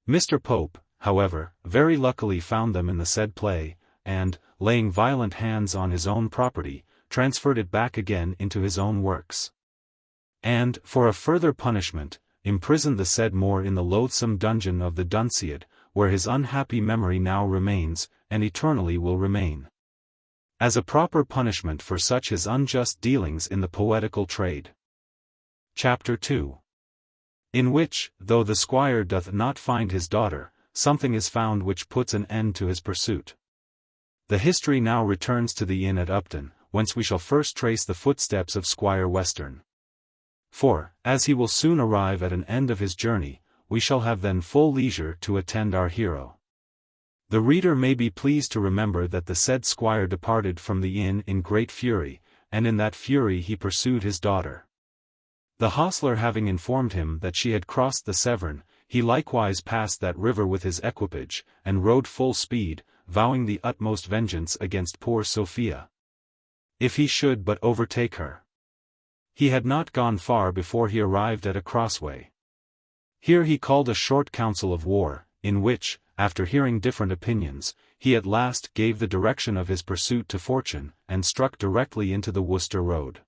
Mr. Pope, however, very luckily found them in the said play, and, laying violent hands on his own property, transferred it back again into his own works. And, for a further punishment, imprisoned the said Moore in the loathsome dungeon of the Dunciad, where his unhappy memory now remains, and eternally will remain. As a proper punishment for such his unjust dealings in the poetical trade. Chapter 2. In which, though the squire doth not find his daughter, something is found which puts an end to his pursuit. The history now returns to the inn at Upton, whence we shall first trace the footsteps of Squire Western. For, as he will soon arrive at an end of his journey, we shall have then full leisure to attend our hero. The reader may be pleased to remember that the said squire departed from the inn in great fury, and in that fury he pursued his daughter. The hostler having informed him that she had crossed the Severn, he likewise passed that river with his equipage, and rode full speed, vowing the utmost vengeance against poor Sophia, if he should but overtake her. He had not gone far before he arrived at a crossway. Here he called a short council of war, in which, after hearing different opinions, he at last gave the direction of his pursuit to fortune, and struck directly into the Worcester road.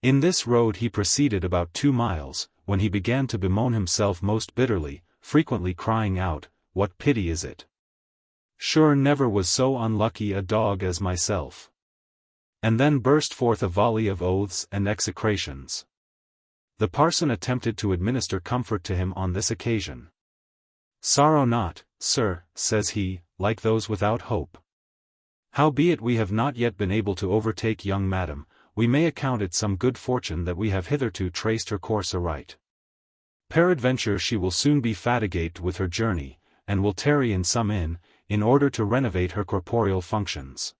In this road he proceeded about 2 miles, when he began to bemoan himself most bitterly, frequently crying out, "What pity is it? Sure never was so unlucky a dog as myself." And then burst forth a volley of oaths and execrations. The parson attempted to administer comfort to him on this occasion. "Sorrow not, sir," says he, "like those without hope. Howbeit we have not yet been able to overtake young madam, we may account it some good fortune that we have hitherto traced her course aright. Peradventure she will soon be fatigate with her journey, and will tarry in some inn, in order to renovate her corporeal functions.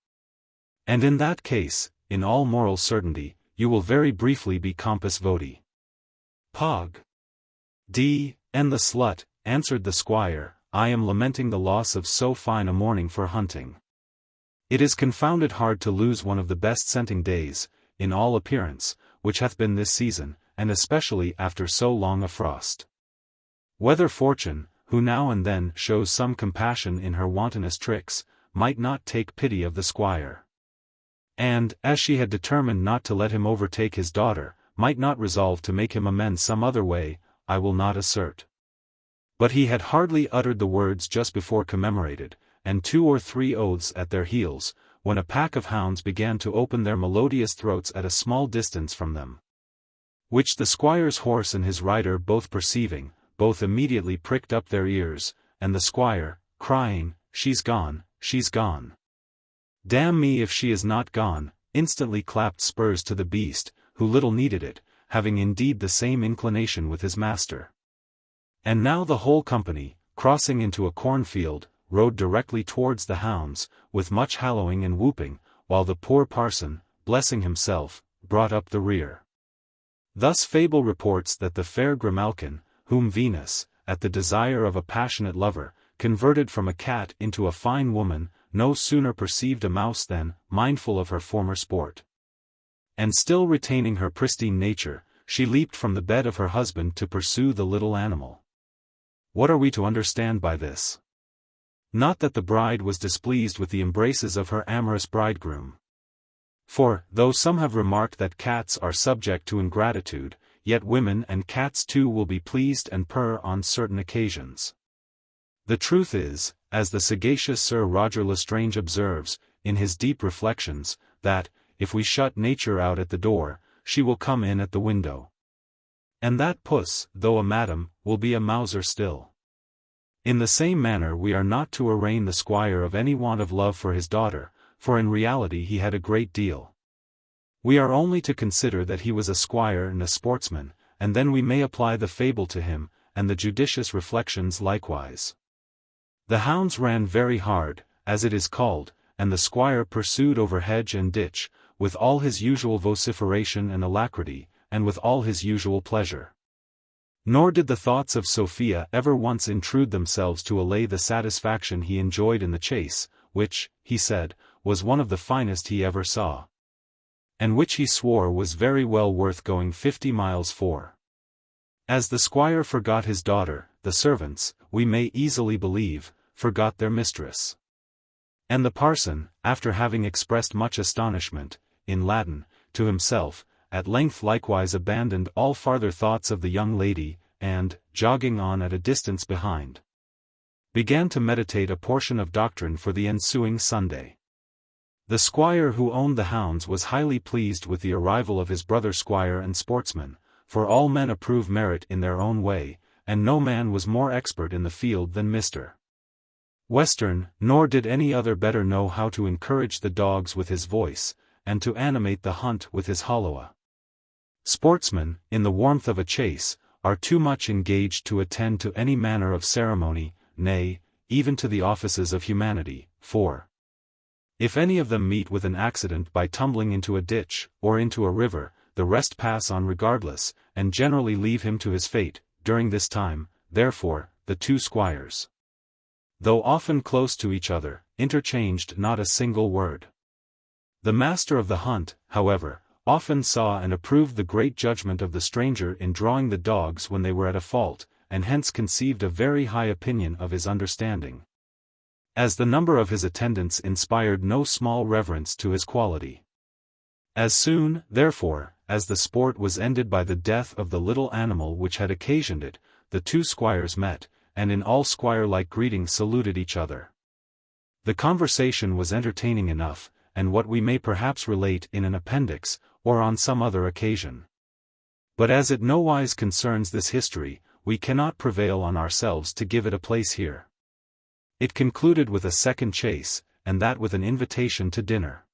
And in that case, in all moral certainty, you will very briefly be compos voti." "Pog. D. and the slut," answered the squire, "I am lamenting the loss of so fine a morning for hunting. It is confounded hard to lose one of the best scenting days, in all appearance, which hath been this season, and especially after so long a frost. Whether fortune, who now and then shows some compassion in her wantonest tricks, might not take pity of the squire. And, as she had determined not to let him overtake his daughter, might not resolve to make him amends some other way, I will not assert." But he had hardly uttered the words just before commemorated, and 2 or 3 oaths at their heels, when a pack of hounds began to open their melodious throats at a small distance from them. Which the squire's horse and his rider both perceiving, both immediately pricked up their ears, and the squire, crying, "She's gone, she's gone. Damn me if she is not gone," instantly clapped spurs to the beast, who little needed it, having indeed the same inclination with his master. And now the whole company, crossing into a cornfield, rode directly towards the hounds, with much hallowing and whooping, while the poor parson, blessing himself, brought up the rear. Thus fable reports that the fair Grimalkin, whom Venus, at the desire of a passionate lover, converted from a cat into a fine woman, no sooner perceived a mouse than, mindful of her former sport, and still retaining her pristine nature, she leaped from the bed of her husband to pursue the little animal. What are we to understand by this? Not that the bride was displeased with the embraces of her amorous bridegroom. For, though some have remarked that cats are subject to ingratitude, yet women and cats too will be pleased and purr on certain occasions. The truth is, as the sagacious Sir Roger Lestrange observes, in his deep reflections, that, if we shut nature out at the door, she will come in at the window. And that puss, though a madam, will be a mouser still. In the same manner we are not to arraign the squire of any want of love for his daughter, for in reality he had a great deal. We are only to consider that he was a squire and a sportsman, and then we may apply the fable to him, and the judicious reflections likewise. The hounds ran very hard, as it is called, and the squire pursued over hedge and ditch, with all his usual vociferation and alacrity, and with all his usual pleasure. Nor did the thoughts of Sophia ever once intrude themselves to allay the satisfaction he enjoyed in the chase, which, he said, was one of the finest he ever saw. And which he swore was very well worth going 50 miles for. As the squire forgot his daughter, the servants, we may easily believe, forgot their mistress. And the parson, after having expressed much astonishment, in Latin, to himself, at length likewise abandoned all farther thoughts of the young lady, and, jogging on at a distance behind, began to meditate a portion of doctrine for the ensuing Sunday. The squire who owned the hounds was highly pleased with the arrival of his brother squire and sportsman, for all men approve merit in their own way, and no man was more expert in the field than Mr. Western, nor did any other better know how to encourage the dogs with his voice, and to animate the hunt with his holloa. Sportsmen, in the warmth of a chase, are too much engaged to attend to any manner of ceremony, nay, even to the offices of humanity, for if any of them meet with an accident by tumbling into a ditch, or into a river, the rest pass on regardless, and generally leave him to his fate. During this time, therefore, the two squires, though often close to each other, interchanged not a single word. The master of the hunt, however, often saw and approved the great judgment of the stranger in drawing the dogs when they were at a fault, and hence conceived a very high opinion of his understanding, as the number of his attendants inspired no small reverence to his quality. As soon, therefore, as the sport was ended by the death of the little animal which had occasioned it, the two squires met, and in all squire-like greeting saluted each other. The conversation was entertaining enough, and what we may perhaps relate in an appendix, or on some other occasion. But as it nowise concerns this history, we cannot prevail on ourselves to give it a place here. It concluded with a second chase, and that with an invitation to dinner.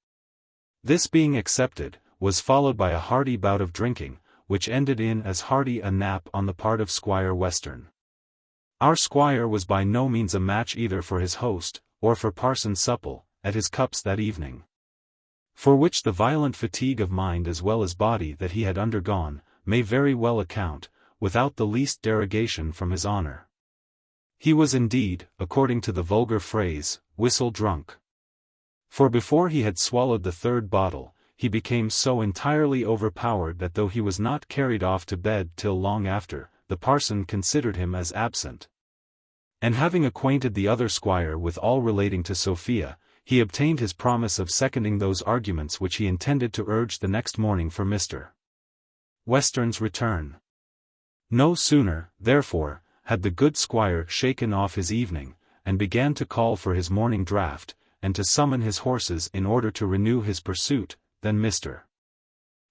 This being accepted, was followed by a hearty bout of drinking, which ended in as hearty a nap on the part of Squire Western. Our squire was by no means a match either for his host, or for Parson Supple, at his cups that evening. For which the violent fatigue of mind as well as body that he had undergone, may very well account, without the least derogation from his honor. He was indeed, according to the vulgar phrase, whistle drunk. For before he had swallowed the third bottle, he became so entirely overpowered that though he was not carried off to bed till long after, the parson considered him as absent. And having acquainted the other squire with all relating to Sophia, he obtained his promise of seconding those arguments which he intended to urge the next morning for Mr. Western's return. No sooner, therefore, had the good squire shaken off his evening, and began to call for his morning draught, and to summon his horses in order to renew his pursuit, than Mr.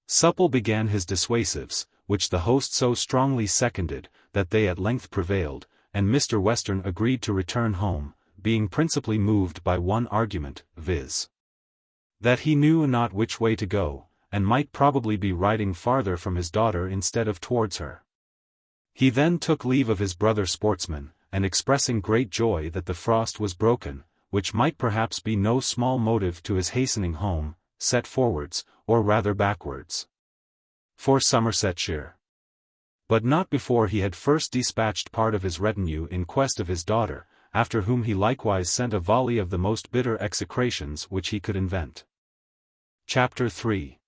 Supple began his dissuasives, which the host so strongly seconded, that they at length prevailed, and Mr. Western agreed to return home, being principally moved by one argument, viz. that he knew not which way to go, and might probably be riding farther from his daughter instead of towards her. He then took leave of his brother sportsman, and expressing great joy that the frost was broken, which might perhaps be no small motive to his hastening home, set forwards, or rather backwards, for Somersetshire. But not before he had first dispatched part of his retinue in quest of his daughter, after whom he likewise sent a volley of the most bitter execrations which he could invent. Chapter 3.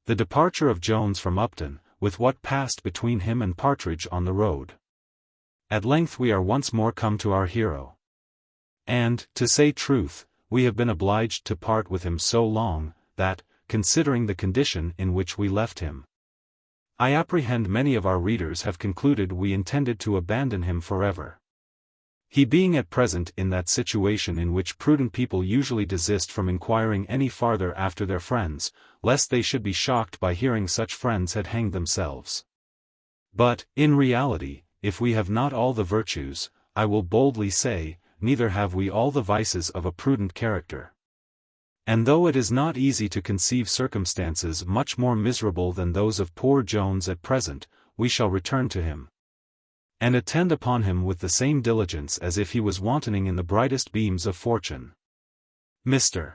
The departure of Jones from Upton, with what passed between him and Partridge on the road. At length we are once more come to our hero. And, to say truth, we have been obliged to part with him so long, that, considering the condition in which we left him, I apprehend many of our readers have concluded we intended to abandon him forever. He being at present in that situation in which prudent people usually desist from inquiring any farther after their friends, lest they should be shocked by hearing such friends had hanged themselves. But, in reality, if we have not all the virtues, I will boldly say, neither have we all the vices of a prudent character. And though it is not easy to conceive circumstances much more miserable than those of poor Jones at present, we shall return to him, and attend upon him with the same diligence as if he was wantoning in the brightest beams of fortune. Mr.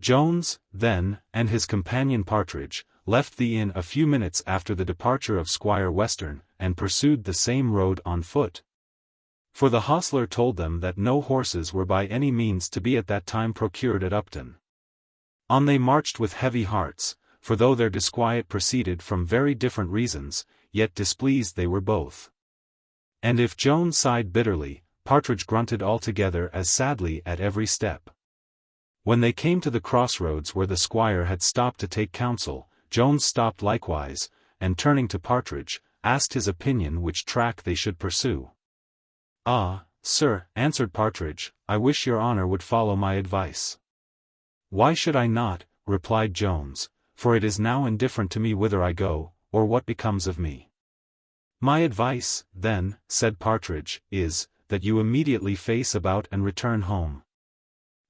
Jones, then, and his companion Partridge, left the inn a few minutes after the departure of Squire Western, and pursued the same road on foot. For the hostler told them that no horses were by any means to be at that time procured at Upton. On they marched with heavy hearts, for though their disquiet proceeded from very different reasons, yet displeased they were both. And if Jones sighed bitterly, Partridge grunted altogether as sadly at every step. When they came to the crossroads where the squire had stopped to take counsel, Jones stopped likewise, and turning to Partridge, asked his opinion which track they should pursue. "Ah, sir," answered Partridge, "I wish your honor would follow my advice." "Why should I not?" replied Jones, "for it is now indifferent to me whither I go, or what becomes of me." "My advice, then," said Partridge, "is, that you immediately face about and return home.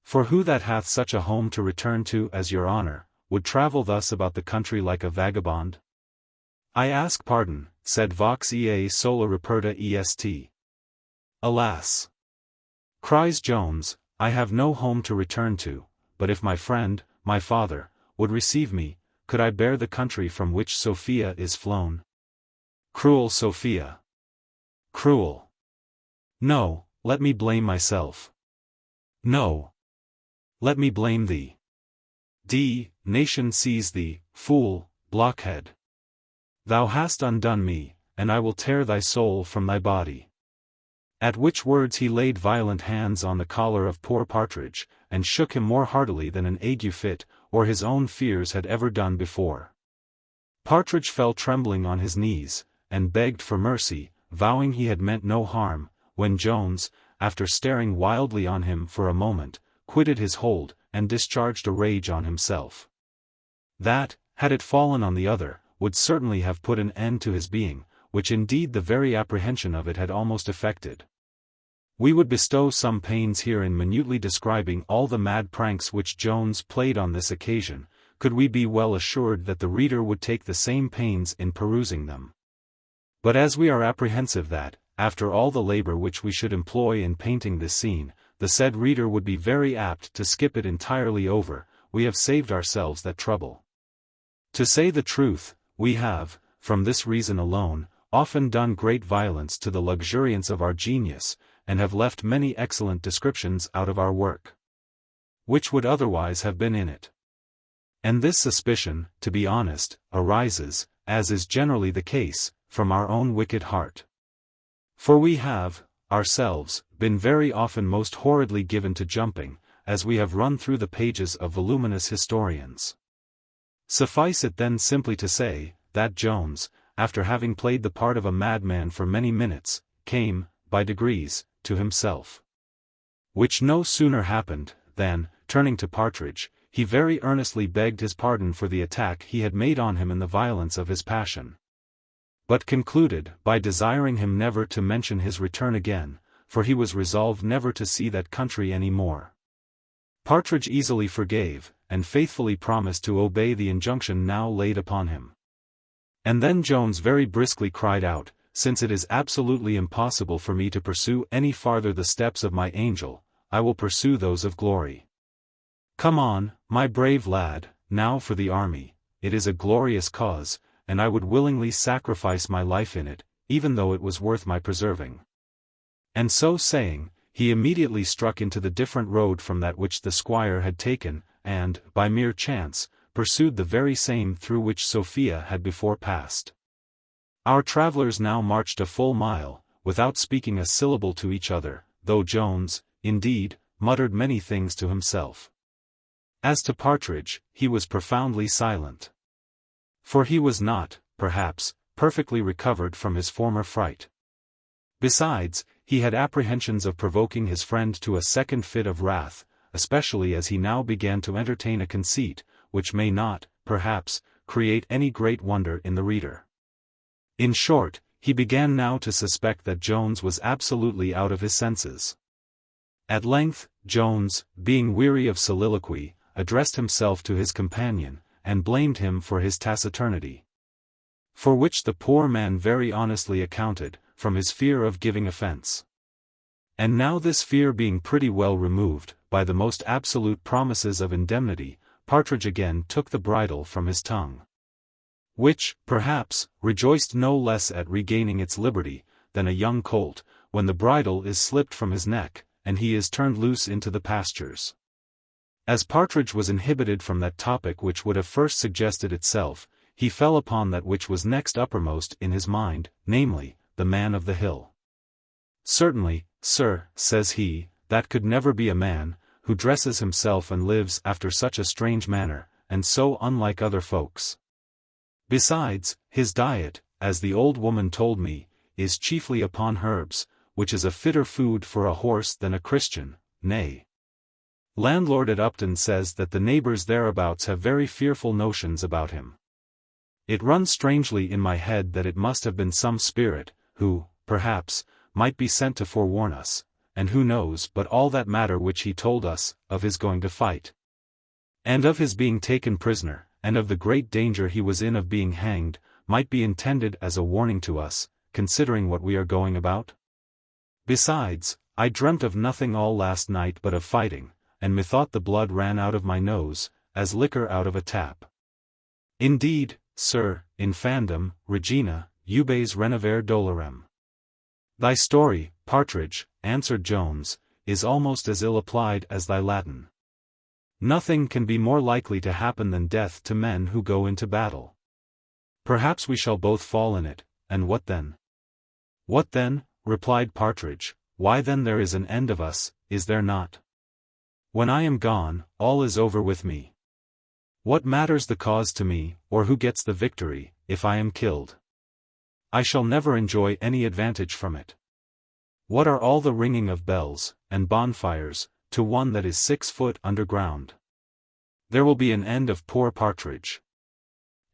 For who that hath such a home to return to as your honor, would travel thus about the country like a vagabond?" "I ask pardon," said Vox ea sola reperta est. "Alas!" cries Jones, "I have no home to return to, but if my friend, my father, would receive me, could I bear the country from which Sophia is flown? Cruel Sophia! Cruel! No, let me blame myself. No, let me blame thee. Nation seize thee, fool, blockhead! Thou hast undone me, and I will tear thy soul from thy body." At which words he laid violent hands on the collar of poor Partridge, and shook him more heartily than an ague fit, or his own fears had ever done before. Partridge fell trembling on his knees, and begged for mercy, vowing he had meant no harm, when Jones, after staring wildly on him for a moment, quitted his hold, and discharged a rage on himself that, had it fallen on the other, would certainly have put an end to his being, which indeed the very apprehension of it had almost effected. We would bestow some pains here in minutely describing all the mad pranks which Jones played on this occasion, could we be well assured that the reader would take the same pains in perusing them. But as we are apprehensive that, after all the labor which we should employ in painting this scene, the said reader would be very apt to skip it entirely over, we have saved ourselves that trouble. To say the truth, we have, from this reason alone, often done great violence to the luxuriance of our genius, and have left many excellent descriptions out of our work, which would otherwise have been in it. And this suspicion, to be honest, arises, as is generally the case, from our own wicked heart. For we have, ourselves, been very often most horridly given to jumping, as we have run through the pages of voluminous historians. Suffice it then simply to say, that Jones, after having played the part of a madman for many minutes, came, by degrees, to himself. Which no sooner happened, than, turning to Partridge, he very earnestly begged his pardon for the attack he had made on him in the violence of his passion, but concluded by desiring him never to mention his return again, for he was resolved never to see that country any more. Partridge easily forgave, and faithfully promised to obey the injunction now laid upon him. And then Jones very briskly cried out, "Since it is absolutely impossible for me to pursue any farther the steps of my angel, I will pursue those of glory. Come on, my brave lad, now for the army, it is a glorious cause, and I would willingly sacrifice my life in it, even though it was worth my preserving." And so saying, he immediately struck into the different road from that which the squire had taken, and, by mere chance, pursued the very same through which Sophia had before passed. Our travelers now marched a full mile, without speaking a syllable to each other, though Jones, indeed, muttered many things to himself. As to Partridge, he was profoundly silent. For he was not, perhaps, perfectly recovered from his former fright. Besides, he had apprehensions of provoking his friend to a second fit of wrath, especially as he now began to entertain a conceit, which may not, perhaps, create any great wonder in the reader. In short, he began now to suspect that Jones was absolutely out of his senses. At length, Jones, being weary of soliloquy, addressed himself to his companion, and blamed him for his taciturnity. For which the poor man very honestly accounted, from his fear of giving offence. And now this fear being pretty well removed, by the most absolute promises of indemnity, Partridge again took the bridle from his tongue. Which, perhaps, rejoiced no less at regaining its liberty, than a young colt, when the bridle is slipped from his neck, and he is turned loose into the pastures. As Partridge was inhibited from that topic which would have first suggested itself, he fell upon that which was next uppermost in his mind, namely, the man of the hill. Certainly, sir, says he, that could never be a man, who dresses himself and lives after such a strange manner, and so unlike other folks. Besides, his diet, as the old woman told me, is chiefly upon herbs, which is a fitter food for a horse than a Christian, nay. Landlord at Upton says that the neighbours thereabouts have very fearful notions about him. It runs strangely in my head that it must have been some spirit, who, perhaps, might be sent to forewarn us, and who knows but all that matter which he told us, of his going to fight, and of his being taken prisoner, and of the great danger he was in of being hanged, might be intended as a warning to us, considering what we are going about? Besides, I dreamt of nothing all last night but of fighting, and methought the blood ran out of my nose, as liquor out of a tap. Indeed, sir, infandum, Regina, ubes renover dolorem. Thy story, Partridge, answered Jones, is almost as ill applied as thy Latin. Nothing can be more likely to happen than death to men who go into battle. Perhaps we shall both fall in it, and what then? What then, replied Partridge, why then there is an end of us, is there not? When I am gone, all is over with me. What matters the cause to me, or who gets the victory, if I am killed? I shall never enjoy any advantage from it. What are all the ringing of bells, and bonfires, to one that is 6 foot underground? There will be an end of poor Partridge.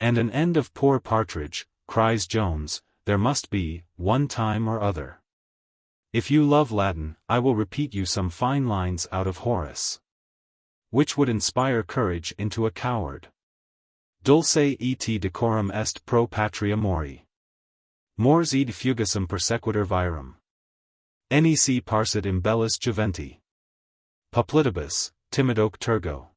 And an end of poor Partridge, cries Jones, there must be, one time or other. If you love Latin, I will repeat you some fine lines out of Horace, which would inspire courage into a coward. Dulce et decorum est pro patria mori. Mors id fugissum persequitur virum. Nec parsit imbellis juventi. Poplitibus, timidoque tergo.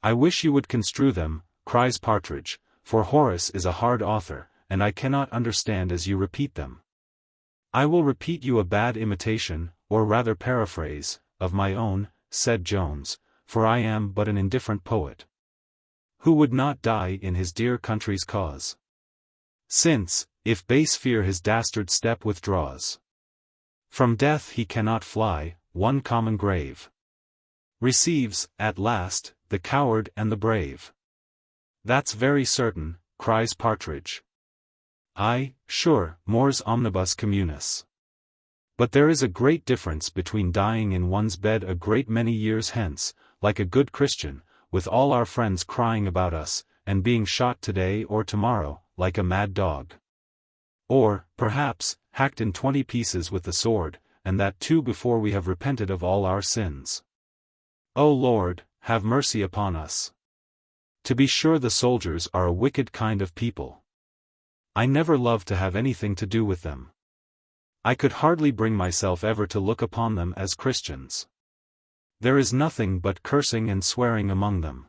I wish you would construe them, cries Partridge, for Horace is a hard author, and I cannot understand as you repeat them. I will repeat you a bad imitation, or rather paraphrase, of my own, said Jones, for I am but an indifferent poet, who would not die in his dear country's cause. Since, if base fear his dastard step withdraws, from death he cannot fly, one common grave receives, at last, the coward and the brave. That's very certain, cries Partridge. Aye, sure, mors omnibus communis. But there is a great difference between dying in one's bed a great many years hence, like a good Christian, with all our friends crying about us, and being shot today or tomorrow, like a mad dog. Or, perhaps, hacked in 20 pieces with the sword, and that too before we have repented of all our sins. O Lord, have mercy upon us. To be sure the soldiers are a wicked kind of people. I never loved to have anything to do with them. I could hardly bring myself ever to look upon them as Christians. There is nothing but cursing and swearing among them.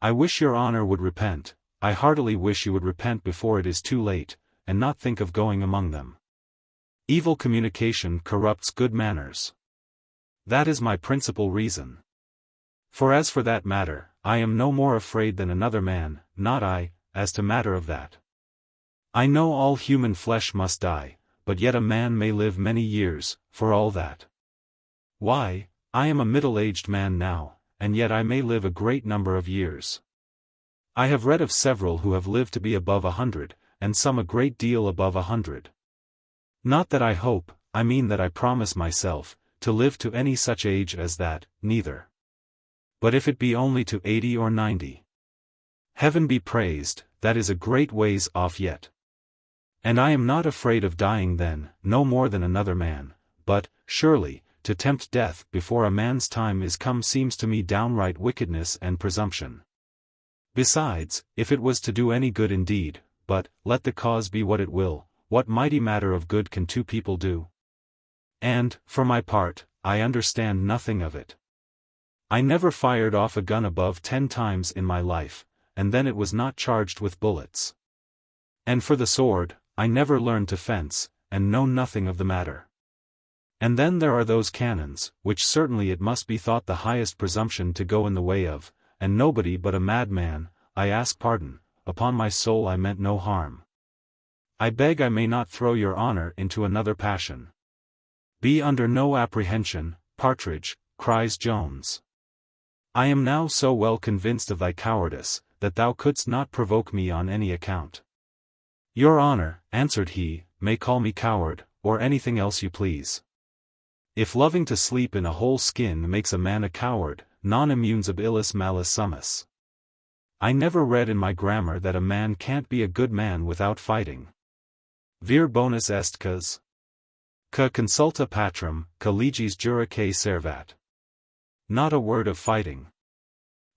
I wish your honor would repent, I heartily wish you would repent before it is too late, and not think of going among them. Evil communication corrupts good manners. That is my principal reason. For as for that matter, I am no more afraid than another man, not I, as to matter of that. I know all human flesh must die, but yet a man may live many years, for all that. Why, I am a middle-aged man now, and yet I may live a great number of years. I have read of several who have lived to be above 100, and some a great deal above 100. Not that I hope, I mean that I promise myself, to live to any such age as that, neither. But if it be only to 80 or 90. Heaven be praised, that is a great ways off yet. And I am not afraid of dying then, no more than another man, but, surely, to tempt death before a man's time is come seems to me downright wickedness and presumption. Besides, if it was to do any good indeed, but, let the cause be what it will, what mighty matter of good can two people do? And, for my part, I understand nothing of it. I never fired off a gun above 10 times in my life, and then it was not charged with bullets. And for the sword, I never learned to fence, and know nothing of the matter. And then there are those cannons, which certainly it must be thought the highest presumption to go in the way of, and nobody but a madman. I ask pardon, upon my soul I meant no harm. I beg I may not throw your honor into another passion. Be under no apprehension, Partridge, cries Jones. I am now so well convinced of thy cowardice, that thou couldst not provoke me on any account. Your honor, answered he, may call me coward, or anything else you please. If loving to sleep in a whole skin makes a man a coward, non immunes ab illis malus summus. I never read in my grammar that a man can't be a good man without fighting. Vir bonus est cus consulta patrum, ca legis juraque servat. Not a word of fighting.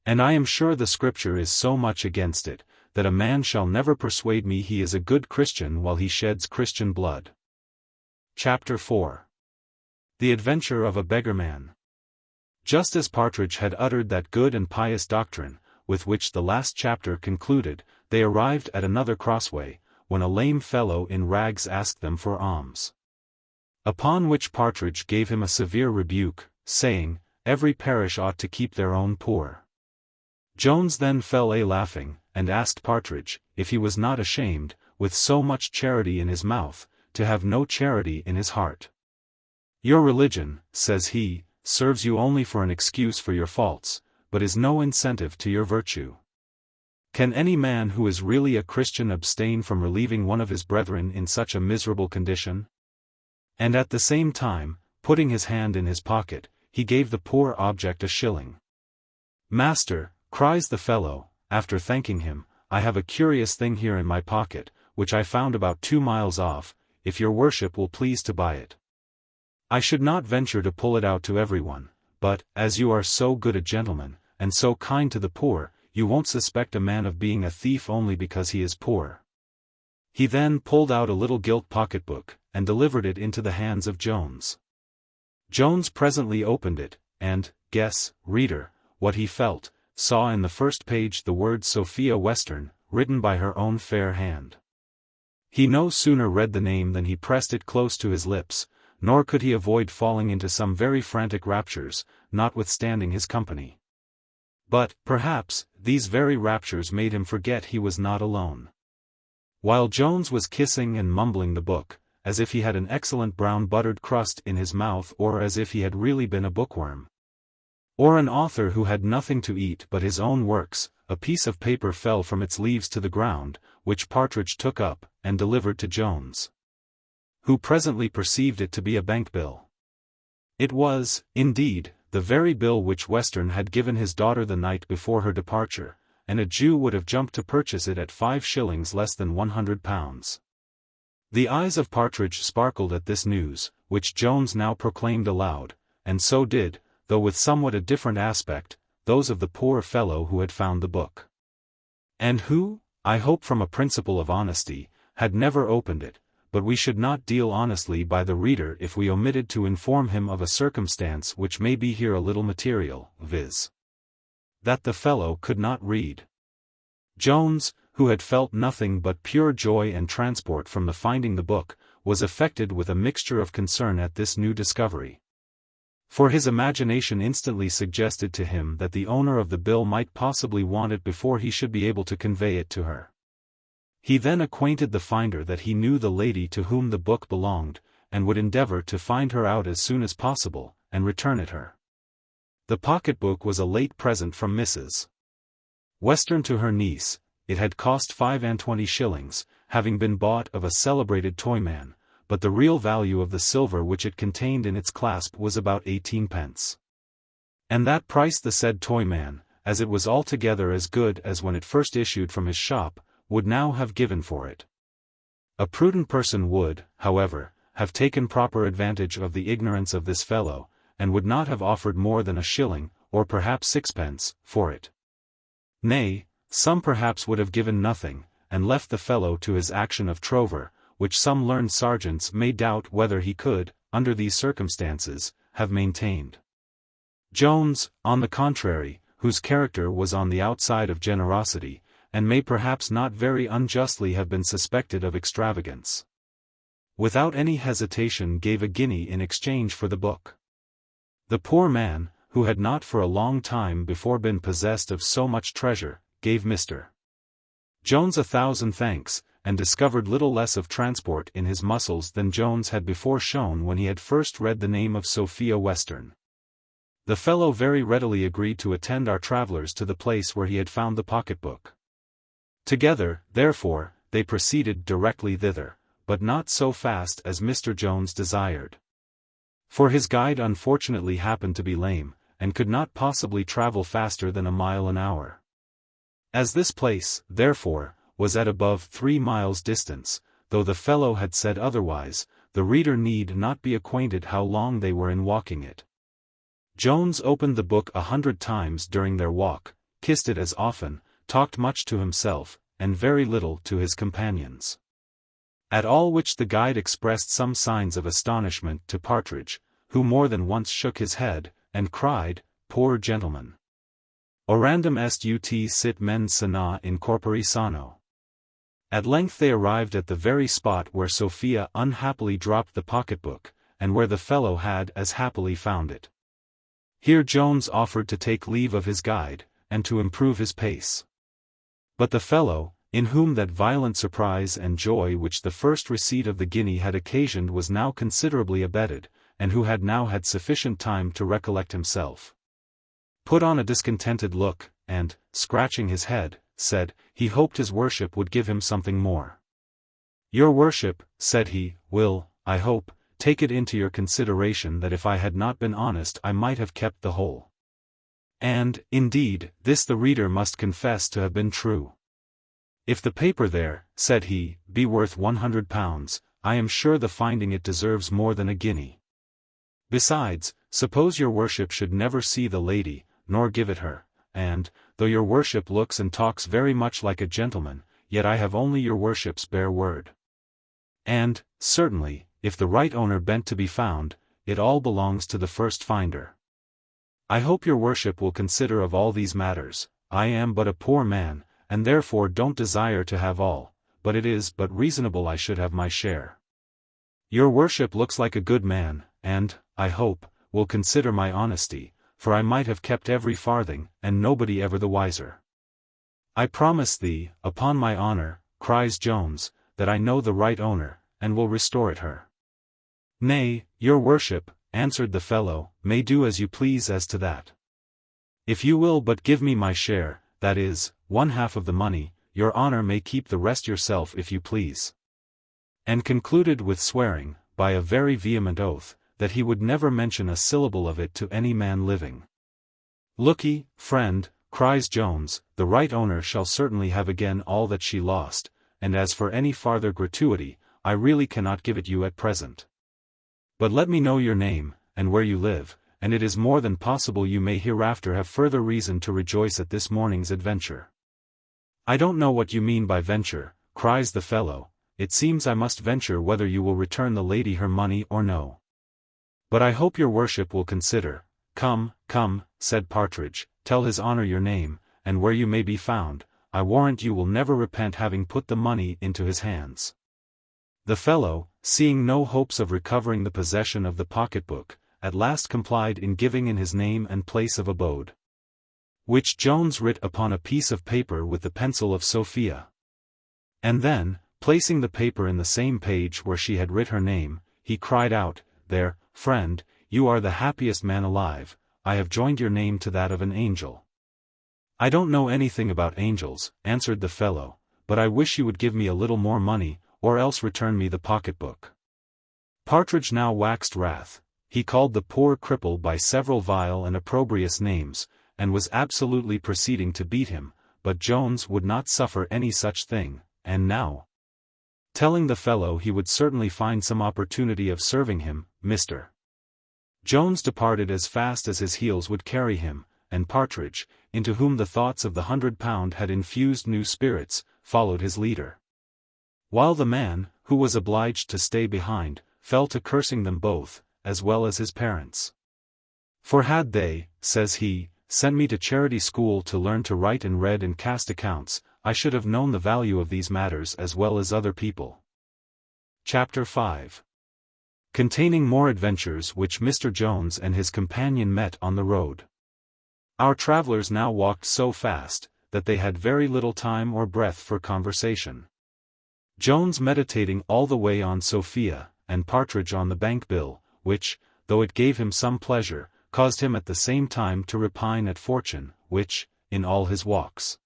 And I am sure the scripture is so much against it, that a man shall never persuade me he is a good Christian while he sheds Christian blood. Chapter 4. The Adventure of a Beggarman. Just as Partridge had uttered that good and pious doctrine, with which the last chapter concluded, they arrived at another crossway, when a lame fellow in rags asked them for alms. Upon which Partridge gave him a severe rebuke, saying, every parish ought to keep their own poor. Jones then fell a laughing, and asked Partridge, if he was not ashamed, with so much charity in his mouth, to have no charity in his heart. Your religion, says he, serves you only for an excuse for your faults, but is no incentive to your virtue. Can any man who is really a Christian abstain from relieving one of his brethren in such a miserable condition? And at the same time, putting his hand in his pocket, he gave the poor object a shilling. Master, cries the fellow, after thanking him, I have a curious thing here in my pocket, which I found about 2 miles off, if your worship will please to buy it. I should not venture to pull it out to everyone, but, as you are so good a gentleman, and so kind to the poor, you won't suspect a man of being a thief only because he is poor. He then pulled out a little gilt pocketbook, and delivered it into the hands of Jones. Jones presently opened it, and, guess, reader, what he felt, saw in the first page the word Sophia Western, written by her own fair hand. He no sooner read the name than he pressed it close to his lips, nor could he avoid falling into some very frantic raptures, notwithstanding his company. But, perhaps, these very raptures made him forget he was not alone. While Jones was kissing and mumbling the book, as if he had an excellent brown buttered crust in his mouth or as if he had really been a bookworm, or an author who had nothing to eat but his own works, a piece of paper fell from its leaves to the ground, which Partridge took up, and delivered to Jones, who presently perceived it to be a bank bill. It was, indeed, the very bill which Western had given his daughter the night before her departure, and a Jew would have jumped to purchase it at 5 shillings less than £100. The eyes of Partridge sparkled at this news, which Jones now proclaimed aloud, and so did, though with somewhat a different aspect, those of the poor fellow who had found the book. And who, I hope from a principle of honesty, had never opened it, but we should not deal honestly by the reader if we omitted to inform him of a circumstance which may be here a little material, viz. that the fellow could not read. Jones, who had felt nothing but pure joy and transport from the finding the book, was affected with a mixture of concern at this new discovery. For his imagination instantly suggested to him that the owner of the bill might possibly want it before he should be able to convey it to her. He then acquainted the finder that he knew the lady to whom the book belonged, and would endeavor to find her out as soon as possible, and return it her. The pocketbook was a late present from Mrs. Western to her niece. It had cost 25 shillings, having been bought of a celebrated toyman, but the real value of the silver which it contained in its clasp was about 18 pence. And that price the said toyman, as it was altogether as good as when it first issued from his shop, would now have given for it. A prudent person would, however, have taken proper advantage of the ignorance of this fellow, and would not have offered more than a shilling, or perhaps 6 pence, for it. Nay, some perhaps would have given nothing, and left the fellow to his action of trover, which some learned sergeants may doubt whether he could, under these circumstances, have maintained. Jones, on the contrary, whose character was on the outside of generosity, and may perhaps not very unjustly have been suspected of extravagance, without any hesitation gave a guinea in exchange for the book. The poor man, who had not for a long time before been possessed of so much treasure, gave Mr. Jones 1,000 thanks, and discovered little less of transport in his muscles than Jones had before shown when he had first read the name of Sophia Western. The fellow very readily agreed to attend our travellers to the place where he had found the pocketbook. Together, therefore, they proceeded directly thither, but not so fast as Mr. Jones desired. For his guide unfortunately happened to be lame, and could not possibly travel faster than a mile an hour. As this place, therefore, was at above 3 miles distance, though the fellow had said otherwise, the reader need not be acquainted how long they were in walking it. Jones opened the book 100 times during their walk, kissed it as often, talked much to himself, and very little to his companions. At all which the guide expressed some signs of astonishment to Partridge, who more than once shook his head, and cried, "Poor gentleman! Orandum est ut sit mens sana in corpore sano." At length they arrived at the very spot where Sophia unhappily dropped the pocketbook, and where the fellow had as happily found it. Here Jones offered to take leave of his guide, and to improve his pace. But the fellow, in whom that violent surprise and joy which the first receipt of the guinea had occasioned was now considerably abated, and who had now had sufficient time to recollect himself, put on a discontented look, and, scratching his head, said, he hoped his worship would give him something more. "Your worship," said he, "will, I hope, take it into your consideration that if I had not been honest I might have kept the whole." And, indeed, this the reader must confess to have been true. "If the paper there," said he, "be worth 100 pounds, I am sure the finding it deserves more than a guinea. Besides, suppose your worship should never see the lady, nor give it her, and, though your worship looks and talks very much like a gentleman, yet I have only your worship's bare word. And, certainly, if the right owner ben't to be found, it all belongs to the first finder. I hope your worship will consider of all these matters. I am but a poor man, and therefore don't desire to have all, but it is but reasonable I should have my share. Your worship looks like a good man, and, I hope, will consider my honesty, for I might have kept every farthing, and nobody ever the wiser. I promise thee, upon my honor," cries Jones, "that I know the right owner, and will restore it her." "Nay, your worship," answered the fellow, "may do as you please as to that. If you will but give me my share, that is, 1/2 of the money, your honor may keep the rest yourself if you please." And concluded with swearing, by a very vehement oath, that he would never mention a syllable of it to any man living. "Look'ee, friend," cries Jones, "the right owner shall certainly have again all that she lost, and as for any farther gratuity, I really cannot give it you at present. But let me know your name, and where you live, and it is more than possible you may hereafter have further reason to rejoice at this morning's adventure." "I don't know what you mean by venture," cries the fellow. "It seems I must venture whether you will return the lady her money or no. But I hope your worship will consider." "Come, come," said Partridge, "tell his honor your name, and where you may be found. I warrant you will never repent having put the money into his hands." The fellow, seeing no hopes of recovering the possession of the pocketbook, at last complied in giving in his name and place of abode. Which Jones writ upon a piece of paper with the pencil of Sophia. And then, placing the paper in the same page where she had writ her name, he cried out, "There, friend, you are the happiest man alive, I have joined your name to that of an angel." "I don't know anything about angels," answered the fellow, "but I wish you would give me a little more money, or else return me the pocketbook." Partridge now waxed wrath. He called the poor cripple by several vile and opprobrious names, and was absolutely proceeding to beat him, but Jones would not suffer any such thing, and now, telling the fellow he would certainly find some opportunity of serving him, Mr. Jones departed as fast as his heels would carry him, and Partridge, into whom the thoughts of the £100 had infused new spirits, followed his leader. While the man, who was obliged to stay behind, fell to cursing them both, as well as his parents. "For had they," says he, "sent me to charity school to learn to write and read and cast accounts, I should have known the value of these matters as well as other people." Chapter 5. Containing more adventures which Mr. Jones and his companion met on the road. Our travellers now walked so fast, that they had very little time or breath for conversation. Jones meditating all the way on Sophia, and Partridge on the bank bill, which, though it gave him some pleasure, caused him at the same time to repine at fortune, which, in all his walks,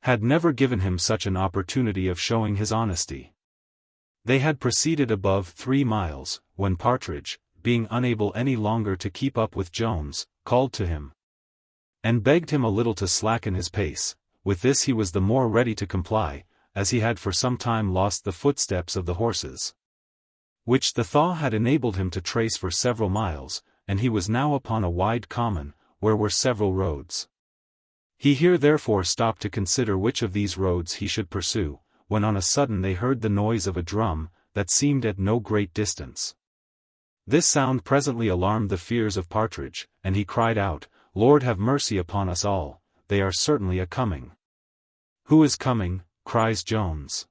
had never given him such an opportunity of showing his honesty. They had proceeded above 3 miles, when Partridge, being unable any longer to keep up with Jones, called to him, and begged him a little to slacken his pace. With this he was the more ready to comply, as he had for some time lost the footsteps of the horses, which the thaw had enabled him to trace for several miles, and he was now upon a wide common, where were several roads. He here therefore stopped to consider which of these roads he should pursue, when on a sudden they heard the noise of a drum, that seemed at no great distance. This sound presently alarmed the fears of Partridge, and he cried out, "Lord have mercy upon us all, they are certainly a-coming." "Who is coming?" cries Jones.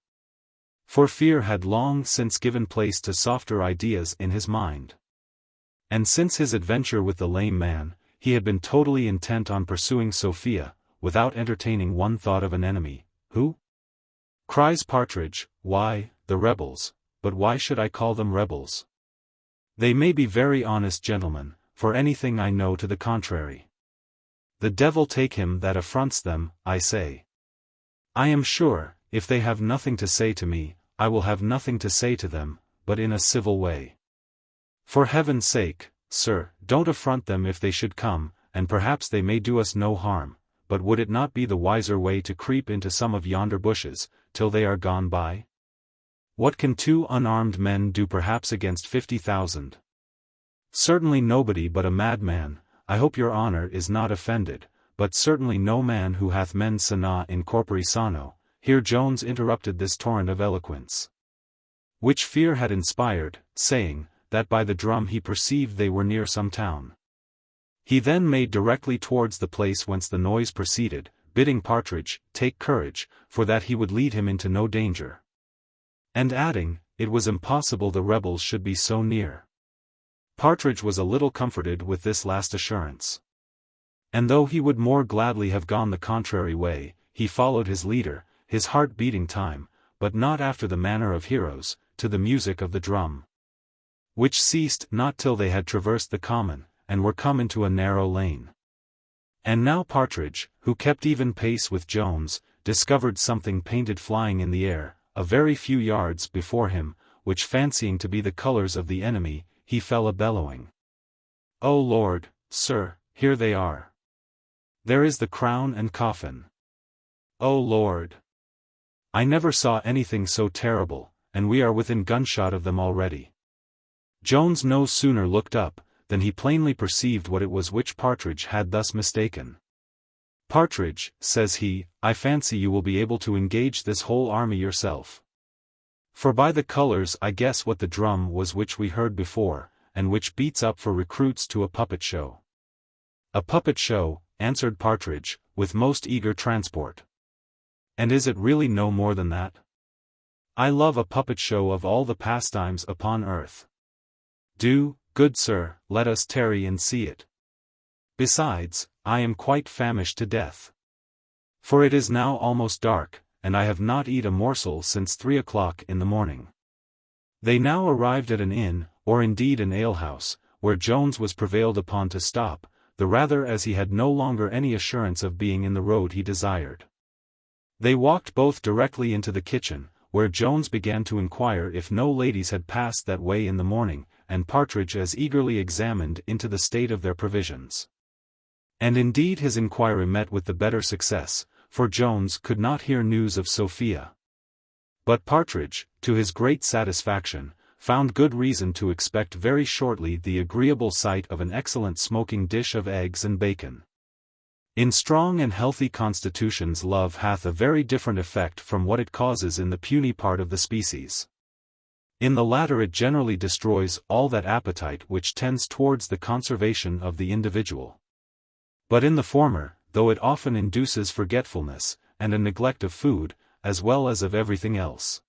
For fear had long since given place to softer ideas in his mind. And since his adventure with the lame man, he had been totally intent on pursuing Sophia, without entertaining one thought of an enemy. "Who?" cries Partridge. "Why, the rebels, but why should I call them rebels? They may be very honest gentlemen, for anything I know to the contrary. The devil take him that affronts them, I say. I am sure, if they have nothing to say to me, I will have nothing to say to them, but in a civil way. For heaven's sake, sir, don't affront them if they should come, and perhaps they may do us no harm, but would it not be the wiser way to creep into some of yonder bushes, till they are gone by? What can 2 unarmed men do perhaps against 50,000? Certainly nobody but a madman. I hope your honor is not offended, but certainly no man who hath mens sana in corpore sano." Here Jones interrupted this torrent of eloquence, which fear had inspired, saying, that by the drum he perceived they were near some town. He then made directly towards the place whence the noise proceeded, bidding Partridge take courage, for that he would lead him into no danger, and adding, it was impossible the rebels should be so near. Partridge was a little comforted with this last assurance, and though he would more gladly have gone the contrary way, he followed his leader, his heart beating time, but not after the manner of heroes, to the music of the drum, which ceased not till they had traversed the common, and were come into a narrow lane. And now Partridge, who kept even pace with Jones, discovered something painted flying in the air, a very few yards before him, which fancying to be the colors of the enemy, he fell a-bellowing. "O Lord, sir, here they are. There is the crown and coffin. O Lord! I never saw anything so terrible, and we are within gunshot of them already." Jones no sooner looked up, than he plainly perceived what it was which Partridge had thus mistaken. "Partridge," says he, "I fancy you will be able to engage this whole army yourself. For by the colors I guess what the drum was which we heard before, and which beats up for recruits to a puppet show." "A puppet show," answered Partridge, with most eager transport. "And is it really no more than that? I love a puppet show of all the pastimes upon earth. Do Good sir, let us tarry and see it. Besides, I am quite famished to death. For it is now almost dark, and I have not eat a morsel since 3 o'clock in the morning. They now arrived at an inn, or indeed an alehouse, where Jones was prevailed upon to stop, the rather as he had no longer any assurance of being in the road he desired. They walked both directly into the kitchen, where Jones began to inquire if no ladies had passed that way in the morning, and Partridge as eagerly examined into the state of their provisions. And indeed his inquiry met with the better success, for Jones could not hear news of Sophia. But Partridge, to his great satisfaction, found good reason to expect very shortly the agreeable sight of an excellent smoking dish of eggs and bacon. In strong and healthy constitutions love hath a very different effect from what it causes in the puny part of the species. In the latter it generally destroys all that appetite which tends towards the conservation of the individual. But in the former, though it often induces forgetfulness, and a neglect of food, as well as of everything else.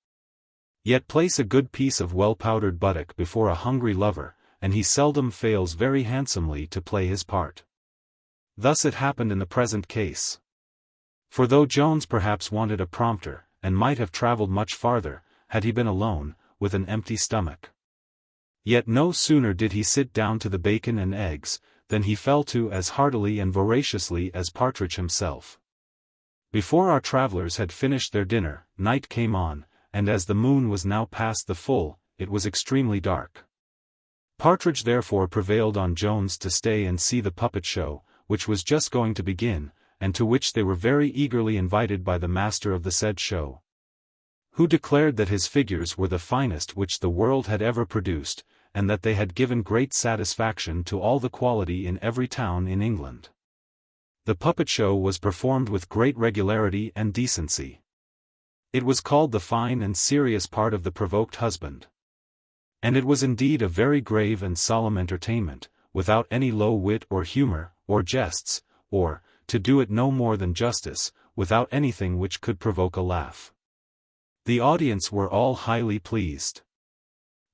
Yet place a good piece of well-powdered buttock before a hungry lover, and he seldom fails very handsomely to play his part. Thus it happened in the present case. For though Jones perhaps wanted a prompter, and might have travelled much farther, had he been alone, with an empty stomach. Yet no sooner did he sit down to the bacon and eggs, than he fell to as heartily and voraciously as Partridge himself. Before our travellers had finished their dinner, night came on, and as the moon was now past the full, it was extremely dark. Partridge therefore prevailed on Jones to stay and see the puppet show, which was just going to begin, and to which they were very eagerly invited by the master of the said show, who declared that his figures were the finest which the world had ever produced, and that they had given great satisfaction to all the quality in every town in England. The puppet show was performed with great regularity and decency. It was called the fine and serious part of the provoked husband. And it was indeed a very grave and solemn entertainment, without any low wit or humor, or jests, or, to do it no more than justice, without anything which could provoke a laugh. The audience were all highly pleased.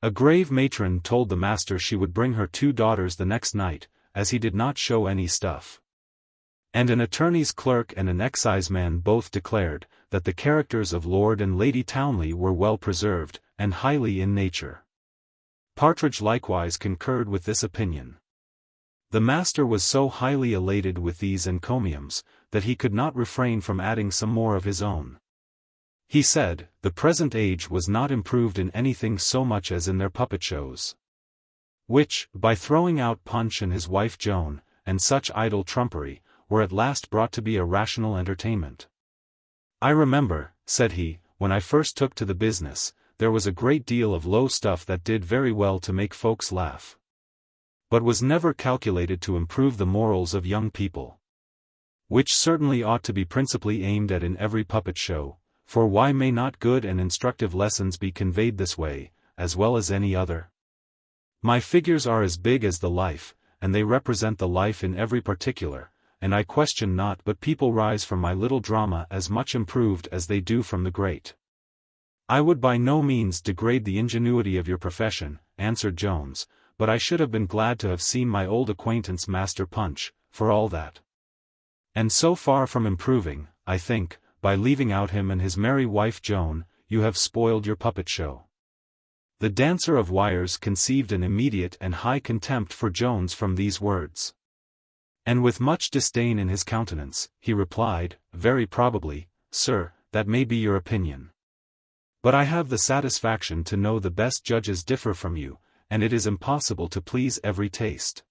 A grave matron told the master she would bring her 2 daughters the next night, as he did not show any stuff. And an attorney's clerk and an exciseman both declared, that the characters of Lord and Lady Townley were well preserved, and highly in nature. Partridge likewise concurred with this opinion. The master was so highly elated with these encomiums, that he could not refrain from adding some more of his own. He said, the present age was not improved in anything so much as in their puppet shows, which, by throwing out Punch and his wife Joan, and such idle trumpery, were at last brought to be a rational entertainment. I remember, said he, when I first took to the business, there was a great deal of low stuff that did very well to make folks laugh, but was never calculated to improve the morals of young people, which certainly ought to be principally aimed at in every puppet show. For why may not good and instructive lessons be conveyed this way, as well as any other? My figures are as big as the life, and they represent the life in every particular, and I question not but people rise from my little drama as much improved as they do from the great. I would by no means degrade the ingenuity of your profession, answered Jones, but I should have been glad to have seen my old acquaintance Master Punch, for all that. And so far from improving, I think, by leaving out him and his merry wife Joan, you have spoiled your puppet show. The dancer of wires conceived an immediate and high contempt for Jones from these words. And with much disdain in his countenance, he replied, very probably, sir, that may be your opinion. But I have the satisfaction to know the best judges differ from you, and it is impossible to please every taste.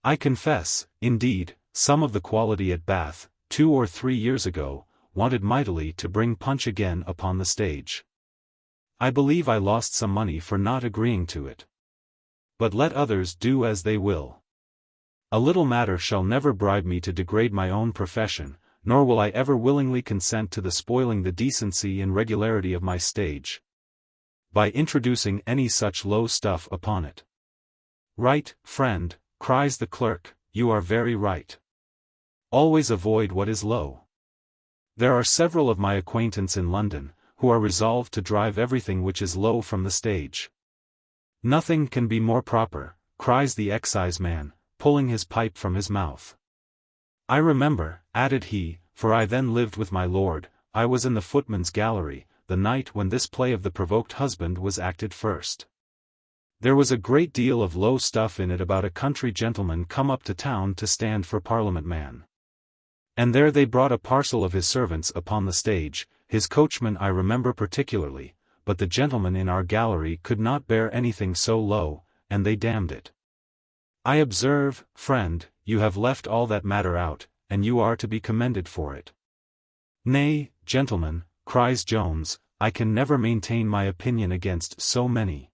I confess, indeed, some of the quality at Bath, 2 or 3 years ago, wanted mightily to bring Punch again upon the stage. I believe I lost some money for not agreeing to it. But let others do as they will. A little matter shall never bribe me to degrade my own profession, nor will I ever willingly consent to the spoiling the decency and regularity of my stage, by introducing any such low stuff upon it. Right, friend, cries the clerk, you are very right. Always avoid what is low. There are several of my acquaintance in London, who are resolved to drive everything which is low from the stage. Nothing can be more proper, cries the exciseman, pulling his pipe from his mouth. I remember, added he, for I then lived with my lord, I was in the footman's gallery, the night when this play of the provoked husband was acted first. There was a great deal of low stuff in it about a country gentleman come up to town to stand for Parliament man. And there they brought a parcel of his servants upon the stage, his coachman I remember particularly, but the gentleman in our gallery could not bear anything so low, and they damned it. I observe, friend, you have left all that matter out, and you are to be commended for it. Nay, gentlemen, cries Jones, I can never maintain my opinion against so many.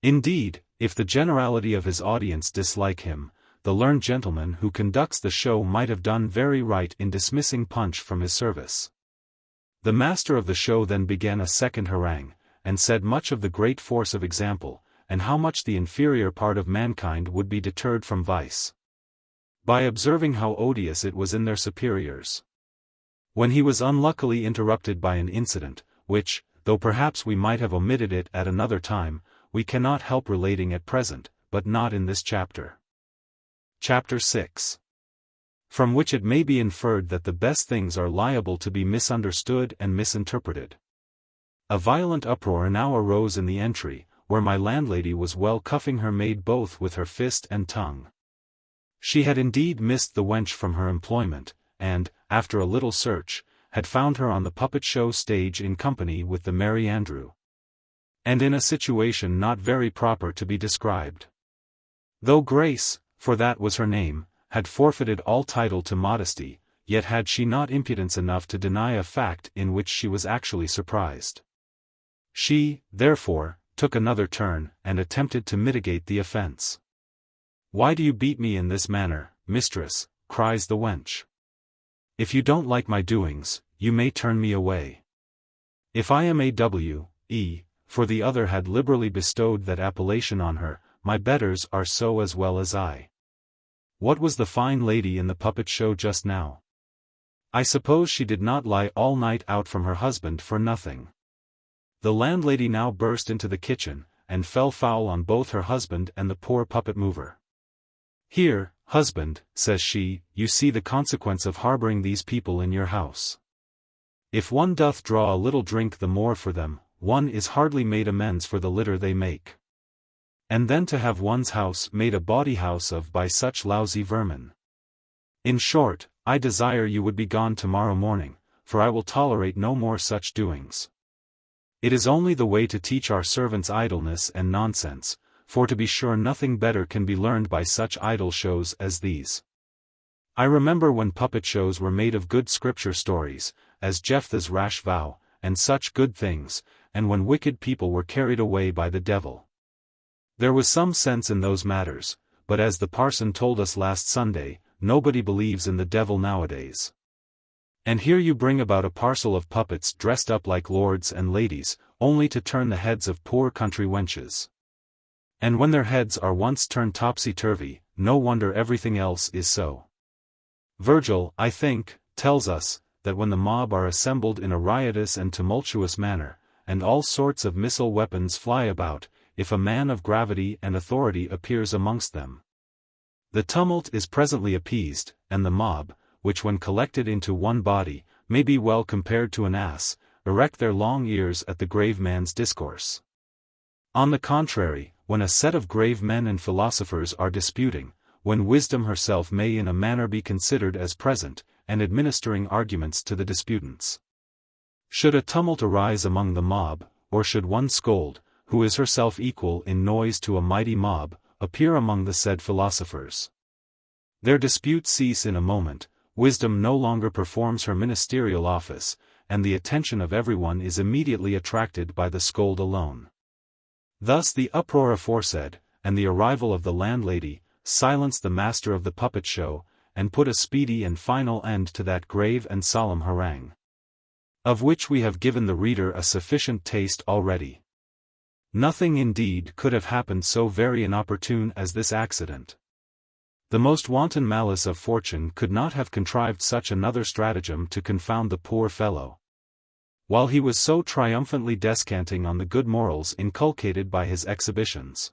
Indeed, if the generality of his audience dislike him, the learned gentleman who conducts the show might have done very right in dismissing Punch from his service. The master of the show then began a second harangue, and said much of the great force of example, and how much the inferior part of mankind would be deterred from vice, by observing how odious it was in their superiors. When he was unluckily interrupted by an incident, which, though perhaps we might have omitted it at another time, we cannot help relating at present, but not in this chapter. Chapter 6. From which it may be inferred that the best things are liable to be misunderstood and misinterpreted. A violent uproar now arose in the entry, where my landlady was well cuffing her maid both with her fist and tongue. She had indeed missed the wench from her employment, and, after a little search, had found her on the puppet show stage in company with the merry Andrew. And in a situation not very proper to be described. Though Grace, for that was her name, had forfeited all title to modesty, yet had she not impudence enough to deny a fact in which she was actually surprised. She, therefore, took another turn, and attempted to mitigate the offence. Why do you beat me in this manner, mistress, cries the wench. If you don't like my doings, you may turn me away. If I am A.W.E., for the other had liberally bestowed that appellation on her, my betters are so as well as I. What was the fine lady in the puppet show just now? I suppose she did not lie all night out from her husband for nothing. The landlady now burst into the kitchen, and fell foul on both her husband and the poor puppet mover. Here, husband, says she, you see the consequence of harboring these people in your house. If one doth draw a little drink the more for them, one is hardly made amends for the litter they make. And then to have one's house made a bawdy house of by such lousy vermin. In short, I desire you would be gone tomorrow morning, for I will tolerate no more such doings. It is only the way to teach our servants idleness and nonsense, for to be sure nothing better can be learned by such idle shows as these. I remember when puppet shows were made of good scripture stories, as Jephthah's rash vow, and such good things, and when wicked people were carried away by the devil. There was some sense in those matters, but as the parson told us last Sunday, nobody believes in the devil nowadays. And here you bring about a parcel of puppets dressed up like lords and ladies, only to turn the heads of poor country wenches. And when their heads are once turned topsy-turvy, no wonder everything else is so. Virgil, I think, tells us, that when the mob are assembled in a riotous and tumultuous manner, and all sorts of missile weapons fly about, if a man of gravity and authority appears amongst them, the tumult is presently appeased, and the mob, which when collected into one body, may be well compared to an ass, erect their long ears at the grave man's discourse. On the contrary, when a set of grave men and philosophers are disputing, when wisdom herself may in a manner be considered as present, and administering arguments to the disputants. Should a tumult arise among the mob, or should one scold, who is herself equal in noise to a mighty mob, appear among the said philosophers, their disputes cease in a moment, wisdom no longer performs her ministerial office, and the attention of everyone is immediately attracted by the scold alone. Thus the uproar aforesaid, and the arrival of the landlady, silenced the master of the puppet show, and put a speedy and final end to that grave and solemn harangue, of which we have given the reader a sufficient taste already. Nothing indeed could have happened so very inopportune as this accident. The most wanton malice of fortune could not have contrived such another stratagem to confound the poor fellow, while he was so triumphantly descanting on the good morals inculcated by his exhibitions.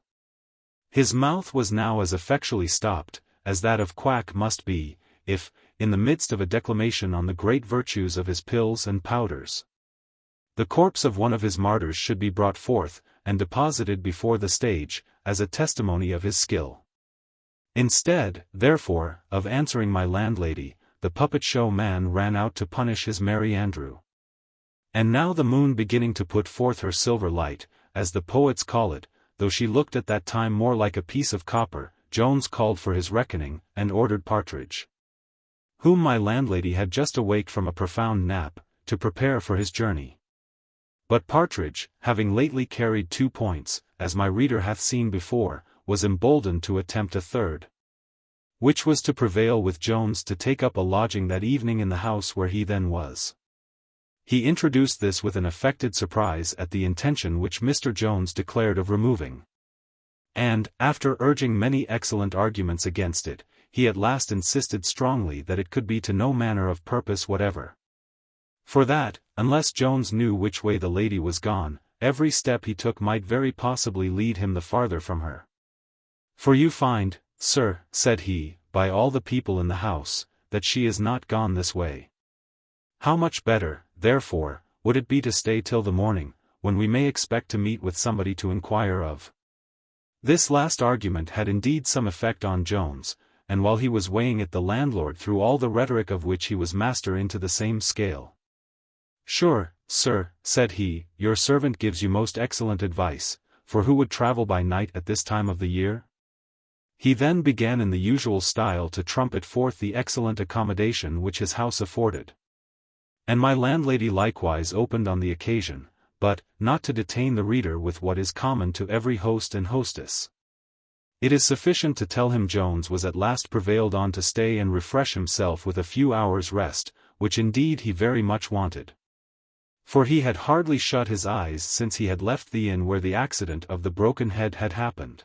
His mouth was now as effectually stopped, as that of quack must be, if, in the midst of a declamation on the great virtues of his pills and powders, the corpse of one of his martyrs should be brought forth, and deposited before the stage, as a testimony of his skill. Instead, therefore, of answering my landlady, the puppet show man ran out to punish his merry Andrew. And now the moon beginning to put forth her silver light, as the poets call it, though she looked at that time more like a piece of copper, Jones called for his reckoning, and ordered Partridge, whom my landlady had just awaked from a profound nap, to prepare for his journey. But Partridge, having lately carried 2 points, as my reader hath seen before, was emboldened to attempt a third, which was to prevail with Jones to take up a lodging that evening in the house where he then was. He introduced this with an affected surprise at the intention which Mr. Jones declared of removing. And, after urging many excellent arguments against it, he at last insisted strongly that it could be to no manner of purpose whatever. For that, unless Jones knew which way the lady was gone, every step he took might very possibly lead him the farther from her. For you find, sir, said he, by all the people in the house, that she is not gone this way. How much better, therefore, would it be to stay till the morning, when we may expect to meet with somebody to inquire of. This last argument had indeed some effect on Jones, and while he was weighing it the landlord threw all the rhetoric of which he was master into the same scale. Sure, sir, said he, your servant gives you most excellent advice, for who would travel by night at this time of the year? He then began in the usual style to trumpet forth the excellent accommodation which his house afforded. And my landlady likewise opened on the occasion, but, not to detain the reader with what is common to every host and hostess, it is sufficient to tell him Jones was at last prevailed on to stay and refresh himself with a few hours' rest, which indeed he very much wanted. For he had hardly shut his eyes since he had left the inn where the accident of the broken head had happened.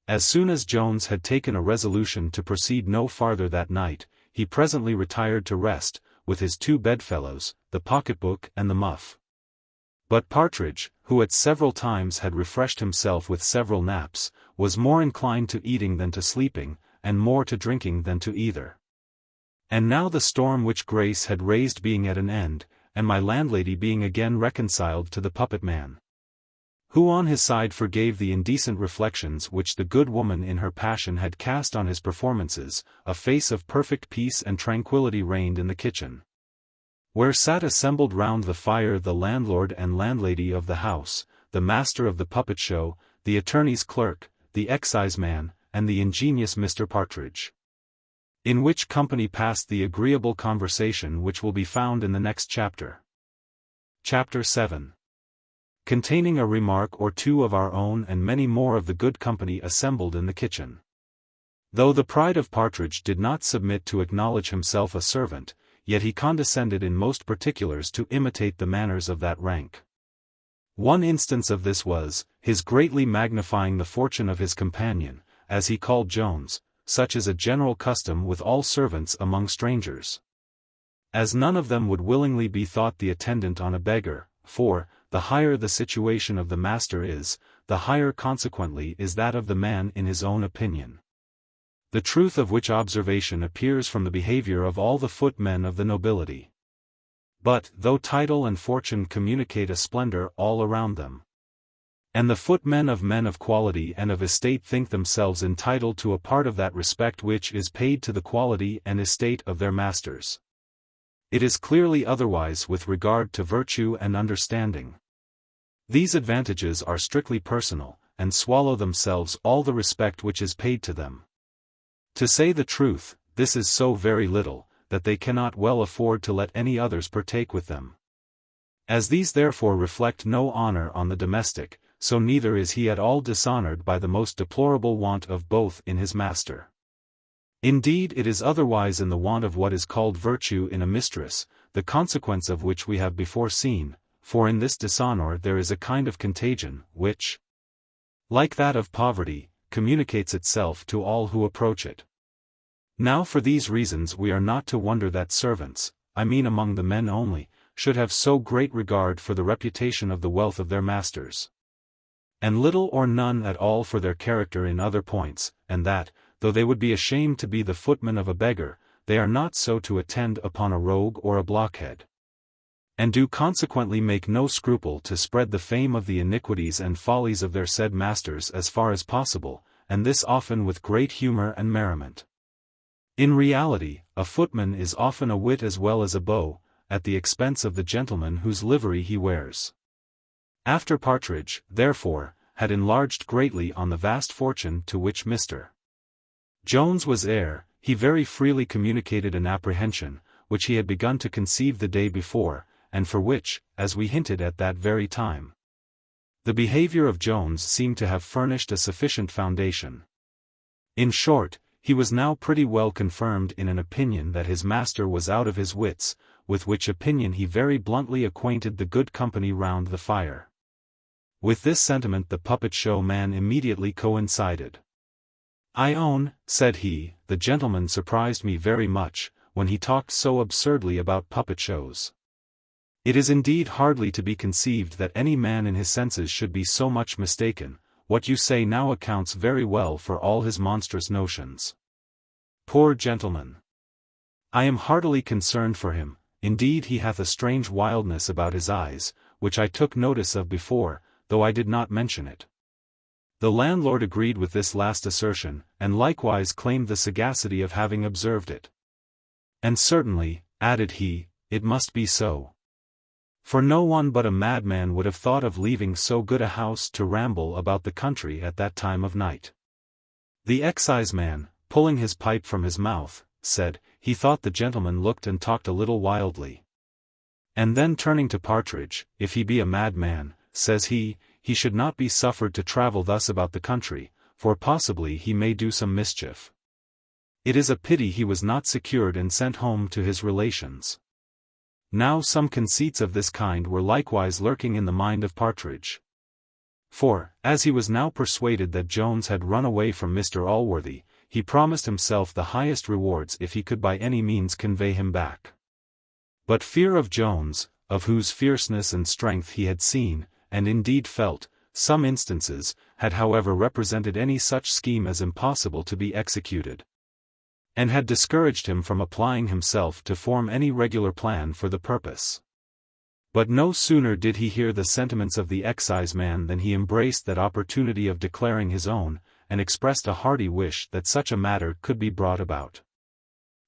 As soon as Jones had taken a resolution to proceed no farther that night, he presently retired to rest, with his 2 bedfellows, the pocketbook and the muff. But Partridge, who at several times had refreshed himself with several naps, was more inclined to eating than to sleeping, and more to drinking than to either. And now the storm which Grace had raised being at an end, and my landlady being again reconciled to the puppet man, who on his side forgave the indecent reflections which the good woman in her passion had cast on his performances, a face of perfect peace and tranquillity reigned in the kitchen, where sat assembled round the fire the landlord and landlady of the house, the master of the puppet show, the attorney's clerk, the exciseman, and the ingenious Mr. Partridge. In which company passed the agreeable conversation which will be found in the next chapter. Chapter VII. Containing a remark or two of our own and many more of the good company assembled in the kitchen. Though the pride of Partridge did not submit to acknowledge himself a servant, yet he condescended in most particulars to imitate the manners of that rank. One instance of this was, his greatly magnifying the fortune of his companion, as he called Jones, such is a general custom with all servants among strangers, as none of them would willingly be thought the attendant on a beggar, for, the higher the situation of the master is, the higher consequently is that of the man in his own opinion. The truth of which observation appears from the behavior of all the footmen of the nobility. But, though title and fortune communicate a splendor all around them, and the footmen of men of quality and of estate think themselves entitled to a part of that respect which is paid to the quality and estate of their masters, it is clearly otherwise with regard to virtue and understanding. These advantages are strictly personal, and swallow themselves all the respect which is paid to them. To say the truth, this is so very little, that they cannot well afford to let any others partake with them. As these therefore reflect no honor on the domestic, so neither is he at all dishonored by the most deplorable want of both in his master. Indeed it is otherwise in the want of what is called virtue in a mistress, the consequence of which we have before seen, for in this dishonor there is a kind of contagion, which, like that of poverty, communicates itself to all who approach it. Now for these reasons we are not to wonder that servants, I mean among the men only, should have so great regard for the reputation of the wealth of their masters. and little or none at all for their character in other points, and that, though they would be ashamed to be the footman of a beggar, they are not so to attend upon a rogue or a blockhead. And do consequently make no scruple to spread the fame of the iniquities and follies of their said masters as far as possible, and this often with great humour and merriment. In reality, a footman is often a wit as well as a beau, at the expense of the gentleman whose livery he wears. After Partridge, therefore, had enlarged greatly on the vast fortune to which Mr. Jones was heir, he very freely communicated an apprehension, which he had begun to conceive the day before, and for which, as we hinted at that very time, the behaviour of Jones seemed to have furnished a sufficient foundation. In short, he was now pretty well confirmed in an opinion that his master was out of his wits, with which opinion he very bluntly acquainted the good company round the fire. With this sentiment the puppet show man immediately coincided. "I own," said he, "the gentleman surprised me very much, when he talked so absurdly about puppet shows. It is indeed hardly to be conceived that any man in his senses should be so much mistaken. What you say now accounts very well for all his monstrous notions. Poor gentleman! I am heartily concerned for him. Indeed he hath a strange wildness about his eyes, which I took notice of before, though I did not mention it." The landlord agreed with this last assertion, and likewise claimed the sagacity of having observed it. "And certainly," added he, "it must be so. For no one but a madman would have thought of leaving so good a house to ramble about the country at that time of night." The exciseman, pulling his pipe from his mouth, said, he thought the gentleman looked and talked a little wildly. And then turning to Partridge, "If he be a madman," says he should not be suffered to travel thus about the country, for possibly he may do some mischief. It is a pity he was not secured and sent home to his relations. Now some conceits of this kind were likewise lurking in the mind of Partridge. For, as he was now persuaded that Jones had run away from Mr. Allworthy, he promised himself the highest rewards if he could by any means convey him back. But fear of Jones, of whose fierceness and strength he had seen, and indeed felt, some instances, had however represented any such scheme as impossible to be executed, and had discouraged him from applying himself to form any regular plan for the purpose. But no sooner did he hear the sentiments of the exciseman than he embraced that opportunity of declaring his own, and expressed a hearty wish that such a matter could be brought about.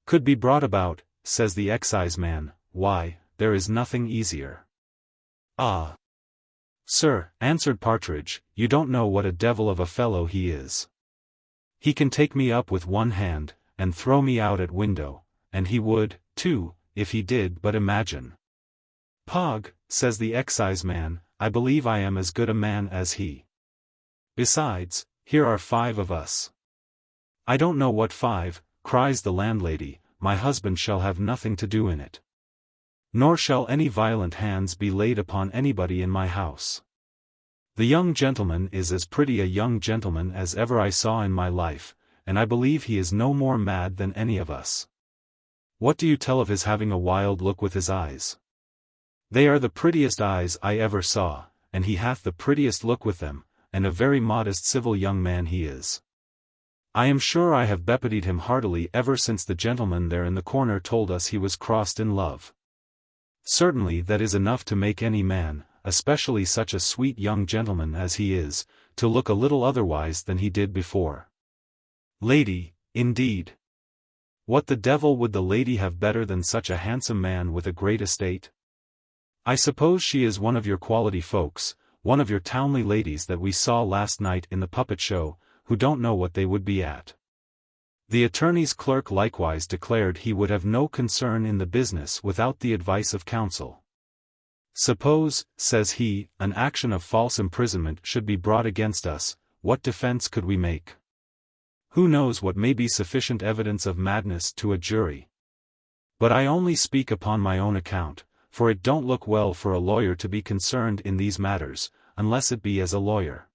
"Could be brought about," says the exciseman, "why, there is nothing easier." "Ah, sir," answered Partridge, "you don't know what a devil of a fellow he is. He can take me up with one hand, and throw me out at window, and he would, too, if he did but imagine." "Pog," says the exciseman, "I believe I am as good a man as he. Besides, here are 5 of us." "I don't know what 5, cries the landlady, "my husband shall have nothing to do in it. Nor shall any violent hands be laid upon anybody in my house. The young gentleman is as pretty a young gentleman as ever I saw in my life, and I believe he is no more mad than any of us. What do you tell of his having a wild look with his eyes? They are the prettiest eyes I ever saw, and he hath the prettiest look with them, and a very modest civil young man he is. I am sure I have bepitied him heartily ever since the gentleman there in the corner told us he was crossed in love. Certainly that is enough to make any man, especially such a sweet young gentleman as he is, to look a little otherwise than he did before. Lady, indeed! What the devil would the lady have better than such a handsome man with a great estate? I suppose she is one of your quality folks, one of your townly ladies that we saw last night in the puppet show, who don't know what they would be at." The attorney's clerk likewise declared he would have no concern in the business without the advice of counsel. "Suppose," says he, "an action of false imprisonment should be brought against us, what defense could we make? Who knows what may be sufficient evidence of madness to a jury? But I only speak upon my own account, for it don't look well for a lawyer to be concerned in these matters, unless it be as a lawyer.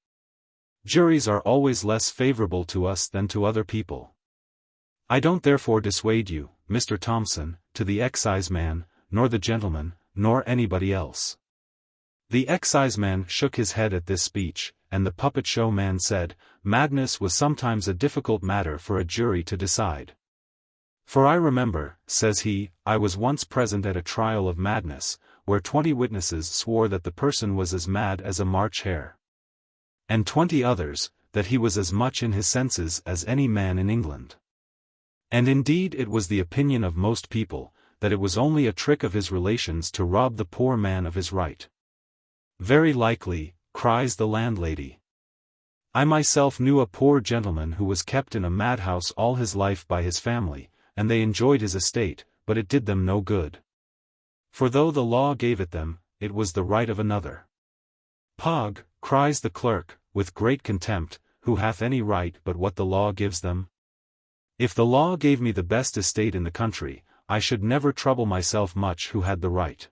Juries are always less favorable to us than to other people. I don't therefore dissuade you, Mr. Thompson, to the exciseman, nor the gentleman, nor anybody else." The exciseman shook his head at this speech, and the puppet show man said, madness was sometimes a difficult matter for a jury to decide. For I remember, says he, I was once present at a trial of madness, where 20 witnesses swore that the person was as mad as a March hare. And 20 others, that he was as much in his senses as any man in England. And indeed it was the opinion of most people, that it was only a trick of his relations to rob the poor man of his right. Very likely, cries the landlady. I myself knew a poor gentleman who was kept in a madhouse all his life by his family, and they enjoyed his estate, but it did them no good. For though the law gave it them, it was the right of another. Pog, cries the clerk, with great contempt, who hath any right but what the law gives them? If the law gave me the best estate in the country, I should never trouble myself much who had the right.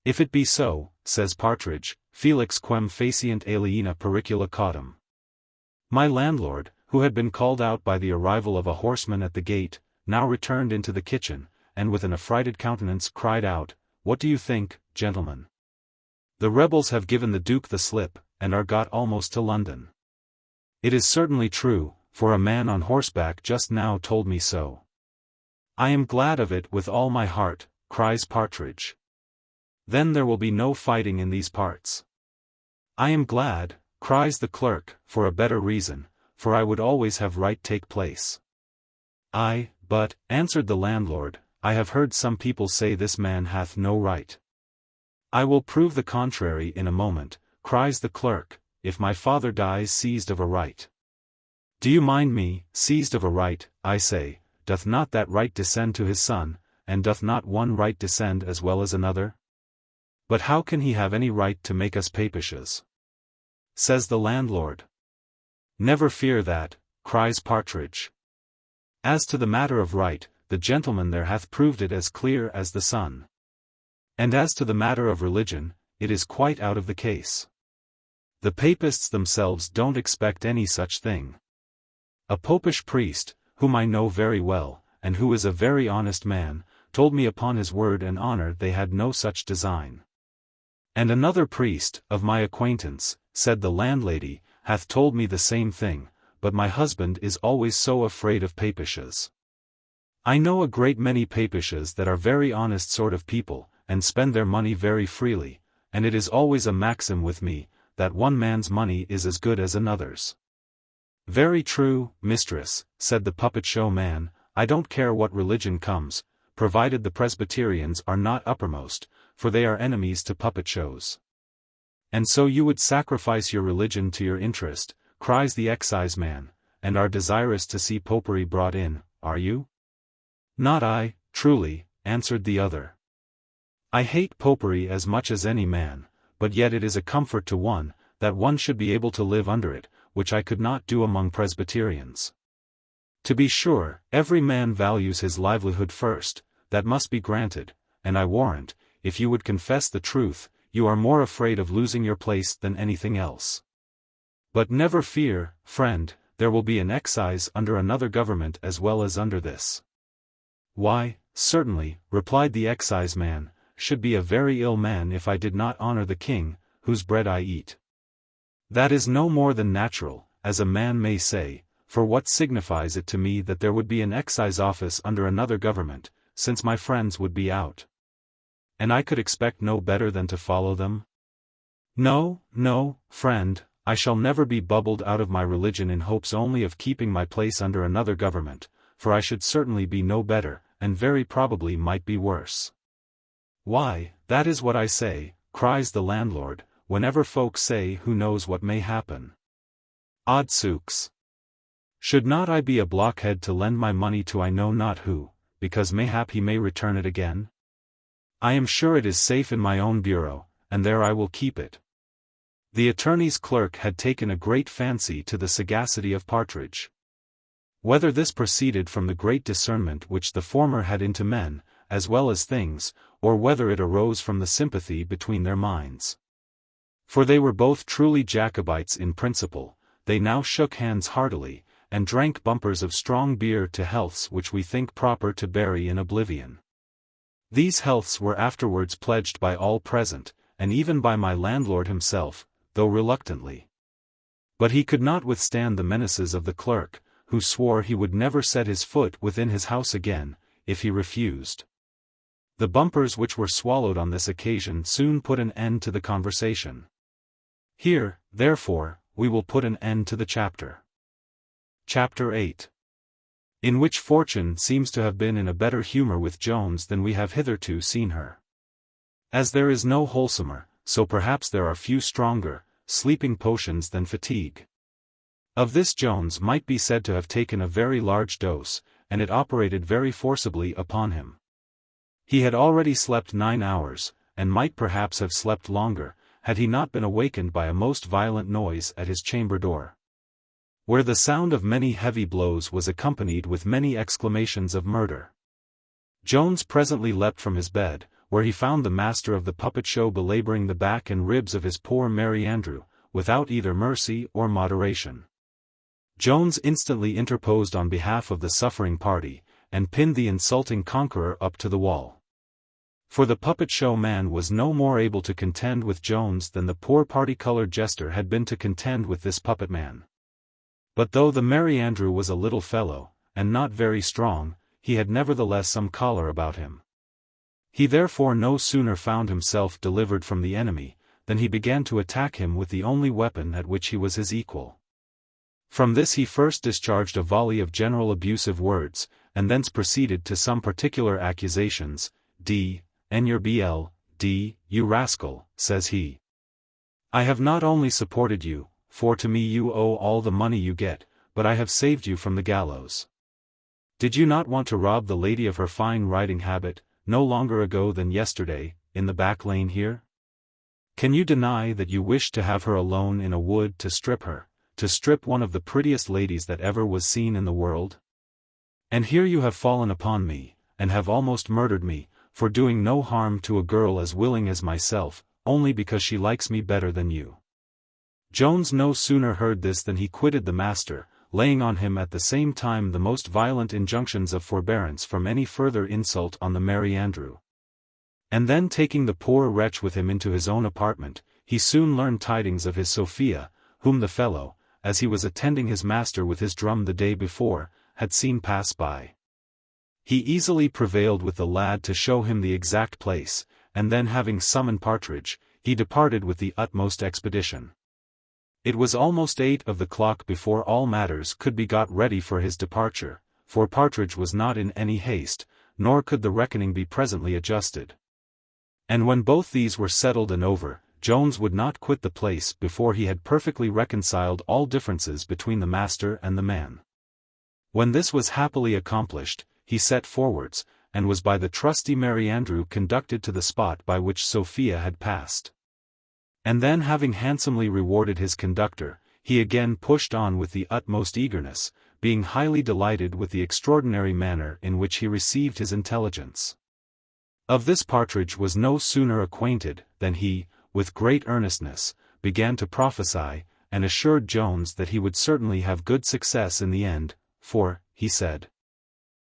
If it be so, says Partridge, felix quem faciant aliena pericula caudam. My landlord, who had been called out by the arrival of a horseman at the gate, now returned into the kitchen, and with an affrighted countenance cried out, What do you think, gentlemen? The rebels have given the Duke the slip, and are got almost to London. It is certainly true, for a man on horseback just now told me so. I am glad of it with all my heart, cries Partridge. Then there will be no fighting in these parts. I am glad, cries the clerk, for a better reason, for I would always have right take place. But, answered the landlord, I have heard some people say this man hath no right. I will prove the contrary in a moment, cries the clerk, if my father dies seized of a right. Do you mind me, seized of a right, I say, doth not that right descend to his son, and doth not one right descend as well as another? But how can he have any right to make us papishes? Says the landlord. Never fear that, cries Partridge. As to the matter of right, the gentleman there hath proved it as clear as the sun. And as to the matter of religion, it is quite out of the case. The papists themselves don't expect any such thing. A popish priest, whom I know very well, and who is a very honest man, told me upon his word and honor they had no such design. And another priest, of my acquaintance, said the landlady, hath told me the same thing, but my husband is always so afraid of papishes. I know a great many papishes that are very honest sort of people, and spend their money very freely, and it is always a maxim with me, that one man's money is as good as another's. Very true, mistress, said the puppet show man, I don't care what religion comes, provided the Presbyterians are not uppermost, for they are enemies to puppet shows. And so you would sacrifice your religion to your interest, cries the exciseman, and are desirous to see popery brought in, are you? Not I, truly, answered the other. I hate popery as much as any man, but yet it is a comfort to one, that one should be able to live under it, which I could not do among Presbyterians. To be sure, every man values his livelihood first, that must be granted, and I warrant, if you would confess the truth, you are more afraid of losing your place than anything else. But never fear, friend, there will be an excise under another government as well as under this. Why, certainly, replied the exciseman, should be a very ill man if I did not honor the king, whose bread I eat. That is no more than natural, as a man may say, for what signifies it to me that there would be an excise office under another government, since my friends would be out? And I could expect no better than to follow them? No, friend, I shall never be bubbled out of my religion in hopes only of keeping my place under another government, for I should certainly be no better, and very probably might be worse. Why, that is what I say, cries the landlord, whenever folks say who knows what may happen. Odsooks! Should not I be a blockhead to lend my money to I know not who, because mayhap he may return it again? I am sure it is safe in my own bureau, and there I will keep it. The attorney's clerk had taken a great fancy to the sagacity of Partridge. Whether this proceeded from the great discernment which the former had into men, as well as things, or whether it arose from the sympathy between their minds. For they were both truly Jacobites in principle, they now shook hands heartily, and drank bumpers of strong beer to healths which we think proper to bury in oblivion. These healths were afterwards pledged by all present, and even by my landlord himself, though reluctantly. But he could not withstand the menaces of the clerk, who swore he would never set his foot within his house again, if he refused. The bumpers which were swallowed on this occasion soon put an end to the conversation. Here, therefore, we will put an end to the chapter. Chapter 8. In which Fortune seems to have been in a better humor with Jones than we have hitherto seen her. As there is no wholesomer, so perhaps there are few stronger sleeping potions than fatigue. Of this Jones might be said to have taken a very large dose, and it operated very forcibly upon him. He had already slept 9 hours, and might perhaps have slept longer, had he not been awakened by a most violent noise at his chamber door, where the sound of many heavy blows was accompanied with many exclamations of murder. Jones presently leapt from his bed, where he found the master of the puppet show belaboring the back and ribs of his poor Merry Andrew, without either mercy or moderation. Jones instantly interposed on behalf of the suffering party, and pinned the insulting conqueror up to the wall. For the puppet show man was no more able to contend with Jones than the poor party-colored jester had been to contend with this puppet man. But though the Merry Andrew was a little fellow, and not very strong, he had nevertheless some choler about him. He therefore no sooner found himself delivered from the enemy, than he began to attack him with the only weapon at which he was his equal. From this he first discharged a volley of general abusive words, and thence proceeded to some particular accusations. You rascal, says he. I have not only supported you, for to me you owe all the money you get, but I have saved you from the gallows. Did you not want to rob the lady of her fine riding habit, no longer ago than yesterday, in the back lane here? Can you deny that you wished to have her alone in a wood to strip one of the prettiest ladies that ever was seen in the world? And here you have fallen upon me, and have almost murdered me, for doing no harm to a girl as willing as myself, only because she likes me better than you. Jones no sooner heard this than he quitted the master, laying on him at the same time the most violent injunctions of forbearance from any further insult on the Merry Andrew. And then taking the poor wretch with him into his own apartment, he soon learned tidings of his Sophia, whom the fellow, as he was attending his master with his drum the day before, had seen pass by. He easily prevailed with the lad to show him the exact place, and then having summoned Partridge, he departed with the utmost expedition. It was almost 8 of the clock before all matters could be got ready for his departure, for Partridge was not in any haste, nor could the reckoning be presently adjusted. And when both these were settled and over, Jones would not quit the place before he had perfectly reconciled all differences between the master and the man. When this was happily accomplished, he set forwards, and was by the trusty Merry Andrew conducted to the spot by which Sophia had passed. And then having handsomely rewarded his conductor, he again pushed on with the utmost eagerness, being highly delighted with the extraordinary manner in which he received his intelligence. Of this Partridge was no sooner acquainted, than he, with great earnestness, began to prophesy, and assured Jones that he would certainly have good success in the end, for, he said,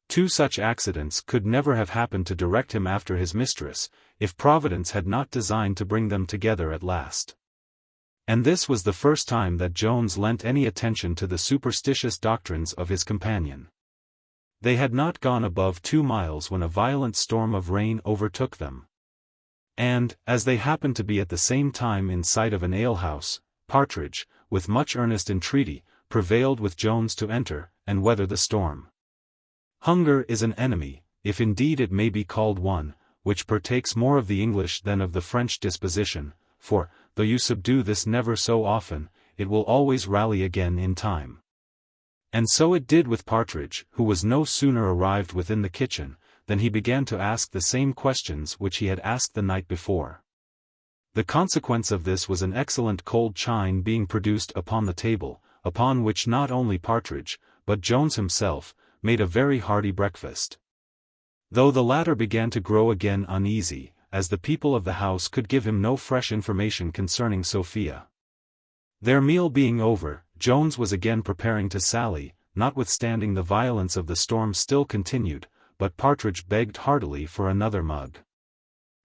2 such accidents could never have happened to direct him after his mistress, if Providence had not designed to bring them together at last. And this was the first time that Jones lent any attention to the superstitious doctrines of his companion. They had not gone above 2 miles when a violent storm of rain overtook them. And, as they happened to be at the same time in sight of an alehouse, Partridge, with much earnest entreaty, prevailed with Jones to enter, and weather the storm. Hunger is an enemy, if indeed it may be called one, which partakes more of the English than of the French disposition, for, though you subdue this never so often, it will always rally again in time. And so it did with Partridge, who was no sooner arrived within the kitchen, than he began to ask the same questions which he had asked the night before. The consequence of this was an excellent cold chine being produced upon the table, upon which not only Partridge, but Jones himself, made a very hearty breakfast. Though the latter began to grow again uneasy, as the people of the house could give him no fresh information concerning Sophia. Their meal being over, Jones was again preparing to sally, notwithstanding the violence of the storm still continued, but Partridge begged heartily for another mug.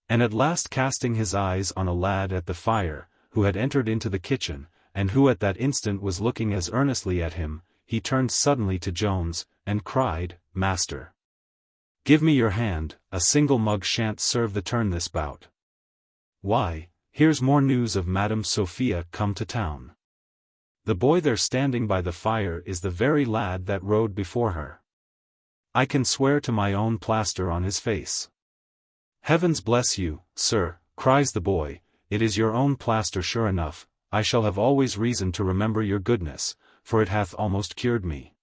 And at last casting his eyes on a lad at the fire, who had entered into the kitchen, and who at that instant was looking as earnestly at him, he turned suddenly to Jones, and cried, "Master! Give me your hand, a single mug shan't serve the turn this bout. Why, here's more news of Madame Sophia come to town. The boy there standing by the fire is the very lad that rode before her. I can swear to my own plaster on his face." "Heavens bless you, sir," cries the boy, "it is your own plaster sure enough. I shall have always reason to remember your goodness, for it hath almost cured me."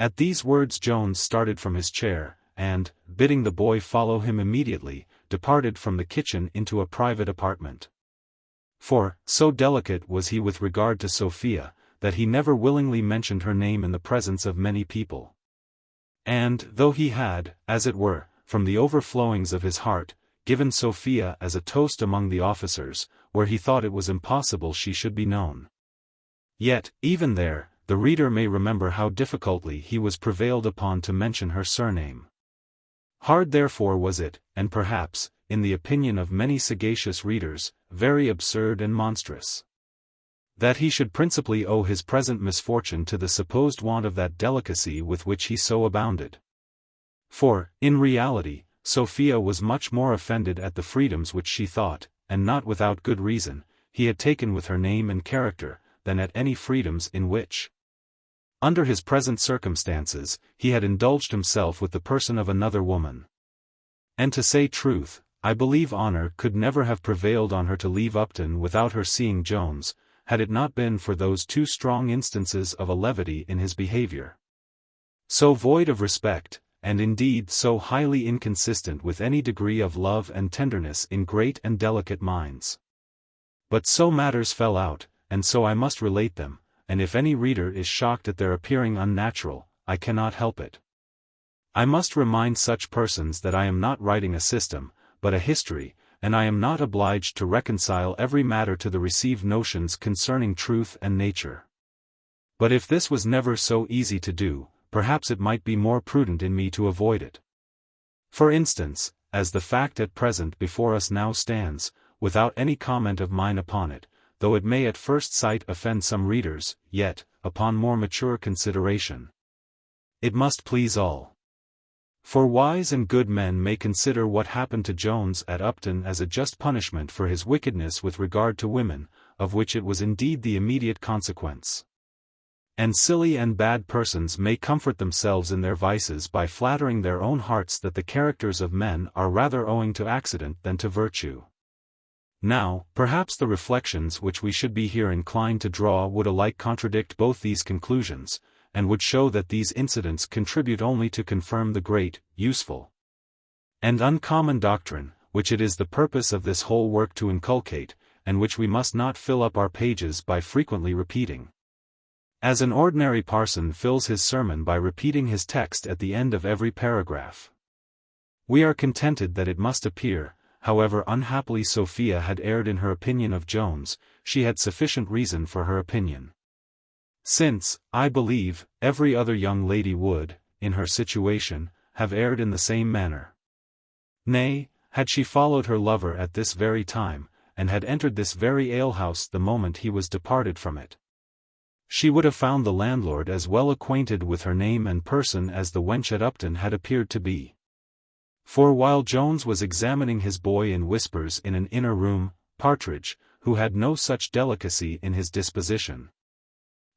At these words Jones started from his chair, and, bidding the boy follow him immediately, departed from the kitchen into a private apartment. For, so delicate was he with regard to Sophia, that he never willingly mentioned her name in the presence of many people. And, though he had, as it were, from the overflowings of his heart, given Sophia as a toast among the officers, where he thought it was impossible she should be known. Yet, even there, the reader may remember how difficultly he was prevailed upon to mention her surname. Hard therefore was it, and perhaps, in the opinion of many sagacious readers, very absurd and monstrous, that he should principally owe his present misfortune to the supposed want of that delicacy with which he so abounded. For, in reality, Sophia was much more offended at the freedoms which she thought, and not without good reason, he had taken with her name and character, than at any freedoms in which, under his present circumstances, he had indulged himself with the person of another woman. And to say truth, I believe honor could never have prevailed on her to leave Upton without her seeing Jones, had it not been for those two strong instances of a levity in his behavior, so void of respect, and indeed so highly inconsistent with any degree of love and tenderness in great and delicate minds. But so matters fell out, and so I must relate them, and if any reader is shocked at their appearing unnatural, I cannot help it. I must remind such persons that I am not writing a system, but a history, and I am not obliged to reconcile every matter to the received notions concerning truth and nature. But if this was never so easy to do, perhaps it might be more prudent in me to avoid it. For instance, as the fact at present before us now stands, without any comment of mine upon it, though it may at first sight offend some readers, yet, upon more mature consideration, it must please all. For wise and good men may consider what happened to Jones at Upton as a just punishment for his wickedness with regard to women, of which it was indeed the immediate consequence. And silly and bad persons may comfort themselves in their vices by flattering their own hearts that the characters of men are rather owing to accident than to virtue. Now, perhaps the reflections which we should be here inclined to draw would alike contradict both these conclusions, and would show that these incidents contribute only to confirm the great, useful, and uncommon doctrine, which it is the purpose of this whole work to inculcate, and which we must not fill up our pages by frequently repeating, as an ordinary parson fills his sermon by repeating his text at the end of every paragraph. We are contented that it must appear, however unhappily Sophia had erred in her opinion of Jones, she had sufficient reason for her opinion. Since, I believe, every other young lady would, in her situation, have erred in the same manner. Nay, had she followed her lover at this very time, and had entered this very alehouse the moment he was departed from it, she would have found the landlord as well acquainted with her name and person as the wench at Upton had appeared to be. For while Jones was examining his boy in whispers in an inner room, Partridge, who had no such delicacy in his disposition,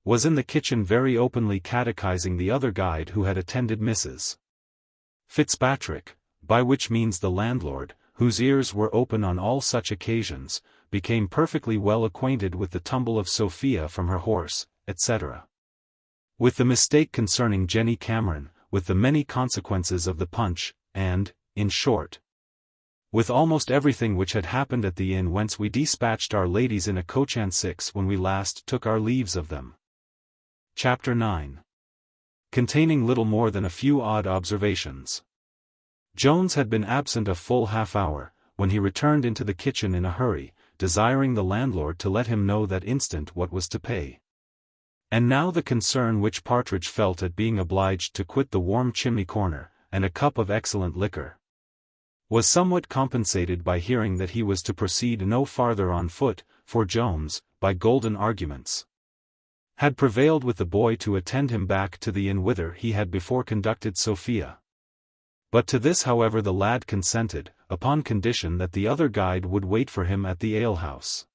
was in the kitchen very openly catechizing the other guide who had attended Mrs. Fitzpatrick, by which means the landlord, whose ears were open on all such occasions, became perfectly well acquainted with the tumble of Sophia from her horse, etc. With the mistake concerning Jenny Cameron, with the many consequences of the punch, and, in short, with almost everything which had happened at the inn whence we dispatched our ladies in a coach and six when we last took our leaves of them. Chapter 9. Containing little more than a few odd observations. Jones had been absent a full half-hour, when he returned into the kitchen in a hurry, desiring the landlord to let him know that instant what was to pay. And now the concern which Partridge felt at being obliged to quit the warm chimney-corner, and a cup of excellent liquor, was somewhat compensated by hearing that he was to proceed no farther on foot, for Jones, by golden arguments, had prevailed with the boy to attend him back to the inn whither he had before conducted Sophia. But to this however the lad consented, upon condition that the other guide would wait for him at the alehouse.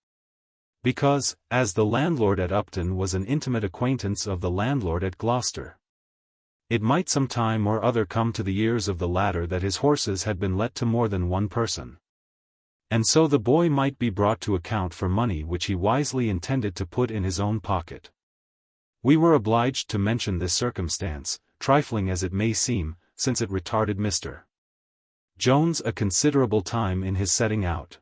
Because, as the landlord at Upton was an intimate acquaintance of the landlord at Gloucester, it might some time or other come to the ears of the latter that his horses had been let to more than one person. And so the boy might be brought to account for money which he wisely intended to put in his own pocket. We were obliged to mention this circumstance, trifling as it may seem, since it retarded Mr. Jones a considerable time in his setting out.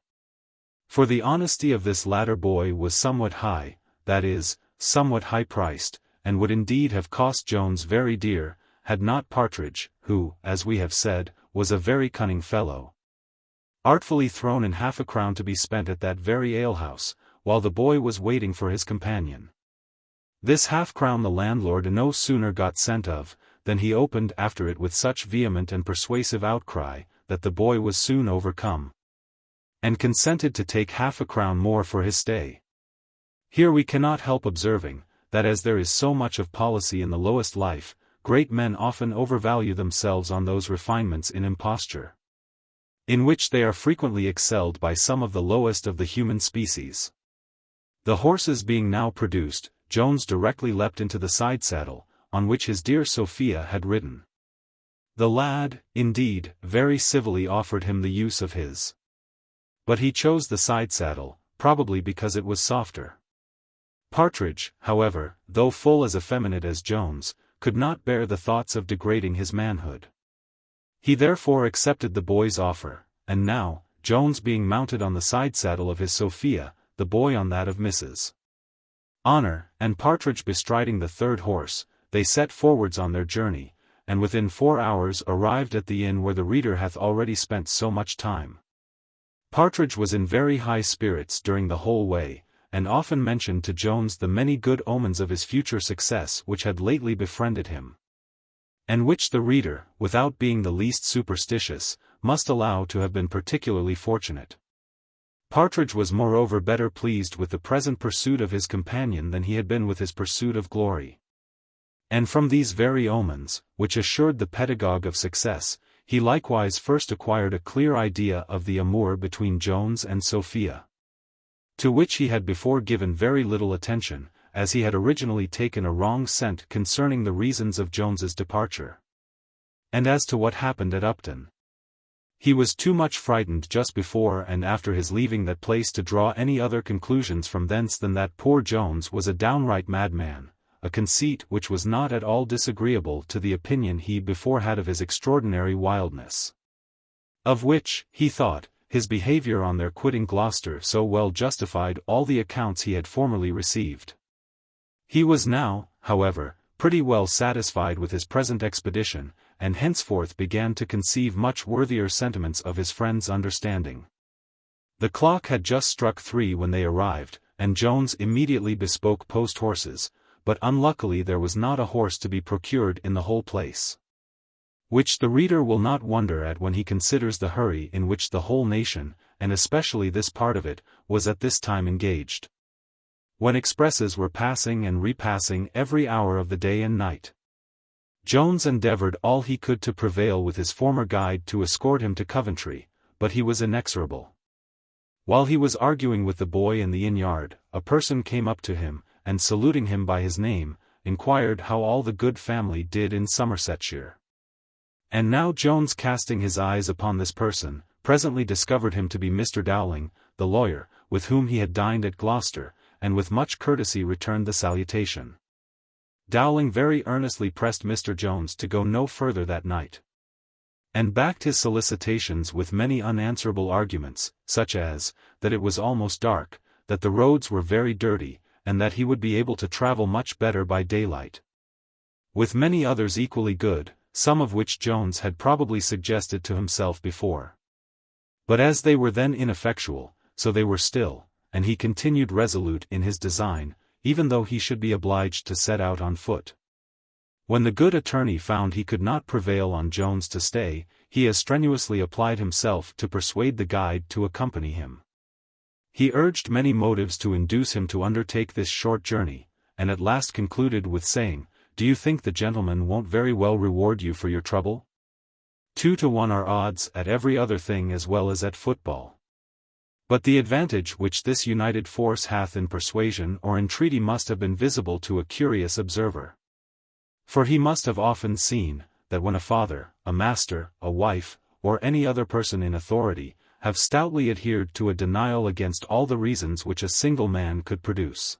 For the honesty of this latter boy was somewhat high, that is, somewhat high-priced, and would indeed have cost Jones very dear, had not Partridge, who, as we have said, was a very cunning fellow, artfully thrown in half a crown to be spent at that very alehouse, while the boy was waiting for his companion. This half-crown the landlord no sooner got scent of, than he opened after it with such vehement and persuasive outcry, that the boy was soon overcome, and consented to take half a crown more for his stay. Here we cannot help observing, that as there is so much of policy in the lowest life, great men often overvalue themselves on those refinements in imposture, in which they are frequently excelled by some of the lowest of the human species. The horses being now produced, Jones directly leapt into the side-saddle, on which his dear Sophia had ridden. The lad, indeed, very civilly offered him the use of his, but he chose the side-saddle, probably because it was softer. Partridge, however, though full as effeminate as Jones, could not bear the thoughts of degrading his manhood. He therefore accepted the boy's offer, and now, Jones being mounted on the side-saddle of his Sophia, the boy on that of Mrs. Honor, and Partridge bestriding the third horse, they set forwards on their journey, and within 4 hours arrived at the inn where the reader hath already spent so much time. Partridge was in very high spirits during the whole way, and often mentioned to Jones the many good omens of his future success which had lately befriended him, and which the reader, without being the least superstitious, must allow to have been particularly fortunate. Partridge was moreover better pleased with the present pursuit of his companion than he had been with his pursuit of glory. And from these very omens, which assured the pedagogue of success, he likewise first acquired a clear idea of the amour between Jones and Sophia, to which he had before given very little attention, as he had originally taken a wrong scent concerning the reasons of Jones's departure. And as to what happened at Upton, he was too much frightened just before and after his leaving that place to draw any other conclusions from thence than that poor Jones was a downright madman, a conceit which was not at all disagreeable to the opinion he before had of his extraordinary wildness, of which, he thought, his behaviour on their quitting Gloucester so well justified all the accounts he had formerly received. He was now, however, pretty well satisfied with his present expedition, and henceforth began to conceive much worthier sentiments of his friend's understanding. The clock had just struck 3 when they arrived, and Jones immediately bespoke post-horses, but unluckily there was not a horse to be procured in the whole place, which the reader will not wonder at when he considers the hurry in which the whole nation, and especially this part of it, was at this time engaged, when expresses were passing and repassing every hour of the day and night. Jones endeavoured all he could to prevail with his former guide to escort him to Coventry, but he was inexorable. While he was arguing with the boy in the inn-yard, a person came up to him, and saluting him by his name, inquired how all the good family did in Somersetshire. And now Jones, casting his eyes upon this person, presently discovered him to be Mr. Dowling, the lawyer, with whom he had dined at Gloucester, and with much courtesy returned the salutation. Dowling very earnestly pressed Mr. Jones to go no further that night, and backed his solicitations with many unanswerable arguments, such as, that it was almost dark, that the roads were very dirty, and that he would be able to travel much better by daylight, with many others equally good, some of which Jones had probably suggested to himself before. But as they were then ineffectual, so they were still, and he continued resolute in his design, even though he should be obliged to set out on foot. When the good attorney found he could not prevail on Jones to stay, he as strenuously applied himself to persuade the guide to accompany him. He urged many motives to induce him to undertake this short journey, and at last concluded with saying, "Do you think the gentleman won't very well reward you for your trouble? 2 to 1 are odds at every other thing as well as at football. But the advantage which this united force hath in persuasion or entreaty must have been visible to a curious observer. For he must have often seen, that when a father, a master, a wife, or any other person in authority, have stoutly adhered to a denial against all the reasons which a single man could produce,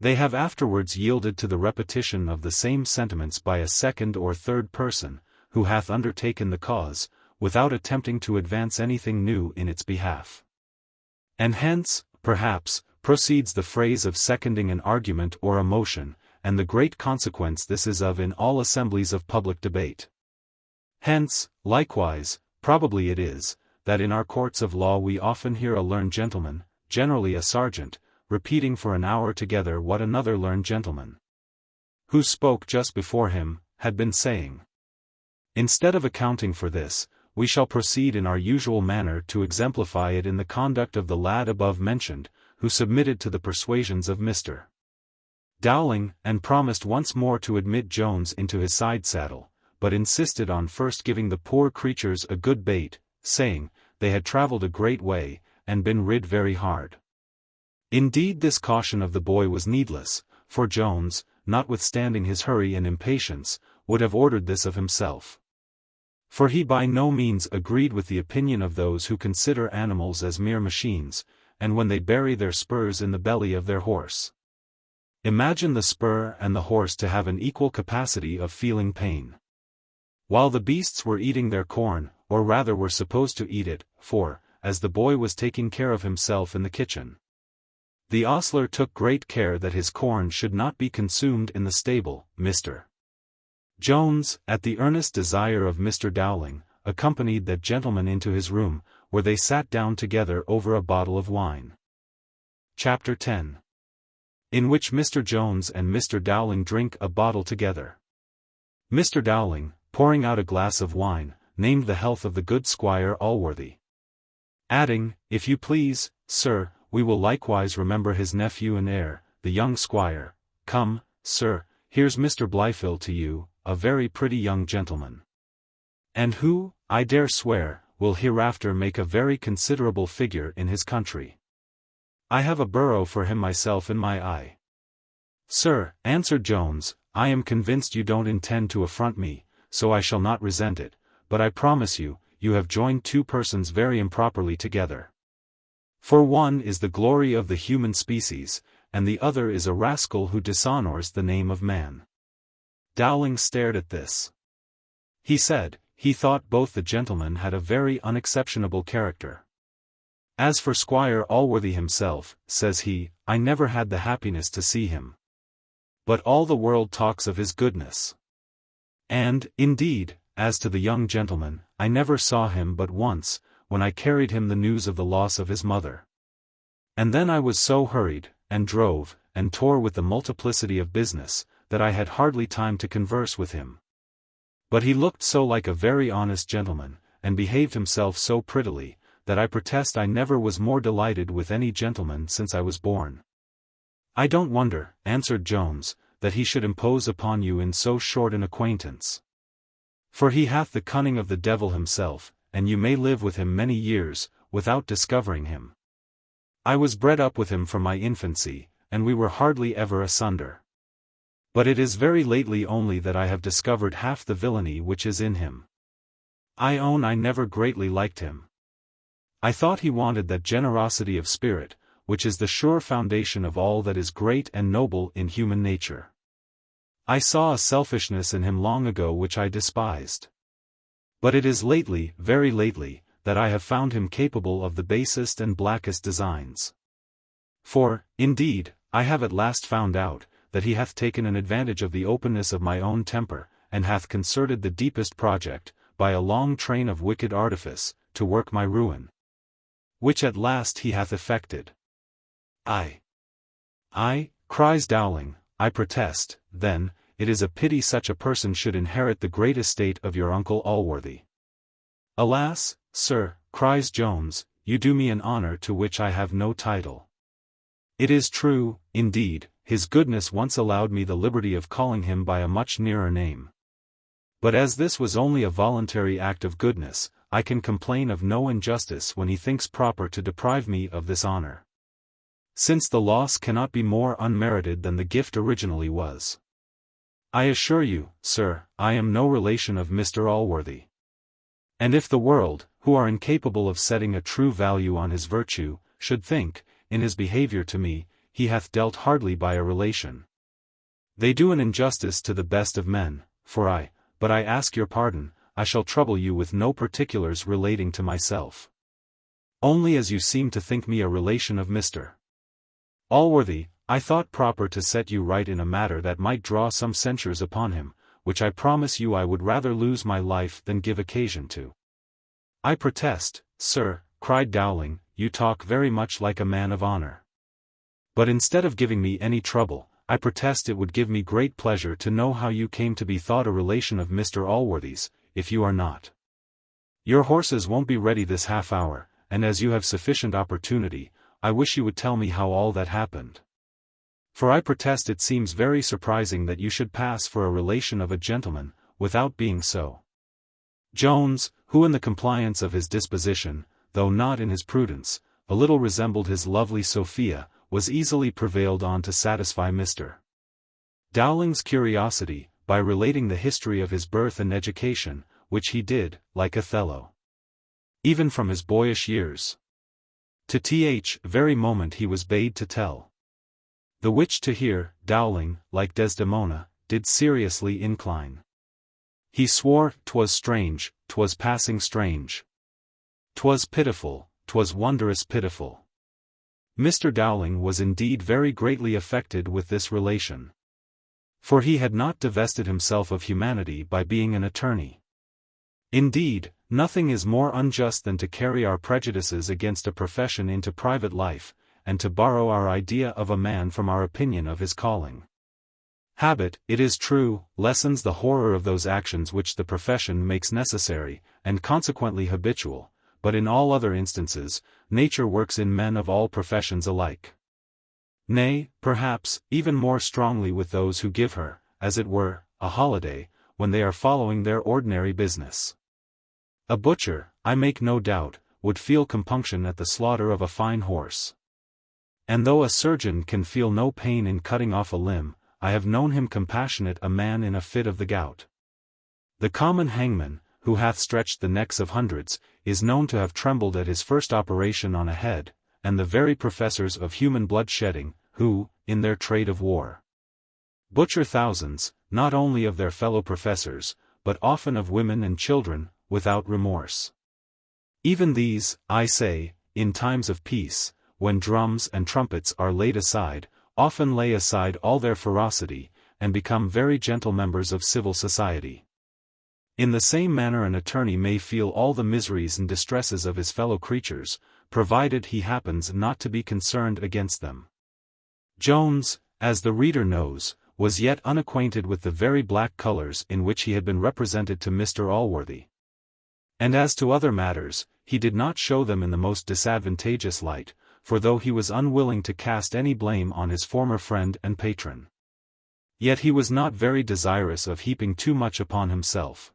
they have afterwards yielded to the repetition of the same sentiments by a second or third person, who hath undertaken the cause, without attempting to advance anything new in its behalf. And hence, perhaps, proceeds the phrase of seconding an argument or a motion, and the great consequence this is of in all assemblies of public debate. Hence, likewise, probably it is, that in our courts of law we often hear a learned gentleman, generally a sergeant, repeating for an hour together what another learned gentleman, who spoke just before him, had been saying. Instead of accounting for this, we shall proceed in our usual manner to exemplify it in the conduct of the lad above mentioned, who submitted to the persuasions of Mr. Dowling, and promised once more to admit Jones into his side saddle, but insisted on first giving the poor creatures a good bait, saying, they had travelled a great way, and been rid very hard. Indeed this caution of the boy was needless, for Jones, notwithstanding his hurry and impatience, would have ordered this of himself. For he by no means agreed with the opinion of those who consider animals as mere machines, and when they bury their spurs in the belly of their horse, imagine the spur and the horse to have an equal capacity of feeling pain, while the beasts were eating their corn, or rather were supposed to eat it, for, as the boy was taking care of himself in the kitchen, the ostler took great care that his corn should not be consumed in the stable. Mr. Jones, at the earnest desire of Mr. Dowling, accompanied that gentleman into his room, where they sat down together over a bottle of wine. Chapter 10. In which Mr. Jones and Mr. Dowling drink a bottle together. Mr. Dowling, pouring out a glass of wine, named the health of the good Squire Allworthy, adding, "If you please, sir, we will likewise remember his nephew and heir, the young squire. Come, sir, here's Mr. Blifil to you, a very pretty young gentleman, and who, I dare swear, will hereafter make a very considerable figure in his country. I have a borough for him myself in my eye." "Sir," answered Jones, "I am convinced you don't intend to affront me, so I shall not resent it, but I promise you, you have joined 2 persons very improperly together. For one is the glory of the human species, and the other is a rascal who dishonors the name of man." Dowling stared at this. He said, he thought both the gentlemen had a very unexceptionable character. "As for Squire Allworthy himself," says he, "I never had the happiness to see him. But all the world talks of his goodness. And, indeed, as to the young gentleman, I never saw him but once, when I carried him the news of the loss of his mother. And then I was so hurried, and drove, and tore with the multiplicity of business, that I had hardly time to converse with him. But he looked so like a very honest gentleman, and behaved himself so prettily, that I protest I never was more delighted with any gentleman since I was born." "I don't wonder," answered Jones, "that he should impose upon you in so short an acquaintance. For he hath the cunning of the devil himself, and you may live with him many years, without discovering him. I was bred up with him from my infancy, and we were hardly ever asunder. But it is very lately only that I have discovered half the villainy which is in him. I own I never greatly liked him. I thought he wanted that generosity of spirit, which is the sure foundation of all that is great and noble in human nature. I saw a selfishness in him long ago which I despised. But it is lately, very lately, that I have found him capable of the basest and blackest designs. For, indeed, I have at last found out, that he hath taken an advantage of the openness of my own temper, and hath concerted the deepest project, by a long train of wicked artifice, to work my ruin. Which at last he hath effected." "I, cries Dowling, "I protest, then, it is a pity such a person should inherit the great estate of your uncle Allworthy." "Alas, sir," cries Jones, you do me an honor to which I have no title. It is true, indeed, his goodness once allowed me the liberty of calling him by a much nearer name. But as this was only a voluntary act of goodness, I can complain of no injustice when he thinks proper to deprive me of this honor. Since the loss cannot be more unmerited than the gift originally was. I assure you, sir, I am no relation of Mr. Allworthy. And if the world, who are incapable of setting a true value on his virtue, should think, in his behavior to me, he hath dealt hardly by a relation, they do an injustice to the best of men, but I ask your pardon, I shall trouble you with no particulars relating to myself. Only as you seem to think me a relation of Mr. Allworthy, I thought proper to set you right in a matter that might draw some censures upon him, which I promise you I would rather lose my life than give occasion to. I protest, sir, cried Dowling, you talk very much like a man of honor. But instead of giving me any trouble, I protest it would give me great pleasure to know how you came to be thought a relation of Mr. Allworthy's, if you are not. Your horses won't be ready this half hour, and as you have sufficient opportunity, I wish you would tell me how all that happened. For I protest it seems very surprising that you should pass for a relation of a gentleman, without being so. Jones, who in the compliance of his disposition, though not in his prudence, a little resembled his lovely Sophia, was easily prevailed on to satisfy Mr. Dowling's curiosity, by relating the history of his birth and education, which he did, like Othello, even from his boyish years, to the very moment he was bade to tell. The which to hear, Dowling, like Desdemona, did seriously incline. He swore, 'twas strange, 'twas passing strange. 'Twas pitiful, 'twas wondrous pitiful. Mr. Dowling was indeed very greatly affected with this relation. For he had not divested himself of humanity by being an attorney. Indeed, nothing is more unjust than to carry our prejudices against a profession into private life, and to borrow our idea of a man from our opinion of his calling. Habit, it is true, lessens the horror of those actions which the profession makes necessary, and consequently habitual, but in all other instances, nature works in men of all professions alike. Nay, perhaps, even more strongly with those who give her, as it were, a holiday, when they are following their ordinary business. A butcher, I make no doubt, would feel compunction at the slaughter of a fine horse. And though a surgeon can feel no pain in cutting off a limb, I have known him compassionate a man in a fit of the gout. The common hangman, who hath stretched the necks of hundreds, is known to have trembled at his first operation on a head, and the very professors of human blood-shedding, who, in their trade of war, butcher thousands, not only of their fellow professors, but often of women and children, without remorse. Even these, I say, in times of peace, when drums and trumpets are laid aside, often lay aside all their ferocity, and become very gentle members of civil society. In the same manner an attorney may feel all the miseries and distresses of his fellow creatures, provided he happens not to be concerned against them. Jones, as the reader knows, was yet unacquainted with the very black colors in which he had been represented to Mr. Allworthy. And as to other matters, he did not show them in the most disadvantageous light, for though he was unwilling to cast any blame on his former friend and patron, yet he was not very desirous of heaping too much upon himself.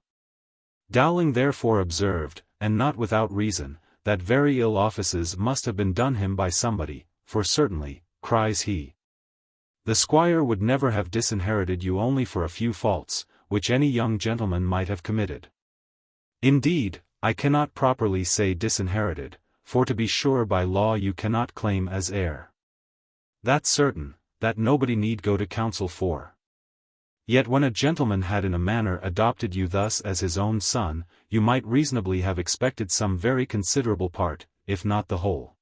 Dowling therefore observed, and not without reason, that very ill offices must have been done him by somebody, for certainly, cries he, the squire would never have disinherited you only for a few faults, which any young gentleman might have committed. Indeed, I cannot properly say disinherited, for to be sure by law you cannot claim as heir. That's certain, that nobody need go to council for. Yet when a gentleman had in a manner adopted you thus as his own son, you might reasonably have expected some very considerable part, if not the whole.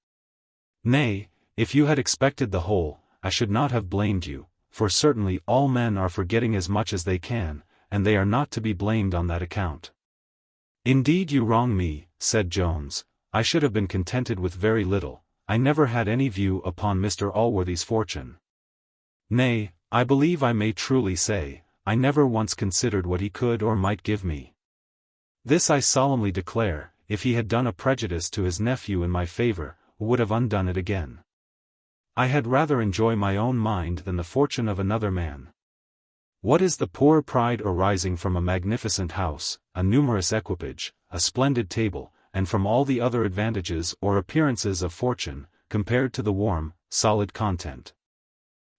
Nay, if you had expected the whole, I should not have blamed you, for certainly all men are for getting as much as they can, and they are not to be blamed on that account. Indeed you wrong me, said Jones, I should have been contented with very little, I never had any view upon Mr. Allworthy's fortune. Nay, I believe I may truly say, I never once considered what he could or might give me. This I solemnly declare, if he had done a prejudice to his nephew in my favor, would have undone it again. I had rather enjoy my own mind than the fortune of another man. What is the poor pride arising from a magnificent house, a numerous equipage, a splendid table, and from all the other advantages or appearances of fortune, compared to the warm, solid content,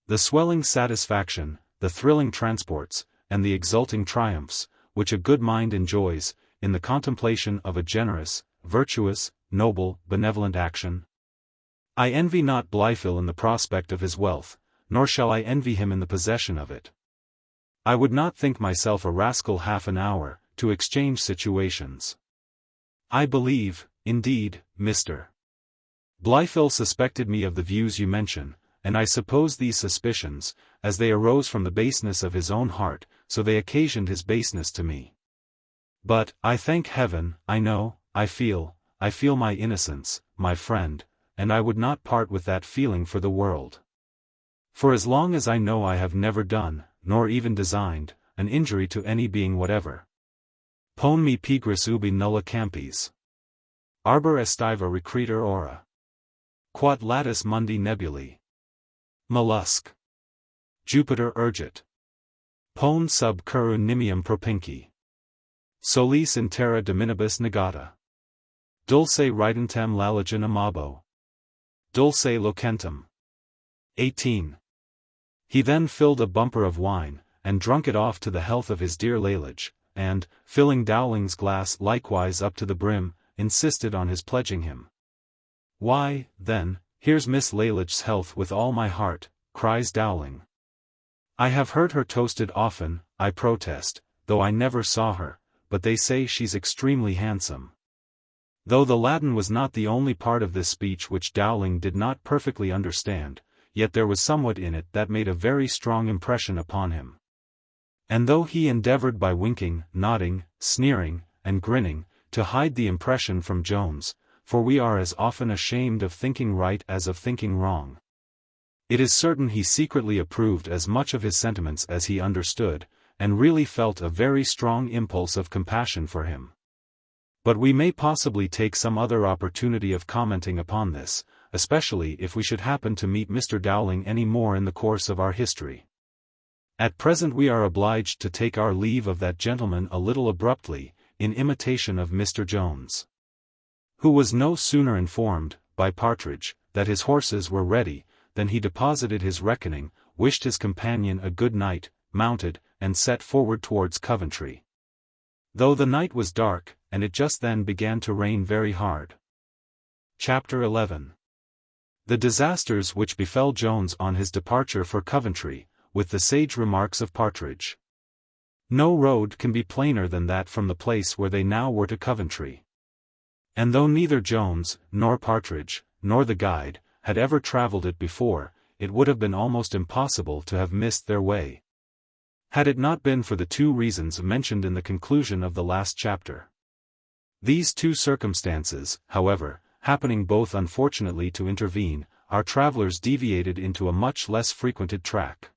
the swelling satisfaction, the thrilling transports, and the exulting triumphs, which a good mind enjoys, in the contemplation of a generous, virtuous, noble, benevolent action? I envy not Blifil in the prospect of his wealth, nor shall I envy him in the possession of it. I would not think myself a rascal half an hour, to exchange situations. I believe, indeed, Mr. Blifil suspected me of the views you mention, and I suppose these suspicions, as they arose from the baseness of his own heart, so they occasioned his baseness to me. But, I thank heaven, I know, I feel my innocence, my friend, and I would not part with that feeling for the world. For as long as I know I have never done, nor even designed, an injury to any being whatever. Pone me pigris ubi nulla campis. Arbor estiva recreatur ora. Quod latus mundi nebulae. Mollusc. Jupiter urgit. Pone sub curu nimium propinci. Solis in terra dominibus negata. Dulce ridentem laligen amabo. Dulce locentem. 18. He then filled a bumper of wine, and drunk it off to the health of his dear Lalage, and, filling Dowling's glass likewise up to the brim, insisted on his pledging him. Why, then, here's Miss Lalage's health with all my heart, cries Dowling. I have heard her toasted often, I protest, though I never saw her, but they say she's extremely handsome. Though the Latin was not the only part of this speech which Dowling did not perfectly understand, yet there was somewhat in it that made a very strong impression upon him. And though he endeavored by winking, nodding, sneering, and grinning, to hide the impression from Jones, for we are as often ashamed of thinking right as of thinking wrong, it is certain he secretly approved as much of his sentiments as he understood, and really felt a very strong impulse of compassion for him. But we may possibly take some other opportunity of commenting upon this, especially if we should happen to meet Mr. Dowling any more in the course of our history. At present we are obliged to take our leave of that gentleman a little abruptly, in imitation of Mr. Jones, who was no sooner informed, by Partridge, that his horses were ready, than he deposited his reckoning, wished his companion a good night, mounted, and set forward towards Coventry. Though the night was dark, and it just then began to rain very hard. Chapter 11. The disasters which befell Jones on his departure for Coventry, with the sage remarks of Partridge. No road can be plainer than that from the place where they now were to Coventry. And though neither Jones, nor Partridge, nor the guide, had ever travelled it before, it would have been almost impossible to have missed their way, had it not been for the two reasons mentioned in the conclusion of the last chapter. These two circumstances, however, happening both unfortunately to intervene, our travellers deviated into a much less frequented track.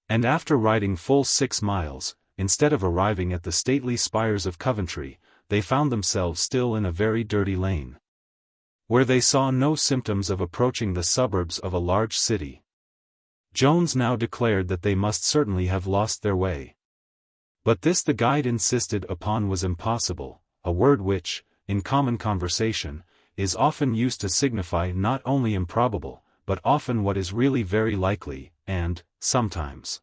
And after riding full 6 miles, instead of arriving at the stately spires of Coventry, they found themselves still in a very dirty lane, where they saw no symptoms of approaching the suburbs of a large city. Jones now declared that they must certainly have lost their way. But this the guide insisted upon was impossible, a word which, in common conversation, is often used to signify not only improbable, but often what is really very likely, and, sometimes,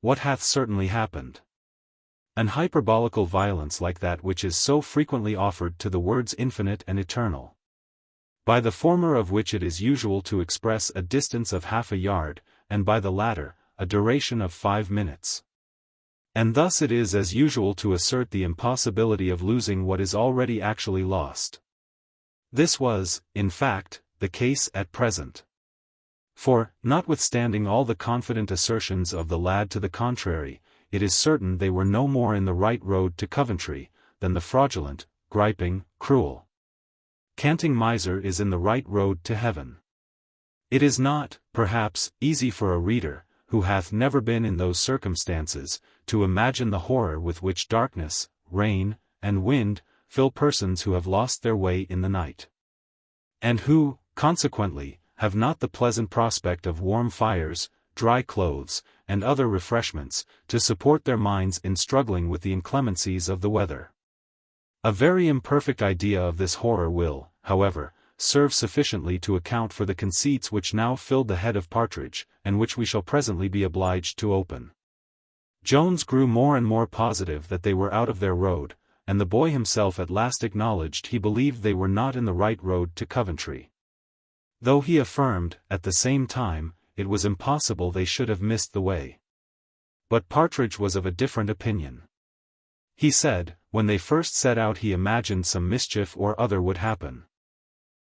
what hath certainly happened. An hyperbolical violence like that which is so frequently offered to the words infinite and eternal, by the former of which it is usual to express a distance of half a yard, and by the latter, a duration of 5 minutes. And thus it is as usual to assert the impossibility of losing what is already actually lost. This was, in fact, the case at present. For, notwithstanding all the confident assertions of the lad to the contrary, it is certain they were no more in the right road to Coventry, than the fraudulent, griping, cruel, canting miser is in the right road to heaven. It is not, perhaps, easy for a reader, who hath never been in those circumstances, to imagine the horror with which darkness, rain, and wind, fill persons who have lost their way in the night, and who, consequently, have not the pleasant prospect of warm fires, dry clothes, and other refreshments, to support their minds in struggling with the inclemencies of the weather. A very imperfect idea of this horror will, however, serve sufficiently to account for the conceits which now filled the head of Partridge, and which we shall presently be obliged to open. Jones grew more and more positive that they were out of their road, and the boy himself at last acknowledged he believed they were not in the right road to Coventry, though he affirmed, at the same time, it was impossible they should have missed the way. But Partridge was of a different opinion. He said, when they first set out he imagined some mischief or other would happen.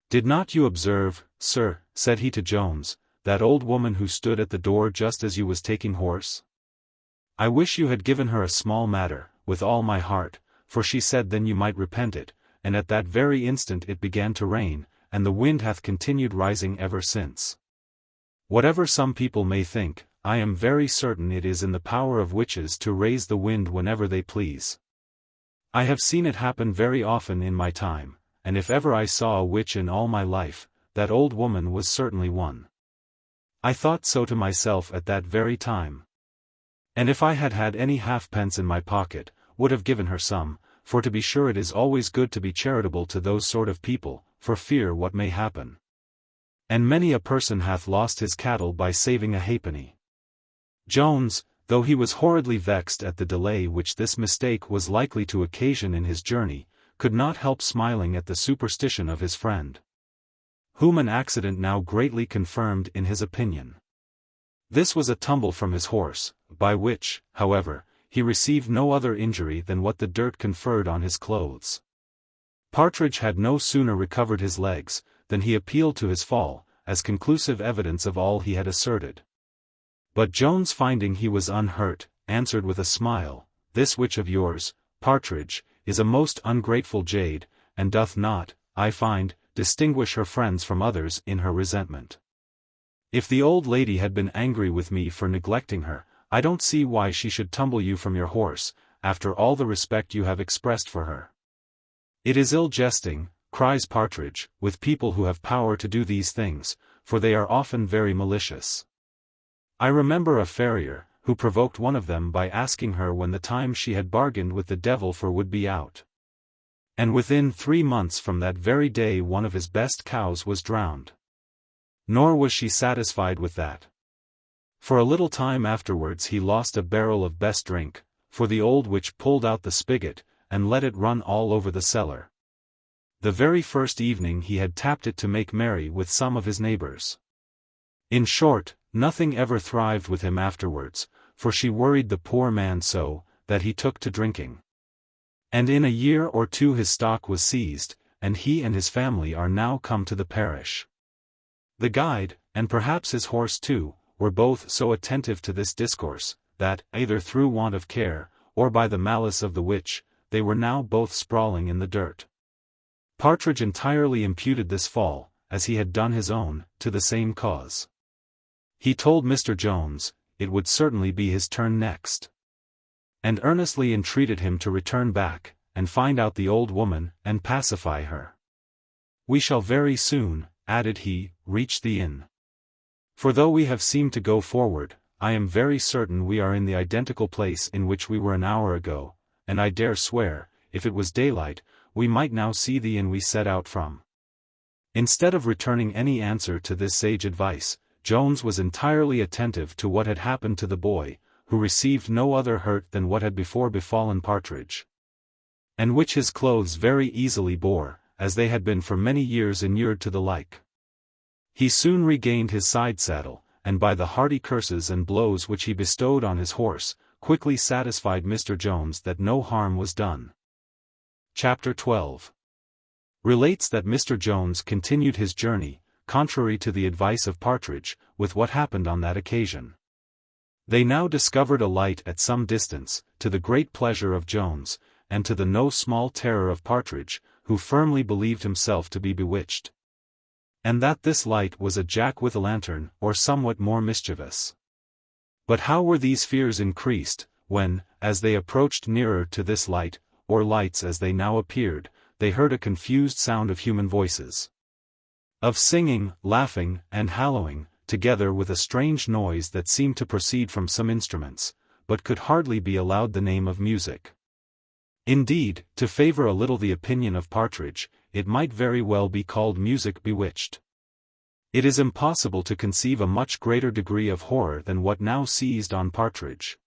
"Did not you observe, sir," said he to Jones, "that old woman who stood at the door just as you was taking horse? I wish you had given her a small matter, with all my heart, for she said then you might repent it, and at that very instant it began to rain, and the wind hath continued rising ever since. Whatever some people may think, I am very certain it is in the power of witches to raise the wind whenever they please. I have seen it happen very often in my time, and if ever I saw a witch in all my life, that old woman was certainly one. I thought so to myself at that very time. And if I had had any halfpence in my pocket, would have given her some, for to be sure it is always good to be charitable to those sort of people, for fear what may happen. And many a person hath lost his cattle by saving a halfpenny." Jones, though he was horridly vexed at the delay which this mistake was likely to occasion in his journey, could not help smiling at the superstition of his friend, whom an accident now greatly confirmed in his opinion. This was a tumble from his horse, by which, however, he received no other injury than what the dirt conferred on his clothes. Partridge had no sooner recovered his legs, than he appealed to his fall, as conclusive evidence of all he had asserted. But Jones, finding he was unhurt, answered with a smile, "This witch of yours, Partridge, is a most ungrateful jade, and doth not, I find, distinguish her friends from others in her resentment. If the old lady had been angry with me for neglecting her, I don't see why she should tumble you from your horse, after all the respect you have expressed for her." "It is ill jesting," cries Partridge, "with people who have power to do these things, for they are often very malicious. I remember a farrier, who provoked one of them by asking her when the time she had bargained with the devil for would be out. And within 3 months from that very day one of his best cows was drowned. Nor was she satisfied with that. For a little time afterwards he lost a barrel of best drink, for the old witch pulled out the spigot, and let it run all over the cellar. The very first evening he had tapped it to make merry with some of his neighbors. In short, nothing ever thrived with him afterwards, for she worried the poor man so, that he took to drinking. And in a year or two his stock was seized, and he and his family are now come to the parish. The guide, and perhaps his horse too, were both so attentive to this discourse, that, either through want of care, or by the malice of the witch, they were now both sprawling in the dirt. Partridge entirely imputed this fall, as he had done his own, to the same cause. He told Mr. Jones, it would certainly be his turn next, and earnestly entreated him to return back, and find out the old woman, and pacify her. "We shall very soon," added he, "reach the inn. For though we have seemed to go forward, I am very certain we are in the identical place in which we were an hour ago, and I dare swear, if it was daylight, we might now see the inn we set out from." Instead of returning any answer to this sage advice, Jones was entirely attentive to what had happened to the boy, who received no other hurt than what had before befallen Partridge, and which his clothes very easily bore, as they had been for many years inured to the like. He soon regained his side saddle, and by the hearty curses and blows which he bestowed on his horse, quickly satisfied Mr. Jones that no harm was done. Chapter XII relates that Mr. Jones continued his journey, contrary to the advice of Partridge, with what happened on that occasion. They now discovered a light at some distance, to the great pleasure of Jones, and to the no small terror of Partridge, who firmly believed himself to be bewitched, and that this light was a jack-with-a-lantern, or somewhat more mischievous. But how were these fears increased, when, as they approached nearer to this light, or lights as they now appeared, they heard a confused sound of human voices. Of singing, laughing, and hallooing, together with a strange noise that seemed to proceed from some instruments, but could hardly be allowed the name of music. Indeed, to favor a little the opinion of Partridge, it might very well be called music bewitched. It is impossible to conceive a much greater degree of horror than what now seized on Partridge.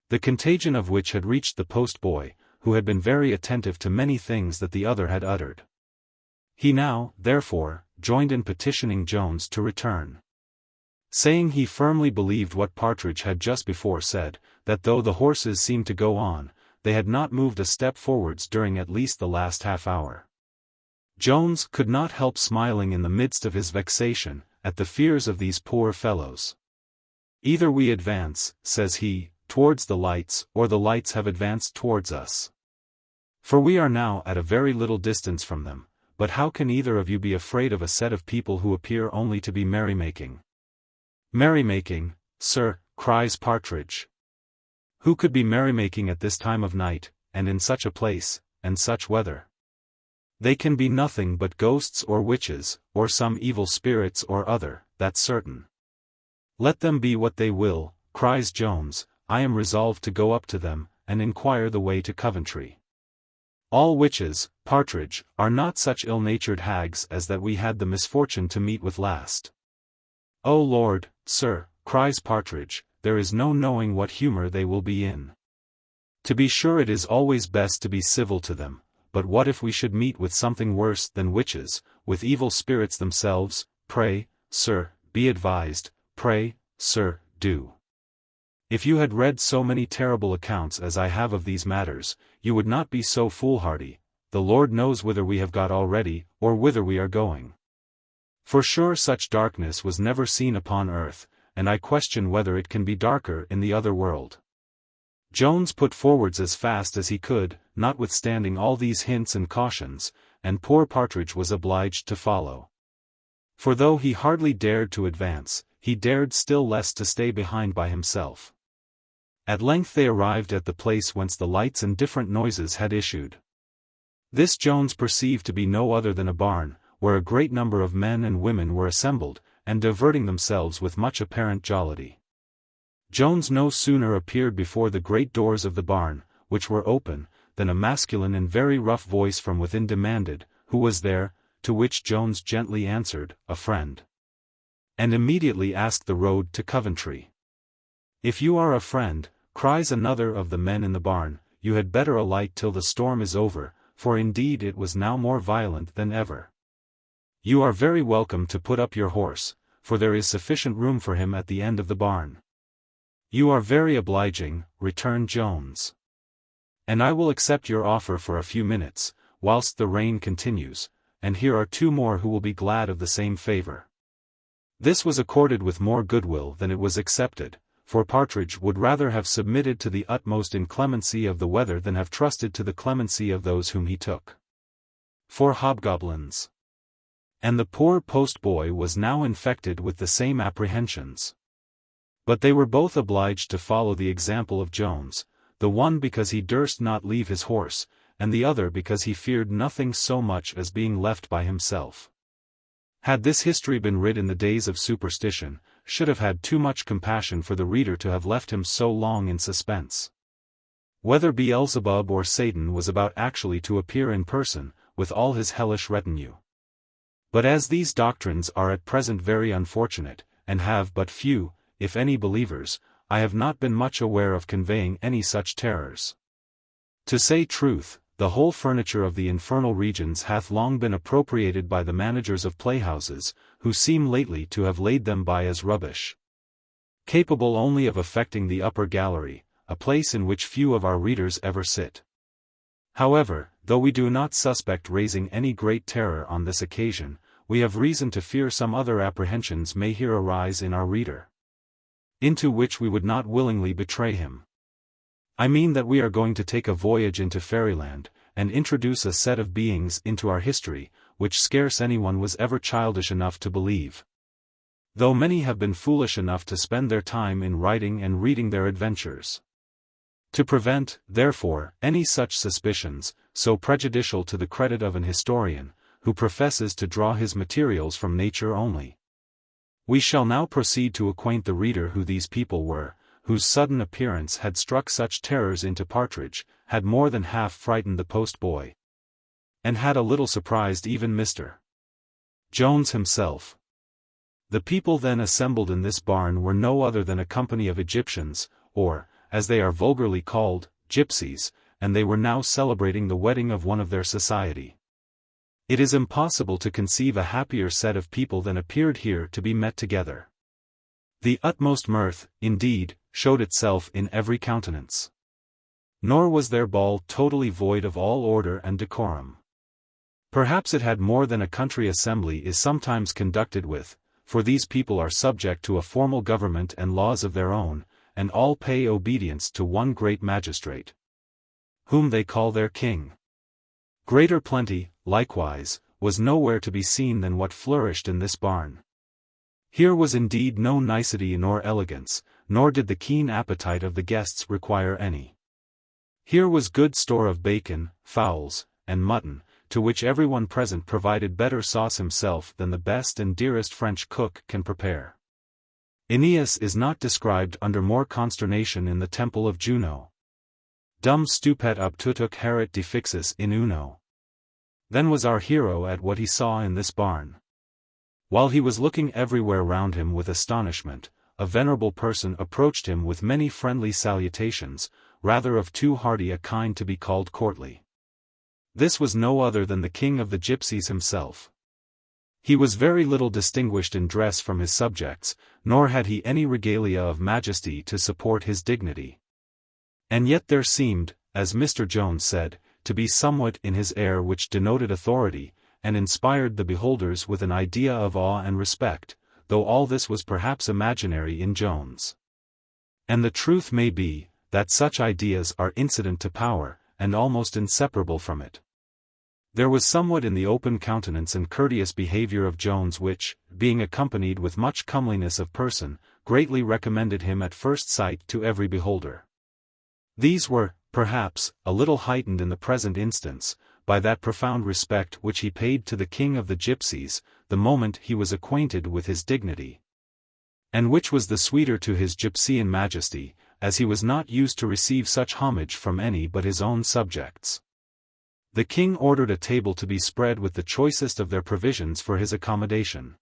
The contagion of which had reached the post-boy, who had been very attentive to many things that the other had uttered. He now, therefore, joined in petitioning Jones to return, saying he firmly believed what Partridge had just before said, that though the horses seemed to go on, they had not moved a step forwards during at least the last half-hour. Jones could not help smiling in the midst of his vexation, at the fears of these poor fellows. "Either we advance," says he, "towards the lights, or the lights have advanced towards us. For we are now at a very little distance from them, but how can either of you be afraid of a set of people who appear only to be merrymaking?" "Merrymaking, sir," cries Partridge. "Who could be merrymaking at this time of night, and in such a place, and such weather? They can be nothing but ghosts or witches, or some evil spirits or other, that's certain." "Let them be what they will," cries Jones, "I am resolved to go up to them, and inquire the way to Coventry. All witches, Partridge, are not such ill-natured hags as that we had the misfortune to meet with last." "O Lord, sir," cries Partridge, "there is no knowing what humor they will be in. To be sure it is always best to be civil to them, but what if we should meet with something worse than witches, with evil spirits themselves? Pray, sir, be advised, pray, sir, do. If you had read so many terrible accounts as I have of these matters, you would not be so foolhardy. The Lord knows whither we have got already, or whither we are going. For sure such darkness was never seen upon earth, and I question whether it can be darker in the other world." Jones put forwards as fast as he could, notwithstanding all these hints and cautions, and poor Partridge was obliged to follow. For though he hardly dared to advance, he dared still less to stay behind by himself. At length they arrived at the place whence the lights and different noises had issued. This Jones perceived to be no other than a barn, where a great number of men and women were assembled, and diverting themselves with much apparent jollity. Jones no sooner appeared before the great doors of the barn, which were open, than a masculine and very rough voice from within demanded, who was there, to which Jones gently answered, a friend. And immediately asked the road to Coventry. "If you are a friend," cries another of the men in the barn, "you had better alight till the storm is over, for indeed it was now more violent than ever. You are very welcome to put up your horse, for there is sufficient room for him at the end of the barn." "You are very obliging," returned Jones. "And I will accept your offer for a few minutes, whilst the rain continues, and here are two more who will be glad of the same favor." This was accorded with more goodwill than it was accepted, for Partridge would rather have submitted to the utmost inclemency of the weather than have trusted to the clemency of those whom he took for hobgoblins. And the poor post-boy was now infected with the same apprehensions. But they were both obliged to follow the example of Jones, the one because he durst not leave his horse, and the other because he feared nothing so much as being left by himself. Had this history been writ in the days of superstition, should have had too much compassion for the reader to have left him so long in suspense. Whether Beelzebub or Satan was about actually to appear in person, with all his hellish retinue. But as these doctrines are at present very unfortunate, and have but few, if any believers, I have not been much aware of conveying any such terrors. To say truth, the whole furniture of the infernal regions hath long been appropriated by the managers of playhouses, who seem lately to have laid them by as rubbish, capable only of affecting the upper gallery, a place in which few of our readers ever sit. However, though we do not suspect raising any great terror on this occasion, we have reason to fear some other apprehensions may here arise in our reader, into which we would not willingly betray him. I mean that we are going to take a voyage into fairyland, and introduce a set of beings into our history, which scarce anyone was ever childish enough to believe, though many have been foolish enough to spend their time in writing and reading their adventures. To prevent, therefore, any such suspicions, so prejudicial to the credit of an historian, who professes to draw his materials from nature only, we shall now proceed to acquaint the reader who these people were, whose sudden appearance had struck such terrors into Partridge, had more than half frightened the post-boy, and had a little surprised even Mr. Jones himself. The people then assembled in this barn were no other than a company of Egyptians, or, as they are vulgarly called, gypsies, and they were now celebrating the wedding of one of their society. It is impossible to conceive a happier set of people than appeared here to be met together. The utmost mirth, indeed, showed itself in every countenance. Nor was their ball totally void of all order and decorum. Perhaps it had more than a country assembly is sometimes conducted with, for these people are subject to a formal government and laws of their own, and all pay obedience to one great magistrate, whom they call their king. Greater plenty, likewise, was nowhere to be seen than what flourished in this barn. Here was indeed no nicety nor elegance, nor did the keen appetite of the guests require any. Here was good store of bacon, fowls, and mutton, to which everyone present provided better sauce himself than the best and dearest French cook can prepare. Aeneas is not described under more consternation in the temple of Juno. Dum stupet obtutuc haeret defixus in uno. Then was our hero at what he saw in this barn. While he was looking everywhere round him with astonishment, a venerable person approached him with many friendly salutations, rather of too hearty a kind to be called courtly. This was no other than the king of the gypsies himself. He was very little distinguished in dress from his subjects, nor had he any regalia of majesty to support his dignity. And yet there seemed, as Mr. Jones said, to be somewhat in his air which denoted authority, and inspired the beholders with an idea of awe and respect, though all this was perhaps imaginary in Jones. And the truth may be, that such ideas are incident to power, and almost inseparable from it. There was somewhat in the open countenance and courteous behavior of Jones which, being accompanied with much comeliness of person, greatly recommended him at first sight to every beholder. These were, perhaps, a little heightened in the present instance, by that profound respect which he paid to the king of the gypsies, the moment he was acquainted with his dignity, and which was the sweeter to his gypsian majesty, as he was not used to receive such homage from any but his own subjects. The king ordered a table to be spread with the choicest of their provisions for his accommodation.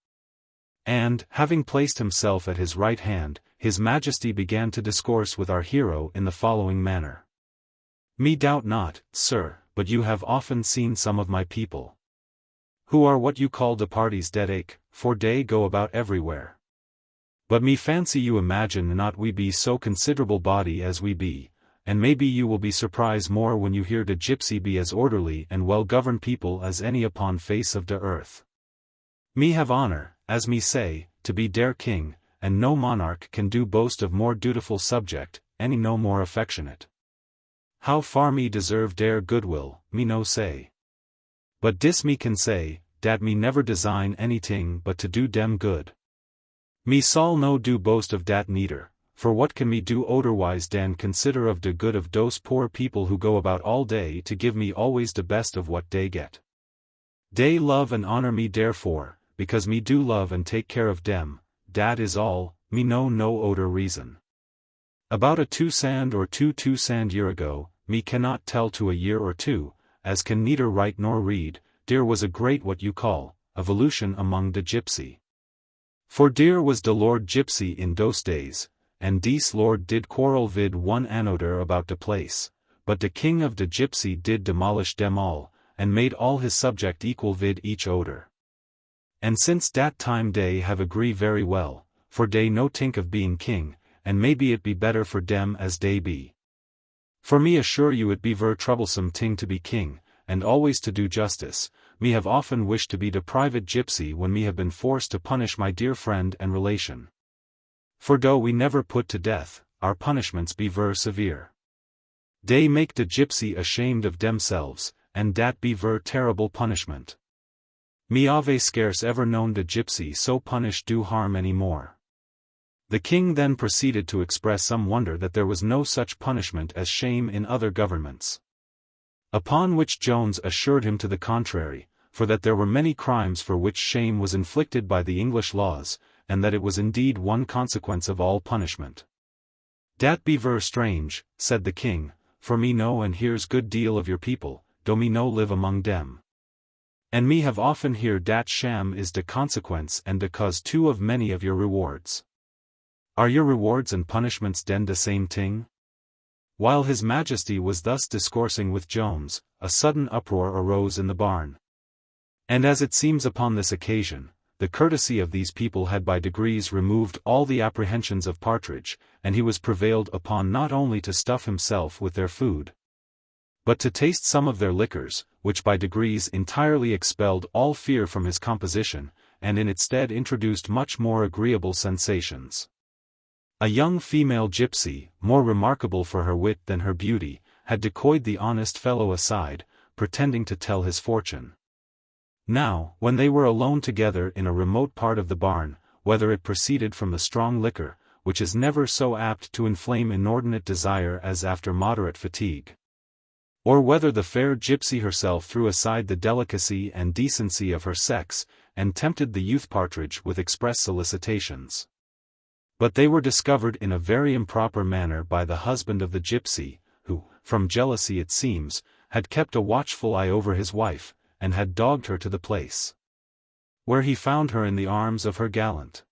And, having placed himself at his right hand, his majesty began to discourse with our hero in the following manner. Me doubt not, sir, but you have often seen some of my people, who are what you call de parties dead ache, for they go about everywhere. But me fancy you imagine not we be so considerable body as we be, and maybe you will be surprised more when you hear de gypsy be as orderly and well-governed people as any upon face of de earth. Me have honor, as me say, to be der king, and no monarch can do boast of more dutiful subject, any no more affectionate. How far me deserve der goodwill, me no say. But dis me can say, dat me never design anything but to do dem good. Me sall no do boast of dat neither, for what can me do odderwise dan consider of de good of dose poor people who go about all day to give me always de best of what dey get. Dey love and honor me therefore, because me do love and take care of dem, dat is all, me no oder reason. About a 2 sand or 2 sand year ago, me cannot tell to a year or two, as can neither write nor read, there was a great what you call, evolution among de gypsy. For dear was de lord gypsy in dose days, and dese lord did quarrel vid one anoder about de place, but de king of de gypsy did demolish dem all, and made all his subject equal vid each oder. And since dat time dey have agree very well, for dey no think of being king, and maybe it be better for dem as dey be. For me assure you it be ver troublesome ting to be king, and always to do justice. Me have often wished to be de private gypsy when me have been forced to punish my dear friend and relation. For though we never put to death, our punishments be ver severe. Dey make de gypsy ashamed of themselves, and dat be ver terrible punishment. Me ave scarce ever known de gypsy so punished do harm any more. The king then proceeded to express some wonder that there was no such punishment as shame in other governments. Upon which Jones assured him to the contrary, for that there were many crimes for which shame was inflicted by the English laws, and that it was indeed one consequence of all punishment. "Dat be ver strange," said the king, "for me know and hears good deal of your people, do me no live among dem. And me have often hear dat sham is de consequence and de cause too of many of your rewards. Are your rewards and punishments den de same ting?" While his majesty was thus discoursing with Jones, a sudden uproar arose in the barn. And as it seems upon this occasion, the courtesy of these people had by degrees removed all the apprehensions of Partridge, and he was prevailed upon not only to stuff himself with their food, but to taste some of their liquors, which by degrees entirely expelled all fear from his composition, and in its stead introduced much more agreeable sensations. A young female gypsy, more remarkable for her wit than her beauty, had decoyed the honest fellow aside, pretending to tell his fortune. Now, when they were alone together in a remote part of the barn, whether it proceeded from the strong liquor, which is never so apt to inflame inordinate desire as after moderate fatigue, or whether the fair gypsy herself threw aside the delicacy and decency of her sex, and tempted the youth Partridge with express solicitations. But they were discovered in a very improper manner by the husband of the gypsy, who, from jealousy it seems, had kept a watchful eye over his wife, and had dogged her to the place where he found her in the arms of her gallant.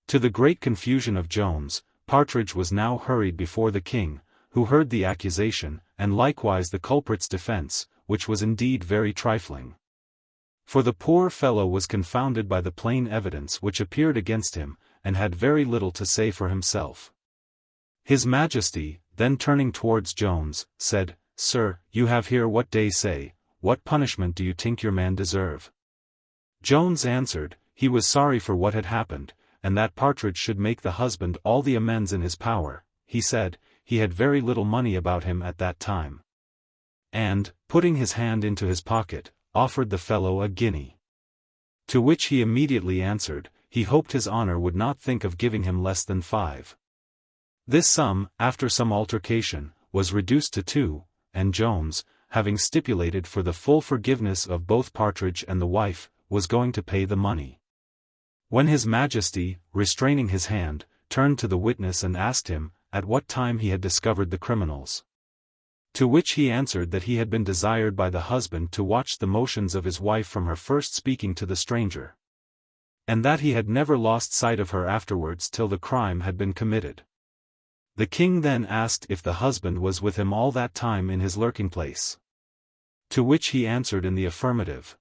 To the great confusion of Jones, Partridge was now hurried before the king, who heard the accusation, and likewise the culprit's defense, which was indeed very trifling. For the poor fellow was confounded by the plain evidence which appeared against him, and had very little to say for himself. His Majesty, then turning towards Jones, said, "Sir, you have here what they say, what punishment do you think your man deserve?" Jones answered, he was sorry for what had happened, and that Partridge should make the husband all the amends in his power. He said, he had very little money about him at that time. And, putting his hand into his pocket, offered the fellow a guinea. To which he immediately answered, he hoped his honor would not think of giving him less than 5. This sum, after some altercation, was reduced to 2, and Jones, having stipulated for the full forgiveness of both Partridge and the wife, was going to pay the money, when his Majesty, restraining his hand, turned to the witness and asked him, at what time he had discovered the criminals. To which he answered that he had been desired by the husband to watch the motions of his wife from her first speaking to the stranger, and that he had never lost sight of her afterwards till the crime had been committed. The king then asked if the husband was with him all that time in his lurking place. To which he answered in the affirmative.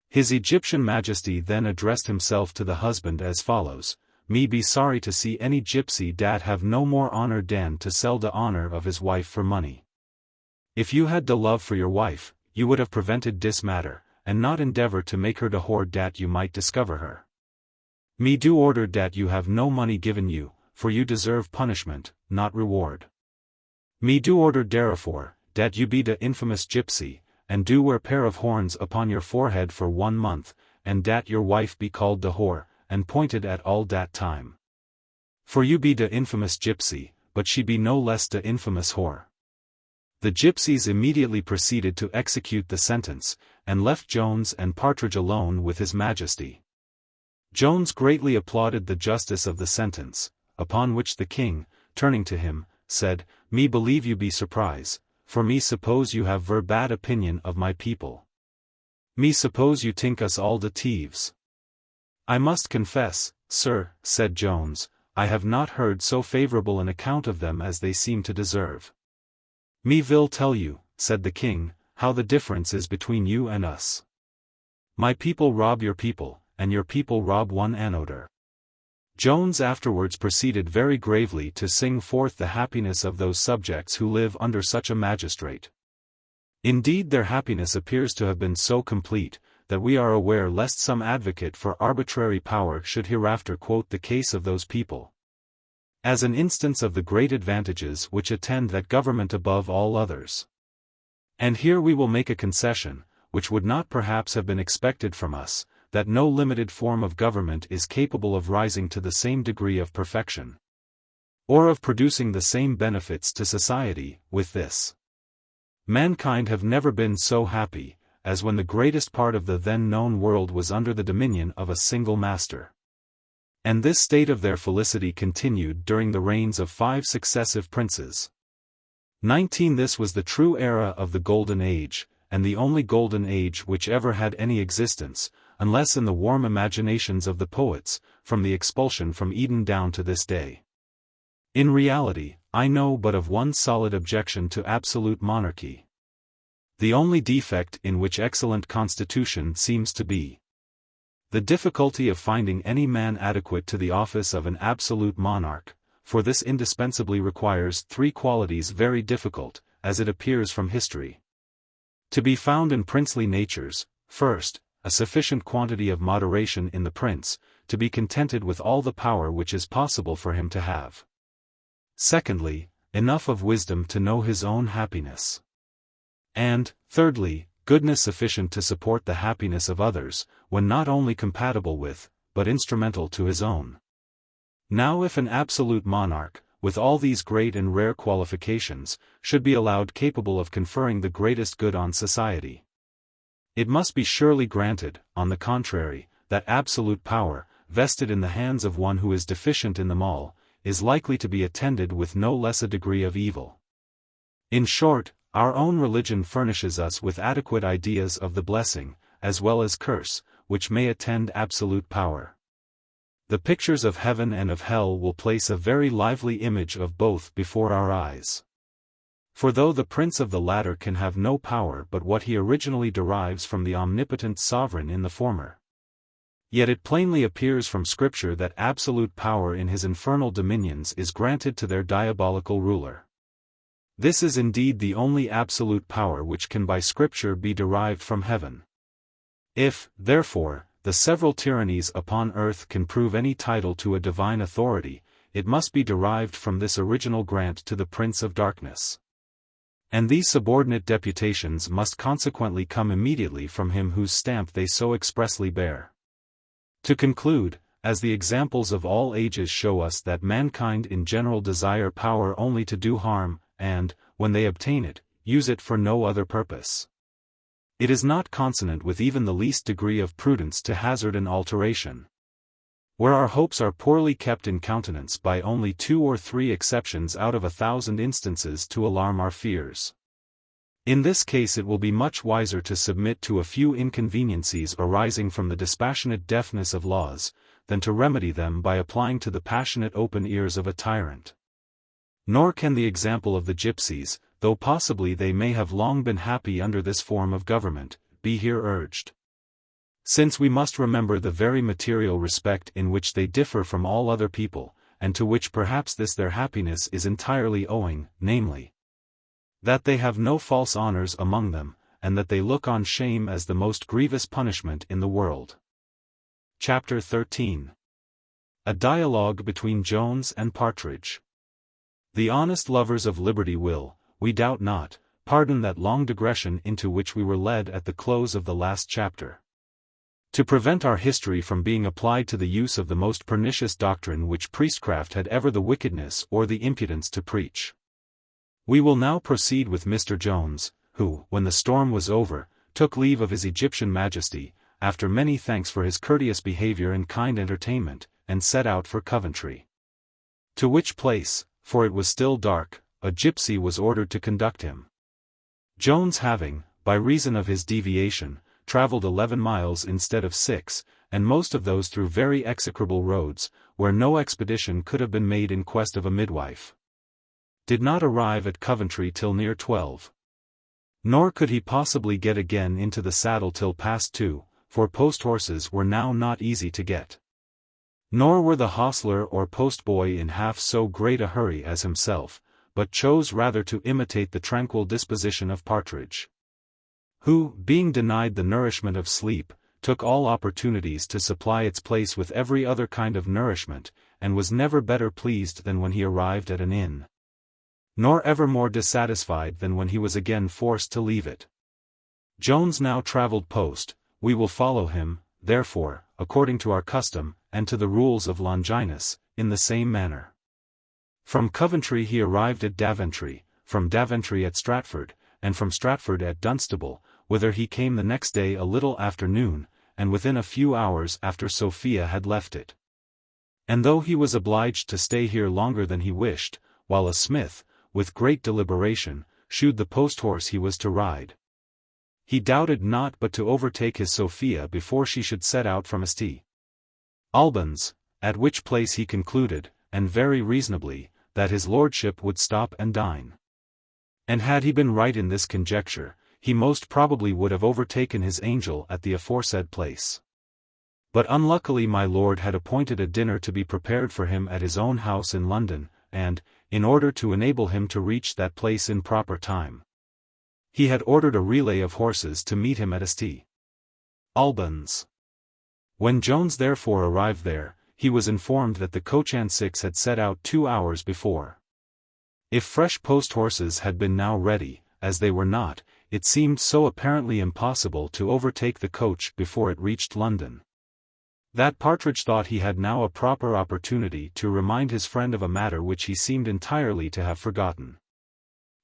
His Egyptian Majesty then addressed himself to the husband as follows: "Me be sorry to see any gypsy dat have no more honor dan to sell de honor of his wife for money. If you had de love for your wife, you would have prevented dis matter, and not endeavor to make her de whore dat you might discover her. Me do order dat you have no money given you, for you deserve punishment, not reward. Me do order therefore, dat you be de infamous gypsy, and do wear pair of horns upon your forehead for 1 month, and dat your wife be called de whore, and pointed at all dat time. For you be de infamous gypsy, but she be no less de infamous whore." The gypsies immediately proceeded to execute the sentence, and left Jones and Partridge alone with his Majesty. Jones greatly applauded the justice of the sentence, upon which the king, turning to him, said, "Me believe you be surprise, for me suppose you have ver bad opinion of my people. Me suppose you think us all de thieves." "I must confess, sir," said Jones, "I have not heard so favorable an account of them as they seem to deserve." "Me will tell you," said the king, "how the difference is between you and us. My people rob your people, and your people rob one another." Jones afterwards proceeded very gravely to sing forth the happiness of those subjects who live under such a magistrate. Indeed, their happiness appears to have been so complete, that we are aware lest some advocate for arbitrary power should hereafter quote the case of those people as an instance of the great advantages which attend that government above all others. And here we will make a concession, which would not perhaps have been expected from us, that no limited form of government is capable of rising to the same degree of perfection, or of producing the same benefits to society, with this. Mankind have never been so happy, as when the greatest part of the then known world was under the dominion of a single master. And this state of their felicity continued during the reigns of 5 successive princes. 19. This was the true era of the Golden Age, and the only Golden Age which ever had any existence, unless in the warm imaginations of the poets, from the expulsion from Eden down to this day. In reality, I know but of one solid objection to absolute monarchy. The only defect in which excellent constitution seems to be the difficulty of finding any man adequate to the office of an absolute monarch, for this indispensably requires 3 qualities very difficult, as it appears from history. To be found in princely natures: first, a sufficient quantity of moderation in the prince, to be contented with all the power which is possible for him to have. Secondly, enough of wisdom to know his own happiness. And, thirdly, goodness sufficient to support the happiness of others, when not only compatible with, but instrumental to his own. Now if an absolute monarch, with all these great and rare qualifications, should be allowed capable of conferring the greatest good on society, it must be surely granted, on the contrary, that absolute power, vested in the hands of one who is deficient in them all, is likely to be attended with no less a degree of evil. In short, our own religion furnishes us with adequate ideas of the blessing, as well as curse, which may attend absolute power. The pictures of heaven and of hell will place a very lively image of both before our eyes. For though the prince of the latter can have no power but what he originally derives from the omnipotent sovereign in the former, yet it plainly appears from Scripture that absolute power in his infernal dominions is granted to their diabolical ruler. This is indeed the only absolute power which can by Scripture be derived from heaven. If, therefore, the several tyrannies upon earth can prove any title to a divine authority, it must be derived from this original grant to the Prince of Darkness. And these subordinate deputations must consequently come immediately from him whose stamp they so expressly bear. To conclude, as the examples of all ages show us that mankind in general desire power only to do harm, and, when they obtain it, use it for no other purpose, it is not consonant with even the least degree of prudence to hazard an alteration. Where our hopes are poorly kept in countenance by only 2 or 3 exceptions out of 1,000 instances to alarm our fears, in this case it will be much wiser to submit to a few inconveniencies arising from the dispassionate deafness of laws, than to remedy them by applying to the passionate open ears of a tyrant. Nor can the example of the gypsies, though possibly they may have long been happy under this form of government, be here urged. Since we must remember the very material respect in which they differ from all other people, and to which perhaps this their happiness is entirely owing, namely, that they have no false honors among them, and that they look on shame as the most grievous punishment in the world. Chapter 13. A dialogue between Jones and Partridge. The honest lovers of liberty will, we doubt not, pardon that long digression into which we were led at the close of the last chapter, to prevent our history from being applied to the use of the most pernicious doctrine which priestcraft had ever the wickedness or the impudence to preach. We will now proceed with Mr. Jones, who, when the storm was over, took leave of his Egyptian Majesty, after many thanks for his courteous behavior and kind entertainment, and set out for Coventry. To which place, for it was still dark, a gypsy was ordered to conduct him. Jones having, by reason of his deviation, travelled 11 miles instead of 6, and most of those through very execrable roads, where no expedition could have been made in quest of a midwife, did not arrive at Coventry till near 12. Nor could he possibly get again into the saddle till past 2, for post-horses were now not easy to get. Nor were the hostler or post-boy in half so great a hurry as himself, but chose rather to imitate the tranquil disposition of Partridge, who, being denied the nourishment of sleep, took all opportunities to supply its place with every other kind of nourishment, and was never better pleased than when he arrived at an inn, nor ever more dissatisfied than when he was again forced to leave it. Jones now travelled post, we will follow him, therefore, according to our custom, and to the rules of Longinus, in the same manner. From Coventry he arrived at Daventry, from Daventry at Stratford, and from Stratford at Dunstable, whither he came the next day a little after noon, and within a few hours after Sophia had left it. And though he was obliged to stay here longer than he wished, while a smith, with great deliberation, shoed the post-horse he was to ride, he doubted not but to overtake his Sophia before she should set out from St. Albans, at which place he concluded, and very reasonably, that his lordship would stop and dine. And had he been right in this conjecture, he most probably would have overtaken his angel at the aforesaid place. But unluckily my lord had appointed a dinner to be prepared for him at his own house in London, and, in order to enable him to reach that place in proper time, he had ordered a relay of horses to meet him at St. Albans. When Jones therefore arrived there, he was informed that the coach and six had set out 2 hours before. If fresh post-horses had been now ready, as they were not, it seemed so apparently impossible to overtake the coach before it reached London, that Partridge thought he had now a proper opportunity to remind his friend of a matter which he seemed entirely to have forgotten.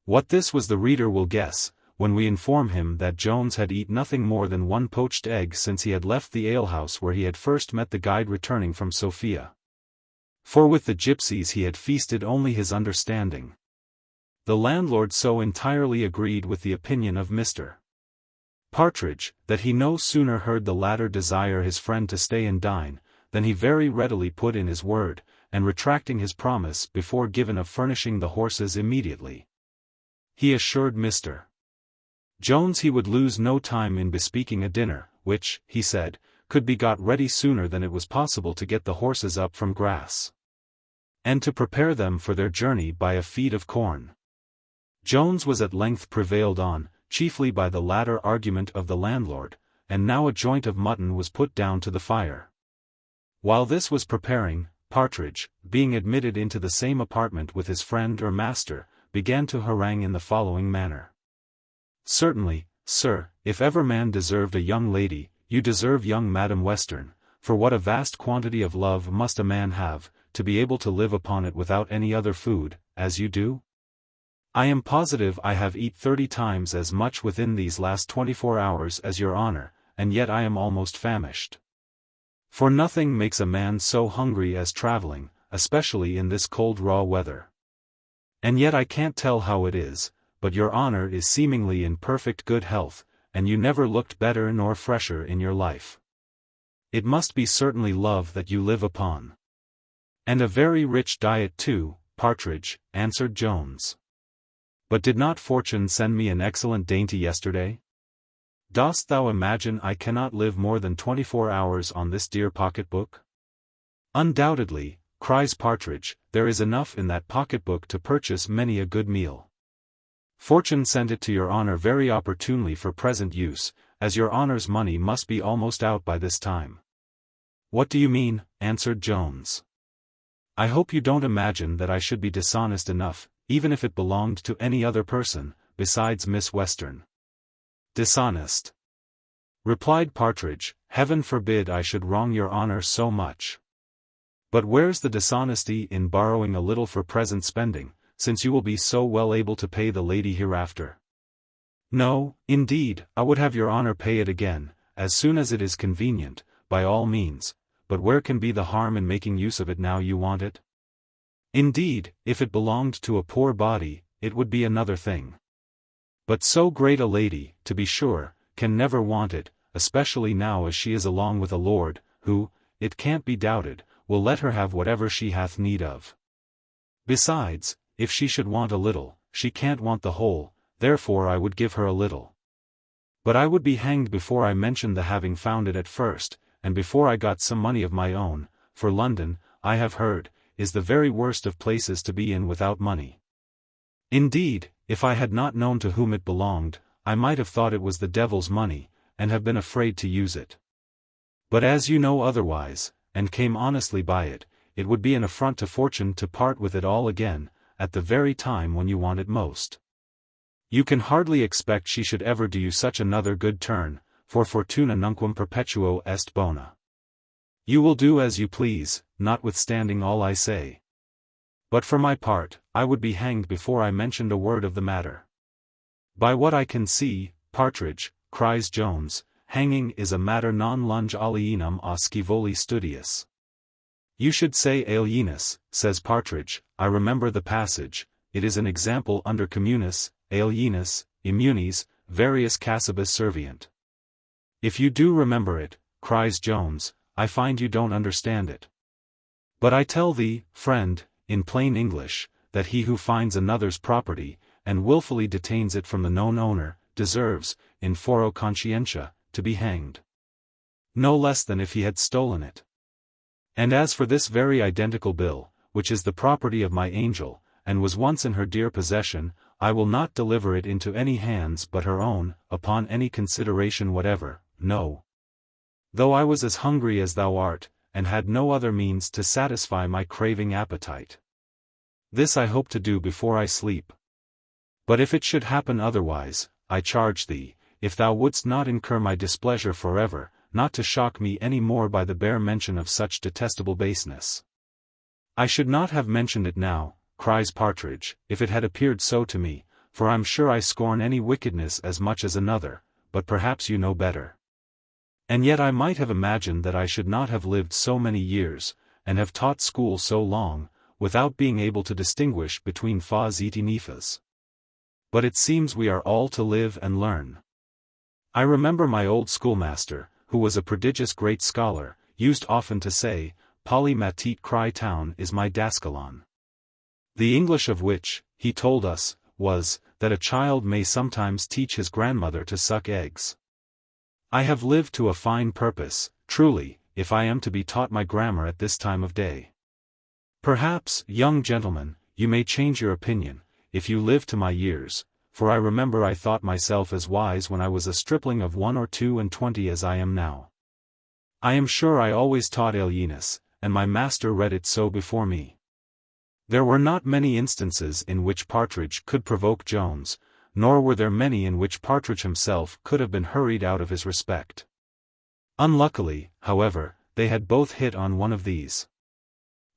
What this was the reader will guess, when we inform him that Jones had eaten nothing more than 1 poached egg since he had left the alehouse where he had first met the guide returning from Sophia. For with the gipsies he had feasted only his understanding. The landlord so entirely agreed with the opinion of Mr. Partridge, that he no sooner heard the latter desire his friend to stay and dine, than he very readily put in his word, and retracting his promise before given of furnishing the horses immediately, he assured Mr. Jones he would lose no time in bespeaking a dinner, which, he said, could be got ready sooner than it was possible to get the horses up from grass, and to prepare them for their journey by a feed of corn. Jones was at length prevailed on, chiefly by the latter argument of the landlord, and now a joint of mutton was put down to the fire. While this was preparing, Partridge, being admitted into the same apartment with his friend or master, began to harangue in the following manner. Certainly, sir, if ever man deserved a young lady, you deserve young Madam Western, for what a vast quantity of love must a man have, to be able to live upon it without any other food, as you do? I am positive I have eat 30 times as much within these last 24 hours as your honor, and yet I am almost famished. For nothing makes a man so hungry as traveling, especially in this cold raw weather. And yet I can't tell how it is, but your honor is seemingly in perfect good health, and you never looked better nor fresher in your life. It must be certainly love that you live upon. And a very rich diet too, Partridge, answered Jones. But did not fortune send me an excellent dainty yesterday? Dost thou imagine I cannot live more than 24 hours on this dear pocket-book? Undoubtedly, cries Partridge, there is enough in that pocket-book to purchase many a good meal. Fortune sent it to your honor very opportunely for present use, as your honor's money must be almost out by this time. What do you mean? Answered Jones. I hope you don't imagine that I should be dishonest enough, even if it belonged to any other person, besides Miss Western. Dishonest? Replied Partridge, Heaven forbid I should wrong your honor so much. But where's the dishonesty in borrowing a little for present spending, since you will be so well able to pay the lady hereafter? No, indeed, I would have your honor pay it again, as soon as it is convenient, by all means, but where can be the harm in making use of it now you want it? Indeed, if it belonged to a poor body, it would be another thing. But so great a lady, to be sure, can never want it, especially now as she is along with a lord, who, it can't be doubted, will let her have whatever she hath need of. Besides, if she should want a little, she can't want the whole, therefore I would give her a little. But I would be hanged before I mentioned the having found it at first, and before I got some money of my own, for London, I have heard, is the very worst of places to be in without money. Indeed, if I had not known to whom it belonged, I might have thought it was the devil's money, and have been afraid to use it. But as you know otherwise, and came honestly by it, it would be an affront to fortune to part with it all again, at the very time when you want it most. You can hardly expect she should ever do you such another good turn, for fortuna nunquam perpetuo est bona. You will do as you please, notwithstanding all I say. But for my part, I would be hanged before I mentioned a word of the matter. By what I can see, Partridge, cries Jones, hanging is a matter non lunge alienum a scivoli studius. You should say alienus, says Partridge, I remember the passage, it is an example under communis, alienus, immunis, various casibus servient. If you do remember it, cries Jones, I find you don't understand it. But I tell thee, friend, in plain English, that he who finds another's property, and wilfully detains it from the known owner, deserves, in foro conscientia, to be hanged. No less than if he had stolen it. And as for this very identical bill, which is the property of my angel, and was once in her dear possession, I will not deliver it into any hands but her own, upon any consideration whatever, no. Though I was as hungry as thou art, and had no other means to satisfy my craving appetite. This I hope to do before I sleep. But if it should happen otherwise, I charge thee, if thou wouldst not incur my displeasure forever, not to shock me any more by the bare mention of such detestable baseness. I should not have mentioned it now, cries Partridge, if it had appeared so to me, for I'm sure I scorn any wickedness as much as another, but perhaps you know better. And yet I might have imagined that I should not have lived so many years, and have taught school so long, without being able to distinguish between fas et nefas. But it seems we are all to live and learn. I remember my old schoolmaster, who was a prodigious great scholar, used often to say, Polymatite cry town is my daskalon. The English of which, he told us, was, that a child may sometimes teach his grandmother to suck eggs. I have lived to a fine purpose, truly, if I am to be taught my grammar at this time of day. Perhaps, young gentlemen, you may change your opinion, if you live to my years, for I remember I thought myself as wise when I was a stripling of 21 as I am now. I am sure I always taught alienus, and my master read it so before me. There were not many instances in which Partridge could provoke Jones, nor were there many in which Partridge himself could have been hurried out of his respect. Unluckily, however, they had both hit on one of these.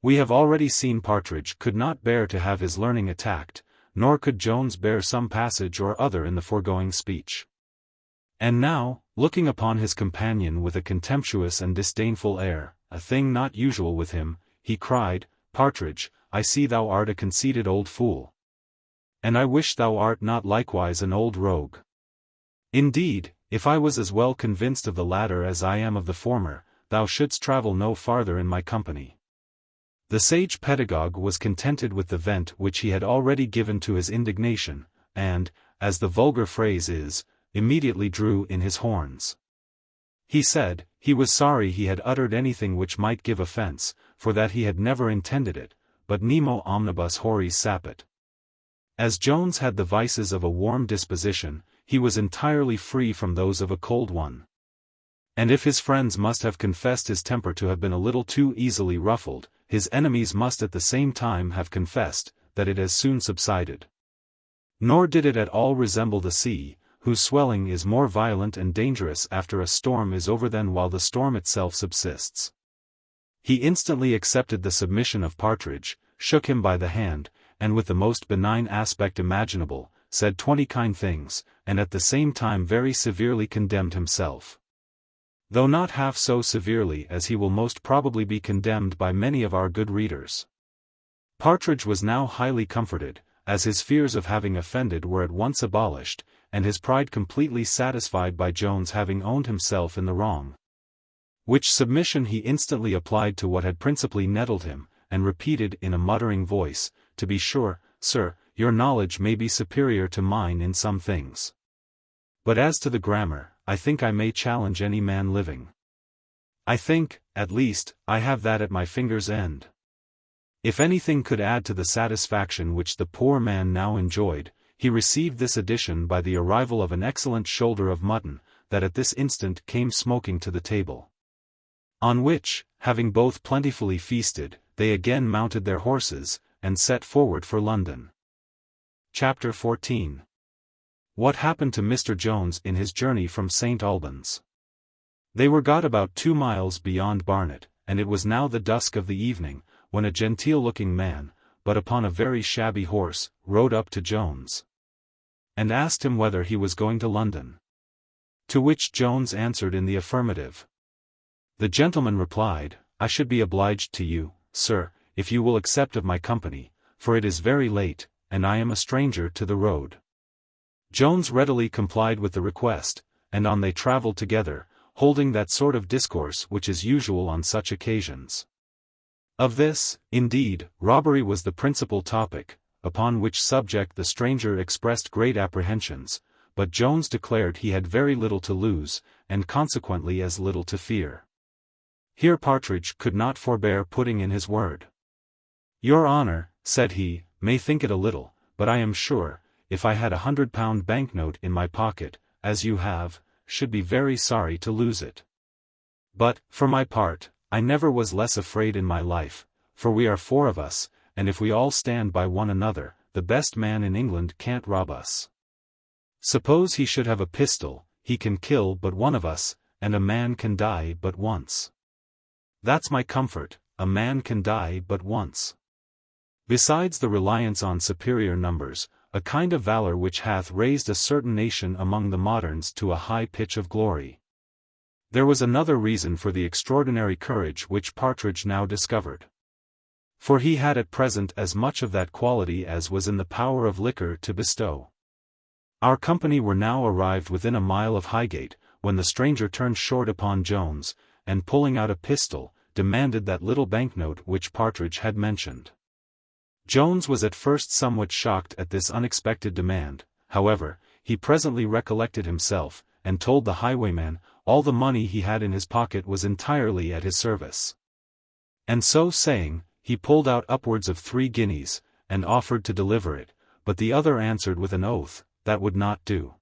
We have already seen Partridge could not bear to have his learning attacked, nor could Jones bear some passage or other in the foregoing speech. And now, looking upon his companion with a contemptuous and disdainful air, a thing not usual with him, he cried, Partridge, I see thou art a conceited old fool. And I wish thou art not likewise an old rogue. Indeed, if I was as well convinced of the latter as I am of the former, thou shouldst travel no farther in my company. The sage pedagogue was contented with the vent which he had already given to his indignation, and, as the vulgar phrase is, immediately drew in his horns. He said, he was sorry he had uttered anything which might give offense, for that he had never intended it, but nemo omnibus horis sapit. As Jones had the vices of a warm disposition, he was entirely free from those of a cold one. And if his friends must have confessed his temper to have been a little too easily ruffled, his enemies must at the same time have confessed that it has soon subsided. Nor did it at all resemble the sea, whose swelling is more violent and dangerous after a storm is over than while the storm itself subsists. He instantly accepted the submission of Partridge, shook him by the hand, and with the most benign aspect imaginable, said 20 kind things, and at the same time very severely condemned himself. Though not half so severely as he will most probably be condemned by many of our good readers. Partridge was now highly comforted, as his fears of having offended were at once abolished, and his pride completely satisfied by Jones having owned himself in the wrong. Which submission he instantly applied to what had principally nettled him, and repeated in a muttering voice, to be sure, sir, your knowledge may be superior to mine in some things. But as to the grammar, I think I may challenge any man living. I think, at least, I have that at my finger's end. If anything could add to the satisfaction which the poor man now enjoyed, he received this addition by the arrival of an excellent shoulder of mutton, that at this instant came smoking to the table. On which, having both plentifully feasted, they again mounted their horses, and set forward for London. Chapter 14. What happened to Mr. Jones in his journey from St. Albans? They were got about 2 miles beyond Barnet, and it was now the dusk of the evening, when a genteel-looking man, but upon a very shabby horse, rode up to Jones, and asked him whether he was going to London. To which Jones answered in the affirmative. The gentleman replied, "I should be obliged to you, sir, if you will accept of my company, for it is very late, and I am a stranger to the road." Jones readily complied with the request, and on they travelled together, holding that sort of discourse which is usual on such occasions. Of this, indeed, robbery was the principal topic, upon which subject the stranger expressed great apprehensions, but Jones declared he had very little to lose, and consequently as little to fear. Here Partridge could not forbear putting in his word. "Your honour," said he, "may think it a little, but I am sure, if I had £100 banknote in my pocket, as you have, should be very sorry to lose it. But, for my part, I never was less afraid in my life, for we are 4 of us, and if we all stand by one another, the best man in England can't rob us. Suppose he should have a pistol, he can kill but one of us, and a man can die but once. That's my comfort, a man can die but once. Besides the reliance on superior numbers, a kind of valor which hath raised a certain nation among the moderns to a high pitch of glory." There was another reason for the extraordinary courage which Partridge now discovered. For he had at present as much of that quality as was in the power of liquor to bestow. Our company were now arrived within a mile of Highgate, when the stranger turned short upon Jones, and pulling out a pistol, demanded that little banknote which Partridge had mentioned. Jones was at first somewhat shocked at this unexpected demand. However, he presently recollected himself, and told the highwayman, all the money he had in his pocket was entirely at his service. And so saying, he pulled out upwards of 3 guineas, and offered to deliver it, but the other answered with an oath, that would not do.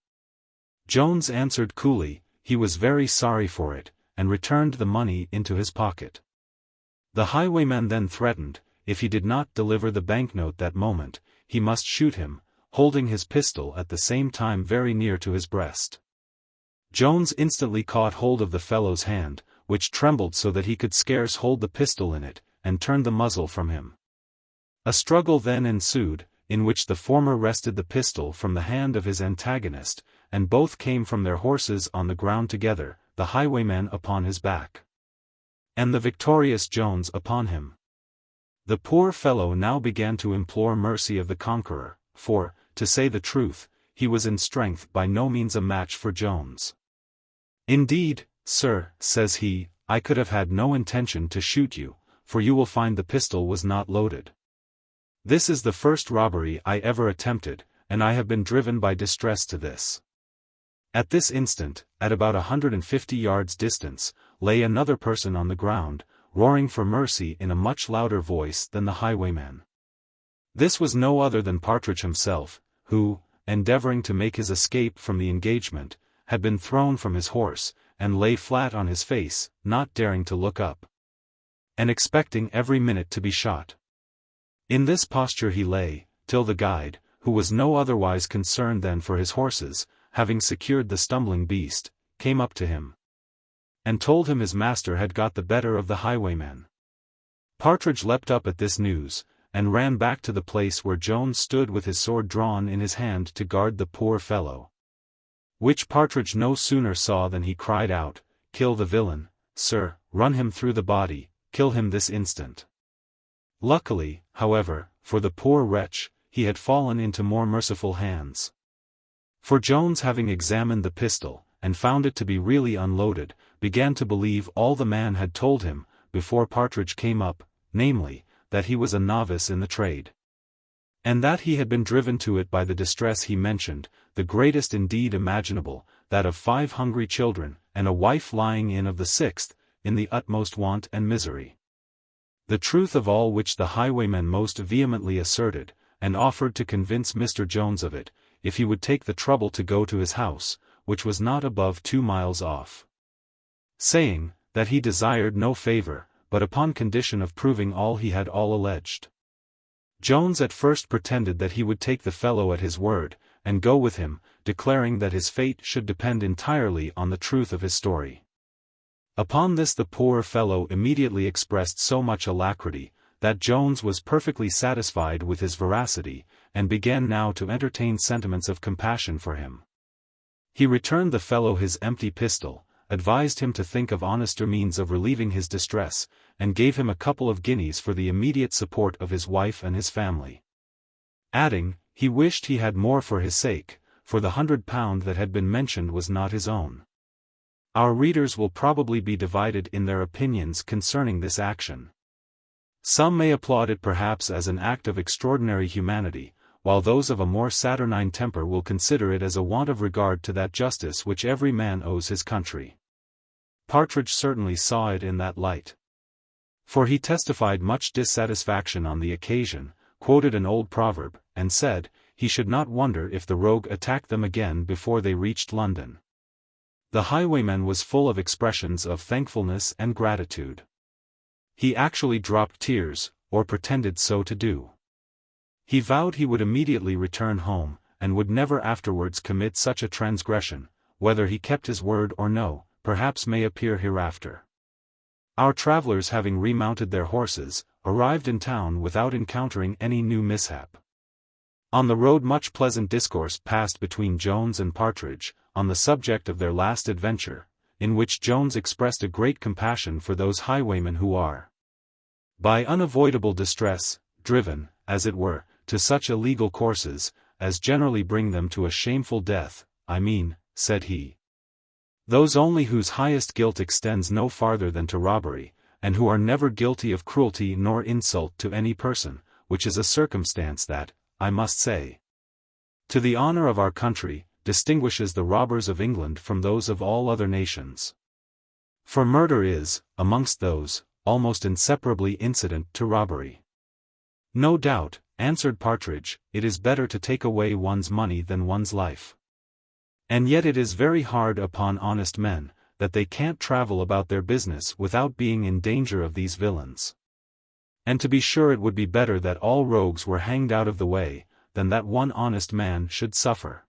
Jones answered coolly, he was very sorry for it, and returned the money into his pocket. The highwayman then threatened, if he did not deliver the banknote that moment, he must shoot him, holding his pistol at the same time very near to his breast. Jones instantly caught hold of the fellow's hand, which trembled so that he could scarce hold the pistol in it, and turned the muzzle from him. A struggle then ensued, in which the former wrested the pistol from the hand of his antagonist, and both came from their horses on the ground together, the highwayman upon his back, and the victorious Jones upon him. The poor fellow now began to implore mercy of the conqueror, for, to say the truth, he was in strength by no means a match for Jones. "Indeed, sir," says he, "I could have had no intention to shoot you, for you will find the pistol was not loaded. This is the first robbery I ever attempted, and I have been driven by distress to this." At this instant, at about 150 yards distance, lay another person on the ground, roaring for mercy in a much louder voice than the highwayman. This was no other than Partridge himself, who, endeavoring to make his escape from the engagement, had been thrown from his horse, and lay flat on his face, not daring to look up, and expecting every minute to be shot. In this posture he lay, till the guide, who was no otherwise concerned than for his horses, having secured the stumbling beast, came up to him, and told him his master had got the better of the highwayman. Partridge leapt up at this news, and ran back to the place where Jones stood with his sword drawn in his hand to guard the poor fellow. Which Partridge no sooner saw than he cried out, "Kill the villain, sir, run him through the body, kill him this instant." Luckily, however, for the poor wretch, he had fallen into more merciful hands. For Jones, having examined the pistol, and found it to be really unloaded, began to believe all the man had told him, before Partridge came up, namely, that he was a novice in the trade, and that he had been driven to it by the distress he mentioned, the greatest indeed imaginable, that of 5 hungry children, and a wife lying in of the 6th, in the utmost want and misery. The truth of all which the highwayman most vehemently asserted, and offered to convince Mr. Jones of it, if he would take the trouble to go to his house, which was not above 2 miles off, saying, that he desired no favor, but upon condition of proving all he had all alleged. Jones at first pretended that he would take the fellow at his word, and go with him, declaring that his fate should depend entirely on the truth of his story. Upon this the poor fellow immediately expressed so much alacrity, that Jones was perfectly satisfied with his veracity, and began now to entertain sentiments of compassion for him. He returned the fellow his empty pistol, advised him to think of honester means of relieving his distress, and gave him a couple of guineas for the immediate support of his wife and his family. Adding, he wished he had more for his sake, for the £100 that had been mentioned was not his own. Our readers will probably be divided in their opinions concerning this action. Some may applaud it perhaps as an act of extraordinary humanity, while those of a more saturnine temper will consider it as a want of regard to that justice which every man owes his country. Partridge certainly saw it in that light. For he testified much dissatisfaction on the occasion, quoted an old proverb, and said, he should not wonder if the rogue attacked them again before they reached London. The highwayman was full of expressions of thankfulness and gratitude. He actually dropped tears, or pretended so to do. He vowed he would immediately return home, and would never afterwards commit such a transgression. Whether he kept his word or no, perhaps may appear hereafter. Our travellers having remounted their horses, arrived in town without encountering any new mishap. On the road much pleasant discourse passed between Jones and Partridge, on the subject of their last adventure, in which Jones expressed a great compassion for those highwaymen who are, by unavoidable distress, driven, as it were, to such illegal courses, as generally bring them to a shameful death. I mean, said he, those only whose highest guilt extends no farther than to robbery, and who are never guilty of cruelty nor insult to any person, which is a circumstance that, I must say, to the honor of our country, distinguishes the robbers of England from those of all other nations. For murder is, amongst those, almost inseparably incident to robbery. No doubt, answered Partridge, it is better to take away one's money than one's life. And yet it is very hard upon honest men, that they can't travel about their business without being in danger of these villains. And to be sure it would be better that all rogues were hanged out of the way, than that one honest man should suffer.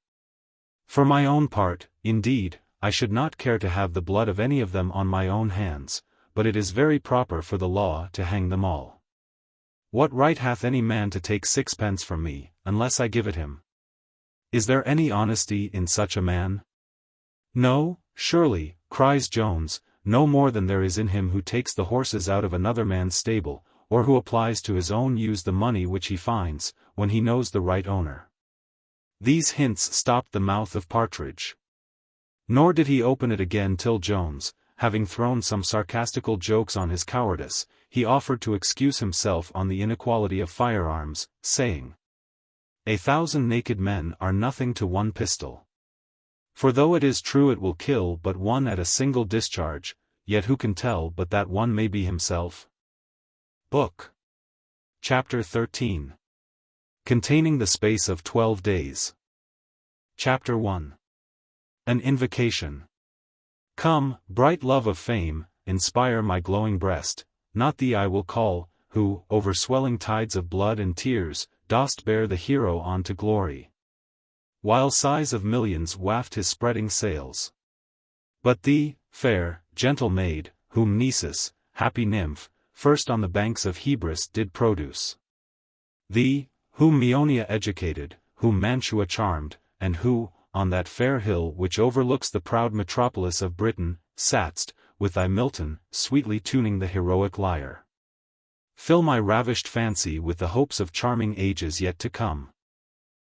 For my own part, indeed, I should not care to have the blood of any of them on my own hands, but it is very proper for the law to hang them all. What right hath any man to take sixpence from me, unless I give it him? Is there any honesty in such a man? No, surely, cries Jones, no more than there is in him who takes the horses out of another man's stable, or who applies to his own use the money which he finds, when he knows the right owner. These hints stopped the mouth of Partridge. Nor did he open it again till Jones, having thrown some sarcastical jokes on his cowardice, he offered to excuse himself on the inequality of firearms, saying, 1,000 naked men are nothing to one pistol. For though it is true it will kill but one at a single discharge, yet who can tell but that one may be himself? Book. Chapter 13. Containing the space of 12 days. Chapter 1. An invocation. Come, bright love of fame, inspire my glowing breast, not thee I will call, who, over swelling tides of blood and tears, dost bear the hero on to glory, while sighs of millions waft his spreading sails. But thee, fair, gentle maid, whom Nisus, happy nymph, first on the banks of Hebrus did produce. Thee, whom Maeonia educated, whom Mantua charmed, and who, on that fair hill which overlooks the proud metropolis of Britain, satst, with thy Milton, sweetly tuning the heroic lyre. Fill my ravished fancy with the hopes of charming ages yet to come.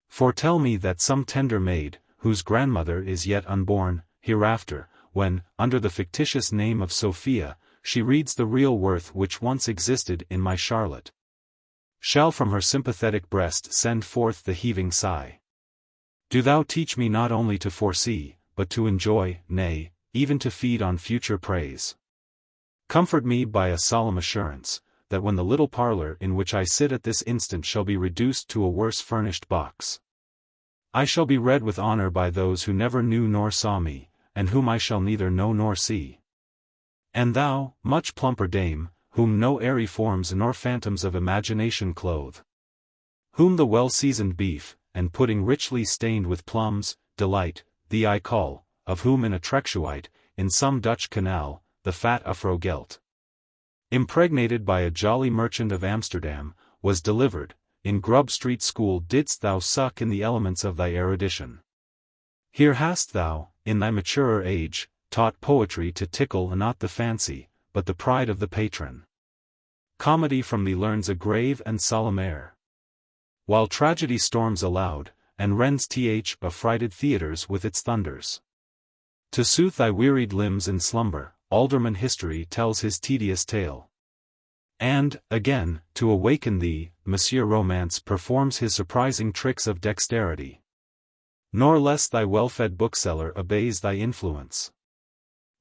Foretell me that some tender maid, whose grandmother is yet unborn, hereafter, when, under the fictitious name of Sophia, she reads the real worth which once existed in my Charlotte, shall from her sympathetic breast send forth the heaving sigh. Do thou teach me not only to foresee, but to enjoy, nay, even to feed on future praise. Comfort me by a solemn assurance, that when the little parlour in which I sit at this instant shall be reduced to a worse furnished box, I shall be read with honour by those who never knew nor saw me, and whom I shall neither know nor see. And thou, much plumper dame, whom no airy forms nor phantoms of imagination clothe, Whom the well-seasoned beef, and pudding richly stained with plums, delight, thee I call, of whom in a Trekschuyt, in some Dutch canal, the fat Afro Gelt, impregnated by a jolly merchant of Amsterdam, was delivered. In Grub Street School didst thou suck in the elements of thy erudition. Here hast thou, in thy maturer age, taught poetry to tickle not the fancy, but the pride of the patron. Comedy from thee learns a grave and solemn air, while tragedy storms aloud, and rends affrighted theatres with its thunders. To soothe thy wearied limbs in slumber, Alderman History tells his tedious tale. And, again, to awaken thee, Monsieur Romance performs his surprising tricks of dexterity. Nor less thy well-fed bookseller obeys thy influence.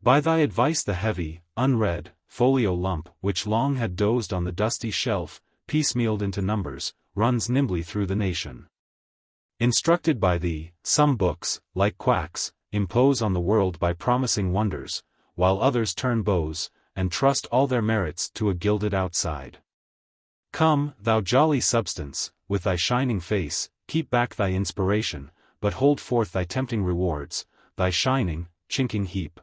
By thy advice the heavy, unread, folio lump which long had dozed on the dusty shelf, piecemealed into numbers, runs nimbly through the nation. Instructed by thee, some books, like quacks, impose on the world by promising wonders, while others turn bows, and trust all their merits to a gilded outside. Come, thou jolly substance, with thy shining face, keep back thy inspiration, but hold forth thy tempting rewards, thy shining, chinking heap.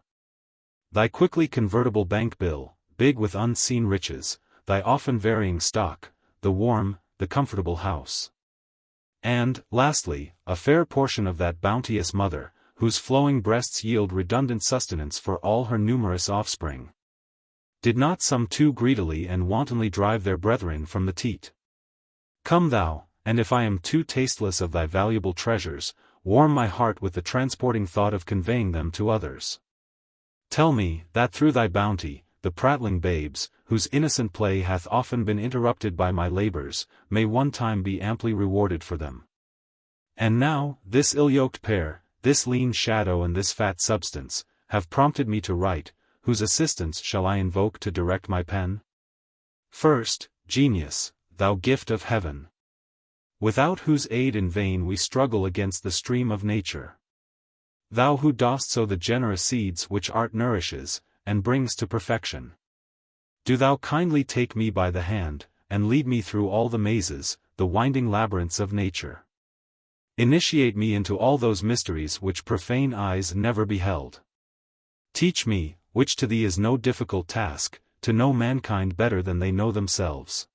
Thy quickly convertible bank bill, big with unseen riches, thy often varying stock, the warm, the comfortable house. And, lastly, a fair portion of that bounteous mother, whose flowing breasts yield redundant sustenance for all her numerous offspring. Did not some too greedily and wantonly drive their brethren from the teat? Come thou, and if I am too tasteless of thy valuable treasures, warm my heart with the transporting thought of conveying them to others. Tell me, that through thy bounty, the prattling babes, whose innocent play hath often been interrupted by my labors, may one time be amply rewarded for them. And now, this ill-yoked pair, this lean shadow and this fat substance, have prompted me to write. Whose assistance shall I invoke to direct my pen? First, genius, thou gift of heaven, without whose aid in vain we struggle against the stream of nature. Thou who dost sow the generous seeds which art nourishes, and brings to perfection. Do thou kindly take me by the hand, and lead me through all the mazes, the winding labyrinths of nature. Initiate me into all those mysteries which profane eyes never beheld. Teach me, which to thee is no difficult task, to know mankind better than they know themselves.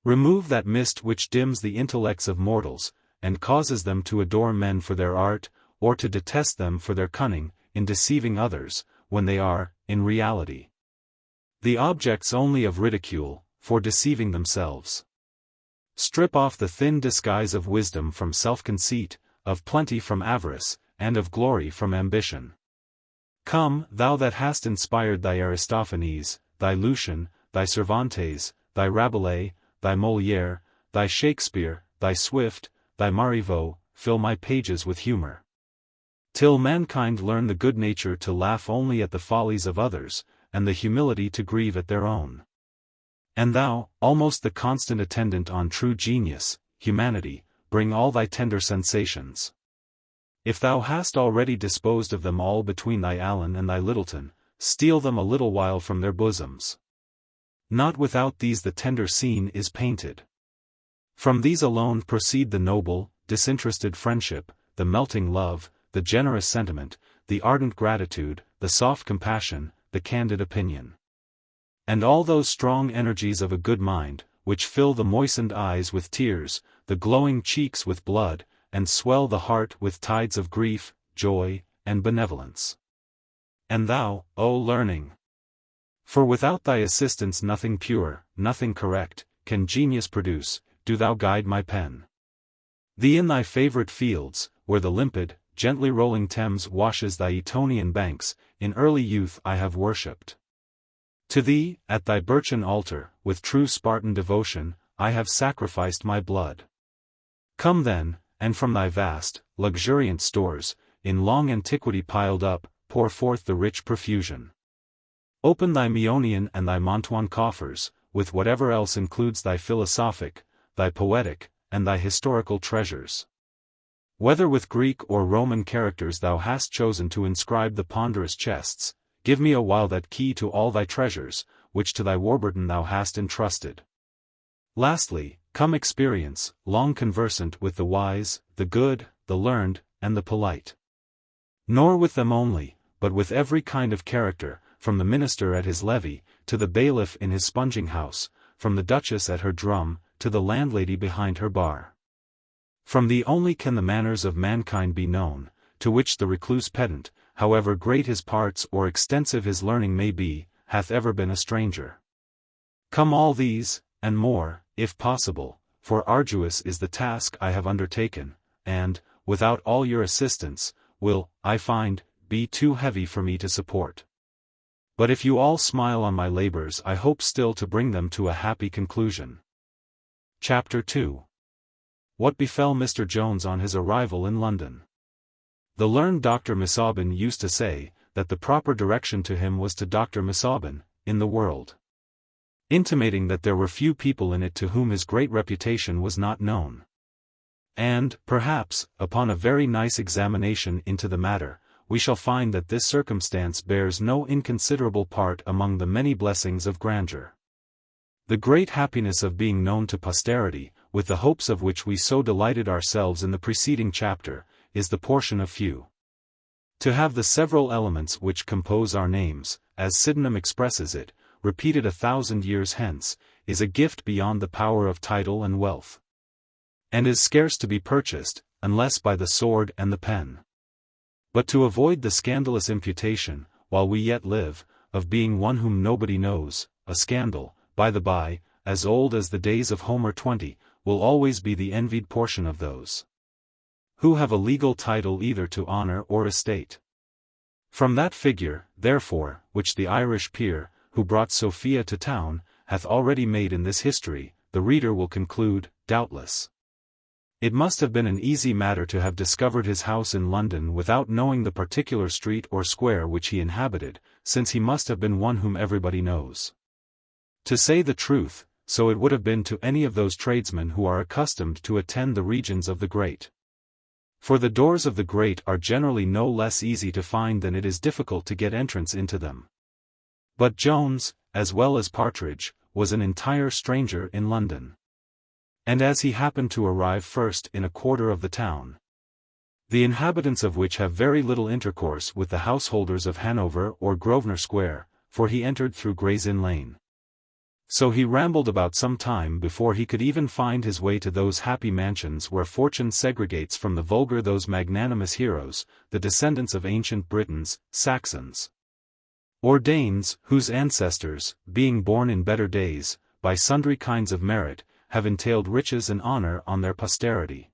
Remove that mist which dims the intellects of mortals, and causes them to adore men for their art, or to detest them for their cunning, in deceiving others, when they are, in reality, the objects only of ridicule, for deceiving themselves. Strip off the thin disguise of wisdom from self-conceit, of plenty from avarice, and of glory from ambition. Come, thou that hast inspired thy Aristophanes, thy Lucian, thy Cervantes, thy Rabelais, thy Molière, thy Shakespeare, thy Swift, thy Marivaux, fill my pages with humor. Till mankind learn the good nature to laugh only at the follies of others, and the humility to grieve at their own. And thou, almost the constant attendant on true genius, humanity, bring all thy tender sensations. If thou hast already disposed of them all between thy Allen and thy Littleton, steal them a little while from their bosoms. Not without these the tender scene is painted. From these alone proceed the noble, disinterested friendship, the melting love, the generous sentiment, the ardent gratitude, the soft compassion, the candid opinion. And all those strong energies of a good mind, which fill the moistened eyes with tears, the glowing cheeks with blood, and swell the heart with tides of grief, joy, and benevolence. And thou, O learning! For without thy assistance nothing pure, nothing correct, can genius produce, do thou guide my pen. Thee in thy favorite fields, where the limpid, gently rolling Thames washes thy Etonian banks, in early youth I have worshipped. To thee, at thy birchen altar, with true Spartan devotion, I have sacrificed my blood. Come then, and from thy vast, luxuriant stores, in long antiquity piled up, pour forth the rich profusion. Open thy Meonian and thy Mantuan coffers, with whatever else includes thy philosophic, thy poetic, and thy historical treasures. Whether with Greek or Roman characters thou hast chosen to inscribe the ponderous chests, give me a while that key to all thy treasures, which to thy Warburton thou hast entrusted. Lastly, come experience, long conversant with the wise, the good, the learned, and the polite. Nor with them only, but with every kind of character, from the minister at his levee, to the bailiff in his sponging house, from the duchess at her drum, to the landlady behind her bar. From thee only can the manners of mankind be known, to which the recluse pedant, however great his parts or extensive his learning may be, hath ever been a stranger. Come all these, and more, if possible, for arduous is the task I have undertaken, and, without all your assistance, will, I find, be too heavy for me to support. But if you all smile on my labors, I hope still to bring them to a happy conclusion. Chapter 2. What befell Mr. Jones on his arrival in London. The learned Dr. Misaubin used to say, that the proper direction to him was to Dr. Misaubin, in the world. Intimating that there were few people in it to whom his great reputation was not known. And, perhaps, upon a very nice examination into the matter, we shall find that this circumstance bears no inconsiderable part among the many blessings of grandeur. The great happiness of being known to posterity, with the hopes of which we so delighted ourselves in the preceding chapter, is the portion of few. To have the several elements which compose our names, as Sydenham expresses it, repeated 1,000 years hence, is a gift beyond the power of title and wealth, and is scarce to be purchased, unless by the sword and the pen. But to avoid the scandalous imputation, while we yet live, of being one whom nobody knows, a scandal, by the by, as old as the days of Homer 20, will always be the envied portion of those who have a legal title either to honor or estate. From that figure, therefore, which the Irish peer, who brought Sophia to town, hath already made in this history, the reader will conclude, doubtless, it must have been an easy matter to have discovered his house in London without knowing the particular street or square which he inhabited, since he must have been one whom everybody knows. To say the truth, so it would have been to any of those tradesmen who are accustomed to attend the regions of the great. For the doors of the great are generally no less easy to find than it is difficult to get entrance into them. But Jones, as well as Partridge, was an entire stranger in London. And as he happened to arrive first in a quarter of the town, the inhabitants of which have very little intercourse with the householders of Hanover or Grosvenor Square, for he entered through Gray's Inn Lane. So he rambled about some time before he could even find his way to those happy mansions where fortune segregates from the vulgar those magnanimous heroes, the descendants of ancient Britons, Saxons, or Danes, whose ancestors, being born in better days, by sundry kinds of merit, have entailed riches and honor on their posterity.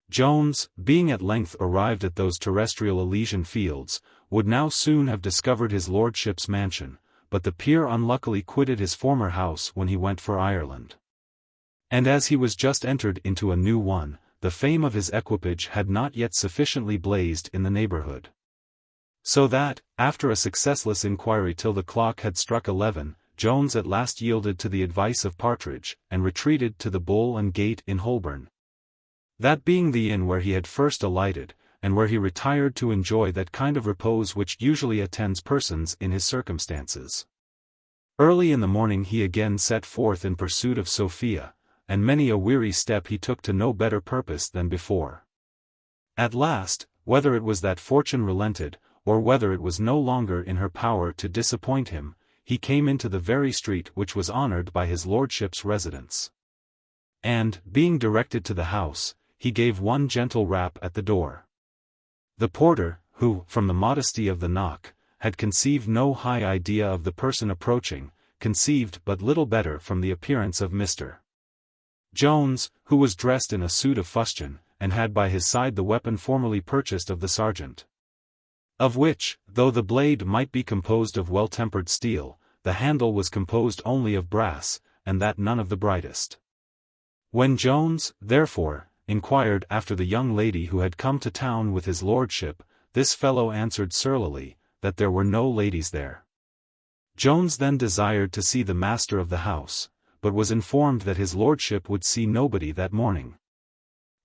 Jones, being at length arrived at those terrestrial Elysian fields, would now soon have discovered his lordship's mansion, but the peer unluckily quitted his former house when he went for Ireland. And as he was just entered into a new one, the fame of his equipage had not yet sufficiently blazed in the neighborhood. So that, after a successless inquiry till the clock had struck 11, Jones at last yielded to the advice of Partridge, and retreated to the Bull and Gate in Holborn. That being the inn where he had first alighted, and where he retired to enjoy that kind of repose which usually attends persons in his circumstances. Early in the morning he again set forth in pursuit of Sophia, and many a weary step he took to no better purpose than before. At last, whether it was that fortune relented, or whether it was no longer in her power to disappoint him, he came into the very street which was honored by his lordship's residence. And, being directed to the house, he gave one gentle rap at the door. The porter, who, from the modesty of the knock, had conceived no high idea of the person approaching, conceived but little better from the appearance of Mr. Jones, who was dressed in a suit of fustian, and had by his side the weapon formerly purchased of the sergeant, of which, though the blade might be composed of well-tempered steel, the handle was composed only of brass, and that none of the brightest. When Jones, therefore, inquired after the young lady who had come to town with his lordship, this fellow answered surlily, that there were no ladies there. Jones then desired to see the master of the house, but was informed that his lordship would see nobody that morning.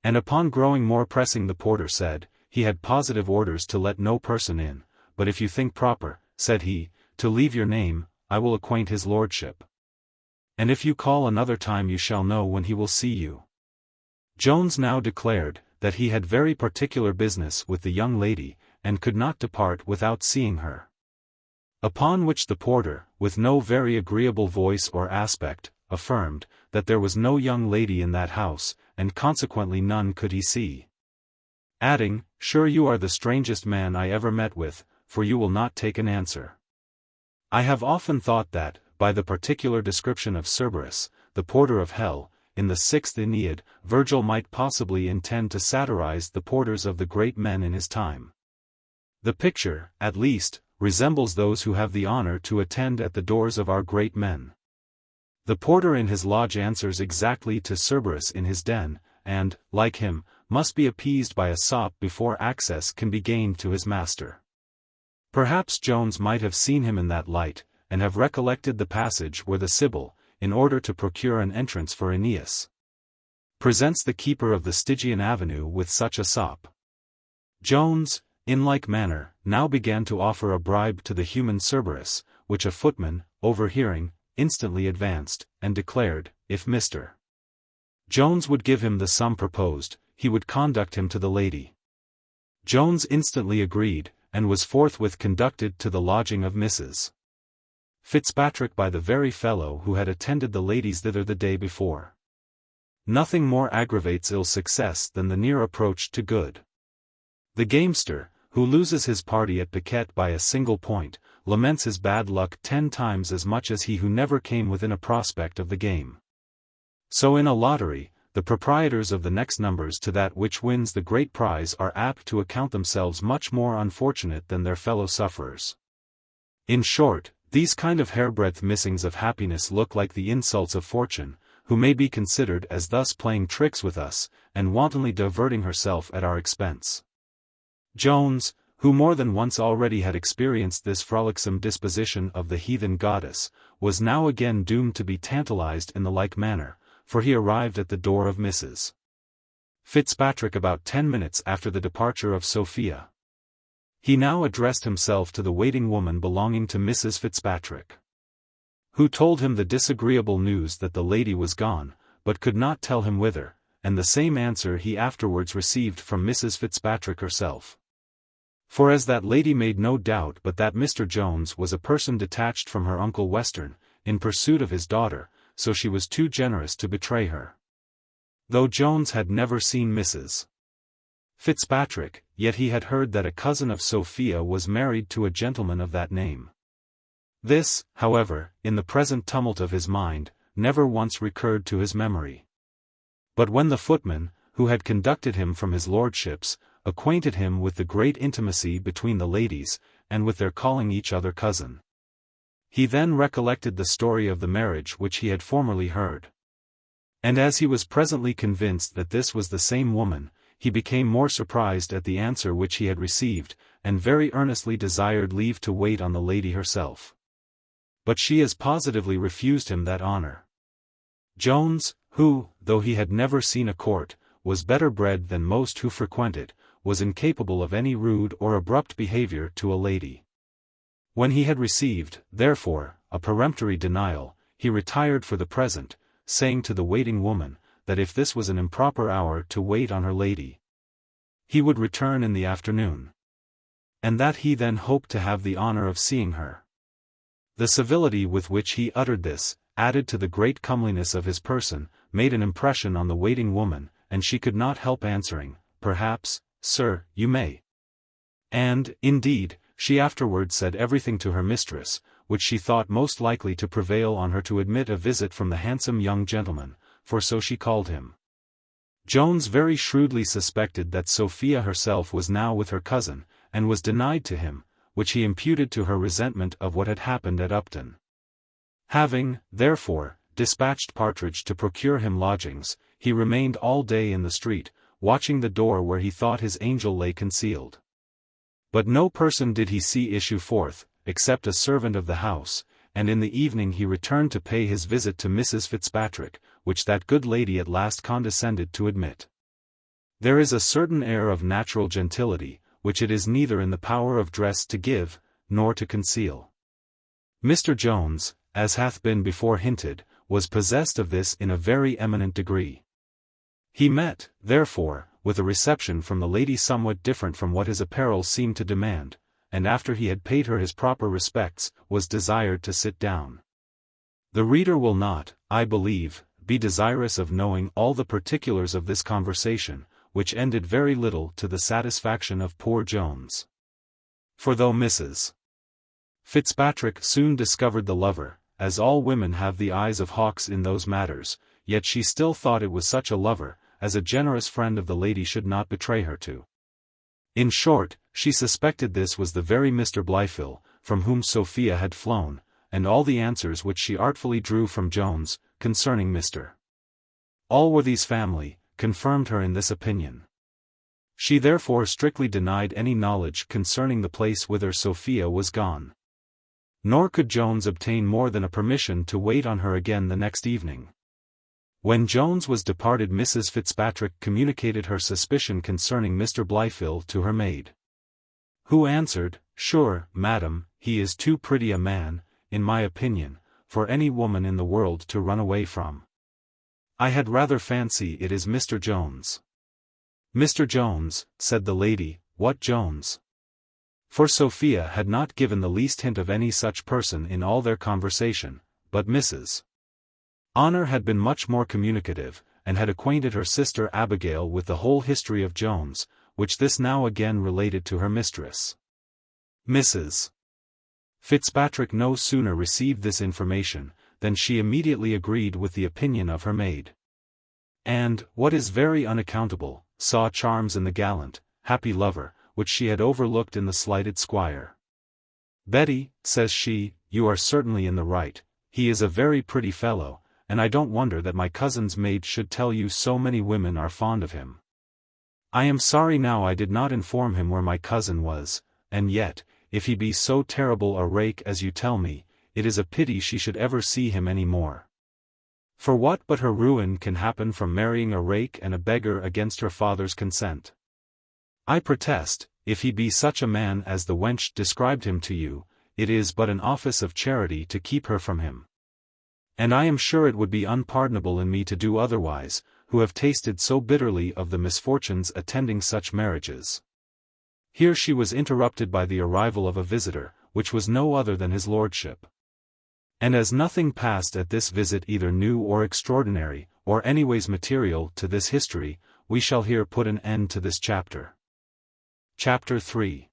And upon growing more pressing, the porter said, he had positive orders to let no person in, but if you think proper, said he, to leave your name, I will acquaint his lordship. and if you call another time you shall know when he will see you." Jones now declared that he had very particular business with the young lady, and could not depart without seeing her. Upon which the porter, with no very agreeable voice or aspect, affirmed that there was no young lady in that house, and consequently none could he see. Adding, "Sure you are the strangest man I ever met with, for you will not take an answer. I have often thought that, by the particular description of Cerberus, the porter of hell, in the 6th Aeneid, Virgil might possibly intend to satirize the porters of the great men in his time. The picture, at least, resembles those who have the honor to attend at the doors of our great men. The porter in his lodge answers exactly to Cerberus in his den, and, like him, must be appeased by a sop before access can be gained to his master." Perhaps Jones might have seen him in that light, and have recollected the passage where the Sibyl, in order to procure an entrance for Aeneas, presents the keeper of the Stygian avenue with such a sop. Jones, in like manner, now began to offer a bribe to the human Cerberus, which a footman, overhearing, instantly advanced, and declared, if Mr. Jones would give him the sum proposed, he would conduct him to the lady. Jones instantly agreed, and was forthwith conducted to the lodging of Mrs. Fitzpatrick by the very fellow who had attended the ladies thither the day before. Nothing more aggravates ill success than the near approach to good. The gamester, who loses his party at piquet by a single point, laments his bad luck 10 times as much as he who never came within a prospect of the game. So in a lottery, the proprietors of the next numbers to that which wins the great prize are apt to account themselves much more unfortunate than their fellow sufferers. In short, these kind of hairbreadth missings of happiness look like the insults of fortune, who may be considered as thus playing tricks with us, and wantonly diverting herself at our expense. Jones, who more than once already had experienced this frolicsome disposition of the heathen goddess, was now again doomed to be tantalized in the like manner, for he arrived at the door of Mrs. Fitzpatrick about 10 minutes after the departure of Sophia. He now addressed himself to the waiting woman belonging to Mrs. Fitzpatrick, who told him the disagreeable news that the lady was gone, but could not tell him whither, and the same answer he afterwards received from Mrs. Fitzpatrick herself. For as that lady made no doubt but that Mr. Jones was a person detached from her uncle Western, in pursuit of his daughter, so she was too generous to betray her. Though Jones had never seen Mrs. Fitzpatrick, yet he had heard that a cousin of Sophia was married to a gentleman of that name. This, however, in the present tumult of his mind, never once recurred to his memory. But when the footman, who had conducted him from his lordship's, acquainted him with the great intimacy between the ladies, and with their calling each other cousin, he then recollected the story of the marriage which he had formerly heard. And as he was presently convinced that this was the same woman, he became more surprised at the answer which he had received, and very earnestly desired leave to wait on the lady herself. But she as positively refused him that honor. Jones, who, though he had never seen a court, was better bred than most who frequented, was incapable of any rude or abrupt behavior to a lady. When he had received, therefore, a peremptory denial, he retired for the present, saying to the waiting woman, that if this was an improper hour to wait on her lady, he would return in the afternoon, and that he then hoped to have the honor of seeing her. The civility with which he uttered this, added to the great comeliness of his person, made an impression on the waiting woman, and she could not help answering, "Perhaps, sir, you may." And, indeed, she afterwards said everything to her mistress, which she thought most likely to prevail on her to admit a visit from the handsome young gentleman, for so she called him. Jones very shrewdly suspected that Sophia herself was now with her cousin, and was denied to him, which he imputed to her resentment of what had happened at Upton. Having, therefore, dispatched Partridge to procure him lodgings, he remained all day in the street, watching the door where he thought his angel lay concealed. But no person did he see issue forth, except a servant of the house, and in the evening he returned to pay his visit to Mrs. Fitzpatrick, which that good lady at last condescended to admit. There is a certain air of natural gentility, which it is neither in the power of dress to give, nor to conceal. Mr. Jones, as hath been before hinted, was possessed of this in a very eminent degree. He met, therefore, with a reception from the lady somewhat different from what his apparel seemed to demand, and after he had paid her his proper respects, was desired to sit down. The reader will not, I believe, be desirous of knowing all the particulars of this conversation, which ended very little to the satisfaction of poor Jones. For though Mrs. Fitzpatrick soon discovered the lover, as all women have the eyes of hawks in those matters, yet she still thought it was such a lover, as a generous friend of the lady should not betray her to. In short, she suspected this was the very Mr. Blifil, from whom Sophia had flown, and all the answers which she artfully drew from Jones, concerning Mr. Allworthy's family, confirmed her in this opinion. She therefore strictly denied any knowledge concerning the place whither Sophia was gone. Nor could Jones obtain more than a permission to wait on her again the next evening. When Jones was departed, Mrs. Fitzpatrick communicated her suspicion concerning Mr. Blifil to her maid, who answered, "Sure, madam, he is too pretty a man, in my opinion, for any woman in the world to run away from. I had rather fancy it is Mr. Jones." "Mr. Jones," said the lady, "what Jones?" For Sophia had not given the least hint of any such person in all their conversation, but Mrs. Honor had been much more communicative, and had acquainted her sister Abigail with the whole history of Jones, which this now again related to her mistress. Mrs. Fitzpatrick no sooner received this information, than she immediately agreed with the opinion of her maid. And, what is very unaccountable, saw charms in the gallant, happy lover, which she had overlooked in the slighted squire. "Betty," says she, "you are certainly in the right, he is a very pretty fellow, and I don't wonder that my cousin's maid should tell you so many women are fond of him. I am sorry now I did not inform him where my cousin was, and yet, if he be so terrible a rake as you tell me, it is a pity she should ever see him any more. For what but her ruin can happen from marrying a rake and a beggar against her father's consent? I protest, if he be such a man as the wench described him to you, it is but an office of charity to keep her from him. And I am sure it would be unpardonable in me to do otherwise, who have tasted so bitterly of the misfortunes attending such marriages." Here she was interrupted by the arrival of a visitor, which was no other than his lordship. And as nothing passed at this visit either new or extraordinary, or anyways material to this history, we shall here put an end to this chapter. Chapter 3.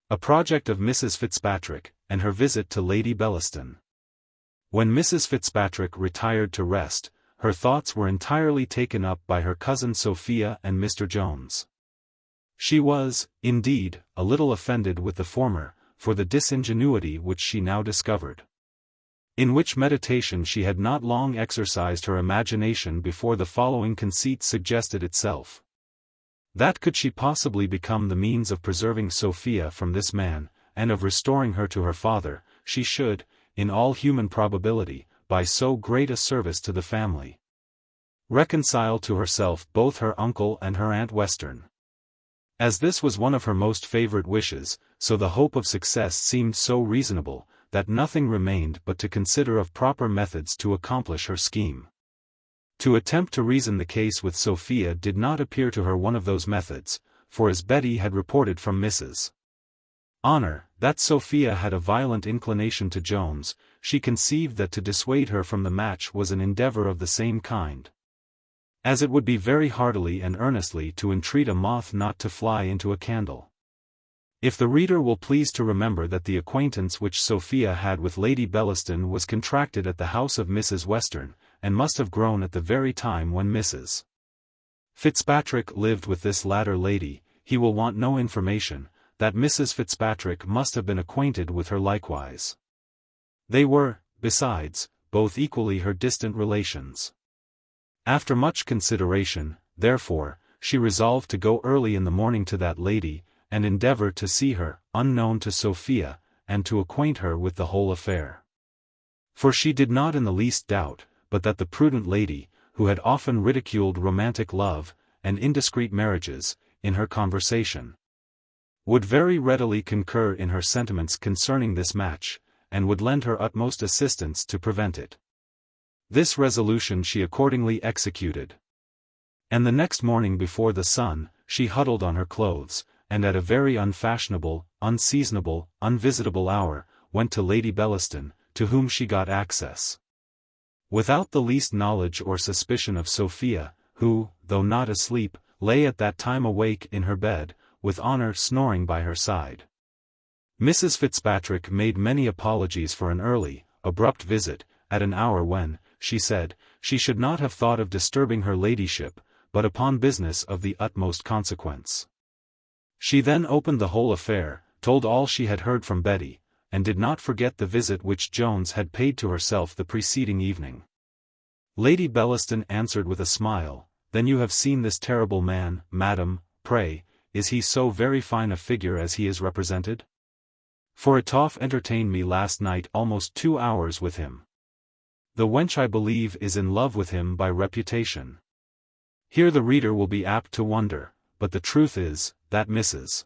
A project of Mrs. Fitzpatrick, and her visit to Lady Bellaston. When Mrs. Fitzpatrick retired to rest, her thoughts were entirely taken up by her cousin Sophia and Mr. Jones. She was, indeed, a little offended with the former, for the disingenuity which she now discovered. In which meditation she had not long exercised her imagination before the following conceit suggested itself. That could she possibly become the means of preserving Sophia from this man, and of restoring her to her father, she should, in all human probability, by so great a service to the family, reconcile to herself both her uncle and her Aunt Western. As this was one of her most favorite wishes, so the hope of success seemed so reasonable, that nothing remained but to consider of proper methods to accomplish her scheme. To attempt to reason the case with Sophia did not appear to her one of those methods, for as Betty had reported from Mrs. Honor, that Sophia had a violent inclination to Jones, she conceived that to dissuade her from the match was an endeavor of the same kind, as it would be very heartily and earnestly to entreat a moth not to fly into a candle. If the reader will please to remember that the acquaintance which Sophia had with Lady Bellaston was contracted at the house of Mrs. Western, and must have grown at the very time when Mrs. Fitzpatrick lived with this latter lady, he will want no information, that Mrs. Fitzpatrick must have been acquainted with her likewise. They were, besides, both equally her distant relations. After much consideration, therefore, she resolved to go early in the morning to that lady, and endeavor to see her, unknown to Sophia, and to acquaint her with the whole affair. For she did not in the least doubt, but that the prudent lady, who had often ridiculed romantic love, and indiscreet marriages, in her conversation, would very readily concur in her sentiments concerning this match, and would lend her utmost assistance to prevent it. This resolution she accordingly executed. And the next morning before the sun, she huddled on her clothes, and at a very unfashionable, unseasonable, unvisitable hour, went to Lady Bellaston, to whom she got access. Without the least knowledge or suspicion of Sophia, who, though not asleep, lay at that time awake in her bed, with Honor snoring by her side. Mrs. Fitzpatrick made many apologies for an early, abrupt visit, at an hour when, she said, she should not have thought of disturbing her ladyship, but upon business of the utmost consequence. She then opened the whole affair, told all she had heard from Betty, and did not forget the visit which Jones had paid to herself the preceding evening. Lady Bellaston answered with a smile, "Then you have seen this terrible man, madam, pray, is he so very fine a figure as he is represented? For Etoff entertained me last night almost 2 hours with him. The wench I believe is in love with him by reputation." Here the reader will be apt to wonder, but the truth is, that Mrs.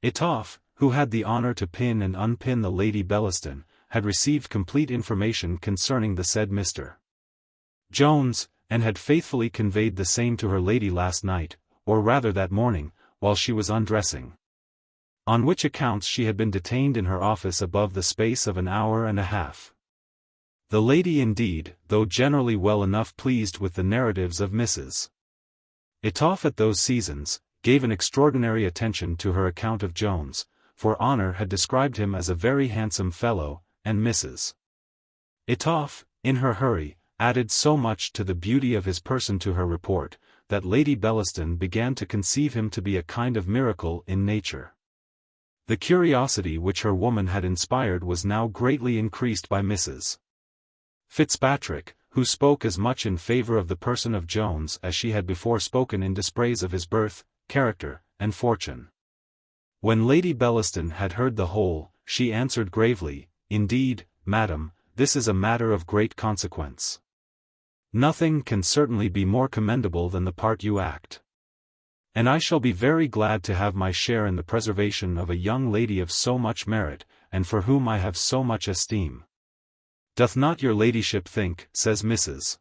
Etoff, who had the honor to pin and unpin the Lady Bellaston, had received complete information concerning the said Mr. Jones, and had faithfully conveyed the same to her lady last night, or rather that morning, while she was undressing. On which accounts she had been detained in her office above the space of an hour and a half. The lady indeed, though generally well enough pleased with the narratives of Mrs. Etoff at those seasons, gave an extraordinary attention to her account of Jones, for Honor had described him as a very handsome fellow, and Mrs. Etoff, in her hurry, added so much to the beauty of his person to her report, that Lady Bellaston began to conceive him to be a kind of miracle in nature. The curiosity which her woman had inspired was now greatly increased by Mrs. Fitzpatrick, who spoke as much in favor of the person of Jones as she had before spoken in dispraise of his birth, character, and fortune. When Lady Bellaston had heard the whole, she answered gravely, "Indeed, madam, this is a matter of great consequence. Nothing can certainly be more commendable than the part you act. And I shall be very glad to have my share in the preservation of a young lady of so much merit, and for whom I have so much esteem. Doth not your ladyship think," says Mrs.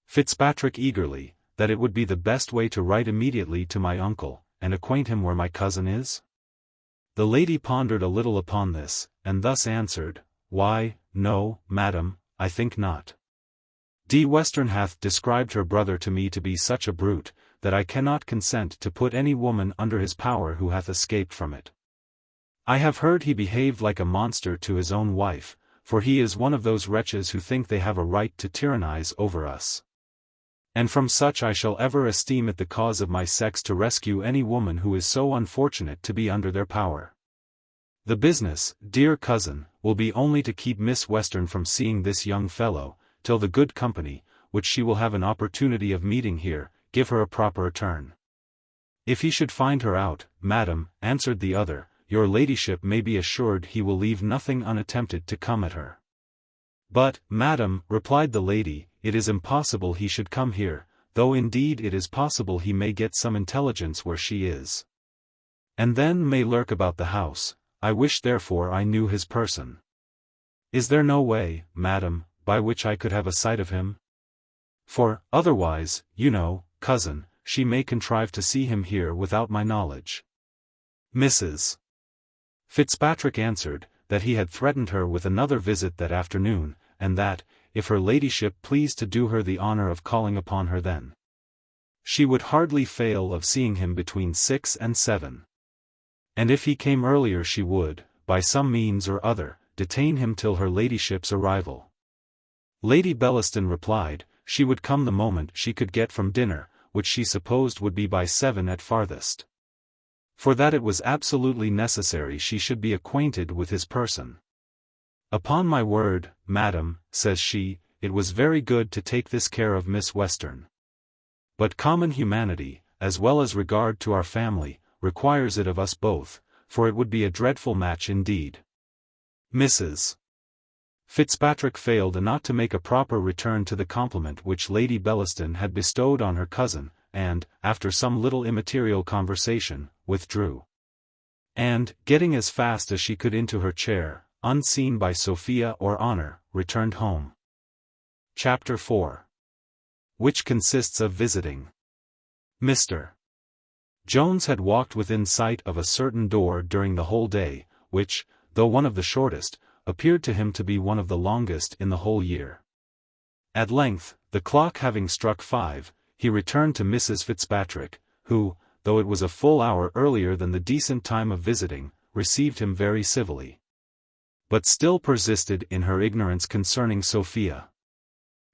Fitzpatrick eagerly, "that it would be the best way to write immediately to my uncle, and acquaint him where my cousin is?" The lady pondered a little upon this, and thus answered, "Why, no, madam, I think not. D. Western hath described her brother to me to be such a brute, that I cannot consent to put any woman under his power who hath escaped from it. I have heard he behaved like a monster to his own wife, for he is one of those wretches who think they have a right to tyrannize over us. And from such I shall ever esteem it the cause of my sex to rescue any woman who is so unfortunate to be under their power. The business, dear cousin, will be only to keep Miss Western from seeing this young fellow, till the good company, which she will have an opportunity of meeting here, give her a proper turn. If he should find her out, madam, answered the other, your ladyship may be assured he will leave nothing unattempted to come at her. But, madam, replied the lady, it is impossible he should come here, though indeed it is possible he may get some intelligence where she is. And then may lurk about the house. I wish therefore I knew his person. Is there no way, madam, by which I could have a sight of him? For, otherwise, you know, cousin, she may contrive to see him here without my knowledge. Mrs. Fitzpatrick answered, that he had threatened her with another visit that afternoon, and that, if her ladyship pleased to do her the honor of calling upon her then, she would hardly fail of seeing him between 6 and 7. And if he came earlier she would, by some means or other, detain him till her ladyship's arrival. Lady Bellaston replied, she would come the moment she could get from dinner, which she supposed would be by 7 at farthest. For that it was absolutely necessary she should be acquainted with his person. Upon my word, madam, says she, it was very good to take this care of Miss Western. But common humanity, as well as regard to our family, requires it of us both, for it would be a dreadful match indeed. Mrs. Fitzpatrick failed not to make a proper return to the compliment which Lady Bellaston had bestowed on her cousin, and, after some little immaterial conversation, withdrew. And, getting as fast as she could into her chair, unseen by Sophia or Honor, returned home. Chapter 4. Which consists of visiting. Mr. Jones had walked within sight of a certain door during the whole day, which, though one of the shortest, appeared to him to be one of the longest in the whole year. At length, the clock having struck 5, he returned to Mrs. Fitzpatrick, who, though it was a full hour earlier than the decent time of visiting, received him very civilly. But still persisted in her ignorance concerning Sophia.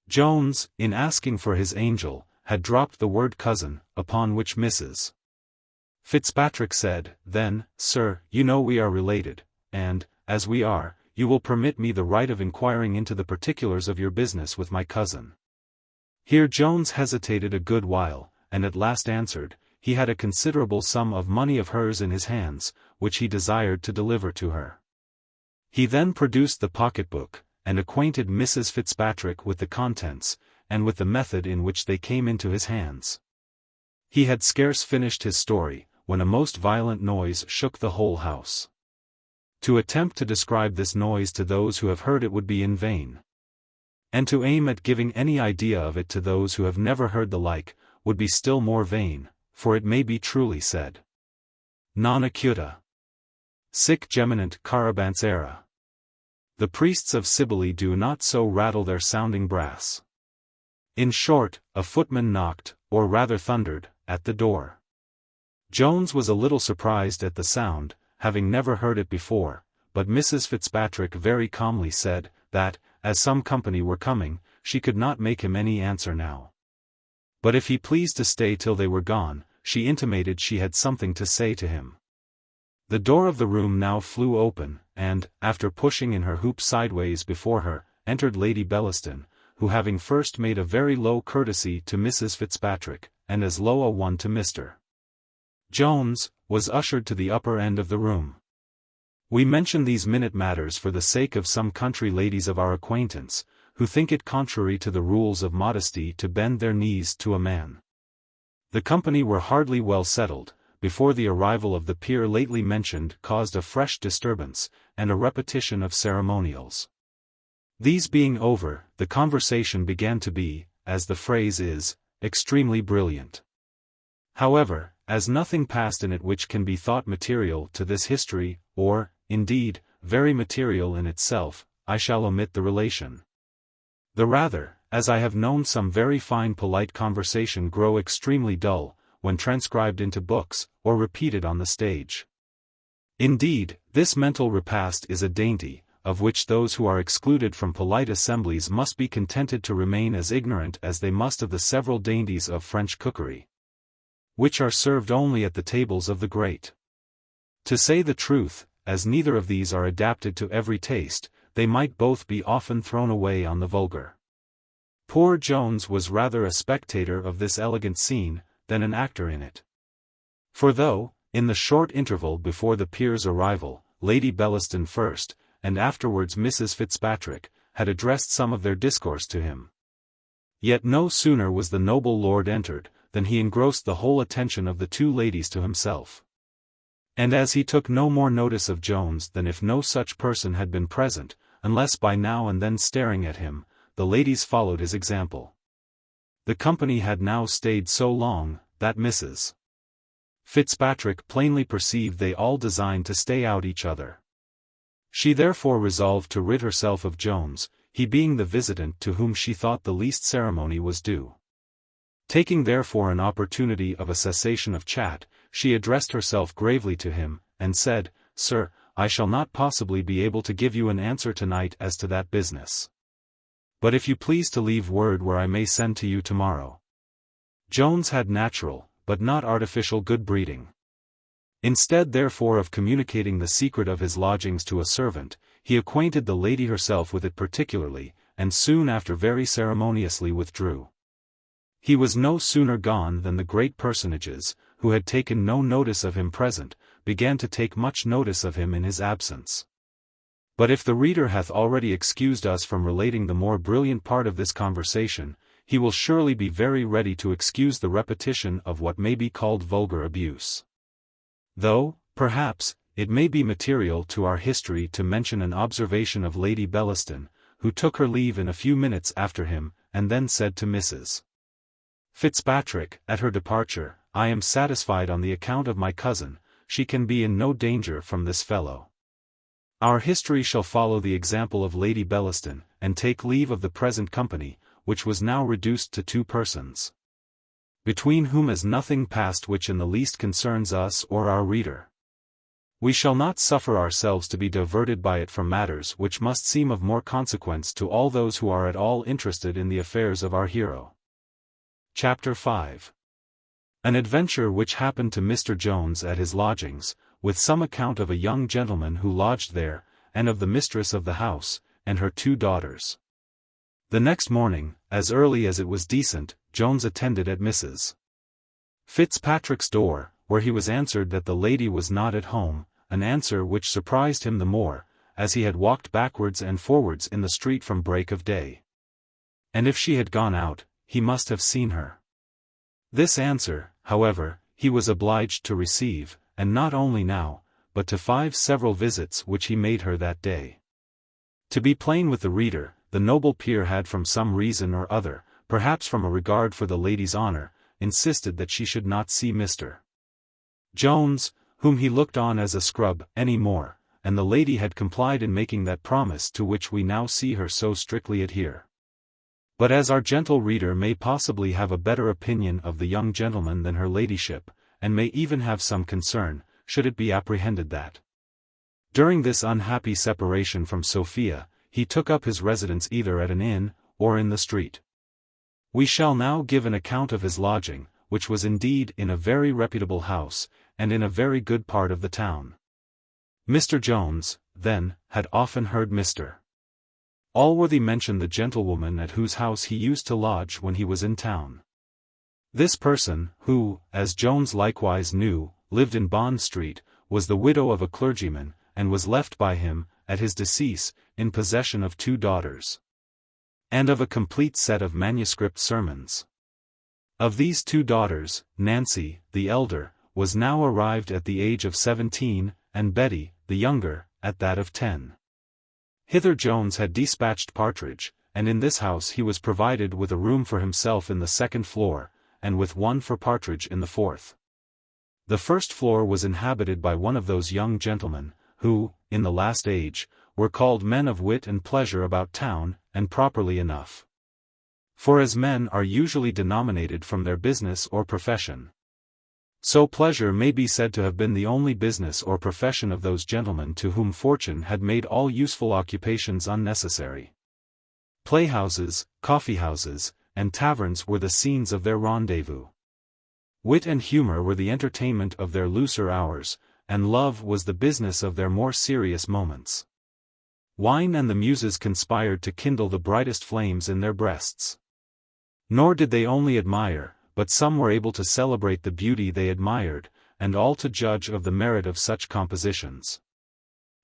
Jones, in asking for his angel, had dropped the word cousin, upon which Mrs. Fitzpatrick said, "Then, sir, you know we are related, and, as we are, you will permit me the right of inquiring into the particulars of your business with my cousin." Here Jones hesitated a good while, and at last answered, he had a considerable sum of money of hers in his hands, which he desired to deliver to her. He then produced the pocket-book, and acquainted Mrs. Fitzpatrick with the contents, and with the method in which they came into his hands. He had scarce finished his story, when a most violent noise shook the whole house. To attempt to describe this noise to those who have heard it would be in vain. And to aim at giving any idea of it to those who have never heard the like, would be still more vain, for it may be truly said. Non acuta. Sic geminant carabants era. The priests of Cybele do not so rattle their sounding brass. In short, a footman knocked, or rather thundered, at the door. Jones was a little surprised at the sound, having never heard it before, but Mrs. Fitzpatrick very calmly said, that, as some company were coming, she could not make him any answer now. But if he pleased to stay till they were gone, she intimated she had something to say to him. The door of the room now flew open, and, after pushing in her hoop sideways before her, entered Lady Bellaston, who having first made a very low courtesy to Mrs. Fitzpatrick, and as low a one to Mr. Jones, was ushered to the upper end of the room. We mention these minute matters for the sake of some country ladies of our acquaintance, who think it contrary to the rules of modesty to bend their knees to a man. The company were hardly well settled, before the arrival of the peer lately mentioned caused a fresh disturbance, and a repetition of ceremonials. These being over, the conversation began to be, as the phrase is, extremely brilliant. However, as nothing passed in it which can be thought material to this history, or, indeed, very material in itself, I shall omit the relation. The rather, as I have known some very fine polite conversation grow extremely dull, when transcribed into books, or repeated on the stage. Indeed, this mental repast is a dainty, of which those who are excluded from polite assemblies must be contented to remain as ignorant as they must of the several dainties of French cookery, which are served only at the tables of the great. To say the truth, as neither of these are adapted to every taste, they might both be often thrown away on the vulgar. Poor Jones was rather a spectator of this elegant scene, than an actor in it. For though, in the short interval before the peer's arrival, Lady Bellaston first, and afterwards Mrs. Fitzpatrick, had addressed some of their discourse to him, yet no sooner was the noble lord entered, than he engrossed the whole attention of the two ladies to himself. And as he took no more notice of Jones than if no such person had been present, unless by now and then staring at him, the ladies followed his example. The company had now stayed so long, that Mrs. Fitzpatrick plainly perceived they all designed to stay out each other. She therefore resolved to rid herself of Jones, he being the visitant to whom she thought the least ceremony was due. Taking therefore an opportunity of a cessation of chat, she addressed herself gravely to him, and said, "Sir, I shall not possibly be able to give you an answer tonight as to that business. But if you please to leave word where I may send to you tomorrow." Jones had natural, but not artificial good breeding. Instead therefore of communicating the secret of his lodgings to a servant, he acquainted the lady herself with it particularly, and soon after very ceremoniously withdrew. He was no sooner gone than the great personages, who had taken no notice of him present, began to take much notice of him in his absence. But if the reader hath already excused us from relating the more brilliant part of this conversation, he will surely be very ready to excuse the repetition of what may be called vulgar abuse. Though, perhaps, it may be material to our history to mention an observation of Lady Bellaston, who took her leave in a few minutes after him, and then said to Mrs. Fitzpatrick, at her departure, "I am satisfied on the account of my cousin, she can be in no danger from this fellow. Our history shall follow the example of Lady Bellaston, and take leave of the present company, which was now reduced to 2 persons, between whom as nothing passed which in the least concerns us or our reader. We shall not suffer ourselves to be diverted by it from matters which must seem of more consequence to all those who are at all interested in the affairs of our hero." Chapter 5. An adventure which happened to Mr. Jones at his lodgings, with some account of a young gentleman who lodged there, and of the mistress of the house, and her 2 daughters. The next morning, as early as it was decent, Jones attended at Mrs. Fitzpatrick's door, where he was answered that the lady was not at home, an answer which surprised him the more, as he had walked backwards and forwards in the street from break of day. And if she had gone out, he must have seen her. This answer, however, he was obliged to receive, and not only now, but to 5 several visits which he made her that day. To be plain with the reader, the noble peer had from some reason or other, perhaps from a regard for the lady's honor, insisted that she should not see Mr. Jones, whom he looked on as a scrub, any more, and the lady had complied in making that promise to which we now see her so strictly adhere. But as our gentle reader may possibly have a better opinion of the young gentleman than her ladyship, and may even have some concern, should it be apprehended that, during this unhappy separation from Sophia, he took up his residence either at an inn, or in the street. We shall now give an account of his lodging, which was indeed in a very reputable house, and in a very good part of the town. Mr. Jones, then, had often heard Mr. Allworthy mention the gentlewoman at whose house he used to lodge when he was in town. This person, who, as Jones likewise knew, lived in Bond Street, was the widow of a clergyman, and was left by him, at his decease, in possession of 2 daughters, and of a complete set of manuscript sermons. Of these 2 daughters, Nancy, the elder, was now arrived at the age of 17, and Betty, the younger, at that of 10. Hither Jones had dispatched Partridge, and in this house he was provided with a room for himself in the 2nd floor, and with one for Partridge in the 4th. The 1st floor was inhabited by one of those young gentlemen, who, in the last age, were called men of wit and pleasure about town, and properly enough. For as men are usually denominated from their business or profession, so pleasure may be said to have been the only business or profession of those gentlemen to whom fortune had made all useful occupations unnecessary. Playhouses, coffeehouses, and taverns were the scenes of their rendezvous. Wit and humor were the entertainment of their looser hours, and love was the business of their more serious moments. Wine and the muses conspired to kindle the brightest flames in their breasts. Nor did they only admire, but some were able to celebrate the beauty they admired, and all to judge of the merit of such compositions.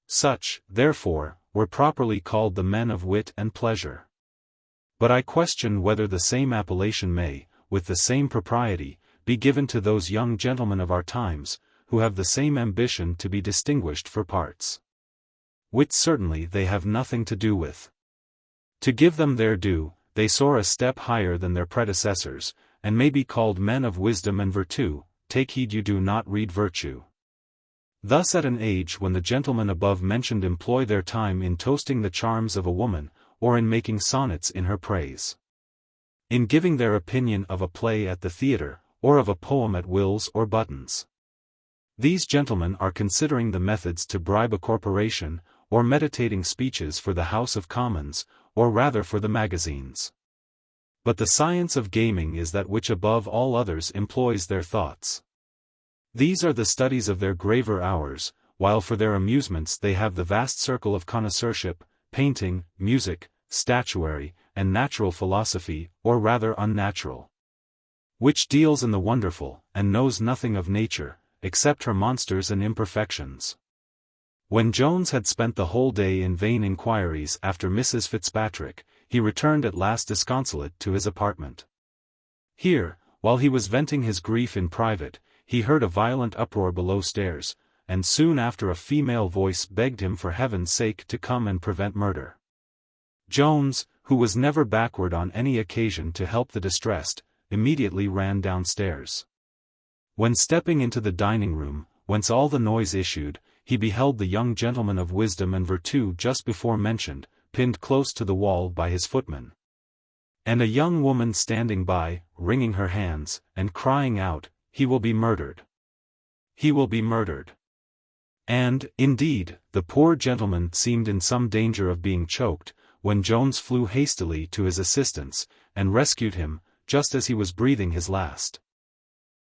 Such, therefore, were properly called the men of wit and pleasure. But I question whether the same appellation may, with the same propriety, be given to those young gentlemen of our times, who have the same ambition to be distinguished for parts, which certainly they have nothing to do with. To give them their due, they soar a step higher than their predecessors, and may be called men of wisdom and virtue. Take heed you do not read virtue. Thus at an age when the gentlemen above mentioned employ their time in toasting the charms of a woman, or in making sonnets in her praise, in giving their opinion of a play at the theatre, or of a poem at Will's or Button's, these gentlemen are considering the methods to bribe a corporation, or meditating speeches for the House of Commons, or rather for the magazines. But the science of gaming is that which above all others employs their thoughts. These are the studies of their graver hours, while for their amusements they have the vast circle of connoisseurship, painting, music, statuary, and natural philosophy, or rather unnatural, which deals in the wonderful, and knows nothing of nature, except her monsters and imperfections. When Jones had spent the whole day in vain inquiries after Mrs. Fitzpatrick, he returned at last disconsolate to his apartment. Here, while he was venting his grief in private, he heard a violent uproar below stairs, and soon after a female voice begged him for heaven's sake to come and prevent murder. Jones, who was never backward on any occasion to help the distressed, immediately ran downstairs. When stepping into the dining room, whence all the noise issued, he beheld the young gentleman of wisdom and virtue just before mentioned, pinned close to the wall by his footman. And a young woman standing by, wringing her hands, and crying out, "He will be murdered! He will be murdered!" And, indeed, the poor gentleman seemed in some danger of being choked, when Jones flew hastily to his assistance, and rescued him, just as he was breathing his last,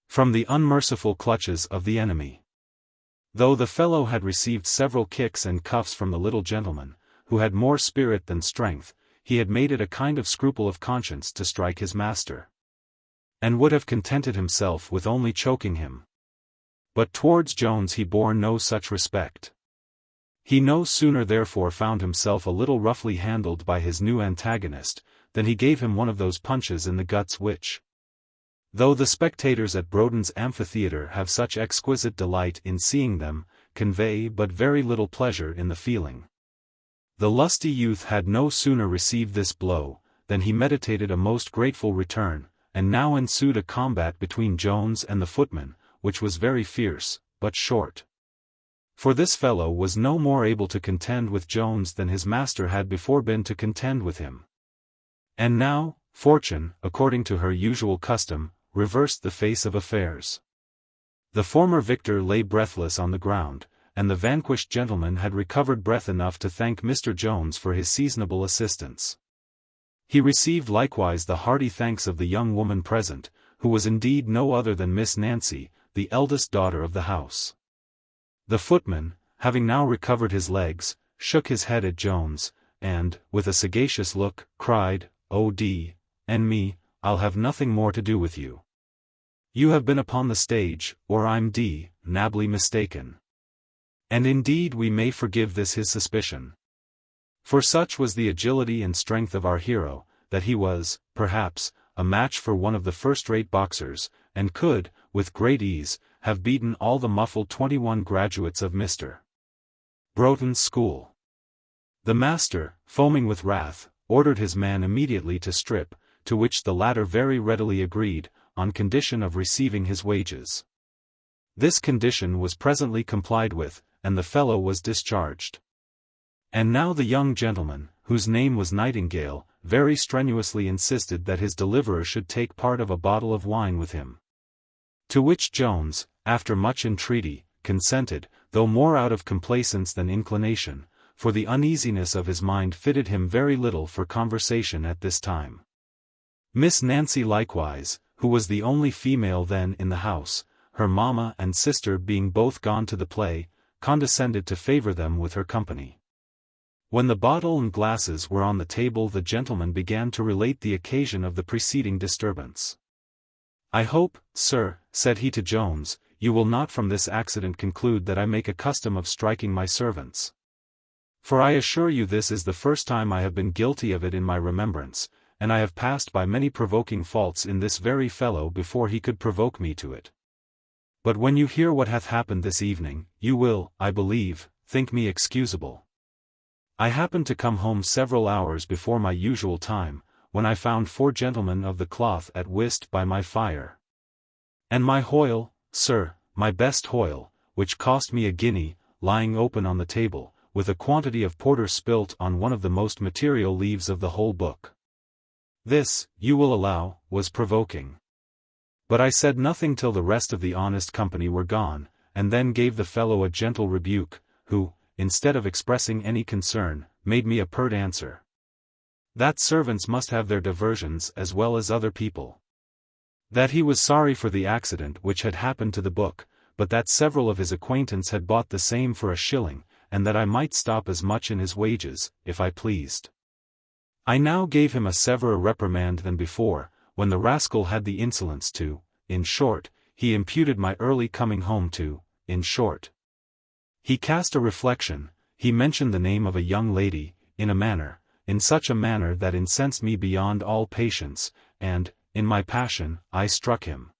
from the unmerciful clutches of the enemy. Though the fellow had received several kicks and cuffs from the little gentleman, who had more spirit than strength, he had made it a kind of scruple of conscience to strike his master, and would have contented himself with only choking him. But towards Jones he bore no such respect. He no sooner therefore found himself a little roughly handled by his new antagonist, than he gave him one of those punches in the guts which, though the spectators at Brodin's amphitheatre have such exquisite delight in seeing them, convey but very little pleasure in the feeling. The lusty youth had no sooner received this blow, than he meditated a most grateful return, and now ensued a combat between Jones and the footman, which was very fierce, but short. For this fellow was no more able to contend with Jones than his master had before been to contend with him. And now, fortune, according to her usual custom, reversed the face of affairs. The former victor lay breathless on the ground, and the vanquished gentleman had recovered breath enough to thank Mr. Jones for his seasonable assistance. He received likewise the hearty thanks of the young woman present, who was indeed no other than Miss Nancy, the eldest daughter of the house. The footman, having now recovered his legs, shook his head at Jones, and, with a sagacious look, cried, "Oh D—N—me, I'll have nothing more to do with you. You have been upon the stage, or I'm D—nably mistaken." And indeed we may forgive this his suspicion. For such was the agility and strength of our hero, that he was, perhaps, a match for one of the first-rate boxers, and could, with great ease, have beaten all the muffled 21 graduates of Mr. Broughton's school. The master, foaming with wrath, ordered his man immediately to strip, to which the latter very readily agreed, on condition of receiving his wages. This condition was presently complied with, and the fellow was discharged. And now the young gentleman, whose name was Nightingale, very strenuously insisted that his deliverer should take part of a bottle of wine with him. To which Jones, after much entreaty, consented, though more out of complaisance than inclination, for the uneasiness of his mind fitted him very little for conversation at this time. Miss Nancy likewise, who was the only female then in the house, her mamma and sister being both gone to the play, condescended to favor them with her company. When the bottle and glasses were on the table, the gentleman began to relate the occasion of the preceding disturbance. "I hope, sir," said he to Jones, "you will not from this accident conclude that I make a custom of striking my servants. For I assure you this is the first time I have been guilty of it in my remembrance, and I have passed by many provoking faults in this very fellow before he could provoke me to it. But when you hear what hath happened this evening, you will, I believe, think me excusable. I happened to come home several hours before my usual time, when I found 4 gentlemen of the cloth at whist by my fire. And my hoyle, sir, my best hoyle, which cost me a guinea, lying open on the table, with a quantity of porter spilt on one of the most material leaves of the whole book. This, you will allow, was provoking. But I said nothing till the rest of the honest company were gone, and then gave the fellow a gentle rebuke, who, instead of expressing any concern, made me a pert answer. That servants must have their diversions as well as other people. That he was sorry for the accident which had happened to the book, but that several of his acquaintance had bought the same for a shilling, and that I might stop as much in his wages, if I pleased. I now gave him a severer reprimand than before, when the rascal had the insolence to, in short, he imputed my early coming home to, in short. He cast a reflection, he mentioned the name of a young lady, in such a manner that incensed me beyond all patience, and, in my passion, I struck him.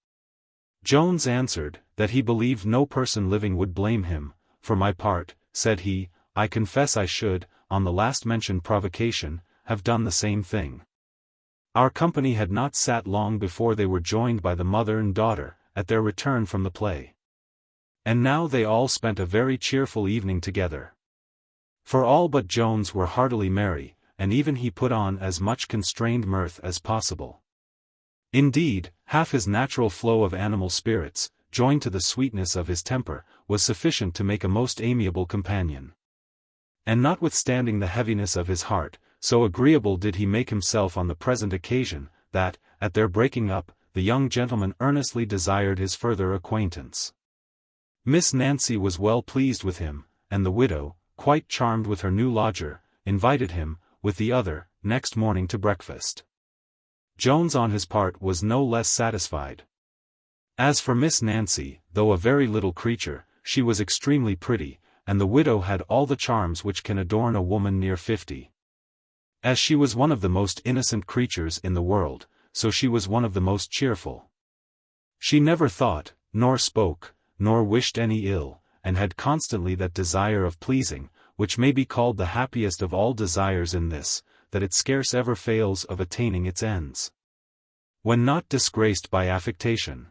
Jones answered, that he believed no person living would blame him. For my part, said he, I confess I should, on the last mentioned provocation, have done the same thing. Our company had not sat long before they were joined by the mother and daughter, at their return from the play. And now they all spent a very cheerful evening together. For all but Jones were heartily merry, and even he put on as much constrained mirth as possible. Indeed, half his natural flow of animal spirits, joined to the sweetness of his temper, was sufficient to make a most amiable companion. And notwithstanding the heaviness of his heart, so agreeable did he make himself on the present occasion, that, at their breaking up, the young gentleman earnestly desired his further acquaintance. Miss Nancy was well pleased with him, and the widow, quite charmed with her new lodger, invited him, with the other, next morning to breakfast. Jones on his part was no less satisfied. As for Miss Nancy, though a very little creature, she was extremely pretty, and the widow had all the charms which can adorn a woman near 50. As she was one of the most innocent creatures in the world, so she was one of the most cheerful. She never thought, nor spoke, nor wished any ill, and had constantly that desire of pleasing, which may be called the happiest of all desires in this, that it scarce ever fails of attaining its ends, when not disgraced by affectation.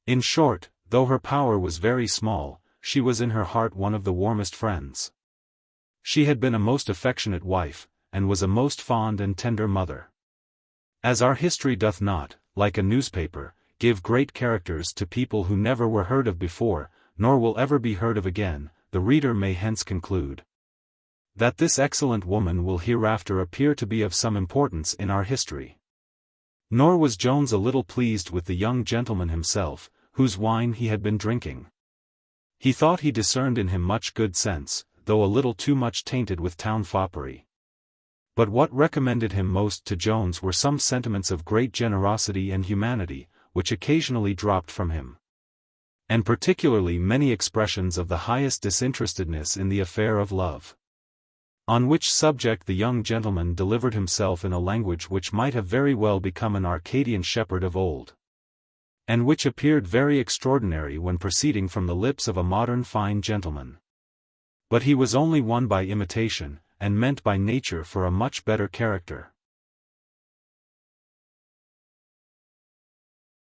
In short, though her power was very small, she was in her heart one of the warmest friends. She had been a most affectionate wife, and was a most fond and tender mother. As our history doth not, like a newspaper, give great characters to people who never were heard of before, nor will ever be heard of again, the reader may hence conclude that this excellent woman will hereafter appear to be of some importance in our history. Nor was Jones a little pleased with the young gentleman himself, whose wine he had been drinking. He thought he discerned in him much good sense, though a little too much tainted with town foppery. But what recommended him most to Jones were some sentiments of great generosity and humanity, which occasionally dropped from him, and particularly many expressions of the highest disinterestedness in the affair of love. On which subject the young gentleman delivered himself in a language which might have very well become an Arcadian shepherd of old, and which appeared very extraordinary when proceeding from the lips of a modern fine gentleman. But he was only won by imitation, and meant by nature for a much better character.